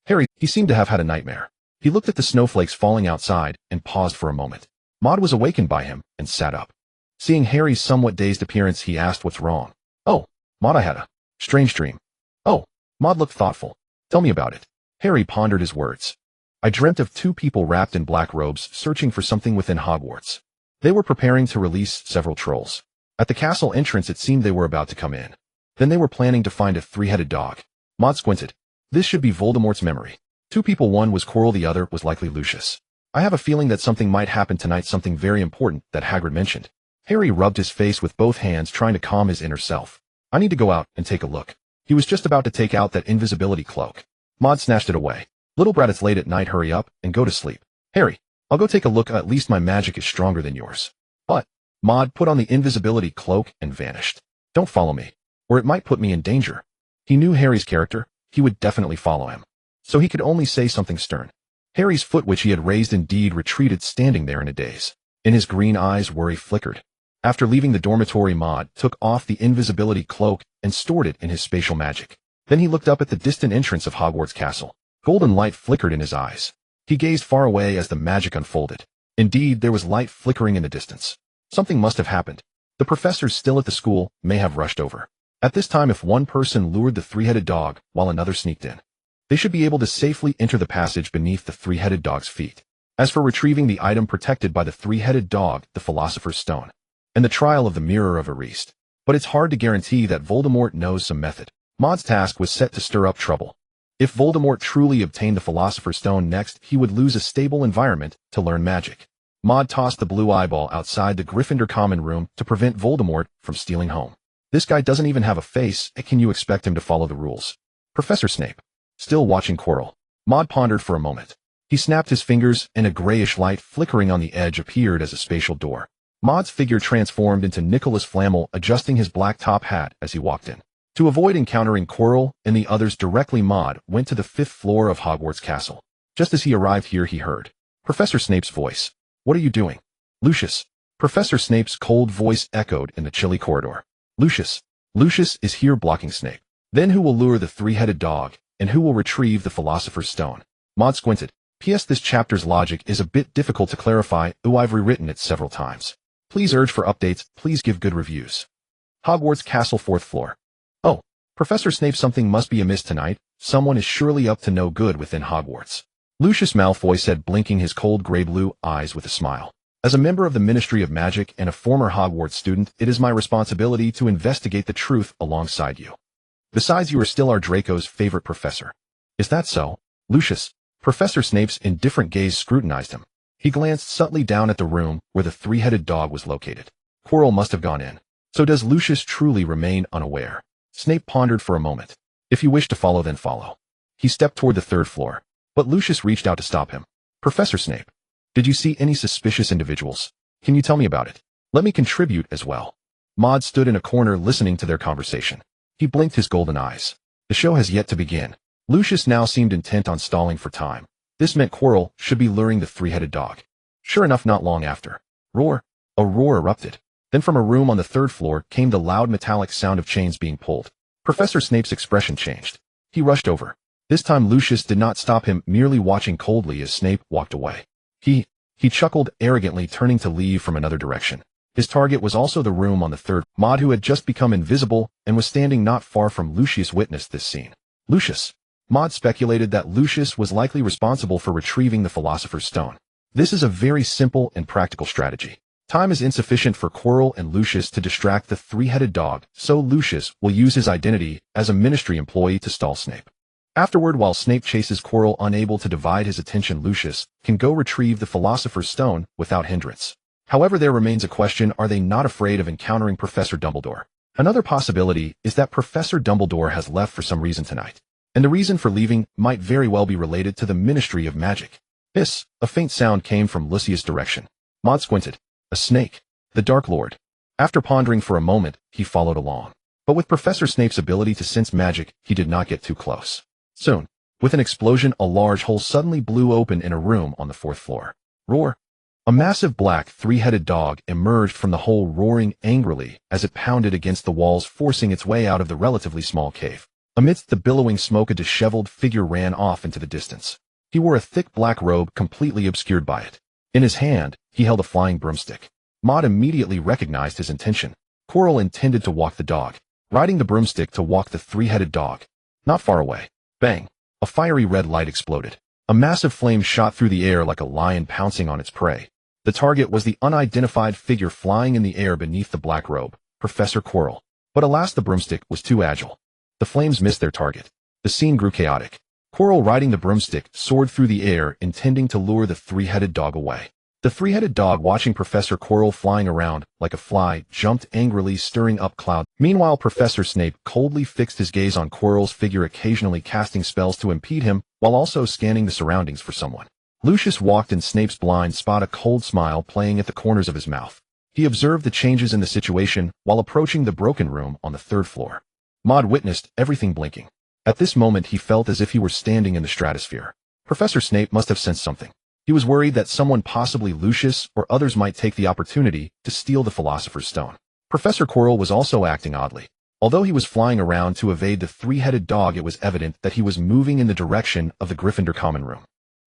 S1: Harry, he seemed to have had a nightmare. He looked at the snowflakes falling outside and paused for a moment. Maude was awakened by him and sat up. Seeing Harry's somewhat dazed appearance, he asked, what's wrong? Oh, Maude, I had a strange dream. Oh, Maude looked thoughtful. Tell me about it. Harry pondered his words. I dreamt of two people wrapped in black robes searching for something within Hogwarts. They were preparing to release several trolls. At the castle entrance, it seemed they were about to come in. Then they were planning to find a three-headed dog. Maude squinted. This should be Voldemort's memory. Two people, one was Quirrell, the other was likely Lucius. I have a feeling that something might happen tonight, something very important that Hagrid mentioned. Harry rubbed his face with both hands, trying to calm his inner self. I need to go out and take a look. He was just about to take out that invisibility cloak. Maude snatched it away. Little brat, it's late at night, hurry up and go to sleep. Harry, I'll go take a look, at least my magic is stronger than yours. But, Maude put on the invisibility cloak and vanished. Don't follow me, or it might put me in danger. He knew Harry's character, he would definitely follow him. So he could only say something stern. Harry's foot, which he had raised, indeed retreated, standing there in a daze. In his green eyes, worry flickered. After leaving the dormitory, Maude took off the invisibility cloak and stored it in his spatial magic. Then he looked up at the distant entrance of Hogwarts Castle. Golden light flickered in his eyes. He gazed far away as the magic unfolded. Indeed, there was light flickering in the distance. Something must have happened. The professors still at the school may have rushed over. At this time, if one person lured the three-headed dog while another sneaked in, they should be able to safely enter the passage beneath the three-headed dog's feet. As for retrieving the item protected by the three-headed dog, the Philosopher's Stone, and the trial of the Mirror of Erased. But it's hard to guarantee that Voldemort knows some method. Maude's task was set to stir up trouble. If Voldemort truly obtained the Philosopher's Stone next, he would lose a stable environment to learn magic. Maude tossed the blue eyeball outside the Gryffindor common room to prevent Voldemort from stealing home. This guy doesn't even have a face, can you expect him to follow the rules? Professor Snape. Still watching Quirrell. Maude pondered for a moment. He snapped his fingers, and a grayish light flickering on the edge appeared as a spatial door. Maude's figure transformed into Nicholas Flamel, adjusting his black top hat as he walked in. To avoid encountering Quirrell and the others directly, Maude went to the 5th floor of Hogwarts Castle. Just as he arrived here, he heard Professor Snape's voice. What are you doing? Lucius. Professor Snape's cold voice echoed in the chilly corridor. Lucius. Lucius is here blocking Snape. Then who will lure the three-headed dog, and who will retrieve the Philosopher's Stone? Maude squinted. P.S. This chapter's logic is a bit difficult to clarify, though I've rewritten it several times. Please urge for updates, please give good reviews. Hogwarts Castle 4th floor. Oh, Professor Snape, something must be amiss tonight. Someone is surely up to no good within Hogwarts. Lucius Malfoy said, blinking his cold gray-blue eyes with a smile. As a member of the Ministry of Magic and a former Hogwarts student, it is my responsibility to investigate the truth alongside you. Besides, you are still our Draco's favorite professor. Is that so? Lucius. Professor Snape's indifferent gaze scrutinized him. He glanced subtly down at the room where the three-headed dog was located. Quirrell must have gone in. So does Lucius truly remain unaware? Snape pondered for a moment. If you wish to follow, then follow. He stepped toward the 3rd floor, but Lucius reached out to stop him. Professor Snape, did you see any suspicious individuals? Can you tell me about it? Let me contribute as well. Maude stood in a corner listening to their conversation. He blinked his golden eyes. The show has yet to begin. Lucius now seemed intent on stalling for time. This meant Quirrell should be luring the three-headed dog. Sure enough, not long after. Roar! A roar erupted. Then from a room on the 3rd floor came the loud metallic sound of chains being pulled. Professor Snape's expression changed. He rushed over. This time Lucius did not stop him, merely watching coldly as Snape walked away. He He chuckled arrogantly, turning to leave from another direction. His target was also the room on the third. Maude, who had just become invisible and was standing not far from Lucius, witnessed this scene. Lucius. Maude speculated that Lucius was likely responsible for retrieving the Philosopher's Stone. This is a very simple and practical strategy. Time is insufficient for Quirrell and Lucius to distract the three-headed dog, so Lucius will use his identity as a ministry employee to stall Snape. Afterward, while Snape chases Quirrell, unable to divide his attention, Lucius can go retrieve the Philosopher's Stone without hindrance. However, there remains a question: are they not afraid of encountering Professor Dumbledore? Another possibility is that Professor Dumbledore has left for some reason tonight, and the reason for leaving might very well be related to the Ministry of Magic. Hiss! A faint sound came from Lucius' direction. Maude squinted. A snake. The Dark Lord. After pondering for a moment, he followed along. But with Professor Snape's ability to sense magic, he did not get too close. Soon, with an explosion, a large hole suddenly blew open in a room on the fourth floor. Roar! A massive black three-headed dog emerged from the hole, roaring angrily as it pounded against the walls, forcing its way out of the relatively small cave. Amidst the billowing smoke, a disheveled figure ran off into the distance. He wore a thick black robe, completely obscured by it. In his hand, he held a flying broomstick. Maude immediately recognized his intention. Quirrell intended to walk the dog, riding the broomstick to walk the three-headed dog. Not far away. Bang! A fiery red light exploded. A massive flame shot through the air like a lion pouncing on its prey. The target was the unidentified figure flying in the air beneath the black robe, Professor Quirrell. But alas, the broomstick was too agile. The flames missed their target. The scene grew chaotic. Quirrell, riding the broomstick, soared through the air, intending to lure the three-headed dog away. The three-headed dog, watching Professor Quirrell flying around like a fly, jumped angrily, stirring up clouds. Meanwhile, Professor Snape coldly fixed his gaze on Quirrell's figure, occasionally casting spells to impede him, while also scanning the surroundings for someone. Lucius walked in Snape's blind spot, a cold smile playing at the corners of his mouth. He observed the changes in the situation while approaching the broken room on the third floor. Maude witnessed everything, blinking. At this moment, he felt as if he were standing in the stratosphere. Professor Snape must have sensed something. He was worried that someone, possibly Lucius or others, might take the opportunity to steal the Philosopher's Stone. Professor Quirrell was also acting oddly. Although he was flying around to evade the three-headed dog, it was evident that he was moving in the direction of the Gryffindor common room.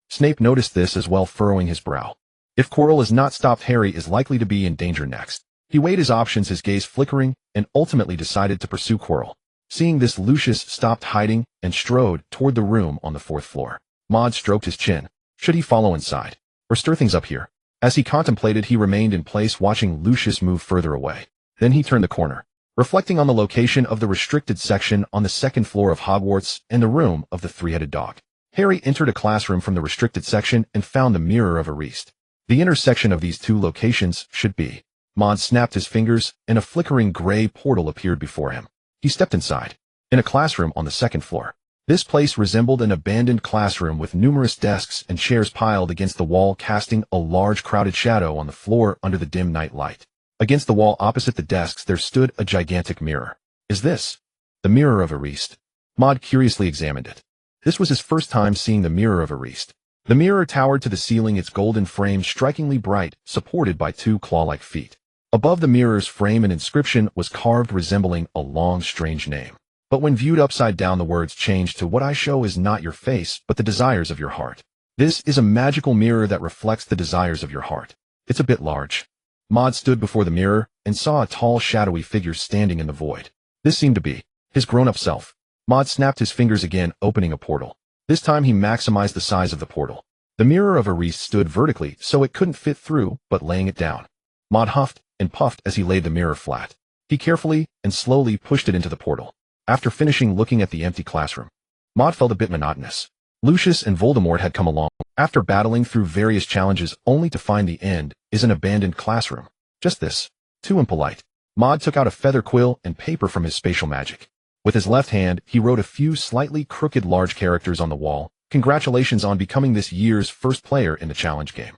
S1: Snape noticed this as well, furrowing his brow. If Quirrell is not stopped, Harry is likely to be in danger next. He weighed his options, his gaze flickering, and ultimately decided to pursue Quirrell. Seeing this, Lucius stopped hiding and strode toward the room on the fourth floor. Maude stroked his chin. Should he follow inside, or stir things up here? As he contemplated, he remained in place, watching Lucius move further away. Then he turned the corner, reflecting on the location of the restricted section on the second floor of Hogwarts and the room of the three-headed dog. Harry entered a classroom from the restricted section and found the Mirror of Erist. The intersection of these two locations should be. Maude snapped his fingers, and a flickering gray portal appeared before him. He stepped inside. In a classroom on the second floor. This place resembled an abandoned classroom with numerous desks and chairs piled against the wall, casting a large crowded shadow on the floor under the dim night light. Against the wall opposite the desks there stood a gigantic mirror. Is this the Mirror of Erist? Maude curiously examined it. This was his first time seeing the Mirror of Erist. The mirror towered to the ceiling, its golden frame strikingly bright, supported by two claw-like feet. Above the mirror's frame, an inscription was carved resembling a long, strange name. But when viewed upside down, the words changed to, "What I show is not your face, but the desires of your heart." This is a magical mirror that reflects the desires of your heart. It's a bit large. Maude stood before the mirror and saw a tall, shadowy figure standing in the void. This seemed to be his grown-up self. Maude snapped his fingers again, opening a portal. This time he maximized the size of the portal. The Mirror of Erist stood vertically, so it couldn't fit through, but laying it down. Maude huffed and puffed as he laid the mirror flat. He carefully and slowly pushed it into the portal. After finishing looking at the empty classroom, Maude felt a bit monotonous. Lucius and Voldemort had come along. After battling through various challenges only to find the end is an abandoned classroom. Just this. Too impolite. Maude took out a feather quill and paper from his spatial magic. With his left hand, he wrote a few slightly crooked large characters on the wall. Congratulations on becoming this year's first player in the challenge game.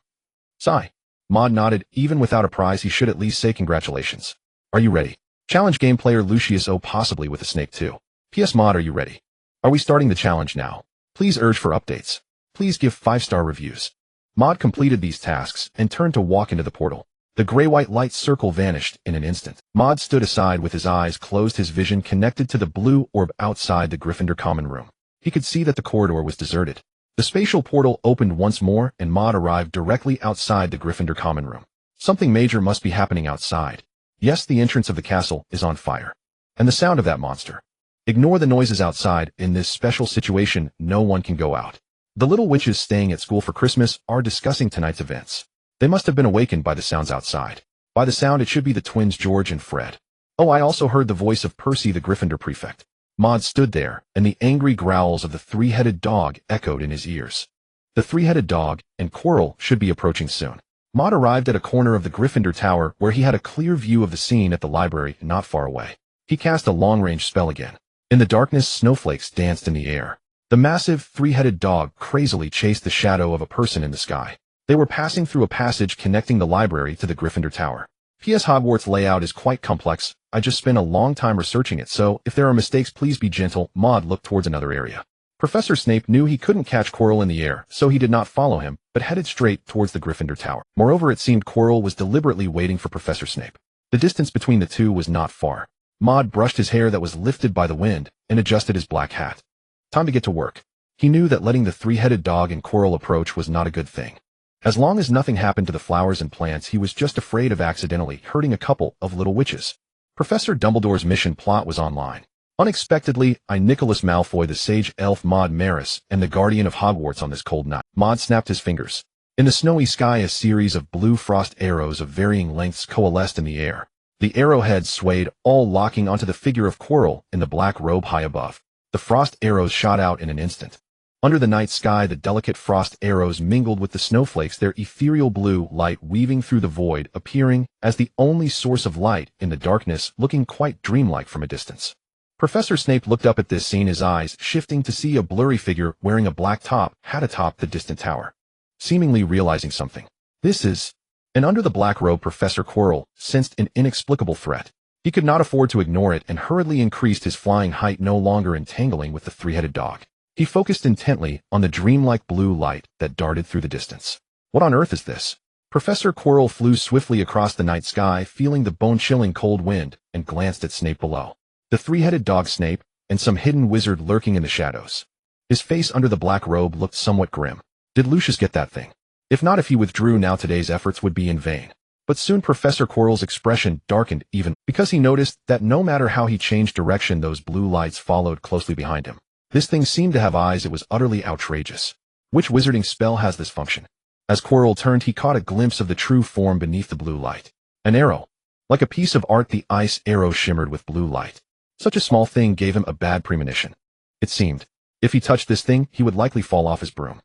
S1: Sigh. Maude nodded. Even without a prize, he should at least say congratulations. Are you ready? Challenge game player Lucius. Oh, possibly with a snake too. P.S. Maude, are you ready? Are we starting the challenge now? Please urge for updates. Please give 5-star reviews. Maude completed these tasks and turned to walk into the portal. The gray-white light circle vanished in an instant. Maude stood aside with his eyes closed, his vision connected to the blue orb outside the Gryffindor common room. He could see that the corridor was deserted. The spatial portal opened once more and Maude arrived directly outside the Gryffindor common room. Something major must be happening outside. Yes, the entrance of the castle is on fire. And the sound of that monster. Ignore the noises outside. In this special situation, no one can go out. The little witches staying at school for Christmas are discussing tonight's events. They must have been awakened by the sounds outside. By the sound, it should be the twins George and Fred. Oh, I also heard the voice of Percy the Gryffindor prefect. Maude stood there, and the angry growls of the three-headed dog echoed in his ears. The three-headed dog and Quirrell should be approaching soon. Maude arrived at a corner of the Gryffindor Tower where he had a clear view of the scene at the library not far away. He cast a long-range spell again. In the darkness, snowflakes danced in the air. The massive, three-headed dog crazily chased the shadow of a person in the sky. They were passing through a passage connecting the library to the Gryffindor Tower. P.S. Hogwarts layout is quite complex. I just spent a long time researching it, so if there are mistakes, please be gentle. Maude looked towards another area. Professor Snape knew he couldn't catch Quirrell in the air, so he did not follow him, but headed straight towards the Gryffindor Tower. Moreover, it seemed Quirrell was deliberately waiting for Professor Snape. The distance between the two was not far. Maude brushed his hair that was lifted by the wind and adjusted his black hat. Time to get to work. He knew that letting the three-headed dog and Quirrell approach was not a good thing. As long as nothing happened to the flowers and plants, he was just afraid of accidentally hurting a couple of little witches. Professor Dumbledore's mission plot was online. Unexpectedly, Nicholas Malfoy, the sage elf Maude Maris, and the guardian of Hogwarts on this cold night. Maude snapped his fingers. In the snowy sky, a series of blue frost arrows of varying lengths coalesced in the air. The arrowheads swayed, all locking onto the figure of Quirrell in the black robe high above. The frost arrows shot out in an instant. Under the night sky, the delicate frost arrows mingled with the snowflakes, their ethereal blue light weaving through the void, appearing as the only source of light in the darkness, looking quite dreamlike from a distance. Professor Snape looked up at this scene, his eyes shifting to see a blurry figure wearing a black top hat atop the distant tower. Seemingly realizing something. This is... And under the black robe, Professor Quirrell sensed an inexplicable threat. He could not afford to ignore it and hurriedly increased his flying height, no longer entangling with the three-headed dog. He focused intently on the dreamlike blue light that darted through the distance. What on earth is this? Professor Quirrell flew swiftly across the night sky, feeling the bone-chilling cold wind, and glanced at Snape below. The three-headed dog Snape, and some hidden wizard lurking in the shadows. His face under the black robe looked somewhat grim. Did Lucius get that thing? If not, if he withdrew now, today's efforts would be in vain. But soon Professor Quirrell's expression darkened even, because he noticed that no matter how he changed direction, those blue lights followed closely behind him. This thing seemed to have eyes. It was utterly outrageous. Which wizarding spell has this function? As Quirrell turned, he caught a glimpse of the true form beneath the blue light. An arrow. Like a piece of art, the ice arrow shimmered with blue light. Such a small thing gave him a bad premonition. It seemed, if he touched this thing, he would likely fall off his broom.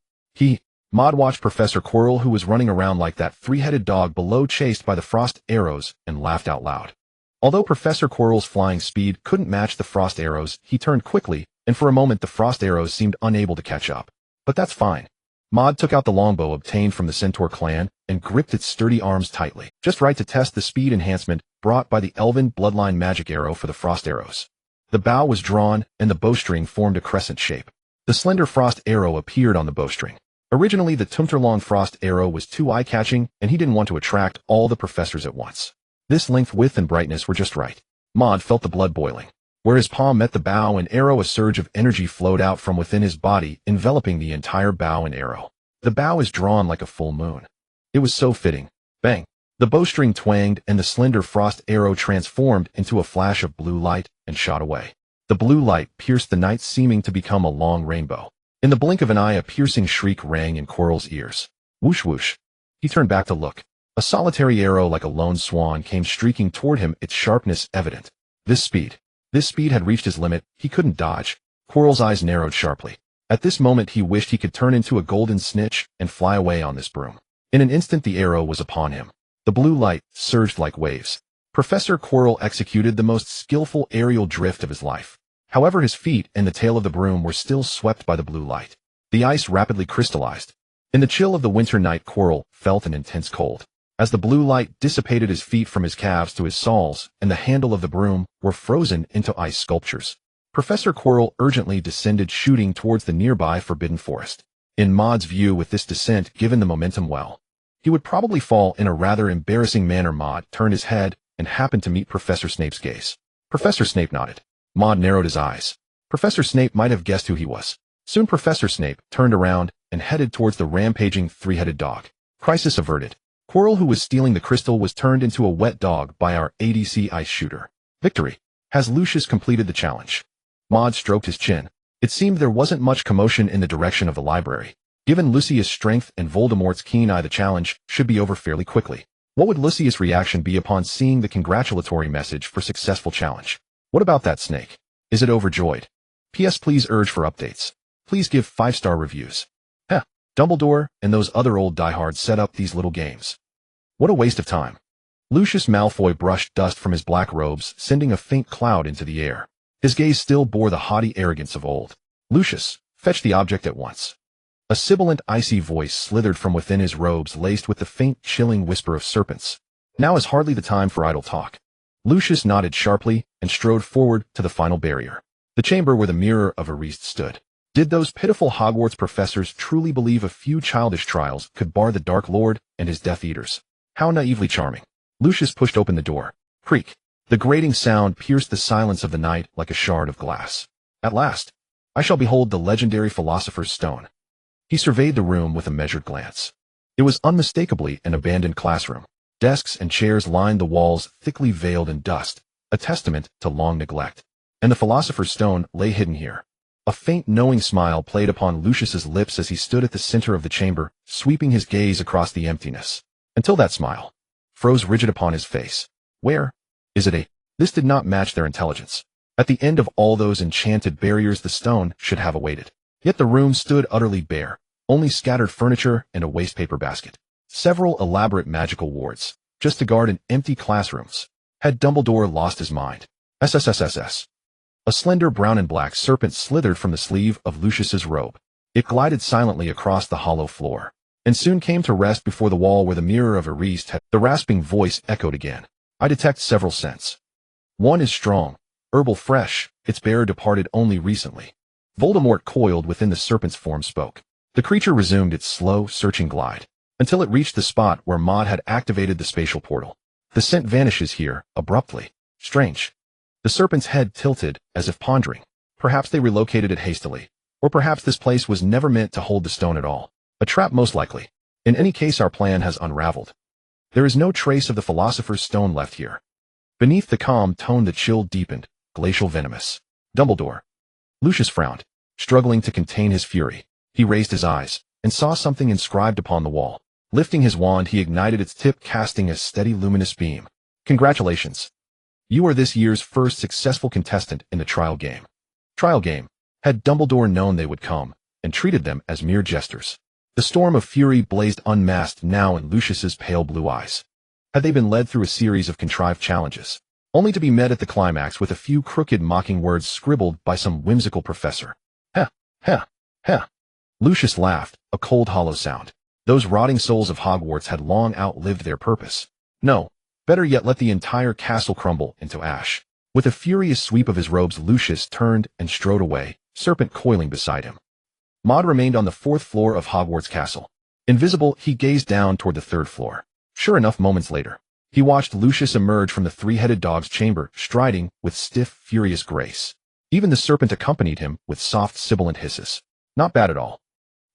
S1: Maude watched Professor Quirrell, who was running around like that three-headed dog below, chased by the frost arrows, and laughed out loud. Although Professor Quirrell's flying speed couldn't match the frost arrows, he turned quickly, and for a moment the frost arrows seemed unable to catch up. But that's fine. Maude took out the longbow obtained from the Centaur clan and gripped its sturdy arms tightly, just right to test the speed enhancement brought by the elven bloodline magic arrow for the frost arrows. The bow was drawn, and the bowstring formed a crescent shape. The slender frost arrow appeared on the bowstring. Originally, the Tumterlong frost arrow was too eye-catching, and he didn't want to attract all the professors at once. This length, width, and brightness were just right. Maude felt the blood boiling. Where his palm met the bow and arrow, a surge of energy flowed out from within his body, enveloping the entire bow and arrow. The bow is drawn like a full moon. It was so fitting. Bang! The bowstring twanged, and the slender frost arrow transformed into a flash of blue light and shot away. The blue light pierced the night, seeming to become a long rainbow. In the blink of an eye, a piercing shriek rang in Quirrell's ears. Whoosh whoosh. He turned back to look. A solitary arrow like a lone swan came streaking toward him, its sharpness evident. This speed had reached his limit. He couldn't dodge. Quirrell's eyes narrowed sharply. At this moment he wished he could turn into a golden snitch and fly away on this broom. In an instant the arrow was upon him. The blue light surged like waves. Professor Quirrell executed the most skillful aerial drift of his life. However, his feet and the tail of the broom were still swept by the blue light. The ice rapidly crystallized. In the chill of the winter night, Quirrell felt an intense cold. As the blue light dissipated, his feet from his calves to his soles and the handle of the broom were frozen into ice sculptures. Professor Quirrell urgently descended, shooting towards the nearby forbidden forest. In Maude's view, with this descent, given the momentum well, he would probably fall in a rather embarrassing manner. Maude turned his head and happened to meet Professor Snape's gaze. Professor Snape nodded. Maude narrowed his eyes. Professor Snape might have guessed who he was. Soon Professor Snape turned around and headed towards the rampaging three-headed dog. Crisis averted. Quirrell, who was stealing the crystal, was turned into a wet dog by our ADC ice shooter. Victory. Has Lucius completed the challenge? Maude stroked his chin. It seemed there wasn't much commotion in the direction of the library. Given Lucius' strength and Voldemort's keen eye, the challenge should be over fairly quickly. What would Lucius' reaction be upon seeing the congratulatory message for successful challenge? What about that snake? Is it overjoyed? P.S. Please urge for updates. Please give 5-star reviews. Heh, Dumbledore and those other old diehards set up these little games. What a waste of time. Lucius Malfoy brushed dust from his black robes, sending a faint cloud into the air. His gaze still bore the haughty arrogance of old. Lucius, fetch the object at once. A sibilant, icy voice slithered from within his robes, laced with the faint, chilling whisper of serpents. Now is hardly the time for idle talk. Lucius nodded sharply and strode forward to the final barrier, the chamber where the mirror of Ariste stood. Did those pitiful Hogwarts professors truly believe a few childish trials could bar the Dark Lord and his Death Eaters? How naively charming. Lucius pushed open the door. Creak. The grating sound pierced the silence of the night like a shard of glass. At last, I shall behold the legendary Philosopher's Stone. He surveyed the room with a measured glance. It was unmistakably an abandoned classroom. Desks and chairs lined the walls, thickly veiled in dust, a testament to long neglect. And the Philosopher's Stone lay hidden here. A faint, knowing smile played upon Lucius's lips as he stood at the center of the chamber, sweeping his gaze across the emptiness. Until that smile froze rigid upon his face. Where is it? This did not match their intelligence. At the end of all those enchanted barriers, the stone should have awaited. Yet the room stood utterly bare, only scattered furniture and a wastepaper basket. Several elaborate magical wards, just to guard an empty classrooms. Had Dumbledore lost his mind? SSSSS. A slender brown and black serpent slithered from the sleeve of Lucius's robe. It glided silently across the hollow floor, and soon came to rest before the wall where the mirror of Ariste had. The rasping voice echoed again. I detect several scents. One is strong, herbal, fresh, its bearer departed only recently. Voldemort, coiled within the serpent's form, spoke. The creature resumed its slow, searching glide, until it reached the spot where Maude had activated the spatial portal. The scent vanishes here, abruptly. Strange. The serpent's head tilted, as if pondering. Perhaps they relocated it hastily. Or perhaps this place was never meant to hold the stone at all. A trap, most likely. In any case, our plan has unraveled. There is no trace of the Philosopher's Stone left here. Beneath the calm tone, the chill deepened, glacial, venomous. Dumbledore. Lucius frowned, struggling to contain his fury. He raised his eyes, and saw something inscribed upon the wall. Lifting his wand, he ignited its tip, casting a steady, luminous beam. Congratulations. You are this year's first successful contestant in the trial game. Trial game. Had Dumbledore known they would come, and treated them as mere jesters? The storm of fury blazed unmasked now in Lucius's pale blue eyes. Had they been led through a series of contrived challenges, only to be met at the climax with a few crooked, mocking words scribbled by some whimsical professor? Heh, heh, heh. Lucius laughed, a cold, hollow sound. Those rotting souls of Hogwarts had long outlived their purpose. No, better yet, let the entire castle crumble into ash. With a furious sweep of his robes, Lucius turned and strode away, serpent coiling beside him. Maude remained on the 4th floor of Hogwarts Castle. Invisible, he gazed down toward the 3rd floor. Sure enough, moments later, he watched Lucius emerge from the three-headed dog's chamber, striding with stiff, furious grace. Even the serpent accompanied him with soft, sibilant hisses. Not bad at all.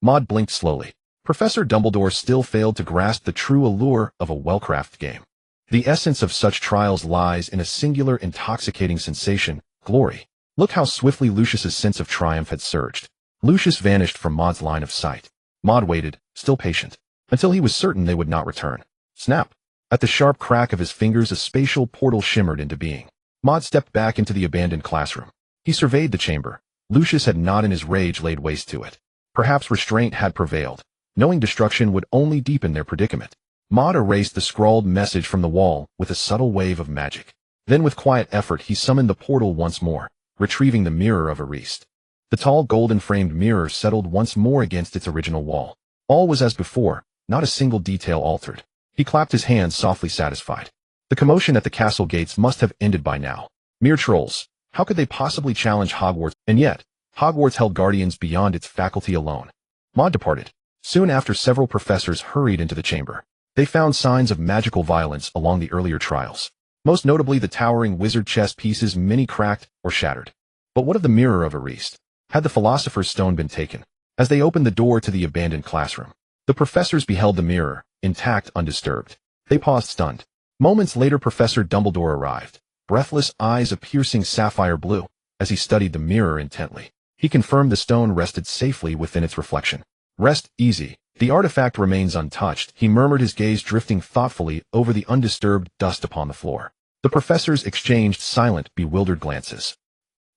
S1: Maude blinked slowly. Professor Dumbledore still failed to grasp the true allure of a well-crafted game. The essence of such trials lies in a singular, intoxicating sensation, glory. Look how swiftly Lucius's sense of triumph had surged. Lucius vanished from Maude's line of sight. Maude waited, still patient, until he was certain they would not return. Snap! At the sharp crack of his fingers, a spatial portal shimmered into being. Maude stepped back into the abandoned classroom. He surveyed the chamber. Lucius had not in his rage laid waste to it. Perhaps restraint had prevailed, knowing destruction would only deepen their predicament. Maude erased the scrawled message from the wall with a subtle wave of magic. Then with quiet effort he summoned the portal once more, retrieving the mirror of Ariste. The tall golden-framed mirror settled once more against its original wall. All was as before, not a single detail altered. He clapped his hands, softly satisfied. The commotion at the castle gates must have ended by now. Mere trolls. How could they possibly challenge Hogwarts? And yet, Hogwarts held guardians beyond its faculty alone. Maude departed. Soon after, several professors hurried into the chamber. They found signs of magical violence along the earlier trials. Most notably the towering wizard chess pieces, many cracked or shattered. But what of the mirror of Ariste? Had the Philosopher's Stone been taken? As they opened the door to the abandoned classroom, the professors beheld the mirror, intact, undisturbed. They paused stunned. Moments later, Professor Dumbledore arrived, breathless, eyes a piercing sapphire blue. As he studied the mirror intently, he confirmed the stone rested safely within its reflection. Rest easy. The artifact remains untouched, he murmured, his gaze drifting thoughtfully over the undisturbed dust upon the floor. The professors exchanged silent, bewildered glances.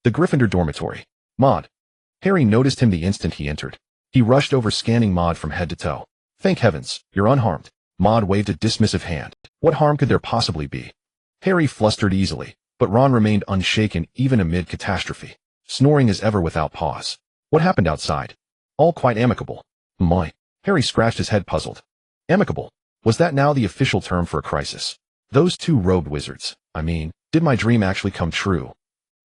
S1: The Gryffindor dormitory. Maude. Harry noticed him the instant he entered. He rushed over, scanning Maude from head to toe. Thank heavens, you're unharmed. Maude waved a dismissive hand. What harm could there possibly be? Harry flustered easily, but Ron remained unshaken even amid catastrophe, snoring as ever without pause. What happened outside? All quite amicable. My. Harry scratched his head, puzzled. Amicable? Was that now the official term for a crisis? Those two robed wizards. I mean, did my dream actually come true?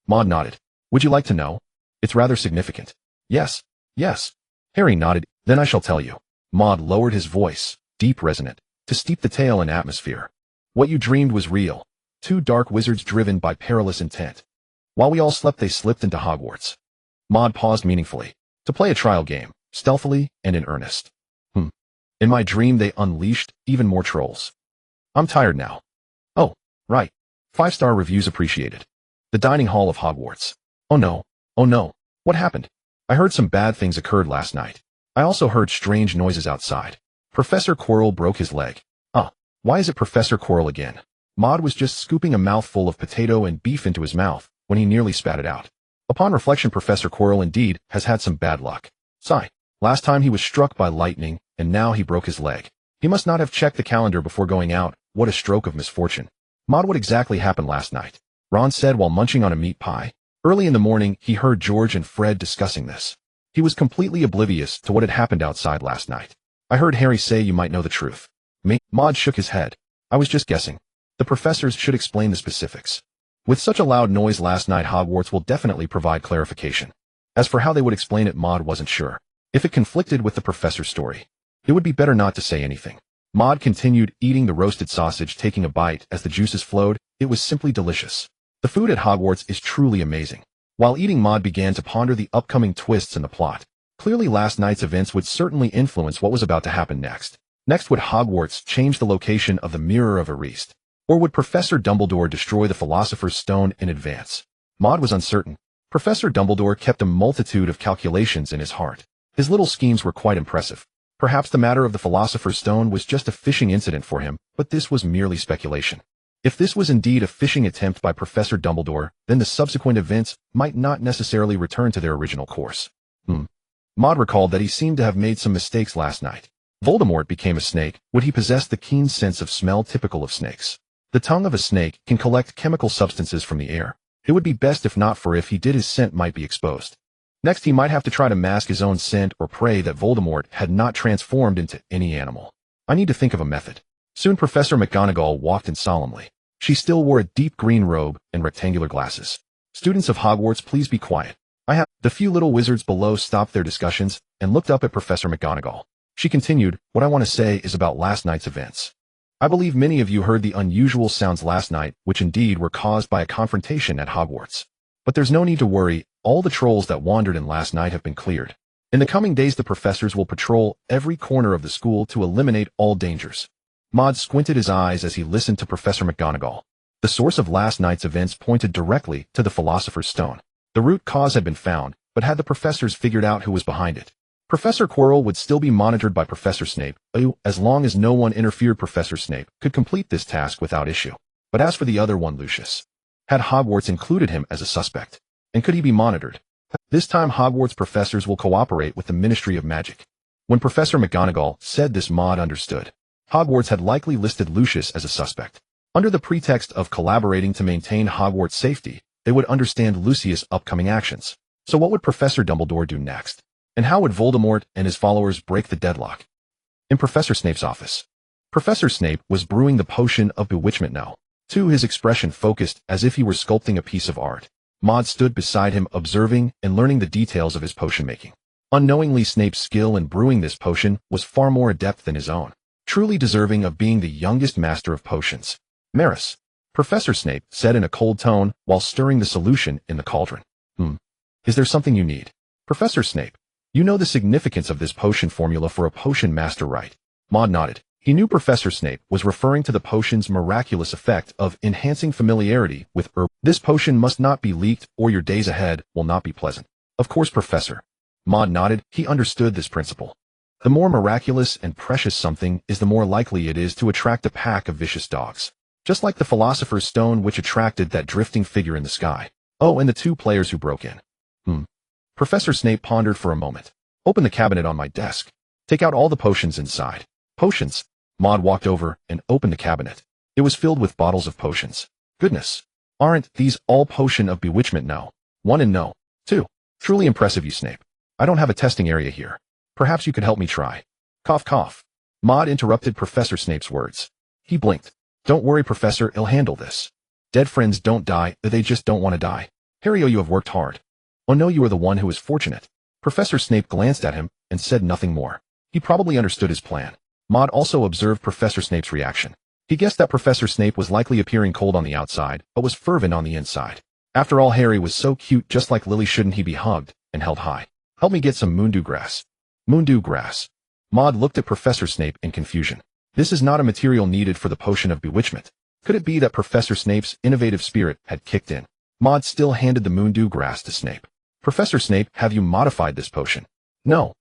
S1: Maude nodded. Would you like to know? It's rather significant. Yes. Yes. Harry nodded. Then I shall tell you. Maude lowered his voice, deep, resonant, to steep the tale in atmosphere. What you dreamed was real. Two dark wizards driven by perilous intent. While we all slept, they slipped into Hogwarts. Maude paused meaningfully, to play a trial game, stealthily and in earnest. In my dream, they unleashed even more trolls. I'm tired now. Oh, right. 5-star reviews appreciated. The dining hall of Hogwarts. Oh no. Oh no. What happened? I heard some bad things occurred last night. I also heard strange noises outside. Professor Quirrell broke his leg. Why is it Professor Quirrell again? Maude was just scooping a mouthful of potato and beef into his mouth when he nearly spat it out. Upon reflection, Professor Quirrell indeed has had some bad luck. Sigh. Last time he was struck by lightning, and now he broke his leg. He must not have checked the calendar before going out. What a stroke of misfortune. Maude, what exactly happened last night? Ron said while munching on a meat pie. Early in the morning, he heard George and Fred discussing this. He was completely oblivious to what had happened outside last night. I heard Harry say you might know the truth. Me? Maude shook his head. I was just guessing. The professors should explain the specifics. With such a loud noise last night, Hogwarts will definitely provide clarification. As for how they would explain it, Maude wasn't sure. If it conflicted with the professor's story, it would be better not to say anything. Maude continued eating the roasted sausage, taking a bite as the juices flowed. It was simply delicious. The food at Hogwarts is truly amazing. While eating, Maude began to ponder the upcoming twists in the plot. Clearly, last night's events would certainly influence what was about to happen next. Next, would Hogwarts change the location of the Mirror of Erased? Or would Professor Dumbledore destroy the Philosopher's Stone in advance? Maude was uncertain. Professor Dumbledore kept a multitude of calculations in his heart. His little schemes were quite impressive. Perhaps the matter of the Philosopher's Stone was just a fishing incident for him, but this was merely speculation. If this was indeed a fishing attempt by Professor Dumbledore, then the subsequent events might not necessarily return to their original course. Maude recalled that he seemed to have made some mistakes last night. Voldemort became a snake. Would he possess the keen sense of smell typical of snakes? The tongue of a snake can collect chemical substances from the air. It would be best if not, for if he did, his scent might be exposed. Next, he might have to try to mask his own scent or pray that Voldemort had not transformed into any animal. I need to think of a method. Soon Professor McGonagall walked in solemnly. She still wore a deep green robe and rectangular glasses. Students of Hogwarts, please be quiet. The few little wizards below stopped their discussions and looked up at Professor McGonagall. She continued, what I want to say is about last night's events. I believe many of you heard the unusual sounds last night, which indeed were caused by a confrontation at Hogwarts. But there's no need to worry. All the trolls that wandered in last night have been cleared. In the coming days, the professors will patrol every corner of the school to eliminate all dangers. Maude squinted his eyes as he listened to Professor McGonagall. The source of last night's events pointed directly to the Philosopher's Stone. The root cause had been found, but had the professors figured out who was behind it? Professor Quirrell would still be monitored by Professor Snape. As long as no one interfered, Professor Snape could complete this task without issue. But as for the other one, Lucius, had Hogwarts included him as a suspect? And could he be monitored? This time, Hogwarts professors will cooperate with the Ministry of Magic. When Professor McGonagall said this, Maude understood. Hogwarts had likely listed Lucius as a suspect. Under the pretext of collaborating to maintain Hogwarts' safety, they would understand Lucius' upcoming actions. So what would Professor Dumbledore do next? And how would Voldemort and his followers break the deadlock? In Professor Snape's office, Professor Snape was brewing the potion of bewitchment now. Too, his expression focused as if he were sculpting a piece of art. Maude stood beside him, observing and learning the details of his potion making. Unknowingly, Snape's skill in brewing this potion was far more adept than his own, truly deserving of being the youngest master of potions. Maris, Professor Snape said in a cold tone while stirring the solution in the cauldron. Is there something you need? Professor Snape, You know the significance of this potion formula for a potion master, right? Maude nodded. He knew Professor Snape was referring to the potion's miraculous effect of enhancing familiarity with herb. This potion must not be leaked, or your days ahead will not be pleasant. Of course, Professor. Maude nodded. He understood this principle. The more miraculous and precious something is, the more likely it is to attract a pack of vicious dogs. Just like the Philosopher's Stone which attracted that drifting figure in the sky. Oh, and the 2 players who broke in. Professor Snape pondered for a moment. Open the cabinet on my desk. Take out all the potions inside. Potions? Maude walked over and opened the cabinet. It was filled with bottles of potions. Goodness. Aren't these all potion of bewitchment? No. 1 and no. 2. Truly impressive, you Snape. I don't have a testing area here. Perhaps you could help me try. Cough, cough. Maude interrupted Professor Snape's words. He blinked. Don't worry, Professor, I'll handle this. Dead friends don't die, they just don't want to die. Harry, you have worked hard. Oh no, you are the one who is fortunate. Professor Snape glanced at him and said nothing more. He probably understood his plan. Maude also observed Professor Snape's reaction. He guessed that Professor Snape was likely appearing cold on the outside, but was fervent on the inside. After all, Harry was so cute, just like Lily. Shouldn't he be hugged and held high? Help me get some moondew grass. Moondew grass. Maude looked at Professor Snape in confusion. This is not a material needed for the potion of bewitchment. Could it be that Professor Snape's innovative spirit had kicked in? Maude still handed the moondew grass to Snape. Professor Snape, have you modified this potion? No.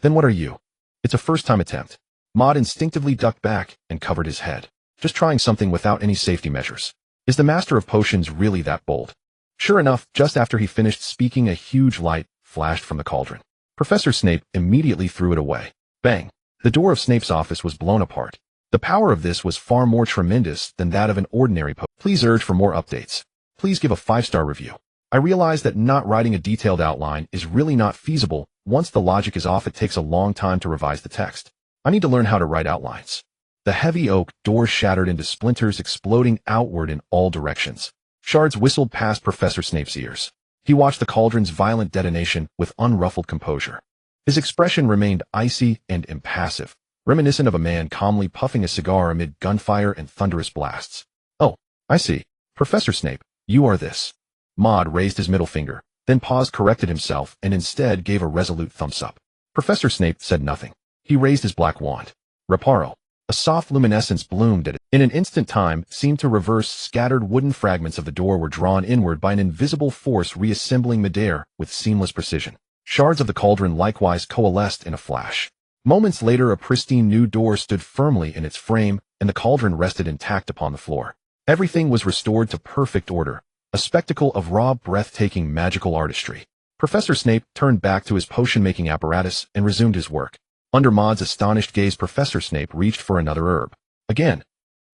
S1: Then what are you? It's a first-time attempt. Maude instinctively ducked back and covered his head. Just trying something without any safety measures. Is the Master of Potions really that bold? Sure enough, just after he finished speaking, a huge light flashed from the cauldron. Professor Snape immediately threw it away. Bang! The door of Snape's office was blown apart. The power of this was far more tremendous than that of an ordinary potion. Please urge for more updates. Please give a 5-star review. I realize that not writing a detailed outline is really not feasible. Once the logic is off, it takes a long time to revise the text. I need to learn how to write outlines. The heavy oak door shattered into splinters, exploding outward in all directions. Shards whistled past Professor Snape's ears. He watched the cauldron's violent detonation with unruffled composure. His expression remained icy and impassive, reminiscent of a man calmly puffing a cigar amid gunfire and thunderous blasts. Oh, I see. Professor Snape, you are this. Maude raised his middle finger, then paused, corrected himself, and instead gave a resolute thumbs up. Professor Snape said nothing. He raised his black wand. Reparo. A soft luminescence bloomed at it. In an instant, time seemed to reverse. Scattered wooden fragments of the door were drawn inward by an invisible force, reassembling midair with seamless precision. Shards of the cauldron likewise coalesced in a flash. Moments later, a pristine new door stood firmly in its frame, and the cauldron rested intact upon the floor. Everything was restored to perfect order, a spectacle of raw, breathtaking magical artistry. Professor Snape turned back to his potion-making apparatus and resumed his work. Under Maude's astonished gaze, Professor Snape reached for another herb. Again.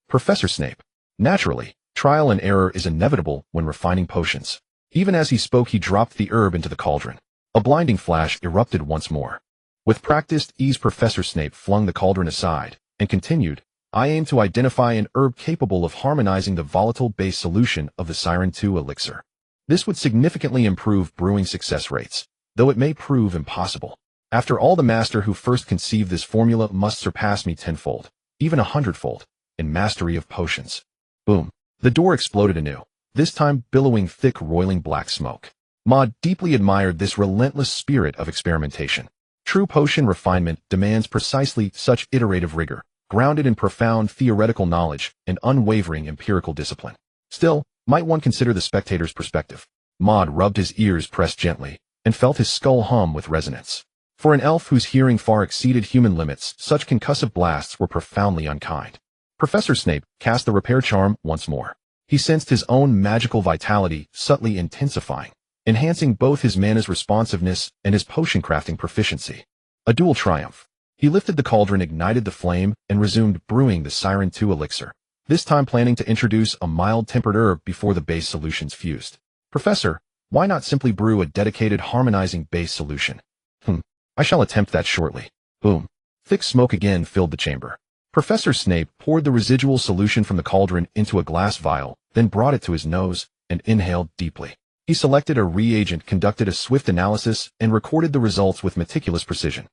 S1: Professor Snape. Naturally, trial and error is inevitable when refining potions. Even as he spoke, he dropped the herb into the cauldron. A blinding flash erupted once more. With practiced ease, Professor Snape flung the cauldron aside and continued, I aim to identify an herb capable of harmonizing the volatile base solution of the Siren 2 elixir. This would significantly improve brewing success rates, though it may prove impossible. After all, the master who first conceived this formula must surpass me tenfold, even 100-fold, in mastery of potions. Boom. The door exploded anew, this time billowing thick, roiling black smoke. Maude deeply admired this relentless spirit of experimentation. True potion refinement demands precisely such iterative rigor, grounded in profound theoretical knowledge and unwavering empirical discipline. Still, might one consider the spectator's perspective? Maude rubbed his ears, pressed gently, and felt his skull hum with resonance. For an elf whose hearing far exceeded human limits, such concussive blasts were profoundly unkind. Professor Snape cast the repair charm once more. He sensed his own magical vitality subtly intensifying, enhancing both his mana's responsiveness and his potion-crafting proficiency. A dual triumph. He lifted the cauldron, ignited the flame, and resumed brewing the Siren 2 elixir, this time planning to introduce a mild-tempered herb before the base solutions fused. Professor, why not simply brew a dedicated harmonizing base solution? I shall attempt that shortly. Boom. Thick smoke again filled the chamber. Professor Snape poured the residual solution from the cauldron into a glass vial, then brought it to his nose and inhaled deeply. He selected a reagent, conducted a swift analysis, and recorded the results with meticulous precision.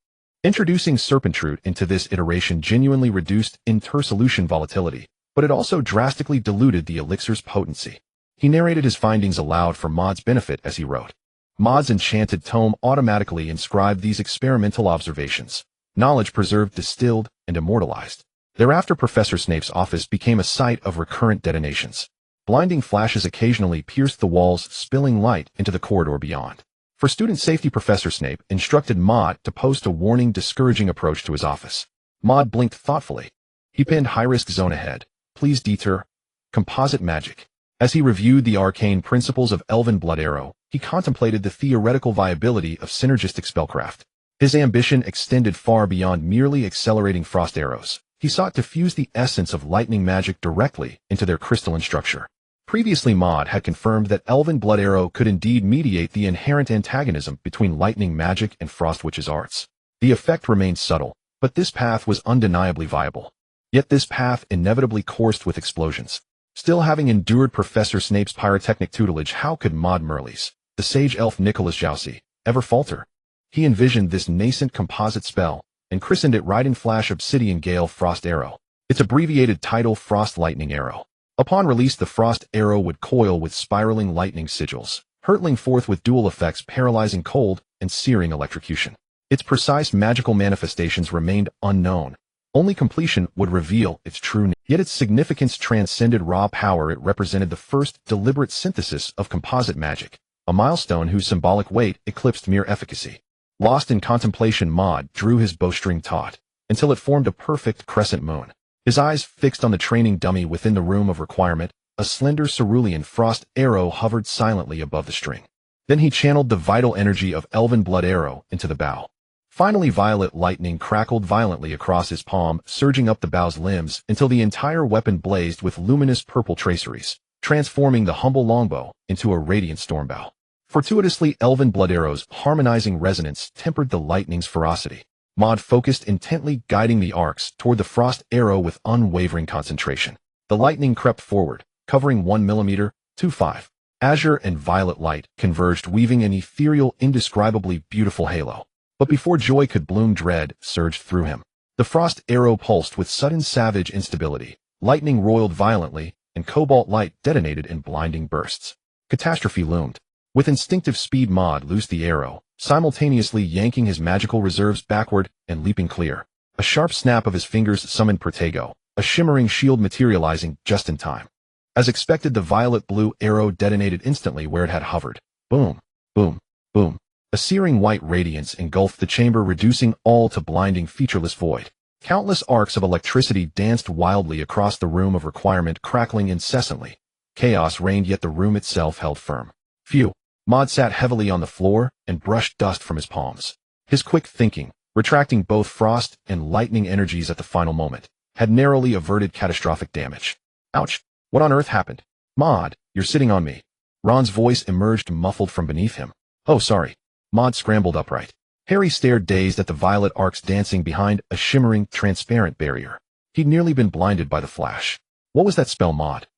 S1: Introducing serpentrude into this iteration genuinely reduced inter-solution volatility, but it also drastically diluted the elixir's potency. He narrated his findings aloud for Maude's benefit as he wrote. Maude's enchanted tome automatically inscribed these experimental observations. Knowledge preserved, distilled, and immortalized. Thereafter, Professor Snape's office became a site of recurrent detonations. Blinding flashes occasionally pierced the walls, spilling light into the corridor beyond. For student safety, Professor Snape instructed Maude to post a warning, discouraging approach to his office. Maude blinked thoughtfully. He pinned high-risk zone ahead. Please deter composite magic. As he reviewed the arcane principles of Elven Blood Arrow, he contemplated the theoretical viability of synergistic spellcraft. His ambition extended far beyond merely accelerating frost arrows. He sought to fuse the essence of lightning magic directly into their crystalline structure. Previously, Maude had confirmed that Elven Blood Arrow could indeed mediate the inherent antagonism between lightning magic and Frost Witch's arts. The effect remained subtle, but this path was undeniably viable. Yet this path inevitably coursed with explosions. Still, having endured Professor Snape's pyrotechnic tutelage, how could Maude Merlis, the sage elf Nicholas Jousey, ever falter? He envisioned this nascent composite spell and christened it Ride and Flash Obsidian Gale Frost Arrow. Its abbreviated title, Frost Lightning Arrow. Upon release, the Frost Arrow would coil with spiraling lightning sigils, hurtling forth with dual effects, paralyzing cold and searing electrocution. Its precise magical manifestations remained unknown. Only completion would reveal its true nature. Yet its significance transcended raw power. It represented the first deliberate synthesis of composite magic, a milestone whose symbolic weight eclipsed mere efficacy. Lost in contemplation, Maude drew his bowstring taut until it formed a perfect crescent moon. His eyes fixed on the training dummy within the room of requirement. A slender cerulean frost arrow hovered silently above the string. Then he channeled the vital energy of Elven Blood Arrow into the bow. Finally, violet lightning crackled violently across his palm, surging up the bow's limbs until the entire weapon blazed with luminous purple traceries, transforming the humble longbow into a radiant stormbow. Fortuitously, Elven Blood Arrow's harmonizing resonance tempered the lightning's ferocity. Maude focused intently, guiding the arcs toward the frost arrow with unwavering concentration. The lightning crept forward, covering 1 millimeter, 2.5. Azure and violet light converged, weaving an ethereal, indescribably beautiful halo. But before joy could bloom, dread surged through him. The frost arrow pulsed with sudden savage instability. Lightning roiled violently, and cobalt light detonated in blinding bursts. Catastrophe loomed. With instinctive speed, Maude loosed the arrow, simultaneously yanking his magical reserves backward and leaping clear. A sharp snap of his fingers summoned Protego, a shimmering shield materializing just in time. As expected, the violet-blue arrow detonated instantly where it had hovered. Boom, boom, boom. A searing white radiance engulfed the chamber, reducing all to blinding, featureless void. Countless arcs of electricity danced wildly across the room of requirement, crackling incessantly. Chaos reigned, yet the room itself held firm. Phew. Maude sat heavily on the floor and brushed dust from his palms. His quick thinking, retracting both frost and lightning energies at the final moment, had narrowly averted catastrophic damage. Ouch! What on earth happened? Maude, you're sitting on me. Ron's voice emerged muffled from beneath him. Oh, sorry. Maude scrambled upright. Harry stared dazed at the violet arcs dancing behind a shimmering, transparent barrier. He'd nearly been blinded by the flash. What was that spell, Maude?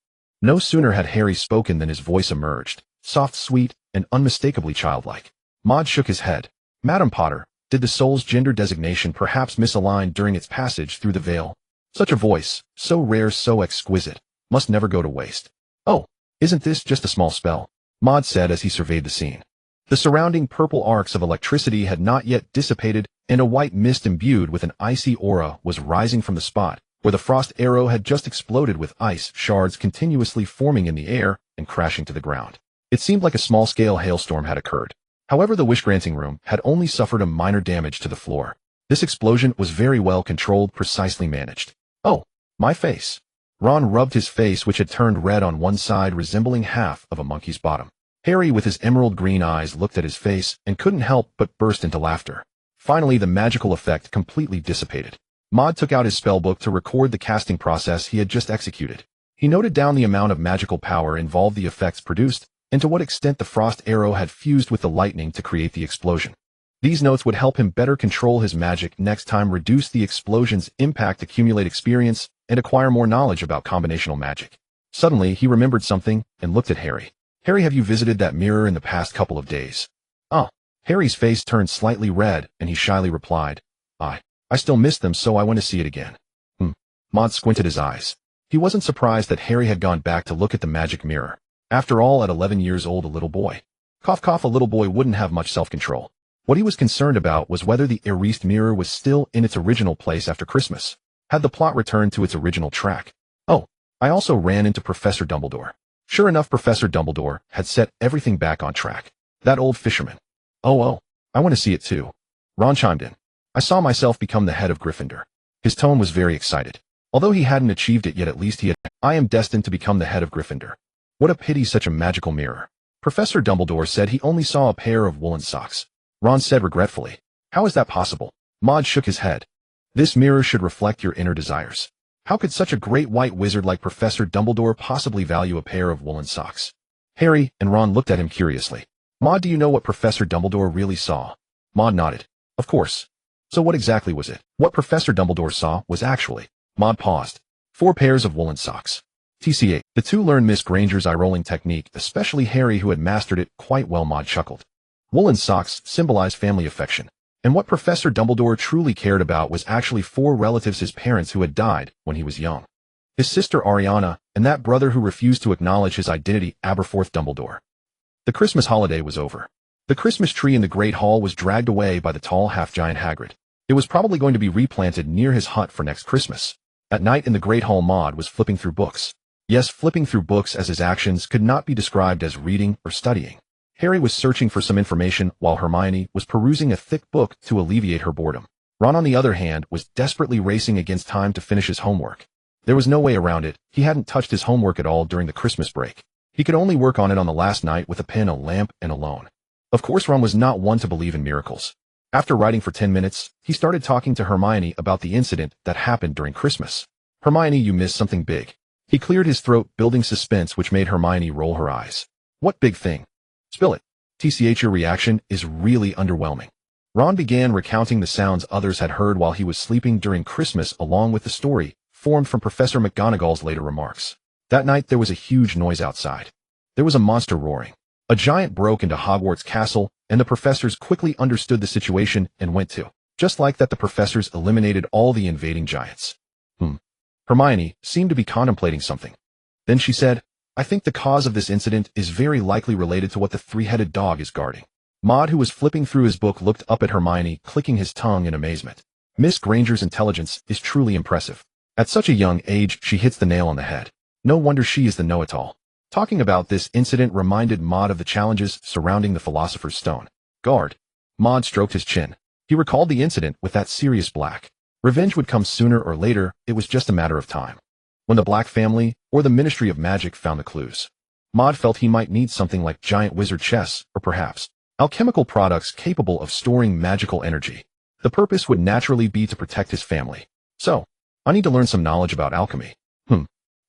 S1: No sooner had Harry spoken than his voice emerged, soft, sweet, and unmistakably childlike. Maude shook his head. Madam Potter, did the soul's gender designation perhaps misalign during its passage through the veil? Such a voice, so rare, so exquisite, must never go to waste. Oh, isn't this just a small spell? Maude said as he surveyed the scene. The surrounding purple arcs of electricity had not yet dissipated, and a white mist imbued with an icy aura was rising from the spot where the frost arrow had just exploded, with ice shards continuously forming in the air and crashing to the ground. It seemed like a small-scale hailstorm had occurred. However, the wish-granting room had only suffered a minor damage to the floor. This explosion was very well controlled, precisely managed. Oh, my face. Ron rubbed his face, which had turned red on one side, resembling half of a monkey's bottom. Harry, with his emerald green eyes, looked at his face and couldn't help but burst into laughter. Finally, the magical effect completely dissipated. Maude took out his spellbook to record the casting process he had just executed. He noted down the amount of magical power involved, the effects produced, and to what extent the frost arrow had fused with the lightning to create the explosion. These notes would help him better control his magic next time, reduce the explosion's impact, accumulate experience, and acquire more knowledge about combinational magic. Suddenly, he remembered something and looked at Harry. Harry, have you visited that mirror in the past couple of days? Oh. Harry's face turned slightly red, and he shyly replied, I still miss them, so I want to see it again. Maude squinted his eyes. He wasn't surprised that Harry had gone back to look at the magic mirror. After all, at 11 years old, a little boy Cough cough, a little boy wouldn't have much self-control. What he was concerned about was whether the erased mirror was still in its original place after Christmas. Had the plot returned to its original track? Oh, I also ran into Professor Dumbledore. Sure enough, Professor Dumbledore had set everything back on track. That old fisherman. Oh, I want to see it too. Ron chimed in. I saw myself become the head of Gryffindor. His tone was very excited. Although he hadn't achieved it yet, at least he had. I am destined to become the head of Gryffindor. What a pity, such a magical mirror. Professor Dumbledore said he only saw a pair of woolen socks. Ron said regretfully. How is that possible? Maude shook his head. This mirror should reflect your inner desires. How could such a great white wizard like Professor Dumbledore possibly value a pair of woolen socks? Harry and Ron looked at him curiously. Maude, do you know what Professor Dumbledore really saw? Maude nodded. Of course. So what exactly was it? What Professor Dumbledore saw was actually. Maude paused. 4 pairs of woolen socks. TCA. The two learned Miss Granger's eye-rolling technique, especially Harry, who had mastered it quite well. Maude chuckled. Woolen socks symbolize family affection. And what Professor Dumbledore truly cared about was actually 4 relatives, his parents who had died when he was young. His sister Ariana, and that brother who refused to acknowledge his identity, Aberforth Dumbledore. The Christmas holiday was over. The Christmas tree in the Great Hall was dragged away by the tall half-giant Hagrid. It was probably going to be replanted near his hut for next Christmas. At night in the Great Hall, Maude was flipping through books. Yes, flipping through books, as his actions could not be described as reading or studying. Harry was searching for some information while Hermione was perusing a thick book to alleviate her boredom. Ron, on the other hand, was desperately racing against time to finish his homework. There was no way around it. He hadn't touched his homework at all during the Christmas break. He could only work on it on the last night with a pen, a lamp, and alone. Of course, Ron was not one to believe in miracles. After writing for 10 minutes, he started talking to Hermione about the incident that happened during Christmas. Hermione, you missed something big. He cleared his throat, building suspense, which made Hermione roll her eyes. What big thing? Spill it. TCH, your reaction is really underwhelming. Ron began recounting the sounds others had heard while he was sleeping during Christmas, along with the story formed from Professor McGonagall's later remarks. That night there was a huge noise outside. There was a monster roaring. A giant broke into Hogwarts Castle, and the professors quickly understood the situation and went to. Just like that, the professors eliminated all the invading giants. Hermione seemed to be contemplating something. Then she said, I think the cause of this incident is very likely related to what the 3-headed dog is guarding. Maude, who was flipping through his book, looked up at Hermione, clicking his tongue in amazement. Miss Granger's intelligence is truly impressive. At such a young age, she hits the nail on the head. No wonder she is the know-it-all. Talking about this incident reminded Maude of the challenges surrounding the Philosopher's Stone. Guard. Maude stroked his chin. He recalled the incident with that serious black. Revenge would come sooner or later, it was just a matter of time. When the Black family, or the Ministry of Magic, found the clues. Maude felt he might need something like giant wizard chess, or perhaps alchemical products capable of storing magical energy. The purpose would naturally be to protect his family. So, I need to learn some knowledge about alchemy.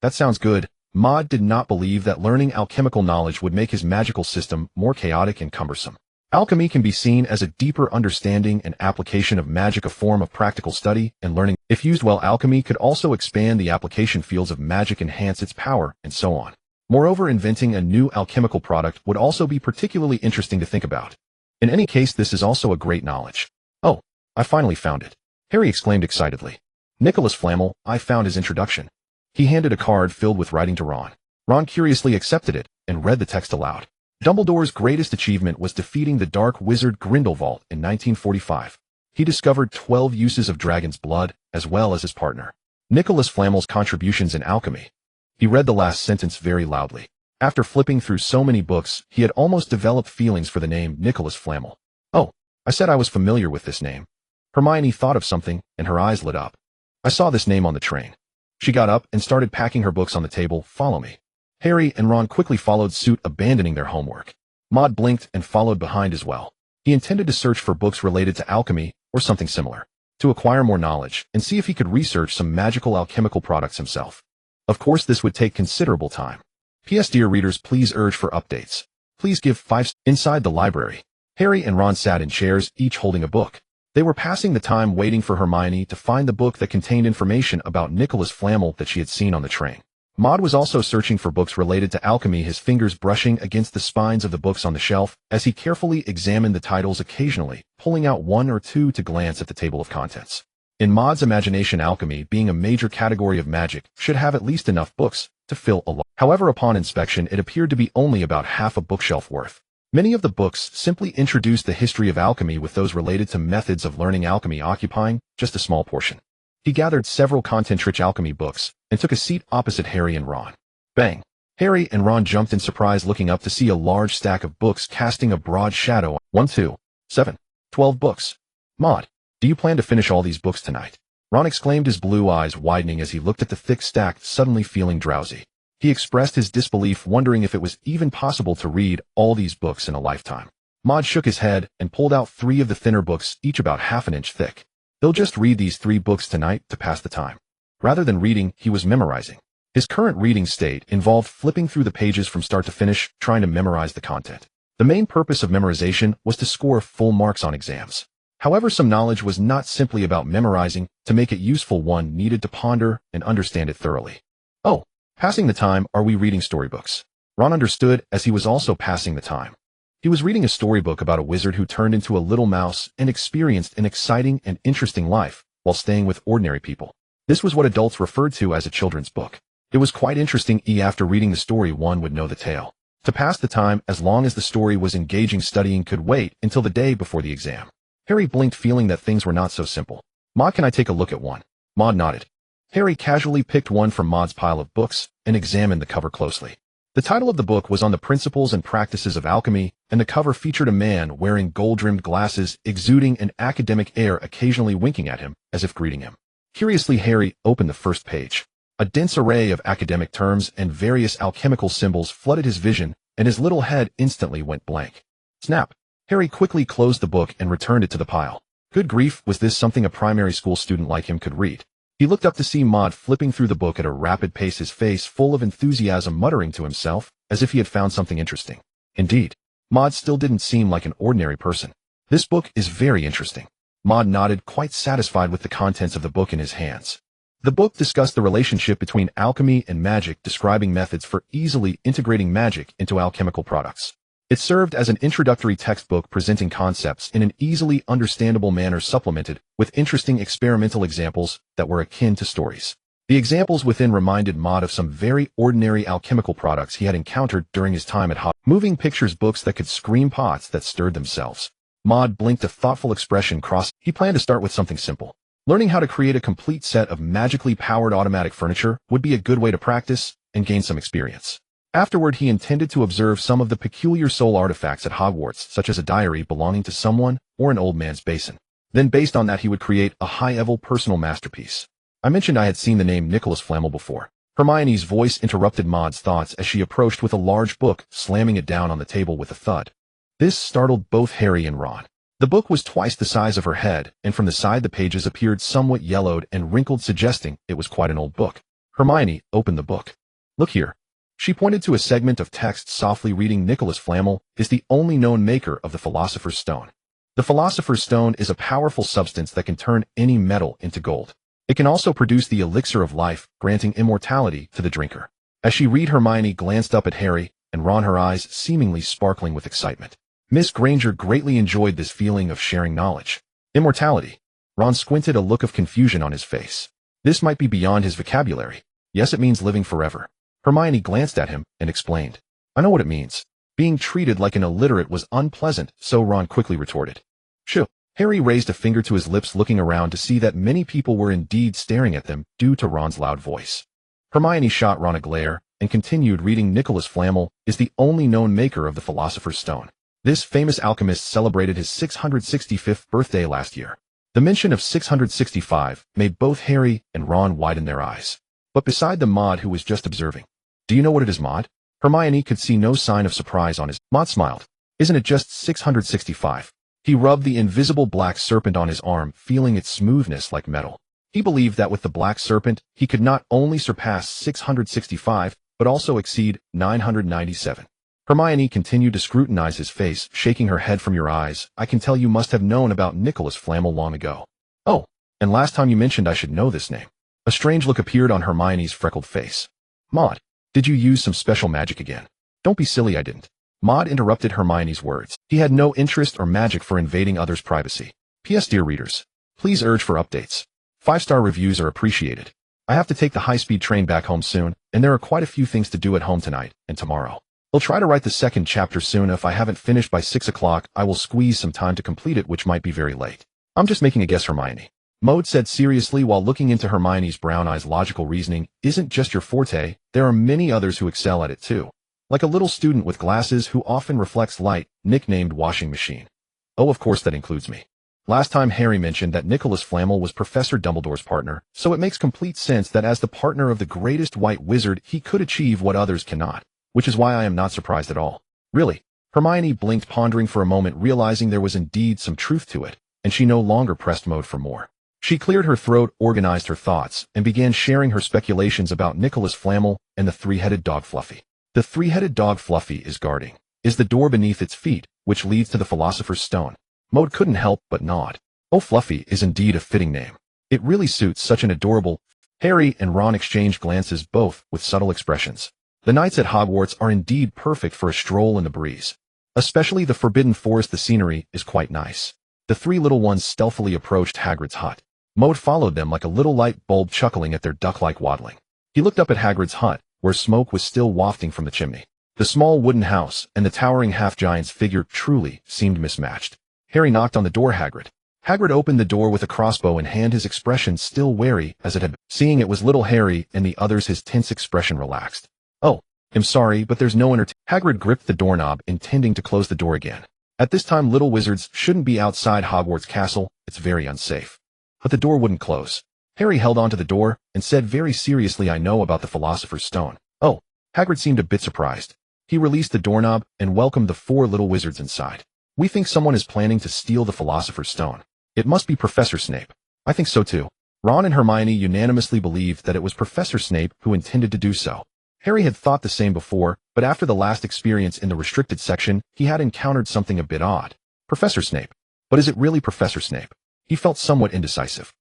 S1: That sounds good. Maude did not believe that learning alchemical knowledge would make his magical system more chaotic and cumbersome. Alchemy can be seen as a deeper understanding and application of magic, a form of practical study and learning. If used well, alchemy could also expand the application fields of magic, enhance its power, and so on. Moreover, inventing a new alchemical product would also be particularly interesting to think about. In any case, this is also a great knowledge. Oh, I finally found it. Harry exclaimed excitedly. Nicholas Flamel, I found his introduction. He handed a card filled with writing to Ron. Ron curiously accepted it and read the text aloud. Dumbledore's greatest achievement was defeating the dark wizard Grindelwald in 1945. He discovered 12 uses of dragon's blood, as well as his partner. Nicholas Flamel's contributions in alchemy. He read the last sentence very loudly. After flipping through so many books, he had almost developed feelings for the name Nicholas Flamel. Oh, I said I was familiar with this name. Hermione thought of something, and her eyes lit up. I saw this name on the train. She got up and started packing her books on the table. Follow me. Harry and Ron quickly followed suit, abandoning their homework. Maude blinked and followed behind as well. He intended to search for books related to alchemy, or something similar, to acquire more knowledge and see if he could research some magical alchemical products himself. Of course, this would take considerable time. P.S. Dear readers, please urge for updates. Please give 5 inside the library. Harry and Ron sat in chairs, each holding a book. They were passing the time waiting for Hermione to find the book that contained information about Nicholas Flamel that she had seen on the train. Maude was also searching for books related to alchemy, his fingers brushing against the spines of the books on the shelf as he carefully examined the titles, occasionally pulling out 1 or 2 to glance at the table of contents. In Maude's imagination, alchemy, being a major category of magic, should have at least enough books to fill a lot. However, upon inspection, it appeared to be only about half a bookshelf worth. Many of the books simply introduced the history of alchemy, with those related to methods of learning alchemy occupying just a small portion. He gathered several content-rich alchemy books and took a seat opposite Harry and Ron. Bang! Harry and Ron jumped in surprise, looking up to see a large stack of books casting a broad shadow. 1, 2, 7, 12 books. Maude, do you plan to finish all these books tonight? Ron exclaimed, his blue eyes widening as he looked at the thick stack, suddenly feeling drowsy. He expressed his disbelief, wondering if it was even possible to read all these books in a lifetime. Maude shook his head and pulled out 3 of the thinner books, each about half an inch thick. He'll just read these 3 books tonight to pass the time. Rather than reading, he was memorizing. His current reading state involved flipping through the pages from start to finish, trying to memorize the content. The main purpose of memorization was to score full marks on exams. However, some knowledge was not simply about memorizing. To make it useful, one needed to ponder and understand it thoroughly. Oh, passing the time, are we reading storybooks? Ron understood, as he was also passing the time. He was reading a storybook about a wizard who turned into a little mouse and experienced an exciting and interesting life while staying with ordinary people. This was what adults referred to as a children's book. It was quite interesting. After reading the story, one would know the tale. To pass the time, as long as the story was engaging, studying could wait until the day before the exam. Harry blinked, feeling that things were not so simple. Maude, can I take a look at one? Maude nodded. Harry casually picked one from Maude's pile of books and examined the cover closely. The title of the book was On the Principles and Practices of Alchemy, and the cover featured a man wearing gold-rimmed glasses, exuding an academic air, occasionally winking at him as if greeting him. Curiously, Harry opened the first page. A dense array of academic terms and various alchemical symbols flooded his vision, and his little head instantly went blank. Snap! Harry quickly closed the book and returned it to the pile. Good grief, was this something a primary school student like him could read? He looked up to see Maude flipping through the book at a rapid pace, his face full of enthusiasm, muttering to himself as if he had found something interesting. Indeed, Maude still didn't seem like an ordinary person. This book is very interesting. Maude nodded, quite satisfied with the contents of the book in his hands. The book discussed the relationship between alchemy and magic, describing methods for easily integrating magic into alchemical products. It served as an introductory textbook, presenting concepts in an easily understandable manner, supplemented with interesting experimental examples that were akin to stories. The examples within reminded Maude of some very ordinary alchemical products he had encountered during his time at Hogwarts. Moving pictures, books that could scream, pots that stirred themselves. Maude blinked, a thoughtful expression crossed. He planned to start with something simple. Learning how to create a complete set of magically powered automatic furniture would be a good way to practice and gain some experience. Afterward, he intended to observe some of the peculiar soul artifacts at Hogwarts, such as a diary belonging to someone or an old man's basin. Then, based on that, he would create a high-level personal masterpiece. I mentioned I had seen the name Nicholas Flamel before. Hermione's voice interrupted Maude's thoughts as she approached with a large book, slamming it down on the table with a thud. This startled both Harry and Ron. The book was twice the size of her head, and from the side the pages appeared somewhat yellowed and wrinkled, suggesting it was quite an old book. Hermione opened the book. Look here. She pointed to a segment of text, softly reading, Nicholas Flamel is the only known maker of the Philosopher's Stone. The Philosopher's Stone is a powerful substance that can turn any metal into gold. It can also produce the elixir of life, granting immortality to the drinker. As she read, Hermione glanced up at Harry and Ron, her eyes seemingly sparkling with excitement. Miss Granger greatly enjoyed this feeling of sharing knowledge. Immortality. Ron squinted, a look of confusion on his face. This might be beyond his vocabulary. Yes, it means living forever. Hermione glanced at him and explained. I know what it means. Being treated like an illiterate was unpleasant, so Ron quickly retorted. Shoo. Harry raised a finger to his lips, looking around to see that many people were indeed staring at them due to Ron's loud voice. Hermione shot Ron a glare and continued reading. Nicholas Flamel is the only known maker of the Philosopher's Stone. This famous alchemist celebrated his 665th birthday last year. The mention of 665 made both Harry and Ron widen their eyes. But beside the Maude, who was just observing. Do you know what it is, Maude? Hermione could see no sign of surprise on his. Maude smiled. Isn't it just 665? He rubbed the invisible black serpent on his arm, feeling its smoothness like metal. He believed that with the black serpent, he could not only surpass 665, but also exceed 997. Hermione continued to scrutinize his face, shaking her head. From your eyes, I can tell you must have known about Nicholas Flamel long ago. Oh, and last time you mentioned I should know this name. A strange look appeared on Hermione's freckled face. Maude, did you use some special magic again? Don't be silly, I didn't. Maude interrupted Hermione's words. He had no interest or magic for invading others' privacy. P.S. Dear readers, please urge for updates. 5-star reviews are appreciated. I have to take the high-speed train back home soon, and there are quite a few things to do at home tonight and tomorrow. I'll try to write the second chapter soon. If I haven't finished by 6 o'clock, I will squeeze some time to complete it, which might be very late. I'm just making a guess, Hermione. Maude said seriously while looking into Hermione's brown eyes. Logical reasoning isn't just your forte, there are many others who excel at it too. Like a little student with glasses who often reflects light, nicknamed Washing Machine. Oh, of course that includes me. Last time Harry mentioned that Nicholas Flamel was Professor Dumbledore's partner, so it makes complete sense that as the partner of the greatest white wizard he could achieve what others cannot. Which is why I am not surprised at all. Really? Hermione blinked, pondering for a moment, realizing there was indeed some truth to it, and she no longer pressed Maude for more. She cleared her throat, organized her thoughts, and began sharing her speculations about Nicholas Flamel and the three-headed dog Fluffy. The three-headed dog Fluffy is the door beneath its feet, which leads to the Philosopher's Stone. Maude couldn't help but nod. Oh, Fluffy is indeed a fitting name. It really suits such an adorable... Harry and Ron exchanged glances, both with subtle expressions. The nights at Hogwarts are indeed perfect for a stroll in the breeze. Especially the Forbidden Forest. The scenery is quite nice. The three little ones stealthily approached Hagrid's hut. Maude followed them like a little light bulb, chuckling at their duck-like waddling. He looked up at Hagrid's hut, where smoke was still wafting from the chimney. The small wooden house and the towering half-giant's figure truly seemed mismatched. Harry knocked on the door. Hagrid opened the door with a crossbow in hand, his expression still wary as it had been. Seeing it was little Harry and the others, his tense expression relaxed. Oh, I'm sorry, but there's no Hagrid gripped the doorknob, intending to close the door again. At this time, little wizards shouldn't be outside Hogwarts Castle. It's very unsafe. But the door wouldn't close. Harry held onto the door and said very seriously, I know about the Philosopher's Stone. Oh, Hagrid seemed a bit surprised. He released the doorknob and welcomed the four little wizards inside. We think someone is planning to steal the Philosopher's Stone. It must be Professor Snape. I think so too. Ron and Hermione unanimously believed that it was Professor Snape who intended to do so. Harry had thought the same before, but after the last experience in the restricted section, he had encountered something a bit odd. Professor Snape. But is it really Professor Snape? He felt somewhat indecisive.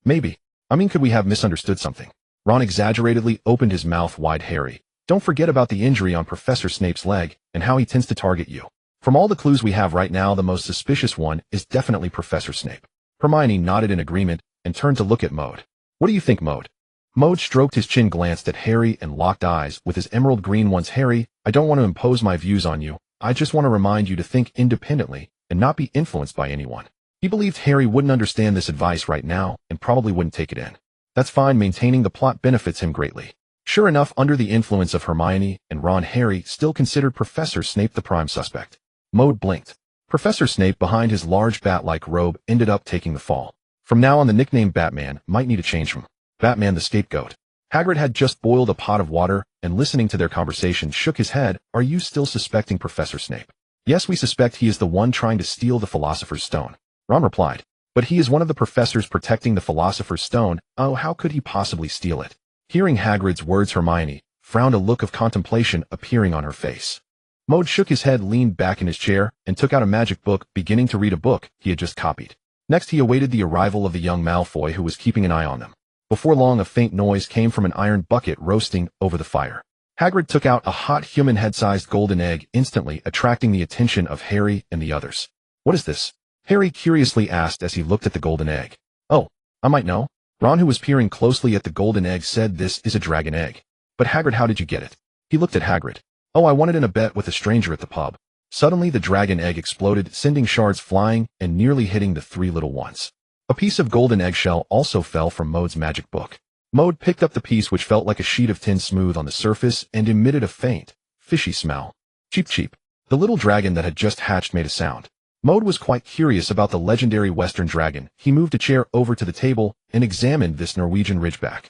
S1: Maybe. Could we have misunderstood something? Ron exaggeratedly opened his mouth wide. Harry, don't forget about the injury on Professor Snape's leg and how he tends to target you. From all the clues we have right now, the most suspicious one is definitely Professor Snape. Hermione nodded in agreement and turned to look at Maude. What do you think, Maude? Maude stroked his chin, glanced at Harry, and locked eyes with his emerald green ones. Harry, I don't want to impose my views on you. I just want to remind you to think independently and not be influenced by anyone. He believed Harry wouldn't understand this advice right now and probably wouldn't take it in. That's fine, maintaining the plot benefits him greatly. Sure enough, under the influence of Hermione and Ron, Harry still considered Professor Snape the prime suspect. Maude blinked. Professor Snape, behind his large bat-like robe, ended up taking the fall. From now on, the nickname Batman might need a change from Batman the scapegoat. Hagrid had just boiled a pot of water and, listening to their conversation, shook his head. Are you still suspecting Professor Snape? Yes, we suspect he is the one trying to steal the Philosopher's Stone. Ron replied. But he is one of the professors protecting the Philosopher's Stone. Oh, how could he possibly steal it? Hearing Hagrid's words, Hermione frowned, a look of contemplation appearing on her face. Maude shook his head, leaned back in his chair, and took out a magic book, beginning to read a book he had just copied. Next, he awaited the arrival of the young Malfoy, who was keeping an eye on them. Before long, a faint noise came from an iron bucket roasting over the fire. Hagrid took out a hot human head-sized golden egg, instantly attracting the attention of Harry and the others. What is this? Harry curiously asked as he looked at the golden egg. Oh, I might know. Ron, who was peering closely at the golden egg, said, this is a dragon egg. But Hagrid, how did you get it? He looked at Hagrid. Oh, I won it in a bet with a stranger at the pub. Suddenly the dragon egg exploded, sending shards flying and nearly hitting the three little ones. A piece of golden eggshell also fell from Maude's magic book. Maude picked up the piece, which felt like a sheet of tin smooth on the surface and emitted a faint, fishy smell. Cheep cheep. The little dragon that had just hatched made a sound. Maude was quite curious about the legendary Western dragon. He moved a chair over to the table and examined this Norwegian ridgeback.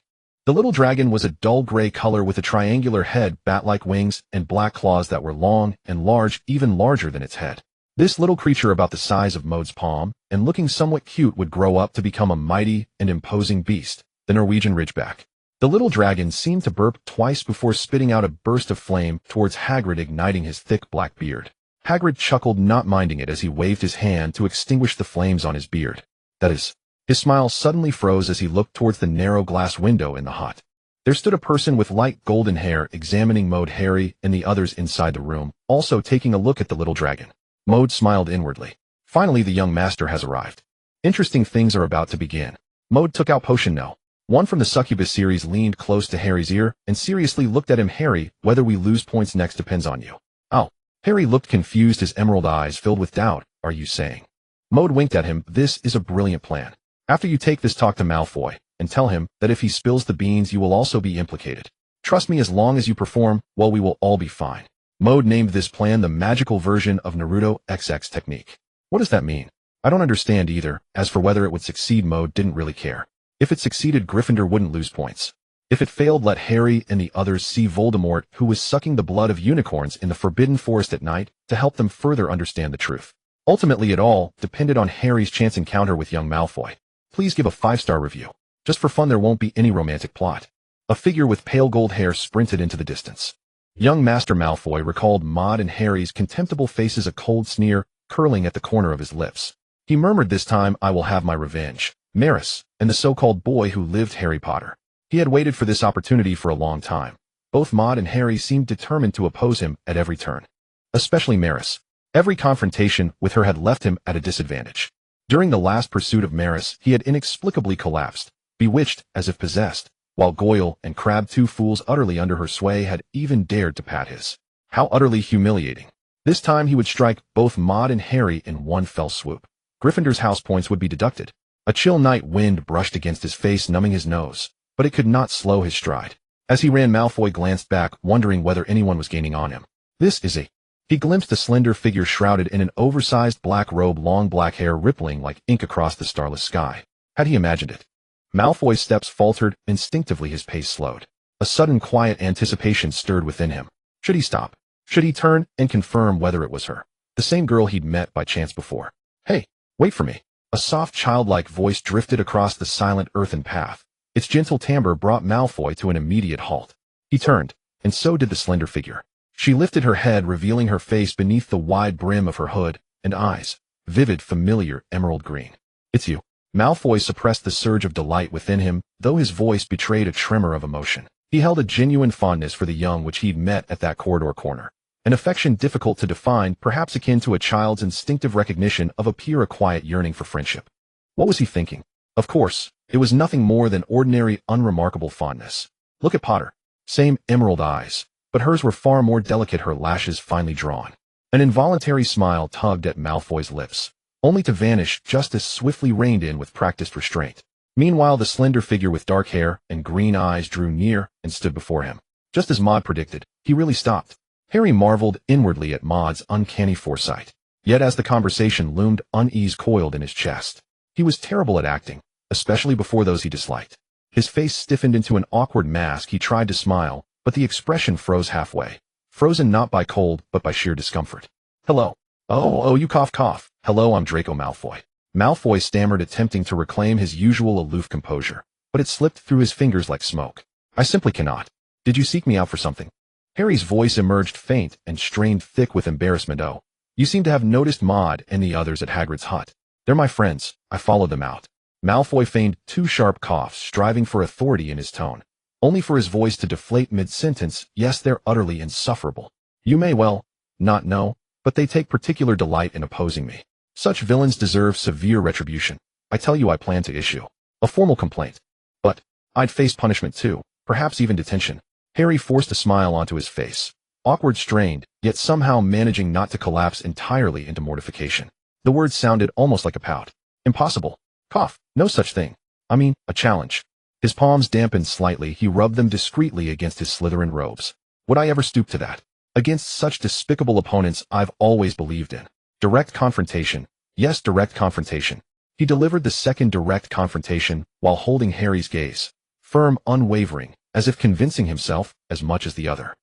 S1: The little dragon was a dull gray color with a triangular head, bat-like wings, and black claws that were long and large, even larger than its head. This little creature, about the size of Maude's palm and looking somewhat cute, would grow up to become a mighty and imposing beast, the Norwegian ridgeback. The little dragon seemed to burp twice before spitting out a burst of flame towards Hagrid, igniting his thick black beard. Hagrid chuckled, not minding it, as he waved his hand to extinguish the flames on his beard. That is, his smile suddenly froze as he looked towards the narrow glass window in the hut. There stood a person with light golden hair, examining Maude, Harry, and the others inside the room, also taking a look at the little dragon. Maude smiled inwardly. Finally, the young master has arrived. Interesting things are about to begin. Maude took out Potion No. 1 from the Succubus series, leaned close to Harry's ear and seriously looked at him. Harry, whether we lose points next depends on you. Oh. Harry looked confused, his emerald eyes filled with doubt. Are you saying? Maude winked at him. This is a brilliant plan. After you take this talk to Malfoy, and tell him that if he spills the beans you will also be implicated. Trust me, as long as you perform, well, we will all be fine. Maude named this plan the magical version of Naruto XX technique. What does that mean? I don't understand either. As for whether it would succeed, Maude didn't really care. If it succeeded, Gryffindor wouldn't lose points. If it failed, let Harry and the others see Voldemort, who was sucking the blood of unicorns in the Forbidden Forest at night, to help them further understand the truth. Ultimately, it all depended on Harry's chance encounter with young Malfoy. Please give a 5-star review. Just for fun, there won't be any romantic plot. A figure with pale gold hair sprinted into the distance. Young Master Malfoy recalled Maude and Harry's contemptible faces, a cold sneer curling at the corner of his lips. He murmured, "This time I will have my revenge. Maris, and the so-called boy who lived Harry Potter." He had waited for this opportunity for a long time. Both Maude and Harry seemed determined to oppose him at every turn. Especially Maris. Every confrontation with her had left him at a disadvantage. During the last pursuit of Maris, he had inexplicably collapsed, bewitched as if possessed, while Goyle and Crabbe, 2 fools utterly under her sway, had even dared to pat his. How utterly humiliating. This time he would strike both Maude and Harry in one fell swoop. Gryffindor's house points would be deducted. A chill night wind brushed against his face, numbing his nose, but it could not slow his stride. As he ran, Malfoy glanced back, wondering whether anyone was gaining on him. This is a... He glimpsed a slender figure shrouded in an oversized black robe, long black hair rippling like ink across the starless sky. Had he imagined it? Malfoy's steps faltered, instinctively his pace slowed. A sudden quiet anticipation stirred within him. Should he stop? Should he turn and confirm whether it was her? The same girl he'd met by chance before. Hey, wait for me. A soft childlike voice drifted across the silent earthen path. Its gentle timbre brought Malfoy to an immediate halt. He turned, and so did the slender figure. She lifted her head, revealing her face beneath the wide brim of her hood, and eyes, vivid, familiar, emerald green. It's you. Malfoy suppressed the surge of delight within him, though his voice betrayed a tremor of emotion. He held a genuine fondness for the young which he'd met at that corridor corner. An affection difficult to define, perhaps akin to a child's instinctive recognition of a peer, a quiet yearning for friendship. What was he thinking? Of course, it was nothing more than ordinary, unremarkable fondness. Look at Potter. Same emerald eyes, but hers were far more delicate, her lashes finely drawn. An involuntary smile tugged at Malfoy's lips, only to vanish just as swiftly, reined in with practiced restraint. Meanwhile, the slender figure with dark hair and green eyes drew near and stood before him. Just as Maude predicted, he really stopped. Harry marveled inwardly at Maude's uncanny foresight. Yet as the conversation loomed, unease coiled in his chest. He was terrible at acting, especially before those he disliked. His face stiffened into an awkward mask. He tried to smile, but the expression froze halfway. Frozen not by cold, but by sheer discomfort. Hello. Oh, you cough. Hello, I'm Draco Malfoy. Malfoy stammered, attempting to reclaim his usual aloof composure, but it slipped through his fingers like smoke. I simply cannot. Did you seek me out for something? Harry's voice emerged faint and strained, thick with embarrassment. Oh, you seem to have noticed Maude and the others at Hagrid's hut. They're my friends. I followed them out. Malfoy feigned 2 sharp coughs, striving for authority in his tone, only for his voice to deflate mid-sentence. Yes, they're utterly insufferable. You may well not know, but they take particular delight in opposing me. Such villains deserve severe retribution. I tell you, I plan to issue a formal complaint. But I'd face punishment too, perhaps even detention. Harry forced a smile onto his face, awkward, strained, yet somehow managing not to collapse entirely into mortification. The words sounded almost like a pout. Impossible. Cough. No such thing. I mean, a challenge. His palms dampened slightly. He rubbed them discreetly against his Slytherin robes. Would I ever stoop to that? Against such despicable opponents I've always believed in. Direct confrontation. Yes, direct confrontation. He delivered the second direct confrontation while holding Harry's gaze, firm, unwavering, as if convincing himself as much as the other.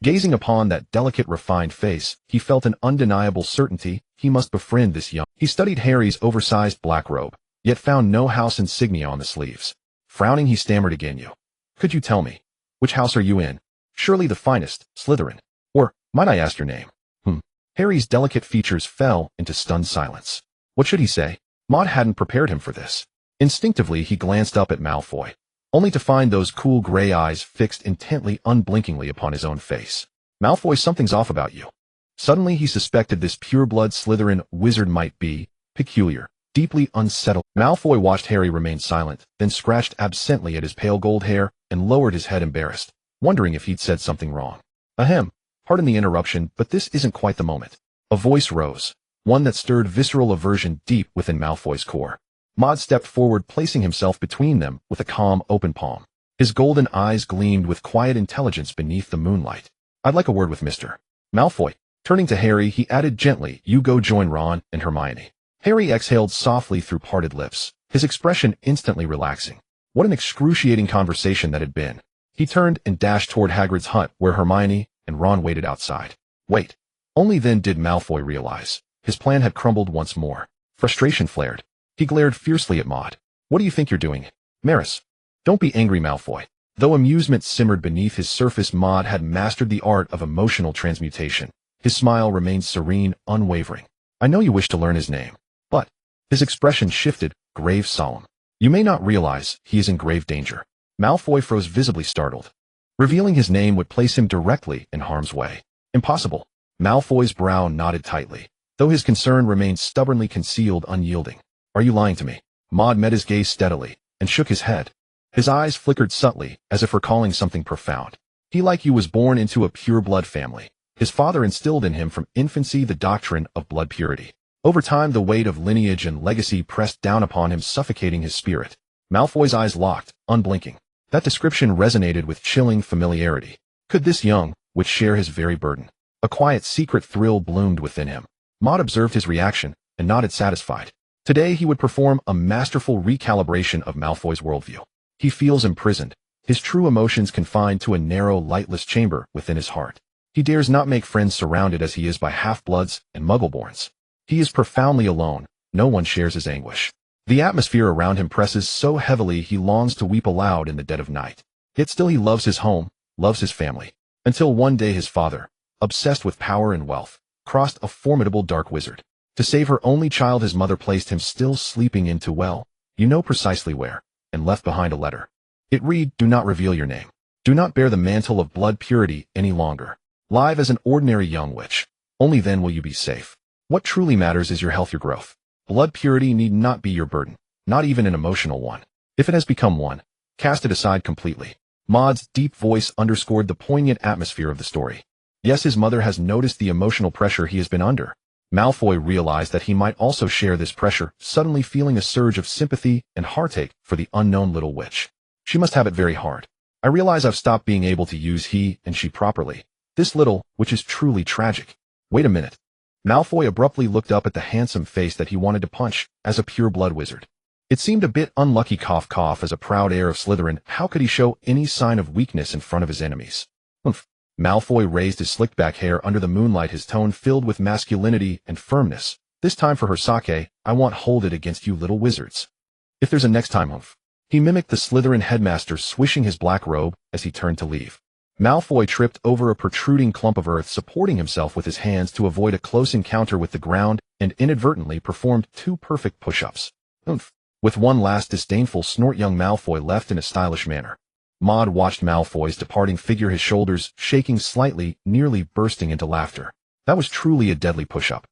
S1: Gazing upon that delicate, refined face, he felt an undeniable certainty he must befriend this young. He studied Harry's oversized black robe, yet found no house insignia on the sleeves. Frowning, he stammered again. You. Could you tell me? Which house are you in? Surely the finest, Slytherin. Or, might I ask your name? Harry's delicate features fell into stunned silence. What should he say? Maude hadn't prepared him for this. Instinctively, he glanced up at Malfoy, only to find those cool gray eyes fixed intently, unblinkingly upon his own face. Malfoy, something's off about you. Suddenly he suspected this pure-blood Slytherin wizard might be peculiar, deeply unsettled. Malfoy watched Harry remain silent, then scratched absently at his pale gold hair and lowered his head, embarrassed, wondering if he'd said something wrong. Ahem. Pardon the interruption, but this isn't quite the moment. A voice rose, one that stirred visceral aversion deep within Malfoy's core. Maude stepped forward, placing himself between them with a calm, open palm. His golden eyes gleamed with quiet intelligence beneath the moonlight. "I'd like a word with Mr. Malfoy." Turning to Harry, he added gently, "You go join Ron and Hermione." Harry exhaled softly through parted lips, his expression instantly relaxing. What an excruciating conversation that had been. He turned and dashed toward Hagrid's hut, where Hermione and Ron waited outside. Wait. Only then did Malfoy realize. His plan had crumbled once more. Frustration flared. He glared fiercely at Maude. "What do you think you're doing, Maris?" "Don't be angry, Malfoy." Though amusement simmered beneath his surface, Maude had mastered the art of emotional transmutation. His smile remained serene, unwavering. "I know you wish to learn his name, but..." His expression shifted, grave, solemn. "You may not realize he is in grave danger." Malfoy froze, visibly startled. Revealing his name would place him directly in harm's way. "Impossible." Malfoy's brow knotted tightly, though his concern remained stubbornly concealed, unyielding. "Are you lying to me?" Maude met his gaze steadily, and shook his head. His eyes flickered subtly, as if recalling something profound. "He, like you, was born into a pure-blood family. His father instilled in him from infancy the doctrine of blood purity. Over time, the weight of lineage and legacy pressed down upon him, suffocating his spirit." Malfoy's eyes locked, unblinking. That description resonated with chilling familiarity. Could this young witch share his very burden? A quiet, secret thrill bloomed within him. Maude observed his reaction, and nodded, satisfied. Today he would perform a masterful recalibration of Malfoy's worldview. He feels imprisoned, his true emotions confined to a narrow, lightless chamber within his heart. He dares not make friends, surrounded as he is by half-bloods and muggleborns. He is profoundly alone, no one shares his anguish. The atmosphere around him presses so heavily he longs to weep aloud in the dead of night. Yet still he loves his home, loves his family. Until one day his father, obsessed with power and wealth, crossed a formidable dark wizard. To save her only child, his mother placed him still sleeping into, well, you know precisely where, and left behind a letter. It read, "Do not reveal your name. Do not bear the mantle of blood purity any longer. Live as an ordinary young witch. Only then will you be safe. What truly matters is your health, your growth. Blood purity need not be your burden, not even an emotional one. If it has become one, cast it aside completely." Maude's deep voice underscored the poignant atmosphere of the story. Yes, his mother has noticed the emotional pressure he has been under. Malfoy realized that he might also share this pressure, suddenly feeling a surge of sympathy and heartache for the unknown little witch. She must have it very hard. I realize I've stopped being able to use he and she properly. This little, which is truly tragic. Wait a minute. Malfoy abruptly looked up at the handsome face that he wanted to punch as a pure-blood wizard. It seemed a bit unlucky, cough cough, as a proud heir of Slytherin. How could he show any sign of weakness in front of his enemies? Humph. Malfoy raised his slicked-back hair under the moonlight, his tone filled with masculinity and firmness. This time for her sake, I won't hold it against you little wizards. If there's a next time, humph. He mimicked the Slytherin headmaster, swishing his black robe as he turned to leave. Malfoy tripped over a protruding clump of earth, supporting himself with his hands to avoid a close encounter with the ground, and inadvertently performed 2 perfect push-ups. Humph. With one last disdainful snort, young Malfoy left in a stylish manner. Maude watched Malfoy's departing figure, his shoulders shaking slightly, nearly bursting into laughter. That was truly a deadly push-up.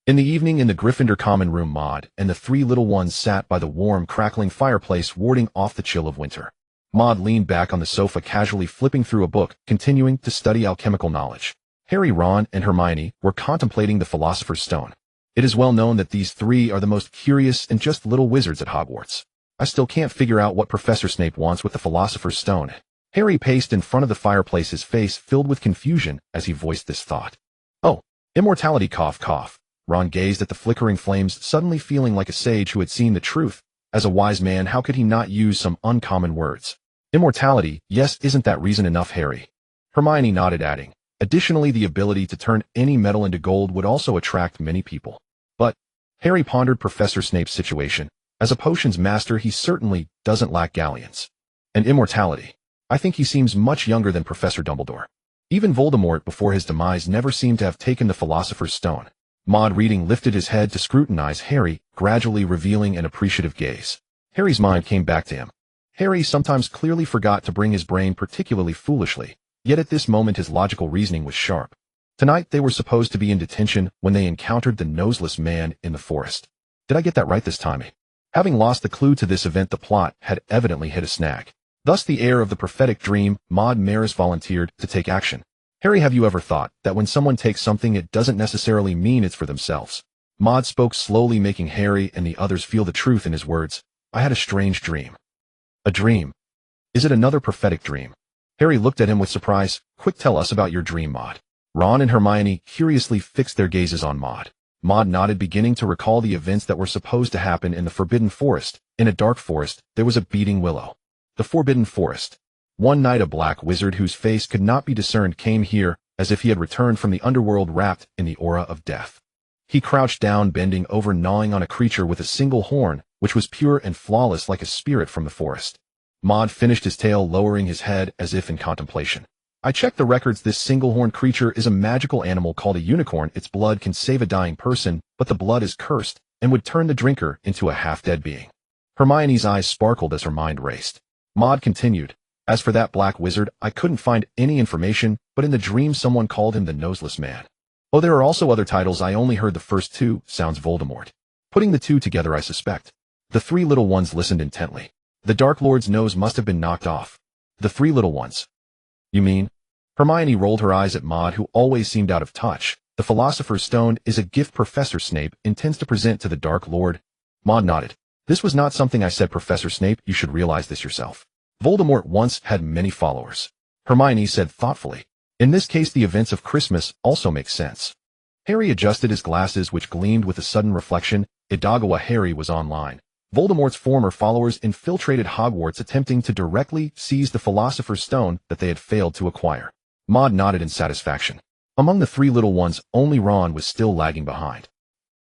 S1: In the evening, in the Gryffindor common room, Maude and the 3 little ones sat by the warm, crackling fireplace, warding off the chill of winter. Maude leaned back on the sofa, casually flipping through a book, continuing to study alchemical knowledge. Harry, Ron, and Hermione were contemplating the Philosopher's Stone. It is well known that these 3 are the most curious and just little wizards at Hogwarts. I still can't figure out what Professor Snape wants with the Philosopher's Stone. Harry paced in front of the fireplace, his face filled with confusion as he voiced this thought. Oh, immortality, cough cough. Ron gazed at the flickering flames, suddenly feeling like a sage who had seen the truth. As a wise man, how could he not use some uncommon words? Immortality, yes, isn't that reason enough, Harry? Hermione nodded, adding, additionally, the ability to turn any metal into gold would also attract many people. But, Harry pondered Professor Snape's situation. As a potions master, he certainly doesn't lack galleons. And immortality. I think he seems much younger than Professor Dumbledore. Even Voldemort, before his demise, never seemed to have taken the Philosopher's Stone. Maude, reading, lifted his head to scrutinize Harry, gradually revealing an appreciative gaze. Harry's mind came back to him. Harry sometimes clearly forgot to bring his brain, particularly foolishly, yet at this moment his logical reasoning was sharp. Tonight they were supposed to be in detention when they encountered the noseless man in the forest. Did I get that right this time? Having lost the clue to this event, the plot had evidently hit a snag. Thus, the heir of the prophetic dream, Maude Maris, volunteered to take action. Harry, have you ever thought that when someone takes something it doesn't necessarily mean it's for themselves? Maude spoke slowly, making Harry and the others feel the truth in his words. I had a strange dream. A dream? Is it another prophetic dream? Harry looked at him with surprise. Quick, tell us about your dream, Maude. Ron and Hermione curiously fixed their gazes on Maude. Maude nodded, beginning to recall the events that were supposed to happen in the Forbidden Forest. In a dark forest, there was a beating willow. The Forbidden Forest. One night a black wizard whose face could not be discerned came here, as if he had returned from the underworld wrapped in the aura of death. He crouched down, bending over, gnawing on a creature with a single horn, which was pure and flawless like a spirit from the forest. Maude finished his tale, lowering his head as if in contemplation. I checked the records. This single-horned creature is a magical animal called a unicorn. Its blood can save a dying person, but the blood is cursed and would turn the drinker into a half-dead being. Hermione's eyes sparkled as her mind raced. Maude continued, as for that black wizard, I couldn't find any information, but in the dream someone called him the Noseless Man. Oh, there are also other titles. I only heard the first two. Sounds Voldemort. Putting the two together, I suspect. The three little ones listened intently. The Dark Lord's nose must have been knocked off. The three little ones. You mean? Hermione rolled her eyes at Maude, who always seemed out of touch. The Philosopher's Stone is a gift Professor Snape intends to present to the Dark Lord. Maude nodded. This was not something I said, Professor Snape. You should realize this yourself. Voldemort once had many followers. Hermione said thoughtfully. In this case, the events of Christmas also make sense. Harry adjusted his glasses, which gleamed with a sudden reflection. Idagawa Harry was online. Voldemort's former followers infiltrated Hogwarts, attempting to directly seize the Philosopher's Stone that they had failed to acquire. Maude nodded in satisfaction. Among the three little ones, only Ron was still lagging behind.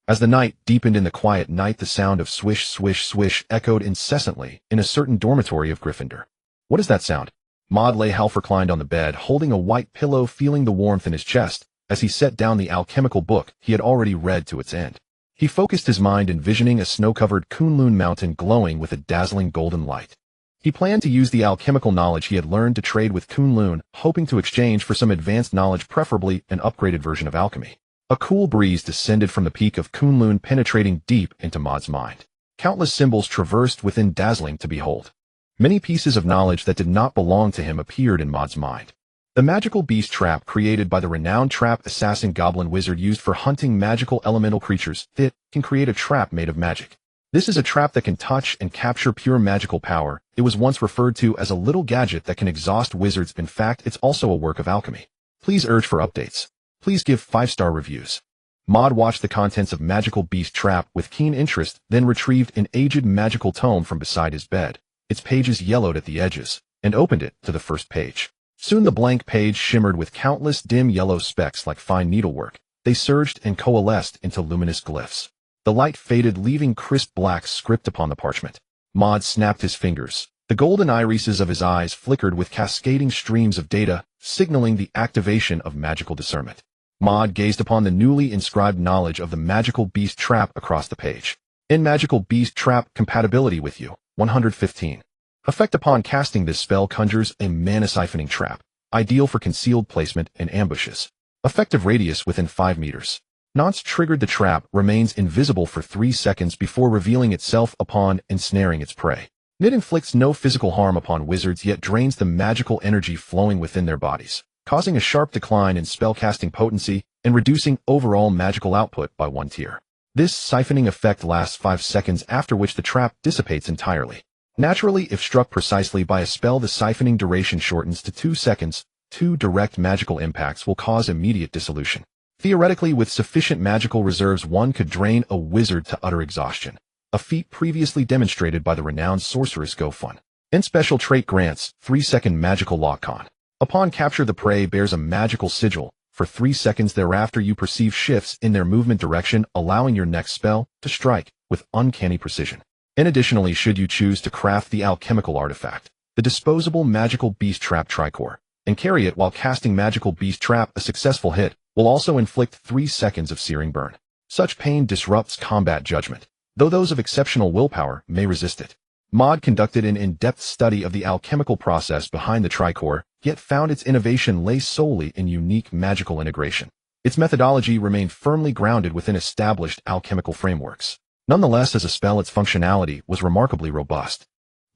S1: As the night deepened in the quiet night, the sound of swish, swish, swish echoed incessantly in a certain dormitory of Gryffindor. What is that sound? Maude lay half reclined on the bed, holding a white pillow, feeling the warmth in his chest, as he set down the alchemical book he had already read to its end. He focused his mind, envisioning a snow-covered Kunlun mountain glowing with a dazzling golden light. He planned to use the alchemical knowledge he had learned to trade with Kunlun, hoping to exchange for some advanced knowledge, preferably an upgraded version of alchemy. A cool breeze descended from the peak of Kunlun, penetrating deep into Maude's mind. Countless symbols traversed within, dazzling to behold. Many pieces of knowledge that did not belong to him appeared in Maude's mind. The magical beast trap created by the renowned trap assassin goblin wizard used for hunting magical elemental creatures. It can create a trap made of magic. This is a trap that can touch and capture pure magical power. It was once referred to as a little gadget that can exhaust wizards. In fact, it's also a work of alchemy. Please urge for updates. Please give 5-star reviews. Maude watched the contents of Magical Beast Trap with keen interest, then retrieved an aged magical tome from beside his bed. Its pages yellowed at the edges, and opened it to the first page. Soon the blank page shimmered with countless dim yellow specks like fine needlework. They surged and coalesced into luminous glyphs. The light faded, leaving crisp black script upon the parchment. Maude snapped his fingers. The golden irises of his eyes flickered with cascading streams of data, signaling the activation of magical discernment. Maude gazed upon the newly inscribed knowledge of the Magical Beast Trap across the page. In Magical Beast Trap, compatibility with you, 115. Effect upon casting this spell conjures a mana-siphoning trap, ideal for concealed placement and ambushes. Effective radius within 5 meters. Once triggered, the trap remains invisible for 3 seconds before revealing itself upon ensnaring its prey. It inflicts no physical harm upon wizards, yet drains the magical energy flowing within their bodies, causing a sharp decline in spellcasting potency and reducing overall magical output by 1 tier. This siphoning effect lasts 5 seconds, after which the trap dissipates entirely. Naturally, if struck precisely by a spell, the siphoning duration shortens to 2 seconds. 2 direct magical impacts will cause immediate dissolution. Theoretically, with sufficient magical reserves, one could drain a wizard to utter exhaustion, a feat previously demonstrated by the renowned sorceress Gofun. In special trait grants 3-second magical lock-on. Upon capture, the prey bears a magical sigil. For 3 seconds thereafter, you perceive shifts in their movement direction, allowing your next spell to strike with uncanny precision. And additionally, should you choose to craft the alchemical artifact, the disposable Magical Beast Trap Tricore, and carry it while casting Magical Beast Trap, a successful hit will also inflict 3 seconds of searing burn. Such pain disrupts combat judgment, though those of exceptional willpower may resist it. Maude conducted an in-depth study of the alchemical process behind the Tricore, yet found its innovation lay solely in unique magical integration. Its methodology remained firmly grounded within established alchemical frameworks. Nonetheless, as a spell, its functionality was remarkably robust.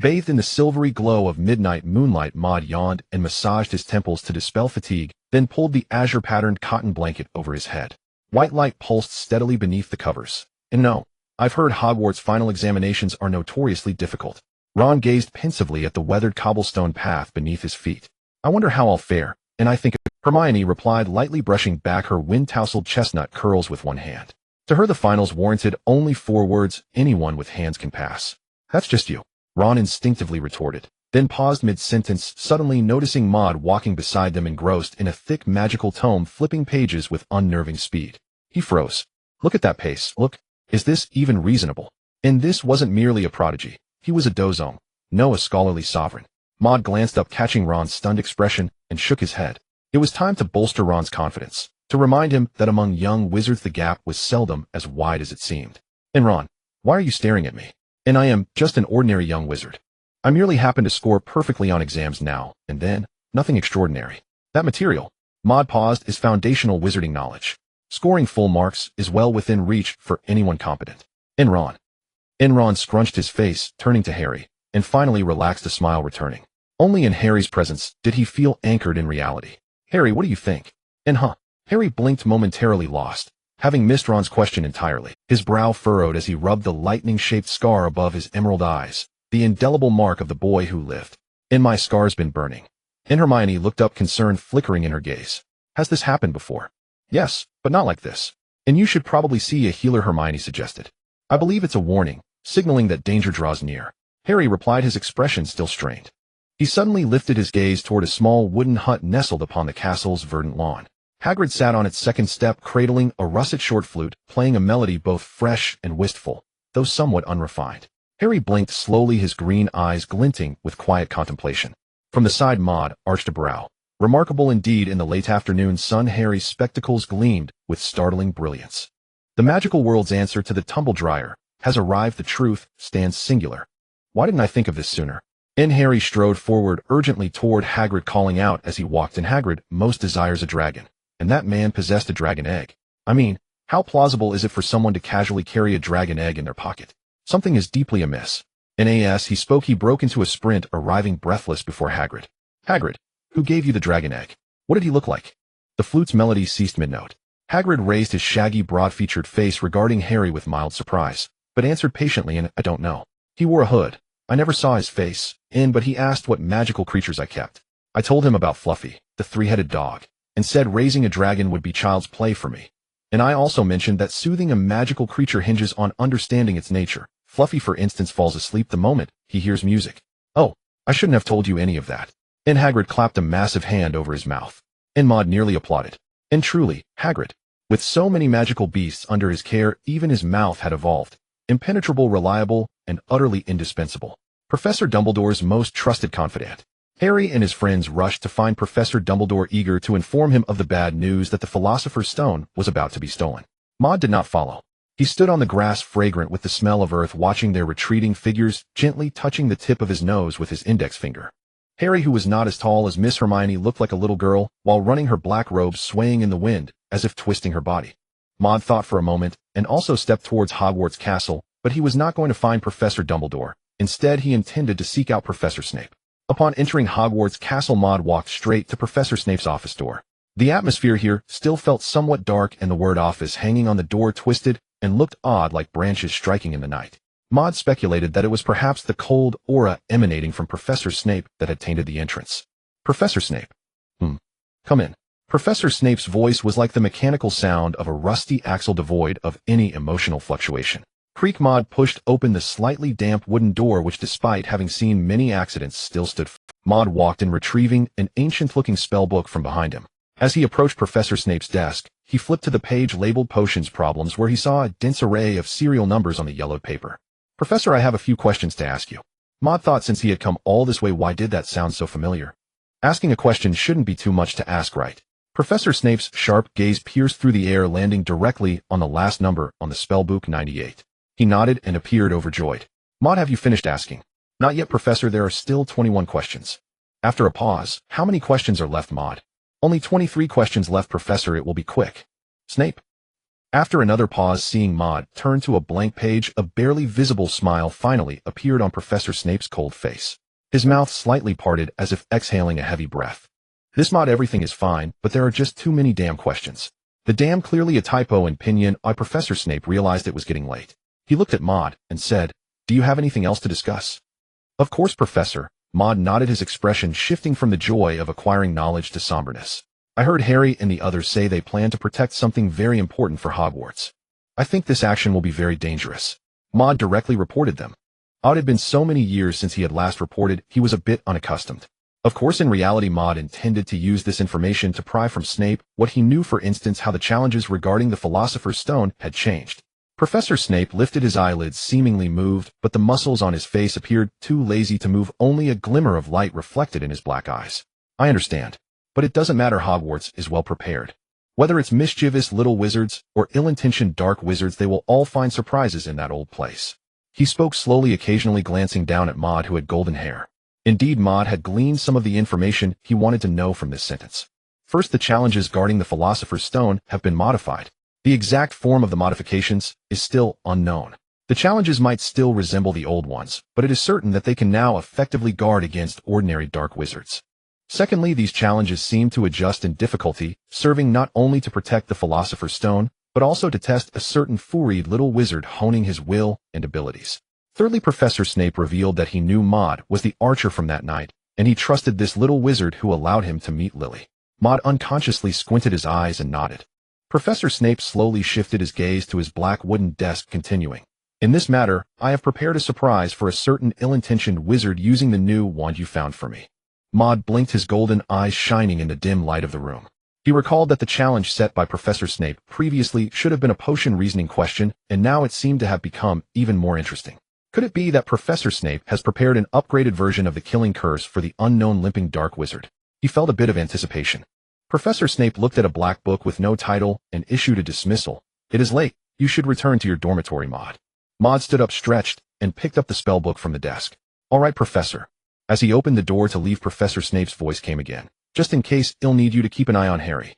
S1: Bathed in the silvery glow of midnight moonlight, Maude yawned and massaged his temples to dispel fatigue, then pulled the azure-patterned cotton blanket over his head. White light pulsed steadily beneath the covers. And no, I've heard Hogwarts final examinations are notoriously difficult. Ron gazed pensively at the weathered cobblestone path beneath his feet. I wonder how I'll fare, and I think Hermione replied, lightly brushing back her wind-tousled chestnut curls with one hand. To her the finals warranted only 4 words: anyone with hands can pass. That's just you, Ron instinctively retorted, then paused mid-sentence, suddenly noticing Maude walking beside them engrossed in a thick magical tome flipping pages with unnerving speed. He froze. Look at that pace, look. Is this even reasonable? And this wasn't merely a prodigy. He was a dozome. No, a scholarly sovereign. Maude glanced up, catching Ron's stunned expression, and shook his head. It was time to bolster Ron's confidence, to remind him that among young wizards the gap was seldom as wide as it seemed. And Ron, why are you staring at me? And I am just an ordinary young wizard. I merely happen to score perfectly on exams now and then, nothing extraordinary. That material, Maude paused, is foundational wizarding knowledge. Scoring full marks is well within reach for anyone competent. And Ron scrunched his face, turning to Harry, and finally relaxed, a smile returning. Only in Harry's presence did he feel anchored in reality. Harry, what do you think? And Harry blinked, momentarily lost, having missed Ron's question entirely. His brow furrowed as he rubbed the lightning-shaped scar above his emerald eyes, the indelible mark of the boy who lived. And my scar's been burning. And Hermione looked up, concern flickering in her gaze. Has this happened before? Yes, but not like this. And you should probably see a healer, Hermione suggested. I believe it's a warning, signaling that danger draws near. Harry replied, his expression still strained. He suddenly lifted his gaze toward a small wooden hut nestled upon the castle's verdant lawn. Hagrid sat on its second step, cradling a russet short flute, playing a melody both fresh and wistful, though somewhat unrefined. Harry blinked slowly, his green eyes glinting with quiet contemplation. From the side, Maude arched a brow. Remarkable indeed in the late afternoon sun, Harry's spectacles gleamed with startling brilliance. The magical world's answer to the tumble dryer has arrived. The truth stands singular. Why didn't I think of this sooner? And Harry strode forward urgently toward Hagrid, calling out as he walked, and Hagrid most desires a dragon. And that man possessed a dragon egg. I mean, how plausible is it for someone to casually carry a dragon egg in their pocket? Something is deeply amiss. And as he spoke, he broke into a sprint, arriving breathless before Hagrid. Hagrid, who gave you the dragon egg? What did he look like? The flute's melody ceased mid-note. Hagrid raised his shaggy, broad-featured face, regarding Harry with mild surprise, but answered patiently, and I don't know. He wore a hood. I never saw his face, but he asked what magical creatures I kept. I told him about Fluffy, the 3-headed dog, and said raising a dragon would be child's play for me. And I also mentioned that soothing a magical creature hinges on understanding its nature. Fluffy, for instance, falls asleep the moment he hears music. Oh, I shouldn't have told you any of that. And Hagrid clapped a massive hand over his mouth. And Maude nearly applauded. And truly, Hagrid, with so many magical beasts under his care, even his mouth had evolved. Impenetrable, reliable, and utterly indispensable. Professor Dumbledore's most trusted confidant. Harry and his friends rushed to find Professor Dumbledore, eager to inform him of the bad news that the Philosopher's Stone was about to be stolen. Maude did not follow. He stood on the grass, fragrant with the smell of earth, watching their retreating figures, gently touching the tip of his nose with his index finger. Harry, who was not as tall as Miss Hermione, looked like a little girl, while running her black robes swaying in the wind, as if twisting her body. Maude thought for a moment, and also stepped towards Hogwarts Castle, but he was not going to find Professor Dumbledore. Instead, he intended to seek out Professor Snape. Upon entering Hogwarts Castle, Maude walked straight to Professor Snape's office door. The atmosphere here still felt somewhat dark, and the word office hanging on the door twisted and looked odd, like branches striking in the night. Maude speculated that it was perhaps the cold aura emanating from Professor Snape that had tainted the entrance. Professor Snape. Come in. Professor Snape's voice was like the mechanical sound of a rusty axle, devoid of any emotional fluctuation. Creak. Maude pushed open the slightly damp wooden door, which, despite having seen many accidents, still stood. Maude walked in, retrieving an ancient-looking spellbook from behind him. As he approached Professor Snape's desk, he flipped to the page labeled Potions Problems, where he saw a dense array of serial numbers on the yellowed paper. Professor, I have a few questions to ask you. Maude thought, since he had come all this way, why did that sound so familiar? Asking a question shouldn't be too much to ask, right? Professor Snape's sharp gaze pierced through the air, landing directly on the last number on the spellbook, 98. He nodded and appeared overjoyed. Maude, have you finished asking? Not yet, Professor. There are still 21 questions. After a pause, how many questions are left, Maude? Only 23 questions left, Professor. It will be quick. Snape. After another pause, seeing Maude turn to a blank page, a barely visible smile finally appeared on Professor Snape's cold face. His mouth slightly parted as if exhaling a heavy breath. This Maude, everything is fine, but there are just too many damn questions. The damn, clearly a typo in Pinion. Professor Snape realized it was getting late. He looked at Maude and said, "Do you have anything else to discuss?" "Of course, Professor." Maude nodded, his expression shifting from the joy of acquiring knowledge to somberness. "I heard Harry and the others say they plan to protect something very important for Hogwarts. I think this action will be very dangerous." Maude directly reported them. It had been so many years since he had last reported, he was a bit unaccustomed. Of course, in reality, Maude intended to use this information to pry from Snape what he knew, for instance, how the challenges regarding the Philosopher's Stone had changed. Professor Snape lifted his eyelids, seemingly moved, but the muscles on his face appeared too lazy to move, only a glimmer of light reflected in his black eyes. "I understand. But it doesn't matter, Hogwarts is well prepared. Whether it's mischievous little wizards or ill-intentioned dark wizards, they will all find surprises in that old place." He spoke slowly, occasionally glancing down at Maude, who had golden hair. Indeed, Maude had gleaned some of the information he wanted to know from this sentence. First, the challenges guarding the Philosopher's Stone have been modified. The exact form of the modifications is still unknown. The challenges might still resemble the old ones, but it is certain that they can now effectively guard against ordinary dark wizards. Secondly, these challenges seem to adjust in difficulty, serving not only to protect the Philosopher's Stone, but also to test a certain four-eyed little wizard, honing his will and abilities. Thirdly, Professor Snape revealed that he knew Maude was the archer from that night, and he trusted this little wizard who allowed him to meet Lily. Maude unconsciously squinted his eyes and nodded. Professor Snape slowly shifted his gaze to his black wooden desk, continuing, "In this matter, I have prepared a surprise for a certain ill-intentioned wizard using the new wand you found for me." Maude blinked, his golden eyes shining in the dim light of the room. He recalled that the challenge set by Professor Snape previously should have been a potion reasoning question, and now it seemed to have become even more interesting. Could it be that Professor Snape has prepared an upgraded version of the killing curse for the unknown limping dark wizard? He felt a bit of anticipation. Professor Snape looked at a black book with no title and issued a dismissal. "It is late. You should return to your dormitory, Maude." Maude stood up, stretched, and picked up the spellbook from the desk. "All right, Professor." As he opened the door to leave, Professor Snape's voice came again. "Just in case, I'll need you to keep an eye on Harry."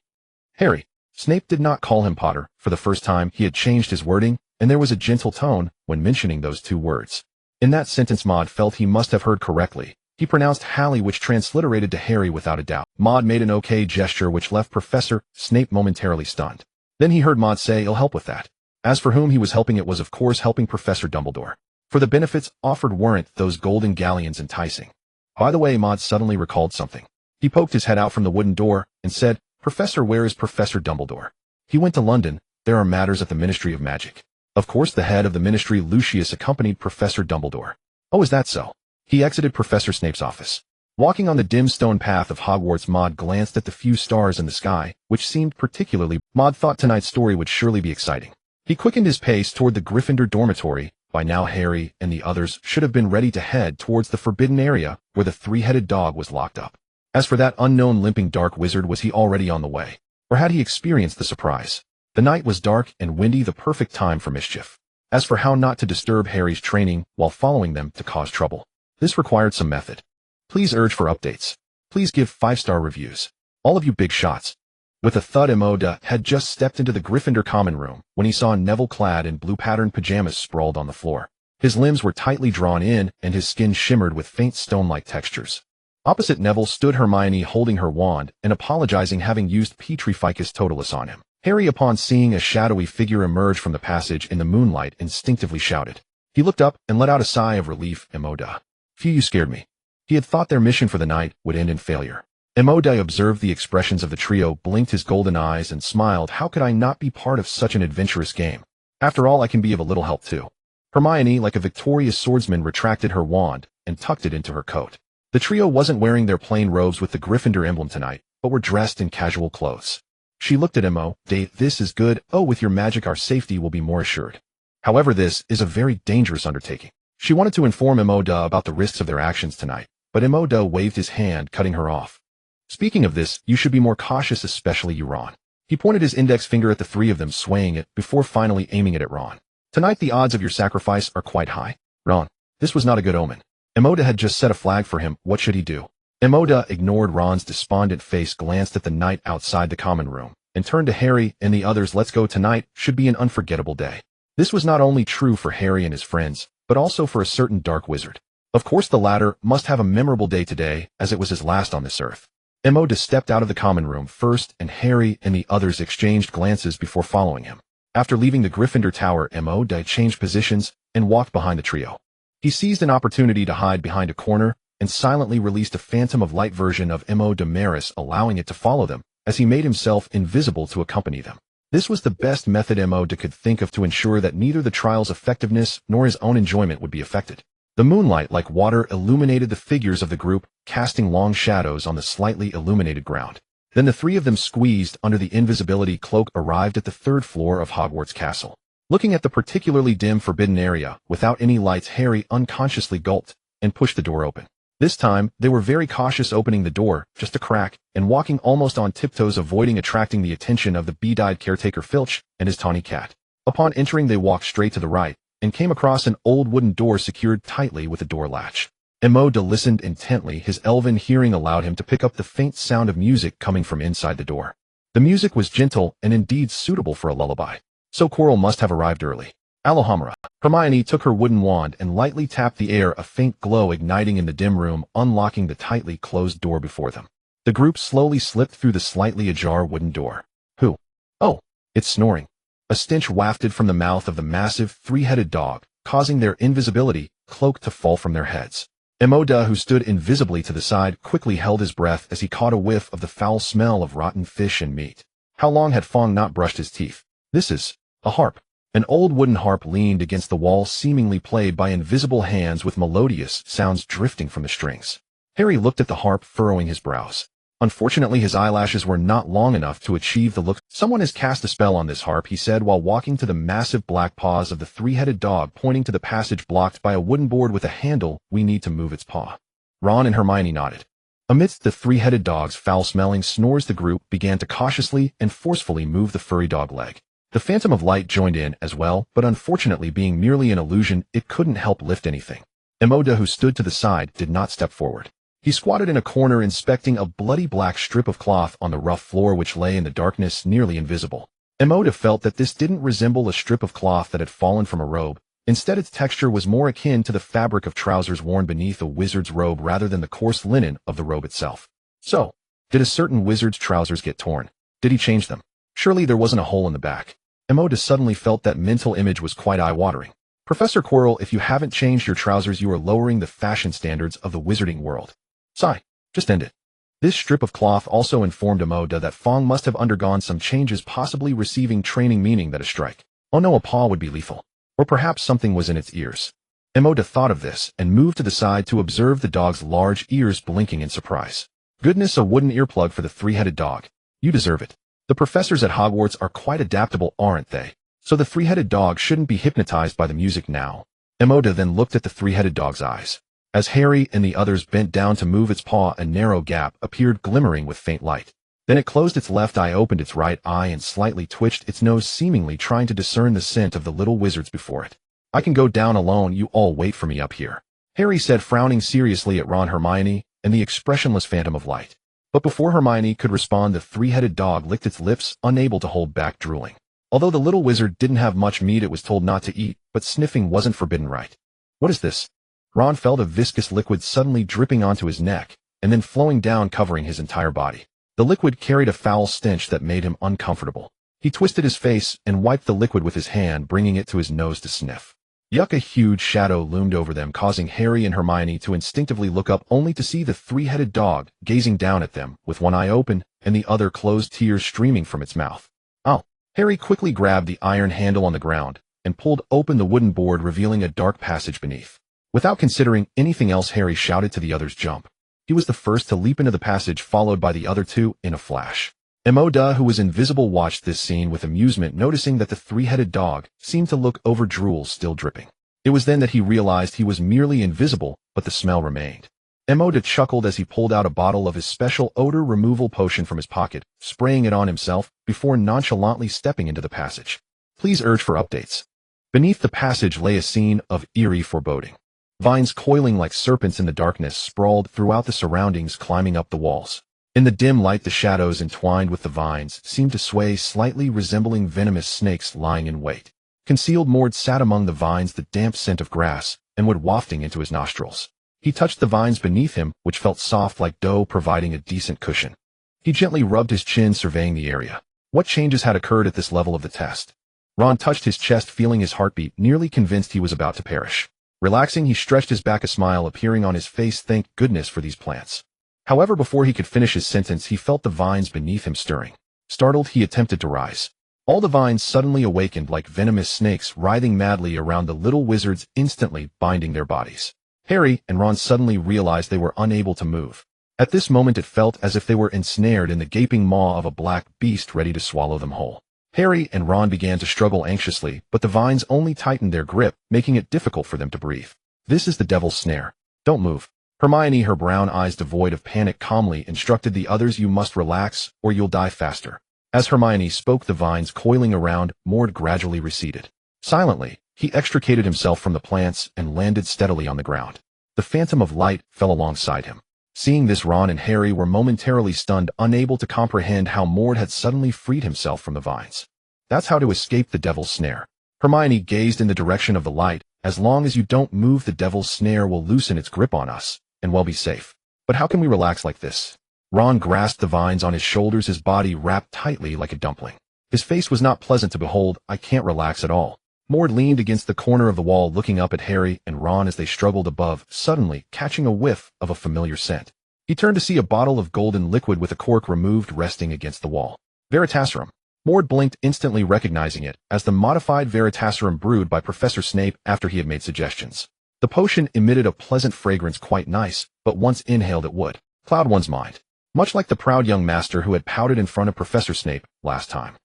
S1: Harry. Snape did not call him Potter. For the first time, he had changed his wording, and there was a gentle tone when mentioning those two words. In that sentence, Maude felt he must have heard correctly. He pronounced Hallie, which transliterated to Harry without a doubt. Maude made an okay gesture which left Professor Snape momentarily stunned. Then he heard Maude say, "I'll help with that." As for whom he was helping, it was of course helping Professor Dumbledore. For the benefits offered weren't those golden galleons enticing. By the way, Maude suddenly recalled something. He poked his head out from the wooden door and said, "Professor, where is Professor Dumbledore?" "He went to London. There are matters at the Ministry of Magic." Of course, the head of the ministry, Lucius, accompanied Professor Dumbledore. "Oh, is that so?" He exited Professor Snape's office. Walking on the dim stone path of Hogwarts, Maude glanced at the few stars in the sky, which seemed particularly. Maude thought tonight's story would surely be exciting. He quickened his pace toward the Gryffindor dormitory. By now, Harry and the others should have been ready to head towards the forbidden area where the three-headed dog was locked up. As for that unknown limping dark wizard, was he already on the way? Or had he experienced the surprise? The night was dark and windy, the perfect time for mischief. As for how not to disturb Harry's training while following them to cause trouble, this required some method. Please urge for updates. Please give 5-star reviews. All of you big shots. With a thud, Maude had just stepped into the Gryffindor common room when he saw Neville clad in blue-patterned pajamas sprawled on the floor. His limbs were tightly drawn in and his skin shimmered with faint stone-like textures. Opposite Neville stood Hermione, holding her wand and apologizing, having used Petrificus Totalis on him. Harry, upon seeing a shadowy figure emerge from the passage in the moonlight, instinctively shouted. He looked up and let out a sigh of relief. Maude. "Phew, you scared me." He had thought their mission for the night would end in failure. Maude observed the expressions of the trio, blinked his golden eyes, and smiled. "How could I not be part of such an adventurous game? After all, I can be of a little help too." Hermione, like a victorious swordsman, retracted her wand and tucked it into her coat. The trio wasn't wearing their plain robes with the Gryffindor emblem tonight, but were dressed in casual clothes. She looked at Maude. "This is good. Oh, with your magic our safety will be more assured. However, this is a very dangerous undertaking." She wanted to inform Maude about the risks of their actions tonight, but Maude waved his hand, cutting her off. "Speaking of this, you should be more cautious, especially you, Ron." He pointed his index finger at the three of them, swaying it before finally aiming it at Ron. "Tonight the odds of your sacrifice are quite high. Ron, this was not a good omen." Maude had just set a flag for him. What should he do? Maude ignored Ron's despondent face, glanced at the night outside the common room, and turned to Harry and the others. Let's go, tonight should be an unforgettable day. This was not only true for Harry and his friends, but also for a certain dark wizard. Of course the latter must have a memorable day today, as it was his last on this earth. Maude stepped out of the common room first, and Harry and the others exchanged glances before following him. After leaving the Gryffindor Tower, Maude changed positions and walked behind the trio. He seized an opportunity to hide behind a corner and silently released a phantom of light version of Maude Maris, allowing it to follow them, as he made himself invisible to accompany them. This was the best method Maude could think of to ensure that neither the trial's effectiveness nor his own enjoyment would be affected. The moonlight, like water, illuminated the figures of the group, casting long shadows on the slightly illuminated ground. Then the three of them, squeezed under the invisibility cloak, arrived at the third floor of Hogwarts Castle. Looking at the particularly dim forbidden area, without any lights, Harry unconsciously gulped and pushed the door open. This time, they were very cautious, opening the door just a crack and walking almost on tiptoes, avoiding attracting the attention of the bead-eyed caretaker Filch and his tawny cat. Upon entering, they walked straight to the right and came across an old wooden door secured tightly with a door latch. Maude listened intently. His elven hearing allowed him to pick up the faint sound of music coming from inside the door. The music was gentle and indeed suitable for a lullaby. So Quirrell must have arrived early. Alohomora. Hermione took her wooden wand and lightly tapped the air, a faint glow igniting in the dim room, unlocking the tightly closed door before them. The group slowly slipped through the slightly ajar wooden door. Who? Oh, it's snoring. A stench wafted from the mouth of the massive, three-headed dog, causing their invisibility cloak to fall from their heads. Maude, who stood invisibly to the side, quickly held his breath as he caught a whiff of the foul smell of rotten fish and meat. How long had Fong not brushed his teeth? This is a harp. An old wooden harp leaned against the wall, seemingly played by invisible hands with melodious sounds drifting from the strings. Harry looked at the harp, furrowing his brows. Unfortunately, his eyelashes were not long enough to achieve the look. Someone has cast a spell on this harp, he said while walking to the massive black paws of the three-headed dog, pointing to the passage blocked by a wooden board with a handle. We need to move its paw. Ron and Hermione nodded. Amidst the three-headed dog's foul-smelling snores, the group began to cautiously and forcefully move the furry dog leg. The phantom of light joined in as well, but unfortunately, being merely an illusion, it couldn't help lift anything. Maude, who stood to the side, did not step forward. He squatted in a corner, inspecting a bloody black strip of cloth on the rough floor which lay in the darkness, nearly invisible. Maude felt that this didn't resemble a strip of cloth that had fallen from a robe. Instead, its texture was more akin to the fabric of trousers worn beneath a wizard's robe rather than the coarse linen of the robe itself. So, did a certain wizard's trousers get torn? Did he change them? Surely there wasn't a hole in the back. Maude suddenly felt that mental image was quite eye-watering. Professor Quirrell, if you haven't changed your trousers, you are lowering the fashion standards of the wizarding world. Sigh. Just end it. This strip of cloth also informed Maude that Fong must have undergone some changes, possibly receiving training, meaning that a strike, oh no, a paw would be lethal. Or perhaps something was in its ears. Maude thought of this and moved to the side to observe the dog's large ears blinking in surprise. Goodness, a wooden earplug for the three-headed dog. You deserve it. The professors at Hogwarts are quite adaptable, aren't they? So the three-headed dog shouldn't be hypnotized by the music now. Maude then looked at the three-headed dog's eyes. As Harry and the others bent down to move its paw, a narrow gap appeared, glimmering with faint light. Then it closed its left eye, opened its right eye, and slightly twitched its nose, seemingly trying to discern the scent of the little wizards before it. I can go down alone, you all wait for me up here, Harry said, frowning seriously at Ron, Hermione, and the expressionless phantom of light. But before Hermione could respond, the three-headed dog licked its lips, unable to hold back drooling. Although the little wizard didn't have much meat, it was told not to eat, but sniffing wasn't forbidden, right? What is this? Ron felt a viscous liquid suddenly dripping onto his neck, and then flowing down, covering his entire body. The liquid carried a foul stench that made him uncomfortable. He twisted his face and wiped the liquid with his hand, bringing it to his nose to sniff. Yuck! A huge shadow loomed over them, causing Harry and Hermione to instinctively look up, only to see the three-headed dog gazing down at them, with one eye open and the other closed, tears streaming from its mouth. Oh! Harry quickly grabbed the iron handle on the ground and pulled open the wooden board, revealing a dark passage beneath. Without considering anything else, Harry shouted to the others, "Jump!" He was the first to leap into the passage, followed by the other two in a flash. Maude, who was invisible, watched this scene with amusement, noticing that the three-headed dog seemed to look over, drool still dripping. It was then that he realized he was merely invisible, but the smell remained. Maude chuckled as he pulled out a bottle of his special odor removal potion from his pocket, spraying it on himself before nonchalantly stepping into the passage. Please urge for updates. Beneath the passage lay a scene of eerie foreboding. Vines coiling like serpents in the darkness sprawled throughout the surroundings, climbing up the walls. In the dim light, the shadows entwined with the vines seemed to sway, slightly resembling venomous snakes lying in wait. Concealed, Maude sat among the vines, the damp scent of grass and wood wafting into his nostrils. He touched the vines beneath him, which felt soft like dough, providing a decent cushion. He gently rubbed his chin, surveying the area. What changes had occurred at this level of the test? Ron touched his chest, feeling his heartbeat, nearly convinced he was about to perish. Relaxing, he stretched his back, a smile appearing on his face. Thank goodness for these plants. However, before he could finish his sentence, he felt the vines beneath him stirring. Startled, he attempted to rise. All the vines suddenly awakened like venomous snakes, writhing madly around the little wizards, instantly binding their bodies. Harry and Ron suddenly realized they were unable to move. At this moment, it felt as if they were ensnared in the gaping maw of a black beast ready to swallow them whole. Harry and Ron began to struggle anxiously, but the vines only tightened their grip, making it difficult for them to breathe. This is the devil's snare. Don't move. Hermione, her brown eyes devoid of panic, calmly instructed the others. You must relax, or you'll die faster. As Hermione spoke, the vines coiling around Maude gradually receded. Silently, he extricated himself from the plants and landed steadily on the ground. The phantom of light fell alongside him. Seeing this, Ron and Harry were momentarily stunned, unable to comprehend how Maude had suddenly freed himself from the vines. That's how to escape the devil's snare. Hermione gazed in the direction of the light. As long as you don't move, the devil's snare will loosen its grip on us, and we'll be safe. But how can we relax like this? Ron grasped the vines on his shoulders, his body wrapped tightly like a dumpling. His face was not pleasant to behold. I can't relax at all. Maude leaned against the corner of the wall, looking up at Harry and Ron as they struggled above, suddenly catching a whiff of a familiar scent. He turned to see a bottle of golden liquid with a cork removed resting against the wall. Veritaserum. Maude blinked, instantly recognizing it as the modified Veritaserum brewed by Professor Snape after he had made suggestions. The potion emitted a pleasant fragrance, quite nice, but once inhaled it would cloud one's mind. Much like the proud young master who had pouted in front of Professor Snape last time.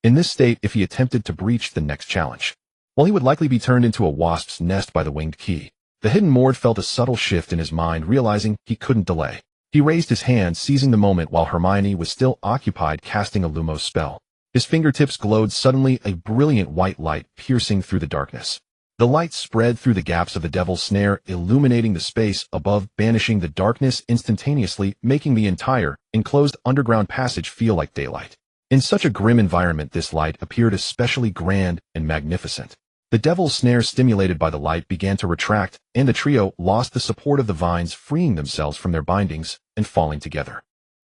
S1: In this state, if he attempted to breach the next challenge, well, he would likely be turned into a wasp's nest by the winged key. The hidden Maude felt a subtle shift in his mind, realizing he couldn't delay. He raised his hand, seizing the moment while Hermione was still occupied casting a lumos spell. His fingertips glowed, suddenly a brilliant white light piercing through the darkness. The light spread through the gaps of the devil's snare, illuminating the space above, banishing the darkness instantaneously, making the entire enclosed underground passage feel like daylight. In such a grim environment, this light appeared especially grand and magnificent. The devil's snare, stimulated by the light, began to retract, and the trio lost the support of the vines, freeing themselves from their bindings and falling together.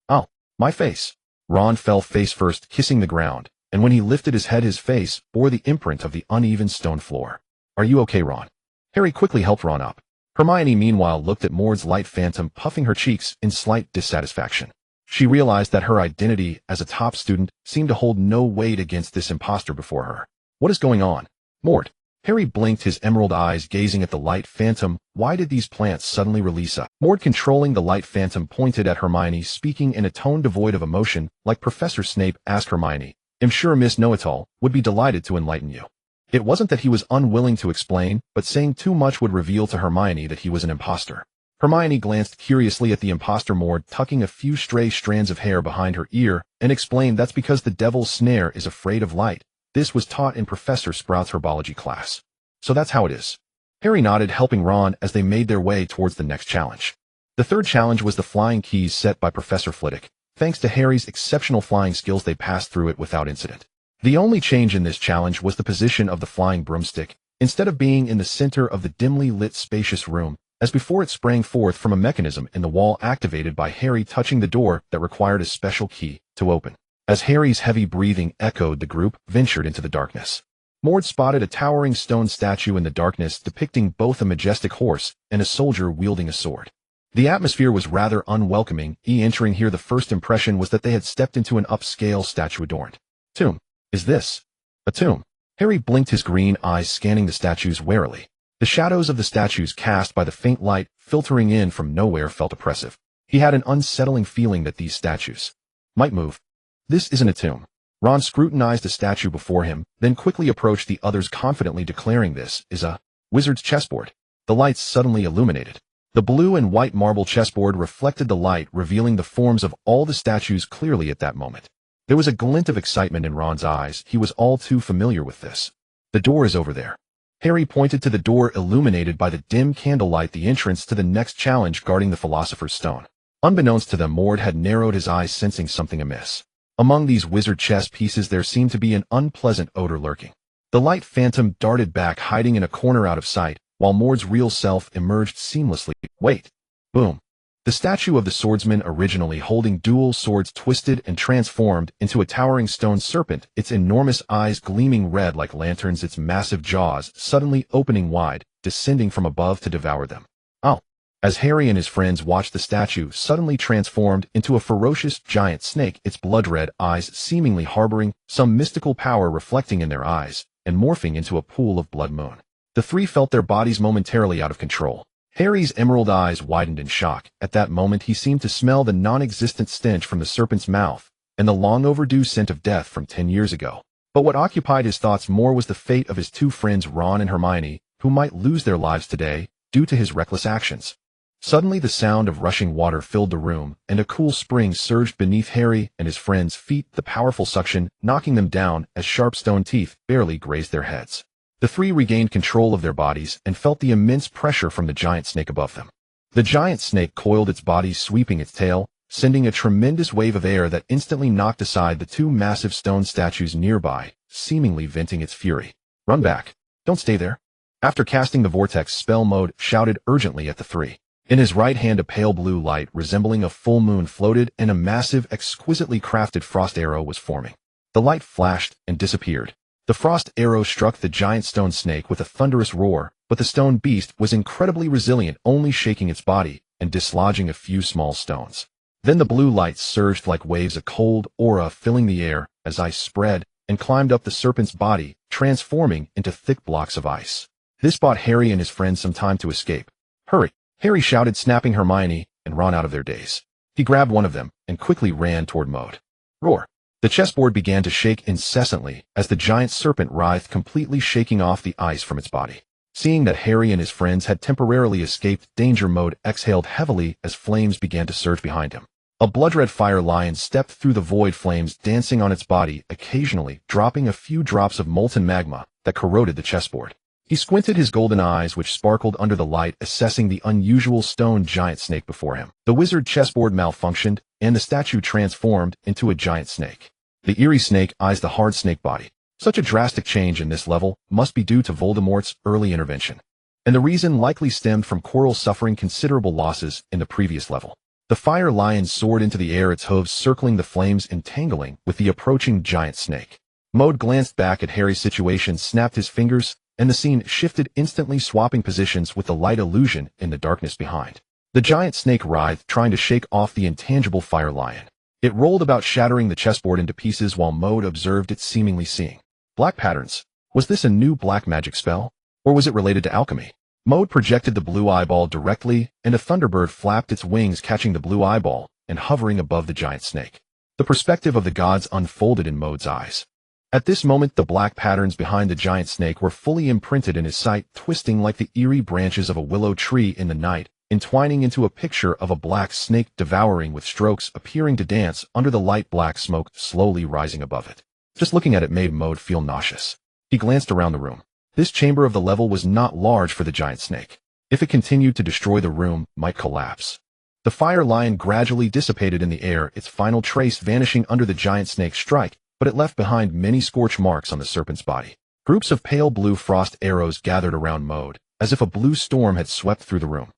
S1: Oh, my face. Ron fell face first, kissing the ground, and when he lifted his head, his face bore the imprint of the uneven stone floor. Are you okay, Ron? Harry quickly helped Ron up. Hermione, meanwhile, looked at Maude's light phantom, puffing her cheeks in slight dissatisfaction. She realized that her identity as a top student seemed to hold no weight against this imposter before her. What is going on? Maude. Harry blinked, his emerald eyes gazing at the light phantom. Why did these plants suddenly release a Maude, controlling the light phantom, pointed at Hermione, speaking in a tone devoid of emotion, like Professor Snape asked Hermione. I'm sure Miss Know-It-All would be delighted to enlighten you. It wasn't that he was unwilling to explain, but saying too much would reveal to Hermione that he was an imposter. Hermione glanced curiously at the imposter Maude, tucking a few stray strands of hair behind her ear, and explained that's because the devil's snare is afraid of light. This was taught in Professor Sprout's herbology class. So that's how it is. Harry nodded, helping Ron as they made their way towards the next challenge. The third challenge was the flying keys set by Professor Flitwick. Thanks to Harry's exceptional flying skills, they passed through it without incident. The only change in this challenge was the position of the flying broomstick. Instead of being in the center of the dimly lit spacious room, as before, it sprang forth from a mechanism in the wall activated by Harry touching the door that required a special key to open. As Harry's heavy breathing echoed, the group ventured into the darkness. Maude spotted a towering stone statue in the darkness depicting both a majestic horse and a soldier wielding a sword. The atmosphere was rather unwelcoming. Entering here, the first impression was that they had stepped into an upscale statue-adorned tomb. Is this a tomb? Harry blinked, his green eyes scanning the statues warily. The shadows of the statues cast by the faint light filtering in from nowhere felt oppressive. He had an unsettling feeling that these statues might move. This isn't a tomb. Ron scrutinized the statue before him, then quickly approached the others, confidently declaring this is a wizard's chessboard. The lights suddenly illuminated. The blue and white marble chessboard reflected the light, revealing the forms of all the statues clearly at that moment. There was a glint of excitement in Ron's eyes. He was all too familiar with this. The door is over there. Harry pointed to the door illuminated by the dim candlelight, the entrance to the next challenge guarding the Philosopher's Stone. Unbeknownst to them, Maude had narrowed his eyes, sensing something amiss. Among these wizard chess pieces there seemed to be an unpleasant odor lurking. The light phantom darted back, hiding in a corner out of sight, while Maude's real self emerged seamlessly. Wait! Boom! The statue of the swordsman, originally holding dual swords, twisted and transformed into a towering stone serpent, its enormous eyes gleaming red like lanterns, its massive jaws suddenly opening wide, descending from above to devour them. Oh! As Harry and his friends watched the statue suddenly transformed into a ferocious giant snake, its blood-red eyes seemingly harboring some mystical power reflecting in their eyes and morphing into a pool of blood moon. The three felt their bodies momentarily out of control. Harry's emerald eyes widened in shock. At that moment he seemed to smell the non-existent stench from the serpent's mouth and the long-overdue scent of death from 10 years ago. But what occupied his thoughts more was the fate of his two friends Ron and Hermione, who might lose their lives today due to his reckless actions. Suddenly the sound of rushing water filled the room, and a cool spring surged beneath Harry and his friends' feet, the powerful suction knocking them down as sharp stone teeth barely grazed their heads. The three regained control of their bodies and felt the immense pressure from the giant snake above them. The giant snake coiled its body, sweeping its tail, sending a tremendous wave of air that instantly knocked aside the two massive stone statues nearby, seemingly venting its fury. Run back. Don't stay there. After casting the vortex spell, Maude shouted urgently at the three. In his right hand a pale blue light resembling a full moon floated, and a massive, exquisitely crafted frost arrow was forming. The light flashed and disappeared. The frost arrow struck the giant stone snake with a thunderous roar, but the stone beast was incredibly resilient, only shaking its body and dislodging a few small stones. Then the blue light surged like waves, a cold aura filling the air as ice spread and climbed up the serpent's body, transforming into thick blocks of ice. This bought Harry and his friends some time to escape. Hurry! Harry shouted, snapping Hermione and Ron out of their daze. He grabbed one of them and quickly ran toward Maude. Roar! The chessboard began to shake incessantly as the giant serpent writhed, completely shaking off the ice from its body. Seeing that Harry and his friends had temporarily escaped danger, Maude exhaled heavily as flames began to surge behind him. A blood-red fire lion stepped through the void, flames dancing on its body, occasionally dropping a few drops of molten magma that corroded the chessboard. He squinted his golden eyes, which sparkled under the light, assessing the unusual stone giant snake before him. The wizard chessboard malfunctioned, and the statue transformed into a giant snake. The eerie snake eyes the hard snake body. Such a drastic change in this level must be due to Voldemort's early intervention, and the reason likely stemmed from Quirrell suffering considerable losses in the previous level. The fire lion soared into the air, its hooves circling the flames, entangling with the approaching giant snake. Maude glanced back at Harry's situation, snapped his fingers, and the scene shifted instantly, swapping positions with the light illusion in the darkness behind. The giant snake writhed, trying to shake off the intangible fire lion. It rolled about, shattering the chessboard into pieces while Maude observed it, seemingly seeing black patterns. Was this a new black magic spell? Or was it related to alchemy? Maude projected the blue eyeball directly, and a thunderbird flapped its wings, catching the blue eyeball and hovering above the giant snake. The perspective of the gods unfolded in Maude's eyes. At this moment, the black patterns behind the giant snake were fully imprinted in his sight, twisting like the eerie branches of a willow tree in the night, entwining into a picture of a black snake devouring, with strokes appearing to dance under the light, black smoke slowly rising above it. Just looking at it made Maude feel nauseous. He glanced around the room. This chamber of the level was not large for the giant snake. If it continued to destroy, the room might collapse. The fire lion gradually dissipated in the air, its final trace vanishing under the giant snake's strike, but it left behind many scorch marks on the serpent's body. Groups of pale blue frost arrows gathered around Maude, as if a blue storm had swept through the room.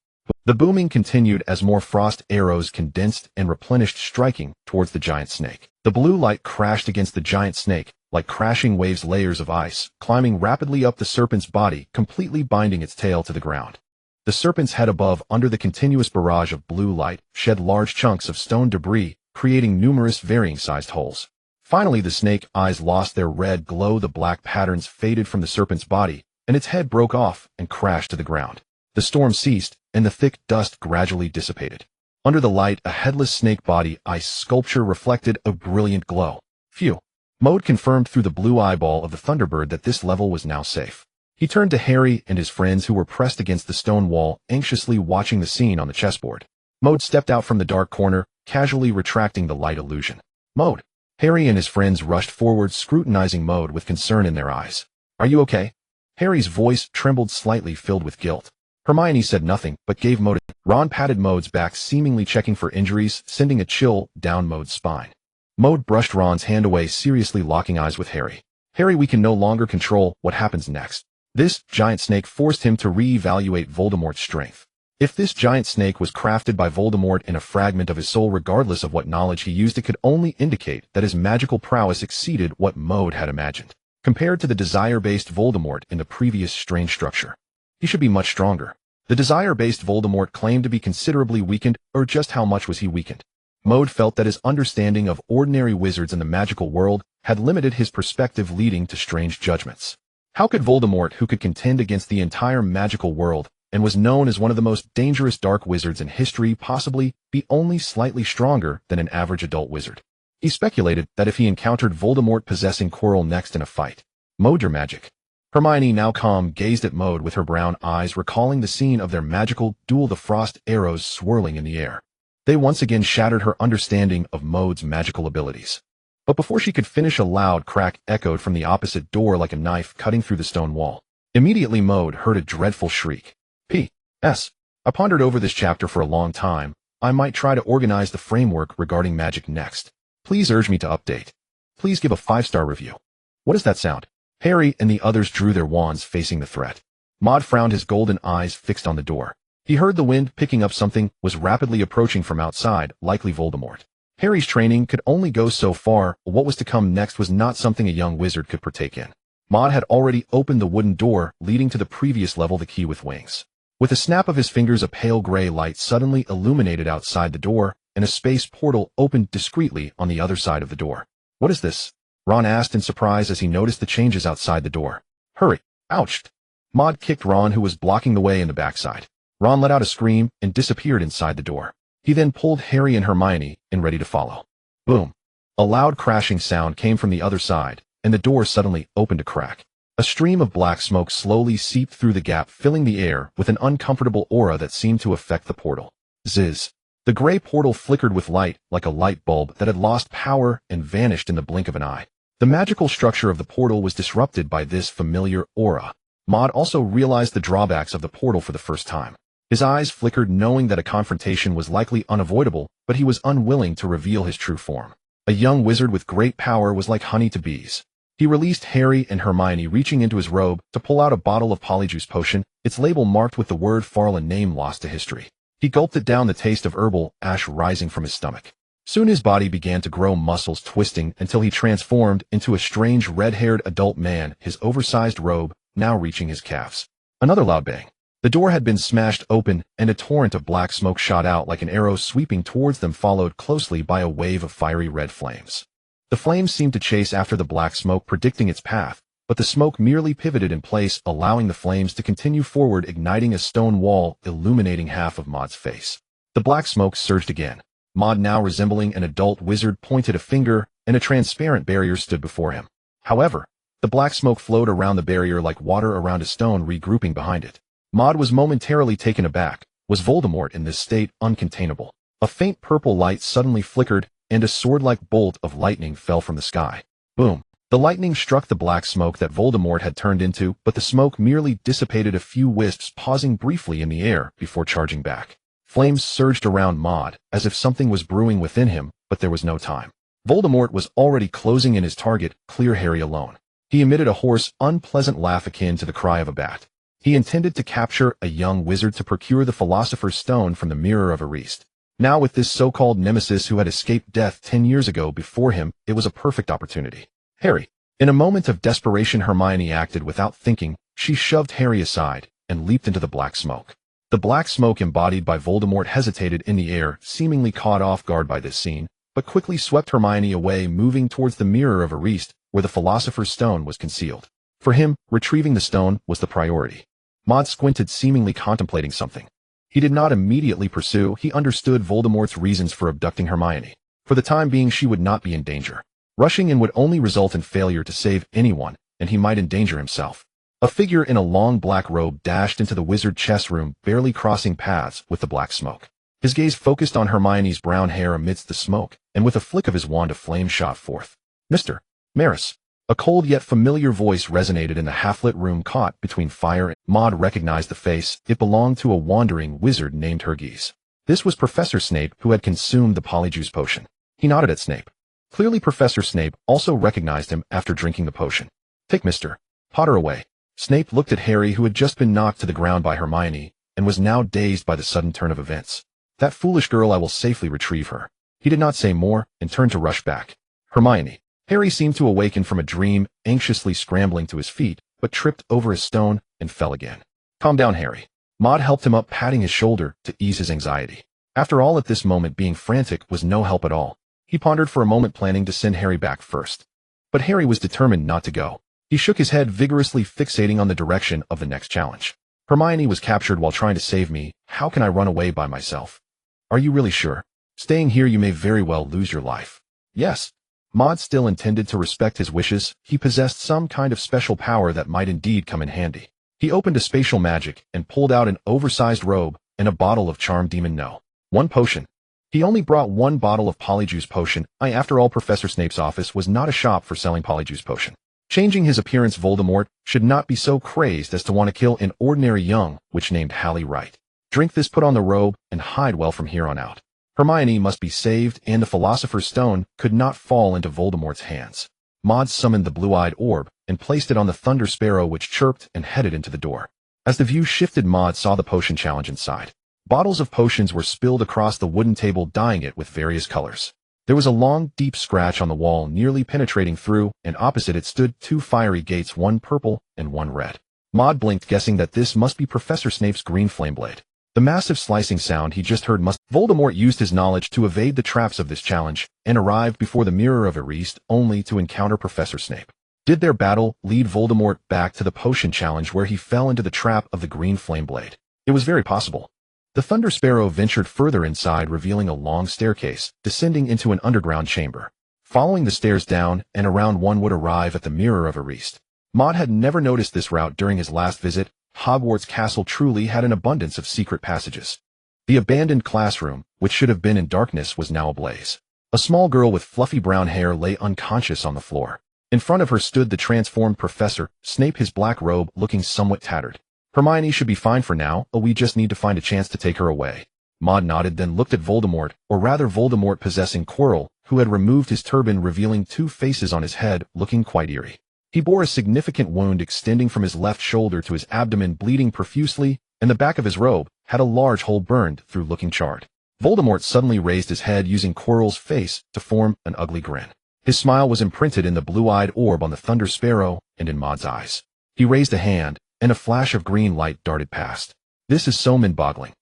S1: The booming continued as more frost arrows condensed and replenished, striking towards the giant snake. The blue light crashed against the giant snake, like crashing waves, layers of ice, climbing rapidly up the serpent's body, completely binding its tail to the ground. The serpent's head above, under the continuous barrage of blue light, shed large chunks of stone debris, creating numerous varying-sized holes. Finally, the snake eyes lost their red glow, the black patterns faded from the serpent's body, and its head broke off and crashed to the ground. The storm ceased, and the thick dust gradually dissipated. Under the light, a headless snake body ice sculpture reflected a brilliant glow. Phew! Maude confirmed through the blue eyeball of the Thunderbird that this level was now safe. He turned to Harry and his friends, who were pressed against the stone wall, anxiously watching the scene on the chessboard. Maude stepped out from the dark corner, casually retracting the light illusion. Maude! Harry and his friends rushed forward, scrutinizing Maude with concern in their eyes. Are you okay? Harry's voice trembled slightly, filled with guilt. Hermione said nothing, but gave Maude. Ron patted Maude's back, seemingly checking for injuries, sending a chill down Maude's spine. Maude brushed Ron's hand away, seriously locking eyes with Harry. Harry, we can no longer control what happens next. This giant snake forced him to re-evaluate Voldemort's strength. If this giant snake was crafted by Voldemort in a fragment of his soul, regardless of what knowledge he used, it could only indicate that his magical prowess exceeded what Maude had imagined. Compared to the desire-based Voldemort in the previous strange structure, he should be much stronger. The desire-based Voldemort claimed to be considerably weakened, or just how much was he weakened? Maude felt that his understanding of ordinary wizards in the magical world had limited his perspective, leading to strange judgments. How could Voldemort, who could contend against the entire magical world and was known as one of the most dangerous dark wizards in history, possibly be only slightly stronger than an average adult wizard? He speculated that if he encountered Voldemort possessing Quirrell next in a fight, Maude, your magic. Hermione, now calm, gazed at Maude with her brown eyes, recalling the scene of their magical duel, the frost arrows swirling in the air. They once again shattered her understanding of Maude's magical abilities. But before she could finish, a loud crack echoed from the opposite door like a knife cutting through the stone wall. Immediately Maude heard a dreadful shriek. P.S. I pondered over this chapter for a long time. I might try to organize the framework regarding magic next. Please urge me to update. Please give a 5-star review. What does that sound? Harry and the others drew their wands, facing the threat. Maude frowned, his golden eyes fixed on the door. He heard the wind picking up something was rapidly approaching from outside, likely Voldemort. Harry's training could only go so far. What was to come next was not something a young wizard could partake in. Maude had already opened the wooden door leading to the previous level, the key with wings. With a snap of his fingers, a pale gray light suddenly illuminated outside the door, and a space portal opened discreetly on the other side of the door. What is this? Ron asked in surprise as he noticed the changes outside the door. Hurry! Ouched! Maude kicked Ron, who was blocking the way in the backside. Ron let out a scream and disappeared inside the door. He then pulled Harry and Hermione in, ready to follow. Boom! A loud crashing sound came from the other side, and the door suddenly opened a crack. A stream of black smoke slowly seeped through the gap, filling the air with an uncomfortable aura that seemed to affect the portal. Zzz! The gray portal flickered with light like a light bulb that had lost power and vanished in the blink of an eye. The magical structure of the portal was disrupted by this familiar aura. Maude also realized the drawbacks of the portal for the first time. His eyes flickered, knowing that a confrontation was likely unavoidable, but he was unwilling to reveal his true form. A young wizard with great power was like honey to bees. He released Harry and Hermione, reaching into his robe to pull out a bottle of polyjuice potion, its label marked with the word Farl, a name lost to history. He gulped it down, the taste of herbal ash rising from his stomach. Soon his body began to grow, muscles twisting until he transformed into a strange red-haired adult man, his oversized robe now reaching his calves. Another loud bang. The door had been smashed open, and a torrent of black smoke shot out like an arrow, sweeping towards them, followed closely by a wave of fiery red flames. The flames seemed to chase after the black smoke, predicting its path, but the smoke merely pivoted in place, allowing the flames to continue forward, igniting a stone wall, illuminating half of Maude's face. The black smoke surged again. Maude, now resembling an adult wizard, pointed a finger, and a transparent barrier stood before him. However, the black smoke flowed around the barrier like water around a stone, regrouping behind it. Maude was momentarily taken aback. Was Voldemort in this state uncontainable? A faint purple light suddenly flickered, and a sword-like bolt of lightning fell from the sky. Boom! The lightning struck the black smoke that Voldemort had turned into, but the smoke merely dissipated a few wisps, pausing briefly in the air before charging back. Flames surged around Maude, as if something was brewing within him, but there was no time. Voldemort was already closing in his target, clear Harry alone. He emitted a hoarse, unpleasant laugh akin to the cry of a bat. He intended to capture a young wizard to procure the Philosopher's Stone from the Mirror of Ariste. Now, with this so-called nemesis who had escaped death 10 years ago before him, it was a perfect opportunity. Harry. In a moment of desperation, Hermione acted without thinking. She shoved Harry aside and leaped into the black smoke. The black smoke embodied by Voldemort hesitated in the air, seemingly caught off guard by this scene, but quickly swept Hermione away, moving towards the Mirror of Ariste, where the Philosopher's Stone was concealed. For him, retrieving the stone was the priority. Maude squinted, seemingly contemplating something. He did not immediately pursue. He understood Voldemort's reasons for abducting Hermione. For the time being, she would not be in danger. Rushing in would only result in failure to save anyone, and he might endanger himself. A figure in a long black robe dashed into the wizard chess room, barely crossing paths with the black smoke. His gaze focused on Hermione's brown hair amidst the smoke, and with a flick of his wand, a flame shot forth. Mr. Maris. A cold yet familiar voice resonated in the half-lit room caught between fire and Maude recognized the face. It belonged to a wandering wizard named Hergis. This was Professor Snape, who had consumed the polyjuice potion. He nodded at Snape. Clearly Professor Snape also recognized him after drinking the potion. Take Mr. Potter away. Snape looked at Harry, who had just been knocked to the ground by Hermione, and was now dazed by the sudden turn of events. That foolish girl, I will safely retrieve her. He did not say more, and turned to rush back. Hermione. Harry seemed to awaken from a dream, anxiously scrambling to his feet, but tripped over a stone and fell again. Calm down, Harry. Maude helped him up, patting his shoulder to ease his anxiety. After all, at this moment being frantic was no help at all. He pondered for a moment, planning to send Harry back first. But Harry was determined not to go. He shook his head, vigorously fixating on the direction of the next challenge. Hermione was captured while trying to save me. How can I run away by myself? Are you really sure? Staying here you may very well lose your life. Yes. Maude still intended to respect his wishes. He possessed some kind of special power that might indeed come in handy. He opened a spatial magic and pulled out an oversized robe and a bottle of Charm Demon No. 1 potion. He only brought 1 bottle of polyjuice potion. After all, Professor Snape's office was not a shop for selling polyjuice potion. Changing his appearance, Voldemort should not be so crazed as to want to kill an ordinary young witch named Hallie Wright. Drink this, put on the robe, and hide well from here on out. Hermione must be saved, and the Philosopher's Stone could not fall into Voldemort's hands. Maude summoned the blue-eyed orb and placed it on the Thunder Sparrow, which chirped and headed into the door. As the view shifted, Maude saw the potion challenge inside. Bottles of potions were spilled across the wooden table, dyeing it with various colors. There was a long, deep scratch on the wall, nearly penetrating through, and opposite it stood 2 fiery gates, 1 purple and 1 red. Maude blinked, guessing that this must be Professor Snape's green flame blade. The massive slicing sound he just heard must... Voldemort used his knowledge to evade the traps of this challenge, and arrived before the Mirror of Erist, only to encounter Professor Snape. Did their battle lead Voldemort back to the potion challenge, where he fell into the trap of the green flame blade? It was very possible. The Thunder Sparrow ventured further inside, revealing a long staircase, descending into an underground chamber. Following the stairs down and around, one would arrive at the Mirror of Erist. Maude had never noticed this route during his last visit. Hogwarts Castle truly had an abundance of secret passages. The abandoned classroom, which should have been in darkness, was now ablaze. A small girl with fluffy brown hair lay unconscious on the floor. In front of her stood the transformed Professor Snape, his black robe looking somewhat tattered. Hermione should be fine for now, but we just need to find a chance to take her away. Maude nodded, then looked at Voldemort, or rather Voldemort possessing Quirrell, who had removed his turban, revealing 2 faces on his head, looking quite eerie. He bore a significant wound extending from his left shoulder to his abdomen, bleeding profusely, and the back of his robe had a large hole burned through, looking charred. Voldemort suddenly raised his head, using Quirrell's face to form an ugly grin. His smile was imprinted in the blue-eyed orb on the Thunder Sparrow and in Maude's eyes. He raised a hand, and a flash of green light darted past. This is so mind-boggling.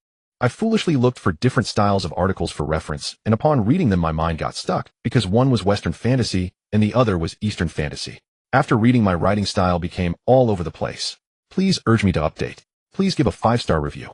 S1: I foolishly looked for different styles of articles for reference, and upon reading them my mind got stuck, because one was Western fantasy and the other was Eastern fantasy. After reading, my writing style became all over the place. Please urge me to update. Please give a 5-star review.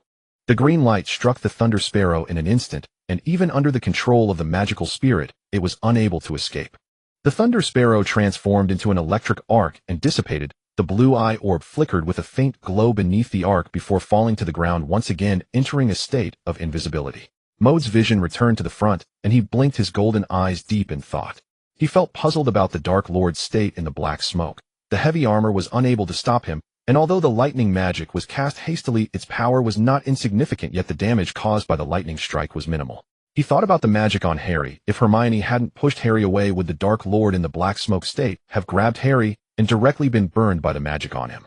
S1: The green light struck the Thunder Sparrow in an instant, and even under the control of the magical spirit, it was unable to escape. The Thunder Sparrow transformed into an electric arc and dissipated. The blue-eye orb flickered with a faint glow beneath the arc before falling to the ground, once again entering a state of invisibility. Maude's vision returned to the front, and he blinked, his golden eyes deep in thought. He felt puzzled about the Dark Lord's state in the black smoke. The heavy armor was unable to stop him, and although the lightning magic was cast hastily, its power was not insignificant, yet the damage caused by the lightning strike was minimal. He thought about the magic on Harry. If Hermione hadn't pushed Harry away, would the Dark Lord in the black smoke state have grabbed Harry and directly been burned by the magic on him?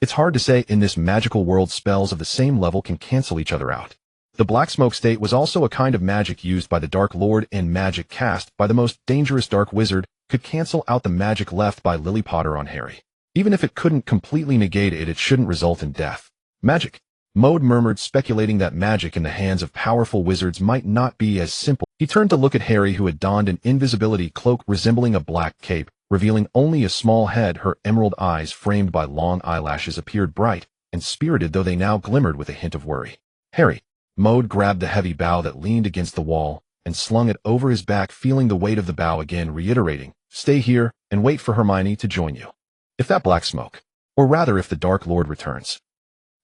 S1: It's hard to say. In this magical world, spells of the same level can cancel each other out. The black smoke state was also a kind of magic used by the Dark Lord, and magic cast by the most dangerous dark wizard could cancel out the magic left by Lily Potter on Harry. Even if it couldn't completely negate it, it shouldn't result in death. Magic. Maude murmured, speculating that magic in the hands of powerful wizards might not be as simple. He turned to look at Harry, who had donned an invisibility cloak resembling a black cape, revealing only a small head. Her emerald eyes, framed by long eyelashes, appeared bright and spirited, though they now glimmered with a hint of worry. Harry. Maude grabbed the heavy bough that leaned against the wall and slung it over his back, feeling the weight of the bough again, reiterating, "Stay here and wait for Hermione to join you. If that black smoke, or rather if the Dark Lord returns."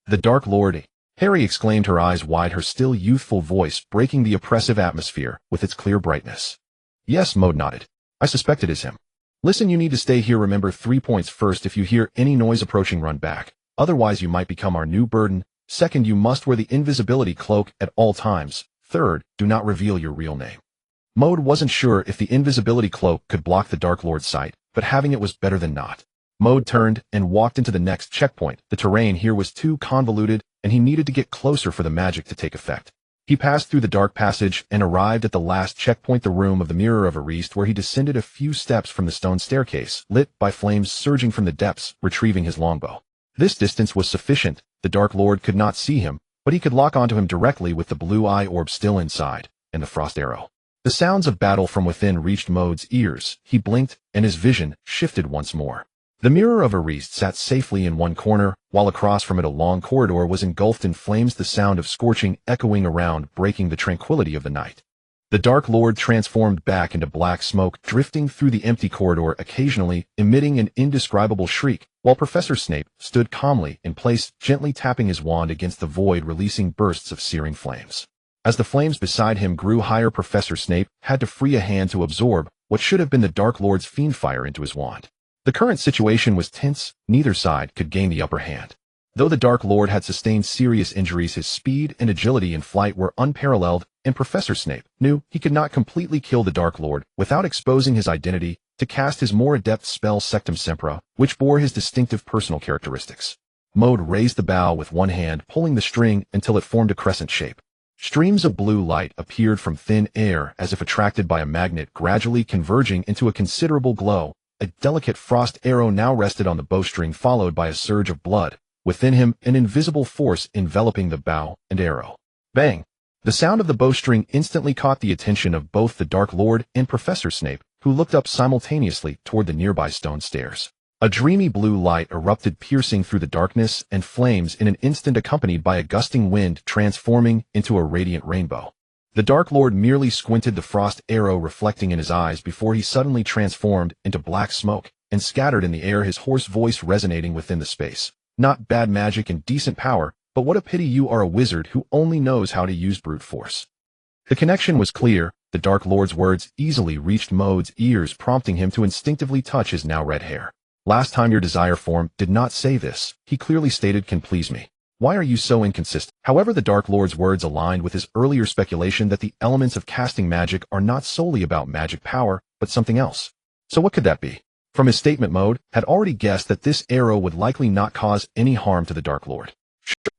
S1: "The Dark Lord?" Harry exclaimed, her eyes wide, her still youthful voice breaking the oppressive atmosphere with its clear brightness. "Yes," Maude nodded. "I suspect it is him." Listen, you need to stay here. Remember 3 points. First, if you hear any noise approaching, run back. Otherwise, you might become our new burden. Second, you must wear the invisibility cloak at all times. Third, do not reveal your real name. Maude wasn't sure if the invisibility cloak could block the Dark Lord's sight, but having it was better than not. Maude turned and walked into the next checkpoint. The terrain here was too convoluted, and he needed to get closer for the magic to take effect. He passed through the dark passage and arrived at the last checkpoint, the room of the Mirror of Arist, where he descended a few steps from the stone staircase, lit by flames surging from the depths, retrieving his longbow. This distance was sufficient. The Dark Lord could not see him, but he could lock onto him directly with the blue eye orb still inside, and the frost arrow. The sounds of battle from within reached Maude's ears. He blinked, and his vision shifted once more. The Mirror of Arist sat safely in one corner, while across from it a long corridor was engulfed in flames, the sound of scorching echoing around, breaking the tranquility of the night. The Dark Lord transformed back into black smoke, drifting through the empty corridor, occasionally emitting an indescribable shriek, while Professor Snape stood calmly in place, gently tapping his wand against the void, releasing bursts of searing flames. As the flames beside him grew higher, Professor Snape had to free a hand to absorb what should have been the Dark Lord's fiend fire into his wand. The current situation was tense. Neither side could gain the upper hand. Though the Dark Lord had sustained serious injuries, his speed and agility in flight were unparalleled, and Professor Snape knew he could not completely kill the Dark Lord without exposing his identity to cast his more adept spell Sectum Sempra, which bore his distinctive personal characteristics. Maude raised the bow with one hand, pulling the string until it formed a crescent shape. Streams of blue light appeared from thin air as if attracted by a magnet, gradually converging into a considerable glow. A delicate frost arrow now rested on the bowstring, followed by a surge of blood. Within him, an invisible force enveloping the bow and arrow. Bang! The sound of the bowstring instantly caught the attention of both the Dark Lord and Professor Snape, who looked up simultaneously toward the nearby stone stairs. A dreamy blue light erupted, piercing through the darkness and flames in an instant, accompanied by a gusting wind, transforming into a radiant rainbow. The Dark Lord merely squinted, the frost arrow reflecting in his eyes, before he suddenly transformed into black smoke and scattered in the air, his hoarse voice resonating within the space. Not bad magic and decent power, but what a pity you are a wizard who only knows how to use brute force. The connection was clear. The Dark Lord's words easily reached Maude's ears, prompting him to instinctively touch his now red hair. Last time your desire form did not say this, he clearly stated, can please me. Why are you so inconsistent? However, the Dark Lord's words aligned with his earlier speculation that the elements of casting magic are not solely about magic power, but something else. So what could that be? From his statement, Maude had already guessed that this arrow would likely not cause any harm to the Dark Lord.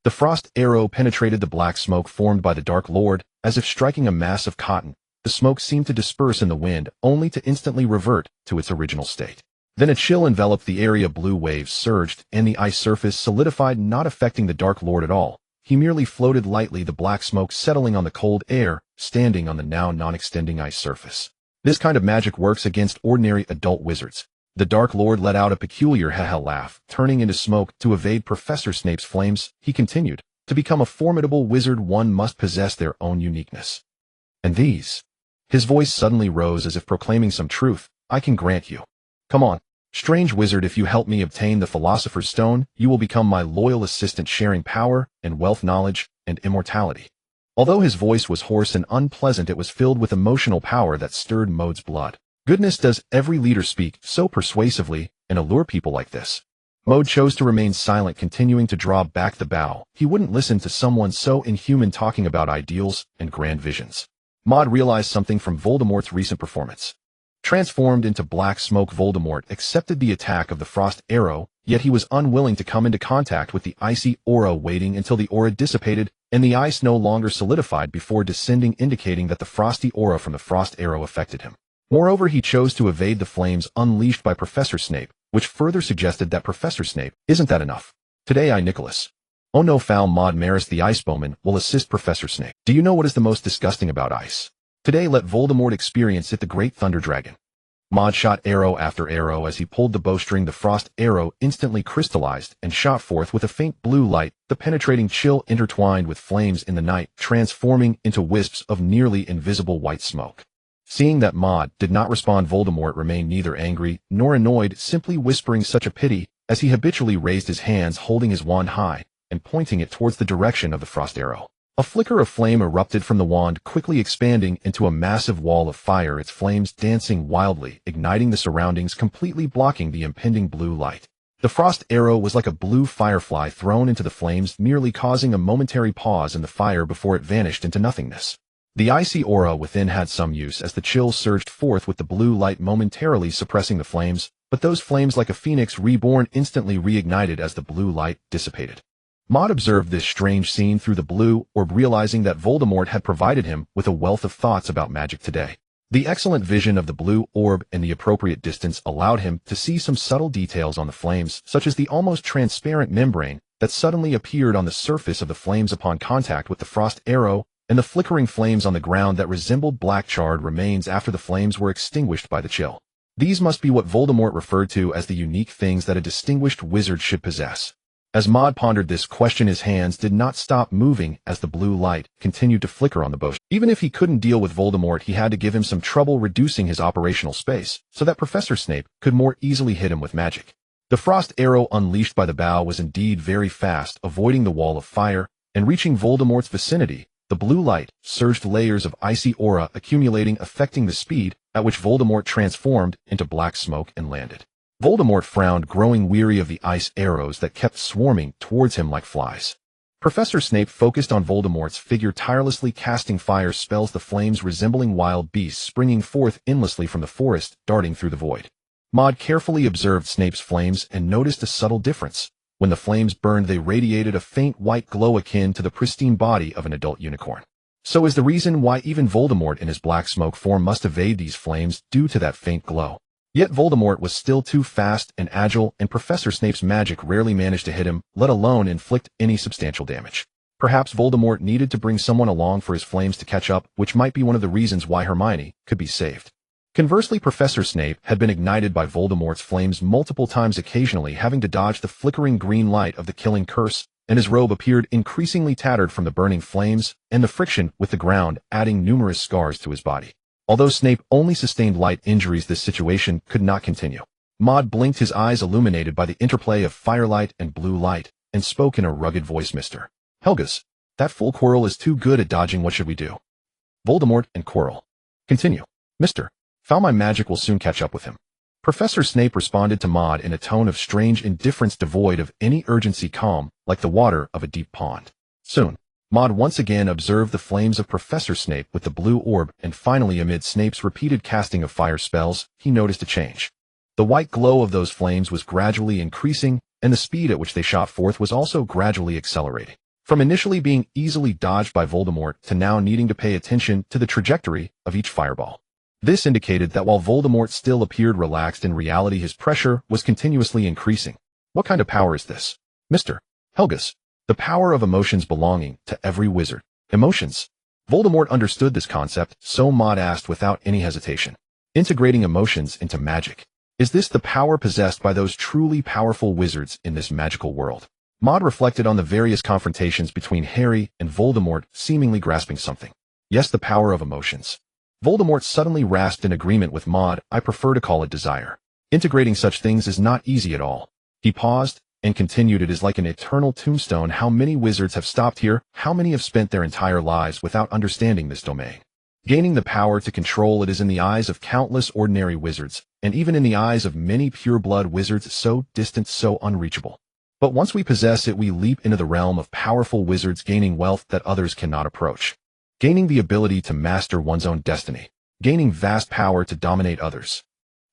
S1: The frost arrow penetrated the black smoke formed by the Dark Lord, as if striking a mass of cotton. The smoke seemed to disperse in the wind, only to instantly revert to its original state. Then a chill enveloped the area, blue waves surged, and the ice surface solidified, not affecting the Dark Lord at all. He merely floated lightly, the black smoke settling on the cold air, standing on the now non-extending ice surface. This kind of magic works against ordinary adult wizards. The Dark Lord let out a peculiar ha-ha laugh, turning into smoke to evade Professor Snape's flames. He continued, to become a formidable wizard, one must possess their own uniqueness. And these? His voice suddenly rose as if proclaiming some truth. I can grant you. Come on. Strange wizard, if you help me obtain the Philosopher's Stone, you will become my loyal assistant, sharing power and wealth, knowledge and immortality. Although his voice was hoarse and unpleasant, it was filled with emotional power that stirred Maude's blood. Goodness, does every leader speak so persuasively and allure people like this? Maude chose to remain silent, continuing to draw back the bow. He wouldn't listen to someone so inhuman talking about ideals and grand visions. Maude realized something from Voldemort's recent performance. Transformed into black smoke, Voldemort accepted the attack of the frost arrow, yet he was unwilling to come into contact with the icy aura, waiting until the aura dissipated and the ice no longer solidified before descending, indicating that the frosty aura from the frost arrow affected him. Moreover, he chose to evade the flames unleashed by Professor Snape, which further suggested that Professor Snape isn't that enough. Today I, Nicholas. Oh no, foul Maude Maris the Ice Bowman will assist Professor Snape. Do you know what is the most disgusting about ice? Today let Voldemort experience it, the great Thunder Dragon. Maude shot arrow after arrow. As he pulled the bowstring, the frost arrow instantly crystallized and shot forth with a faint blue light. The penetrating chill intertwined with flames in the night, transforming into wisps of nearly invisible white smoke. Seeing that Maude did not respond, Voldemort remained neither angry nor annoyed, simply whispering such a pity, as he habitually raised his hands, holding his wand high and pointing it towards the direction of the frost arrow. A flicker of flame erupted from the wand, quickly expanding into a massive wall of fire, its flames dancing wildly, igniting the surroundings, completely blocking the impending blue light. The frost arrow was like a blue firefly thrown into the flames, merely causing a momentary pause in the fire before it vanished into nothingness. The icy aura within had some use as the chill surged forth, with the blue light momentarily suppressing the flames, but those flames, like a phoenix reborn, instantly reignited as the blue light dissipated. Maude observed this strange scene through the blue orb, realizing that Voldemort had provided him with a wealth of thoughts about magic today. The excellent vision of the blue orb and the appropriate distance allowed him to see some subtle details on the flames, such as the almost transparent membrane that suddenly appeared on the surface of the flames upon contact with the frost arrow, and the flickering flames on the ground that resembled black charred remains after the flames were extinguished by the chill. These must be what Voldemort referred to as the unique things that a distinguished wizard should possess. As Maude pondered this question, his hands did not stop moving as the blue light continued to flicker on the bush. Even if he couldn't deal with Voldemort, he had to give him some trouble reducing his operational space so that Professor Snape could more easily hit him with magic. The frost arrow unleashed by the bow was indeed very fast, avoiding the wall of fire and reaching Voldemort's vicinity. The blue light surged, layers of icy aura accumulating, affecting the speed at which Voldemort transformed into black smoke and landed. Voldemort frowned, growing weary of the ice arrows that kept swarming towards him like flies. Professor Snape focused on Voldemort's figure, tirelessly casting fire spells, the flames resembling wild beasts springing forth endlessly from the forest, darting through the void. Maude carefully observed Snape's flames and noticed a subtle difference. When the flames burned, they radiated a faint white glow akin to the pristine body of an adult unicorn. So is the reason why even Voldemort in his black smoke form must evade these flames, due to that faint glow. Yet Voldemort was still too fast and agile, and Professor Snape's magic rarely managed to hit him, let alone inflict any substantial damage. Perhaps Voldemort needed to bring someone along for his flames to catch up, which might be one of the reasons why Hermione could be saved. Conversely, Professor Snape had been ignited by Voldemort's flames multiple times, occasionally having to dodge the flickering green light of the killing curse, and his robe appeared increasingly tattered from the burning flames and the friction with the ground, adding numerous scars to his body. Although Snape only sustained light injuries, this situation could not continue. Maude blinked, his eyes illuminated by the interplay of firelight and blue light, and spoke in a rugged voice. "Mr. Helgas, that fool Quirrell is too good at dodging. What should we do?" Voldemort and Quirrell. Continue. "Mr. Foul, my magic will soon catch up with him." Professor Snape responded to Maude in a tone of strange indifference, devoid of any urgency, calm, like the water of a deep pond. Soon, Maude once again observed the flames of Professor Snape with the blue orb, and finally, amid Snape's repeated casting of fire spells, he noticed a change. The white glow of those flames was gradually increasing, and the speed at which they shot forth was also gradually accelerating. From initially being easily dodged by Voldemort to now needing to pay attention to the trajectory of each fireball. This indicated that while Voldemort still appeared relaxed, in reality his pressure was continuously increasing. What kind of power is this, Mr. Helgas? The power of emotions belonging to every wizard. Emotions? Voldemort understood this concept, so Maude asked without any hesitation. Integrating emotions into magic. Is this the power possessed by those truly powerful wizards in this magical world? Maude reflected on the various confrontations between Harry and Voldemort, seemingly grasping something. Yes, the power of emotions. Voldemort suddenly rasped in agreement with Maude. I prefer to call it desire. Integrating such things is not easy at all. He paused and continued, it is like an eternal tombstone. How many wizards have stopped here? How many have spent their entire lives without understanding this domain? Gaining the power to control it is, in the eyes of countless ordinary wizards, and even in the eyes of many pure-blood wizards, so distant, so unreachable. But once we possess it, we leap into the realm of powerful wizards, gaining wealth that others cannot approach. Gaining the ability to master one's own destiny. Gaining vast power to dominate others.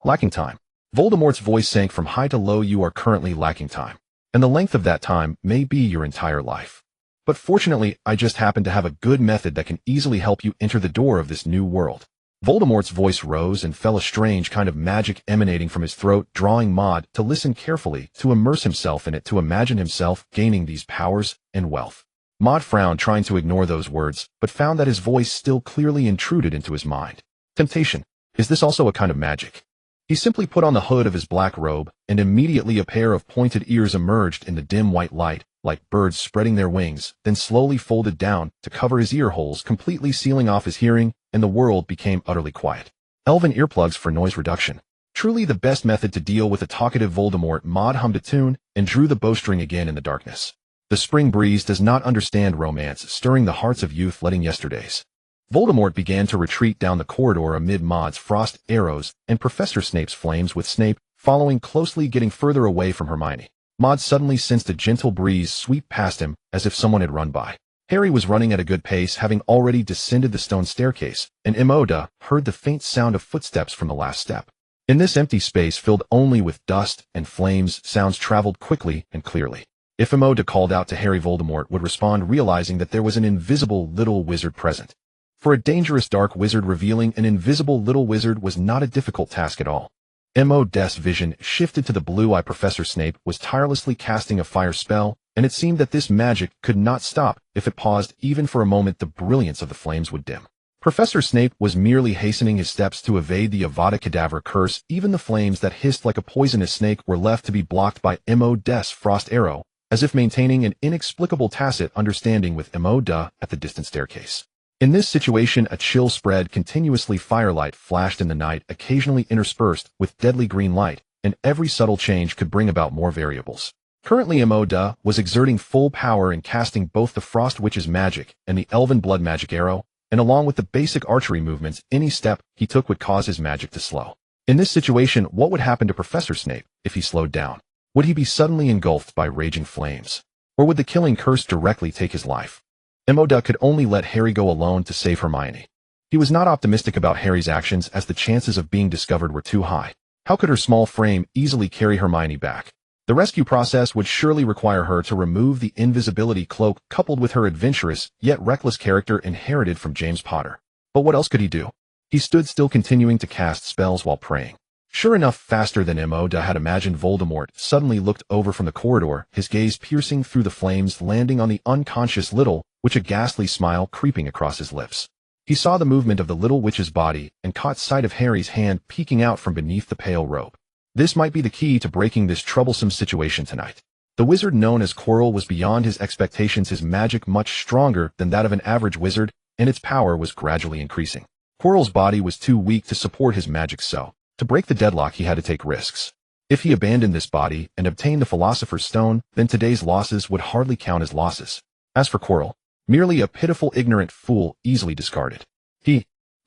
S1: Lacking time. Voldemort's voice sank from high to low. You are currently lacking time. And the length of that time may be your entire life. But fortunately, I just happen to have a good method that can easily help you enter the door of this new world. Voldemort's voice rose and fell, a strange kind of magic emanating from his throat, drawing Maude to listen carefully, to immerse himself in it, to imagine himself gaining these powers and wealth. Maude frowned, trying to ignore those words, but found that his voice still clearly intruded into his mind. Temptation. Is this also a kind of magic? He simply put on the hood of his black robe, and immediately a pair of pointed ears emerged in the dim white light, like birds spreading their wings, then slowly folded down to cover his ear holes, completely sealing off his hearing, and the world became utterly quiet. Elven earplugs for noise reduction. Truly the best method to deal with a talkative Voldemort. Maude hummed a tune and drew the bowstring again in the darkness. The spring breeze does not understand romance, stirring the hearts of youth letting yesterdays. Voldemort began to retreat down the corridor amid Maude's frost arrows and Professor Snape's flames, with Snape following closely, getting further away from Hermione. Maude suddenly sensed a gentle breeze sweep past him, as if someone had run by. Harry was running at a good pace, having already descended the stone staircase, and Maude heard the faint sound of footsteps from the last step. In this empty space filled only with dust and flames, sounds traveled quickly and clearly. If Maude called out to Harry, Voldemort would respond, realizing that there was an invisible little wizard present. For a dangerous dark wizard, revealing an invisible little wizard was not a difficult task at all. Maude's vision shifted to the blue-eye. Professor Snape was tirelessly casting a fire spell, and it seemed that this magic could not stop. If it paused even for a moment, the brilliance of the flames would dim. Professor Snape was merely hastening his steps to evade the Avada Kedavra curse. Even the flames that hissed like a poisonous snake were left to be blocked by Maude's frost arrow, as if maintaining an inexplicable tacit understanding with Maude at the distant staircase. In this situation, a chill spread continuously. Firelight flashed in the night, occasionally interspersed with deadly green light, and every subtle change could bring about more variables. Currently, Maude was exerting full power in casting both the Frost Witch's magic and the Elven Blood Magic arrow, and along with the basic archery movements, any step he took would cause his magic to slow. In this situation, what would happen to Professor Snape if he slowed down? Would he be suddenly engulfed by raging flames? Or would the killing curse directly take his life? Maude could only let Harry go alone to save Hermione. He was not optimistic about Harry's actions, as the chances of being discovered were too high. How could her small frame easily carry Hermione back? The rescue process would surely require her to remove the invisibility cloak, coupled with her adventurous yet reckless character inherited from James Potter. But what else could he do? He stood still, continuing to cast spells while praying. Sure enough, faster than Maude had imagined, Voldemort suddenly looked over from the corridor, his gaze piercing through the flames, landing on the unconscious little witch, a ghastly smile creeping across his lips. He saw the movement of the little witch's body and caught sight of Harry's hand peeking out from beneath the pale robe. This might be the key to breaking this troublesome situation tonight. The wizard known as Quirrell was beyond his expectations, his magic much stronger than that of an average wizard, and its power was gradually increasing. Quirrell's body was too weak to support his magic, so to break the deadlock he had to take risks. If he abandoned this body and obtained the Philosopher's Stone, then today's losses would hardly count as losses. As for Quirrell, merely a pitiful ignorant fool, easily discarded.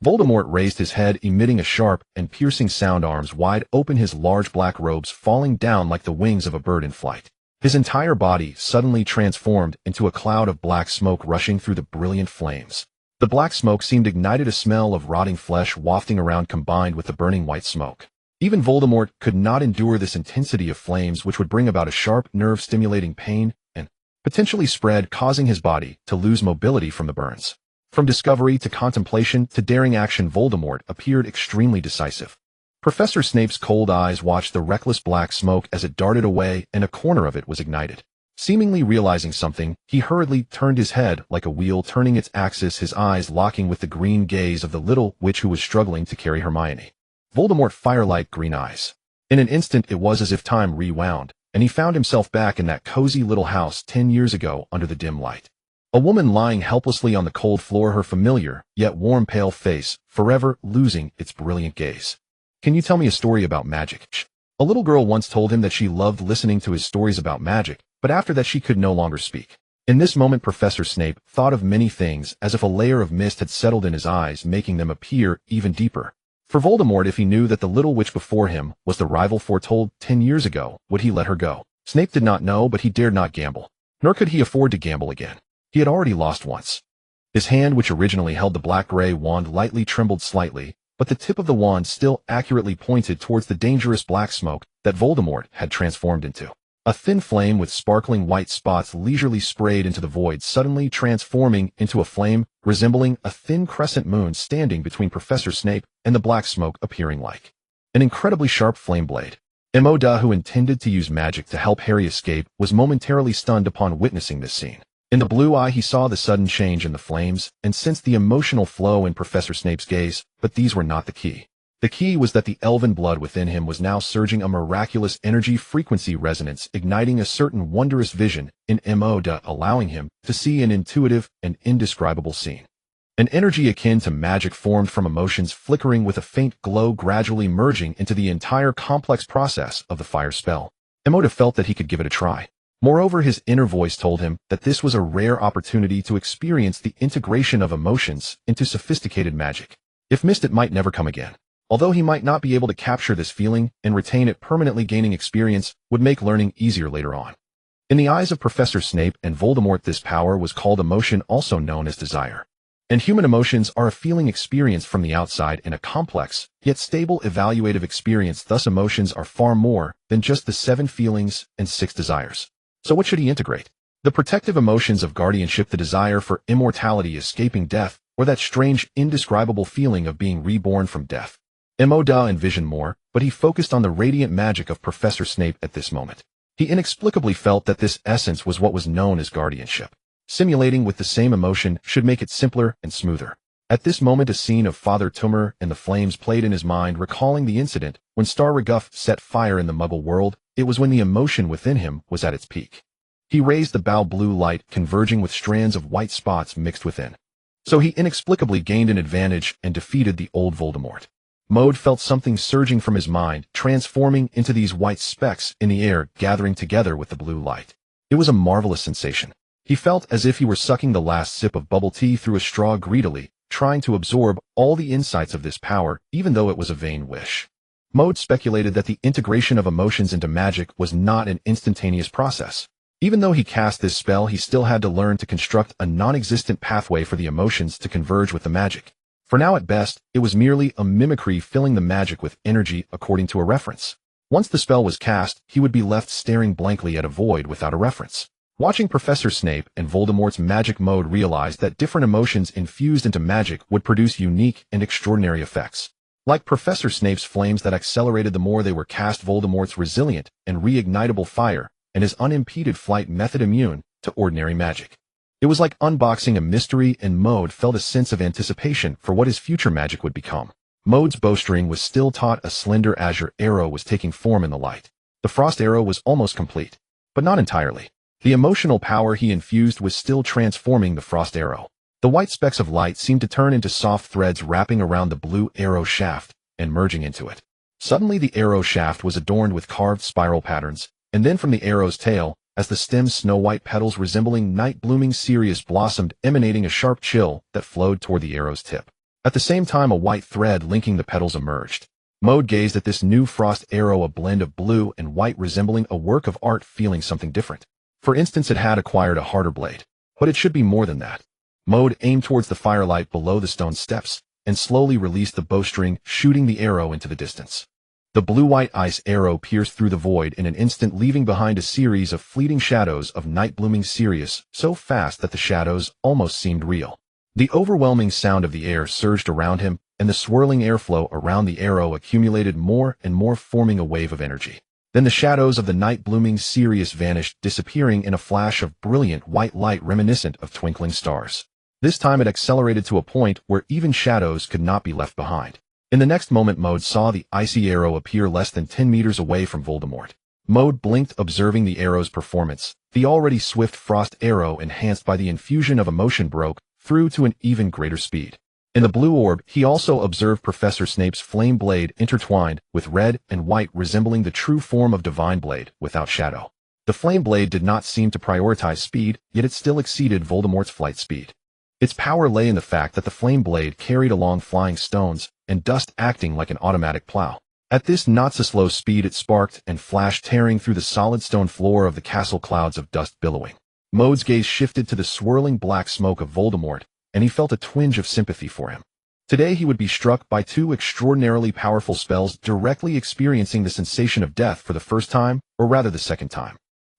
S1: Voldemort raised his head, emitting a sharp and piercing sound, arms wide open, his large black robes falling down like the wings of a bird in flight. His entire body suddenly transformed into a cloud of black smoke rushing through the brilliant flames. The black smoke seemed ignited, a smell of rotting flesh wafting around, combined with the burning white smoke. Even Voldemort could not endure this intensity of flames, which would bring about a sharp, nerve-stimulating pain and potentially spread, causing his body to lose mobility from the burns. From discovery to contemplation to daring action, Voldemort appeared extremely decisive. Professor Snape's cold eyes watched the reckless black smoke as it darted away, and a corner of it was ignited. Seemingly realizing something, he hurriedly turned his head like a wheel turning its axis, his eyes locking with the green gaze of the little witch who was struggling to carry Hermione. Voldemort firelight green eyes. In an instant it was as if time rewound, and he found himself back in that cozy little house 10 years ago under the dim light. A woman lying helplessly on the cold floor, her familiar yet warm pale face forever losing its brilliant gaze. Can you tell me a story about magic? A little girl once told him that she loved listening to his stories about magic, but after that she could no longer speak. In this moment, Professor Snape thought of many things, as if a layer of mist had settled in his eyes, making them appear even deeper. For Voldemort, if he knew that the little witch before him was the rival foretold 10 years ago, would he let her go? Snape did not know, but he dared not gamble. Nor could he afford to gamble again. He had already lost once. His hand, which originally held the black-gray wand, lightly trembled slightly, but the tip of the wand still accurately pointed towards the dangerous black smoke that Voldemort had transformed into. A thin flame with sparkling white spots leisurely sprayed into the void, suddenly transforming into a flame resembling a thin crescent moon standing between Professor Snape and the black smoke, appearing like an incredibly sharp flame blade. Maude, who intended to use magic to help Harry escape, was momentarily stunned upon witnessing this scene. In the blue eye he saw the sudden change in the flames and sensed the emotional flow in Professor Snape's gaze, but these were not the key. The key was that the elven blood within him was now surging a miraculous energy frequency resonance, igniting a certain wondrous vision in Maude, allowing him to see an intuitive and indescribable scene. An energy akin to magic formed from emotions flickering with a faint glow, gradually merging into the entire complex process of the fire spell. Maude felt that he could give it a try. Moreover, his inner voice told him that this was a rare opportunity to experience the integration of emotions into sophisticated magic. If missed, it might never come again. Although he might not be able to capture this feeling and retain it permanently, gaining experience would make learning easier later on. In the eyes of Professor Snape and Voldemort, this power was called emotion, also known as desire. And human emotions are a feeling experienced from the outside in a complex, yet stable evaluative experience. Thus, emotions are far more than just the 7 feelings and 6 desires. So what should he integrate? The protective emotions of guardianship, the desire for immortality, escaping death, or that strange, indescribable feeling of being reborn from death. Maude envisioned more, but he focused on the radiant magic of Professor Snape at this moment. He inexplicably felt that this essence was what was known as guardianship. Simulating with the same emotion should make it simpler and smoother. At this moment, a scene of Father Tumor and the flames played in his mind, recalling the incident when Star Reguff set fire in the Muggle world. It was when the emotion within him was at its peak. He raised the bow blue light, converging with strands of white spots mixed within. So he inexplicably gained an advantage and defeated the old Voldemort. Maude felt something surging from his mind, transforming into these white specks in the air, gathering together with the blue light. It was a marvelous sensation. He felt as if he were sucking the last sip of bubble tea through a straw, greedily, trying to absorb all the insights of this power, even though it was a vain wish. Maude speculated that the integration of emotions into magic was not an instantaneous process. Even though he cast this spell, he still had to learn to construct a non-existent pathway for the emotions to converge with the magic. For now, at best, it was merely a mimicry, filling the magic with energy according to a reference. Once the spell was cast, he would be left staring blankly at a void without a reference. Watching Professor Snape and Voldemort's magic, Maude realized that different emotions infused into magic would produce unique and extraordinary effects. Like Professor Snape's flames that accelerated the more they were cast, Voldemort's resilient and reignitable fire, and his unimpeded flight method immune to ordinary magic. It was like unboxing a mystery, and Maude felt a sense of anticipation for what his future magic would become. Maude's bowstring was still taut. A slender azure arrow was taking form in the light. The frost arrow was almost complete, but not entirely. The emotional power he infused was still transforming the frost arrow. The white specks of light seemed to turn into soft threads, wrapping around the blue arrow shaft and merging into it. Suddenly, the arrow shaft was adorned with carved spiral patterns, and then from the arrow's tail, as the stem's snow-white petals resembling night-blooming cereus blossomed, emanating a sharp chill that flowed toward the arrow's tip. At the same time, a white thread linking the petals emerged. Maude gazed at this new frost arrow, a blend of blue and white resembling a work of art, feeling something different. For instance, it had acquired a harder blade. But it should be more than that. Maude aimed towards the firelight below the stone steps, and slowly released the bowstring, shooting the arrow into the distance. The blue-white ice arrow pierced through the void in an instant, leaving behind a series of fleeting shadows of night-blooming cereus, so fast that the shadows almost seemed real. The overwhelming sound of the air surged around him, and the swirling airflow around the arrow accumulated more and more, forming a wave of energy. Then the shadows of the night-blooming cereus vanished, disappearing in a flash of brilliant white light reminiscent of twinkling stars. This time it accelerated to a point where even shadows could not be left behind. In the next moment, Maude saw the icy arrow appear less than 10 meters away from Voldemort. Maude blinked, observing the arrow's performance. The already swift frost arrow, enhanced by the infusion of emotion, broke through to an even greater speed. In the blue orb, he also observed Professor Snape's flame blade intertwined with red and white, resembling the true form of divine blade without shadow. The flame blade did not seem to prioritize speed, yet it still exceeded Voldemort's flight speed. Its power lay in the fact that the flame blade carried along flying stones and dust, acting like an automatic plow. At this not-so-slow speed, it sparked and flashed, tearing through the solid stone floor of the castle, clouds of dust billowing. Maude's gaze shifted to the swirling black smoke of Voldemort, and he felt a twinge of sympathy for him. Today he would be struck by 2 extraordinarily powerful spells, directly experiencing the sensation of death for the first time, or rather the second time.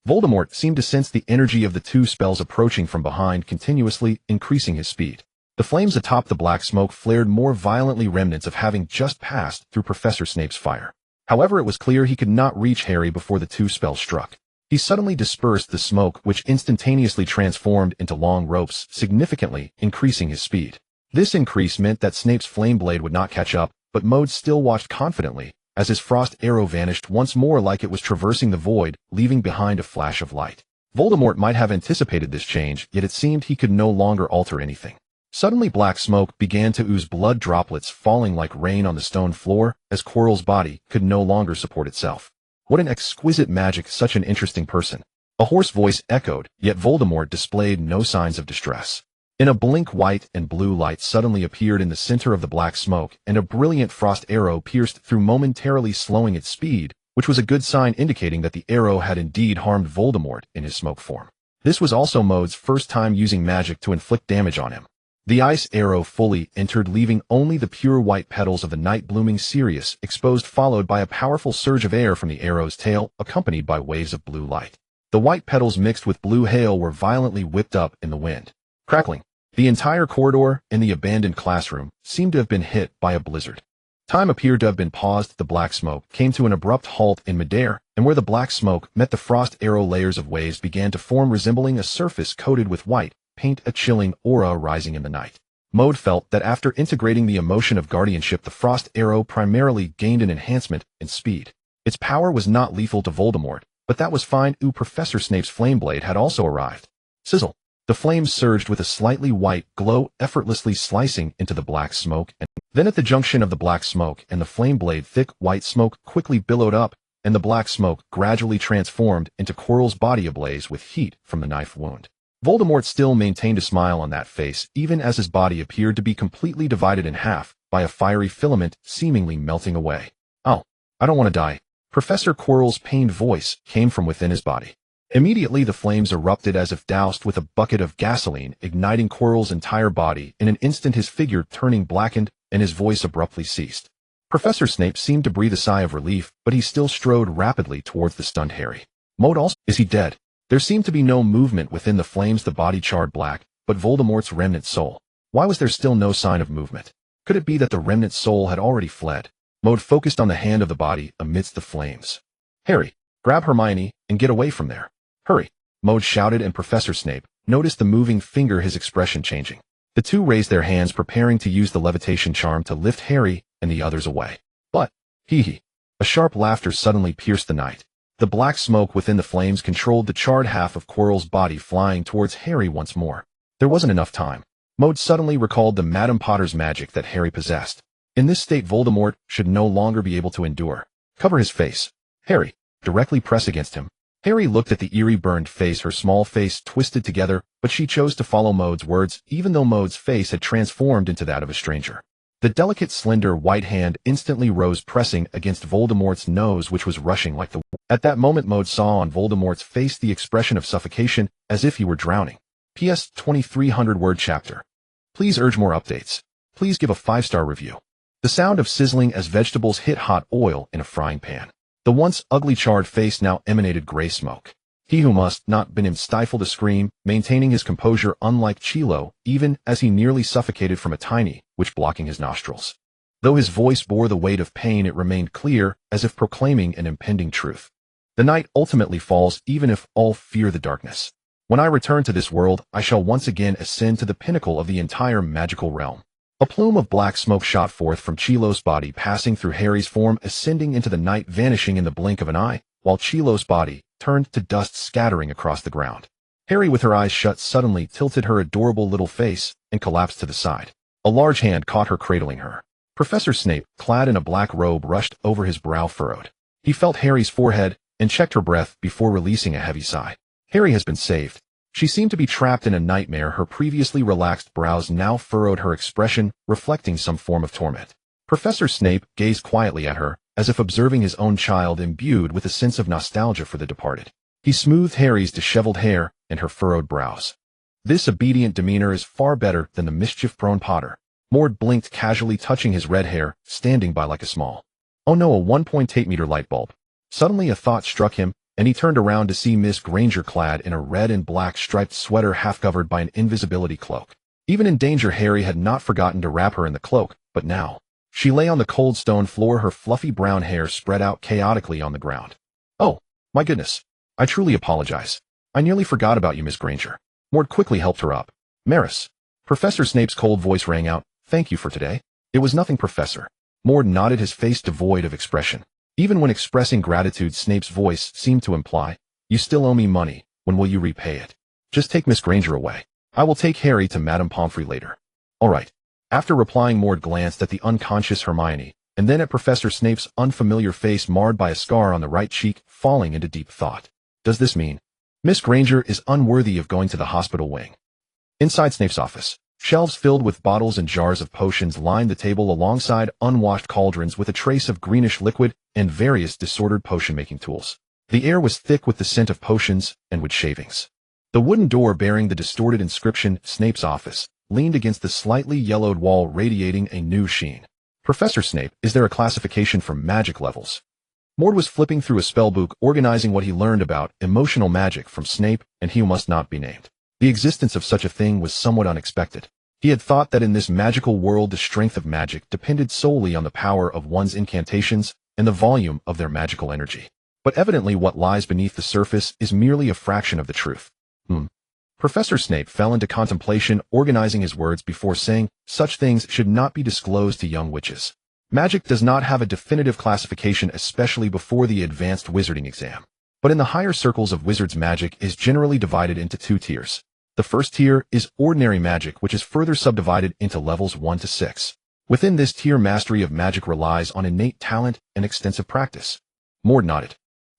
S1: Voldemort seemed to sense the energy of the 2 spells approaching from behind, continuously increasing his speed. The flames atop the black smoke flared more violently, remnants of having just passed through Professor Snape's fire. However, it was clear he could not reach Harry before the 2 spells struck. He suddenly dispersed the smoke, which instantaneously transformed into long ropes, significantly increasing his speed. This increase meant that Snape's flame blade would not catch up, but Maude still watched confidently as his frost arrow vanished once more, like it was traversing the void, leaving behind a flash of light. Voldemort might have anticipated this change, yet it seemed he could no longer alter anything. Suddenly, black smoke began to ooze, blood droplets falling like rain on the stone floor, as Quirrell's body could no longer support itself. What an exquisite magic, such an interesting person. A hoarse voice echoed, yet Voldemort displayed no signs of distress. In a blink, white and blue light suddenly appeared in the center of the black smoke, and a brilliant frost arrow pierced through, momentarily slowing its speed, which was a good sign indicating that the arrow had indeed harmed Voldemort in his smoke form. This was also Maude's first time using magic to inflict damage on him. The ice arrow fully entered, leaving only the pure white petals of the night blooming Sirius exposed, followed by a powerful surge of air from the arrow's tail, accompanied by waves of blue light. The white petals mixed with blue hail were violently whipped up in the wind. Crackling. The entire corridor in the abandoned classroom seemed to have been hit by a blizzard. Time appeared to have been paused. The black smoke came to an abrupt halt in midair, and where the black smoke met the frost arrow, layers of waves began to form, resembling a surface coated with white paint, a chilling aura rising in the night. Maude felt that after integrating the emotion of guardianship, the frost arrow primarily gained an enhancement in speed. Its power was not lethal to Voldemort, but that was fine. Professor Snape's flame blade had also arrived. Sizzle. The flames surged with a slightly white glow, effortlessly slicing into the black smoke, and then at the junction of the black smoke and the flame blade, thick white smoke quickly billowed up, and the black smoke gradually transformed into Quirrell's body ablaze with heat from the knife wound. Voldemort still maintained a smile on that face, even as his body appeared to be completely divided in half by a fiery filament seemingly melting away. "Oh, I don't want to die." Professor Quirrell's pained voice came from within his body. Immediately the flames erupted as if doused with a bucket of gasoline, igniting Quirrell's entire body. In an instant his figure turning blackened, and his voice abruptly ceased. Professor Snape seemed to breathe a sigh of relief, but he still strode rapidly towards the stunned Harry. Maude also. Is he dead? There seemed to be no movement within the flames. The body charred black, but Voldemort's remnant soul. Why was there still no sign of movement? Could it be that the remnant soul had already fled? Maude focused on the hand of the body amidst the flames. "Harry, grab Hermione and get away from there. Hurry!" Maude shouted, and Professor Snape noticed the moving finger, his expression changing. The two raised their hands, preparing to use the levitation charm to lift Harry and the others away. But, hee. A sharp laughter suddenly pierced the night. The black smoke within the flames controlled the charred half of Quirrell's body, flying towards Harry once more. There wasn't enough time. Maude suddenly recalled the Madame Potter's magic that Harry possessed. In this state, Voldemort should no longer be able to endure. Cover his face. Harry, directly press against him. Harry looked at the eerie burned face, her small face twisted together, but she chose to follow Maude's words, even though Maude's face had transformed into that of a stranger. The delicate, slender, white hand instantly rose, pressing against Voldemort's nose, which was rushing like the... At that moment, Maude saw on Voldemort's face the expression of suffocation, as if he were drowning. PS 2300-word chapter. Please urge more updates. Please give a 5-star review. The sound of sizzling as vegetables hit hot oil in a frying pan. The once ugly charred face now emanated gray smoke. He who must not been him stifled a scream, maintaining his composure unlike Chilo, even as he nearly suffocated from a tiny witch blocking his nostrils. Though his voice bore the weight of pain, it remained clear, as if proclaiming an impending truth. The night ultimately falls, even if all fear the darkness. When I return to this world, I shall once again ascend to the pinnacle of the entire magical realm. A plume of black smoke shot forth from Chilo's body, passing through Harry's form, ascending into the night, vanishing in the blink of an eye, while Chilo's body turned to dust, scattering across the ground. Harry, with her eyes shut, suddenly tilted her adorable little face and collapsed to the side. A large hand caught her, cradling her. Professor Snape, clad in a black robe, rushed over, his brow furrowed. He felt Harry's forehead and checked her breath before releasing a heavy sigh. Harry has been saved. She seemed to be trapped in a nightmare. Her previously relaxed brows now furrowed, her expression reflecting some form of torment. Professor Snape gazed quietly at her, as if observing his own child, imbued with a sense of nostalgia for the departed. He smoothed Harry's disheveled hair and her furrowed brows. This obedient demeanor is far better than the mischief-prone Potter. Maude blinked, casually touching his red hair, standing by like a small. Oh no, a 1.8-meter light bulb. Suddenly a thought struck him, and he turned around to see Miss Granger clad in a red and black striped sweater, half covered by an invisibility cloak. Even in danger, Harry had not forgotten to wrap her in the cloak, but now she lay on the cold stone floor, her fluffy brown hair spread out chaotically on the ground. "Oh, my goodness. I truly apologize. I nearly forgot about you, Miss Granger." Maude quickly helped her up. "Maris." Professor Snape's cold voice rang out. "Thank you for today." "It was nothing, Professor." Maude nodded, his face devoid of expression. Even when expressing gratitude, Snape's voice seemed to imply, "You still owe me money. When will you repay it? Just take Miss Granger away. I will take Harry to Madame Pomfrey later." "All right." After replying, Maude glanced at the unconscious Hermione, and then at Professor Snape's unfamiliar face marred by a scar on the right cheek, falling into deep thought. Does this mean Miss Granger is unworthy of going to the hospital wing. Inside Snape's office, shelves filled with bottles and jars of potions lined the table alongside unwashed cauldrons with a trace of greenish liquid and various disordered potion-making tools. The air was thick with the scent of potions and wood shavings. The wooden door bearing the distorted inscription, Snape's office, leaned against the slightly yellowed wall radiating a new sheen. Professor Snape, is there a classification for magic levels? Maude was flipping through a spellbook organizing what he learned about emotional magic from Snape and he who must not be named. The existence of such a thing was somewhat unexpected. He had thought that in this magical world the strength of magic depended solely on the power of one's incantations and the volume of their magical energy. But evidently what lies beneath the surface is merely a fraction of the truth. Professor Snape fell into contemplation, organizing his words before saying, such things should not be disclosed to young witches. Magic does not have a definitive classification, especially before the advanced wizarding exam. But in the higher circles of wizards, magic is generally divided into two tiers. The first tier is ordinary magic, which is further subdivided into levels 1 to 6. Within this tier, mastery of magic relies on innate talent and extensive practice. Maude nodded.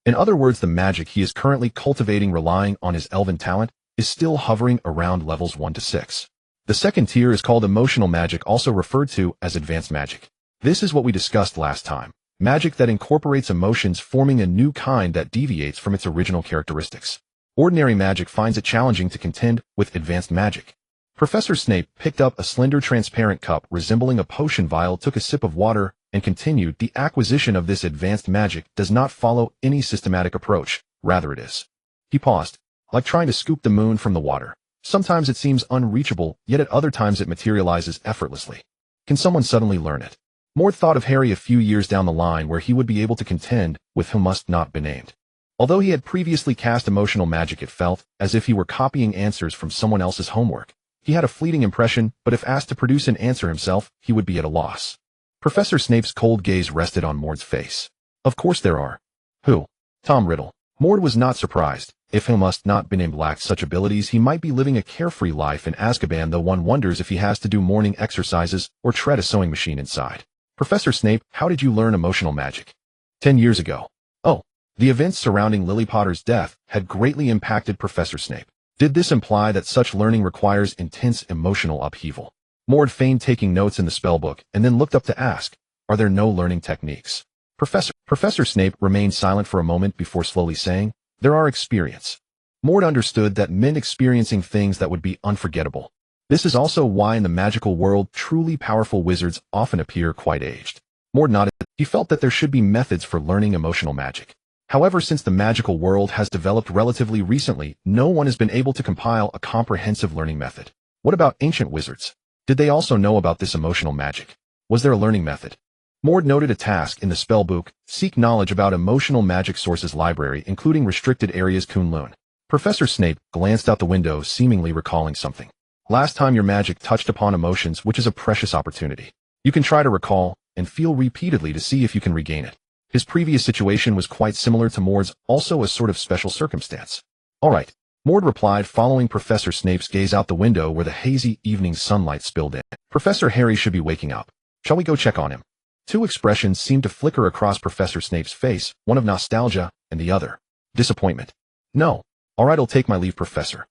S1: In other words, the magic he is currently cultivating relying on his elven talent is still hovering around levels 1 to 6. The second tier is called emotional magic, also referred to as advanced magic. This is what we discussed last time. Magic that incorporates emotions, forming a new kind that deviates from its original characteristics. Ordinary magic finds it challenging to contend with advanced magic. Professor Snape picked up a slender transparent cup resembling a potion vial, took a sip of water, and continued, the acquisition of this advanced magic does not follow any systematic approach, rather it is. He paused. Like trying to scoop the moon from the water. Sometimes it seems unreachable, yet at other times it materializes effortlessly. Can someone suddenly learn it? Maude thought of Harry a few years down the line where he would be able to contend with who must not be named. Although he had previously cast emotional magic, it felt as if he were copying answers from someone else's homework. He had a fleeting impression, but if asked to produce an answer himself, he would be at a loss. Professor Snape's cold gaze rested on Maude's face. Of course there are. Who? Tom Riddle. Maude was not surprised. If he must not be named lacked such abilities, he might be living a carefree life in Azkaban, though one wonders if he has to do morning exercises or tread a sewing machine inside. Professor Snape, how did you learn emotional magic? 10 years ago. Oh, the events surrounding Lily Potter's death had greatly impacted Professor Snape. Did this imply that such learning requires intense emotional upheaval? Maude feigned taking notes in the spellbook and then looked up to ask, are there no learning techniques? Professor Snape remained silent for a moment before slowly saying, there are experience. Maude understood that meant experiencing things that would be unforgettable. This is also why in the magical world, truly powerful wizards often appear quite aged. Maude nodded. He felt that there should be methods for learning emotional magic. However, since the magical world has developed relatively recently, no one has been able to compile a comprehensive learning method. What about ancient wizards? Did they also know about this emotional magic? Was there a learning method? Maude noted a task in the spellbook, seek knowledge about emotional magic sources library, including restricted areas Kunlun. Professor Snape glanced out the window, seemingly recalling something. Last time your magic touched upon emotions, which is a precious opportunity. You can try to recall, and feel repeatedly to see if you can regain it. His previous situation was quite similar to Maude's, also a sort of special circumstance. All right, Maude replied, following Professor Snape's gaze out the window where the hazy evening sunlight spilled in. Professor Harry should be waking up. Shall we go check on him? Two expressions seemed to flicker across Professor Snape's face, one of nostalgia and the other, disappointment. No. All right, I'll take my leave, Professor.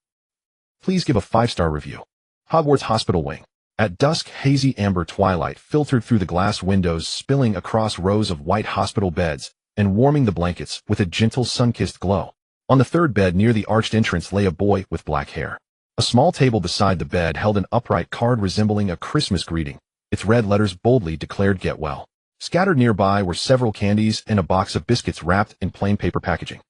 S1: Please give a 5-star review. Hogwarts Hospital Wing. At dusk, hazy amber twilight filtered through the glass windows, spilling across rows of white hospital beds and warming the blankets with a gentle sun-kissed glow. On the third bed near the arched entrance lay a boy with black hair. A small table beside the bed held an upright card resembling a Christmas greeting. Its red letters boldly declared "Get Well." Scattered nearby were several candies and a box of biscuits wrapped in plain paper packaging.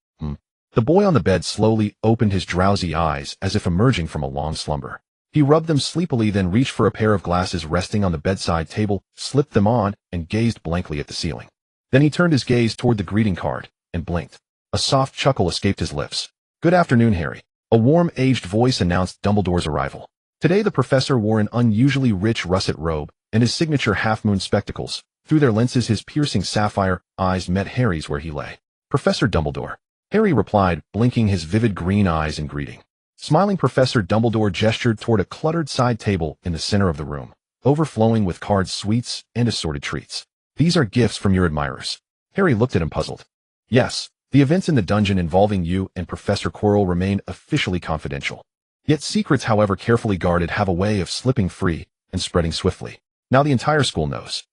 S1: The boy on the bed slowly opened his drowsy eyes as if emerging from a long slumber. He rubbed them sleepily, then reached for a pair of glasses resting on the bedside table, slipped them on, and gazed blankly at the ceiling. Then he turned his gaze toward the greeting card and blinked. A soft chuckle escaped his lips. "Good afternoon, Harry." A warm, aged voice announced Dumbledore's arrival. Today the professor wore an unusually rich russet robe and his signature half-moon spectacles. Through their lenses his piercing sapphire eyes met Harry's where he lay. "Professor Dumbledore." Harry replied, blinking his vivid green eyes in greeting. Smiling, Professor Dumbledore gestured toward a cluttered side table in the center of the room, overflowing with cards, sweets, and assorted treats. "These are gifts from your admirers." Harry looked at him puzzled. "Yes, The events in the dungeon involving you and Professor Quirrell remain officially confidential. Yet secrets, however carefully guarded, have a way of slipping free and spreading swiftly. Now the entire school knows.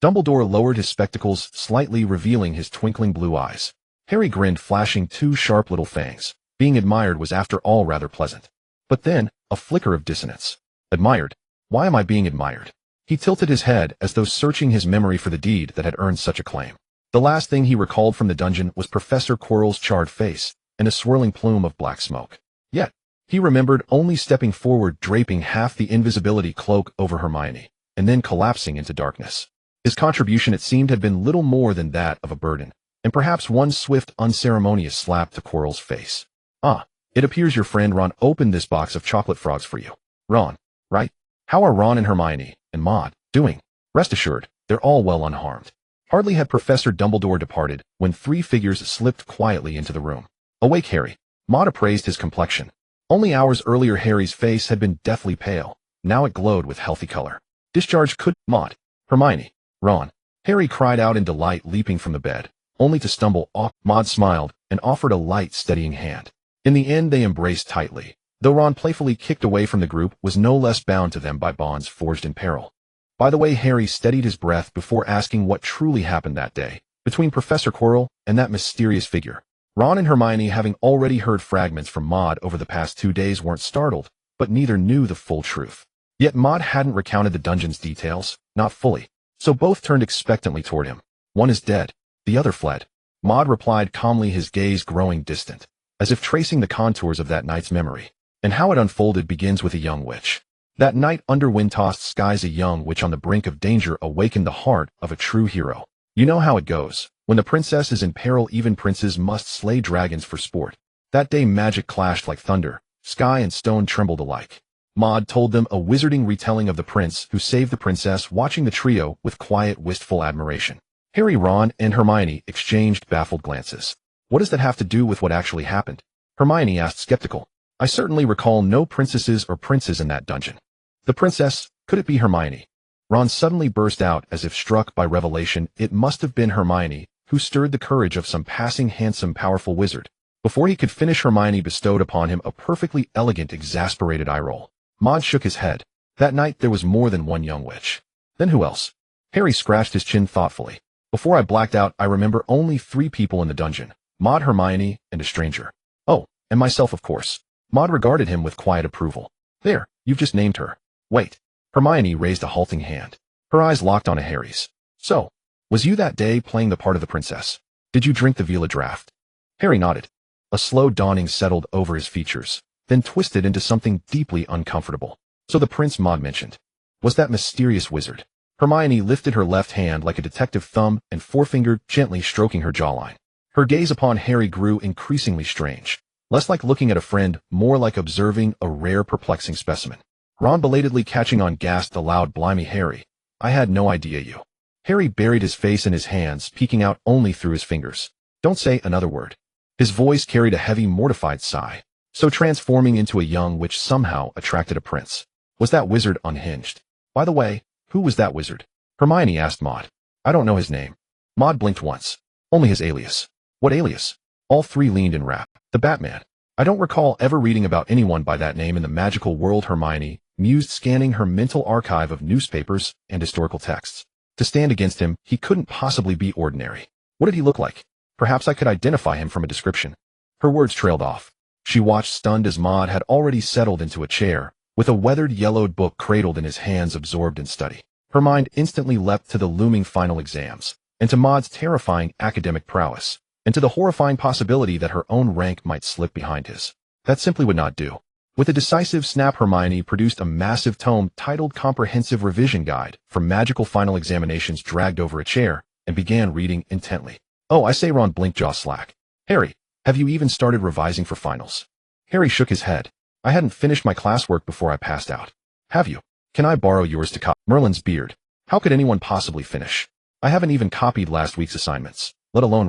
S1: Dumbledore lowered his spectacles slightly, revealing his twinkling blue eyes. Harry grinned, flashing two sharp little fangs. Being admired was after all rather pleasant. But then, a flicker of dissonance. Admired? Why am I being admired? He tilted his head as though searching his memory for the deed that had earned such acclaim. The last thing he recalled from the dungeon was Professor Quirrell's charred face and a swirling plume of black smoke. Yet, he remembered only stepping forward, draping half the invisibility cloak over Hermione, and then collapsing into darkness. His contribution, it seemed, had been little more than that of a burden, and perhaps one swift, unceremonious slap to Quirrell's face. "Ah, it appears your friend Ron opened this box of chocolate frogs for you." Ron, right? How are Ron and Hermione and Maude doing? Rest assured, they're all well unharmed. Hardly had Professor Dumbledore departed when three figures slipped quietly into the room. "Awake, Harry." Maude appraised his complexion. Only hours earlier Harry's face had been deathly pale. Now it glowed with healthy color. "Discharge could—" "Maude, Hermione, Ron," Harry cried out in delight, leaping from the bed, only to stumble off. Maude smiled and offered a light, steadying hand. In the end they embraced tightly, though Ron, playfully kicked away from the group, was no less bound to them by bonds forged in peril. By the way, Harry steadied his breath before asking what truly happened that day, between Professor Quirrell and that mysterious figure. Ron and Hermione, having already heard fragments from Maude over the past 2 days, weren't startled, but neither knew the full truth. Yet Maude hadn't recounted the dungeon's details, not fully, so both turned expectantly toward him. "One is dead, the other fled," Maude replied calmly, his gaze growing distant, as if tracing the contours of that night's memory. "And how it unfolded begins with a young witch. That night under wind-tossed skies, a young witch on the brink of danger awakened the heart of a true hero. You know how it goes. When the princess is in peril, even princes must slay dragons for sport. That day magic clashed like thunder. Sky and stone trembled alike." Maude told them a wizarding retelling of the prince who saved the princess, watching the trio with quiet, wistful admiration. Harry, Ron, and Hermione exchanged baffled glances. "What does that have to do with what actually happened?" Hermione asked, skeptical. "I certainly recall no princesses or princes in that dungeon." "The princess? Could it be Hermione?" Ron suddenly burst out as if struck by revelation. It must have been Hermione who stirred the courage of some passing handsome, powerful wizard. Before he could finish, Hermione bestowed upon him a perfectly elegant, exasperated eye roll. Maude shook his head. That night there was more than one young witch. "Then who else?" Harry scratched his chin thoughtfully. "Before I blacked out, I remember only 3 people in the dungeon. Maude, Hermione, and a stranger. Oh, and myself, of course." Maude regarded him with quiet approval. "There, you've just named her." "Wait." Hermione raised a halting hand. Her eyes locked on Harry's. "So, was you that day playing the part of the princess? Did you drink the Vila draft?" Harry nodded. A slow dawning settled over his features, then twisted into something deeply uncomfortable. "So the prince Maude mentioned was that mysterious wizard." Hermione lifted her left hand like a detective, thumb and forefinger gently stroking her jawline. Her gaze upon Harry grew increasingly strange, less like looking at a friend, more like observing a rare, perplexing specimen. Ron, belatedly catching on, gasped aloud, "Blimey, Harry, I had no idea you—" Harry buried his face in his hands, peeking out only through his fingers. "Don't say another word." His voice carried a heavy, mortified sigh. "So transforming into a young witch somehow attracted a prince. Was that wizard unhinged? By the way, who was that wizard?" Hermione asked Maude. "I don't know his name." Maude blinked once. "Only his alias." "What alias?" All 3 leaned in rap. "The Batman." "I don't recall ever reading about anyone by that name in the magical world," Hermione mused, scanning her mental archive of newspapers and historical texts. "To stand against him, he couldn't possibly be ordinary. What did he look like? Perhaps I could identify him from a description." Her words trailed off. She watched, stunned, as Maude had already settled into a chair, with a weathered, yellowed book cradled in his hands, absorbed in study. Her mind instantly leapt to the looming final exams, and to Maude's terrifying academic prowess, and to the horrifying possibility that her own rank might slip behind his. That simply would not do. With a decisive snap, Hermione produced a massive tome titled Comprehensive Revision Guide for Magical Final Examinations, dragged over a chair, and began reading intently. "Oh, I say," Ron blinked, jaw slack. "Harry, have you even started revising for finals?" Harry shook his head. "I hadn't finished my classwork before I passed out." "Have you? Can I borrow yours to copy?" Merlin's beard. How could anyone possibly finish? I haven't even copied last week's assignments, let alone